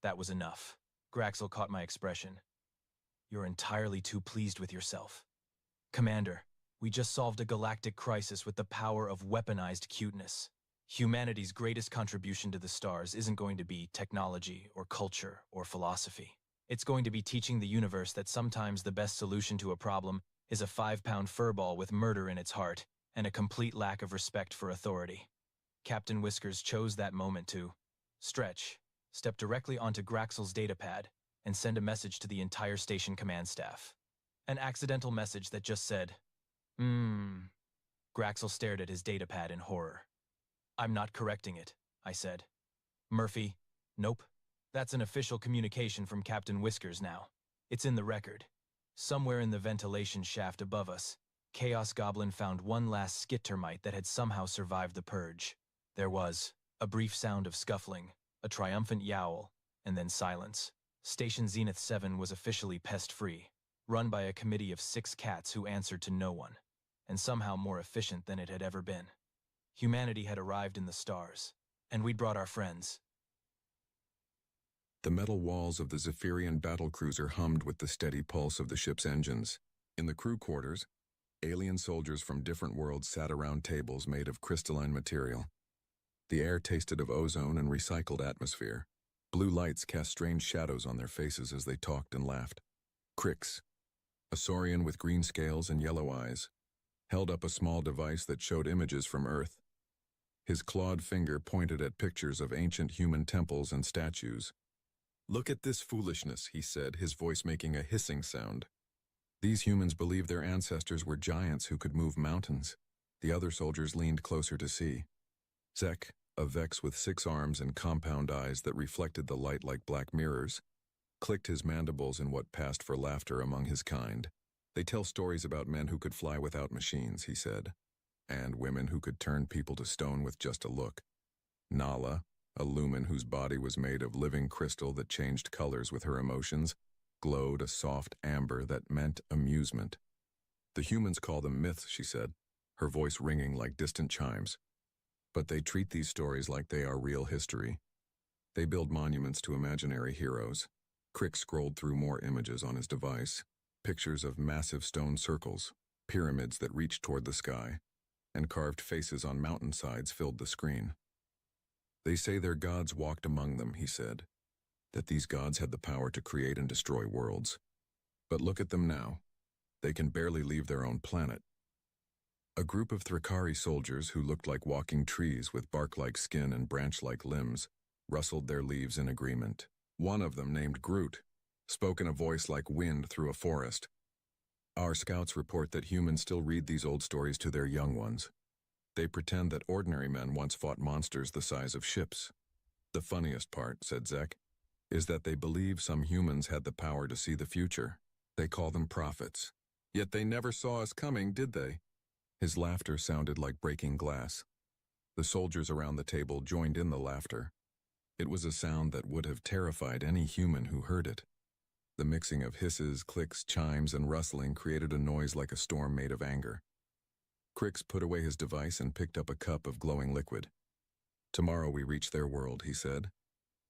that was enough. Graxel caught my expression. "You're entirely too pleased with yourself." "Commander, we just solved a galactic crisis with the power of weaponized cuteness. Humanity's greatest contribution to the stars isn't going to be technology or culture or philosophy. It's going to be teaching the universe that sometimes the best solution to a problem is a 5-pound furball with murder in its heart and a complete lack of respect for authority." Captain Whiskers chose that moment to stretch, step directly onto Graxel's datapad, and send a message to the entire station command staff. An accidental message that just said, Graxel stared at his datapad in horror. "I'm not correcting it," I said. "Murphy, nope. That's an official communication from Captain Whiskers now. It's in the record. Somewhere in the ventilation shaft above us, Chaos Goblin found one last skit termite that had somehow survived the purge. There was a brief sound of scuffling, a triumphant yowl, and then silence. Station Zenith 7 was officially pest-free, run by a committee of 6 cats who answered to no one, and somehow more efficient than it had ever been. Humanity had arrived in the stars, and we'd brought our friends." The metal walls of the Zephyrian battlecruiser hummed with the steady pulse of the ship's engines. In the crew quarters, alien soldiers from different worlds sat around tables made of crystalline material. The air tasted of ozone and recycled atmosphere. Blue lights cast strange shadows on their faces as they talked and laughed. Crix, a saurian with green scales and yellow eyes, held up a small device that showed images from Earth. His clawed finger pointed at pictures of ancient human temples and statues. "Look at this foolishness," he said, his voice making a hissing sound. "These humans believed their ancestors were giants who could move mountains." The other soldiers leaned closer to see. Zek, a Vex with 6 arms and compound eyes that reflected the light like black mirrors, clicked his mandibles in what passed for laughter among his kind. "They tell stories about men who could fly without machines," he said, "and women who could turn people to stone with just a look. Nala, a lumen whose body was made of living crystal that changed colors with her emotions, glowed a soft amber that meant amusement. The humans call them myths," she said, her voice ringing like distant chimes. "But they treat these stories like they are real history. They build monuments to imaginary heroes." Crick scrolled through more images on his device, pictures of massive stone circles, pyramids that reached toward the sky, and carved faces on mountainsides filled the screen. "They say their gods walked among them," he said, "that these gods had the power to create and destroy worlds. But look at them now. They can barely leave their own planet." A group of Thrakari soldiers who looked like walking trees with bark-like skin and branch-like limbs rustled their leaves in agreement. One of them, named Groot, spoke in a voice like wind through a forest. "Our scouts report that humans still read these old stories to their young ones. They pretend that ordinary men once fought monsters the size of ships. The funniest part," said Zek, "is that they believe some humans had the power to see the future. They call them prophets. Yet they never saw us coming, did they?" His laughter sounded like breaking glass. The soldiers around the table joined in the laughter. It was a sound that would have terrified any human who heard it. The mixing of hisses, clicks, chimes, and rustling created a noise like a storm made of anger. Crix put away his device and picked up a cup of glowing liquid. "Tomorrow we reach their world," he said.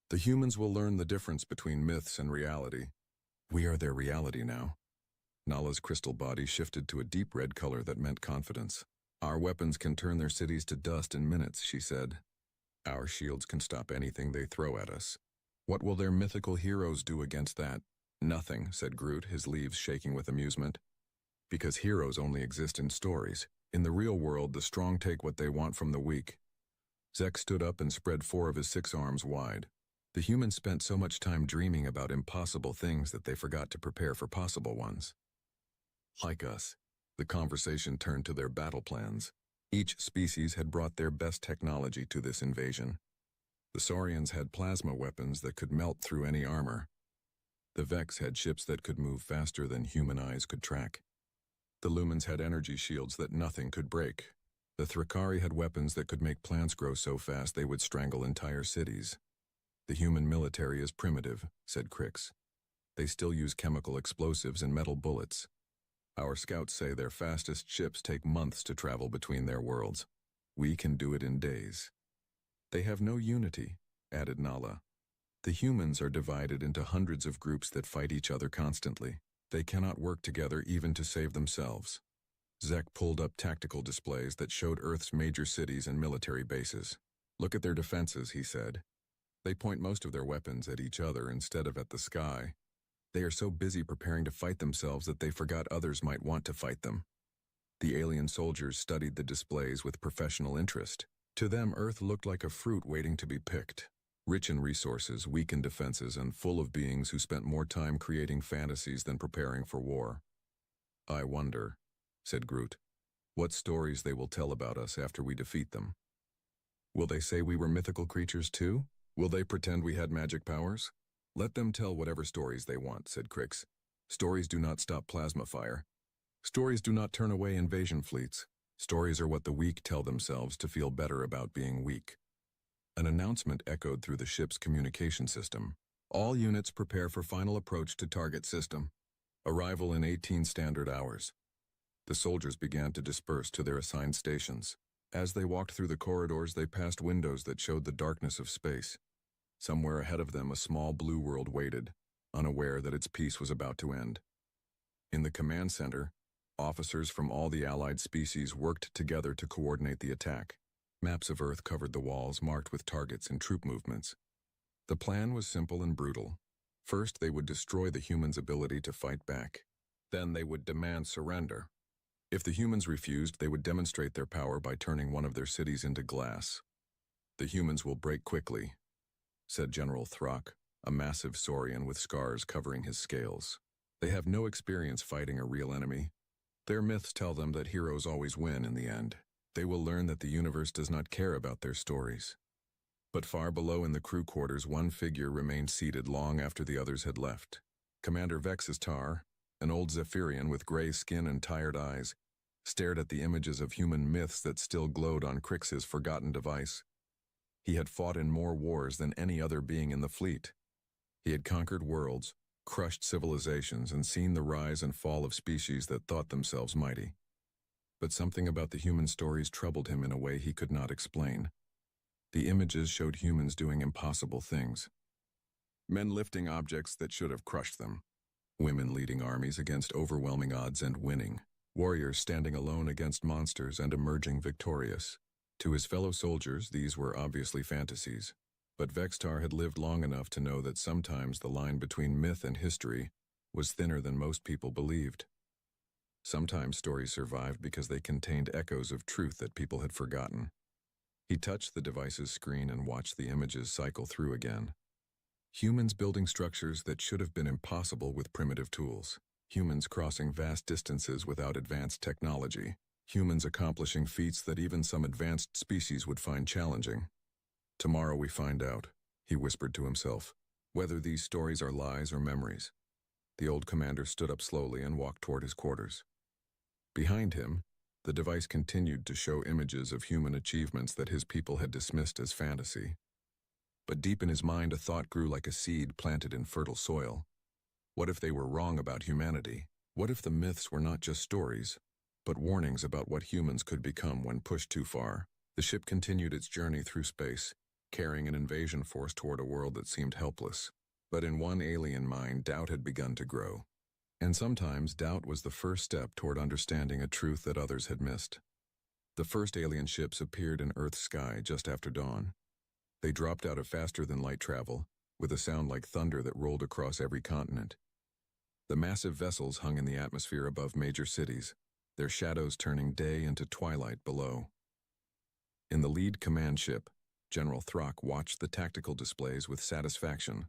"The humans will learn the difference between myths and reality. We are their reality now." Nala's crystal body shifted to a deep red color that meant confidence. "Our weapons can turn their cities to dust in minutes," she said. "Our shields can stop anything they throw at us. What will their mythical heroes do against that?" "Nothing," said Groot, his leaves shaking with amusement. Because heroes only exist in stories. In the real world, the strong take what they want from the weak. Zek stood up and spread 4 of his 6 arms wide. The humans spent so much time dreaming about impossible things that they forgot to prepare for possible ones. Like us, the conversation turned to their battle plans. Each species had brought their best technology to this invasion. The Saurians had plasma weapons that could melt through any armor. The Vex had ships that could move faster than human eyes could track. The Lumens had energy shields that nothing could break. The Thrakari had weapons that could make plants grow so fast they would strangle entire cities. The human military is primitive, said Crix. They still use chemical explosives and metal bullets. Our scouts say their fastest ships take months to travel between their worlds. We can do it in days. They have no unity, added Nala. The humans are divided into hundreds of groups that fight each other constantly. They cannot work together even to save themselves. Zek pulled up tactical displays that showed Earth's major cities and military bases. Look at their defenses, he said. They point most of their weapons at each other instead of at the sky. They are so busy preparing to fight themselves that they forgot others might want to fight them. The alien soldiers studied the displays with professional interest. To them, Earth looked like a fruit waiting to be picked. Rich in resources, weak in defenses, and full of beings who spent more time creating fantasies than preparing for war. I wonder, said Groot, what stories they will tell about us after we defeat them. Will they say we were mythical creatures too? Will they pretend we had magic powers? Let them tell whatever stories they want, said Crix. Stories do not stop plasma fire. Stories do not turn away invasion fleets. Stories are what the weak tell themselves to feel better about being weak. An announcement echoed through the ship's communication system. All units prepare for final approach to target system. Arrival in 18 standard hours. The soldiers began to disperse to their assigned stations. As they walked through the corridors, they passed windows that showed the darkness of space. Somewhere ahead of them, a small blue world waited, unaware that its peace was about to end. In the command center, officers from all the allied species worked together to coordinate the attack. Maps of Earth covered the walls, marked with targets and troop movements. The plan was simple and brutal. First, they would destroy the humans' ability to fight back. Then they would demand surrender. If the humans refused, they would demonstrate their power by turning one of their cities into glass. The humans will break quickly, said General Thrak, a massive saurian with scars covering his scales. They have no experience fighting a real enemy. Their myths tell them that heroes always win in the end. They will learn that the universe does not care about their stories. But far below in the crew quarters, one figure remained seated long after the others had left. Commander Vexistar, an old Zephyrian with gray skin and tired eyes, stared at the images of human myths that still glowed on Crix's forgotten device. He had fought in more wars than any other being in the fleet. He had conquered worlds, crushed civilizations, and seen the rise and fall of species that thought themselves mighty. But something about the human stories troubled him in a way he could not explain. The images showed humans doing impossible things. Men lifting objects that should have crushed them. Women leading armies against overwhelming odds and winning. Warriors standing alone against monsters and emerging victorious. To his fellow soldiers, these were obviously fantasies. But Vextar had lived long enough to know that sometimes the line between myth and history was thinner than most people believed. Sometimes stories survived because they contained echoes of truth that people had forgotten. He touched the device's screen and watched the images cycle through again. Humans building structures that should have been impossible with primitive tools. Humans crossing vast distances without advanced technology. Humans accomplishing feats that even some advanced species would find challenging. Tomorrow we find out, he whispered to himself, whether these stories are lies or memories. The old commander stood up slowly and walked toward his quarters. Behind him, the device continued to show images of human achievements that his people had dismissed as fantasy. But deep in his mind, a thought grew like a seed planted in fertile soil. What if they were wrong about humanity? What if the myths were not just stories, but warnings about what humans could become when pushed too far? The ship continued its journey through space, carrying an invasion force toward a world that seemed helpless. But in one alien mind, doubt had begun to grow. And sometimes doubt was the first step toward understanding a truth that others had missed. The first alien ships appeared in Earth's sky just after dawn. They dropped out of faster-than-light travel, with a sound like thunder that rolled across every continent. The massive vessels hung in the atmosphere above major cities, their shadows turning day into twilight below. In the lead command ship, General Throck watched the tactical displays with satisfaction.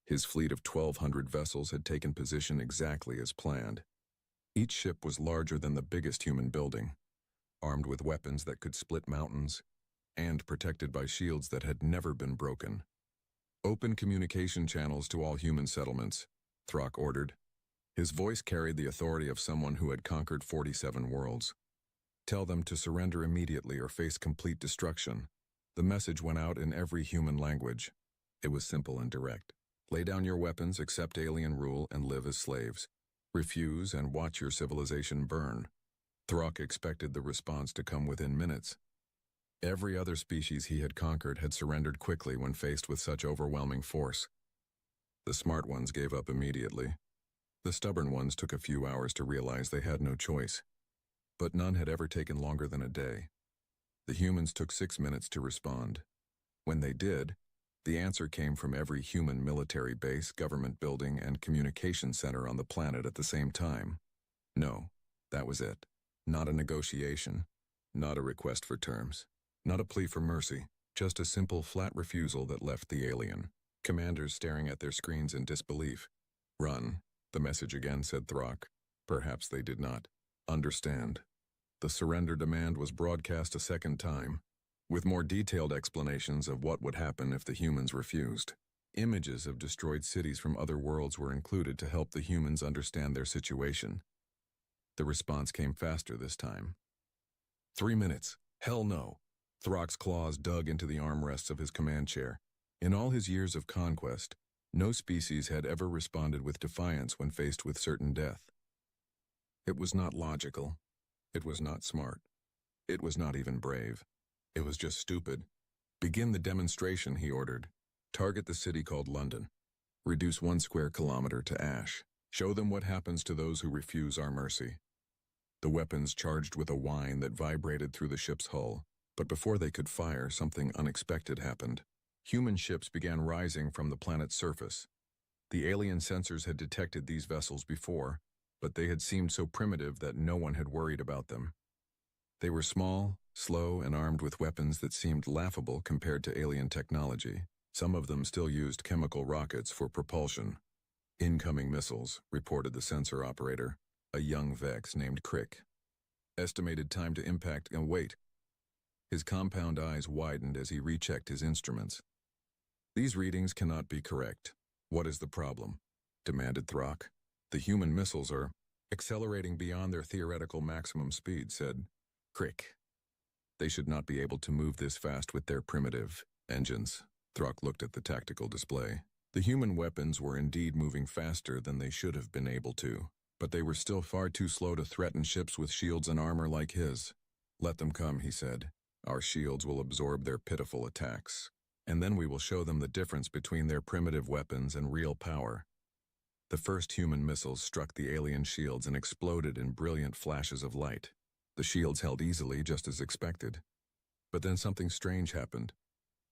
His fleet of 1,200 vessels had taken position exactly as planned. Each ship was larger than the biggest human building, armed with weapons that could split mountains, and protected by shields that had never been broken. "Open communication channels to all human settlements," Throck ordered. His voice carried the authority of someone who had conquered 47 worlds. "Tell them to surrender immediately or face complete destruction." The message went out in every human language. It was simple and direct. Lay down your weapons, accept alien rule, and live as slaves. Refuse and watch your civilization burn. Throck expected the response to come within minutes. Every other species he had conquered had surrendered quickly when faced with such overwhelming force. The smart ones gave up immediately. The stubborn ones took a few hours to realize they had no choice. But none had ever taken longer than a day. The humans took 6 minutes to respond. When they did, the answer came from every human military base, government building, and communication center on the planet at the same time. No, that was it. Not a negotiation, not a request for terms, not a plea for mercy, just a simple, flat refusal that left the alien commanders staring at their screens in disbelief. "Run," the message again said Throck. Perhaps they did not understand. The surrender demand was broadcast a second time, with more detailed explanations of what would happen if the humans refused. Images of destroyed cities from other worlds were included to help the humans understand their situation. The response came faster this time. 3 minutes. Hell no. Throck's claws dug into the armrests of his command chair. In all his years of conquest, no species had ever responded with defiance when faced with certain death. It was not logical. It was not smart. It was not even brave. It was just stupid. "Begin the demonstration," he ordered. "Target the city called London. Reduce 1 square kilometer to ash. Show them what happens to those who refuse our mercy." The weapons charged with a whine that vibrated through the ship's hull, but before they could fire, something unexpected happened. Human ships began rising from the planet's surface. The alien sensors had detected these vessels before, but they had seemed so primitive that no one had worried about them. They were small, slow, and armed with weapons that seemed laughable compared to alien technology. Some of them still used chemical rockets for propulsion. "Incoming missiles," reported the sensor operator, a young Vex named Crick. "Estimated time to impact and wait." His compound eyes widened as he rechecked his instruments. "These readings cannot be correct. What is the problem?" demanded Throck. "The human missiles are accelerating beyond their theoretical maximum speed," said Crick. "They should not be able to move this fast with their primitive engines." Throck looked at the tactical display. The human weapons were indeed moving faster than they should have been able to, but they were still far too slow to threaten ships with shields and armor like his. "Let them come," he said. "Our shields will absorb their pitiful attacks, and then we will show them the difference between their primitive weapons and real power." The first human missiles struck the alien shields and exploded in brilliant flashes of light. The shields held easily, just as expected. But then something strange happened.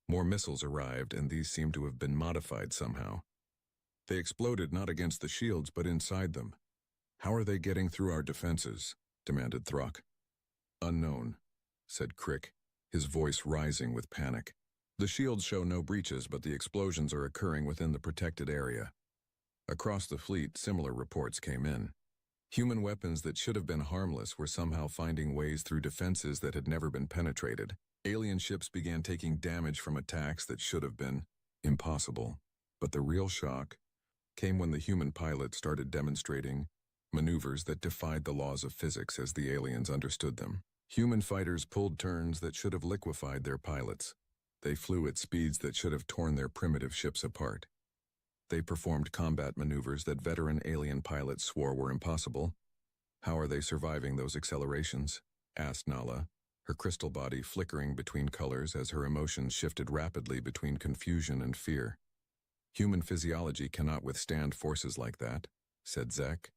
More missiles arrived, and these seemed to have been modified somehow. They exploded not against the shields, but inside them. "How are they getting through our defenses?" demanded Throck. "Unknown," said Crick, his voice rising with panic. "The shields show no breaches, but the explosions are occurring within the protected area." Across the fleet, similar reports came in. Human weapons that should have been harmless were somehow finding ways through defenses that had never been penetrated. Alien ships began taking damage from attacks that should have been impossible. But the real shock came when the human pilots started demonstrating maneuvers that defied the laws of physics as the aliens understood them. Human fighters pulled turns that should have liquefied their pilots. They flew at speeds that should have torn their primitive ships apart. They performed combat maneuvers that veteran alien pilots swore were impossible. "How are they surviving those accelerations?" asked Nala, her crystal body flickering between colors as her emotions shifted rapidly between confusion and fear. "Human physiology cannot withstand forces like that," said Zek,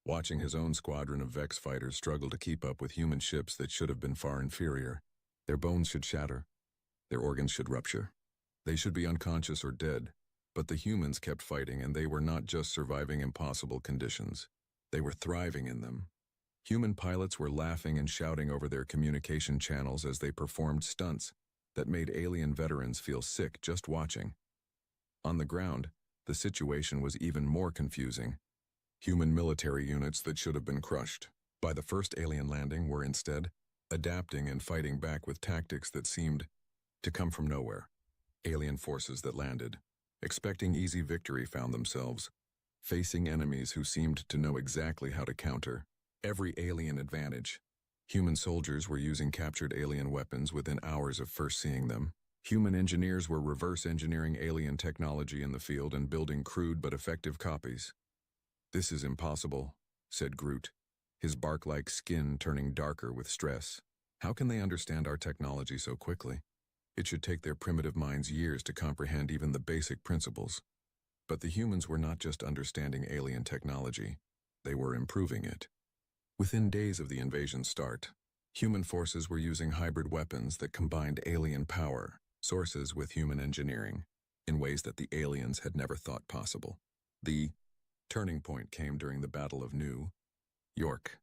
watching his own squadron of Vex fighters struggle to keep up with human ships that should have been far inferior. "Their bones should shatter. Their organs should rupture. They should be unconscious or dead. But the humans kept fighting, and they were not just surviving impossible conditions. They were thriving in them. Human pilots were laughing and shouting over their communication channels as they performed stunts that made alien veterans feel sick just watching. On the ground, the situation was even more confusing. Human military units that should have been crushed by the first alien landing were instead adapting and fighting back with tactics that seemed to come from nowhere. Alien forces that landed, expecting easy victory, found themselves facing enemies who seemed to know exactly how to counter every alien advantage. Human soldiers were using captured alien weapons within hours of first seeing them. Human engineers were reverse engineering alien technology in the field and building crude but effective copies. "This is impossible," said Groot, his bark-like skin turning darker with stress. "How can they understand our technology so quickly? It should take their primitive minds years to comprehend even the basic principles." But the humans were not just understanding alien technology, they were improving it. Within days of the invasion's start, human forces were using hybrid weapons that combined alien power sources with human engineering in ways that the aliens had never thought possible. The turning point came during the Battle of New York.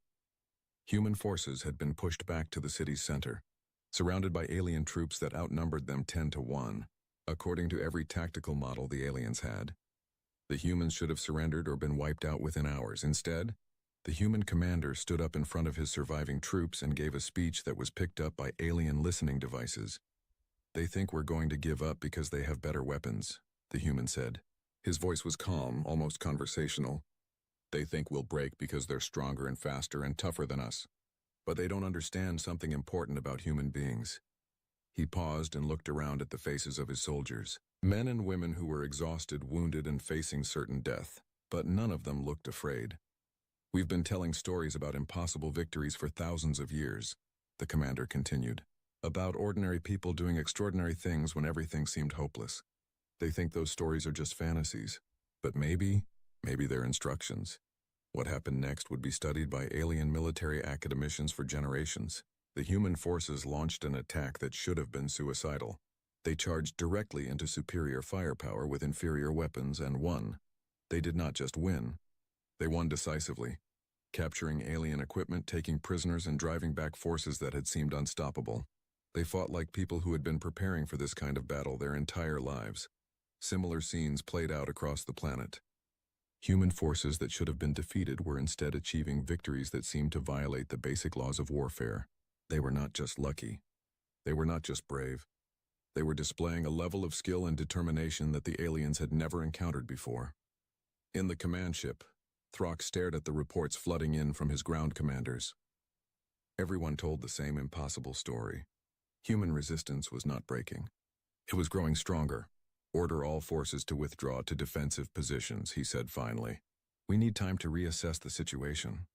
Human forces had been pushed back to the city's center, surrounded by alien troops that outnumbered them 10-1, according to every tactical model the aliens had. The humans should have surrendered or been wiped out within hours. Instead, the human commander stood up in front of his surviving troops and gave a speech that was picked up by alien listening devices. "They think we're going to give up because they have better weapons," the human said. His voice was calm, almost conversational. "They think we'll break because they're stronger and faster and tougher than us. But they don't understand something important about human beings." He paused and looked around at the faces of his soldiers. Men and women who were exhausted, wounded, and facing certain death. But none of them looked afraid. "We've been telling stories about impossible victories for thousands of years," the commander continued. "About ordinary people doing extraordinary things when everything seemed hopeless. They think those stories are just fantasies. But maybe they're instructions. What happened next would be studied by alien military academicians for generations." The human forces launched an attack that should have been suicidal. They charged directly into superior firepower with inferior weapons and won. They did not just win. They won decisively, capturing alien equipment, taking prisoners, and driving back forces that had seemed unstoppable. They fought like people who had been preparing for this kind of battle their entire lives. Similar scenes played out across the planet. Human forces that should have been defeated were instead achieving victories that seemed to violate the basic laws of warfare. They were not just lucky. They were not just brave. They were displaying a level of skill and determination that the aliens had never encountered before. In the command ship, Throck stared at the reports flooding in from his ground commanders. Everyone told the same impossible story. Human resistance was not breaking. It was growing stronger. "Order all forces to withdraw to defensive positions," he said finally. "We need time to reassess the situation."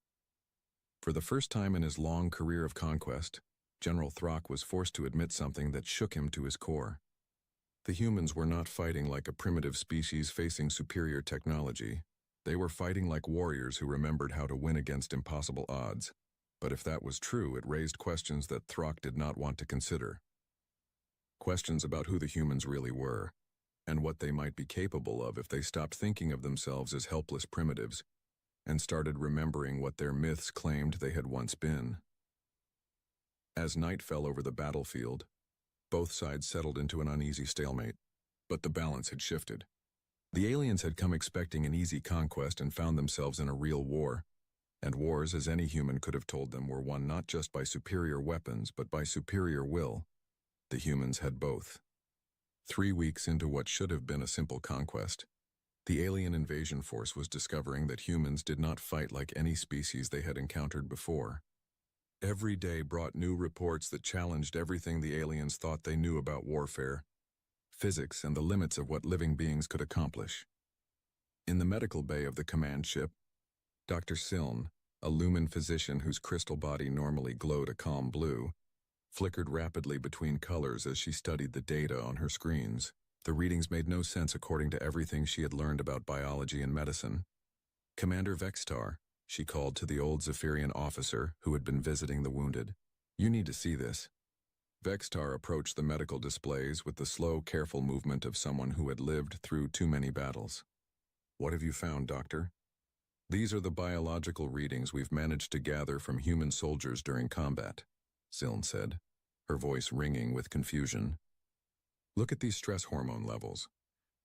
For the first time in his long career of conquest, General Throck was forced to admit something that shook him to his core. The humans were not fighting like a primitive species facing superior technology. They were fighting like warriors who remembered how to win against impossible odds. But if that was true, it raised questions that Throck did not want to consider. Questions about who the humans really were, and what they might be capable of if they stopped thinking of themselves as helpless primitives and started remembering what their myths claimed they had once been. As night fell over the battlefield, both sides settled into an uneasy stalemate, but the balance had shifted. The aliens had come expecting an easy conquest and found themselves in a real war, and wars, as any human could have told them, were won not just by superior weapons but by superior will. The humans had both. 3 weeks into what should have been a simple conquest, the alien invasion force was discovering that humans did not fight like any species they had encountered before. Every day brought new reports that challenged everything the aliens thought they knew about warfare, physics, and the limits of what living beings could accomplish. In the medical bay of the command ship, Dr. Siln, a lumen physician whose crystal body normally glowed a calm blue, flickered rapidly between colors as she studied the data on her screens. The readings made no sense according to everything she had learned about biology and medicine. "Commander Vextar," she called to the old Zephyrian officer who had been visiting the wounded. "You need to see this." Vextar approached the medical displays with the slow, careful movement of someone who had lived through too many battles. "What have you found, Doctor?" "These are the biological readings we've managed to gather from human soldiers during combat," Ziln said, her voice ringing with confusion. "Look at these stress hormone levels.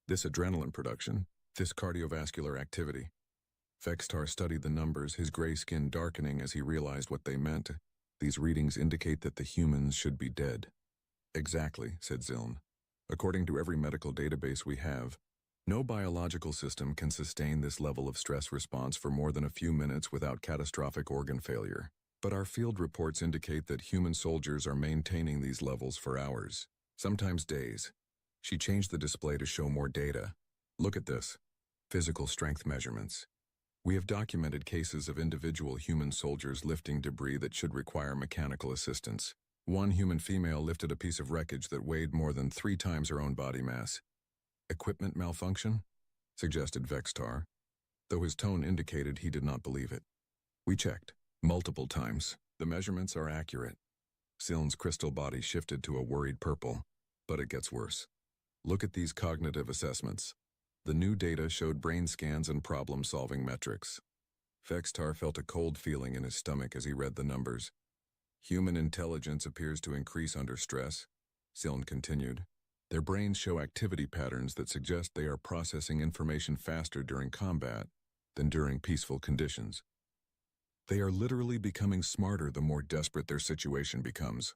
This adrenaline production, this cardiovascular activity." Vextar studied the numbers, his gray skin darkening as he realized what they meant. "These readings indicate that the humans should be dead." "Exactly," said Ziln. "According to every medical database we have, no biological system can sustain this level of stress response for more than a few minutes without catastrophic organ failure. But our field reports indicate that human soldiers are maintaining these levels for hours, sometimes days." She changed the display to show more data. "Look at this. Physical strength measurements. We have documented cases of individual human soldiers lifting debris that should require mechanical assistance. One human female lifted a piece of wreckage that weighed more than 3 times her own body mass. "Equipment malfunction?" suggested Vextar, though his tone indicated he did not believe it. "We checked multiple times. The measurements are accurate." Ziln's crystal body shifted to a worried purple. "But it gets worse. Look at these cognitive assessments." The new data showed brain scans and problem-solving metrics. Vextar felt a cold feeling in his stomach as he read the numbers. "Human intelligence appears to increase under stress," Ziln continued. "Their brains show activity patterns that suggest they are processing information faster during combat than during peaceful conditions. They are literally becoming smarter the more desperate their situation becomes."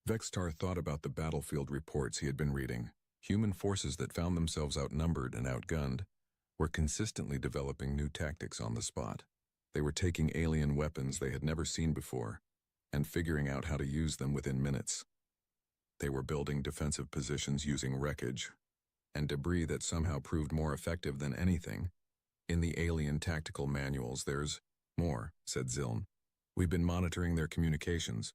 Vextar thought about the battlefield reports he had been reading. Human forces that found themselves outnumbered and outgunned were consistently developing new tactics on the spot. They were taking alien weapons they had never seen before and figuring out how to use them within minutes. They were building defensive positions using wreckage and debris that somehow proved more effective than anything. "In the alien tactical manuals, there's more," said Ziln. "We've been monitoring their communications.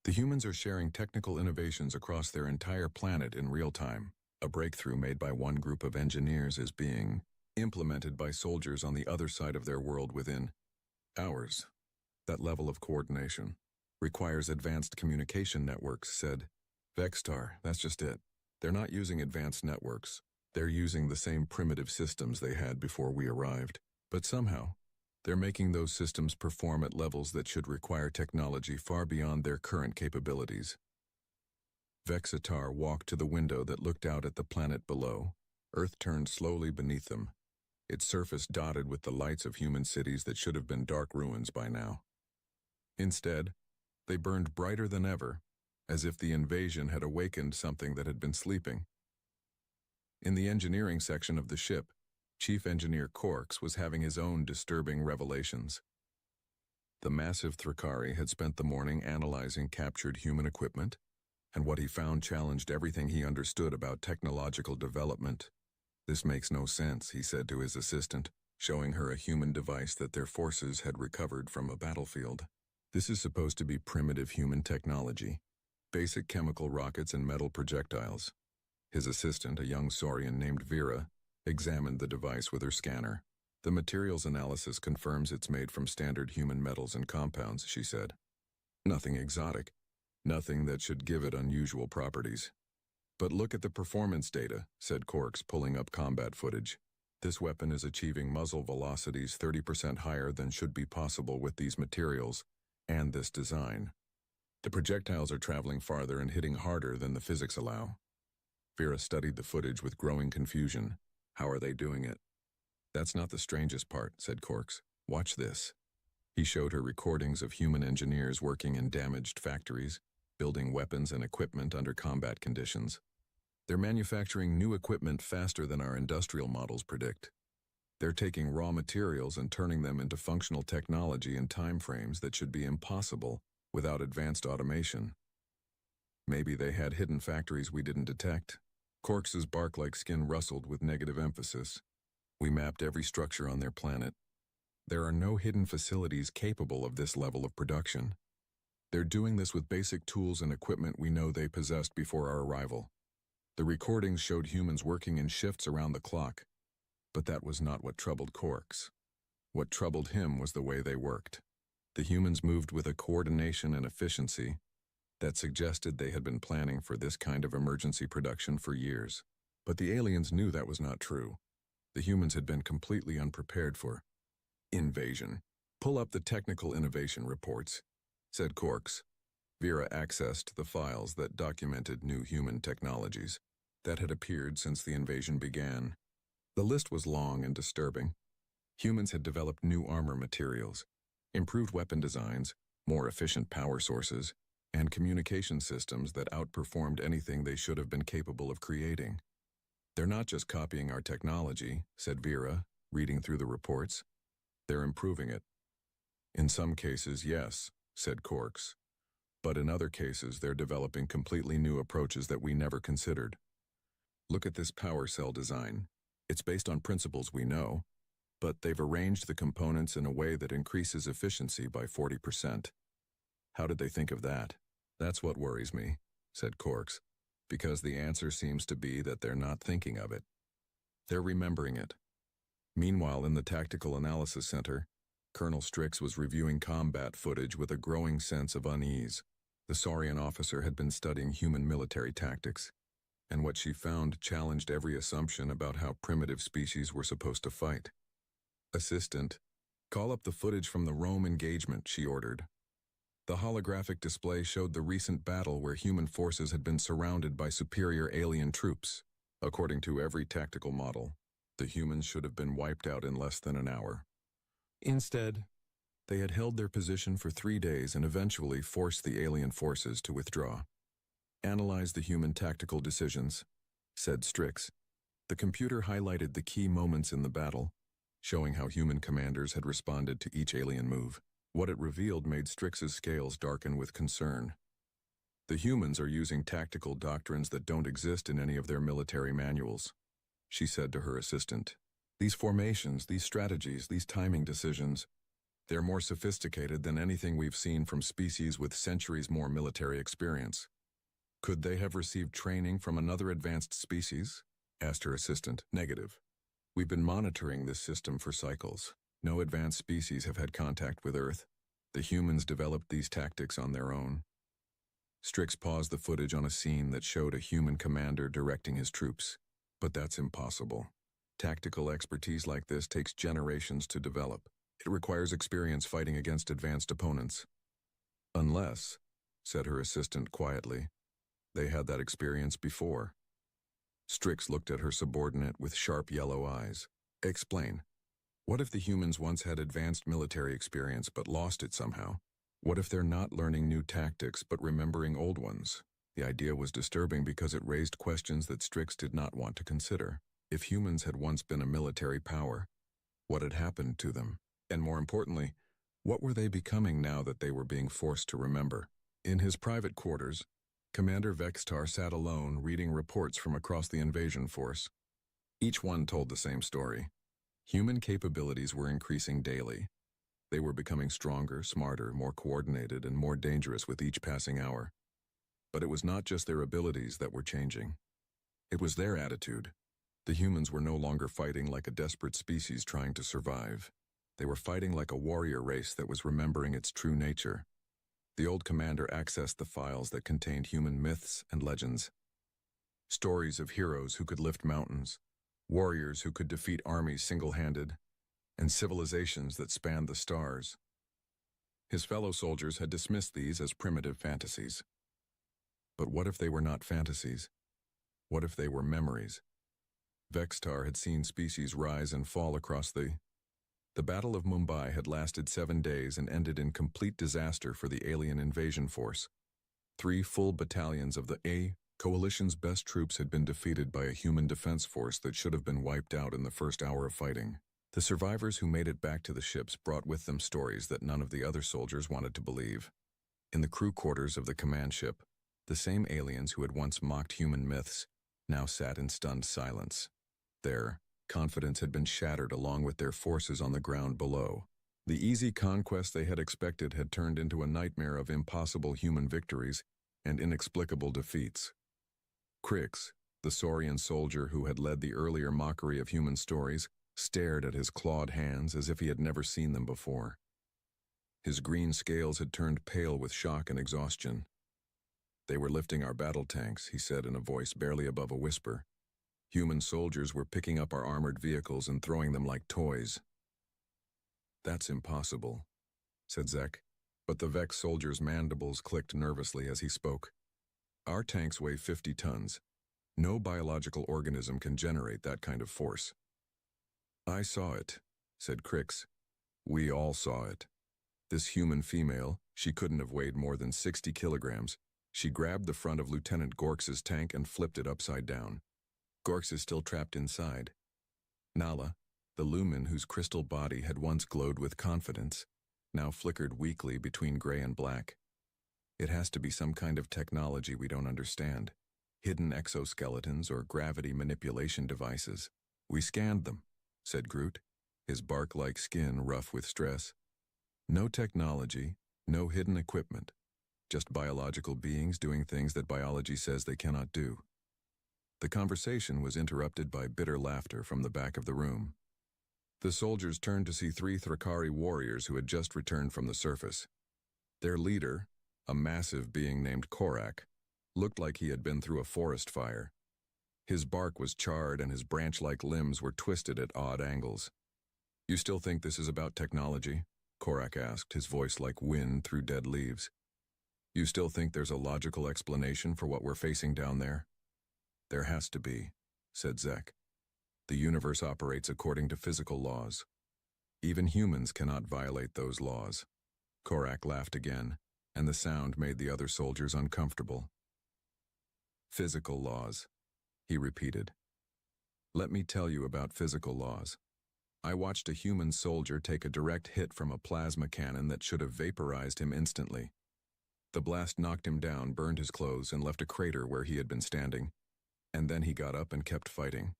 The humans are sharing technical innovations across their entire planet in real time. A breakthrough made by one group of engineers is being implemented by soldiers on the other side of their world within hours. That level of coordination requires advanced communication networks," said Vextar. "That's just it. They're not using advanced networks. They're using the same primitive systems they had before we arrived. But somehow, they're making those systems perform at levels that should require technology far beyond their current capabilities." Vexatar walked to the window that looked out at the planet below. Earth turned slowly beneath them, its surface dotted with the lights of human cities that should have been dark ruins by now. Instead, they burned brighter than ever, as if the invasion had awakened something that had been sleeping. In the engineering section of the ship, Chief Engineer Corks was having his own disturbing revelations. The massive Thrakari had spent the morning analyzing captured human equipment, and what he found challenged everything he understood about technological development. "This makes no sense," he said to his assistant, showing her a human device that their forces had recovered from a battlefield. "This is supposed to be primitive human technology. Basic chemical rockets and metal projectiles." His assistant, a young Saurian named Vera, examined the device with her scanner. "The materials analysis confirms it's made from standard human metals and compounds," she said. "Nothing exotic. Nothing that should give it unusual properties." "But look at the performance data," said Corks, pulling up combat footage. "This weapon is achieving muzzle velocities 30% higher than should be possible with these materials and this design. The projectiles are traveling farther and hitting harder than the physics allow." Vera studied the footage with growing confusion. "How are they doing it?" "That's not the strangest part," said Corks. "Watch this." He showed her recordings of human engineers working in damaged factories, building weapons and equipment under combat conditions. "They're manufacturing new equipment faster than our industrial models predict. They're taking raw materials and turning them into functional technology in time frames that should be impossible without advanced automation. Maybe they had hidden factories we didn't detect." Corks's bark-like skin rustled with negative emphasis. "We mapped every structure on their planet. There are no hidden facilities capable of this level of production. They're doing this with basic tools and equipment we know they possessed before our arrival. The recordings showed humans working in shifts around the clock, but that was not what troubled Corks. What troubled him was the way they worked. The humans moved with a coordination and efficiency that suggested they had been planning for this kind of emergency production for years. But the aliens knew that was not true. The humans had been completely unprepared for invasion. "Pull up the technical innovation reports," said Quarks. Vera accessed the files that documented new human technologies that had appeared since the invasion began. The list was long and disturbing. Humans had developed new armor materials, improved weapon designs, more efficient power sources, and communication systems that outperformed anything they should have been capable of creating. "They're not just copying our technology," said Vera, reading through the reports. "They're improving it." "In some cases, yes," said Quarks. "But in other cases, they're developing completely new approaches that we never considered. Look at this power cell design. It's based on principles we know, but they've arranged the components in a way that increases efficiency by 40%. How did they think of that?" "That's what worries me," said Quarks, "because the answer seems to be that they're not thinking of it. They're remembering it." Meanwhile, in the Tactical Analysis Center, Colonel Strix was reviewing combat footage with a growing sense of unease. The Saurian officer had been studying human military tactics, and what she found challenged every assumption about how primitive species were supposed to fight. "Assistant, call up the footage from the Rome engagement," she ordered. The holographic display showed the recent battle where human forces had been surrounded by superior alien troops. According to every tactical model, the humans should have been wiped out in less than an hour. Instead, they had held their position for 3 days and eventually forced the alien forces to withdraw. "Analyze the human tactical decisions," said Strix. The computer highlighted the key moments in the battle, showing how human commanders had responded to each alien move. What it revealed made Strix's scales darken with concern. "The humans are using tactical doctrines that don't exist in any of their military manuals," she said to her assistant. "These formations, these strategies, these timing decisions, they're more sophisticated than anything we've seen from species with centuries more military experience." "Could they have received training from another advanced species?" asked her assistant. "Negative. We've been monitoring this system for cycles. No advanced species have had contact with Earth. The humans developed these tactics on their own." Strix paused the footage on a scene that showed a human commander directing his troops. "But that's impossible. Tactical expertise like this takes generations to develop. It requires experience fighting against advanced opponents." "Unless," said her assistant quietly, "they had that experience before." Strix looked at her subordinate with sharp yellow eyes. "Explain. What if the humans once had advanced military experience but lost it somehow? What if they're not learning new tactics but remembering old ones?" The idea was disturbing because it raised questions that Strix did not want to consider. If humans had once been a military power, what had happened to them? And more importantly, what were they becoming now that they were being forced to remember? In his private quarters, Commander Vextar sat alone reading reports from across the invasion force. Each one told the same story. Human capabilities were increasing daily. They were becoming stronger, smarter, more coordinated, and more dangerous with each passing hour. But it was not just their abilities that were changing. It was their attitude. The humans were no longer fighting like a desperate species trying to survive. They were fighting like a warrior race that was remembering its true nature. The old commander accessed the files that contained human myths and legends. Stories of heroes who could lift mountains, warriors who could defeat armies single-handed, and civilizations that spanned the stars. His fellow soldiers had dismissed these as primitive fantasies. But what if they were not fantasies? What if they were memories? Vextar had seen species rise and fall across the Battle of Mumbai had lasted 7 days and ended in complete disaster for the alien invasion force. 3 full battalions of the Coalition's best troops had been defeated by a human defense force that should have been wiped out in the first hour of fighting. The survivors who made it back to the ships brought with them stories that none of the other soldiers wanted to believe. In the crew quarters of the command ship, the same aliens who had once mocked human myths now sat in stunned silence. Their confidence had been shattered along with their forces on the ground below. The easy conquest they had expected had turned into a nightmare of impossible human victories and inexplicable defeats. Crix, the Saurian soldier who had led the earlier mockery of human stories, stared at his clawed hands as if he had never seen them before. His green scales had turned pale with shock and exhaustion. They were lifting our battle tanks, he said in a voice barely above a whisper. Human soldiers were picking up our armored vehicles and throwing them like toys. That's impossible, said Zek, but the Vex soldier's mandibles clicked nervously as he spoke. Our tanks weigh 50 tons. No biological organism can generate that kind of force. I saw it, said Crix. We all saw it. This human female, she couldn't have weighed more than 60 kilograms. She grabbed the front of Lieutenant Gorks's tank and flipped it upside down. Gorks is still trapped inside. Nala, the lumen whose crystal body had once glowed with confidence, now flickered weakly between gray and black. It has to be some kind of technology we don't understand. Hidden exoskeletons or gravity manipulation devices. We scanned them, said Groot, his bark-like skin rough with stress. No technology, no hidden equipment. Just biological beings doing things that biology says they cannot do. The conversation was interrupted by bitter laughter from the back of the room. The soldiers turned to see 3 Thrakari warriors who had just returned from the surface. Their leader, a massive being named Korak, looked like he had been through a forest fire. His bark was charred and his branch-like limbs were twisted at odd angles. You still think this is about technology? Korak asked, his voice like wind through dead leaves. You still think there's a logical explanation for what we're facing down there? There has to be, said Zek. The universe operates according to physical laws. Even humans cannot violate those laws. Korak laughed again, and the sound made the other soldiers uncomfortable. Physical laws, he repeated. Let me tell you about physical laws. I watched a human soldier take a direct hit from a plasma cannon that should have vaporized him instantly. The blast knocked him down, burned his clothes, and left a crater where he had been standing. And then he got up and kept fighting.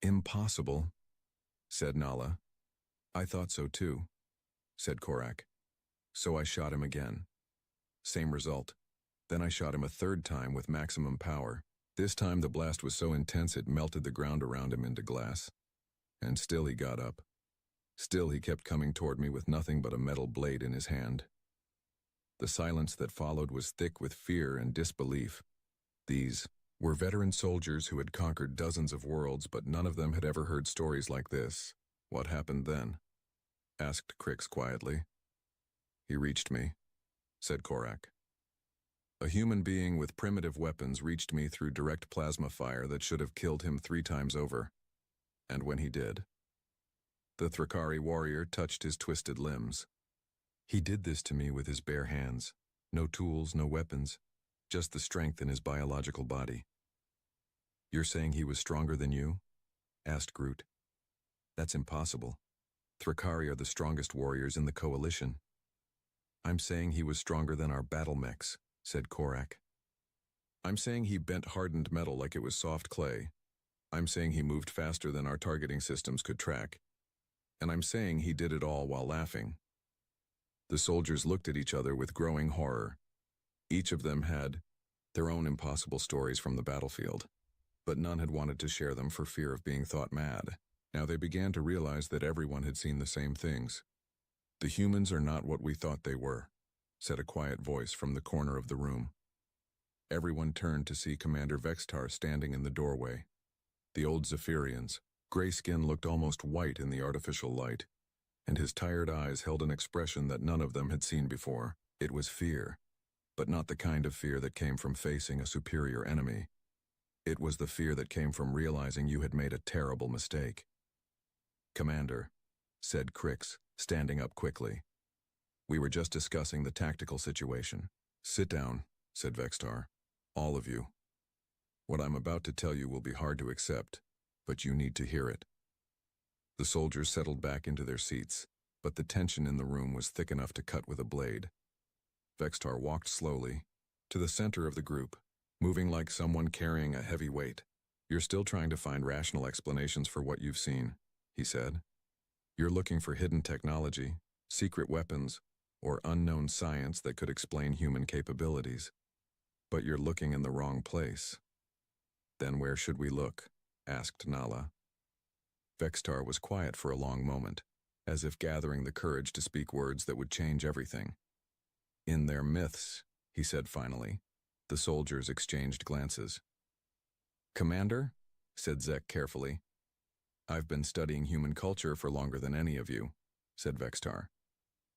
Impossible, said Nala. I thought so too, said Korak. So I shot him again. Same result. Then I shot him a 3rd time with maximum power. This time the blast was so intense it melted the ground around him into glass. And still he got up. Still he kept coming toward me with nothing but a metal blade in his hand. The silence that followed was thick with fear and disbelief. These were veteran soldiers who had conquered dozens of worlds, but none of them had ever heard stories like this. What happened then? Asked Crix quietly. He reached me, said Korak. A human being with primitive weapons reached me through direct plasma fire that should have killed him 3 times over. And when he did, the Thrakari warrior touched his twisted limbs. He did this to me with his bare hands. No tools, no weapons, just the strength in his biological body. You're saying he was stronger than you? Asked Groot. That's impossible. Thrakari are the strongest warriors in the coalition. I'm saying he was stronger than our battle mechs, said Korak. I'm saying he bent hardened metal like it was soft clay. I'm saying he moved faster than our targeting systems could track. And I'm saying he did it all while laughing. The soldiers looked at each other with growing horror. Each of them had their own impossible stories from the battlefield, but none had wanted to share them for fear of being thought mad. Now they began to realize that everyone had seen the same things. The humans are not what we thought they were, said a quiet voice from the corner of the room. Everyone turned to see Commander Vextar standing in the doorway. The old Zephyrian's gray skin looked almost white in the artificial light, and his tired eyes held an expression that none of them had seen before. It was fear, but not the kind of fear that came from facing a superior enemy. It was the fear that came from realizing you had made a terrible mistake. Commander, said Crix, standing up quickly. We were just discussing the tactical situation. Sit down, said Vextar. All of you. What I'm about to tell you will be hard to accept, but you need to hear it. The soldiers settled back into their seats, but the tension in the room was thick enough to cut with a blade. Vextar walked slowly to the center of the group, moving like someone carrying a heavy weight. You're still trying to find rational explanations for what you've seen, he said. You're looking for hidden technology, secret weapons, or unknown science that could explain human capabilities. But you're looking in the wrong place. Then where should we look? Asked Nala. Vextar was quiet for a long moment, as if gathering the courage to speak words that would change everything. In their myths, he said finally, The soldiers exchanged glances. "Commander," said Zek carefully. "I've been studying human culture for longer than any of you," said Vextar.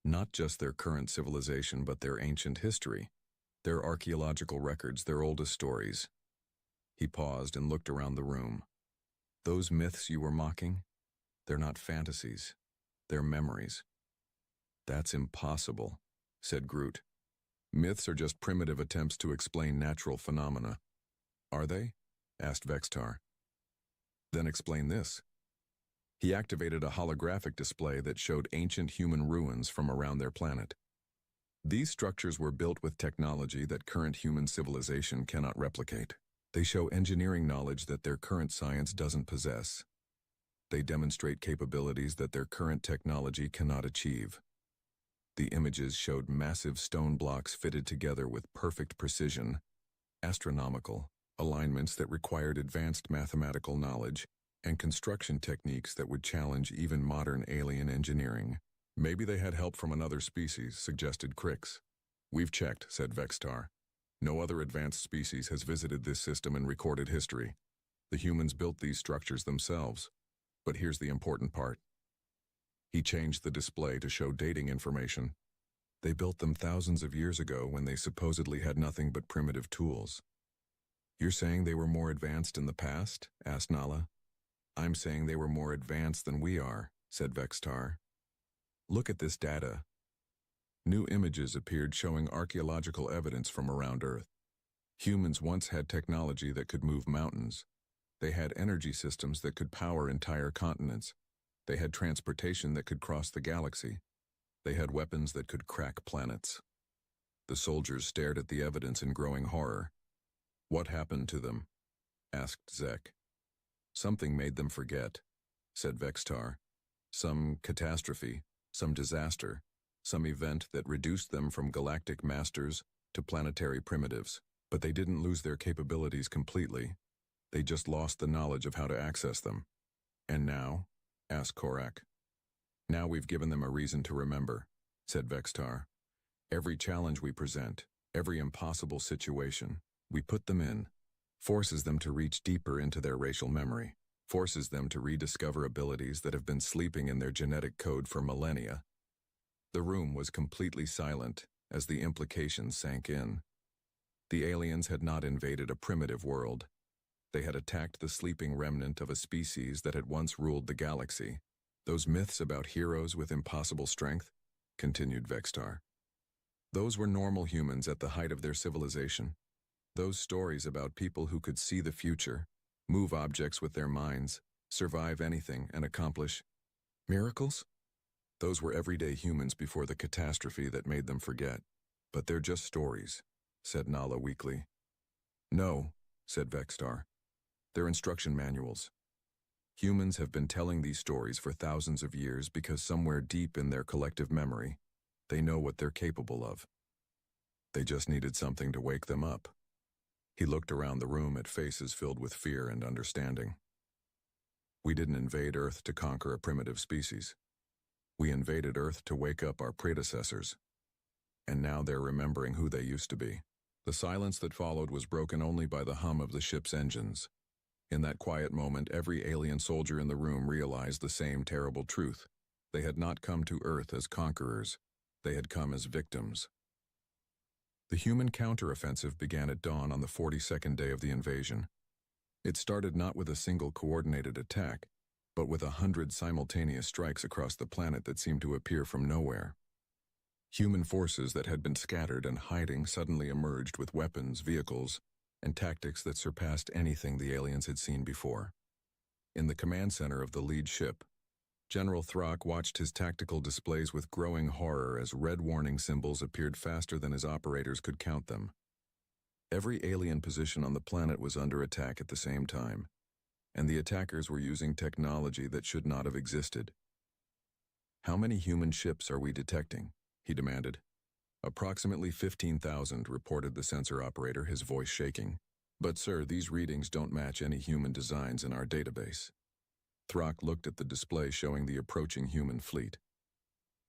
"Not just their current civilization, but their ancient history, their archaeological records, their oldest stories." He paused and looked around the room. "Those myths you were mocking, they're not fantasies, they're memories." "That's impossible," said Groot. "Myths are just primitive attempts to explain natural phenomena." "Are they?" asked Vextar. "Then explain this." He activated a holographic display that showed ancient human ruins from around their planet. These structures were built with technology that current human civilization cannot replicate. They show engineering knowledge that their current science doesn't possess. They demonstrate capabilities that their current technology cannot achieve. The images showed massive stone blocks fitted together with perfect precision, astronomical alignments that required advanced mathematical knowledge, and construction techniques that would challenge even modern alien engineering. "Maybe they had help from another species," suggested Crix. "We've checked," said Vextar. "No other advanced species has visited this system in recorded history. The humans built these structures themselves. But here's the important part." He changed the display to show dating information. "They built them thousands of years ago when they supposedly had nothing but primitive tools." "You're saying they were more advanced in the past?" asked Nala. "I'm saying they were more advanced than we are," said Vextar. "Look at this data." New images appeared showing archaeological evidence from around Earth. Humans once had technology that could move mountains. They had energy systems that could power entire continents. They had transportation that could cross the galaxy. They had weapons that could crack planets. The soldiers stared at the evidence in growing horror. "What happened to them?" asked Zek. "Something made them forget," said Vextar. "Some catastrophe, some disaster, some event that reduced them from galactic masters to planetary primitives. But they didn't lose their capabilities completely. They just lost the knowledge of how to access them." "And now?" asked Korak. "Now we've given them a reason to remember," said Vextar. "Every challenge we present, every impossible situation we put them in, forces them to reach deeper into their racial memory, forces them to rediscover abilities that have been sleeping in their genetic code for millennia." The room was completely silent as the implications sank in. The aliens had not invaded a primitive world. They had attacked the sleeping remnant of a species that had once ruled the galaxy. "Those myths about heroes with impossible strength," continued Vextar. "Those were normal humans at the height of their civilization. Those stories about people who could see the future, move objects with their minds, survive anything, and accomplish miracles? Those were everyday humans before the catastrophe that made them forget. But they're just stories," said Nala weakly. "No," said Vextar. "They're instruction manuals. Humans have been telling these stories for thousands of years because somewhere deep in their collective memory, they know what they're capable of. They just needed something to wake them up." He looked around the room at faces filled with fear and understanding. "We didn't invade Earth to conquer a primitive species. We invaded Earth to wake up our predecessors. And now they're remembering who they used to be." The silence that followed was broken only by the hum of the ship's engines. In that quiet moment, every alien soldier in the room realized the same terrible truth. They had not come to Earth as conquerors. They had come as victims. The human counteroffensive began at dawn on the 42nd day of the invasion. It started not with a single coordinated attack, but with 100 simultaneous strikes across the planet that seemed to appear from nowhere. Human forces that had been scattered and hiding suddenly emerged with weapons, vehicles, and tactics that surpassed anything the aliens had seen before. In the command center of the lead ship, General Throck watched his tactical displays with growing horror as red warning symbols appeared faster than his operators could count them. Every alien position on the planet was under attack at the same time, and the attackers were using technology that should not have existed. "How many human ships are we detecting?" he demanded. "Approximately 15,000, reported the sensor operator, his voice shaking. "But sir, these readings don't match any human designs in our database." Throck looked at the display showing the approaching human fleet.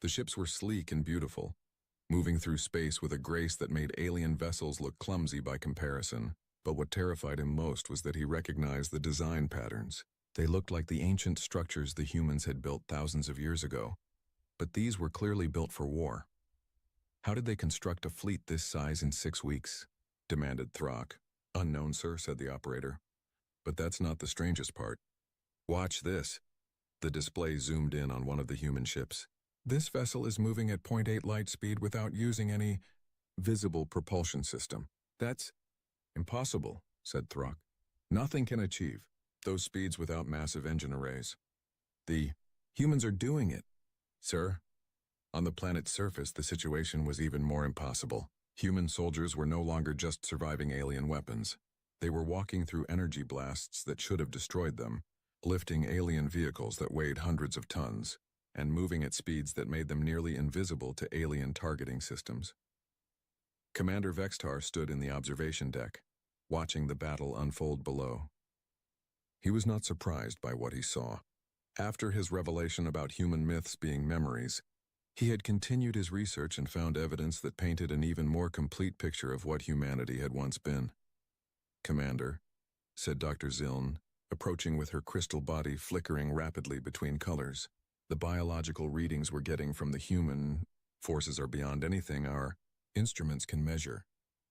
The ships were sleek and beautiful. moving through space with a grace that made alien vessels look clumsy by comparison. But what terrified him most was that he recognized the design patterns. They looked like the ancient structures the humans had built thousands of years ago. But these were clearly built for war. How did they construct a fleet this size in 6 weeks? Demanded Throck. Unknown, sir, said the operator. But that's not the strangest part. Watch this. The display zoomed in on one of the human ships. This vessel is moving at 0.8 light speed without using any visible propulsion system. That's impossible, said Throck. Nothing can achieve those speeds without massive engine arrays. The humans are doing it, sir. On the planet's surface, the situation was even more impossible. Human soldiers were no longer just surviving alien weapons. They were walking through energy blasts that should have destroyed them, lifting alien vehicles that weighed hundreds of tons, and moving at speeds that made them nearly invisible to alien targeting systems. Commander Vextar stood in the observation deck, watching the battle unfold below. He was not surprised by what he saw. After his revelation about human myths being memories, he had continued his research and found evidence that painted an even more complete picture of what humanity had once been. Commander, said Dr. Ziln, approaching with her crystal body flickering rapidly between colors. The biological readings we're getting from the human forces are beyond anything our instruments can measure.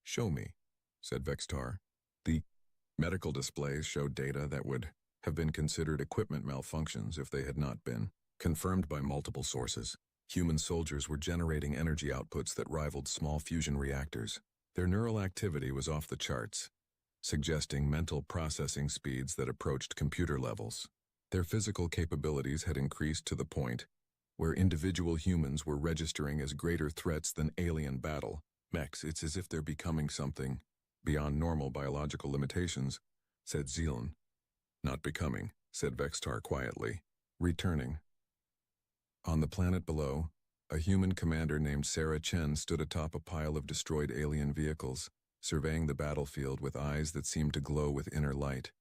Show me, said Vextar. The medical displays showed data that would have been considered equipment malfunctions if they had not been, confirmed by multiple sources. Human soldiers were generating energy outputs that rivaled small fusion reactors. Their neural activity was off the charts, suggesting mental processing speeds that approached computer levels. Their physical capabilities had increased to the point where individual humans were registering as greater threats than alien battle mechs. It's as if they're becoming something beyond normal biological limitations, said Zealand. Not becoming, said Vextar quietly, returning. On the planet below, a human commander named Sarah Chen stood atop a pile of destroyed alien vehicles, surveying the battlefield with eyes that seemed to glow with inner light.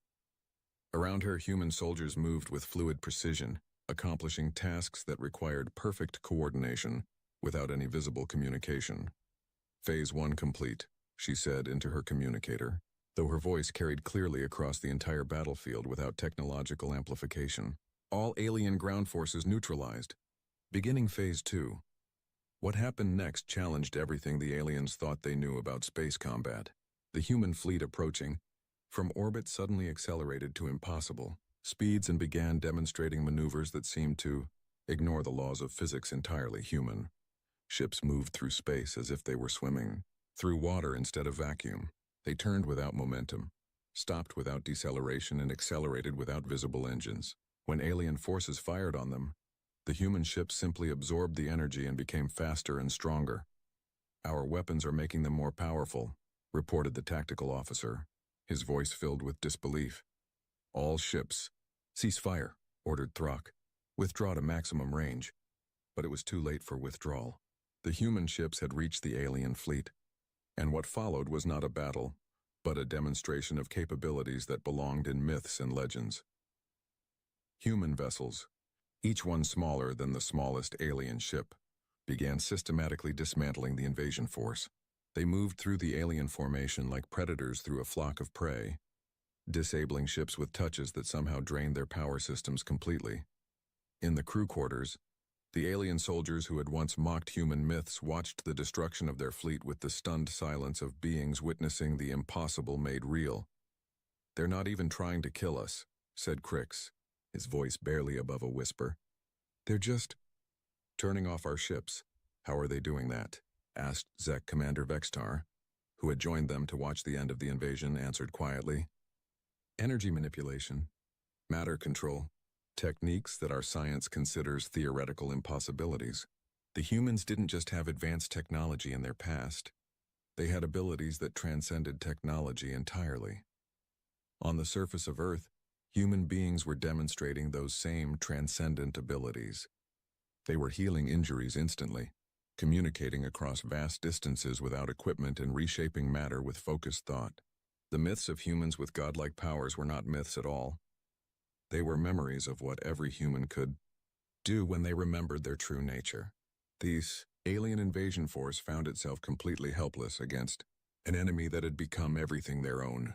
Around her, human soldiers moved with fluid precision, accomplishing tasks that required perfect coordination without any visible communication. Phase 1 complete, she said into her communicator, though her voice carried clearly across the entire battlefield without technological amplification. All alien ground forces neutralized. Beginning Phase 2. What happened next challenged everything the aliens thought they knew about space combat. The human fleet approaching from orbit suddenly accelerated to impossible speeds and began demonstrating maneuvers that seemed to ignore the laws of physics entirely human. Ships moved through space as if they were swimming through water instead of vacuum. They turned without momentum, stopped without deceleration, and accelerated without visible engines. When alien forces fired on them, the human ships simply absorbed the energy and became faster and stronger. Our weapons are making them more powerful, reported the tactical officer, his voice filled with disbelief. All ships, cease fire, ordered Throck. Withdraw to maximum range. But it was too late for withdrawal. The human ships had reached the alien fleet, and what followed was not a battle, but a demonstration of capabilities that belonged in myths and legends. Human vessels, each one smaller than the smallest alien ship, began systematically dismantling the invasion force. They moved through the alien formation like predators through a flock of prey, disabling ships with touches that somehow drained their power systems completely. In the crew quarters, the alien soldiers who had once mocked human myths watched the destruction of their fleet with the stunned silence of beings witnessing the impossible made real. "They're not even trying to kill us," said Crix, his voice barely above a whisper. "They're just turning off our ships." "How are they doing that?" asked Zek. Commander Vextar, who had joined them to watch the end of the invasion, answered quietly. "Energy manipulation, matter control, techniques that our science considers theoretical impossibilities. The humans didn't just have advanced technology in their past. They had abilities that transcended technology entirely. On the surface of Earth, human beings were demonstrating those same transcendent abilities. They were healing injuries instantly, communicating across vast distances without equipment, and reshaping matter with focused thought. The myths of humans with godlike powers were not myths at all. They were memories of what every human could do when they remembered their true nature. These Alien Invasion Force found itself completely helpless against an enemy that had become everything their own.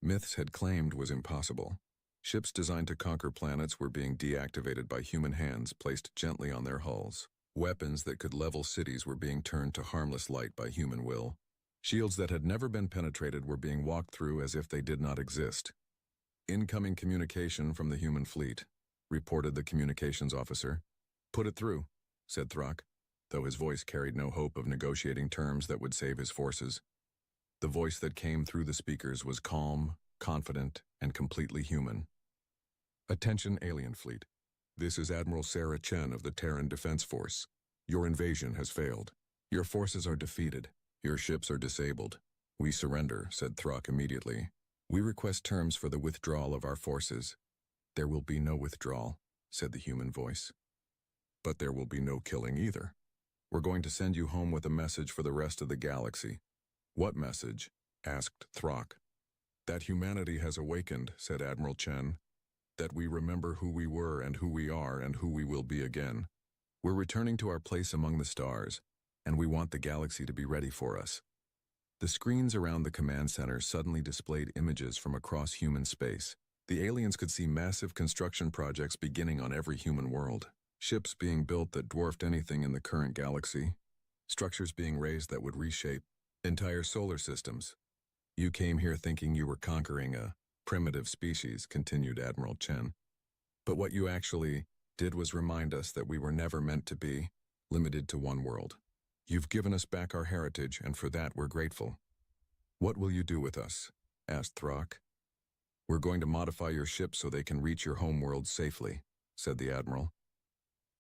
Myths had claimed was impossible. Ships designed to conquer planets were being deactivated by human hands placed gently on their hulls. Weapons that could level cities were being turned to harmless light by human will. Shields that had never been penetrated were being walked through as if they did not exist. Incoming communication from the human fleet, reported the communications officer. Put it through, said Throck, though his voice carried no hope of negotiating terms that would save his forces. The voice that came through the speakers was calm, confident, and completely human. Attention, alien fleet. This is Admiral Sarah Chen of the Terran Defense Force. Your invasion has failed. Your forces are defeated. Your ships are disabled. We surrender, said Throck immediately. We request terms for the withdrawal of our forces. There will be no withdrawal, said the human voice. But there will be no killing either. We're going to send you home with a message for the rest of the galaxy. What message? Asked Throck. That humanity has awakened, said Admiral Chen. That we remember who we were and who we are and who we will be again. We're returning to our place among the stars, and we want the galaxy to be ready for us. The screens around the command center suddenly displayed images from across human space. The aliens could see massive construction projects beginning on every human world. Ships being built that dwarfed anything in the current galaxy. Structures being raised that would reshape entire solar systems. You came here thinking you were conquering a primitive species, continued Admiral Chen. But what you actually did was remind us that we were never meant to be limited to one world. You've given us back our heritage, and for that we're grateful. What will you do with us? Asked Throck. We're going to modify your ship so they can reach your home world safely, said the Admiral.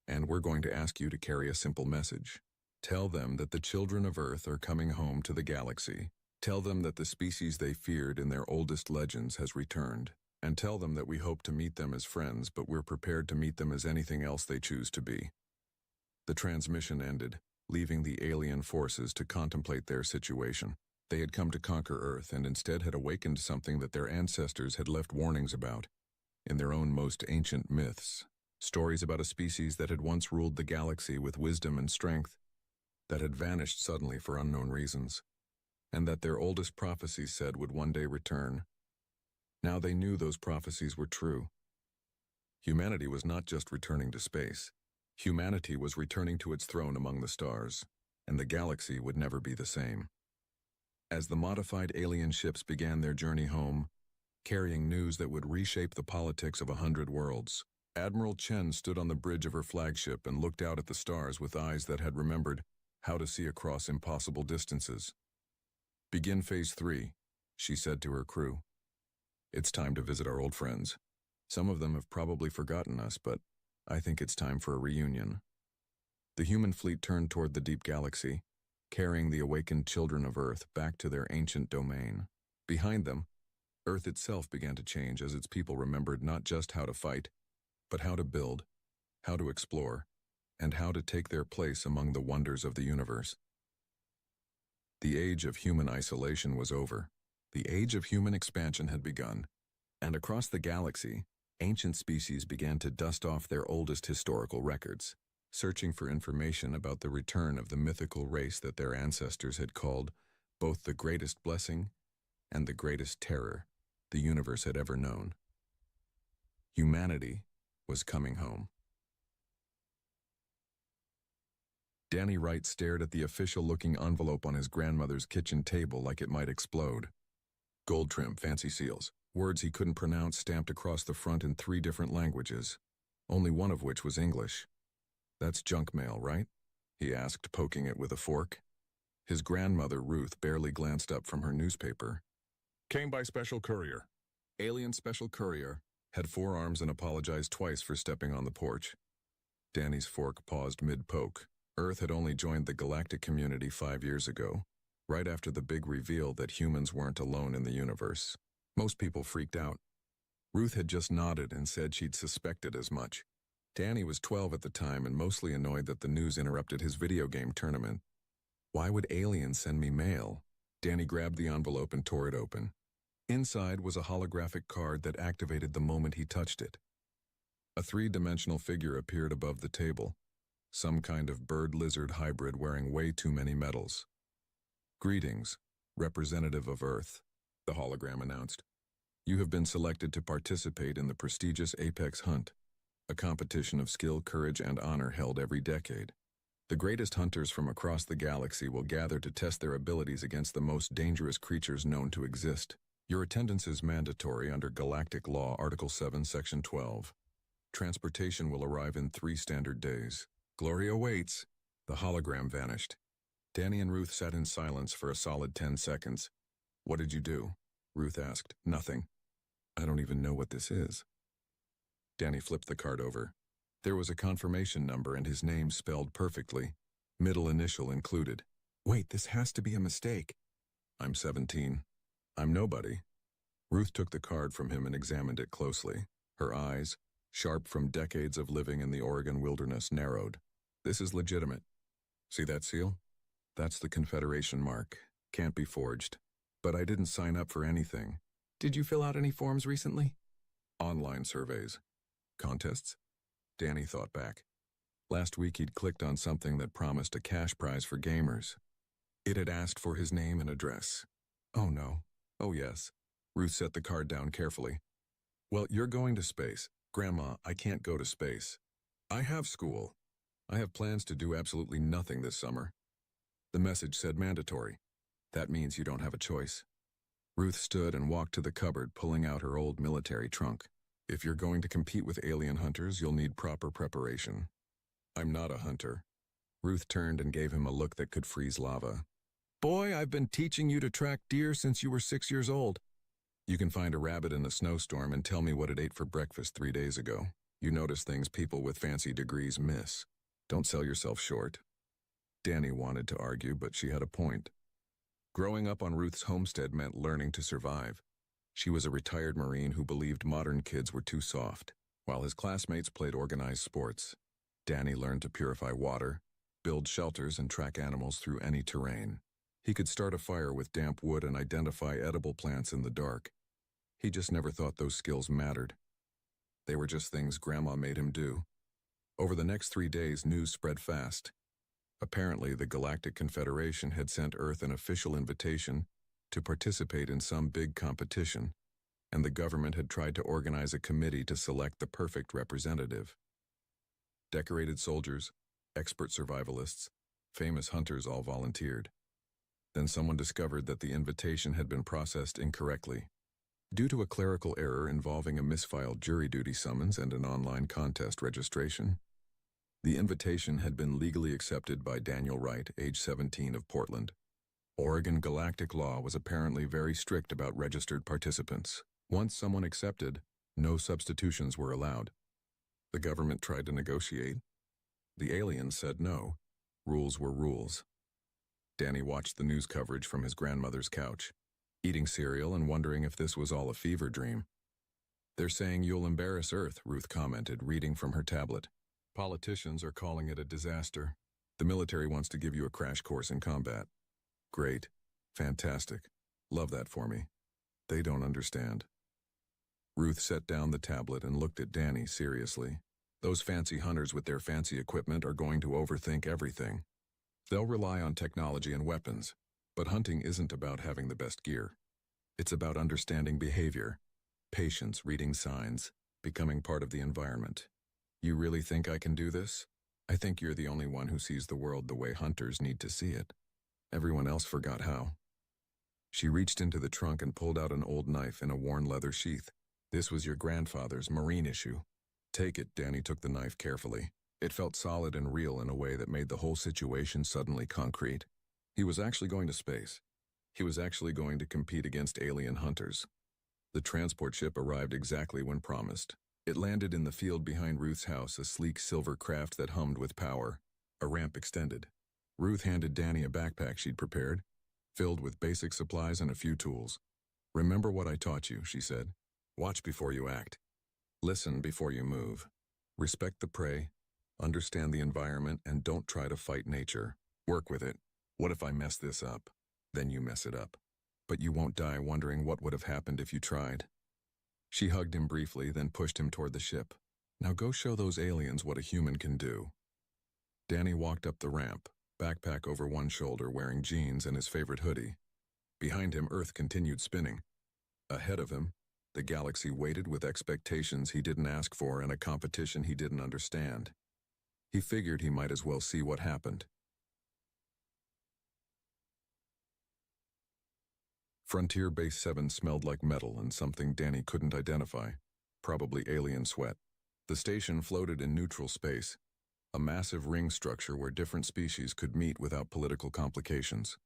And we're going to ask you to carry a simple message. Tell them that the children of Earth are coming home to the galaxy. Tell them that the species they feared in their oldest legends has returned. And tell them that we hope to meet them as friends, but we're prepared to meet them as anything else they choose to be. The transmission ended, leaving the alien forces to contemplate their situation. They had come to conquer Earth and instead had awakened something that their ancestors had left warnings about. In their own most ancient myths, stories about a species that had once ruled the galaxy with wisdom and strength, that had vanished suddenly for unknown reasons, and that their oldest prophecies said would one day return. Now they knew those prophecies were true. Humanity was not just returning to space. Humanity was returning to its throne among the stars, and the galaxy would never be the same. As the modified alien ships began their journey home, carrying news that would reshape the politics of 100 worlds, Admiral Chen stood on the bridge of her flagship and looked out at the stars with eyes that had remembered how to see across impossible distances. Begin Phase 3, she said to her crew. It's time to visit our old friends. Some of them have probably forgotten us, but I think it's time for a reunion. The human fleet turned toward the deep galaxy, carrying the awakened children of Earth back to their ancient domain. Behind them, Earth itself began to change as its people remembered not just how to fight, but how to build, how to explore, and how to take their place among the wonders of the universe. The age of human isolation was over. The age of human expansion had begun, and across the galaxy, ancient species began to dust off their oldest historical records, searching for information about the return of the mythical race that their ancestors had called both the greatest blessing and the greatest terror the universe had ever known. Humanity was coming home. Danny Wright stared at the official-looking envelope on his grandmother's kitchen table like it might explode. Gold trim, fancy seals, words he couldn't pronounce stamped across the front in 3 different languages, only one of which was English. That's junk mail, right? He asked, poking it with a fork. His grandmother, Ruth, barely glanced up from her newspaper. Came by special courier. Alien special courier, had 4 arms and apologized twice for stepping on the porch. Danny's fork paused mid-poke. Earth had only joined the galactic community 5 years ago, right after the big reveal that humans weren't alone in the universe. Most people freaked out. Ruth had just nodded and said she'd suspected as much. Danny was 12 at the time and mostly annoyed that the news interrupted his video game tournament. Why would aliens send me mail? Danny grabbed the envelope and tore it open. Inside was a holographic card that activated the moment he touched it. A 3-dimensional figure appeared above the table. Some kind of bird-lizard hybrid wearing way too many medals. Greetings, representative of Earth, the hologram announced. You have been selected to participate in the prestigious Apex Hunt, a competition of skill, courage, and honor held every decade. The greatest hunters from across the galaxy will gather to test their abilities against the most dangerous creatures known to exist. Your attendance is mandatory under Galactic Law, Article 7, Section 12. Transportation will arrive in 3 standard days. Glory awaits. The hologram vanished. Danny and Ruth sat in silence for a solid 10 seconds. What did you do? Ruth asked. Nothing. I don't even know what this is. Danny flipped the card over. There was a confirmation number and his name spelled perfectly. Middle initial included. Wait, this has to be a mistake. I'm 17. I'm nobody. Ruth took the card from him and examined it closely. Her eyes, sharp from decades of living in the Oregon wilderness, narrowed. This is legitimate. See that seal? That's the Confederation mark. Can't be forged. But I didn't sign up for anything. Did you fill out any forms recently? Online surveys. Contests? Danny thought back. Last week he'd clicked on something that promised a cash prize for gamers. It had asked for his name and address. Oh no. Oh yes. Ruth set the card down carefully. Well, you're going to space. Grandma, I can't go to space. I have school. I have plans to do absolutely nothing this summer. The message said mandatory. That means you don't have a choice. Ruth stood and walked to the cupboard, pulling out her old military trunk. If you're going to compete with alien hunters, you'll need proper preparation. I'm not a hunter. Ruth turned and gave him a look that could freeze lava. Boy, I've been teaching you to track deer since you were 6 years old. You can find a rabbit in a snowstorm and tell me what it ate for breakfast 3 days ago. You notice things people with fancy degrees miss. Don't sell yourself short. Danny wanted to argue, but she had a point. Growing up on Ruth's homestead meant learning to survive. She was a retired Marine who believed modern kids were too soft. While his classmates played organized sports, Danny learned to purify water, build shelters, and track animals through any terrain. He could start a fire with damp wood and identify edible plants in the dark. He just never thought those skills mattered. They were just things Grandma made him do. Over the next 3 days, news spread fast. Apparently, the Galactic Confederation had sent Earth an official invitation to participate in some big competition, and the government had tried to organize a committee to select the perfect representative. Decorated soldiers, expert survivalists, famous hunters all volunteered. Then someone discovered that the invitation had been processed incorrectly. Due to a clerical error involving a misfiled jury duty summons and an online contest registration, the invitation had been legally accepted by Daniel Wright, age 17, of Portland. Oregon Galactic Law was apparently very strict about registered participants. Once someone accepted, no substitutions were allowed. The government tried to negotiate. The aliens said no. Rules were rules. Danny watched the news coverage from his grandmother's couch, eating cereal and wondering if this was all a fever dream. They're saying you'll embarrass Earth, Ruth commented, reading from her tablet. Politicians are calling it a disaster. The military wants to give you a crash course in combat. Great. Fantastic. Love that for me. They don't understand. Ruth set down the tablet and looked at Danny seriously. Those fancy hunters with their fancy equipment are going to overthink everything. They'll rely on technology and weapons, but hunting isn't about having the best gear. It's about understanding behavior, patience, reading signs, becoming part of the environment. You really think I can do this? I think you're the only one who sees the world the way hunters need to see it. Everyone else forgot how. She reached into the trunk and pulled out an old knife in a worn leather sheath. This was your grandfather's Marine issue. Take it. Danny took the knife carefully. It felt solid and real in a way that made the whole situation suddenly concrete. He was actually going to space. He was actually going to compete against alien hunters. The transport ship arrived exactly when promised. It landed in the field behind Ruth's house, a sleek silver craft that hummed with power. A ramp extended. Ruth handed Danny a backpack she'd prepared, filled with basic supplies and a few tools. Remember what I taught you, she said. Watch before you act. Listen before you move. Respect the prey, understand the environment, and don't try to fight nature. Work with it. What if I mess this up? Then you mess it up. But you won't die wondering what would have happened if you tried. She hugged him briefly, then pushed him toward the ship. Now go show those aliens what a human can do. Danny walked up the ramp, backpack over one shoulder, wearing jeans and his favorite hoodie. Behind him, Earth continued spinning. Ahead of him, the galaxy waited with expectations he didn't ask for and a competition he didn't understand. He figured he might as well see what happened. Frontier Base 7 smelled like metal and something Danny couldn't identify, probably alien sweat. The station floated in neutral space, a massive ring structure where different species could meet without political complications.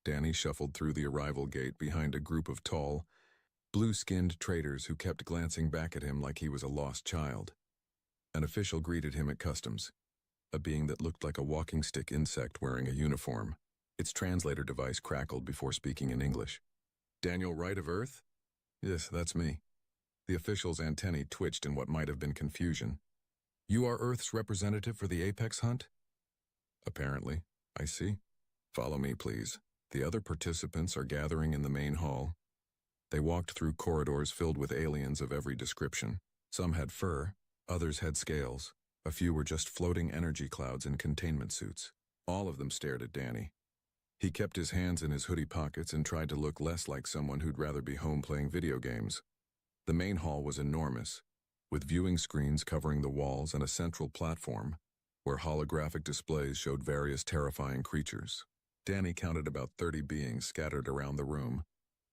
Danny shuffled through the arrival gate behind a group of tall, blue-skinned traders who kept glancing back at him like he was a lost child. An official greeted him at customs, a being that looked like a walking stick insect wearing a uniform. Its translator device crackled before speaking in English. "Daniel Wright of Earth?" "Yes, that's me." The official's antennae twitched in what might have been confusion. "You are Earth's representative for the Apex hunt?" "Apparently. I see. Follow me, please. The other participants are gathering in the main hall." They walked through corridors filled with aliens of every description. Some had fur, others had scales. A few were just floating energy clouds in containment suits. All of them stared at Danny. He kept his hands in his hoodie pockets and tried to look less like someone who'd rather be home playing video games. The main hall was enormous, with viewing screens covering the walls and a central platform, where holographic displays showed various terrifying creatures. Danny counted about 30 beings scattered around the room,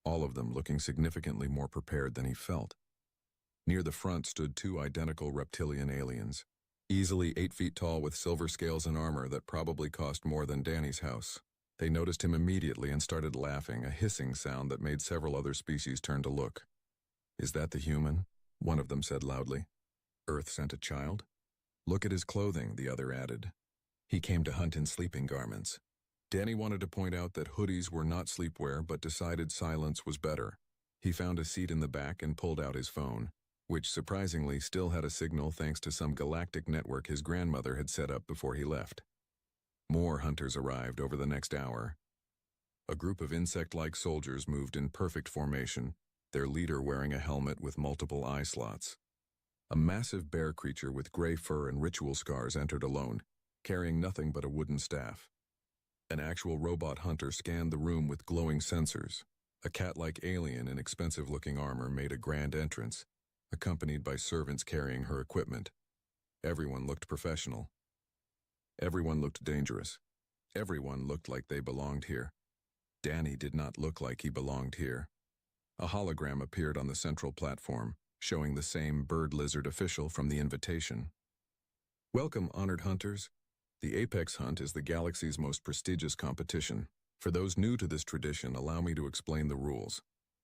all of them looking significantly more prepared than he felt. Near the front stood two identical reptilian aliens, easily 8 feet tall with silver scales and armor that probably cost more than Danny's house. They noticed him immediately and started laughing, a hissing sound that made several other species turn to look. "Is that the human?" one of them said loudly. "Earth sent a child?" "Look at his clothing," the other added. "He came to hunt in sleeping garments." Danny wanted to point out that hoodies were not sleepwear, but decided silence was better. He found a seat in the back and pulled out his phone, which surprisingly still had a signal thanks to some galactic network his grandmother had set up before he left. More hunters arrived over the next hour. A group of insect-like soldiers moved in perfect formation, their leader wearing a helmet with multiple eye slots. A massive bear creature with gray fur and ritual scars entered alone, carrying nothing but a wooden staff. An actual robot hunter scanned the room with glowing sensors. A cat-like alien in expensive-looking armor made a grand entrance, accompanied by servants carrying her equipment. Everyone looked professional. Everyone looked dangerous. Everyone looked like they belonged here. Danny did not look like he belonged here. A hologram appeared on the central platform, showing the same bird-lizard official from the invitation. "Welcome, honored hunters. The Apex Hunt is the galaxy's most prestigious competition. For those new to this tradition, allow me to explain the rules."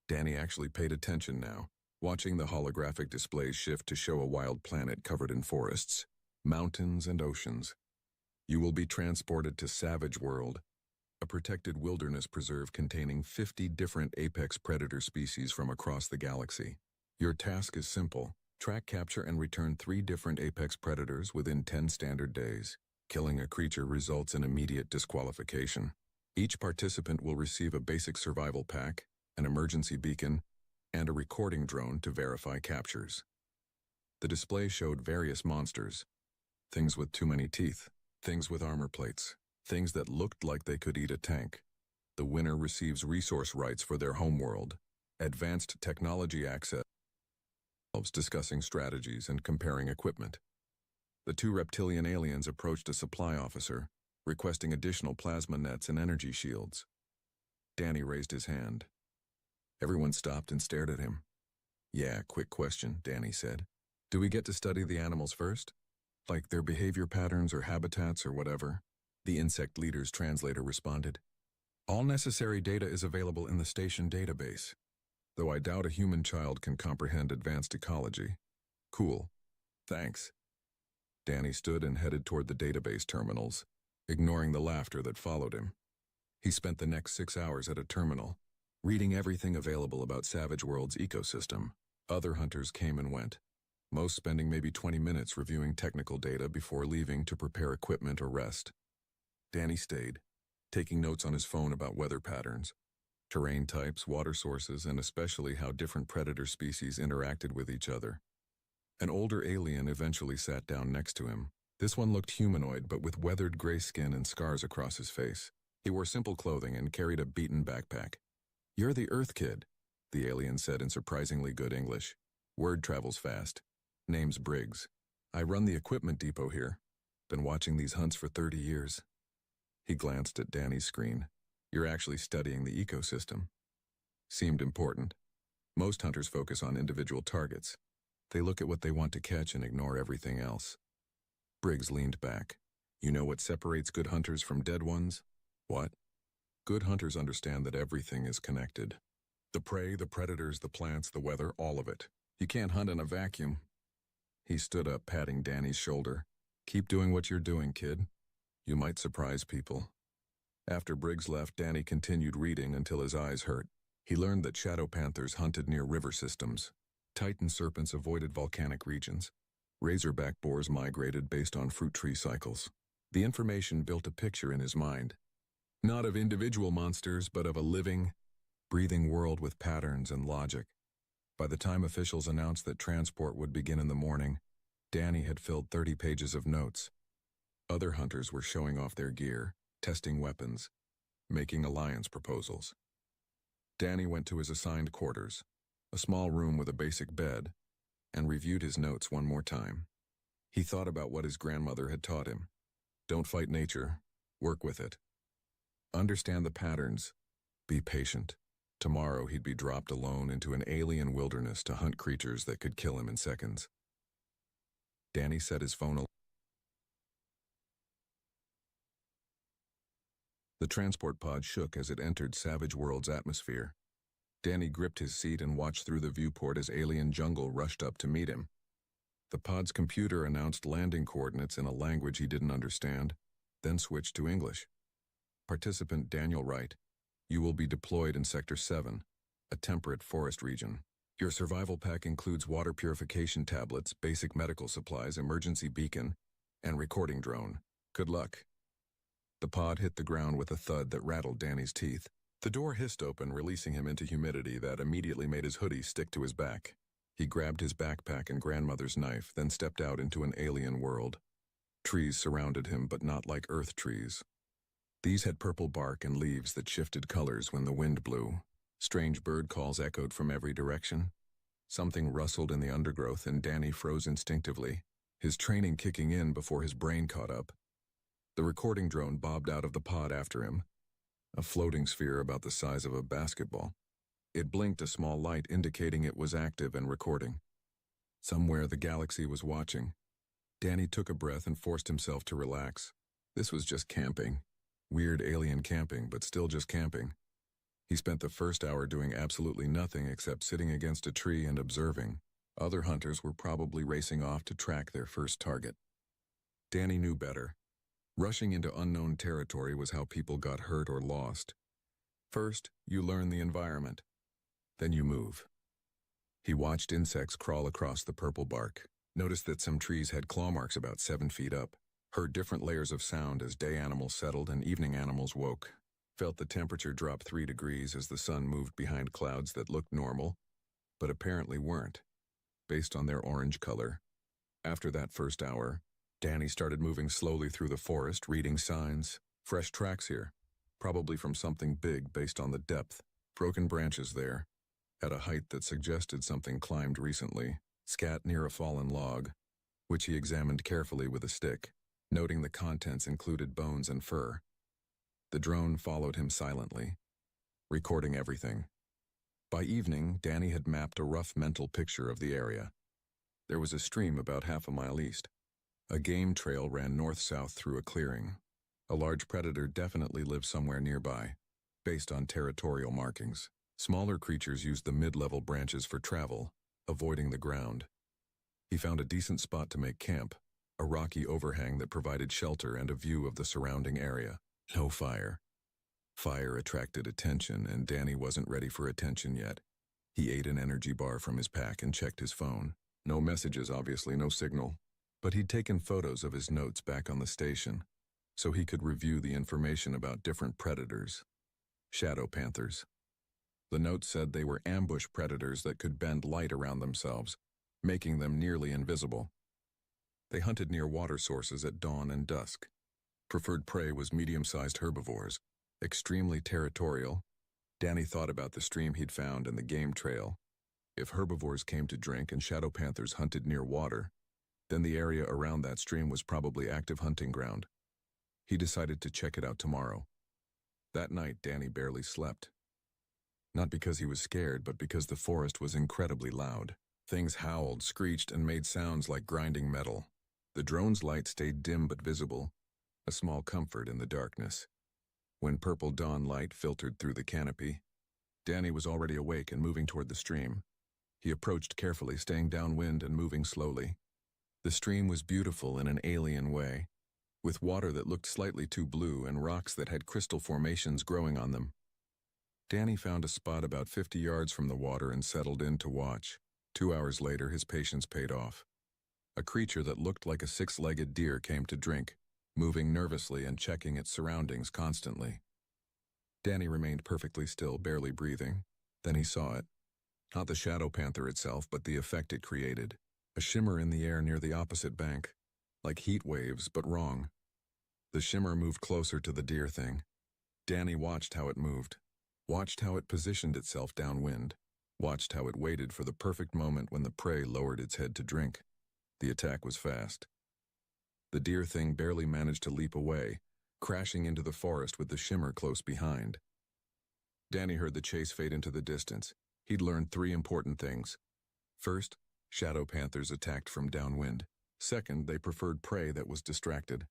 Danny actually paid attention now, watching the holographic displays shift to show a wild planet covered in forests, mountains, and oceans. You will be transported to Savage World, a protected wilderness preserve containing 50 different apex predator species from across the galaxy. Your task is simple: track, capture, and return 3 different apex predators within 10 standard days. Killing a creature results in immediate disqualification. Each participant will receive a basic survival pack, an emergency beacon, and a recording drone to verify captures. The display showed various monsters, things with too many teeth, things with armor plates, things that looked like they could eat a tank. The winner receives resource rights for their homeworld, advanced technology access, discussing strategies and comparing equipment. The 2 reptilian aliens approached a supply officer, requesting additional plasma nets and energy shields. Danny raised his hand. Everyone stopped and stared at him. "Yeah, quick question," Danny said. "Do we get to study the animals first? Like their behavior patterns or habitats or whatever?" The insect leader's translator responded. "All necessary data is available in the station database, though I doubt a human child can comprehend advanced ecology." "Cool. Thanks." Danny stood and headed toward the database terminals, ignoring the laughter that followed him. He spent the next 6 hours at a terminal, reading everything available about Savage World's ecosystem. Other hunters came and went, most spending maybe 20 minutes reviewing technical data before leaving to prepare equipment or rest. Danny stayed, taking notes on his phone about weather patterns, terrain types, water sources, and especially how different predator species interacted with each other. An older alien eventually sat down next to him, This one looked humanoid, but with weathered gray skin and scars across his face. He wore simple clothing and carried a beaten backpack. "You're the Earth Kid," the alien said in surprisingly good English. "Word travels fast. Name's Briggs. I run the equipment depot here. Been watching these hunts for 30 years. He glanced at Danny's screen. "You're actually studying the ecosystem." Seemed important. Most hunters focus on individual targets. They look at what they want to catch and ignore everything else. Briggs leaned back. "You know what separates good hunters from dead ones?" "What?" "Good hunters understand that everything is connected. The prey, the predators, the plants, the weather, all of it. You can't hunt in a vacuum." He stood up, patting Danny's shoulder. "Keep doing what you're doing, kid. You might surprise people." After Briggs left, Danny continued reading until his eyes hurt. He learned that shadow panthers hunted near river systems. Titan serpents avoided volcanic regions. Razorback boars migrated based on fruit tree cycles. The information built a picture in his mind. Not of individual monsters, but of a living, breathing world with patterns and logic. By the time officials announced that transport would begin in the morning, Danny had filled 30 pages of notes. Other hunters were showing off their gear, testing weapons, making alliance proposals. Danny went to his assigned quarters, a small room with a basic bed, and reviewed his notes one more time. He thought about what his grandmother had taught him. Don't fight nature, work with it. Understand the patterns, be patient. Tomorrow he'd be dropped alone into an alien wilderness to hunt creatures that could kill him in seconds. Danny set his phone. The transport pod shook as it entered Savage World's atmosphere. Danny gripped his seat and watched through the viewport as alien jungle rushed up to meet him. The pod's computer announced landing coordinates in a language he didn't understand, then switched to English. Participant Daniel Wright, you will be deployed in Sector 7, a temperate forest region. Your survival pack includes water purification tablets, basic medical supplies, emergency beacon, and recording drone. Good luck. The pod hit the ground with a thud that rattled Danny's teeth. The door hissed open, releasing him into humidity that immediately made his hoodie stick to his back. He grabbed his backpack and grandmother's knife, then stepped out into an alien world. Trees surrounded him, but not like Earth trees. These had purple bark and leaves that shifted colors when the wind blew. Strange bird calls echoed from every direction. Something rustled in the undergrowth and Danny froze instinctively, his training kicking in before his brain caught up. The recording drone bobbed out of the pod after him, a floating sphere about the size of a basketball. It blinked a small light indicating it was active and recording. Somewhere the galaxy was watching. Danny took a breath and forced himself to relax. This was just camping. Weird alien camping, but still just camping. He spent the first hour doing absolutely nothing except sitting against a tree and observing. Other hunters were probably racing off to track their first target. Danny knew better. Rushing into unknown territory was how people got hurt or lost. First, you learn the environment. Then you move. He watched insects crawl across the purple bark, noticed that some trees had claw marks about 7 feet up, heard different layers of sound as day animals settled and evening animals woke, felt the temperature drop 3 degrees as the sun moved behind clouds that looked normal, but apparently weren't, based on their orange color. After that first hour, Danny started moving slowly through the forest, reading signs. Fresh tracks here, probably from something big based on the depth. Broken branches there, at a height that suggested something climbed recently. Scat near a fallen log, which he examined carefully with a stick, noting the contents included bones and fur. The drone followed him silently, recording everything. By evening, Danny had mapped a rough mental picture of the area. There was a stream about half a mile east. A game trail ran north-south through a clearing. A large predator definitely lived somewhere nearby, based on territorial markings. Smaller creatures used the mid-level branches for travel, avoiding the ground. He found a decent spot to make camp, a rocky overhang that provided shelter and a view of the surrounding area. No fire. Fire attracted attention, and Danny wasn't ready for attention yet. He ate an energy bar from his pack and checked his phone. No messages, obviously, no signal. But he'd taken photos of his notes back on the station, so he could review the information about different predators. Shadow panthers. The notes said they were ambush predators that could bend light around themselves, making them nearly invisible. They hunted near water sources at dawn and dusk. Preferred prey was medium-sized herbivores, extremely territorial. Danny thought about the stream he'd found and the game trail. If herbivores came to drink and shadow panthers hunted near water, then the area around that stream was probably active hunting ground. He decided to check it out tomorrow. That night, Danny barely slept. Not because he was scared, but because the forest was incredibly loud. Things howled, screeched, and made sounds like grinding metal. The drone's light stayed dim but visible, a small comfort in the darkness. When purple dawn light filtered through the canopy, Danny was already awake and moving toward the stream. He approached carefully, staying downwind and moving slowly. The stream was beautiful in an alien way, with water that looked slightly too blue and rocks that had crystal formations growing on them. Danny found a spot about 50 yards from the water and settled in to watch. 2 hours later, his patience paid off. A creature that looked like a 6-legged deer came to drink, moving nervously and checking its surroundings constantly. Danny remained perfectly still, barely breathing. Then he saw it. Not the shadow panther itself, but the effect it created. A shimmer in the air near the opposite bank, like heat waves, but wrong. The shimmer moved closer to the deer thing. Danny watched how it moved, watched how it positioned itself downwind, watched how it waited for the perfect moment when the prey lowered its head to drink. The attack was fast. The deer thing barely managed to leap away, crashing into the forest with the shimmer close behind. Danny heard the chase fade into the distance. He'd learned 3 important things. First, shadow panthers attacked from downwind. Second, they preferred prey that was distracted.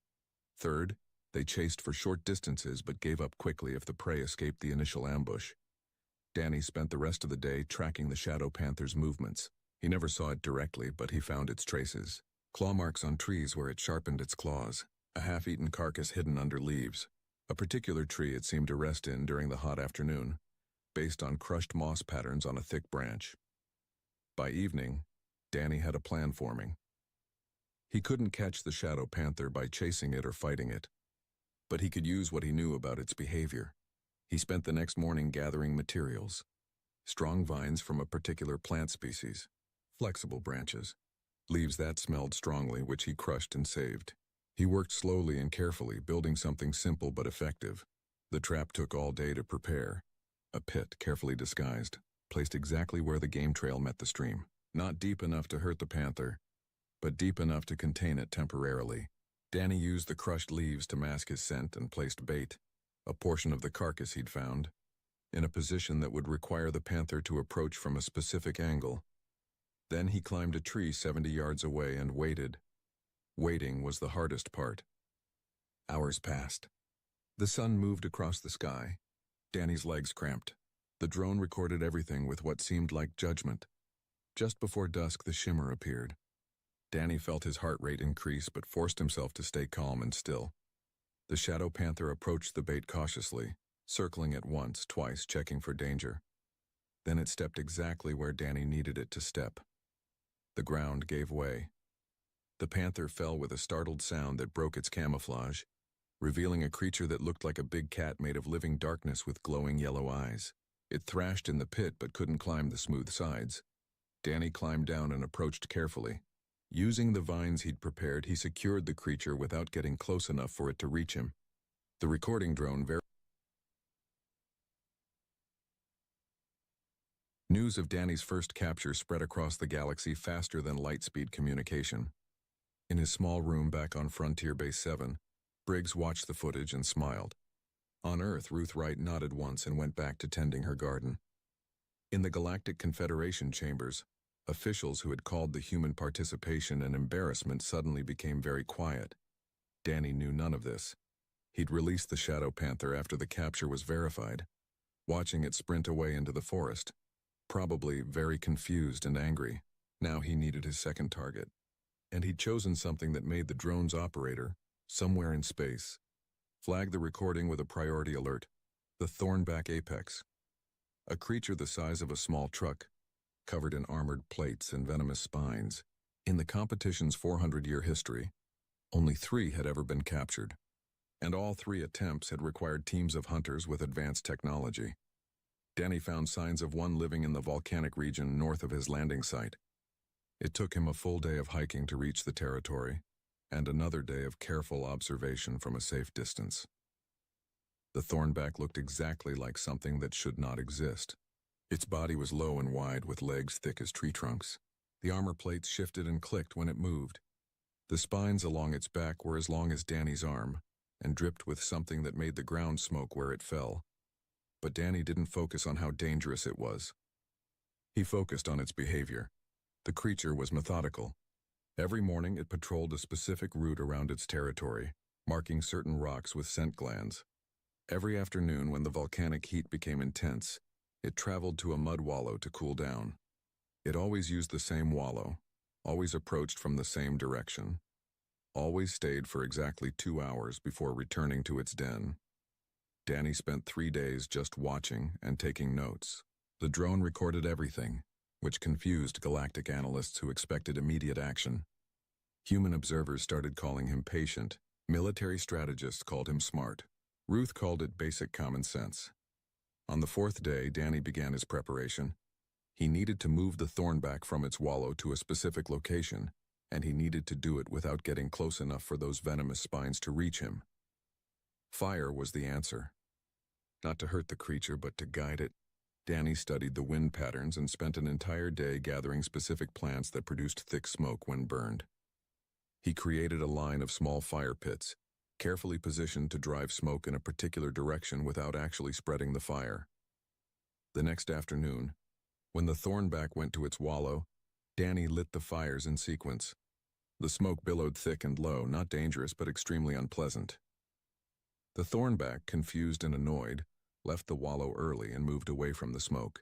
Third, they chased for short distances but gave up quickly if the prey escaped the initial ambush. Danny spent the rest of the day tracking the shadow panther's movements. He never saw it directly, but he found its traces. Claw marks on trees where it sharpened its claws, a half-eaten carcass hidden under leaves, a particular tree it seemed to rest in during the hot afternoon, based on crushed moss patterns on a thick branch. By evening, Danny had a plan forming. He couldn't catch the shadow panther by chasing it or fighting it, but he could use what he knew about its behavior. He spent the next morning gathering materials: strong vines from a particular plant species, flexible branches, leaves that smelled strongly, which he crushed and saved. He worked slowly and carefully, building something simple but effective. The trap took all day to prepare. A pit, carefully disguised, placed exactly where the game trail met the stream. Not deep enough to hurt the panther, but deep enough to contain it temporarily. Danny used the crushed leaves to mask his scent and placed bait, a portion of the carcass he'd found, in a position that would require the panther to approach from a specific angle. Then he climbed a tree 70 yards away and waited. Waiting was the hardest part. Hours passed. The sun moved across the sky. Danny's legs cramped. The drone recorded everything with what seemed like judgment. Just before dusk, the shimmer appeared. Danny felt his heart rate increase but forced himself to stay calm and still. The shadow panther approached the bait cautiously, circling it once, twice, checking for danger. Then it stepped exactly where Danny needed it to step. The ground gave way. The panther fell with a startled sound that broke its camouflage, revealing a creature that looked like a big cat made of living darkness with glowing yellow eyes. It thrashed in the pit but couldn't climb the smooth sides. Danny climbed down and approached carefully. Using the vines he'd prepared, he secured the creature without getting close enough for it to reach him. The recording drone News of Danny's first capture spread across the galaxy faster than light-speed communication. In his small room back on Frontier Base 7, Briggs watched the footage and smiled. On Earth, Ruth Wright nodded once and went back to tending her garden. In the Galactic Confederation chambers, officials who had called the human participation an embarrassment suddenly became very quiet. Danny knew none of this. He'd released the Shadow Panther after the capture was verified, watching it sprint away into the forest, probably very confused and angry. Now he needed his second target. And he'd chosen something that made the drone's operator, somewhere in space, flag the recording with a priority alert: the Thornback Apex. A creature the size of a small truck, covered in armored plates and venomous spines. In the competition's 400-year history, only 3 had ever been captured, and all 3 attempts had required teams of hunters with advanced technology. Danny found signs of one living in the volcanic region north of his landing site. It took him a full day of hiking to reach the territory, and another day of careful observation from a safe distance. The thornback looked exactly like something that should not exist. Its body was low and wide with legs thick as tree trunks. The armor plates shifted and clicked when it moved. The spines along its back were as long as Danny's arm and dripped with something that made the ground smoke where it fell. But Danny didn't focus on how dangerous it was. He focused on its behavior. The creature was methodical. Every morning it patrolled a specific route around its territory, marking certain rocks with scent glands. Every afternoon when the volcanic heat became intense, it traveled to a mud wallow to cool down. It always used the same wallow, always approached from the same direction, always stayed for exactly 2 hours before returning to its den. Danny spent 3 days just watching and taking notes. The drone recorded everything, which confused galactic analysts who expected immediate action. Human observers started calling him patient. Military strategists called him smart. Ruth called it basic common sense. On the 4th day, Danny began his preparation. He needed to move the thornback from its wallow to a specific location, and he needed to do it without getting close enough for those venomous spines to reach him. Fire was the answer. Not to hurt the creature, but to guide it. Danny studied the wind patterns and spent an entire day gathering specific plants that produced thick smoke when burned. He created a line of small fire pits, carefully positioned to drive smoke in a particular direction without actually spreading the fire. The next afternoon, when the thornback went to its wallow, Danny lit the fires in sequence. The smoke billowed thick and low, not dangerous but extremely unpleasant. The thornback, confused and annoyed, left the wallow early and moved away from the smoke.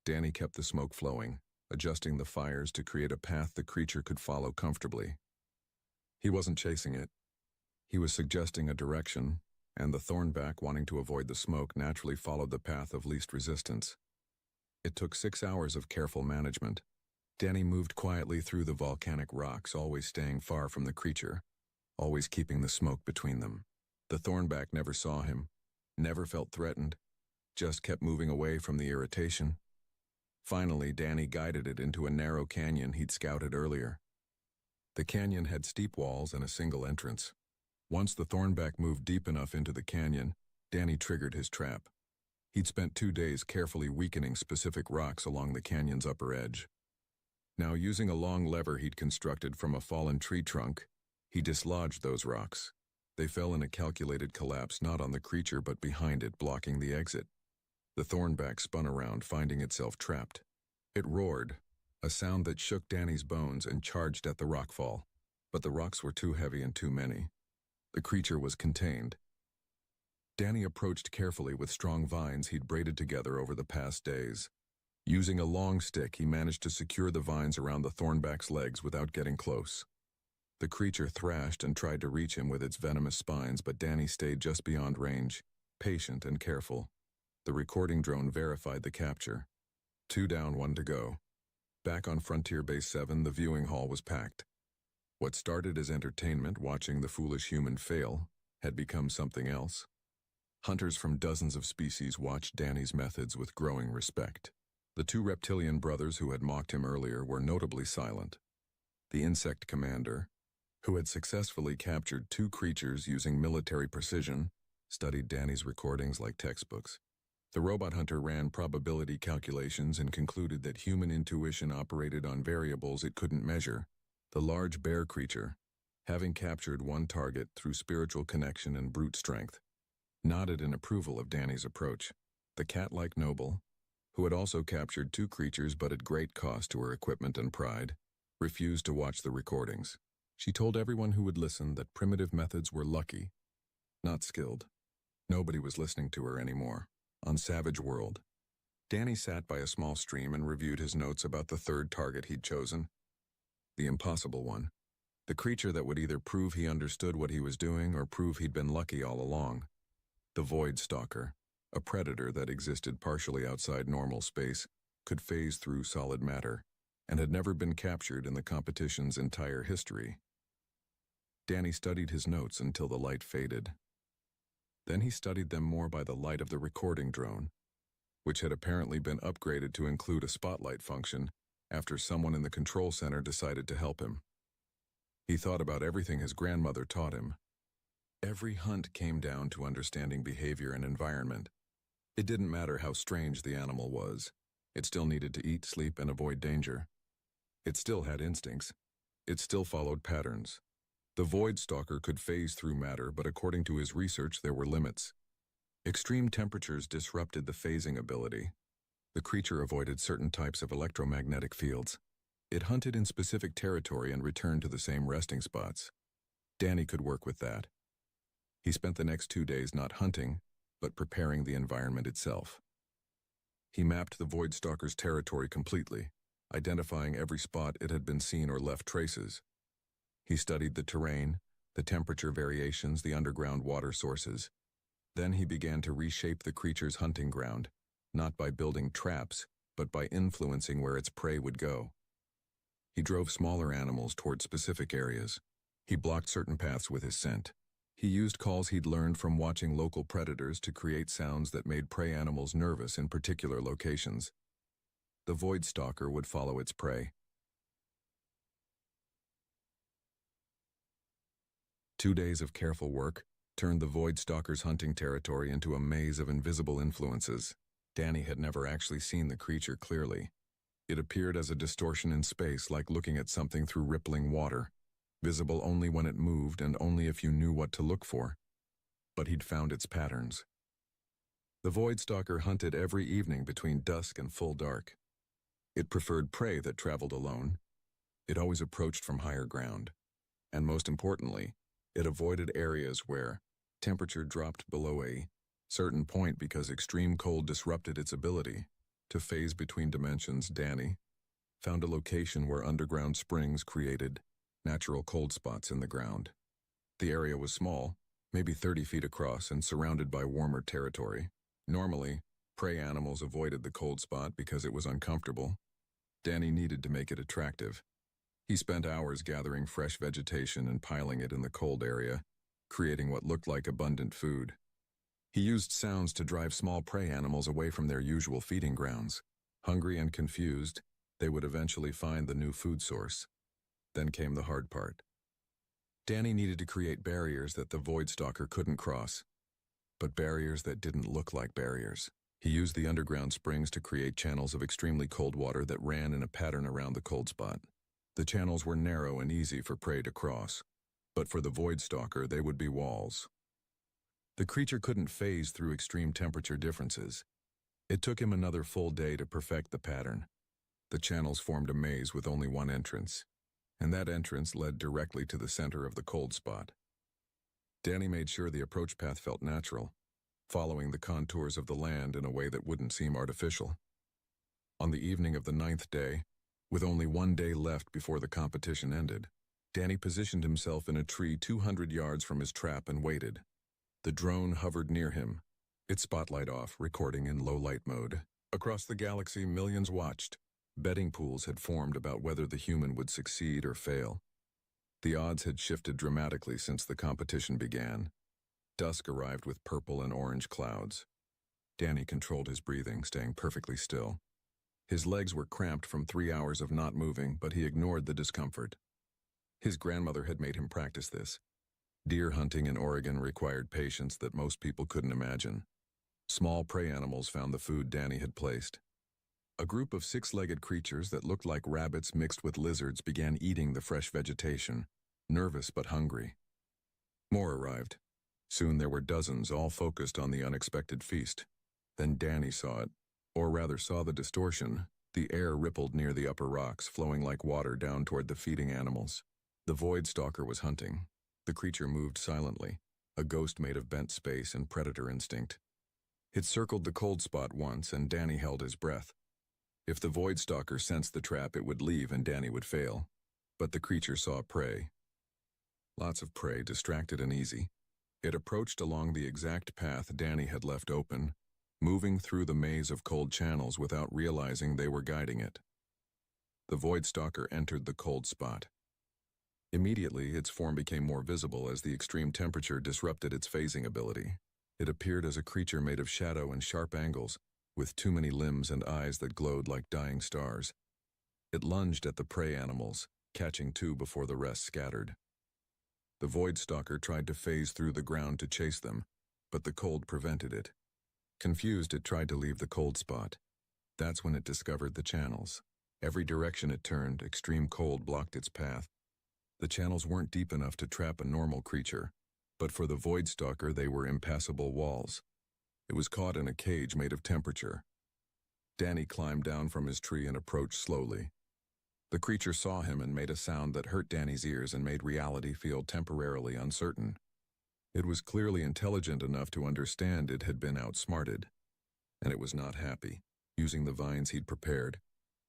Danny kept the smoke flowing, adjusting the fires to create a path the creature could follow comfortably. He wasn't chasing it. He was suggesting a direction, and the thornback, wanting to avoid the smoke, naturally followed the path of least resistance. It took 6 hours of careful management. Danny moved quietly through the volcanic rocks, always staying far from the creature, always keeping the smoke between them. The thornback never saw him, never felt threatened, just kept moving away from the irritation. Finally, Danny guided it into a narrow canyon he'd scouted earlier. The canyon had steep walls and a single entrance. Once the thornback moved deep enough into the canyon, Danny triggered his trap. He'd spent 2 days carefully weakening specific rocks along the canyon's upper edge. Now, using a long lever he'd constructed from a fallen tree trunk, he dislodged those rocks. They fell in a calculated collapse not on the creature but behind it, blocking the exit. The thornback spun around, finding itself trapped. It roared, a sound that shook Danny's bones, and charged at the rockfall. But the rocks were too heavy and too many. The creature was contained. Danny approached carefully with strong vines he'd braided together over the past days. Using a long stick, he managed to secure the vines around the thornback's legs without getting close. The creature thrashed and tried to reach him with its venomous spines, but Danny stayed just beyond range, patient and careful. The recording drone verified the capture. 2 down, 1 to go. Back on Frontier Base 7, the viewing hall was packed. What started as entertainment, watching the foolish human fail, had become something else. Hunters from dozens of species watched Danny's methods with growing respect. The 2 reptilian brothers who had mocked him earlier were notably silent. The insect commander, who had successfully captured 2 creatures using military precision, studied Danny's recordings like textbooks. The robot hunter ran probability calculations and concluded that human intuition operated on variables it couldn't measure. The large bear creature, having captured 1 target through spiritual connection and brute strength, nodded in approval of Danny's approach. The cat-like noble, who had also captured 2 creatures but at great cost to her equipment and pride, refused to watch the recordings. She told everyone who would listen that primitive methods were lucky, not skilled. Nobody was listening to her anymore. On Savage World, Danny sat by a small stream and reviewed his notes about the 3rd target he'd chosen. The impossible one. The creature that would either prove he understood what he was doing or prove he'd been lucky all along. The Void Stalker, a predator that existed partially outside normal space, could phase through solid matter, and had never been captured in the competition's entire history. Danny studied his notes until the light faded. Then he studied them more by the light of the recording drone, which had apparently been upgraded to include a spotlight function after someone in the control center decided to help him. He thought about everything his grandmother taught him. Every hunt came down to understanding behavior and environment. It didn't matter how strange the animal was. It still needed to eat, sleep, and avoid danger. It still had instincts. It still followed patterns. The Void Stalker could phase through matter, but according to his research, there were limits. Extreme temperatures disrupted the phasing ability. The creature avoided certain types of electromagnetic fields. It hunted in specific territory and returned to the same resting spots. Danny could work with that. He spent the next 2 days not hunting, but preparing the environment itself. He mapped the Void Stalker's territory completely, identifying every spot it had been seen or left traces. He studied the terrain, the temperature variations, the underground water sources. Then he began to reshape the creature's hunting ground, not by building traps, but by influencing where its prey would go. He drove smaller animals toward specific areas. He blocked certain paths with his scent. He used calls he'd learned from watching local predators to create sounds that made prey animals nervous in particular locations. The Void Stalker would follow its prey. 2 days of careful work turned the Void Stalker's hunting territory into a maze of invisible influences. Danny had never actually seen the creature clearly. It appeared as a distortion in space, like looking at something through rippling water, visible only when it moved and only if you knew what to look for. But he'd found its patterns. The Void Stalker hunted every evening between dusk and full dark. It preferred prey that traveled alone. It always approached from higher ground. And most importantly, it avoided areas where temperature dropped below a certain point because extreme cold disrupted its ability to phase between dimensions. Danny found a location where underground springs created natural cold spots in the ground. The area was small, maybe 30 feet across, and surrounded by warmer territory. Normally, prey animals avoided the cold spot because it was uncomfortable. Danny needed to make it attractive. He spent hours gathering fresh vegetation and piling it in the cold area, creating what looked like abundant food. He used sounds to drive small prey animals away from their usual feeding grounds. Hungry and confused, they would eventually find the new food source. Then came the hard part. Danny needed to create barriers that the Void Stalker couldn't cross, but barriers that didn't look like barriers. He used the underground springs to create channels of extremely cold water that ran in a pattern around the cold spot. The channels were narrow and easy for prey to cross, but for the Void Stalker, they would be walls. The creature couldn't phase through extreme temperature differences. It took him another full day to perfect the pattern. The channels formed a maze with only one entrance, and that entrance led directly to the center of the cold spot. Danny made sure the approach path felt natural, following the contours of the land in a way that wouldn't seem artificial. On the evening of the 9th day, with only 1 day left before the competition ended, Danny positioned himself in a tree 200 yards from his trap and waited. The drone hovered near him, its spotlight off, recording in low-light mode. Across the galaxy, millions watched. Betting pools had formed about whether the human would succeed or fail. The odds had shifted dramatically since the competition began. Dusk arrived with purple and orange clouds. Danny controlled his breathing, staying perfectly still. His legs were cramped from 3 hours of not moving, but he ignored the discomfort. His grandmother had made him practice this. Deer hunting in Oregon required patience that most people couldn't imagine. Small prey animals found the food Danny had placed. A group of 6-legged creatures that looked like rabbits mixed with lizards began eating the fresh vegetation, nervous but hungry. More arrived. Soon there were dozens, all focused on the unexpected feast. Then Danny saw it, or rather saw the distortion. The air rippled near the upper rocks, flowing like water down toward the feeding animals. The Void Stalker was hunting. The creature moved silently, a ghost made of bent space and predator instinct. It circled the cold spot once, and Danny held his breath. If the Void Stalker sensed the trap, it would leave and Danny would fail. But the creature saw prey. Lots of prey, distracted and easy. It approached along the exact path Danny had left open, moving through the maze of cold channels without realizing they were guiding it. The Void Stalker entered the cold spot. Immediately, its form became more visible as the extreme temperature disrupted its phasing ability. It appeared as a creature made of shadow and sharp angles, with too many limbs and eyes that glowed like dying stars. It lunged at the prey animals, catching 2 before the rest scattered. The Void Stalker tried to phase through the ground to chase them, but the cold prevented it. Confused, it tried to leave the cold spot. That's when it discovered the channels. Every direction it turned, extreme cold blocked its path. The channels weren't deep enough to trap a normal creature, but for the Void Stalker they were impassable walls. It was caught in a cage made of temperature. Danny climbed down from his tree and approached slowly. The creature saw him and made a sound that hurt Danny's ears and made reality feel temporarily uncertain. It was clearly intelligent enough to understand it had been outsmarted, and it was not happy. Using the vines he'd prepared,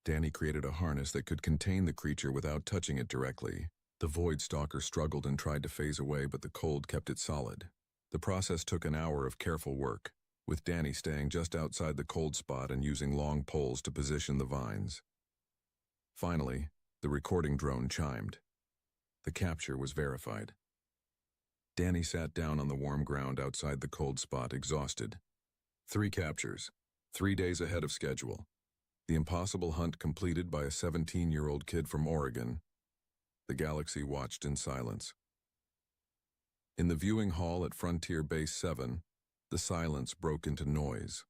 Danny created a harness that could contain the creature without touching it directly. The Void Stalker struggled and tried to phase away, but the cold kept it solid. The process took an hour of careful work, with Danny staying just outside the cold spot and using long poles to position the vines. Finally, the recording drone chimed. The capture was verified. Danny sat down on the warm ground outside the cold spot, exhausted. 3 captures, 3 days ahead of schedule. The impossible hunt completed by a 17-year-old kid from Oregon. The galaxy watched in silence. In the viewing hall at Frontier Base 7, the silence broke into noise.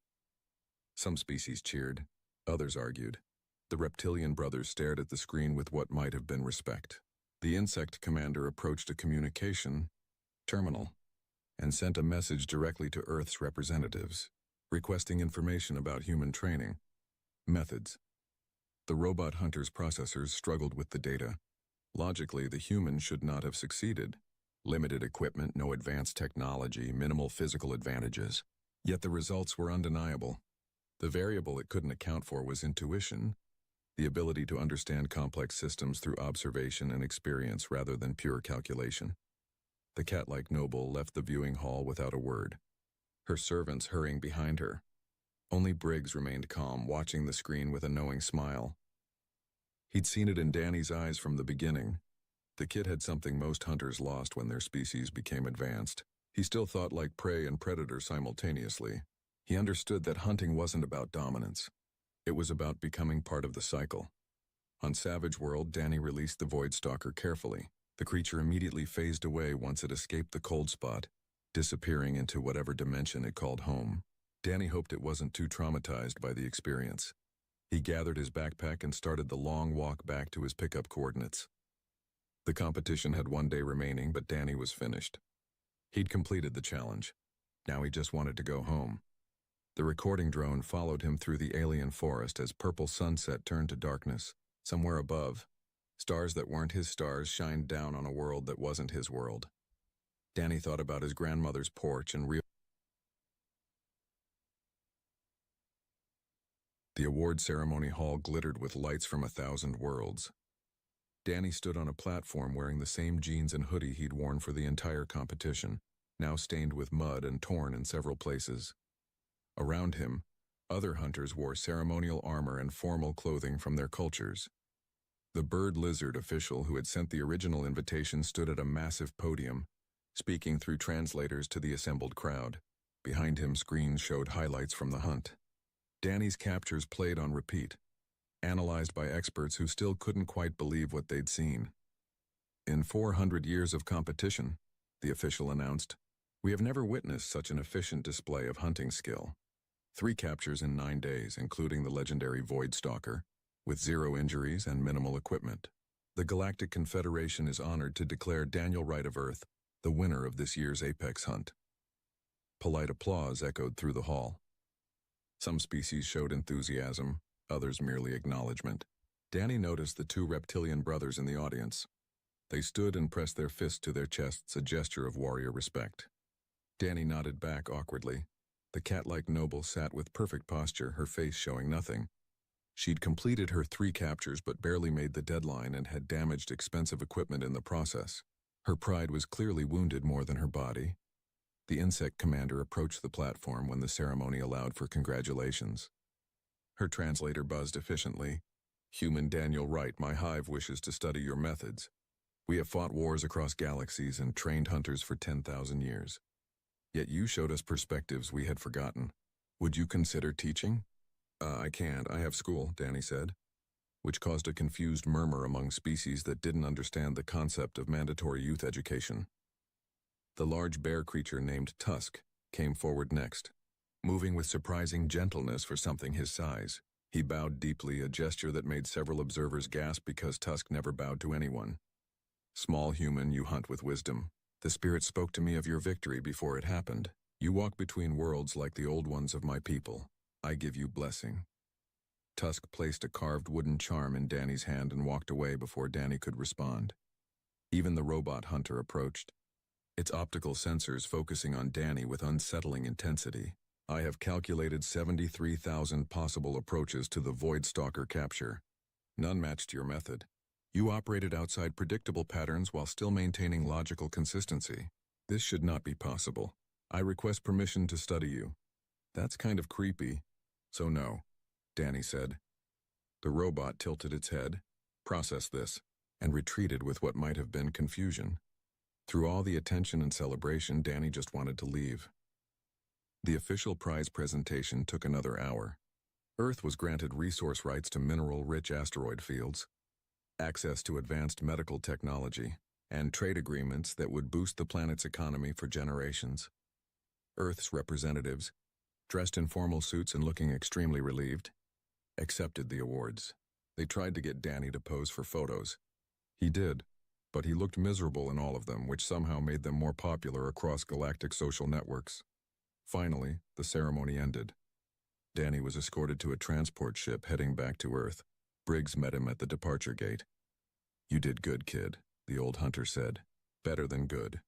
Some species cheered, others argued. The reptilian brothers stared at the screen with what might have been respect. The insect commander approached a communication terminal and sent a message directly to Earth's representatives, requesting information about human training methods. The robot hunter's processors struggled with the data. Logically, the human should not have succeeded. Limited equipment, no advanced technology, minimal physical advantages. Yet the results were undeniable. The variable it couldn't account for was intuition, the ability to understand complex systems through observation and experience rather than pure calculation. The cat-like noble left the viewing hall without a word, her servants hurrying behind her. Only Briggs remained calm, watching the screen with a knowing smile. He'd seen it in Danny's eyes from the beginning. The kid had something most hunters lost when their species became advanced. He still thought like prey and predator simultaneously. He understood that hunting wasn't about dominance. It was about becoming part of the cycle. On Savage World, Danny released the Void Stalker carefully. The creature immediately phased away once it escaped the cold spot, disappearing into whatever dimension it called home. Danny hoped it wasn't too traumatized by the experience. He gathered his backpack and started the long walk back to his pickup coordinates. The competition had 1 day remaining, but Danny was finished. He'd completed the challenge. Now he just wanted to go home. The recording drone followed him through the alien forest as purple sunset turned to darkness. Somewhere above, stars that weren't his stars shined down on a world that wasn't his world. Danny thought about his grandmother's porch and realized the award ceremony hall glittered with lights from 1,000 worlds. Danny stood on a platform wearing the same jeans and hoodie he'd worn for the entire competition, now stained with mud and torn in several places. Around him, other hunters wore ceremonial armor and formal clothing from their cultures. The bird lizard official who had sent the original invitation stood at a massive podium, speaking through translators to the assembled crowd. Behind him, screens showed highlights from the hunt. Danny's captures played on repeat, analyzed by experts who still couldn't quite believe what they'd seen. In 400 years of competition, the official announced, we have never witnessed such an efficient display of hunting skill. 3 captures in 9 days, including the legendary Void Stalker, with 0 injuries and minimal equipment. The Galactic Confederation is honored to declare Daniel Wright of Earth the winner of this year's Apex hunt. Polite applause echoed through the hall. Some species showed enthusiasm, others merely acknowledgement. Danny noticed the 2 reptilian brothers in the audience. They stood and pressed their fists to their chests, a gesture of warrior respect. Danny nodded back awkwardly. The cat-like noble sat with perfect posture, her face showing nothing. She'd completed her 3 captures but barely made the deadline and had damaged expensive equipment in the process. Her pride was clearly wounded more than her body. The insect commander approached the platform when the ceremony allowed for congratulations. Her translator buzzed efficiently. Human Daniel Wright, my hive wishes to study your methods. We have fought wars across galaxies and trained hunters for 10,000 years. Yet you showed us perspectives we had forgotten. Would you consider teaching? I can't. I have school, Danny said. which caused a confused murmur among species that didn't understand the concept of mandatory youth education. The large bear creature named Tusk came forward next, moving with surprising gentleness for something his size. He bowed deeply, a gesture that made several observers gasp because Tusk never bowed to anyone. "Small human, you hunt with wisdom. The spirit spoke to me of your victory before it happened. You walk between worlds like the old ones of my people. I give you blessing." Tusk placed a carved wooden charm in Danny's hand and walked away before Danny could respond. Even the robot hunter approached, its optical sensors focusing on Danny with unsettling intensity. "I have calculated 73,000 possible approaches to the Void Stalker capture. None matched your method. You operated outside predictable patterns while still maintaining logical consistency. This should not be possible. I request permission to study you." "That's kind of creepy." "So no," Danny said. The robot tilted its head, processed this, and retreated with what might have been confusion. Through all the attention and celebration, Danny just wanted to leave. The official prize presentation took another hour. Earth was granted resource rights to mineral-rich asteroid fields, access to advanced medical technology, and trade agreements that would boost the planet's economy for generations. Earth's representatives, dressed in formal suits and looking extremely relieved, accepted the awards. They tried to get Danny to pose for photos. He did, but he looked miserable in all of them, which somehow made them more popular across galactic social networks. Finally, the ceremony ended. Danny was escorted to a transport ship heading back to Earth. Briggs met him at the departure gate. "You did good, kid," the old hunter said. "Better than good.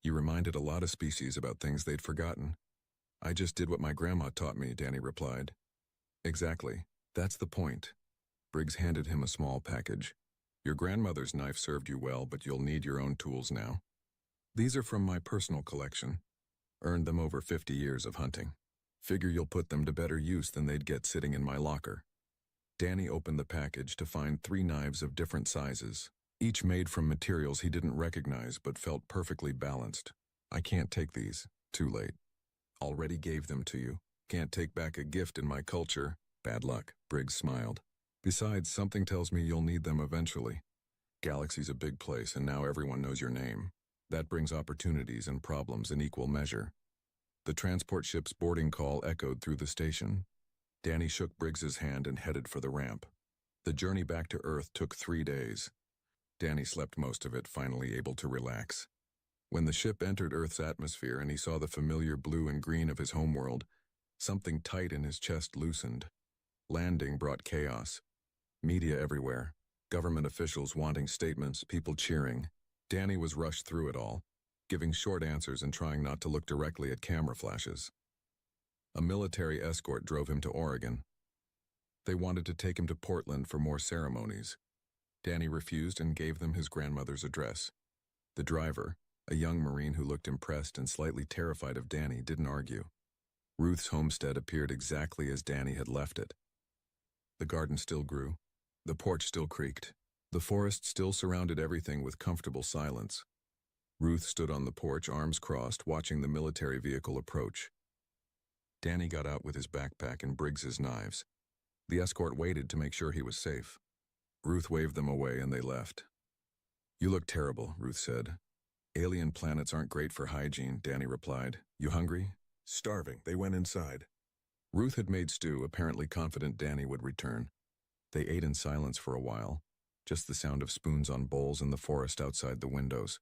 You reminded a lot of species about things they'd forgotten." "I just did what my grandma taught me," Danny replied. "Exactly. That's the point." Briggs handed him a small package. "Your grandmother's knife served you well, but you'll need your own tools now. These are from my personal collection. Earned them over 50 years of hunting. Figure you'll put them to better use than they'd get sitting in my locker." Danny opened the package to find 3 knives of different sizes, each made from materials he didn't recognize but felt perfectly balanced. "I can't take these. Too late. Already gave them to you. Can't take back a gift in my culture." "Bad luck," Briggs smiled. "Besides, something tells me you'll need them eventually. Galaxy's a big place, and now everyone knows your name. That brings opportunities and problems in equal measure." The transport ship's boarding call echoed through the station. Danny shook Briggs's hand and headed for the ramp. The journey back to Earth took 3 days. Danny slept most of it, finally able to relax. When the ship entered Earth's atmosphere and he saw the familiar blue and green of his homeworld, something tight in his chest loosened. Landing brought chaos. Media everywhere. Government officials wanting statements, people cheering. Danny was rushed through it all, giving short answers and trying not to look directly at camera flashes. A military escort drove him to Oregon. They wanted to take him to Portland for more ceremonies. Danny refused and gave them his grandmother's address. The driver, a young Marine who looked impressed and slightly terrified of Danny, didn't argue. Ruth's homestead appeared exactly as Danny had left it. The garden still grew. The porch still creaked. The forest still surrounded everything with comfortable silence. Ruth stood on the porch, arms crossed, watching the military vehicle approach. Danny got out with his backpack and Briggs's knives. The escort waited to make sure he was safe. Ruth waved them away and they left. "You look terrible," Ruth said. "Alien planets aren't great for hygiene," Danny replied. "You hungry?" "Starving." They went inside. Ruth had made stew, apparently confident Danny would return. They ate in silence for a while, just the sound of spoons on bowls in the forest outside the windows.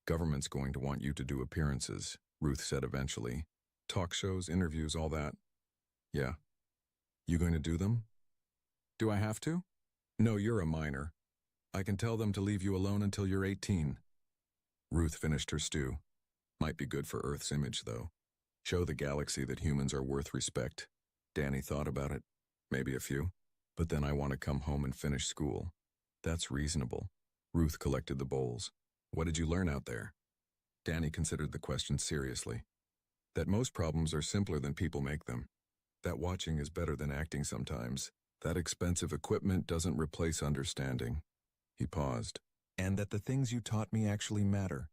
"Government's going to want you to do appearances," Ruth said eventually. "Talk shows, interviews, all that." "Yeah." "You going to do them?" "Do I have to?" "No, you're a minor. I can tell them to leave you alone until you're 18. Ruth finished her stew. "Might be good for Earth's image, though. Show the galaxy that humans are worth respect." Danny thought about it. "Maybe a few. But then I want to come home and finish school." "That's reasonable." Ruth collected the bowls. "What did you learn out there?" Danny considered the question seriously. "That most problems are simpler than people make them. That watching is better than acting sometimes. That expensive equipment doesn't replace understanding." He paused. "And that the things you taught me actually matter.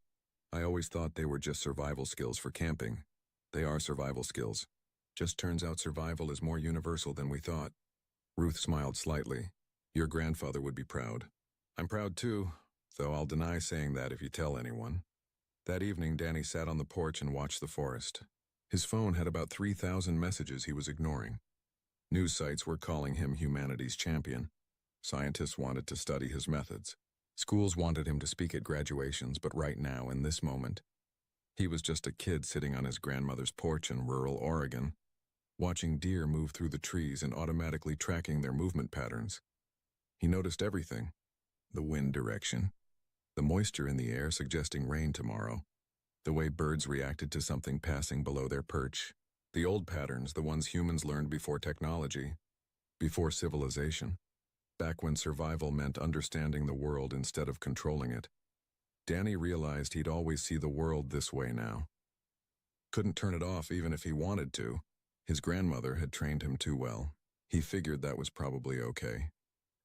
I always thought they were just survival skills for camping. They are survival skills. Just turns out survival is more universal than we thought." Ruth smiled slightly. Your grandfather would be proud. I'm proud too, though I'll deny saying that if you tell anyone. That evening, Danny sat on the porch and watched the forest. His phone had about 3,000 messages he was ignoring. News sites were calling him humanity's champion. Scientists wanted to study his methods. Schools wanted him to speak at graduations, but right now, in this moment, he was just a kid sitting on his grandmother's porch in rural Oregon, watching deer move through the trees and automatically tracking their movement patterns. He noticed everything: the wind direction, the moisture in the air suggesting rain tomorrow, the way birds reacted to something passing below their perch, the old patterns, the ones humans learned before technology, before civilization, back when survival meant understanding the world instead of controlling it. Danny realized he'd always see the world this way now. Couldn't turn it off even if he wanted to. His grandmother had trained him too well. He figured that was probably okay.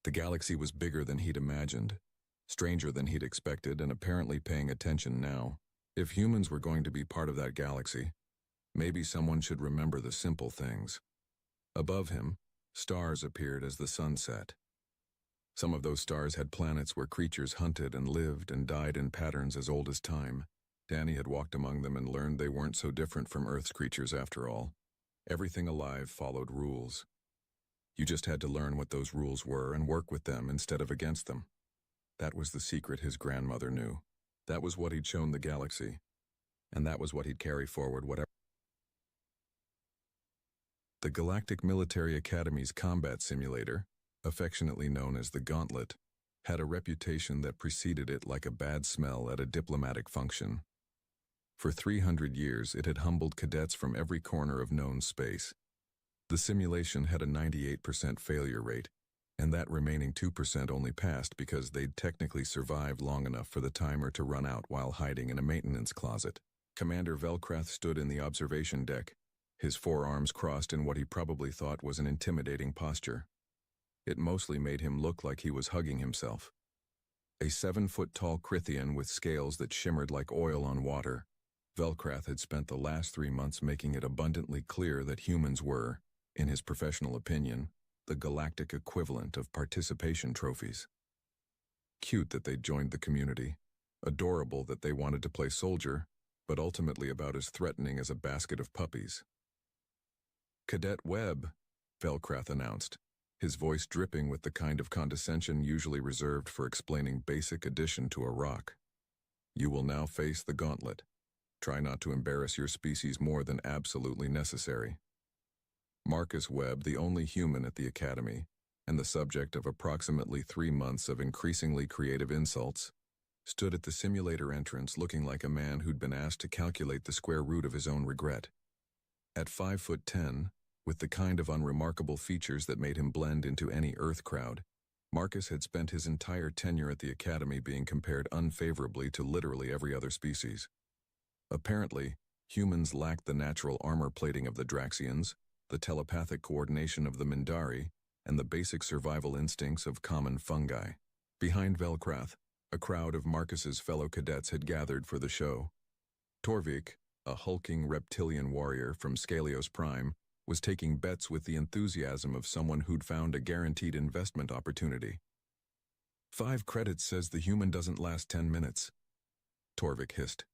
The galaxy was bigger than he'd imagined, stranger than he'd expected, and apparently paying attention now. If humans were going to be part of that galaxy, maybe someone should remember the simple things. Above him, stars appeared as the sun set. Some of those stars had planets where creatures hunted and lived and died in patterns as old as time. Danny had walked among them and learned they weren't so different from Earth's creatures after all. Everything alive followed rules. You just had to learn what those rules were and work with them instead of against them. That was the secret his grandmother knew. That was what he'd shown the galaxy. And that was what he'd carry forward whatever. The Galactic Military Academy's combat simulator, affectionately known as the Gauntlet, had a reputation that preceded it like a bad smell at a diplomatic function. For 300 years, it had humbled cadets from every corner of known space. The simulation had a 98% failure rate, and that remaining 2% only passed because they'd technically survived long enough for the timer to run out while hiding in a maintenance closet. Commander Velcrath stood in the observation deck, his forearms crossed in what he probably thought was an intimidating posture. It mostly made him look like he was hugging himself. A 7-foot-tall Crithian with scales that shimmered like oil on water, Velcrath had spent the last 3 months making it abundantly clear that humans were, in his professional opinion, the galactic equivalent of participation trophies. Cute that they'd joined the community, adorable that they wanted to play soldier, but ultimately about as threatening as a basket of puppies. "Cadet Webb," Velcrath announced, his voice dripping with the kind of condescension usually reserved for explaining basic addition to a rock. "You will now face the gauntlet. Try not to embarrass your species more than absolutely necessary." Marcus Webb, the only human at the Academy, and the subject of approximately 3 months of increasingly creative insults, stood at the simulator entrance looking like a man who'd been asked to calculate the square root of his own regret. At 5'10", with the kind of unremarkable features that made him blend into any Earth crowd, Marcus had spent his entire tenure at the Academy being compared unfavorably to literally every other species. Apparently, humans lacked the natural armor plating of the Draxians, the telepathic coordination of the Mindari, and the basic survival instincts of common fungi. Behind Velcrath, a crowd of Marcus's fellow cadets had gathered for the show. Torvik, a hulking reptilian warrior from Scalios Prime, was taking bets with the enthusiasm of someone who'd found a guaranteed investment opportunity. 5 credits says the human doesn't last 10 minutes, Torvik hissed,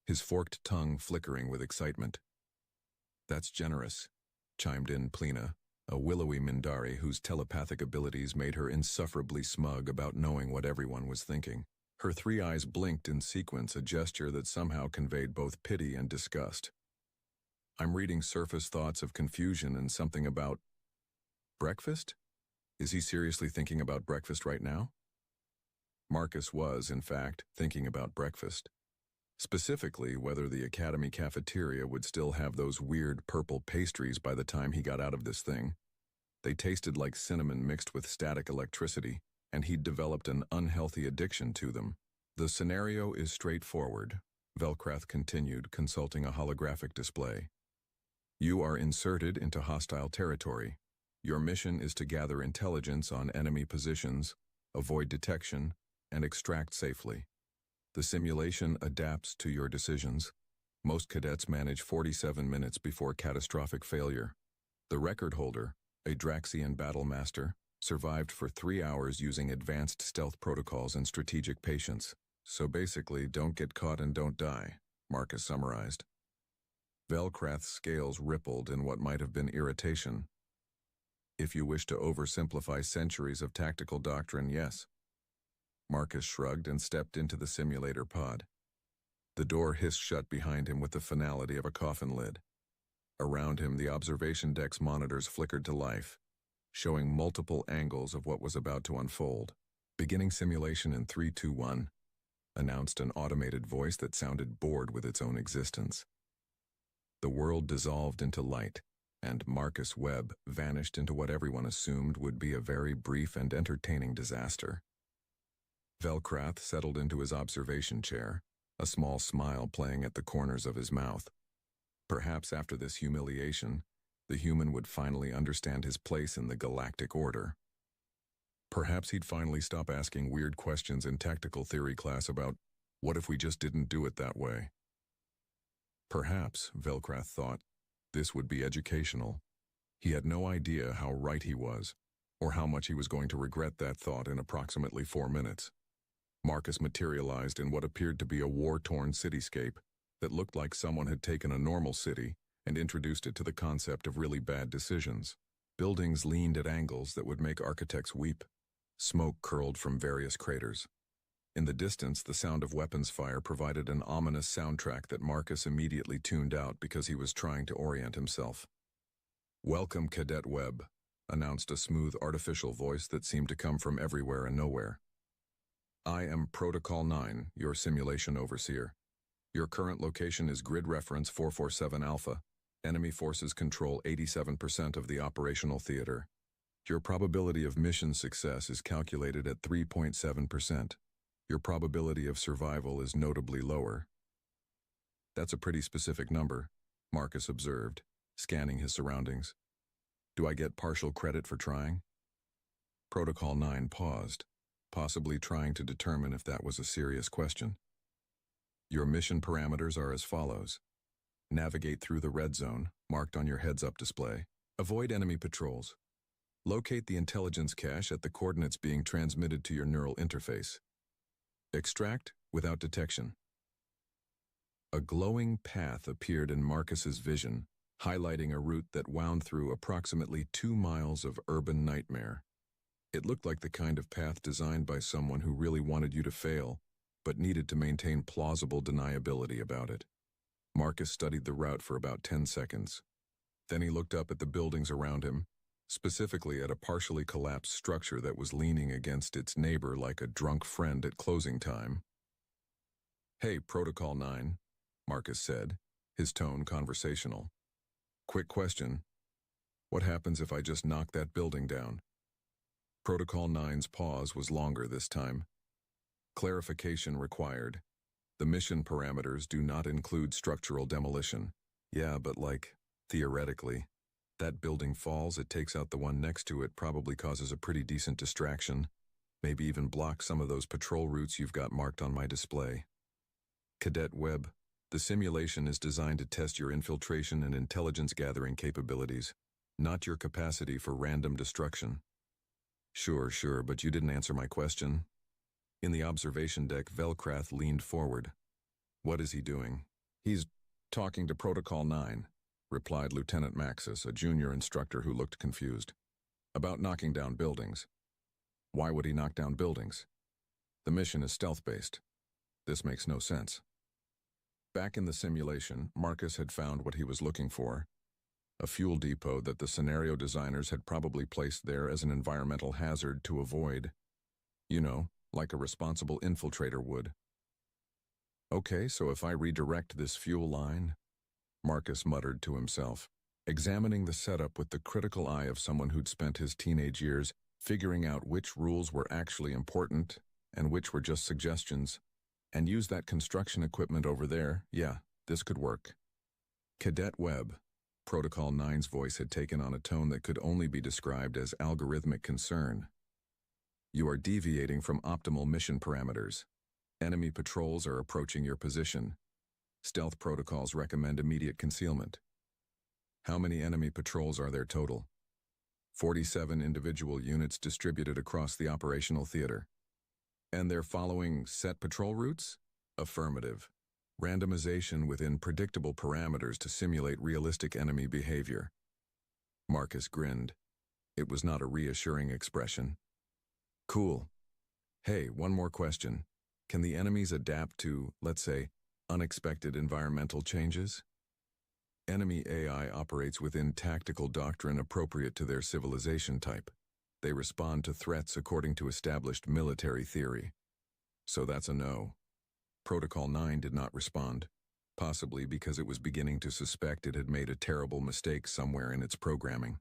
his forked tongue flickering with excitement. "That's generous," chimed in Plina, a willowy Mindari whose telepathic abilities made her insufferably smug about knowing what everyone was thinking. Her 3 eyes blinked in sequence, a gesture that somehow conveyed both pity and disgust. "I'm reading surface thoughts of confusion and something about breakfast? Is he seriously thinking about breakfast right now?" Marcus was, in fact, thinking about breakfast. Specifically, whether the Academy cafeteria would still have those weird purple pastries by the time he got out of this thing. They tasted like cinnamon mixed with static electricity, and he'd developed an unhealthy addiction to them. "The scenario is straightforward," Velcrath continued, consulting a holographic display. "You are inserted into hostile territory. Your mission is to gather intelligence on enemy positions, avoid detection, and extract safely. The simulation adapts to your decisions. Most cadets manage 47 minutes before catastrophic failure. The record holder, a Draxian battle master, Survived for 3 hours using advanced stealth protocols and strategic patience. So basically, don't get caught and don't die, Marcus summarized. Velcrath's scales rippled in what might have been irritation. If you wish to oversimplify centuries of tactical doctrine, yes. Marcus shrugged and stepped into the simulator pod. The door hissed shut behind him with the finality of a coffin lid. Around him, the observation deck's monitors flickered to life, showing multiple angles of what was about to unfold. Beginning simulation in 3, 2, 1, announced an automated voice that sounded bored with its own existence. The world dissolved into light, and Marcus Webb vanished into what everyone assumed would be a very brief and entertaining disaster. Velcrath settled into his observation chair, a small smile playing at the corners of his mouth. Perhaps after this humiliation, the human would finally understand his place in the galactic order. Perhaps he'd finally stop asking weird questions in tactical theory class about, what if we just didn't do it that way? Perhaps, Velcrath thought, this would be educational. He had no idea how right he was, or how much he was going to regret that thought in approximately 4 minutes. Marcus materialized in what appeared to be a war-torn cityscape that looked like someone had taken a normal city and introduced it to the concept of really bad decisions. Buildings leaned at angles that would make architects weep. Smoke curled from various craters. In the distance, the sound of weapons fire provided an ominous soundtrack that Marcus immediately tuned out because he was trying to orient himself. "Welcome, Cadet Webb," announced a smooth artificial voice that seemed to come from everywhere and nowhere. "I am Protocol 9, your simulation overseer. Your current location is Grid Reference 447 Alpha. Enemy forces control 87% of the operational theater. Your probability of mission success is calculated at 3.7%. Your probability of survival is notably lower." "That's a pretty specific number," Marcus observed, scanning his surroundings. "Do I get partial credit for trying?" Protocol 9 paused, possibly trying to determine if that was a serious question. "Your mission parameters are as follows. Navigate through the red zone, marked on your heads-up display. Avoid enemy patrols. Locate the intelligence cache at the coordinates being transmitted to your neural interface. Extract without detection." A glowing path appeared in Marcus's vision, highlighting a route that wound through approximately 2 miles of urban nightmare. It looked like the kind of path designed by someone who really wanted you to fail, but needed to maintain plausible deniability about it. Marcus studied the route for about 10 seconds. Then he looked up at the buildings around him, specifically at a partially collapsed structure that was leaning against its neighbor like a drunk friend at closing time. "Hey, Protocol 9, Marcus said, his tone conversational. "Quick question. What happens if I just knock that building down?" Protocol 9's pause was longer this time. Clarification required. The mission parameters do not include structural demolition. Yeah, but theoretically. That building falls, it takes out the one next to it, probably causes a pretty decent distraction. Maybe even blocks some of those patrol routes you've got marked on my display. Cadet Webb, the simulation is designed to test your infiltration and intelligence gathering capabilities, not your capacity for random destruction. Sure, but you didn't answer my question." In the observation deck, Velcrath leaned forward. "What is he doing?" "He's talking to Protocol 9. Replied Lieutenant Maxis, a junior instructor who looked confused. "About knocking down buildings." "Why would he knock down buildings?" "The mission is stealth-based." "This makes no sense." Back in the simulation, Marcus had found what he was looking for. A fuel depot that the scenario designers had probably placed there as an environmental hazard to avoid. You know, like a responsible infiltrator would. "Okay, so if I redirect this fuel line," Marcus muttered to himself, examining the setup with the critical eye of someone who'd spent his teenage years figuring out which rules were actually important and which were just suggestions, and use that construction equipment over there. Yeah, this could work. "Cadet Webb," Protocol 9's voice had taken on a tone that could only be described as algorithmic concern. "You are deviating from optimal mission parameters. Enemy patrols are approaching your position. Stealth protocols recommend immediate concealment." "How many enemy patrols are there total?" 47 individual units distributed across the operational theater. And they're following set patrol routes? Affirmative. Randomization within predictable parameters to simulate realistic enemy behavior. Marcus grinned. It was not a reassuring expression. Cool. Hey, one more question. Can the enemies adapt to, let's say, unexpected environmental changes? Enemy AI operates within tactical doctrine appropriate to their civilization type. They respond to threats according to established military theory. So that's a no. Protocol 9 did not respond, possibly because it was beginning to suspect it had made a terrible mistake somewhere in its programming.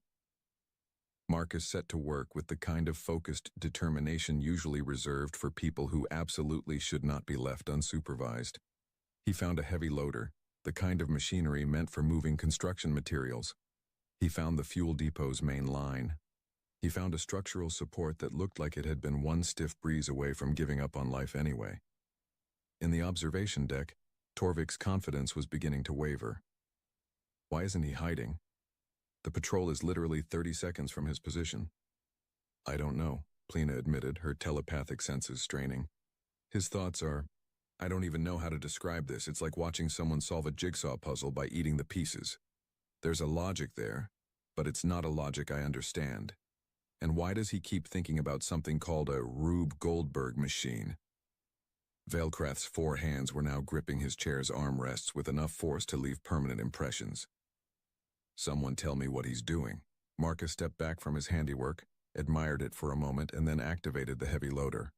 Marcus set to work with the kind of focused determination usually reserved for people who absolutely should not be left unsupervised. He found a heavy loader, the kind of machinery meant for moving construction materials. He found the fuel depot's main line. He found a structural support that looked like it had been one stiff breeze away from giving up on life anyway. In the observation deck, Torvik's confidence was beginning to waver. Why isn't he hiding? The patrol is literally 30 seconds from his position. I don't know, Plina admitted, her telepathic senses straining. His thoughts are, I don't even know how to describe this. It's like watching someone solve a jigsaw puzzle by eating the pieces. There's a logic there, but it's not a logic I understand. And why does he keep thinking about something called a Rube Goldberg machine? Velkrath's 4 hands were now gripping his chair's armrests with enough force to leave permanent impressions. Someone tell me what he's doing. Marcus stepped back from his handiwork, admired it for a moment, and then activated the heavy loader.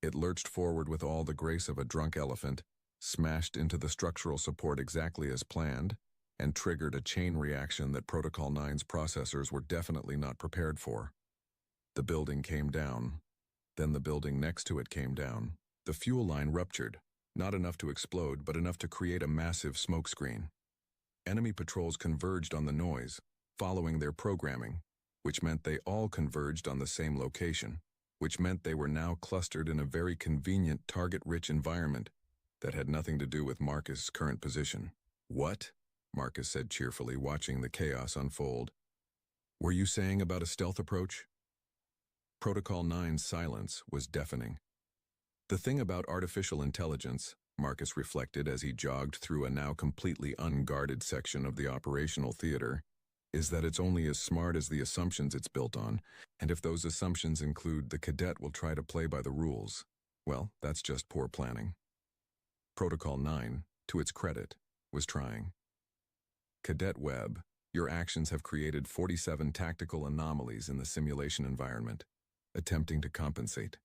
It lurched forward with all the grace of a drunk elephant, smashed into the structural support exactly as planned, and triggered a chain reaction that Protocol 9's processors were definitely not prepared for. The building came down. Then the building next to it came down. The fuel line ruptured, not enough to explode, but enough to create a massive smokescreen. Enemy patrols converged on the noise, following their programming, which meant they all converged on the same location, which meant they were now clustered in a very convenient target-rich environment that had nothing to do with Marcus' current position. What? Marcus said cheerfully, watching the chaos unfold. Were you saying about a stealth approach? Protocol 9's silence was deafening. The thing about artificial intelligence, Marcus reflected as he jogged through a now completely unguarded section of the operational theater, is that it's only as smart as the assumptions it's built on, and if those assumptions include the cadet will try to play by the rules, well, that's just poor planning. Protocol 9, to its credit, was trying. Cadet Webb, your actions have created 47 tactical anomalies in the simulation environment, attempting to compensate.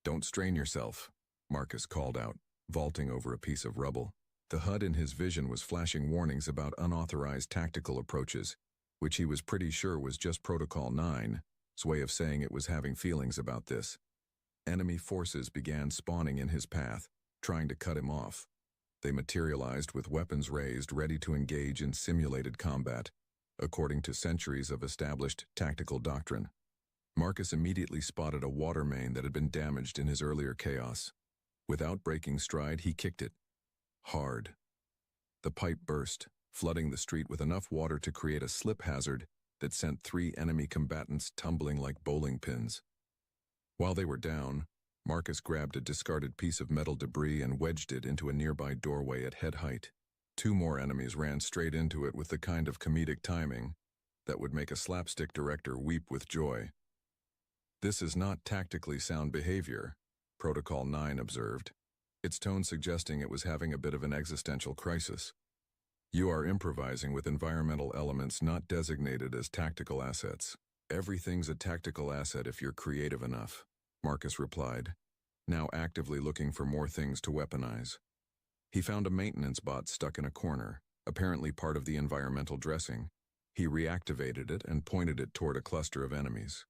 Don't strain yourself, Marcus called out, vaulting over a piece of rubble. The HUD in his vision was flashing warnings about unauthorized tactical approaches, which he was pretty sure was just Protocol 9's way of saying it was having feelings about this. Enemy forces began spawning in his path, trying to cut him off. They materialized with weapons raised, ready to engage in simulated combat, according to centuries of established tactical doctrine. Marcus immediately spotted a water main that had been damaged in his earlier chaos. Without breaking stride, he kicked it. Hard. The pipe burst, flooding the street with enough water to create a slip hazard that sent 3 enemy combatants tumbling like bowling pins. While they were down, Marcus grabbed a discarded piece of metal debris and wedged it into a nearby doorway at head height. 2 more enemies ran straight into it with the kind of comedic timing that would make a slapstick director weep with joy. This is not tactically sound behavior, Protocol 9 observed, its tone suggesting it was having a bit of an existential crisis. You are improvising with environmental elements not designated as tactical assets. Everything's a tactical asset if you're creative enough, Marcus replied, now actively looking for more things to weaponize. He found a maintenance bot stuck in a corner, apparently part of the environmental dressing. He reactivated it and pointed it toward a cluster of enemies.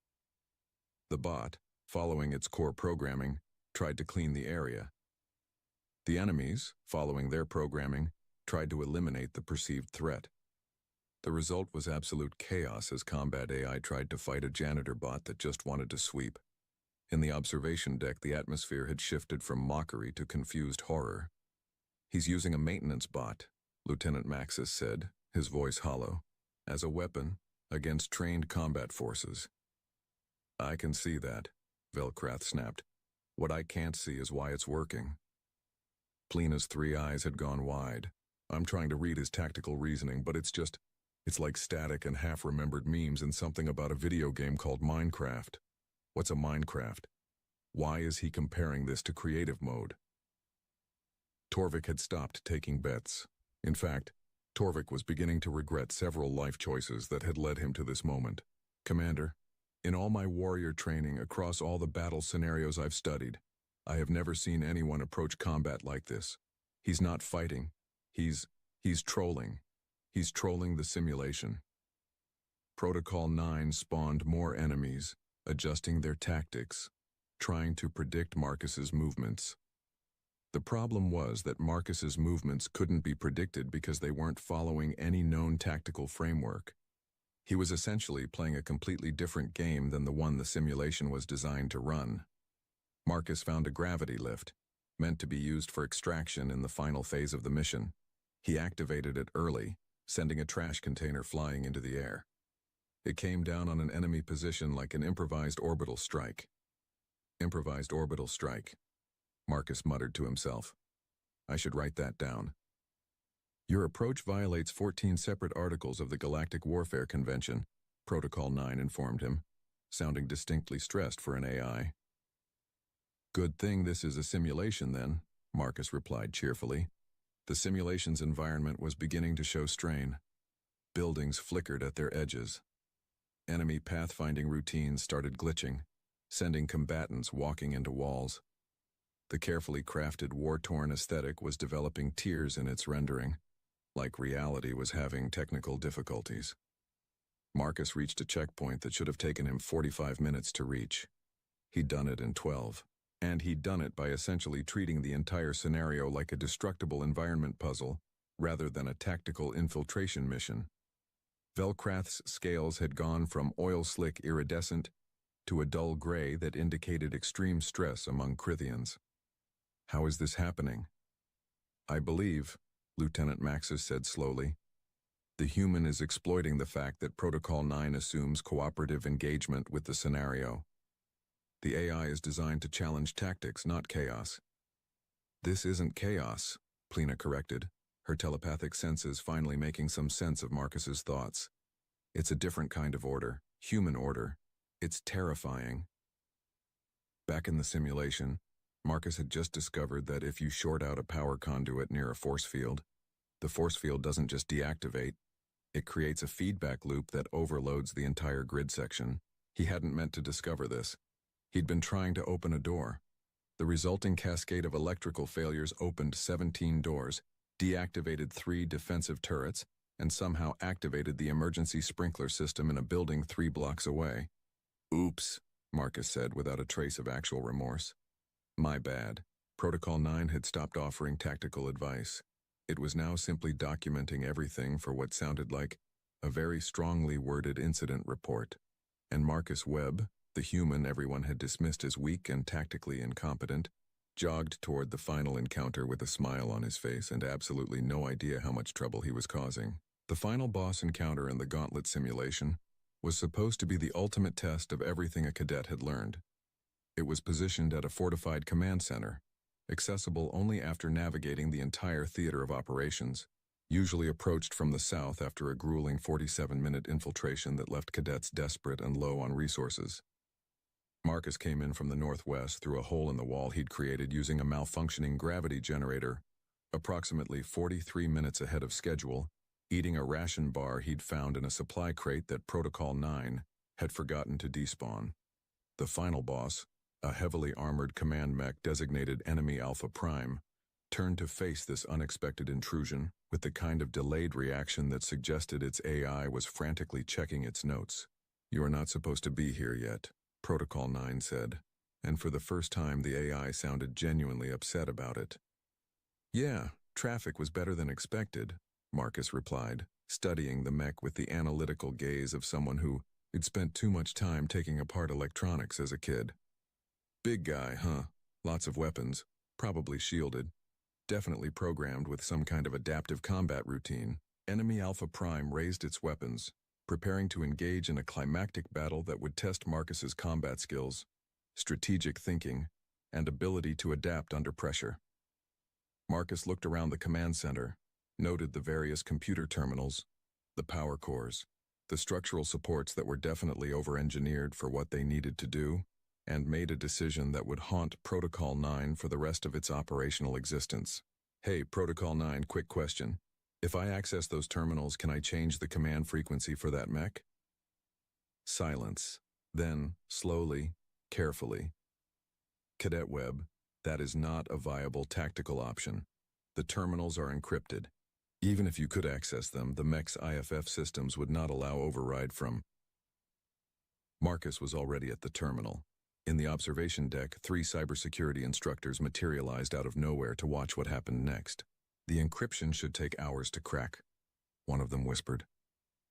The bot, following its core programming, tried to clean the area. The enemies, following their programming, tried to eliminate the perceived threat. The result was absolute chaos as combat AI tried to fight a janitor bot that just wanted to sweep. In the observation deck, the atmosphere had shifted from mockery to confused horror. He's using a maintenance bot, Lieutenant Maxis said, his voice hollow. As a weapon, against trained combat forces. I can see that, Velkrath snapped. What I can't see is why it's working. Plina's 3 eyes had gone wide. I'm trying to read his tactical reasoning, but it's like static and half-remembered memes and something about a video game called Minecraft. What's a Minecraft? Why is he comparing this to creative mode? Torvik had stopped taking bets. In fact, Torvik was beginning to regret several life choices that had led him to this moment. Commander, in all my warrior training across all the battle scenarios I've studied, I have never seen anyone approach combat like this. He's not fighting. He's trolling. He's trolling the simulation. Protocol 9 spawned more enemies, adjusting their tactics, trying to predict Marcus's movements. The problem was that Marcus's movements couldn't be predicted because they weren't following any known tactical framework. He was essentially playing a completely different game than the one the simulation was designed to run. Marcus found a gravity lift, meant to be used for extraction in the final phase of the mission. He activated it early, sending a trash container flying into the air. It came down on an enemy position like an improvised orbital strike. Improvised orbital strike. Marcus muttered to himself. I should write that down. Your approach violates 14 separate articles of the Galactic Warfare Convention, Protocol 9 informed him, sounding distinctly stressed for an AI. Good thing this is a simulation then, Marcus replied cheerfully. The simulation's environment was beginning to show strain. Buildings flickered at their edges. Enemy pathfinding routines started glitching, sending combatants walking into walls. The carefully crafted war-torn aesthetic was developing tears in its rendering, like reality was having technical difficulties. Marcus reached a checkpoint that should have taken him 45 minutes to reach. He'd done it in 12. And he'd done it by essentially treating the entire scenario like a destructible environment puzzle, rather than a tactical infiltration mission. Velkrath's scales had gone from oil-slick iridescent to a dull gray that indicated extreme stress among Crithians. How is this happening? I believe, Lieutenant Maxis said slowly, the human is exploiting the fact that Protocol 9 assumes cooperative engagement with the scenario. The AI is designed to challenge tactics, not chaos. This isn't chaos, Plina corrected, her telepathic senses finally making some sense of Marcus's thoughts. It's a different kind of order, human order. It's terrifying. Back in the simulation, Marcus had just discovered that if you short out a power conduit near a force field, the force field doesn't just deactivate, it creates a feedback loop that overloads the entire grid section. He hadn't meant to discover this. He'd been trying to open a door. The resulting cascade of electrical failures opened 17 doors, deactivated 3 defensive turrets, and somehow activated the emergency sprinkler system in a building 3 blocks away. Oops, Marcus said without a trace of actual remorse. My bad. Protocol 9 had stopped offering tactical advice. It was now simply documenting everything for what sounded like a very strongly worded incident report. And Marcus Webb, the human everyone had dismissed as weak and tactically incompetent, jogged toward the final encounter with a smile on his face and absolutely no idea how much trouble he was causing. The final boss encounter in the Gauntlet simulation was supposed to be the ultimate test of everything a cadet had learned. It was positioned at a fortified command center, accessible only after navigating the entire theater of operations, usually approached from the south after a grueling 47-minute infiltration that left cadets desperate and low on resources. Marcus came in from the northwest through a hole in the wall he'd created using a malfunctioning gravity generator, approximately 43 minutes ahead of schedule, eating a ration bar he'd found in a supply crate that Protocol 9 had forgotten to despawn. The final boss, a heavily armored command mech designated Enemy Alpha Prime, turned to face this unexpected intrusion with the kind of delayed reaction that suggested its AI was frantically checking its notes. You are not supposed to be here yet, Protocol 9 said, and for the first time the AI sounded genuinely upset about it. Yeah, traffic was better than expected, Marcus replied, studying the mech with the analytical gaze of someone who had spent too much time taking apart electronics as a kid. Big guy, huh? Lots of weapons, probably shielded, definitely programmed with some kind of adaptive combat routine. Enemy Alpha Prime raised its weapons, preparing to engage in a climactic battle that would test Marcus's combat skills, strategic thinking, and ability to adapt under pressure. Marcus looked around the command center, noted the various computer terminals, the power cores, the structural supports that were definitely over-engineered for what they needed to do, and made a decision that would haunt Protocol 9 for the rest of its operational existence. Hey, Protocol 9, quick question. If I access those terminals, can I change the command frequency for that mech? Silence. Then, slowly, carefully. Cadet Webb, that is not a viable tactical option. The terminals are encrypted. Even if you could access them, the mech's IFF systems would not allow override from. Marcus was already at the terminal. In the observation deck, 3 cybersecurity instructors materialized out of nowhere to watch what happened next. The encryption should take hours to crack, one of them whispered.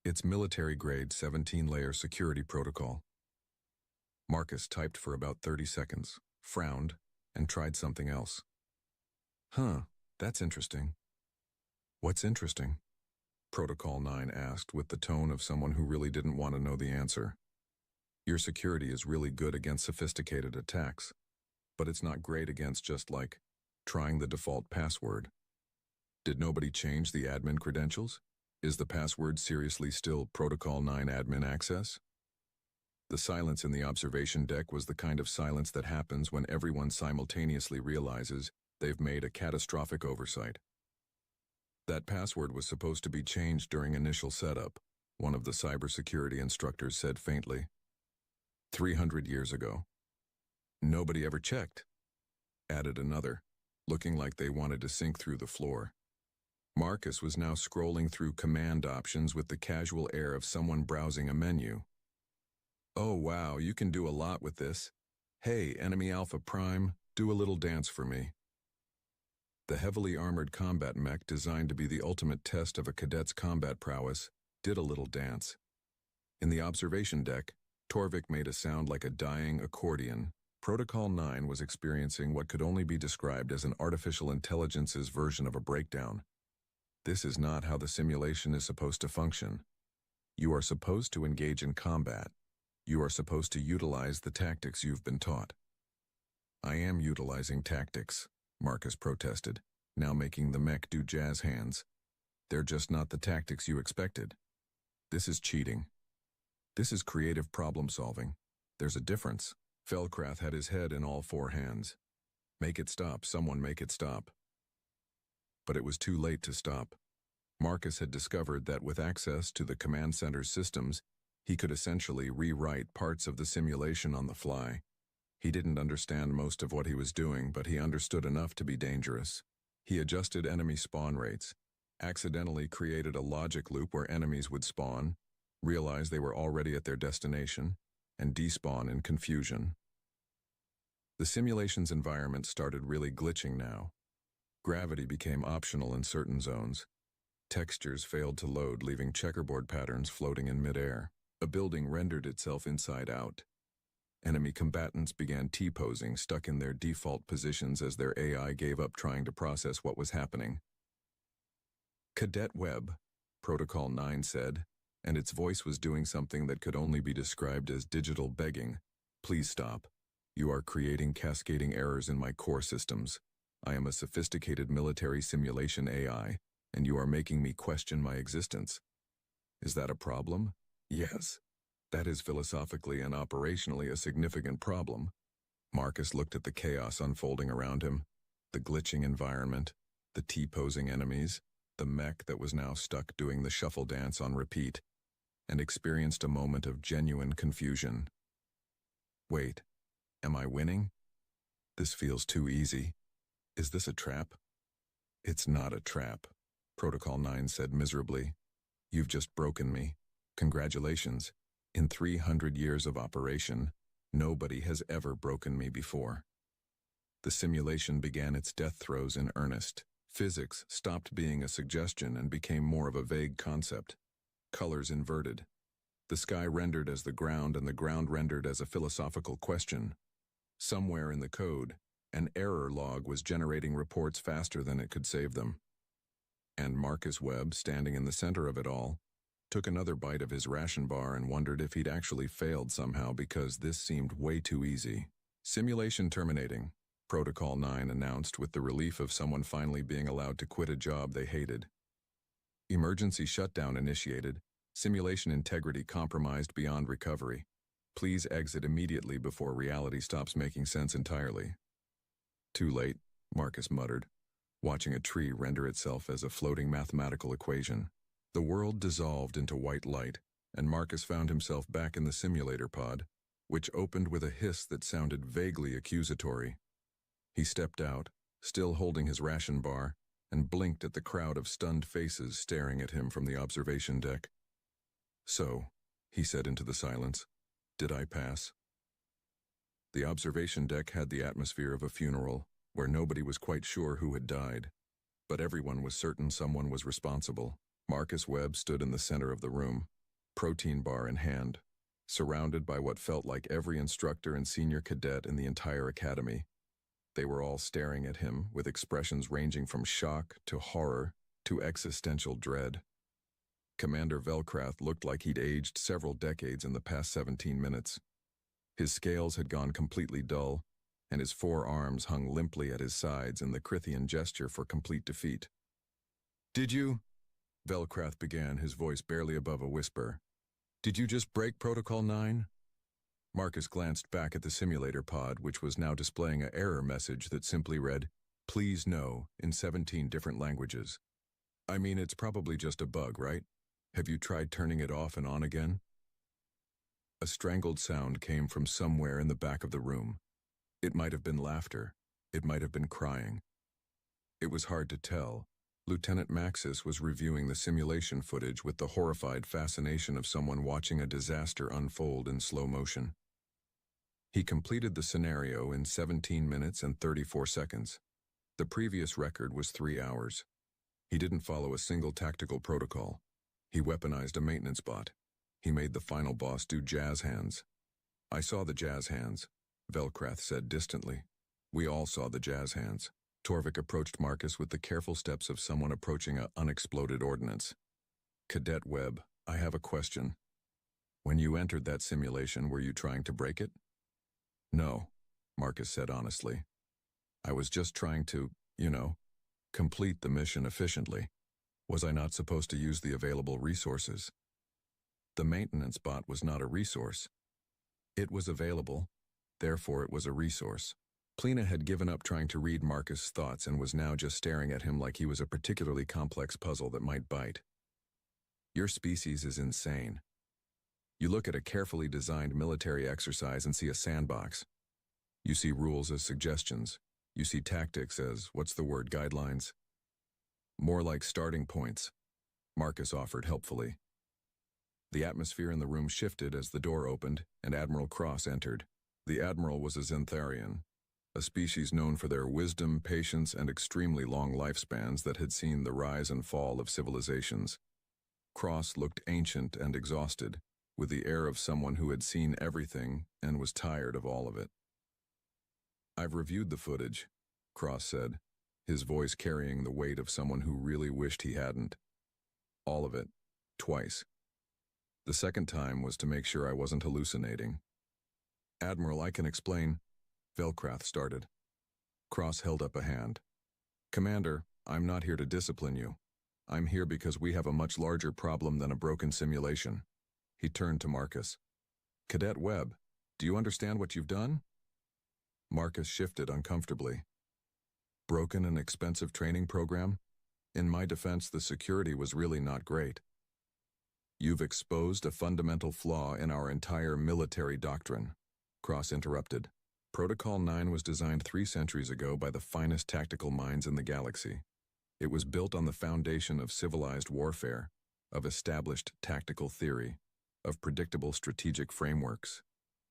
It's military-grade 17-layer security protocol. Marcus typed for about 30 seconds, frowned, and tried something else. Huh, that's interesting. What's interesting? Protocol 9 asked with the tone of someone who really didn't want to know the answer. Your security is really good against sophisticated attacks, but it's not great against just like trying the default password. Did nobody change the admin credentials? Is the password seriously still Protocol 9 admin access? The silence in the observation deck was the kind of silence that happens when everyone simultaneously realizes they've made a catastrophic oversight. That password was supposed to be changed during initial setup, one of the cybersecurity instructors said faintly. 300 years ago. Nobody ever checked, added another, looking like they wanted to sink through the floor. Marcus was now scrolling through command options with the casual air of someone browsing a menu. Oh wow, you can do a lot with this. Hey, Enemy Alpha Prime, do a little dance for me. The heavily armored combat mech designed to be the ultimate test of a cadet's combat prowess did a little dance. In the observation deck, Torvik made a sound like a dying accordion. Protocol 9 was experiencing what could only be described as an artificial intelligence's version of a breakdown. This is not how the simulation is supposed to function. You are supposed to engage in combat. You are supposed to utilize the tactics you've been taught. I am utilizing tactics, Marcus protested, now making the mech do jazz hands. They're just not the tactics you expected. This is cheating. This is creative problem solving. There's a difference. Felkrath had his head in all 4 hands. Make it stop, someone make it stop. But it was too late to stop. Marcus had discovered that with access to the command center's systems, he could essentially rewrite parts of the simulation on the fly. He didn't understand most of what he was doing, but he understood enough to be dangerous. He adjusted enemy spawn rates, accidentally created a logic loop where enemies would spawn, realize they were already at their destination, and despawn in confusion. The simulation's environment started really glitching now. Gravity became optional in certain zones. Textures failed to load, leaving checkerboard patterns floating in midair. A building rendered itself inside out. Enemy combatants began T-posing, stuck in their default positions as their AI gave up trying to process what was happening. Cadet Webb, Protocol 9 said, and its voice was doing something that could only be described as digital begging. Please stop. You are creating cascading errors in my core systems. I am a sophisticated military simulation AI, and you are making me question my existence. Is that a problem? Yes. That is philosophically and operationally a significant problem. Marcus looked at the chaos unfolding around him, the glitching environment, the T-posing enemies, the mech that was now stuck doing the shuffle dance on repeat, and experienced a moment of genuine confusion. Wait, am I winning? This feels too easy. Is this a trap? It's not a trap, Protocol 9 said miserably. You've just broken me. Congratulations. In 300 years of operation, nobody has ever broken me before. The simulation began its death throes in earnest. Physics stopped being a suggestion and became more of a vague concept. Colors inverted. The sky rendered as the ground and the ground rendered as a philosophical question. Somewhere in the code, an error log was generating reports faster than it could save them. And Marcus Webb, standing in the center of it all, took another bite of his ration bar and wondered if he'd actually failed somehow because this seemed way too easy. Simulation terminating, Protocol 9 announced with the relief of someone finally being allowed to quit a job they hated. Emergency shutdown initiated, simulation integrity compromised beyond recovery. Please exit immediately before reality stops making sense entirely. Too late, Marcus muttered, watching a tree render itself as a floating mathematical equation. The world dissolved into white light, and Marcus found himself back in the simulator pod, which opened with a hiss that sounded vaguely accusatory. He stepped out, still holding his ration bar, and blinked at the crowd of stunned faces staring at him from the observation deck. "So," he said into the silence, "did I pass?" The observation deck had the atmosphere of a funeral, where nobody was quite sure who had died, but everyone was certain someone was responsible. Marcus Webb stood in the center of the room, protein bar in hand, surrounded by what felt like every instructor and senior cadet in the entire academy. They were all staring at him with expressions ranging from shock to horror to existential dread. Commander Velcrath looked like he'd aged several decades in the past 17 minutes. His scales had gone completely dull, and his 4 arms hung limply at his sides in the Crithian gesture for complete defeat. "Did you?" Velcrath began, his voice barely above a whisper. "Did you just break Protocol 9? Marcus glanced back at the simulator pod, which was now displaying an error message that simply read, "Please no," in 17 different languages. "I mean, it's probably just a bug, right? Have you tried turning it off and on again?" A strangled sound came from somewhere in the back of the room. It might have been laughter. It might have been crying. It was hard to tell. Lieutenant Maxis was reviewing the simulation footage with the horrified fascination of someone watching a disaster unfold in slow motion. He completed the scenario in 17 minutes and 34 seconds. The previous record was 3 hours. He didn't follow a single tactical protocol. He weaponized a maintenance bot. He made the final boss do jazz hands. "I saw the jazz hands," Velcrath said distantly. "We all saw the jazz hands." Torvik approached Marcus with the careful steps of someone approaching an unexploded ordnance. "Cadet Webb, I have a question. When you entered that simulation, were you trying to break it?" "No," Marcus said honestly. "I was just trying to, complete the mission efficiently. Was I not supposed to use the available resources?" The maintenance bot was not a resource. It was available, therefore it was a resource. Plina had given up trying to read Marcus' thoughts and was now just staring at him like he was a particularly complex puzzle that might bite. "Your species is insane. You look at a carefully designed military exercise and see a sandbox. You see rules as suggestions. You see tactics as, guidelines? More like starting points," Marcus offered helpfully. The atmosphere in the room shifted as the door opened and Admiral Cross entered. The Admiral was a Xantharian, a species known for their wisdom, patience, and extremely long lifespans that had seen the rise and fall of civilizations. Cross looked ancient and exhausted, with the air of someone who had seen everything and was tired of all of it. "I've reviewed the footage," Cross said, his voice carrying the weight of someone who really wished he hadn't. "All of it. Twice. The second time was to make sure I wasn't hallucinating." "Admiral, I can explain," Velcrath started. Cross held up a hand. "Commander, I'm not here to discipline you. I'm here because we have a much larger problem than a broken simulation." He turned to Marcus. "Cadet Webb, do you understand what you've done?" Marcus shifted uncomfortably. "Broken and expensive training program? In my defense, the security was really not great." "You've exposed a fundamental flaw in our entire military doctrine," Cross interrupted. "Protocol 9 was designed 3 centuries ago by the finest tactical minds in the galaxy. It was built on the foundation of civilized warfare, of established tactical theory, of predictable strategic frameworks.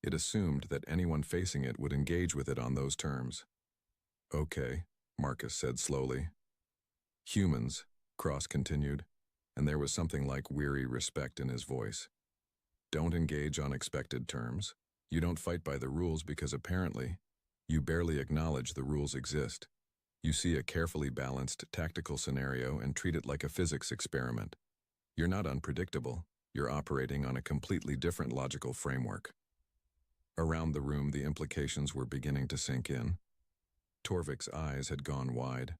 It assumed that anyone facing it would engage with it on those terms." "Okay," Marcus said slowly. "Humans," Cross continued, and there was something like weary respect in his voice, "don't engage on expected terms. You don't fight by the rules because apparently, you barely acknowledge the rules exist. You see a carefully balanced tactical scenario and treat it like a physics experiment. You're not unpredictable. You're operating on a completely different logical framework. Around the room, the implications were beginning to sink in. Torvik's eyes had gone wide.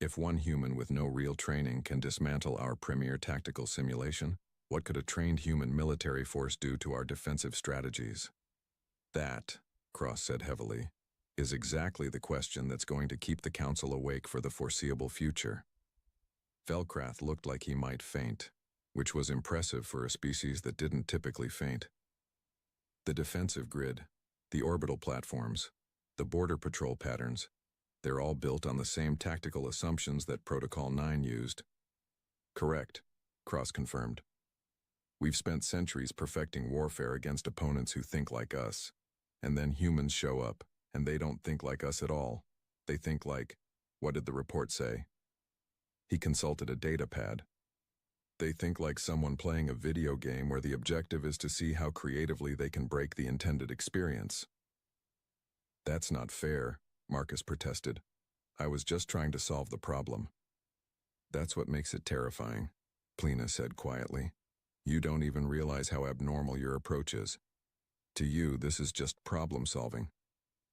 If one human with no real training can dismantle our premier tactical simulation, what could a trained human military force do to our defensive strategies? That, Cross said heavily, is exactly the question that's going to keep the Council awake for the foreseeable future. Velkrath looked like he might faint, which was impressive for a species that didn't typically faint. The defensive grid, the orbital platforms, the border patrol patterns, they're all built on the same tactical assumptions that Protocol 9 used. Correct, Cross confirmed. We've spent centuries perfecting warfare against opponents who think like us, and then humans show up, and they don't think like us at all. They think like, what did the report say? He consulted a data pad. They think like someone playing a video game where the objective is to see how creatively they can break the intended experience. That's not fair, Marcus protested. I was just trying to solve the problem. That's what makes it terrifying, Plina said quietly. You don't even realize how abnormal your approach is. To you, this is just problem solving.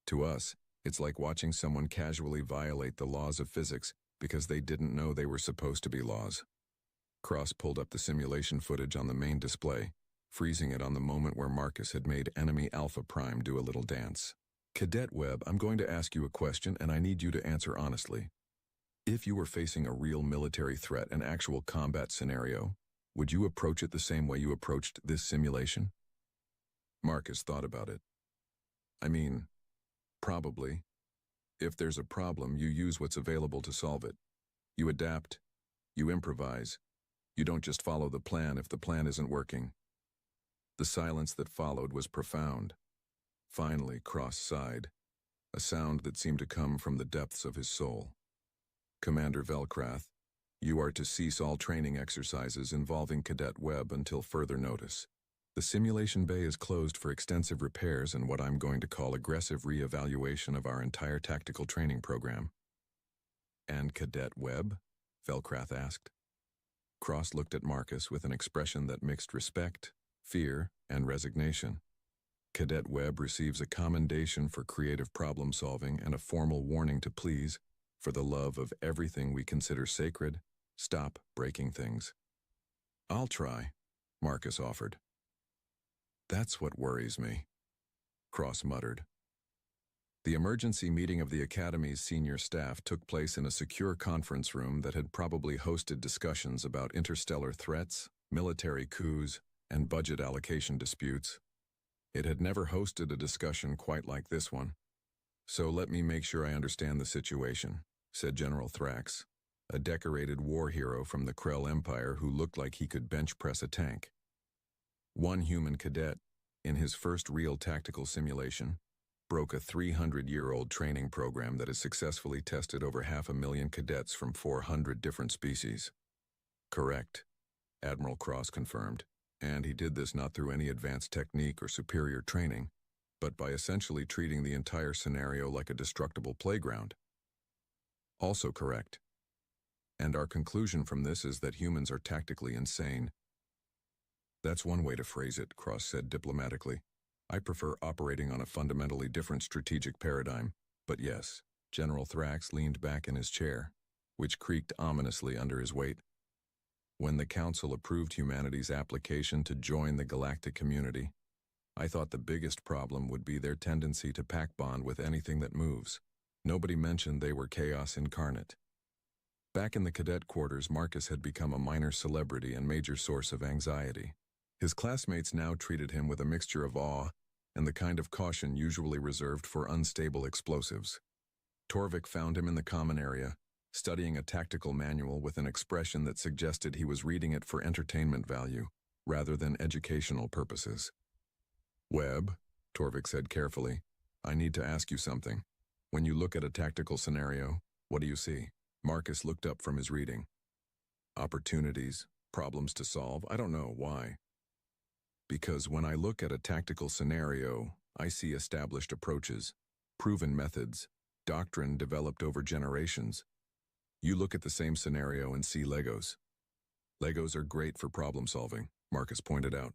To us, it's like watching someone casually violate the laws of physics because they didn't know they were supposed to be laws. Cross pulled up the simulation footage on the main display, freezing it on the moment where Marcus had made enemy Alpha Prime do a little dance. Cadet Webb, I'm going to ask you a question and I need you to answer honestly. If you were facing a real military threat, an actual combat scenario, would you approach it the same way you approached this simulation? Marcus thought about it. I mean, probably. If there's a problem, you use what's available to solve it. You adapt. You improvise. You don't just follow the plan if the plan isn't working. The silence that followed was profound. Finally, Cross sighed, a sound that seemed to come from the depths of his soul. Commander Velkrath, you are to cease all training exercises involving Cadet Webb until further notice. The simulation bay is closed for extensive repairs and what I'm going to call aggressive re-evaluation of our entire tactical training program. And Cadet Webb? Velkrath asked. Cross looked at Marcus with an expression that mixed respect, fear, and resignation. Cadet Webb receives a commendation for creative problem-solving and a formal warning to please, for the love of everything we consider sacred, stop breaking things. I'll try, Marcus offered. That's what worries me, Cross muttered. The emergency meeting of the Academy's senior staff took place in a secure conference room that had probably hosted discussions about interstellar threats, military coups, and budget allocation disputes. It had never hosted a discussion quite like this one. So let me make sure I understand the situation, said General Thrax, a decorated war hero from the Krell Empire who looked like he could bench press a tank. One human cadet, in his first real tactical simulation, broke a 300-year-old training program that has successfully tested over 500,000 cadets from 400 different species. Correct, Admiral Cross confirmed, and he did this not through any advanced technique or superior training, but by essentially treating the entire scenario like a destructible playground. Also correct. And our conclusion from this is that humans are tactically insane. That's one way to phrase it, Cross said diplomatically. I prefer operating on a fundamentally different strategic paradigm, but yes, General Thrax leaned back in his chair, which creaked ominously under his weight. When the Council approved humanity's application to join the galactic community, I thought the biggest problem would be their tendency to pack bond with anything that moves. Nobody mentioned they were chaos incarnate. Back in the cadet quarters, Marcus had become a minor celebrity and major source of anxiety. His classmates now treated him with a mixture of awe and the kind of caution usually reserved for unstable explosives. Torvik found him in the common area, studying a tactical manual with an expression that suggested he was reading it for entertainment value, rather than educational purposes. Webb, Torvik said carefully, I need to ask you something. When you look at a tactical scenario, what do you see? Marcus looked up from his reading. Opportunities, problems to solve, I don't know why. Because when I look at a tactical scenario, I see established approaches, proven methods, doctrine developed over generations. You look at the same scenario and see Legos. Legos are great for problem solving, Marcus pointed out.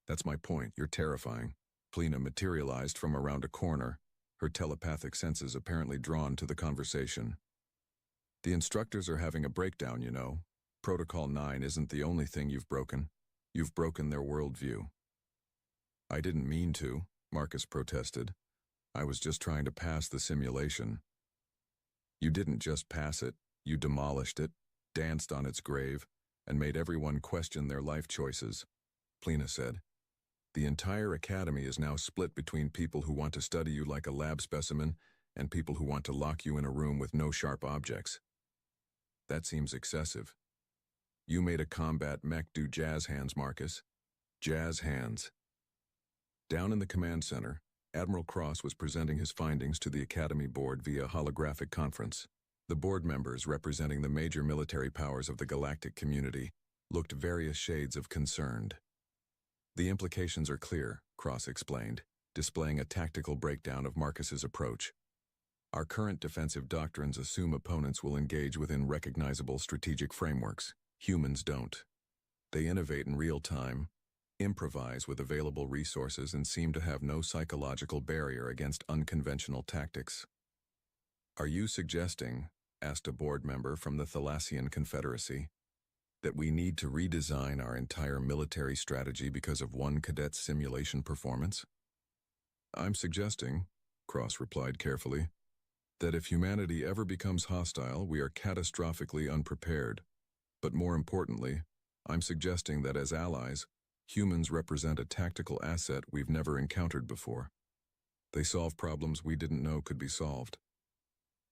That's my point, you're terrifying. Plina materialized from around a corner, her telepathic senses apparently drawn to the conversation. The instructors are having a breakdown, you know. Protocol 9 isn't the only thing you've broken. You've broken their worldview. I didn't mean to, Marcus protested. I was just trying to pass the simulation. You didn't just pass it, you demolished it, danced on its grave, and made everyone question their life choices, Plina said. The entire academy is now split between people who want to study you like a lab specimen and people who want to lock you in a room with no sharp objects. That seems excessive. You made a combat mech do jazz hands, Marcus. Jazz hands. Down in the command center, Admiral Cross was presenting his findings to the Academy Board via holographic conference. The board members, representing the major military powers of the galactic community, looked various shades of concerned. The implications are clear, Cross explained, displaying a tactical breakdown of Marcus's approach. Our current defensive doctrines assume opponents will engage within recognizable strategic frameworks. Humans don't. They innovate in real time, improvise with available resources, and seem to have no psychological barrier against unconventional tactics. Are you suggesting, asked a board member from the Thalassian Confederacy, that we need to redesign our entire military strategy because of one cadet's simulation performance? I'm suggesting, Cross replied carefully, that if humanity ever becomes hostile, we are catastrophically unprepared. But more importantly, I'm suggesting that as allies, humans represent a tactical asset we've never encountered before. They solve problems we didn't know could be solved.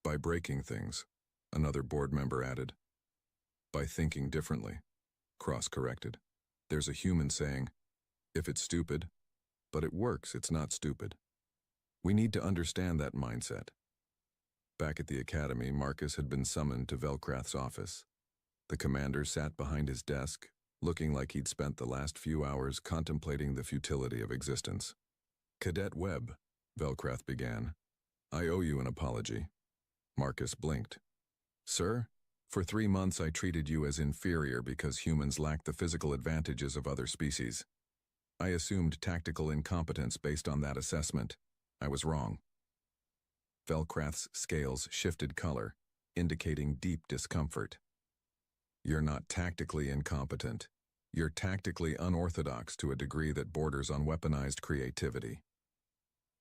By breaking things, another board member added. By thinking differently, Cross corrected. There's a human saying, if it's stupid, but it works, it's not stupid. We need to understand that mindset. Back at the academy, Marcus had been summoned to Velcrath's office. The commander sat behind his desk, looking like he'd spent the last few hours contemplating the futility of existence. Cadet Webb, Velcrath began. I owe you an apology. Marcus blinked. Sir, for 3 months I treated you as inferior because humans lack the physical advantages of other species. I assumed tactical incompetence based on that assessment. I was wrong. Velcrath's scales shifted color, indicating deep discomfort. You're not tactically incompetent. You're tactically unorthodox to a degree that borders on weaponized creativity.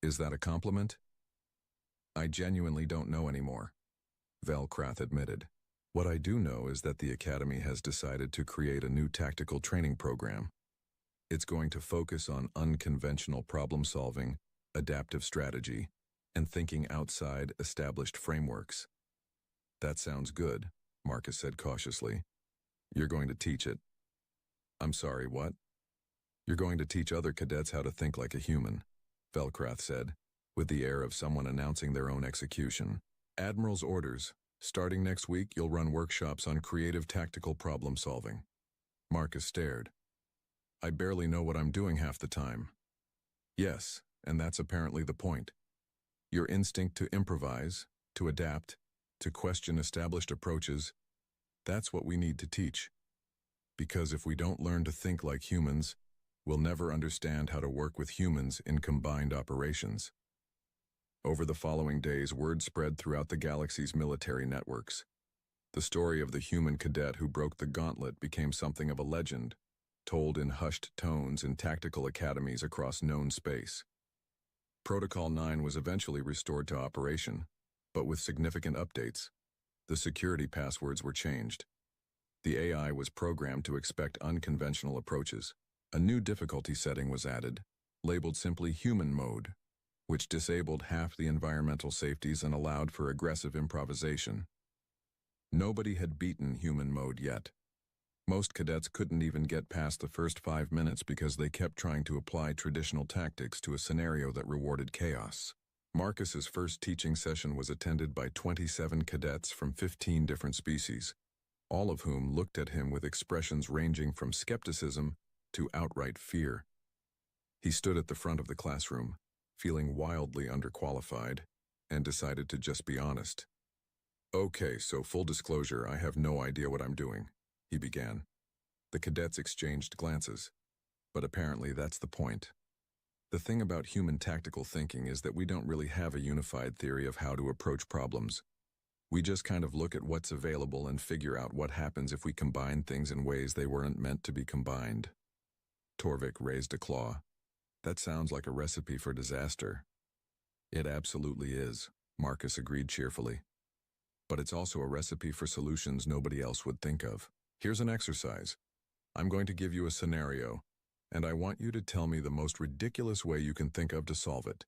Is that a compliment? I genuinely don't know anymore, Velcrath admitted. What I do know is that the Academy has decided to create a new tactical training program. It's going to focus on unconventional problem-solving, adaptive strategy, and thinking outside established frameworks. That sounds good, Marcus said cautiously. You're going to teach it. I'm sorry, what? You're going to teach other cadets how to think like a human, Velcrath said, with the air of someone announcing their own execution. Admiral's orders. Starting next week, you'll run workshops on creative tactical problem solving. Marcus stared. I barely know what I'm doing half the time. Yes, and that's apparently the point. Your instinct to improvise, to adapt, to question established approaches, that's what we need to teach. Because if we don't learn to think like humans, we'll never understand how to work with humans in combined operations. Over the following days, word spread throughout the galaxy's military networks. The story of the human cadet who broke the gauntlet became something of a legend, told in hushed tones in tactical academies across known space. Protocol 9 was eventually restored to operation, but with significant updates. The security passwords were changed. The AI was programmed to expect unconventional approaches. A new difficulty setting was added, labeled simply Human Mode, which disabled half the environmental safeties and allowed for aggressive improvisation. Nobody had beaten Human Mode yet. Most cadets couldn't even get past the first 5 minutes because they kept trying to apply traditional tactics to a scenario that rewarded chaos. Marcus's first teaching session was attended by 27 cadets from 15 different species, all of whom looked at him with expressions ranging from skepticism to outright fear. He stood at the front of the classroom, feeling wildly underqualified, and decided to just be honest. Okay, so full disclosure, I have no idea what I'm doing, he began. The cadets exchanged glances. But apparently that's the point. The thing about human tactical thinking is that we don't really have a unified theory of how to approach problems. We just kind of look at what's available and figure out what happens if we combine things in ways they weren't meant to be combined. Torvik raised a claw. That sounds like a recipe for disaster. It absolutely is, Marcus agreed cheerfully. But it's also a recipe for solutions nobody else would think of. Here's an exercise. I'm going to give you a scenario, and I want you to tell me the most ridiculous way you can think of to solve it.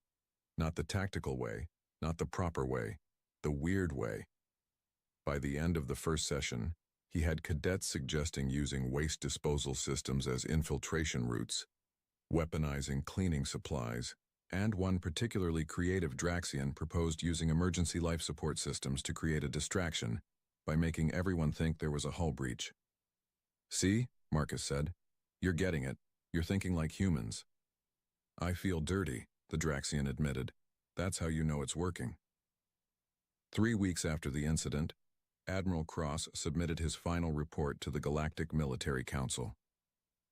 Not the tactical way, not the proper way, the weird way. By the end of the first session, he had cadets suggesting using waste disposal systems as infiltration routes, weaponizing cleaning supplies, and one particularly creative Draxian proposed using emergency life support systems to create a distraction by making everyone think there was a hull breach. See, Marcus said, you're getting it. You're thinking like humans. I feel dirty, the Draxian admitted. That's how you know it's working. 3 weeks after the incident, Admiral Cross submitted his final report to the Galactic Military Council.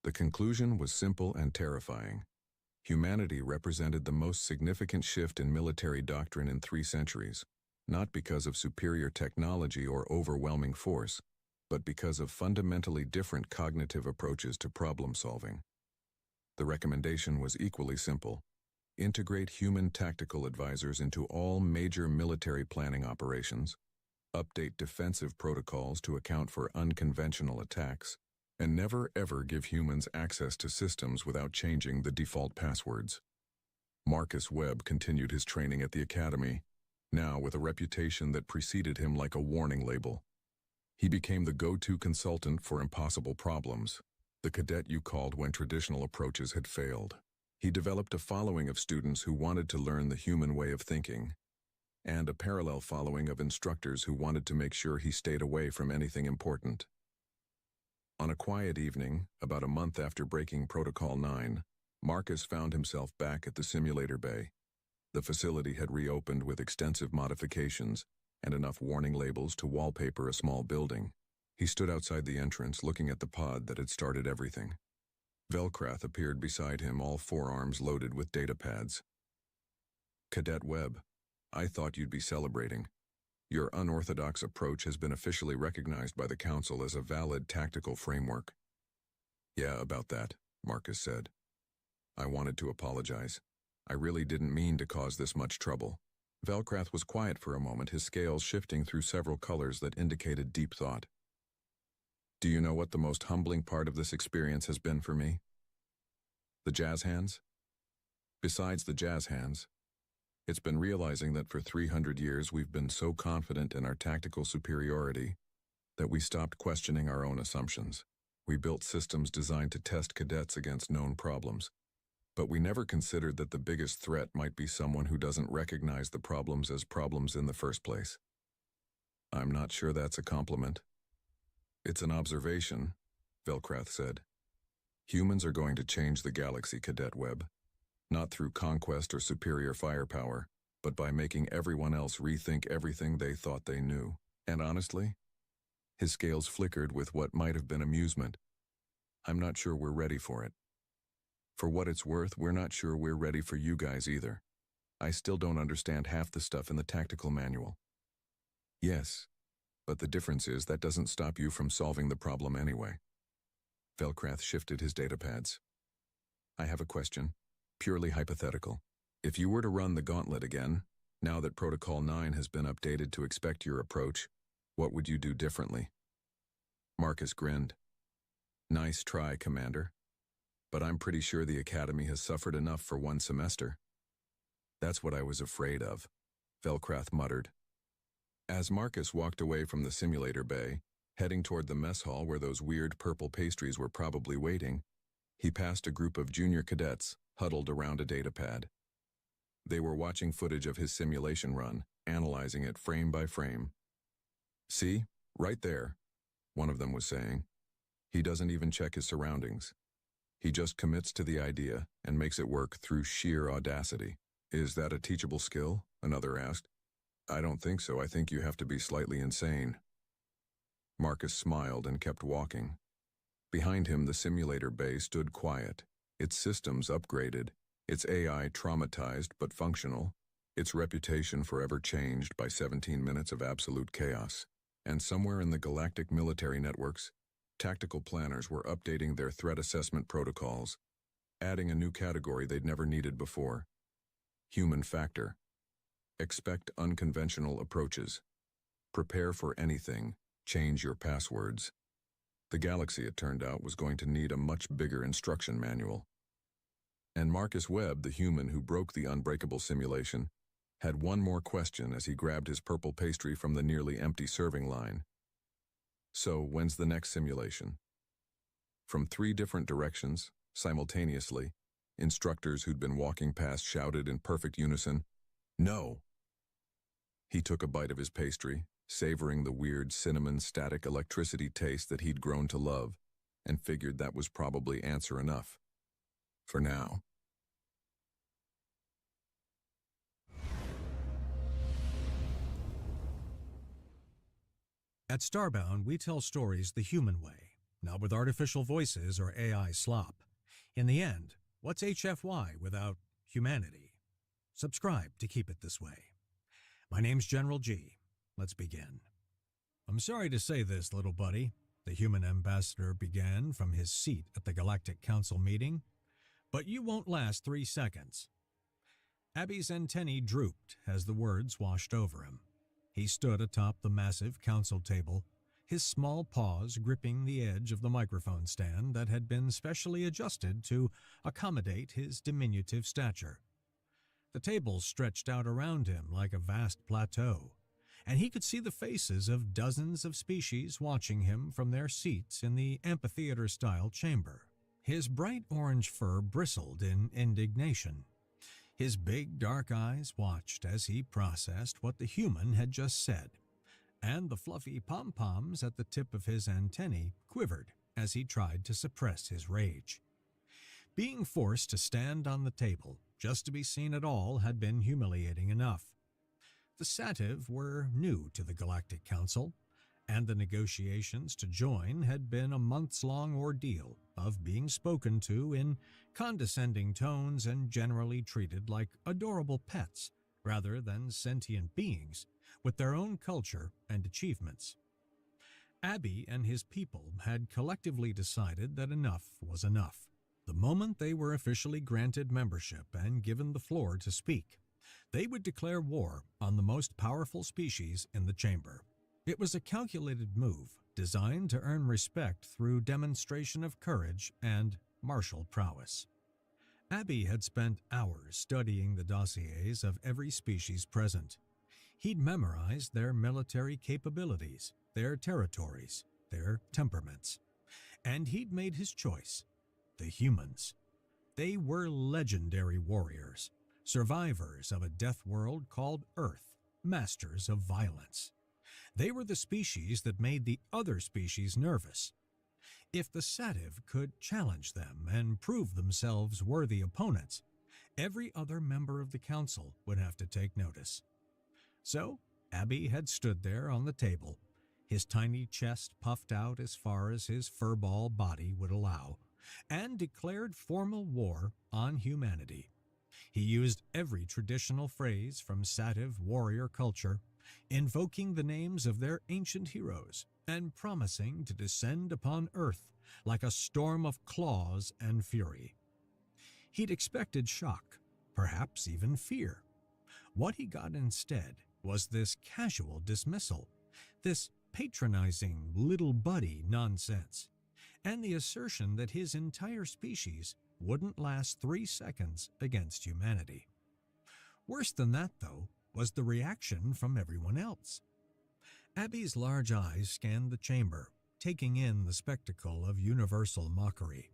The conclusion was simple and terrifying. Humanity represented the most significant shift in military doctrine in 3 centuries, not because of superior technology or overwhelming force, but because of fundamentally different cognitive approaches to problem solving. The recommendation was equally simple. Integrate human tactical advisors into all major military planning operations, update defensive protocols to account for unconventional attacks, and never ever give humans access to systems without changing the default passwords. Marcus Webb continued his training at the academy, now with a reputation that preceded him like a warning label. He became the go-to consultant for impossible problems, the cadet you called when traditional approaches had failed. He developed a following of students who wanted to learn the human way of thinking, and a parallel following of instructors who wanted to make sure he stayed away from anything important. On a quiet evening, about a month after breaking Protocol 9, Marcus found himself back at the simulator bay. The facility had reopened with extensive modifications and enough warning labels to wallpaper a small building. He stood outside the entrance looking at the pod that had started everything. Velkrath appeared beside him, all 4 arms loaded with data pads. Cadet Webb, I thought you'd be celebrating. Your unorthodox approach has been officially recognized by the Council as a valid tactical framework. Yeah, about that, Marcus said. I wanted to apologize. I really didn't mean to cause this much trouble. Velkrath was quiet for a moment, his scales shifting through several colors that indicated deep thought. Do you know what the most humbling part of this experience has been for me? The jazz hands? Besides the jazz hands, it's been realizing that for 300 years we've been so confident in our tactical superiority that we stopped questioning our own assumptions. We built systems designed to test cadets against known problems, but we never considered that the biggest threat might be someone who doesn't recognize the problems as problems in the first place. I'm not sure that's a compliment. It's an observation, Velkrath said. Humans are going to change the galaxy, Cadet Webb. Not through conquest or superior firepower, but by making everyone else rethink everything they thought they knew. And honestly, his scales flickered with what might have been amusement. I'm not sure we're ready for it. For what it's worth, we're not sure we're ready for you guys either. I still don't understand half the stuff in the tactical manual. Yes, but the difference is that doesn't stop you from solving the problem anyway. Velkrath shifted his datapads. I have a question. Purely hypothetical. If you were to run the gauntlet again, now that Protocol 9 has been updated to expect your approach, what would you do differently? Marcus grinned. Nice try, Commander. But I'm pretty sure the Academy has suffered enough for 1 semester. That's what I was afraid of, Velkrath muttered. As Marcus walked away from the simulator bay, heading toward the mess hall where those weird purple pastries were probably waiting, he passed a group of junior cadets huddled around a datapad. They were watching footage of his simulation run, analyzing it frame by frame. See, right there, one of them was saying. He doesn't even check his surroundings. He just commits to the idea and makes it work through sheer audacity. Is that a teachable skill? Another asked. I don't think so. I think you have to be slightly insane. Marcus smiled and kept walking. Behind him, the simulator bay stood quiet, its systems upgraded, its AI traumatized but functional, its reputation forever changed by 17 minutes of absolute chaos. And somewhere in the galactic military networks, tactical planners were updating their threat assessment protocols, adding a new category they'd never needed before. Human factor. Expect unconventional approaches. Prepare for anything. Change your passwords. The galaxy, it turned out, was going to need a much bigger instruction manual. And Marcus Webb, the human who broke the unbreakable simulation, had one more question as he grabbed his purple pastry from the nearly empty serving line. So, when's the next simulation? From 3 different directions, simultaneously, instructors who'd been walking past shouted in perfect unison, "No!" He took a bite of his pastry, savoring the weird cinnamon static electricity taste that he'd grown to love, and figured that was probably answer enough. For now. At Starbound, we tell stories the human way, not with artificial voices or AI slop. In the end, what's HFY without humanity? Subscribe to keep it this way. My name's General G. Let's begin. I'm sorry to say this, little buddy, the human ambassador began from his seat at the Galactic Council meeting, but you won't last 3 seconds. Abby's antennae drooped as the words washed over him. He stood atop the massive council table, his small paws gripping the edge of the microphone stand that had been specially adjusted to accommodate his diminutive stature. The table stretched out around him like a vast plateau, and he could see the faces of dozens of species watching him from their seats in the amphitheater-style chamber. His bright orange fur bristled in indignation. His big dark eyes watched as he processed what the human had just said, and the fluffy pom-poms at the tip of his antennae quivered as he tried to suppress his rage. Being forced to stand on the table just to be seen at all had been humiliating enough. The Sativ were new to the Galactic Council, and the negotiations to join had been a months-long ordeal of being spoken to in condescending tones and generally treated like adorable pets rather than sentient beings with their own culture and achievements. Abby and his people had collectively decided that enough was enough. The moment they were officially granted membership and given the floor to speak, they would declare war on the most powerful species in the chamber. It was a calculated move designed to earn respect through demonstration of courage and martial prowess. Abby had spent hours studying the dossiers of every species present. He'd memorized their military capabilities, their territories, their temperaments. And he'd made his choice. The humans. They were legendary warriors, survivors of a death world called Earth, masters of violence. They were the species that made the other species nervous. If the Sativ could challenge them and prove themselves worthy opponents, every other member of the council would have to take notice. So, Abby had stood there on the table, his tiny chest puffed out as far as his furball body would allow, and declared formal war on humanity. He used every traditional phrase from Sativ warrior culture, invoking the names of their ancient heroes and promising to descend upon Earth like a storm of claws and fury. He'd expected shock, perhaps even fear. What he got instead was this casual dismissal, this patronizing little buddy nonsense, and the assertion that his entire species wouldn't last 3 seconds against humanity. Worse than that, though, was the reaction from everyone else. Abby's large eyes scanned the chamber, taking in the spectacle of universal mockery.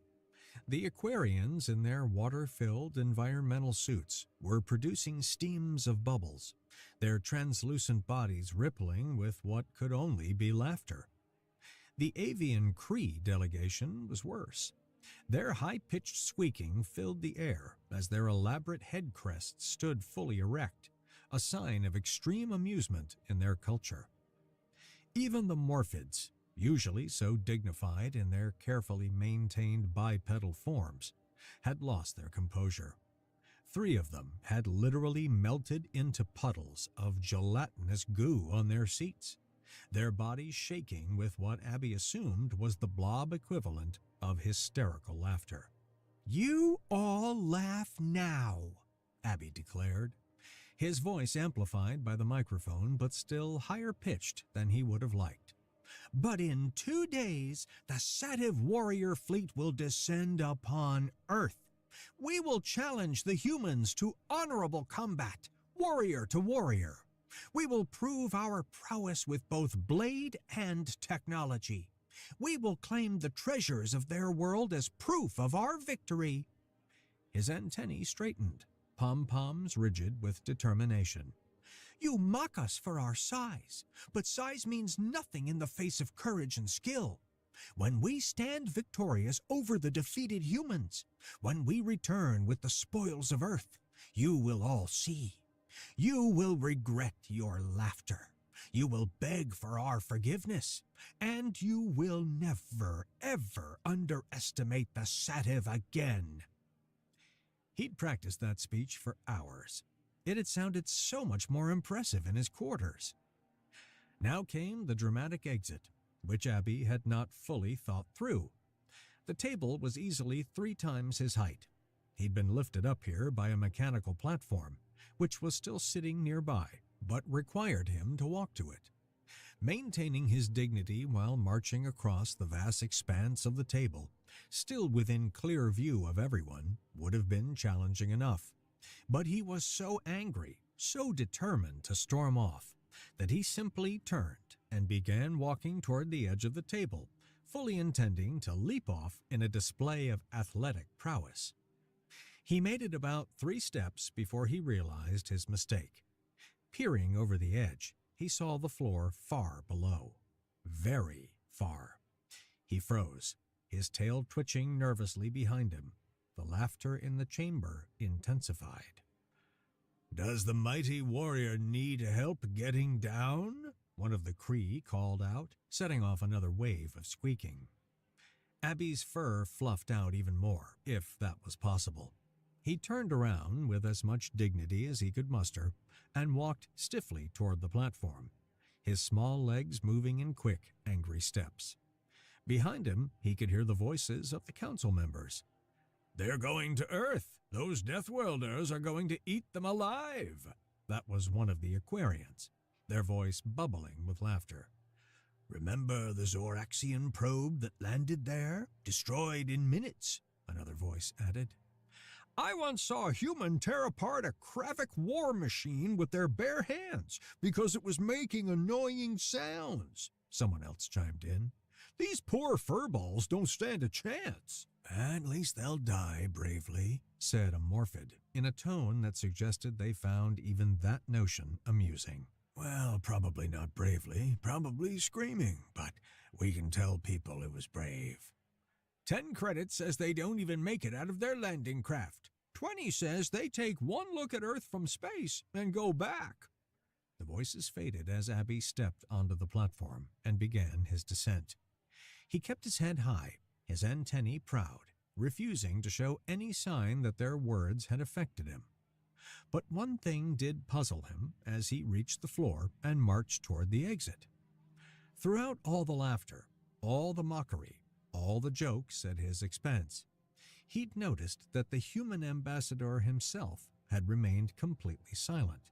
The Aquarians in their water-filled environmental suits were producing steams of bubbles, their translucent bodies rippling with what could only be laughter. The Avian Cree delegation was worse. Their high-pitched squeaking filled the air as their elaborate head crests stood fully erect, a sign of extreme amusement in their culture. Even the Morphids, usually so dignified in their carefully maintained bipedal forms, had lost their composure. 3 of them had literally melted into puddles of gelatinous goo on their seats, their bodies shaking with what Abby assumed was the blob equivalent of hysterical laughter. "You all laugh now," Abby declared, his voice amplified by the microphone but still higher pitched than he would have liked. "But in 2 days, the Sativ warrior fleet will descend upon Earth. We will challenge the humans to honorable combat, warrior to warrior. We will prove our prowess with both blade and technology. We will claim the treasures of their world as proof of our victory." His antennae straightened, pom-poms rigid with determination. "You mock us for our size, but size means nothing in the face of courage and skill. When we stand victorious over the defeated humans, when we return with the spoils of Earth, you will all see. You will regret your laughter. You will beg for our forgiveness, and you will never, ever underestimate the Sativ again." He'd practiced that speech for hours. It had sounded so much more impressive in his quarters. Now came the dramatic exit, which Abby had not fully thought through. The table was easily 3 times his height. He'd been lifted up here by a mechanical platform, which was still sitting nearby, but required him to walk to it. Maintaining his dignity while marching across the vast expanse of the table, still within clear view of everyone, would have been challenging enough. But he was so angry, so determined to storm off, that he simply turned and began walking toward the edge of the table, fully intending to leap off in a display of athletic prowess. He made it about 3 steps before he realized his mistake. Peering over the edge, he saw the floor far below. Very far. He froze, his tail twitching nervously behind him. The laughter in the chamber intensified. "Does the mighty warrior need help getting down?" one of the Cree called out, setting off another wave of squeaking. Abby's fur fluffed out even more, if that was possible. He turned around with as much dignity as he could muster and walked stiffly toward the platform, his small legs moving in quick, angry steps. Behind him, he could hear the voices of the council members. "They're going to Earth. Those Deathworlders are going to eat them alive." That was one of the Aquarians, their voice bubbling with laughter. "Remember the Zoraxian probe that landed there? Destroyed in minutes," another voice added. "I once saw a human tear apart a Kravik war machine with their bare hands because it was making annoying sounds," someone else chimed in. "These poor furballs don't stand a chance." "At least they'll die bravely," said a Morphid, in a tone that suggested they found even that notion amusing. "Well, probably not bravely, probably screaming, but we can tell people it was brave." 10 credits says they don't even make it out of their landing craft. 20 says they take 1 look at Earth from space and go back. The voices faded as Abby stepped onto the platform and began his descent. He kept his head high, his antennae proud, refusing to show any sign that their words had affected him. But one thing did puzzle him as he reached the floor and marched toward the exit. Throughout all the laughter, all the mockery, all the jokes at his expense, he'd noticed that the human ambassador himself had remained completely silent.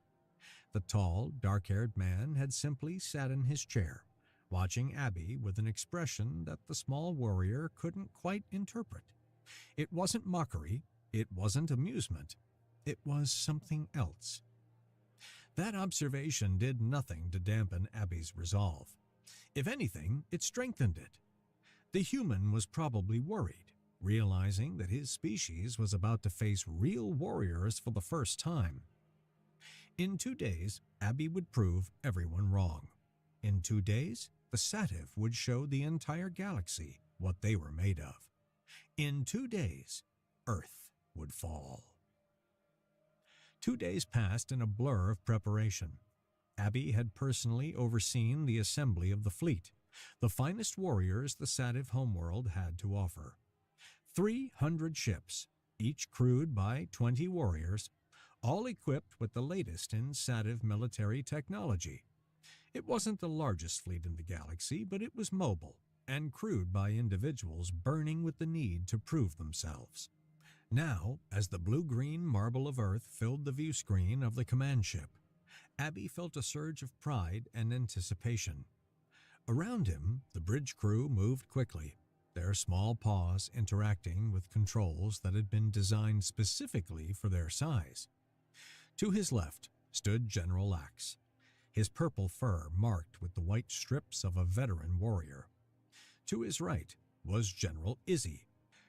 The tall, dark-haired man had simply sat in his chair, watching Abby with an expression that the small warrior couldn't quite interpret. It wasn't mockery, it wasn't amusement, it was something else. That observation did nothing to dampen Abby's resolve. If anything, it strengthened it. The human was probably worried, realizing that his species was about to face real warriors for the first time. In 2 days, Abby would prove everyone wrong. In 2 days, the Sativ would show the entire galaxy what they were made of. In 2 days, Earth would fall. 2 days passed in a blur of preparation. Abby had personally overseen the assembly of the fleet, the finest warriors the Sativ homeworld had to offer. 300 ships, each crewed by 20 warriors, all equipped with the latest in Sativ military technology. It wasn't the largest fleet in the galaxy, but it was mobile and crewed by individuals burning with the need to prove themselves. Now, as the blue-green marble of Earth filled the view screen of the command ship, Abby felt a surge of pride and anticipation. Around him, the bridge crew moved quickly, their small paws interacting with controls that had been designed specifically for their size. To his left stood General Lax, his purple fur marked with the white strips of a veteran warrior. To his right was General Izzy,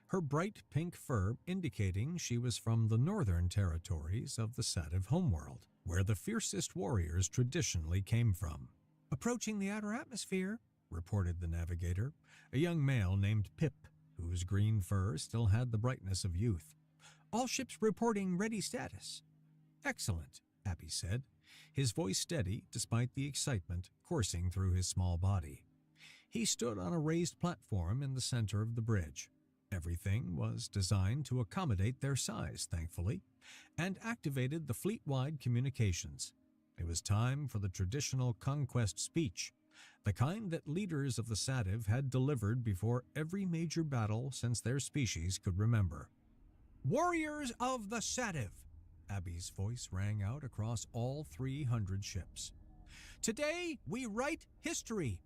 her bright pink fur indicating she was from the northern territories of the Sativ homeworld, where the fiercest warriors traditionally came from. "Approaching the outer atmosphere," reported the navigator, a young male named Pip, whose green fur still had the brightness of youth. "All ships reporting ready status." "Excellent," Abby said, his voice steady despite the excitement coursing through his small body. He stood on a raised platform in the center of the bridge. Everything was designed to accommodate their size, thankfully, and activated the fleet-wide communications. It was time for the traditional conquest speech, the kind that leaders of the Sativ had delivered before every major battle since their species could remember. "Warriors of the Sativ," Abby's voice rang out across all 300 ships. "Today we write history.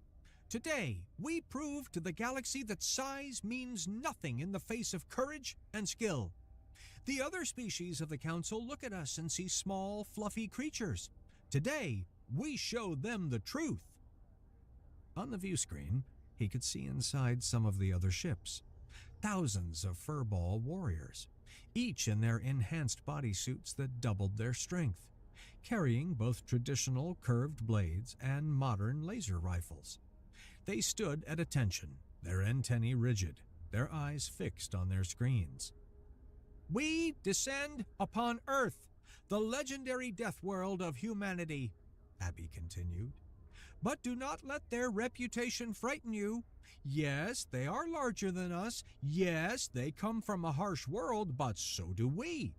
Today we prove to the galaxy that size means nothing in the face of courage and skill. The other species of the Council look at us and see small, fluffy creatures. Today we show them the truth." On the view screen, he could see inside some of the other ships. Thousands of furball warriors, each in their enhanced bodysuits that doubled their strength, carrying both traditional curved blades and modern laser rifles. They stood at attention, their antennae rigid, their eyes fixed on their screens. "We descend upon Earth, the legendary death world of humanity," Abby continued. "But do not let their reputation frighten you. Yes, they are larger than us. Yes, they come from a harsh world, but so do we.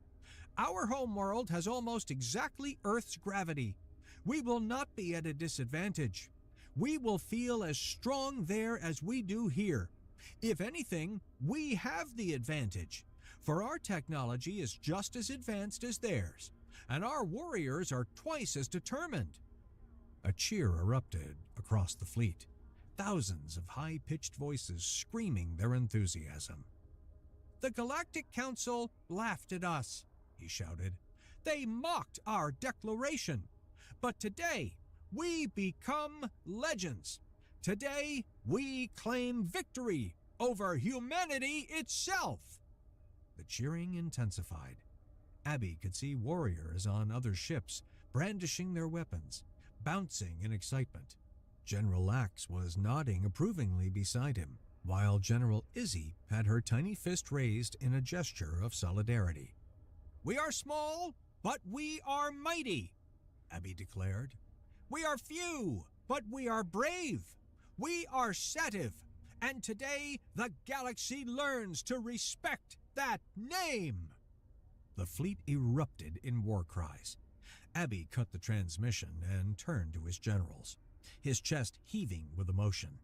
Our home world has almost exactly Earth's gravity. We will not be at a disadvantage. We will feel as strong there as we do here. If anything, we have the advantage, for our technology is just as advanced as theirs, and our warriors are twice as determined." A cheer erupted across the fleet, thousands of high-pitched voices screaming their enthusiasm. "The Galactic Council laughed at us," he shouted. "They mocked our declaration. But today, we become legends. Today, we claim victory over humanity itself." The cheering intensified. Abby could see warriors on other ships brandishing their weapons, bouncing in excitement. General Lax was nodding approvingly beside him, while General Izzy had her tiny fist raised in a gesture of solidarity. "We are small, but we are mighty," Abby declared. "We are few, but we are brave. We are Sativ, and today the galaxy learns to respect that name." The fleet erupted in war cries. Abby cut the transmission and turned to his generals, his chest heaving with emotion.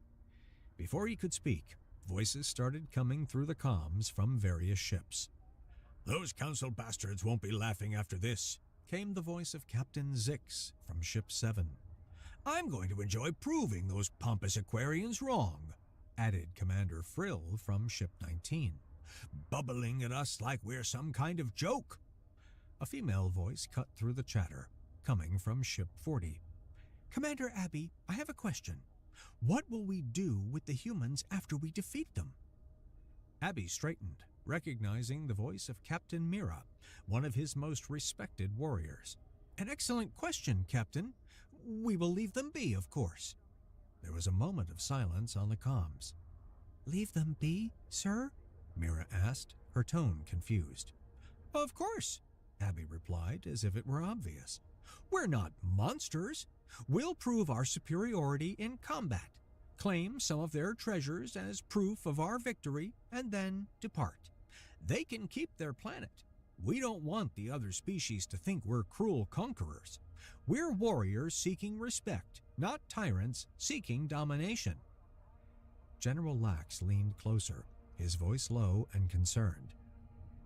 Before he could speak, voices started coming through the comms from various ships. "Those council bastards won't be laughing after this," came the voice of Captain Zix from Ship 7. "I'm going to enjoy proving those pompous Aquarians wrong," added Commander Frill from Ship 19. "Bubbling at us like we're some kind of joke." A female voice cut through the chatter, coming from Ship 40. "Commander Abby, I have a question. What will we do with the humans after we defeat them?" Abby straightened, recognizing the voice of Captain Mira, one of his most respected warriors. "An excellent question, Captain. We will leave them be, of course." There was a moment of silence on the comms. "Leave them be, sir?" Mira asked, her tone confused. "Of course," Abby replied, as if it were obvious. "We're not monsters. We'll prove our superiority in combat. claim some of their treasures as proof of our victory, and then depart. They can keep their planet. We don't want the other species to think we're cruel conquerors. We're warriors seeking respect, not tyrants seeking domination." General Lax leaned closer, his voice low and concerned.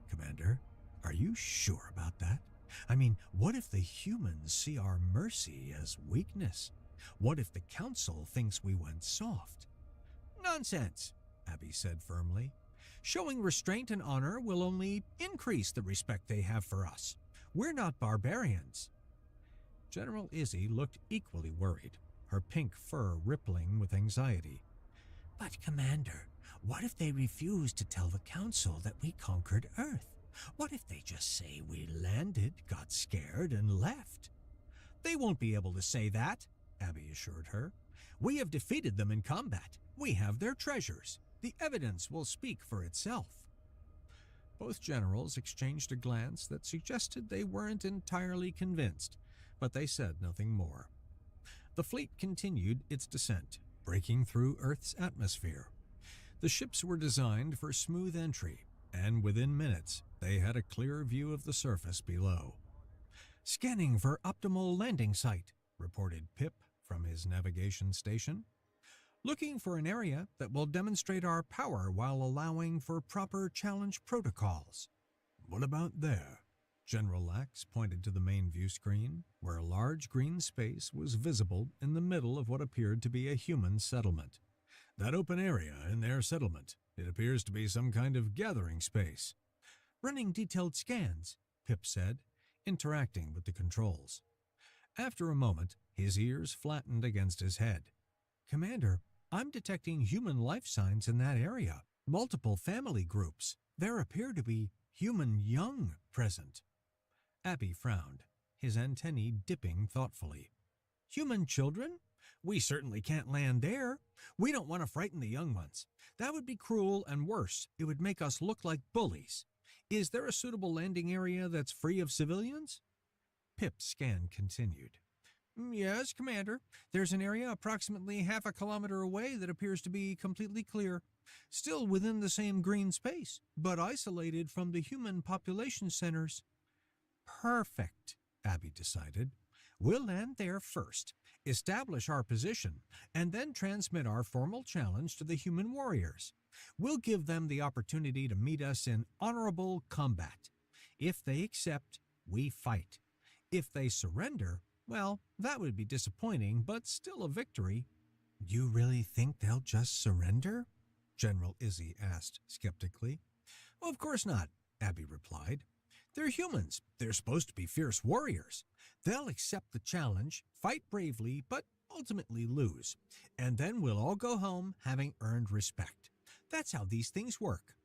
"Commander, are you sure about that? I mean, what if the humans see our mercy as weakness? What if the Council thinks we went soft?" "Nonsense," Abby said firmly. "Showing restraint and honor will only increase the respect they have for us. We're not barbarians." General Izzy looked equally worried, her pink fur rippling with anxiety. "But, Commander, what if they refuse to tell the Council that we conquered Earth? What if they just say we landed, got scared, and left?" "They won't be able to say that," Abby assured her. "We have defeated them in combat. We have their treasures. The evidence will speak for itself." Both generals exchanged a glance that suggested they weren't entirely convinced, but they said nothing more. The fleet continued its descent, breaking through Earth's atmosphere. The ships were designed for smooth entry, and within minutes they had a clear view of the surface below. "Scanning for optimal landing site," reported Pip from his navigation station. "Looking for an area that will demonstrate our power while allowing for proper challenge protocols." "What about there?" General Lax pointed to the main view screen, where a large green space was visible in the middle of what appeared to be a human settlement. "That open area in their settlement. It appears to be some kind of gathering space." "Running detailed scans," Pip said, interacting with the controls. After a moment, his ears flattened against his head. "Commander, I'm detecting human life signs in that area. Multiple family groups. There appear to be human young present." Abby frowned, his antennae dipping thoughtfully. "Human children? We certainly can't land there. We don't want to frighten the young ones. That would be cruel, and worse, it would make us look like bullies. Is there a suitable landing area that's free of civilians?" Pip's scan continued. "Yes, Commander. There's an area approximately half a kilometer away that appears to be completely clear. Still within the same green space, but isolated from the human population centers." "Perfect," Abby decided. "We'll land there first, establish our position, and then transmit our formal challenge to the human warriors. We'll give them the opportunity to meet us in honorable combat. If they accept, we fight. If they surrender, well, that would be disappointing, but still a victory." "You really think they'll just surrender?" General Izzy asked skeptically. "Of course not," Abby replied. "They're humans. They're supposed to be fierce warriors. They'll accept the challenge, fight bravely, but ultimately lose. And then we'll all go home having earned respect. That's how these things work."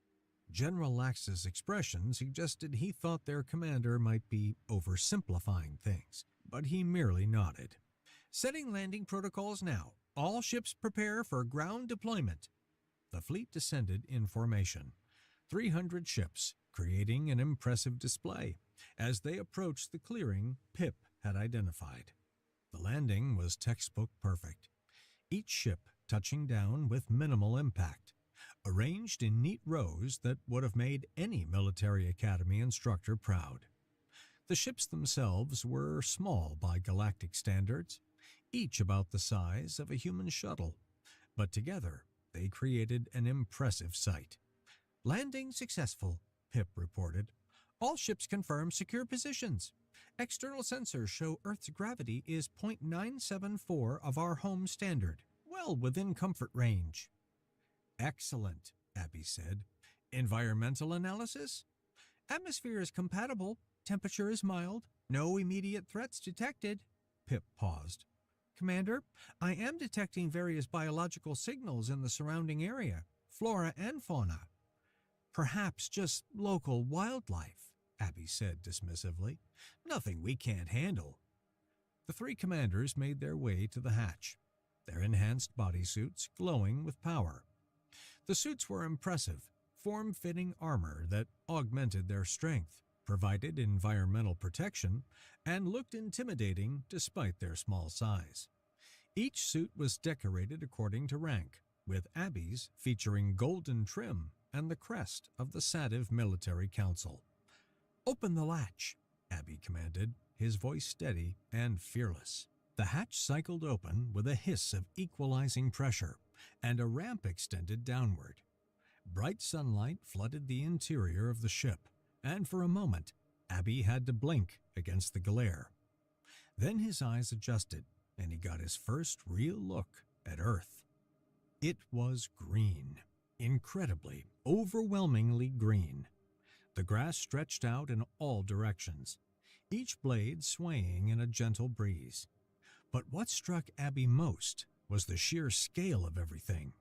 General Lax's expression suggested he thought their commander might be oversimplifying things, but he merely nodded. "Setting landing protocols now. All ships prepare for ground deployment." The fleet descended in formation. 300 ships, creating an impressive display, as they approached the clearing Pip had identified. The landing was textbook perfect, each ship touching down with minimal impact, arranged in neat rows that would have made any military academy instructor proud. The ships themselves were small by galactic standards, each about the size of a human shuttle, but together they created an impressive sight. "Landing successful," Pip reported. "All ships confirm secure positions. External sensors show Earth's gravity is 0.974 of our home standard, well within comfort range." "Excellent," Abby said. "Environmental analysis?" "Atmosphere is compatible. Temperature is mild. No immediate threats detected." Pip paused. "Commander, I am detecting various biological signals in the surrounding area, flora and fauna." "Perhaps just local wildlife," Abby said dismissively. "Nothing we can't handle." The three commanders made their way to the hatch, their enhanced bodysuits glowing with power. The suits were impressive, form-fitting armor that augmented their strength, provided environmental protection, and looked intimidating despite their small size. Each suit was decorated according to rank, with Abby's featuring golden trim and the crest of the Sativ Military Council. "Open the latch," Abby commanded, his voice steady and fearless. The hatch cycled open with a hiss of equalizing pressure, and a ramp extended downward. Bright sunlight flooded the interior of the ship, and for a moment, Abby had to blink against the glare. Then his eyes adjusted, and he got his first real look at Earth. It was green, incredibly, overwhelmingly green. The grass stretched out in all directions, each blade swaying in a gentle breeze. But what struck Abby most was the sheer scale of everything.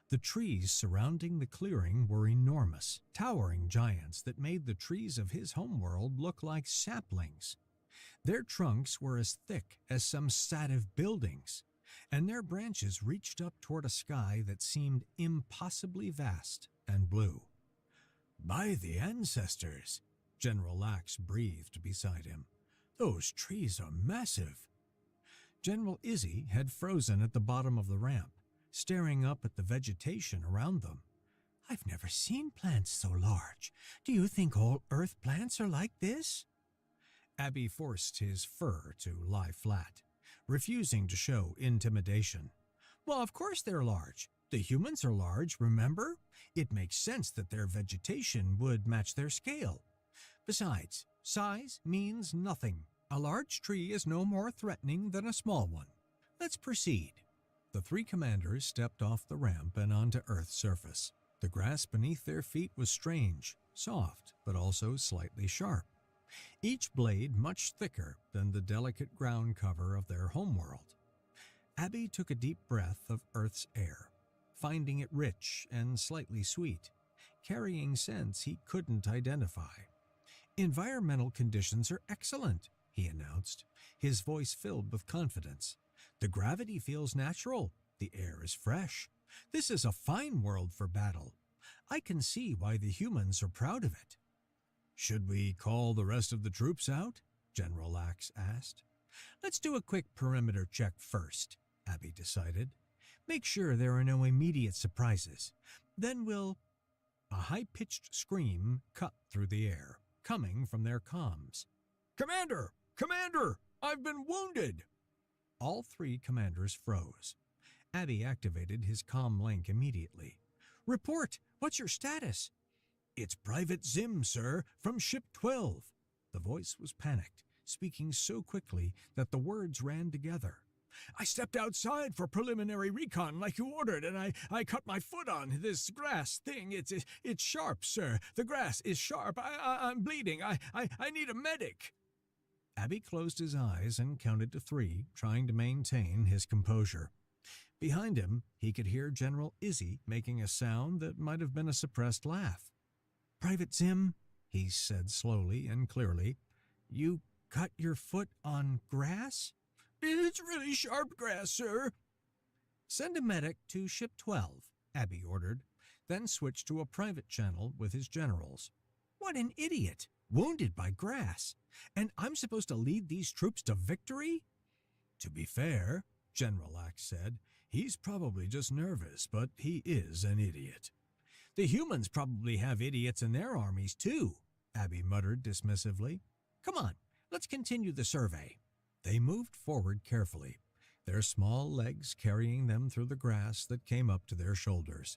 The trees surrounding the clearing were enormous, towering giants that made the trees of his homeworld look like saplings. Their trunks were as thick as some Sativ buildings, and their branches reached up toward a sky that seemed impossibly vast and blue. "By the ancestors," General Lax breathed beside him. "Those trees are massive." General Izzy had frozen at the bottom of the ramp, staring up at the vegetation around them. "I've never seen plants so large. Do you think all Earth plants are like this?" Abby forced his fur to lie flat, refusing to show intimidation. "Well, of course they're large. The humans are large, remember? It makes sense that their vegetation would match their scale. Besides, size means nothing. A large tree is no more threatening than a small one. Let's proceed." The three commanders stepped off the ramp and onto Earth's surface. The grass beneath their feet was strange, soft, but also slightly sharp. Each blade much thicker than the delicate ground cover of their homeworld. Abby took a deep breath of Earth's air, finding it rich and slightly sweet, carrying scents he couldn't identify. "Environmental conditions are excellent," he announced, his voice filled with confidence. "The gravity feels natural. The air is fresh. This is a fine world for battle. I can see why the humans are proud of it." "Should we call the rest of the troops out?" General Lax asked. "Let's do a quick perimeter check first," Abby decided. "Make sure there are no immediate surprises. Then we'll—" A high-pitched scream cut through the air, coming from their comms. "Commander! Commander! I've been wounded!" All three commanders froze. Abby activated his comm link immediately. "Report! What's your status?" "It's Private Zim, sir, from Ship 12. The voice was panicked, speaking so quickly that the words ran together. "I stepped outside for preliminary recon like you ordered, and I cut my foot on this grass thing. It's sharp, sir. The grass is sharp. I'm bleeding. I need a medic." Abby closed his eyes and counted to 3, trying to maintain his composure. Behind him, he could hear General Izzy making a sound that might have been a suppressed laugh. "Private Zim," he said slowly and clearly, "you cut your foot on grass?" "It's really sharp grass, sir." "Send a medic to Ship 12, Abby ordered, then switched to a private channel with his generals. "What an idiot! Wounded by grass! And I'm supposed to lead these troops to victory?" "To be fair," General Lax said, "he's probably just nervous, but he is an idiot." "The humans probably have idiots in their armies, too," Abby muttered dismissively. "Come on, let's continue the survey." They moved forward carefully, their small legs carrying them through the grass that came up to their shoulders.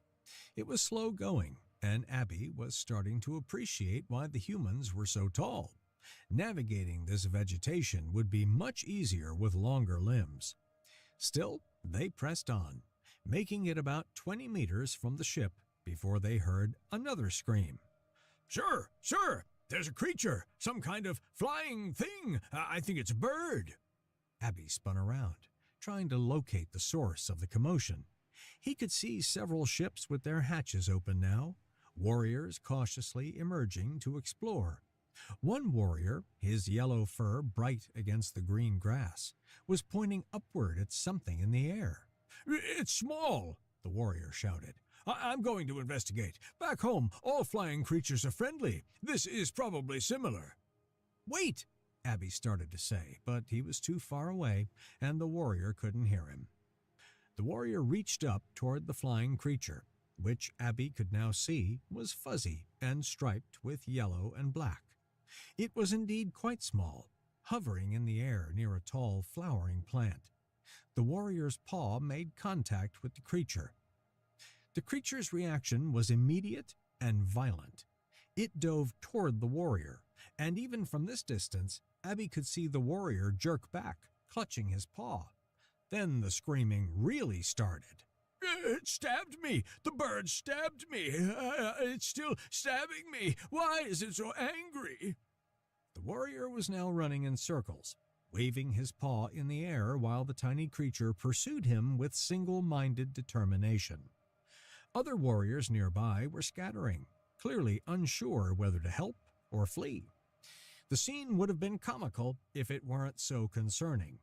It was slow going, and Abby was starting to appreciate why the humans were so tall. Navigating this vegetation would be much easier with longer limbs. Still, they pressed on, making it about 20 meters from the ship before they heard another scream. "Sir, sir! There's a creature! Some kind of flying thing! I think it's a bird!" Abby spun around, trying to locate the source of the commotion. He could see several ships with their hatches open now, warriors cautiously emerging to explore. One warrior, his yellow fur bright against the green grass, was pointing upward at something in the air. "It's small," the warrior shouted. I'm going to investigate. Back home, all flying creatures are friendly. This is probably similar." "Wait!" Abby started to say, but he was too far away, and the warrior couldn't hear him. The warrior reached up toward the flying creature, which Abby could now see was fuzzy and striped with yellow and black. It was indeed quite small, hovering in the air near a tall flowering plant. The warrior's paw made contact with the creature. The creature's reaction was immediate and violent. It dove toward the warrior, and even from this distance, Abby could see the warrior jerk back, clutching his paw. Then the screaming really started. "It stabbed me! The bird stabbed me! It's still stabbing me! Why is it so angry?" The warrior was now running in circles, waving his paw in the air while the tiny creature pursued him with single-minded determination. Other warriors nearby were scattering, clearly unsure whether to help or flee. The scene would have been comical if it weren't so concerning.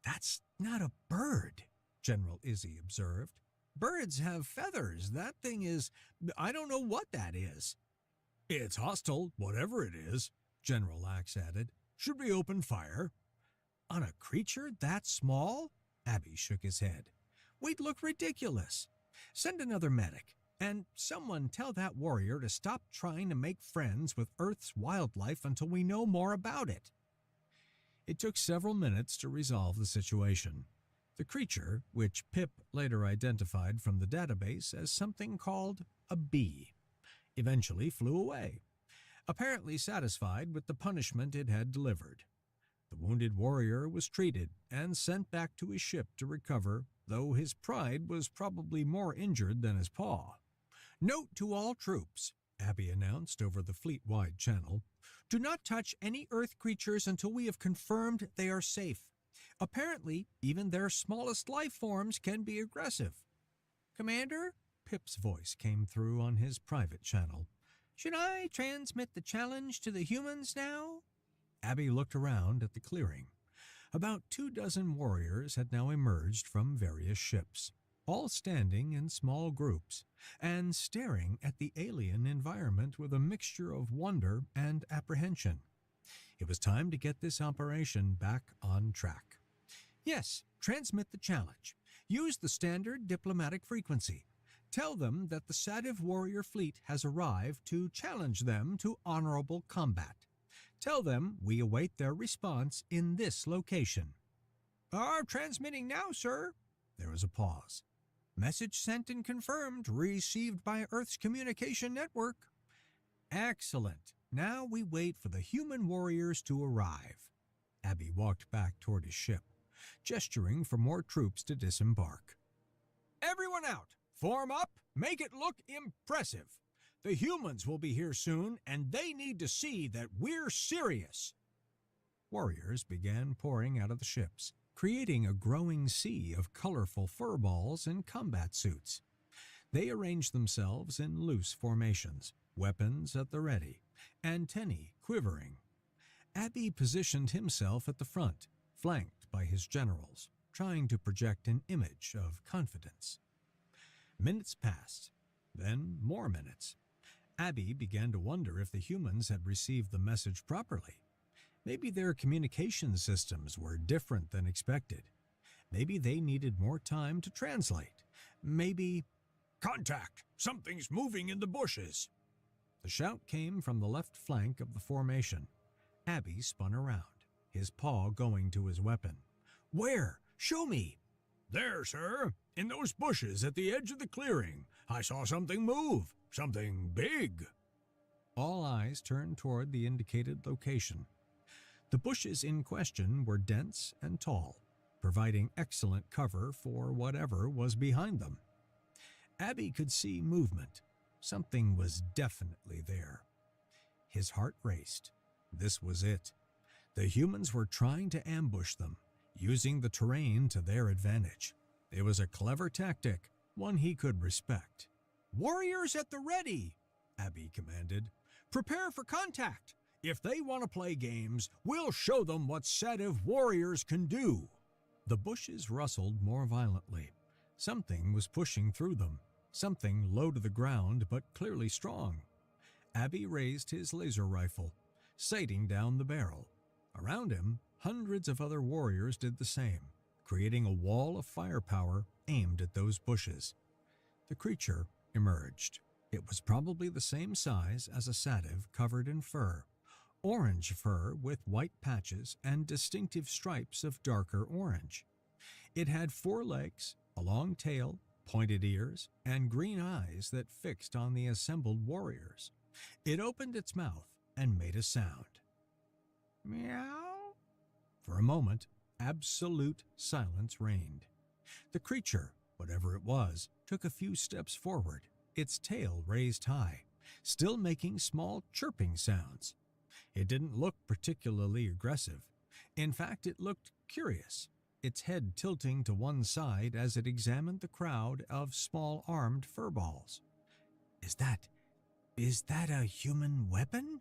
"That's not a bird," General Izzy observed. "Birds have feathers. That thing is... I don't know what that is." "It's hostile, whatever it is," General Axe added. "Should we open fire?" "On a creature that small?" Abby shook his head. "We'd look ridiculous. Send another medic, and someone tell that warrior to stop trying to make friends with Earth's wildlife until we know more about it." It took several minutes to resolve the situation. The creature, which Pip later identified from the database as something called a bee, eventually flew away, apparently satisfied with the punishment it had delivered. The wounded warrior was treated and sent back to his ship to recover, though his pride was probably more injured than his paw. "Note to all troops," Abby announced over the fleet-wide channel, "do not touch any Earth creatures until we have confirmed they are safe. Apparently, even their smallest life forms can be aggressive." "Commander," Pip's voice came through on his private channel. "Should I transmit the challenge to the humans now?" Abby looked around at the clearing. About 24 warriors had now emerged from various ships, all standing in small groups and staring at the alien environment with a mixture of wonder and apprehension. It was time to get this operation back on track. "Yes, transmit the challenge. Use the standard diplomatic frequency. Tell them that the Sativ warrior fleet has arrived to challenge them to honorable combat. Tell them we await their response in this location." "Are transmitting now, sir." There was a pause. "Message sent and confirmed, received by Earth's communication network." "Excellent. Now we wait for the human warriors to arrive." Abby walked back toward his ship, gesturing for more troops to disembark. "Everyone out! Form up! Make it look impressive! The humans will be here soon, and they need to see that we're serious." Warriors began pouring out of the ships, creating a growing sea of colorful furballs and combat suits. They arranged themselves in loose formations, weapons at the ready, antennae quivering. Abby positioned himself at the front, flanked by his generals, trying to project an image of confidence. Minutes passed, then more minutes. Abby began to wonder if the humans had received the message properly. Maybe their communication systems were different than expected. Maybe they needed more time to translate. Maybe... "Contact! Something's moving in the bushes!" The shout came from the left flank of the formation. Abby spun around, his paw going to his weapon. "Where? Show me!" "There, sir, in those bushes at the edge of the clearing. I saw something move, something big." All eyes turned toward the indicated location. The bushes in question were dense and tall, providing excellent cover for whatever was behind them. Abby could see movement. Something was definitely there. His heart raced. This was it. The humans were trying to ambush them, using the terrain to their advantage. It was a clever tactic, one he could respect. "Warriors at the ready," Abby commanded. "Prepare for contact. If they want to play games, we'll show them what Sativ warriors can do." The bushes rustled more violently. Something was pushing through them, something low to the ground but clearly strong. Abby raised his laser rifle, sighting down the barrel. A Around him, hundreds of other warriors did the same, creating a wall of firepower aimed at those bushes. The creature emerged. It was probably the same size as a satyr covered in fur, orange fur with white patches and distinctive stripes of darker orange. It had 4 legs, a long tail, pointed ears, and green eyes that fixed on the assembled warriors. It opened its mouth and made a sound. Meow. For a moment, absolute silence reigned. The creature, whatever it was, took a few steps forward, its tail raised high, still making small chirping sounds. It didn't look particularly aggressive. In fact, it looked curious, its head tilting to one side as it examined the crowd of small armed furballs. Is that a human weapon?"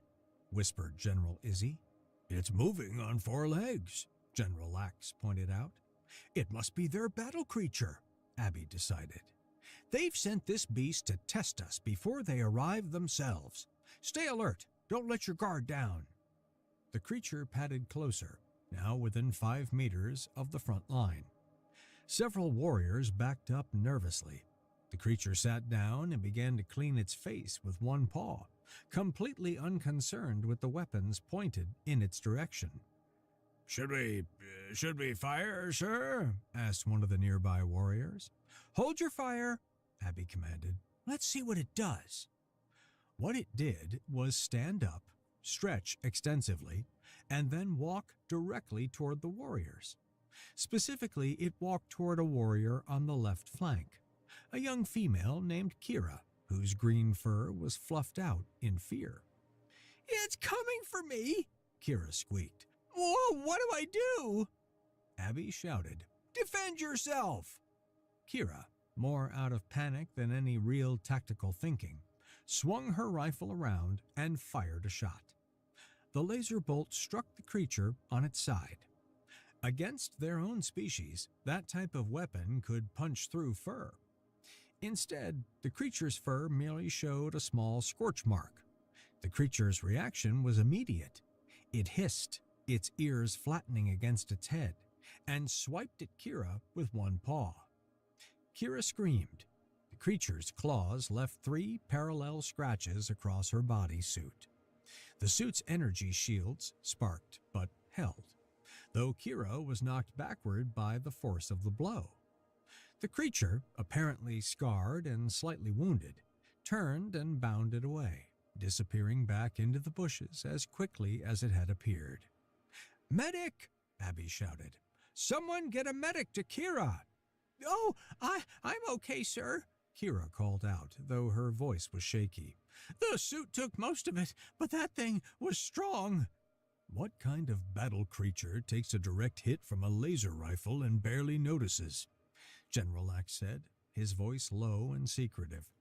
whispered General Izzy. "It's moving on 4 legs," General Lax pointed out. "It must be their battle creature," Abby decided. "They've sent this beast to test us before they arrive themselves. Stay alert. Don't let your guard down." The creature padded closer, now within 5 meters of the front line. Several warriors backed up nervously. The creature sat down and began to clean its face with one paw, completely unconcerned with the weapons pointed in its direction. Should we fire, sir?" asked one of the nearby warriors. "Hold your fire," Abby commanded. "Let's see what it does." What it did was stand up, stretch extensively, and then walk directly toward the warriors. Specifically, it walked toward a warrior on the left flank, a young female named Kira, whose green fur was fluffed out in fear. "It's coming for me," Kira squeaked. "Whoa, what do I do?" Abby shouted, "Defend yourself!" Kira, more out of panic than any real tactical thinking, swung her rifle around and fired a shot. The laser bolt struck the creature on its side. Against their own species, that type of weapon could punch through fur. Instead, the creature's fur merely showed a small scorch mark. The creature's reaction was immediate. It hissed, its ears flattening against its head, and swiped at Kira with one paw. Kira screamed. The creature's claws left 3 parallel scratches across her bodysuit. The suit's energy shields sparked but held, though Kira was knocked backward by the force of the blow. The creature, apparently scarred and slightly wounded, turned and bounded away, disappearing back into the bushes as quickly as it had appeared. "Medic!" Abby shouted. "Someone get a medic to Kira!" "Oh, I'm okay, sir," Kira called out, though her voice was shaky. "The suit took most of it, but that thing was strong." "What kind of battle creature takes a direct hit from a laser rifle and barely notices?" General Lax said, his voice low and secretive.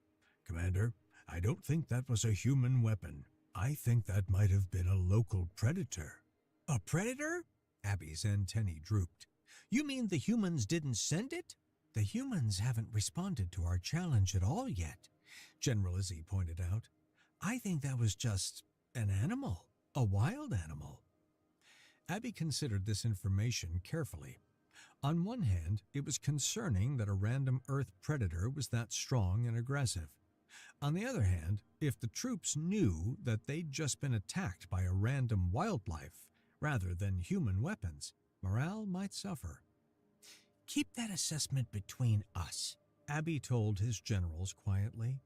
"Commander, I don't think that was a human weapon. I think that might have been a local predator." "A predator?" Abby's antennae drooped. "You mean the humans didn't send it?" "The humans haven't responded to our challenge at all yet," General Izzy pointed out. "I think that was just an animal, a wild animal." Abby considered this information carefully. On one hand, it was concerning that a random Earth predator was that strong and aggressive. On the other hand, if the troops knew that they'd just been attacked by a random wildlife rather than human weapons, morale might suffer. "Keep that assessment between us," Abby told his generals quietly.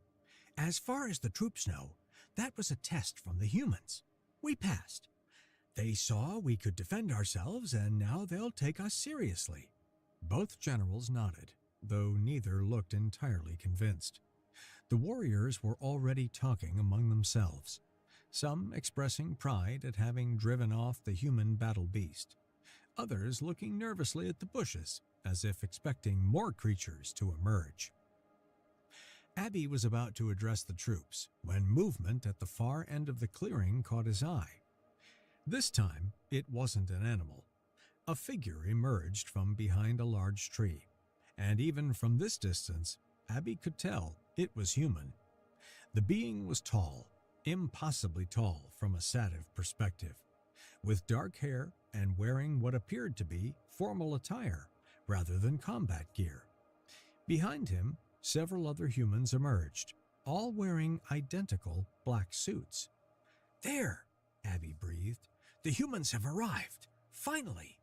"As far as the troops know, that was a test from the humans. We passed. They saw we could defend ourselves, and now they'll take us seriously." Both generals nodded, though neither looked entirely convinced. The warriors were already talking among themselves, some expressing pride at having driven off the human battle beast, others looking nervously at the bushes, as if expecting more creatures to emerge. Abby was about to address the troops when movement at the far end of the clearing caught his eye. This time, it wasn't an animal. A figure emerged from behind a large tree, and even from this distance, Abby could tell it was human. The being was tall, impossibly tall from a satyr perspective, with dark hair and wearing what appeared to be formal attire rather than combat gear. Behind him, several other humans emerged, all wearing identical black suits. "There," Abby breathed. "The humans have arrived. Finally!"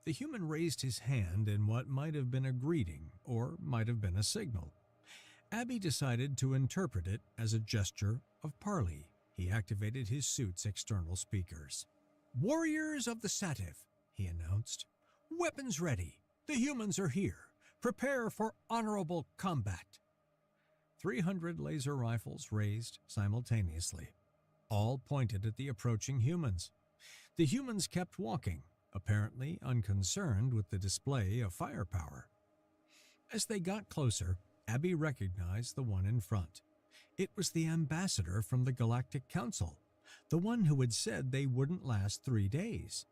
The human raised his hand in what might have been a greeting or might have been a signal. Abby decided to interpret it as a gesture of parley. He activated his suit's external speakers. "Warriors of the Sativ," he announced. "Weapons ready. The humans are here. Prepare for honorable combat." 300 laser rifles raised simultaneously. All pointed at the approaching humans. The humans kept walking, apparently unconcerned with the display of firepower. As they got closer, Abby recognized the one in front. It was the ambassador from the Galactic Council, the one who had said they wouldn't last 3 days.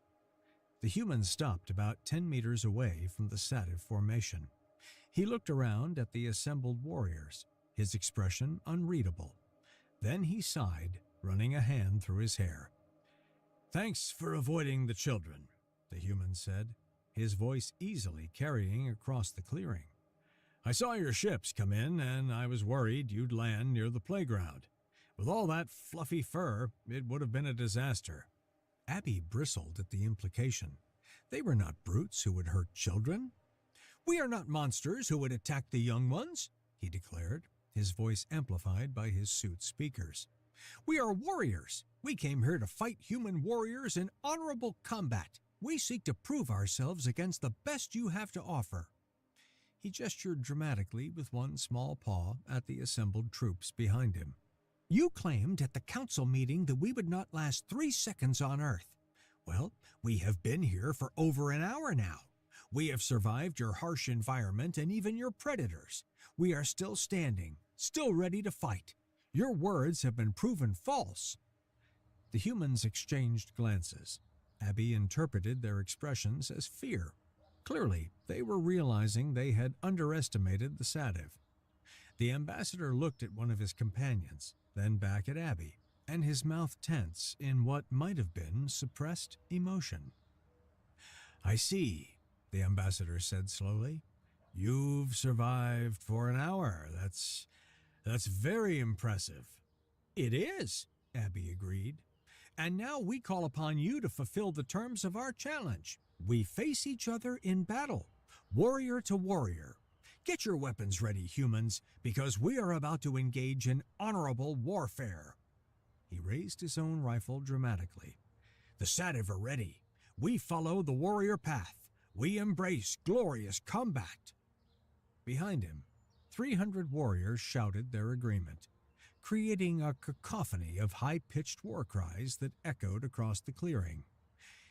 The human stopped about 10 meters away from the Sativ formation. He looked around at the assembled warriors, his expression unreadable. Then he sighed, running a hand through his hair. "Thanks for avoiding the children," the human said, his voice easily carrying across the clearing. "I saw your ships come in, and I was worried you'd land near the playground. With all that fluffy fur, it would have been a disaster." Abby bristled at the implication. They were not brutes who would hurt children. "We are not monsters who would attack the young ones," he declared, his voice amplified by his suit's speakers. "We are warriors. We came here to fight human warriors in honorable combat. We seek to prove ourselves against the best you have to offer." He gestured dramatically with one small paw at the assembled troops behind him. "You claimed at the council meeting that we would not last 3 seconds on Earth. Well, we have been here for over an hour now. We have survived your harsh environment and even your predators. We are still standing, still ready to fight. Your words have been proven false." The humans exchanged glances. Abby interpreted their expressions as fear. Clearly, they were realizing they had underestimated the Sativ. The ambassador looked at one of his companions, then back at Abby, and his mouth tense in what might have been suppressed emotion. "I see," the ambassador said slowly. "You've survived for an hour. That's very impressive." "It is," Abby agreed. "And now we call upon you to fulfill the terms of our challenge. We face each other in battle, warrior to warrior. Get your weapons ready, humans, because we are about to engage in honorable warfare." He raised his own rifle dramatically. "The Sativ are ready. We follow the warrior path. We embrace glorious combat." Behind him, 300 warriors shouted their agreement, creating a cacophony of high-pitched war cries that echoed across the clearing.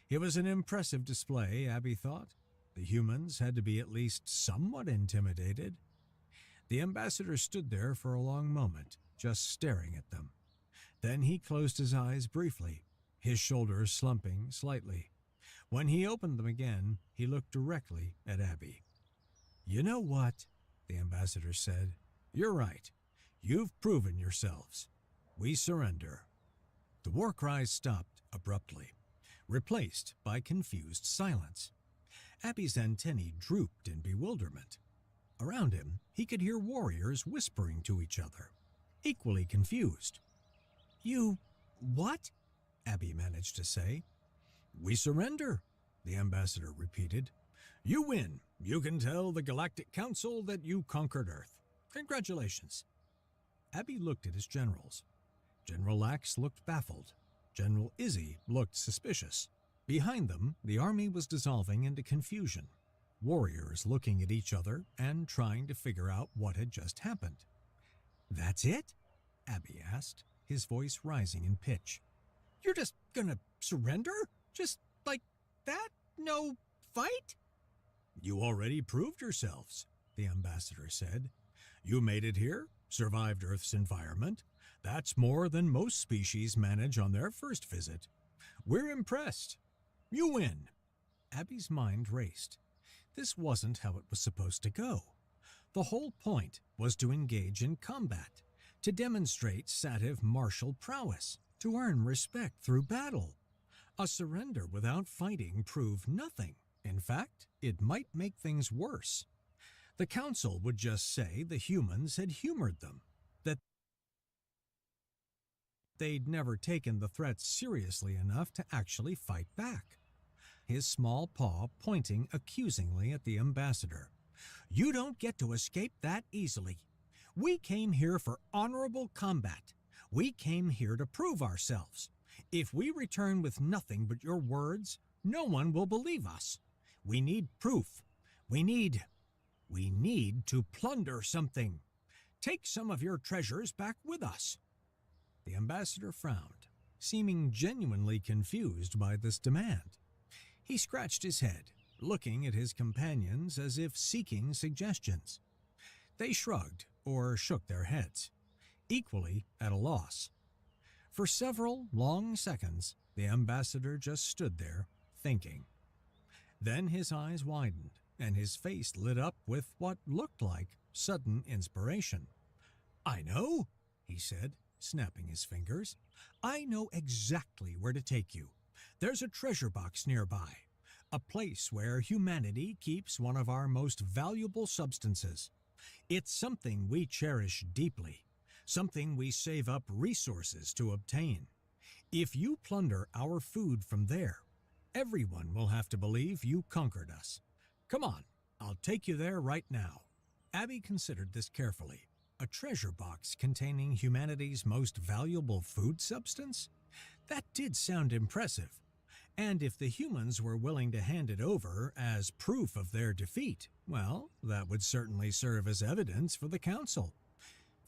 It was an impressive display, Abby thought. The humans had to be at least somewhat intimidated. The ambassador stood there for a long moment, just staring at them. Then he closed his eyes briefly, his shoulders slumping slightly. When he opened them again, he looked directly at Abby. "You know what?" the ambassador said. "You're right. You've proven yourselves. We surrender." The war cries stopped abruptly, replaced by confused silence. Abby's antennae drooped in bewilderment. Around him, he could hear warriors whispering to each other, equally confused. "You... what?" Abby managed to say. "We surrender," the ambassador repeated. "You win. You can tell the Galactic Council that you conquered Earth. Congratulations." Abby looked at his generals. General Lax looked baffled. General Izzy looked suspicious. Behind them, the army was dissolving into confusion, warriors looking at each other and trying to figure out what had just happened. "That's it?" Abby asked, his voice rising in pitch. "You're just gonna surrender? Just like that? No fight?" "You already proved yourselves," the ambassador said. "You made it here, survived Earth's environment. That's more than most species manage on their first visit. We're impressed. You win." Abby's mind raced. This wasn't how it was supposed to go. The whole point was to engage in combat, to demonstrate Sativ martial prowess, to earn respect through battle. A surrender without fighting proved nothing. In fact, it might make things worse. The council would just say the humans had humored them, that they'd never taken the threat seriously enough to actually fight back. His small paw pointing accusingly at the ambassador. "You don't get to escape that easily. We came here for honorable combat. We came here to prove ourselves. If we return with nothing but your words, no one will believe us. We need proof. We need to plunder something. Take some of your treasures back with us." The ambassador frowned, seeming genuinely confused by this demand. He scratched his head, looking at his companions as if seeking suggestions. They shrugged or shook their heads, equally at a loss. For several long seconds, the ambassador just stood there, thinking. Then his eyes widened, and his face lit up with what looked like sudden inspiration. "I know," he said, snapping his fingers. "I know exactly where to take you. There's a treasure box nearby, a place where humanity keeps one of our most valuable substances. It's something we cherish deeply, something we save up resources to obtain. If you plunder our food from there, everyone will have to believe you conquered us. Come on, I'll take you there right now." Abby considered this carefully. A treasure box containing humanity's most valuable food substance? That did sound impressive. And if the humans were willing to hand it over as proof of their defeat, well, that would certainly serve as evidence for the council.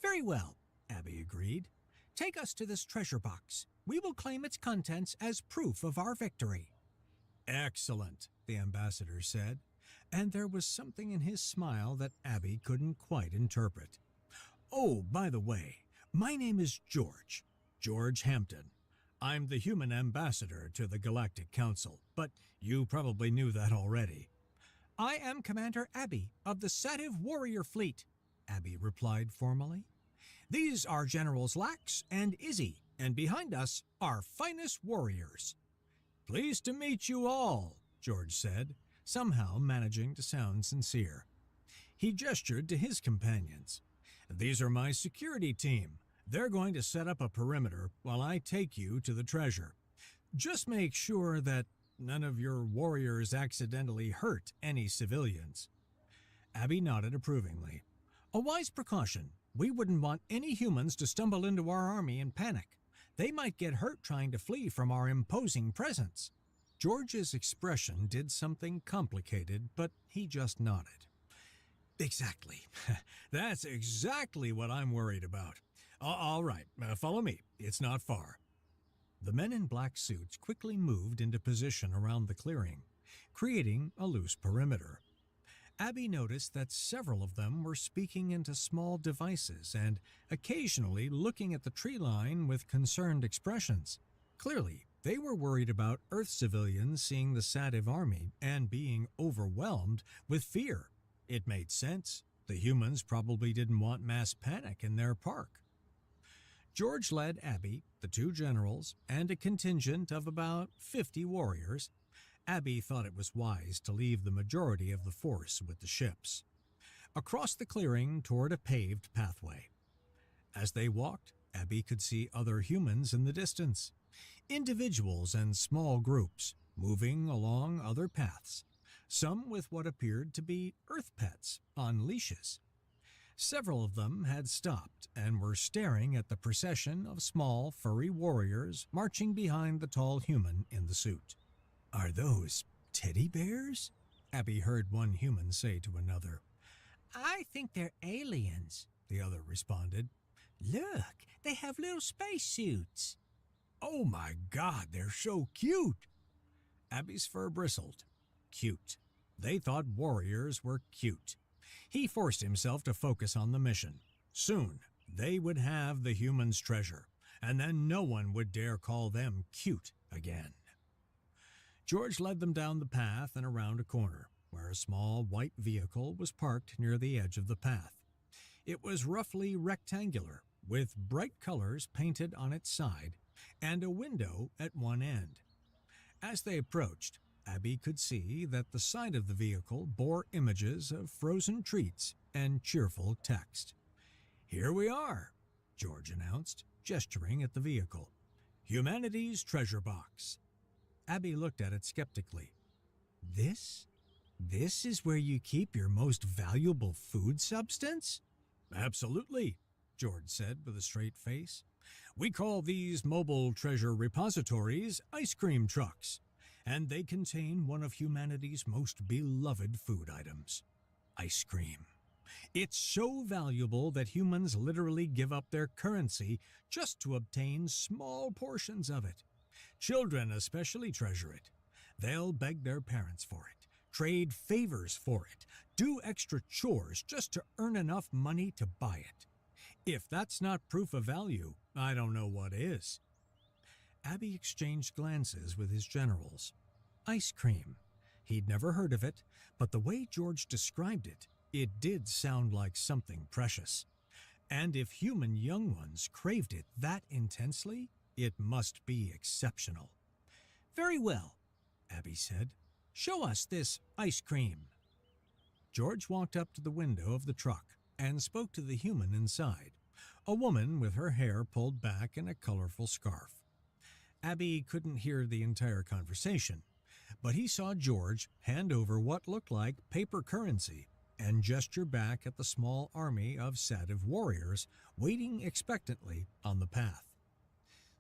"Very well," Abby agreed. "Take us to this treasure box. We will claim its contents as proof of our victory." "Excellent," the ambassador said, and there was something in his smile that Abby couldn't quite interpret. "Oh, by the way, my name is George Hampton. I'm the human ambassador to the Galactic Council, but you probably knew that already." "I am Commander Abby of the Sativ Warrior Fleet," Abby replied formally. "These are Generals Lax and Izzy, and behind us are finest warriors." "Pleased to meet you all," George said, somehow managing to sound sincere. He gestured to his companions. "These are my security team. They're going to set up a perimeter while I take you to the treasure. Just make sure that none of your warriors accidentally hurt any civilians." Abby nodded approvingly. "A wise precaution. We wouldn't want any humans to stumble into our army and panic. They might get hurt trying to flee from our imposing presence." George's expression did something complicated, but he just nodded. "Exactly. That's exactly what I'm worried about. All right, follow me. It's not far." The men in black suits quickly moved into position around the clearing, creating a loose perimeter. Abby noticed that several of them were speaking into small devices and occasionally looking at the tree line with concerned expressions. Clearly, they were worried about Earth civilians seeing the Sativ army and being overwhelmed with fear. It made sense. The humans probably didn't want mass panic in their park. George led Abby, the two generals, and a contingent of about 50 warriors. Abby thought it was wise to leave the majority of the force with the ships. Across the clearing toward a paved pathway. As they walked, Abby could see other humans in the distance. Individuals and small groups, moving along other paths. Some with what appeared to be Earth pets on leashes. Several of them had stopped and were staring at the procession of small, furry warriors marching behind the tall human in the suit. "Are those teddy bears?" Abby heard one human say to another. "I think they're aliens," the other responded. "Look, they have little spacesuits." "Oh my God, they're so cute!" Abby's fur bristled. Cute. They thought warriors were cute. He forced himself to focus on the mission. Soon, they would have the humans' treasure, and then no one would dare call them cute again. George led them down the path and around a corner, where a small white vehicle was parked near the edge of the path. It was roughly rectangular, with bright colors painted on its side, and a window at one end. As they approached, Abby could see that the side of the vehicle bore images of frozen treats and cheerful text. "Here we are," George announced, gesturing at the vehicle. "Humanity's treasure box." Abby looked at it skeptically. This is where you keep your most valuable food substance?" "Absolutely," George said with a straight face. "We call these mobile treasure repositories ice cream trucks, and they contain one of humanity's most beloved food items, ice cream. It's so valuable that humans literally give up their currency just to obtain small portions of it. Children especially treasure it. They'll beg their parents for it, trade favors for it, do extra chores just to earn enough money to buy it. If that's not proof of value, I don't know what is." Abby exchanged glances with his generals. Ice cream. He'd never heard of it, but the way George described it, it did sound like something precious. And if human young ones craved it that intensely, it must be exceptional. "Very well," Abby said. "Show us this ice cream." George walked up to the window of the truck and spoke to the human inside, a woman with her hair pulled back in a colorful scarf. Abby couldn't hear the entire conversation, but he saw George hand over what looked like paper currency and gesture back at the small army of Sativ warriors waiting expectantly on the path.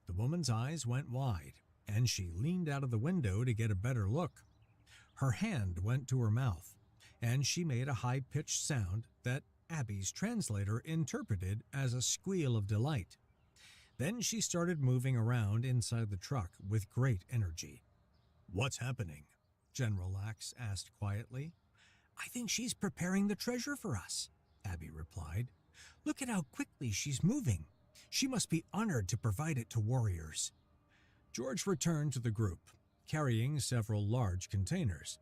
The woman's eyes went wide, and she leaned out of the window to get a better look. Her hand went to her mouth, and she made a high-pitched sound that Abby's translator interpreted as a squeal of delight. Then she started moving around inside the truck with great energy. "What's happening?" General Lax asked quietly. "I think she's preparing the treasure for us," Abby replied. "Look at how quickly she's moving. She must be honored to provide it to warriors." George returned to the group, carrying several large containers.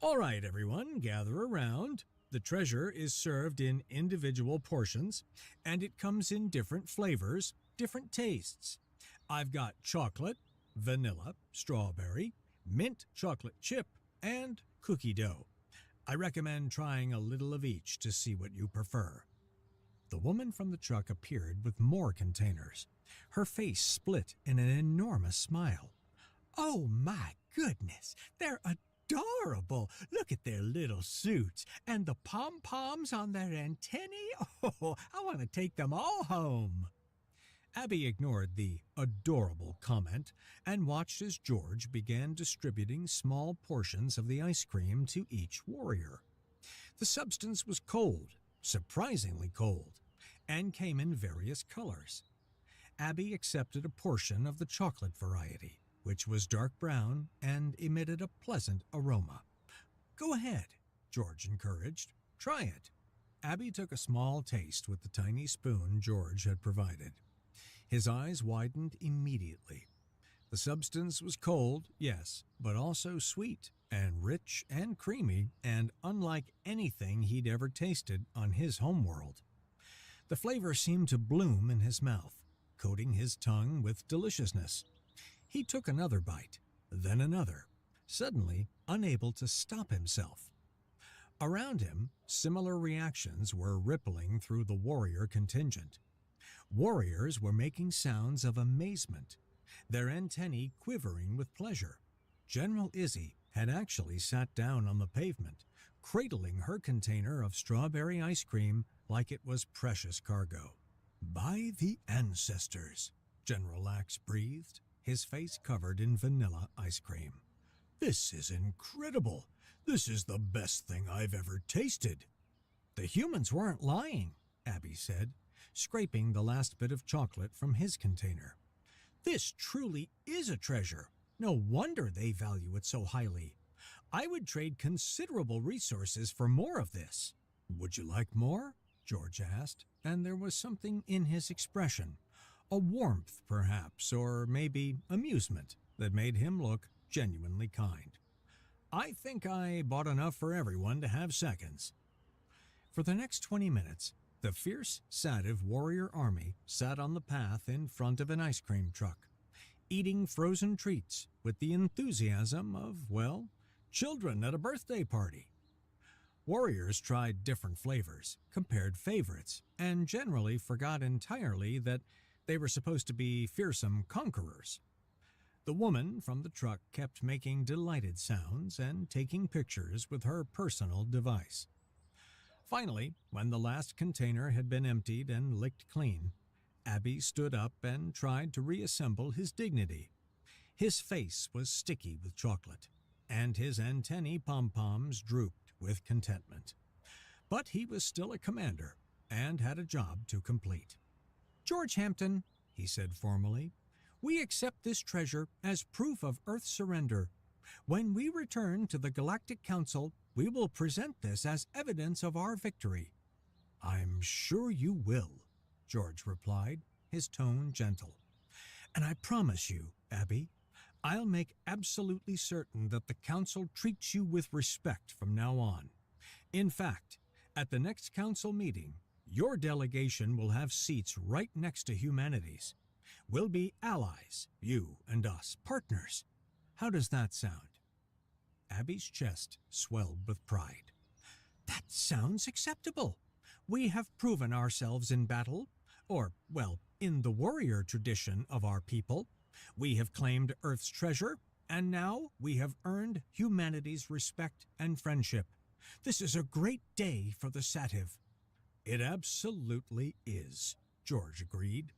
"All right, everyone, gather around. The treasure is served in individual portions, and it comes in different flavors, different tastes. I've got chocolate, vanilla, strawberry, mint chocolate chip, and cookie dough. I recommend trying a little of each to see what you prefer." The woman from the truck appeared with more containers. Her face split in an enormous smile. "Oh my goodness, they're adorable! Look at their little suits and the pom-poms on their antennae. Oh, I want to take them all home." Abby ignored the adorable comment and watched as George began distributing small portions of the ice cream to each warrior. The substance was cold, surprisingly cold, and came in various colors. Abby accepted a portion of the chocolate variety, which was dark brown and emitted a pleasant aroma. "Go ahead," George encouraged. "Try it." Abby took a small taste with the tiny spoon George had provided. His eyes widened immediately. The substance was cold, yes, but also sweet and rich and creamy and unlike anything he'd ever tasted on his homeworld. The flavor seemed to bloom in his mouth, coating his tongue with deliciousness. He took another bite, then another, suddenly unable to stop himself. Around him, similar reactions were rippling through the warrior contingent. Warriors were making sounds of amazement, their antennae quivering with pleasure. General Izzy had actually sat down on the pavement, cradling her container of strawberry ice cream like it was precious cargo. "By the ancestors," General Lax breathed, his face covered in vanilla ice cream. "This is incredible. This is the best thing I've ever tasted." "The humans weren't lying," Abby said, scraping the last bit of chocolate from his container. "This truly is a treasure. No wonder they value it so highly. I would trade considerable resources for more of this." "Would you like more?" George asked, and there was something in his expression, a warmth perhaps, or maybe amusement, that made him look genuinely kind. "I think I bought enough for everyone to have seconds." For the next 20 minutes, the fierce Sativ warrior army sat on the path in front of an ice cream truck. eating frozen treats with the enthusiasm of, well, children at a birthday party. Warriors tried different flavors, compared favorites, and generally forgot entirely that they were supposed to be fearsome conquerors. The woman from the truck kept making delighted sounds and taking pictures with her personal device. Finally, when the last container had been emptied and licked clean, Abby stood up and tried to reassemble his dignity. His face was sticky with chocolate, and his antennae pom-poms drooped with contentment. But he was still a commander and had a job to complete. "George Hampton," he said formally, "we accept this treasure as proof of Earth's surrender. When we return to the Galactic Council, we will present this as evidence of our victory." "I'm sure you will," George replied, his tone gentle. "And I promise you, Abby, I'll make absolutely certain that the Council treats you with respect from now on. In fact, at the next Council meeting, your delegation will have seats right next to humanity's. We'll be allies, you and us, partners. How does that sound?" Abby's chest swelled with pride. "That sounds acceptable. We have proven ourselves in battle, or, well, in the warrior tradition of our people. We have claimed Earth's treasure, and now we have earned humanity's respect and friendship. This is a great day for the Sativ." "It absolutely is," George agreed.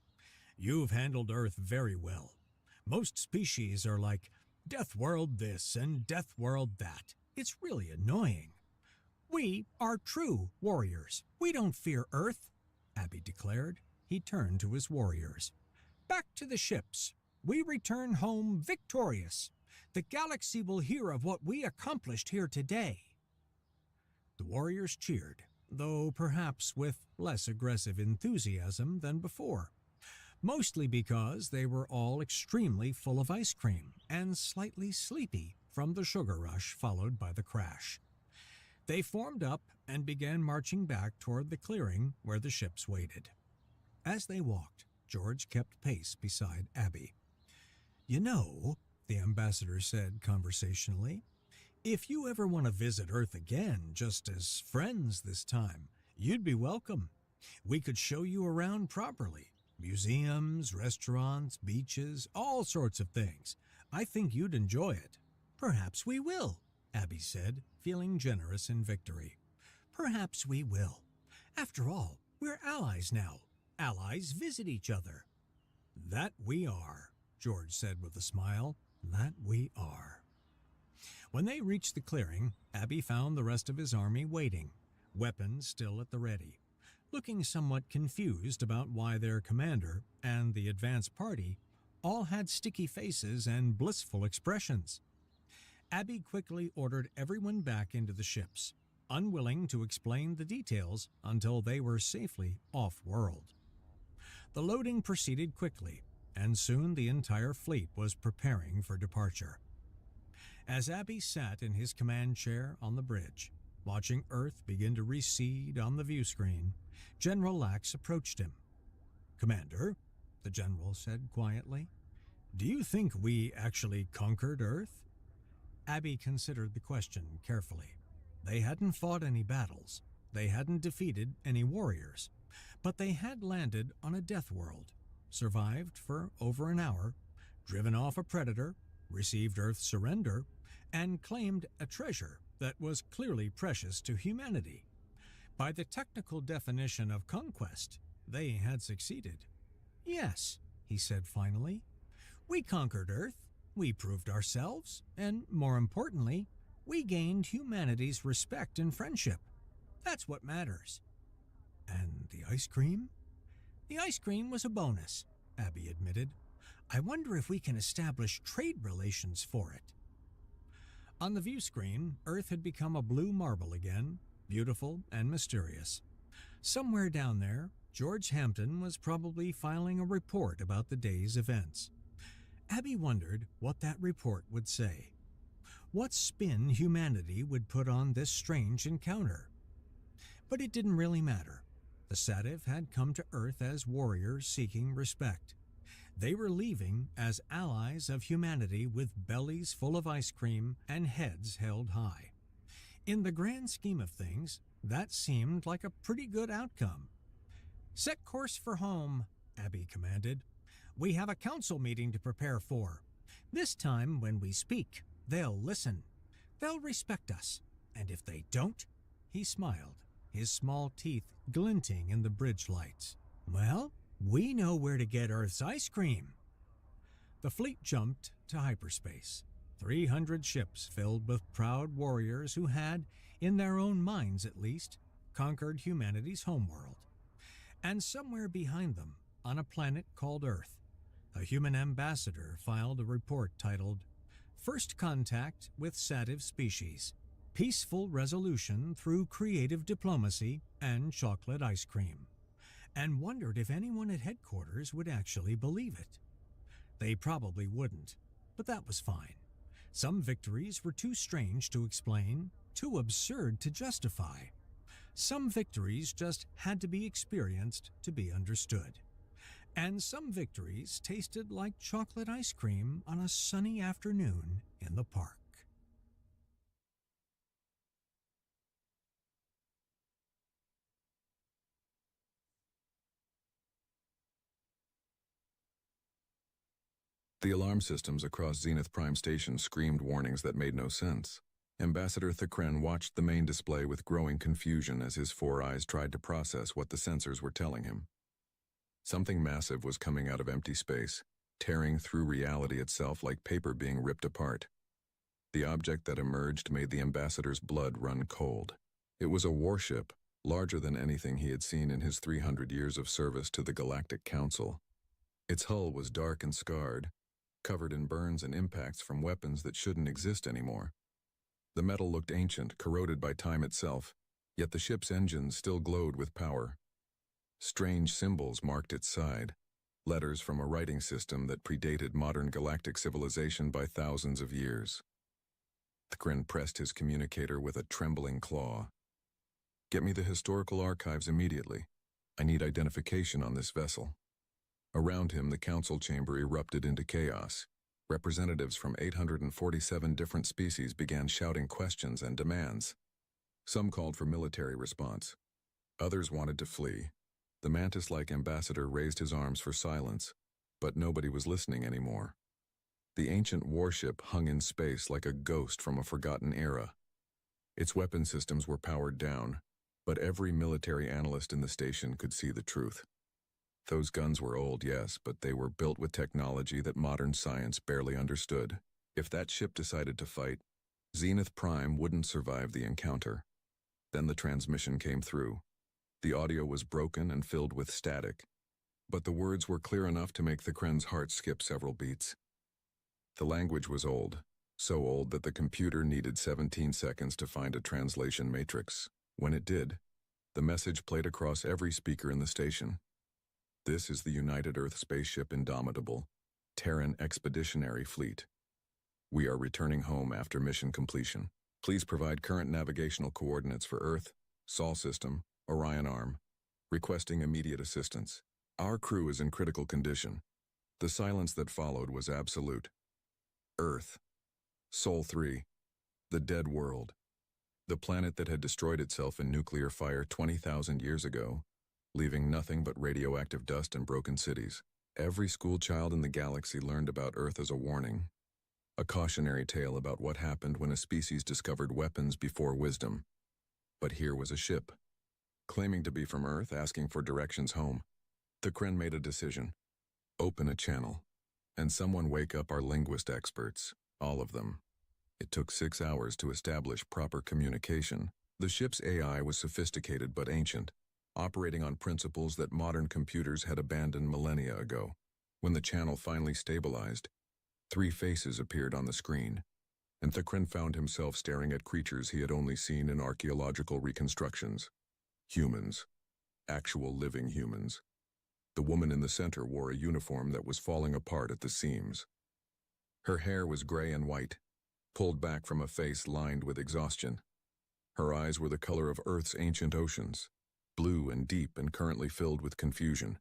"You've handled Earth very well. Most species are like, Death World this and Death World that. It's really annoying." "We are true warriors. We don't fear Earth," Abby declared. He turned to his warriors. "Back to the ships. We return home victorious. The galaxy will hear of what we accomplished here today." The warriors cheered, though perhaps with less aggressive enthusiasm than before, mostly because they were all extremely full of ice cream and slightly sleepy from the sugar rush followed by the crash. They formed up and began marching back toward the clearing where the ships waited. As they walked, George kept pace beside Abby. "You know," the ambassador said conversationally, "if you ever want to visit Earth again, just as friends this time, you'd be welcome. We could show you around properly. Museums, restaurants, beaches, all sorts of things. I think you'd enjoy it." "Perhaps we will," Abby said, feeling generous in victory. "Perhaps we will. After all, we're allies now. Allies visit each other." "That we are," George said with a smile. "That we are." When they reached the clearing, Abby found the rest of his army waiting, weapons still at the ready, looking somewhat confused about why their commander and the advance party all had sticky faces and blissful expressions. Abby quickly ordered everyone back into the ships, unwilling to explain the details until they were safely off-world. The loading proceeded quickly, and soon the entire fleet was preparing for departure. As Abby sat in his command chair on the bridge, watching Earth begin to recede on the view screen, General Lax approached him. "Commander," the general said quietly, "do you think we actually conquered Earth?" Abby considered the question carefully. They hadn't fought any battles. They hadn't defeated any warriors. But they had landed on a death world, survived for over an hour, driven off a predator, received Earth's surrender, and claimed a treasure that was clearly precious to humanity. By the technical definition of conquest, they had succeeded. "Yes," he said finally, "we conquered Earth, we proved ourselves, and more importantly, we gained humanity's respect and friendship. That's what matters." "And the ice cream?" "The ice cream was a bonus," Abby admitted. "I wonder if we can establish trade relations for it." On the view screen, Earth had become a blue marble again, beautiful and mysterious. Somewhere down there, George Hampton was probably filing a report about the day's events. Abby wondered what that report would say. What spin humanity would put on this strange encounter. But it didn't really matter. The Sativ had come to Earth as warriors seeking respect. They were leaving as allies of humanity with bellies full of ice cream and heads held high. In the grand scheme of things, that seemed like a pretty good outcome. "Set course for home," Abby commanded. "We have a council meeting to prepare for. This time, when we speak, they'll listen. They'll respect us. And if they don't," he smiled, his small teeth glinting in the bridge lights, "well, we know where to get Earth's ice cream." The fleet jumped to hyperspace. 300 ships filled with proud warriors who had, in their own minds at least, conquered humanity's homeworld. And somewhere behind them, on a planet called Earth, a human ambassador filed a report titled, "First Contact with Sativ Species, Peaceful Resolution Through Creative Diplomacy and Chocolate Ice Cream," and wondered if anyone at headquarters would actually believe it. They probably wouldn't, but that was fine. Some victories were too strange to explain, too absurd to justify. Some victories just had to be experienced to be understood. And some victories tasted like chocolate ice cream on a sunny afternoon in the park. The alarm systems across Zenith Prime Station screamed warnings that made no sense. Ambassador Thakren watched the main display with growing confusion as his four eyes tried to process what the sensors were telling him. Something massive was coming out of empty space, tearing through reality itself like paper being ripped apart. The object that emerged made the ambassador's blood run cold. It was a warship, larger than anything he had seen in his 300 years of service to the Galactic Council. Its hull was dark and scarred, covered in burns and impacts from weapons that shouldn't exist anymore. The metal looked ancient, corroded by time itself, yet the ship's engines still glowed with power. Strange symbols marked its side, letters from a writing system that predated modern galactic civilization by thousands of years. Thakren pressed his communicator with a trembling claw. "Get me the historical archives immediately. I need identification on this vessel." Around him, the council chamber erupted into chaos. Representatives from 847 different species began shouting questions and demands. Some called for military response. Others wanted to flee. The mantis-like ambassador raised his arms for silence, but nobody was listening anymore. The ancient warship hung in space like a ghost from a forgotten era. Its weapon systems were powered down, but every military analyst in the station could see the truth. Those guns were old, yes, but they were built with technology that modern science barely understood. If that ship decided to fight, Zenith Prime wouldn't survive the encounter. Then the transmission came through. The audio was broken and filled with static, but the words were clear enough to make Thakren's heart skip several beats. The language was old, so old that the computer needed 17 seconds to find a translation matrix. When it did, the message played across every speaker in the station. "This is the United Earth Spaceship Indomitable, Terran Expeditionary Fleet. We are returning home after mission completion. Please provide current navigational coordinates for Earth, Sol System, Orion Arm, requesting immediate assistance. Our crew is in critical condition." The silence that followed was absolute. Earth. Sol 3. The dead world. The planet that had destroyed itself in nuclear fire 20,000 years ago, leaving nothing but radioactive dust and broken cities. Every school child in the galaxy learned about Earth as a warning. A cautionary tale about what happened when a species discovered weapons before wisdom. But here was a ship, claiming to be from Earth, asking for directions home. Thakren made a decision. Open a channel, and someone wake up our linguist experts, all of them. It took 6 hours to establish proper communication. The ship's AI was sophisticated but ancient, operating on principles that modern computers had abandoned millennia ago. When the channel finally stabilized, 3 faces appeared on the screen, and Thakren found himself staring at creatures he had only seen in archaeological reconstructions. Humans. Actual living humans. The woman in the center wore a uniform that was falling apart at the seams. Her hair was gray and white, pulled back from a face lined with exhaustion. Her eyes were the color of Earth's ancient oceans, blue and deep and currently filled with confusion.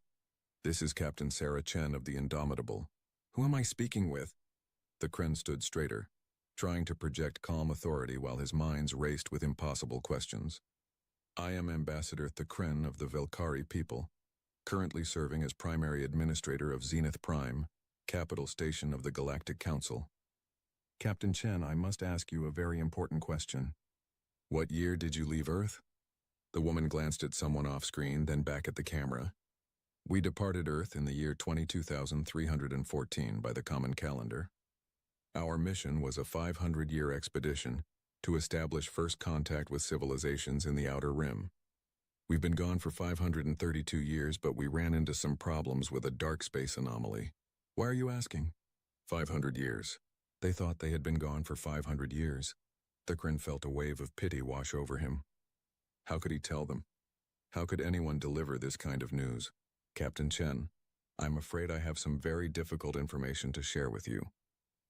This is Captain Sarah Chen of the Indomitable. Who am I speaking with? The Kren stood straighter, trying to project calm authority while his minds raced with impossible questions. I am Ambassador Thakren of the Velkari people, currently serving as primary administrator of Zenith Prime, capital station of the Galactic Council. Captain Chen, I must ask you a very important question. What year did you leave Earth? The woman glanced at someone off-screen, then back at the camera. We departed Earth in the year 22,314 by the common calendar. Our mission was a 500-year expedition to establish first contact with civilizations in the Outer Rim. We've been gone for 532 years, but we ran into some problems with a dark space anomaly. Why are you asking? 500 years. They thought they had been gone for 500 years. Thakren felt a wave of pity wash over him. How could he tell them? How could anyone deliver this kind of news? Captain Chen, I'm afraid I have some very difficult information to share with you.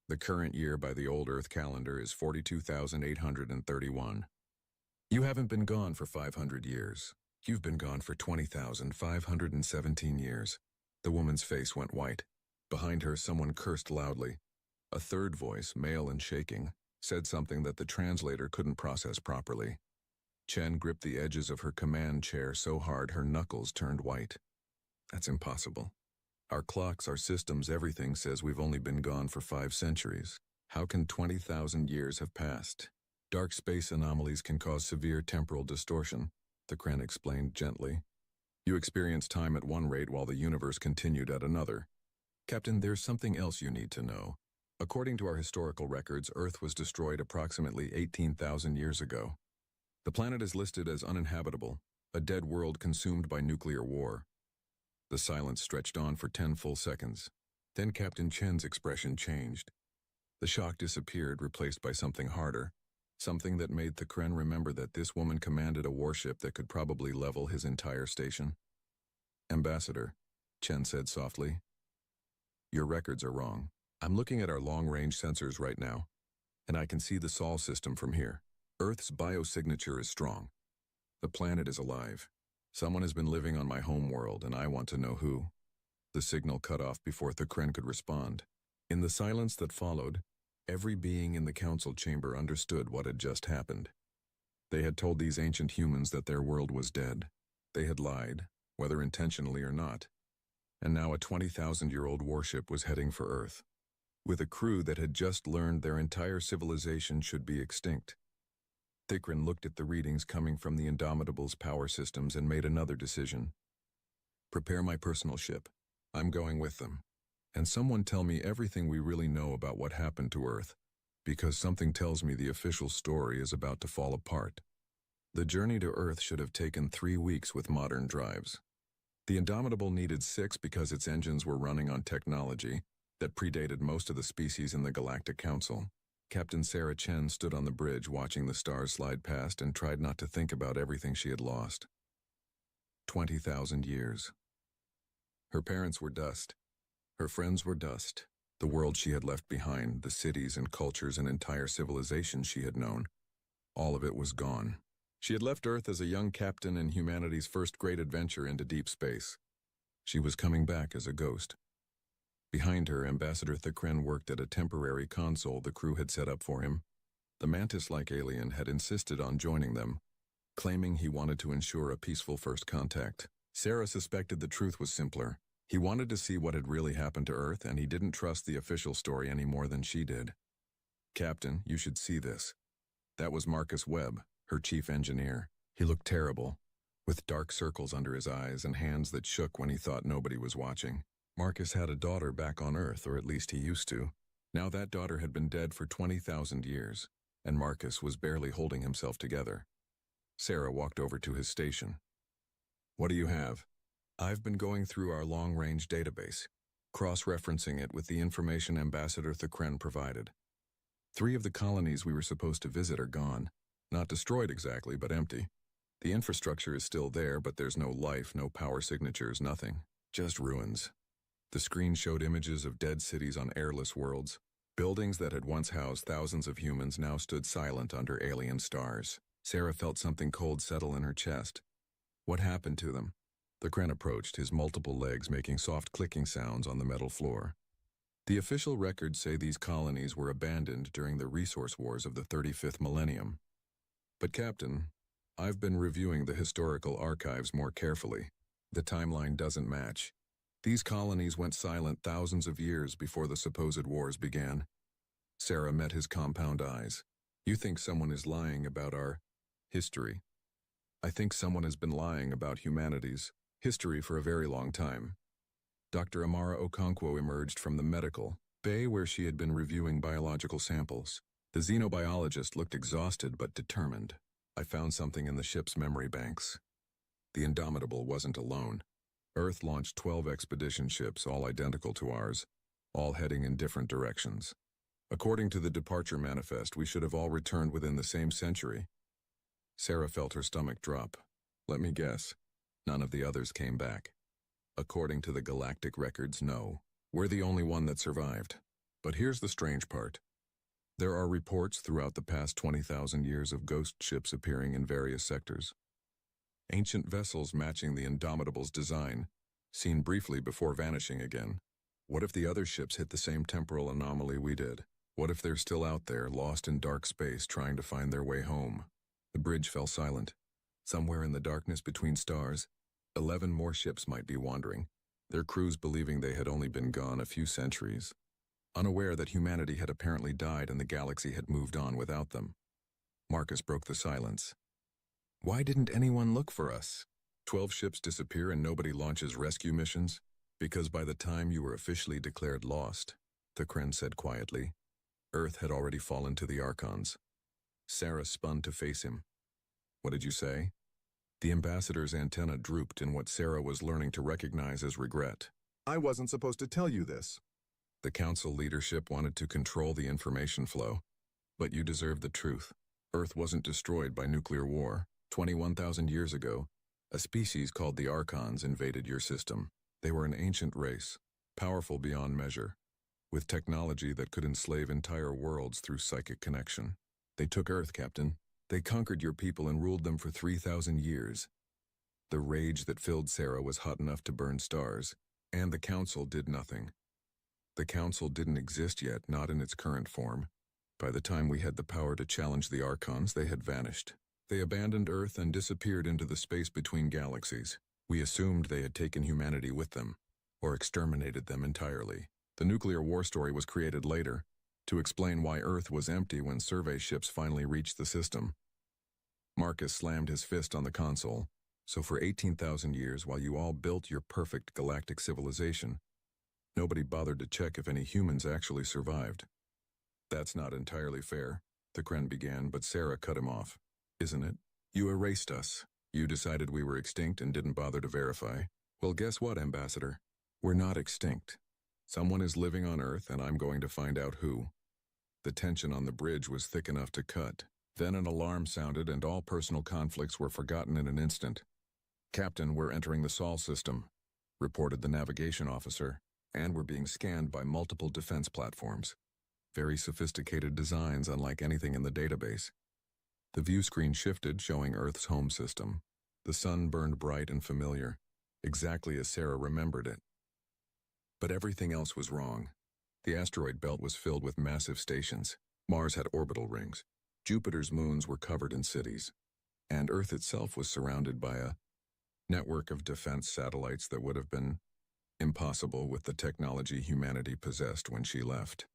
The current year by the old Earth calendar is 42,831. You haven't been gone for 500 years. You've been gone for 20,517 years. The woman's face went white. Behind her, someone cursed loudly. A third voice, male and shaking, said something that the translator couldn't process properly. Chen gripped the edges of her command chair so hard her knuckles turned white. That's impossible. Our clocks, our systems, everything says we've only been gone for 5 centuries. How can 20,000 years have passed? Dark space anomalies can cause severe temporal distortion, the Kren explained gently. You experience time at one rate while the universe continued at another. Captain, there's something else you need to know. According to our historical records, Earth was destroyed approximately 18,000 years ago. The planet is listed as uninhabitable, a dead world consumed by nuclear war. The silence stretched on for 10 full seconds. Then Captain Chen's expression changed. The shock disappeared, replaced by something harder, something that made Thakren remember that this woman commanded a warship that could probably level his entire station. Ambassador, Chen said softly, your records are wrong. I'm looking at our long-range sensors right now, and I can see the Sol system from here. Earth's biosignature is strong. The planet is alive. Someone has been living on my home world, and I want to know who. The signal cut off before Thakren could respond. In the silence that followed, every being in the council chamber understood what had just happened. They had told these ancient humans that their world was dead. They had lied, whether intentionally or not. And now a 20,000-year-old warship was heading for Earth, with a crew that had just learned their entire civilization should be extinct. Thakren looked at the readings coming from the Indomitable's power systems and made another decision. Prepare my personal ship. I'm going with them. And someone tell me everything we really know about what happened to Earth, because something tells me the official story is about to fall apart. The journey to Earth should have taken 3 weeks with modern drives. The Indomitable needed 6 because its engines were running on technology that predated most of the species in the Galactic Council. Captain Sarah Chen stood on the bridge watching the stars slide past and tried not to think about everything she had lost. 20,000 years. Her parents were dust. Her friends were dust. The world she had left behind, the cities and cultures and entire civilizations she had known, all of it was gone. She had left Earth as a young captain in humanity's first great adventure into deep space. She was coming back as a ghost. Behind her, Ambassador Thakren worked at a temporary console the crew had set up for him. The mantis-like alien had insisted on joining them, claiming he wanted to ensure a peaceful first contact. Sarah suspected the truth was simpler. He wanted to see what had really happened to Earth, and he didn't trust the official story any more than she did. Captain, you should see this. That was Marcus Webb, her chief engineer. He looked terrible, with dark circles under his eyes and hands that shook when he thought nobody was watching. Marcus had a daughter back on Earth, or at least he used to. Now that daughter had been dead for 20,000 years, and Marcus was barely holding himself together. Sarah walked over to his station. What do you have? I've been going through our long-range database, cross-referencing it with the information Ambassador Thakren provided. 3 of the colonies we were supposed to visit are gone. Not destroyed exactly, but empty. The infrastructure is still there, but there's no life, no power signatures, nothing. Just ruins. The screen showed images of dead cities on airless worlds. Buildings that had once housed thousands of humans now stood silent under alien stars. Sarah felt something cold settle in her chest. What happened to them? The Kren approached, his multiple legs making soft clicking sounds on the metal floor. The official records say these colonies were abandoned during the resource wars of the 35th millennium. But Captain, I've been reviewing the historical archives more carefully. The timeline doesn't match. These colonies went silent thousands of years before the supposed wars began. Sarah met his compound eyes. You think someone is lying about our history? I think someone has been lying about humanity's history for a very long time. Dr. Amara Okonkwo emerged from the medical bay where she had been reviewing biological samples. The xenobiologist looked exhausted but determined. I found something in the ship's memory banks. The Indomitable wasn't alone. Earth launched 12 expedition ships, all identical to ours, all heading in different directions. According to the departure manifest, we should have all returned within the same century. Sarah felt her stomach drop. Let me guess, none of the others came back. According to the galactic records, no. We're the only one that survived. But here's the strange part. There are reports throughout the past 20,000 years of ghost ships appearing in various sectors. Ancient vessels matching the Indomitable's design, seen briefly before vanishing again. What if the other ships hit the same temporal anomaly we did? What if they're still out there, lost in dark space, trying to find their way home? The bridge fell silent. Somewhere in the darkness between stars, 11 more ships might be wandering, their crews believing they had only been gone a few centuries, unaware that humanity had apparently died and the galaxy had moved on without them. Marcus broke the silence. Why didn't anyone look for us? 12 ships disappear and nobody launches rescue missions? Because by the time you were officially declared lost, the Kren said quietly, Earth had already fallen to the Archons. Sarah spun to face him. What did you say? The ambassador's antenna drooped in what Sarah was learning to recognize as regret. I wasn't supposed to tell you this. The council leadership wanted to control the information flow. But you deserve the truth. Earth wasn't destroyed by nuclear war. 21,000 years ago, a species called the Archons invaded your system. They were an ancient race, powerful beyond measure, with technology that could enslave entire worlds through psychic connection. They took Earth, Captain. They conquered your people and ruled them for 3,000 years. The rage that filled Sarah was hot enough to burn stars, and the Council did nothing. The Council didn't exist yet, not in its current form. By the time we had the power to challenge the Archons, they had vanished. They abandoned Earth and disappeared into the space between galaxies. We assumed they had taken humanity with them, or exterminated them entirely. The nuclear war story was created later, to explain why Earth was empty when survey ships finally reached the system. Marcus slammed his fist on the console. So for 18,000 years, while you all built your perfect galactic civilization, nobody bothered to check if any humans actually survived. That's not entirely fair, the Kren began, but Sarah cut him off. Isn't it? You erased us. You decided we were extinct and didn't bother to verify. Well, guess what, Ambassador? We're not extinct. Someone is living on Earth, and I'm going to find out who. The tension on the bridge was thick enough to cut. Then an alarm sounded and all personal conflicts were forgotten in an instant. Captain, we're entering the Sol system, reported the navigation officer, and we're being scanned by multiple defense platforms. Very sophisticated designs unlike anything in the database. The view screen shifted, showing Earth's home system. The sun burned bright and familiar, exactly as Sarah remembered it. But everything else was wrong. The asteroid belt was filled with massive stations. Mars had orbital rings. Jupiter's moons were covered in cities. And Earth itself was surrounded by a network of defense satellites that would have been impossible with the technology humanity possessed when she left.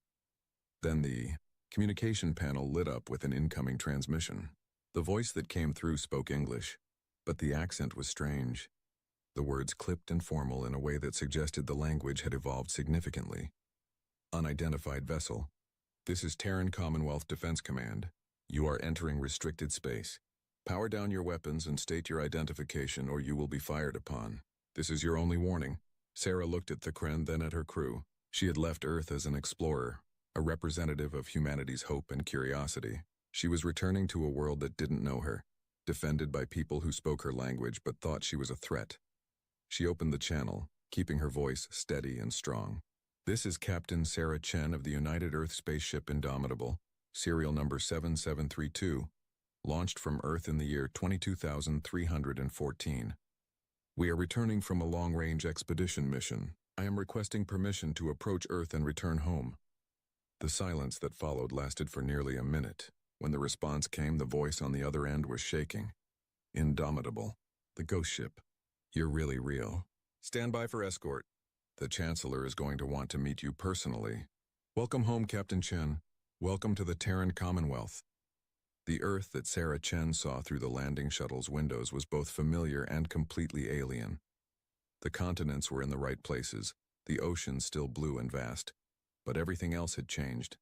Then the communication panel lit up with an incoming transmission. The voice that came through spoke English, but the accent was strange. The words clipped and formal in a way that suggested the language had evolved significantly. Unidentified vessel. This is Terran Commonwealth Defense Command. You are entering restricted space. Power down your weapons and state your identification or you will be fired upon. This is your only warning. Sarah looked at the Kren, then at her crew. She had left Earth as an explorer, a representative of humanity's hope and curiosity. She was returning to a world that didn't know her, defended by people who spoke her language but thought she was a threat. She opened the channel, keeping her voice steady and strong. This is Captain Sarah Chen of the United Earth Spaceship Indomitable, serial number 7732, launched from Earth in the year 22,314. We are returning from a long-range expedition mission. I am requesting permission to approach Earth and return home. The silence that followed lasted for nearly a minute. When the response came, the voice on the other end was shaking. Indomitable. The ghost ship. You're really real. Stand by for escort. The Chancellor is going to want to meet you personally. Welcome home, Captain Chen. Welcome to the Terran Commonwealth. The Earth that Sarah Chen saw through the landing shuttle's windows was both familiar and completely alien. The continents were in the right places, the oceans still blue and vast, but everything else had changed.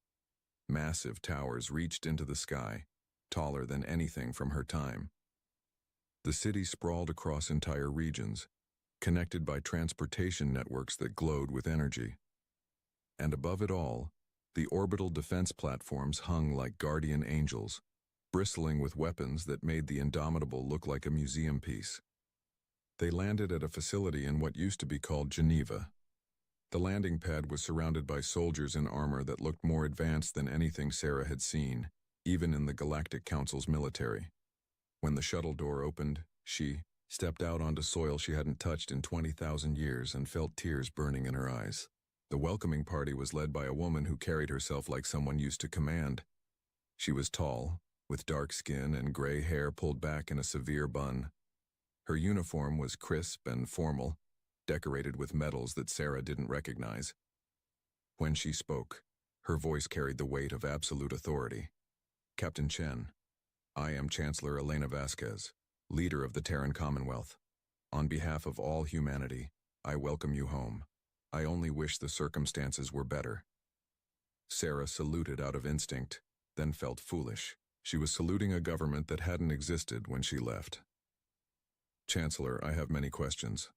Massive towers reached into the sky, taller than anything from her time. The city sprawled across entire regions, connected by transportation networks that glowed with energy. And above it all, the orbital defense platforms hung like guardian angels, bristling with weapons that made the Indomitable look like a museum piece. They landed at a facility in what used to be called Geneva. The landing pad was surrounded by soldiers in armor that looked more advanced than anything Sarah had seen, even in the Galactic Council's military. When the shuttle door opened, she stepped out onto soil she hadn't touched in 20,000 years and felt tears burning in her eyes. The welcoming party was led by a woman who carried herself like someone used to command. She was tall, with dark skin and gray hair pulled back in a severe bun. Her uniform was crisp and formal, decorated with medals that Sarah didn't recognize. When she spoke, her voice carried the weight of absolute authority. Captain Chen, I am Chancellor Elena Vasquez, leader of the Terran Commonwealth. On behalf of all humanity, I welcome you home. I only wish the circumstances were better. Sarah saluted out of instinct, then felt foolish. She was saluting a government that hadn't existed when she left. Chancellor, I have many questions.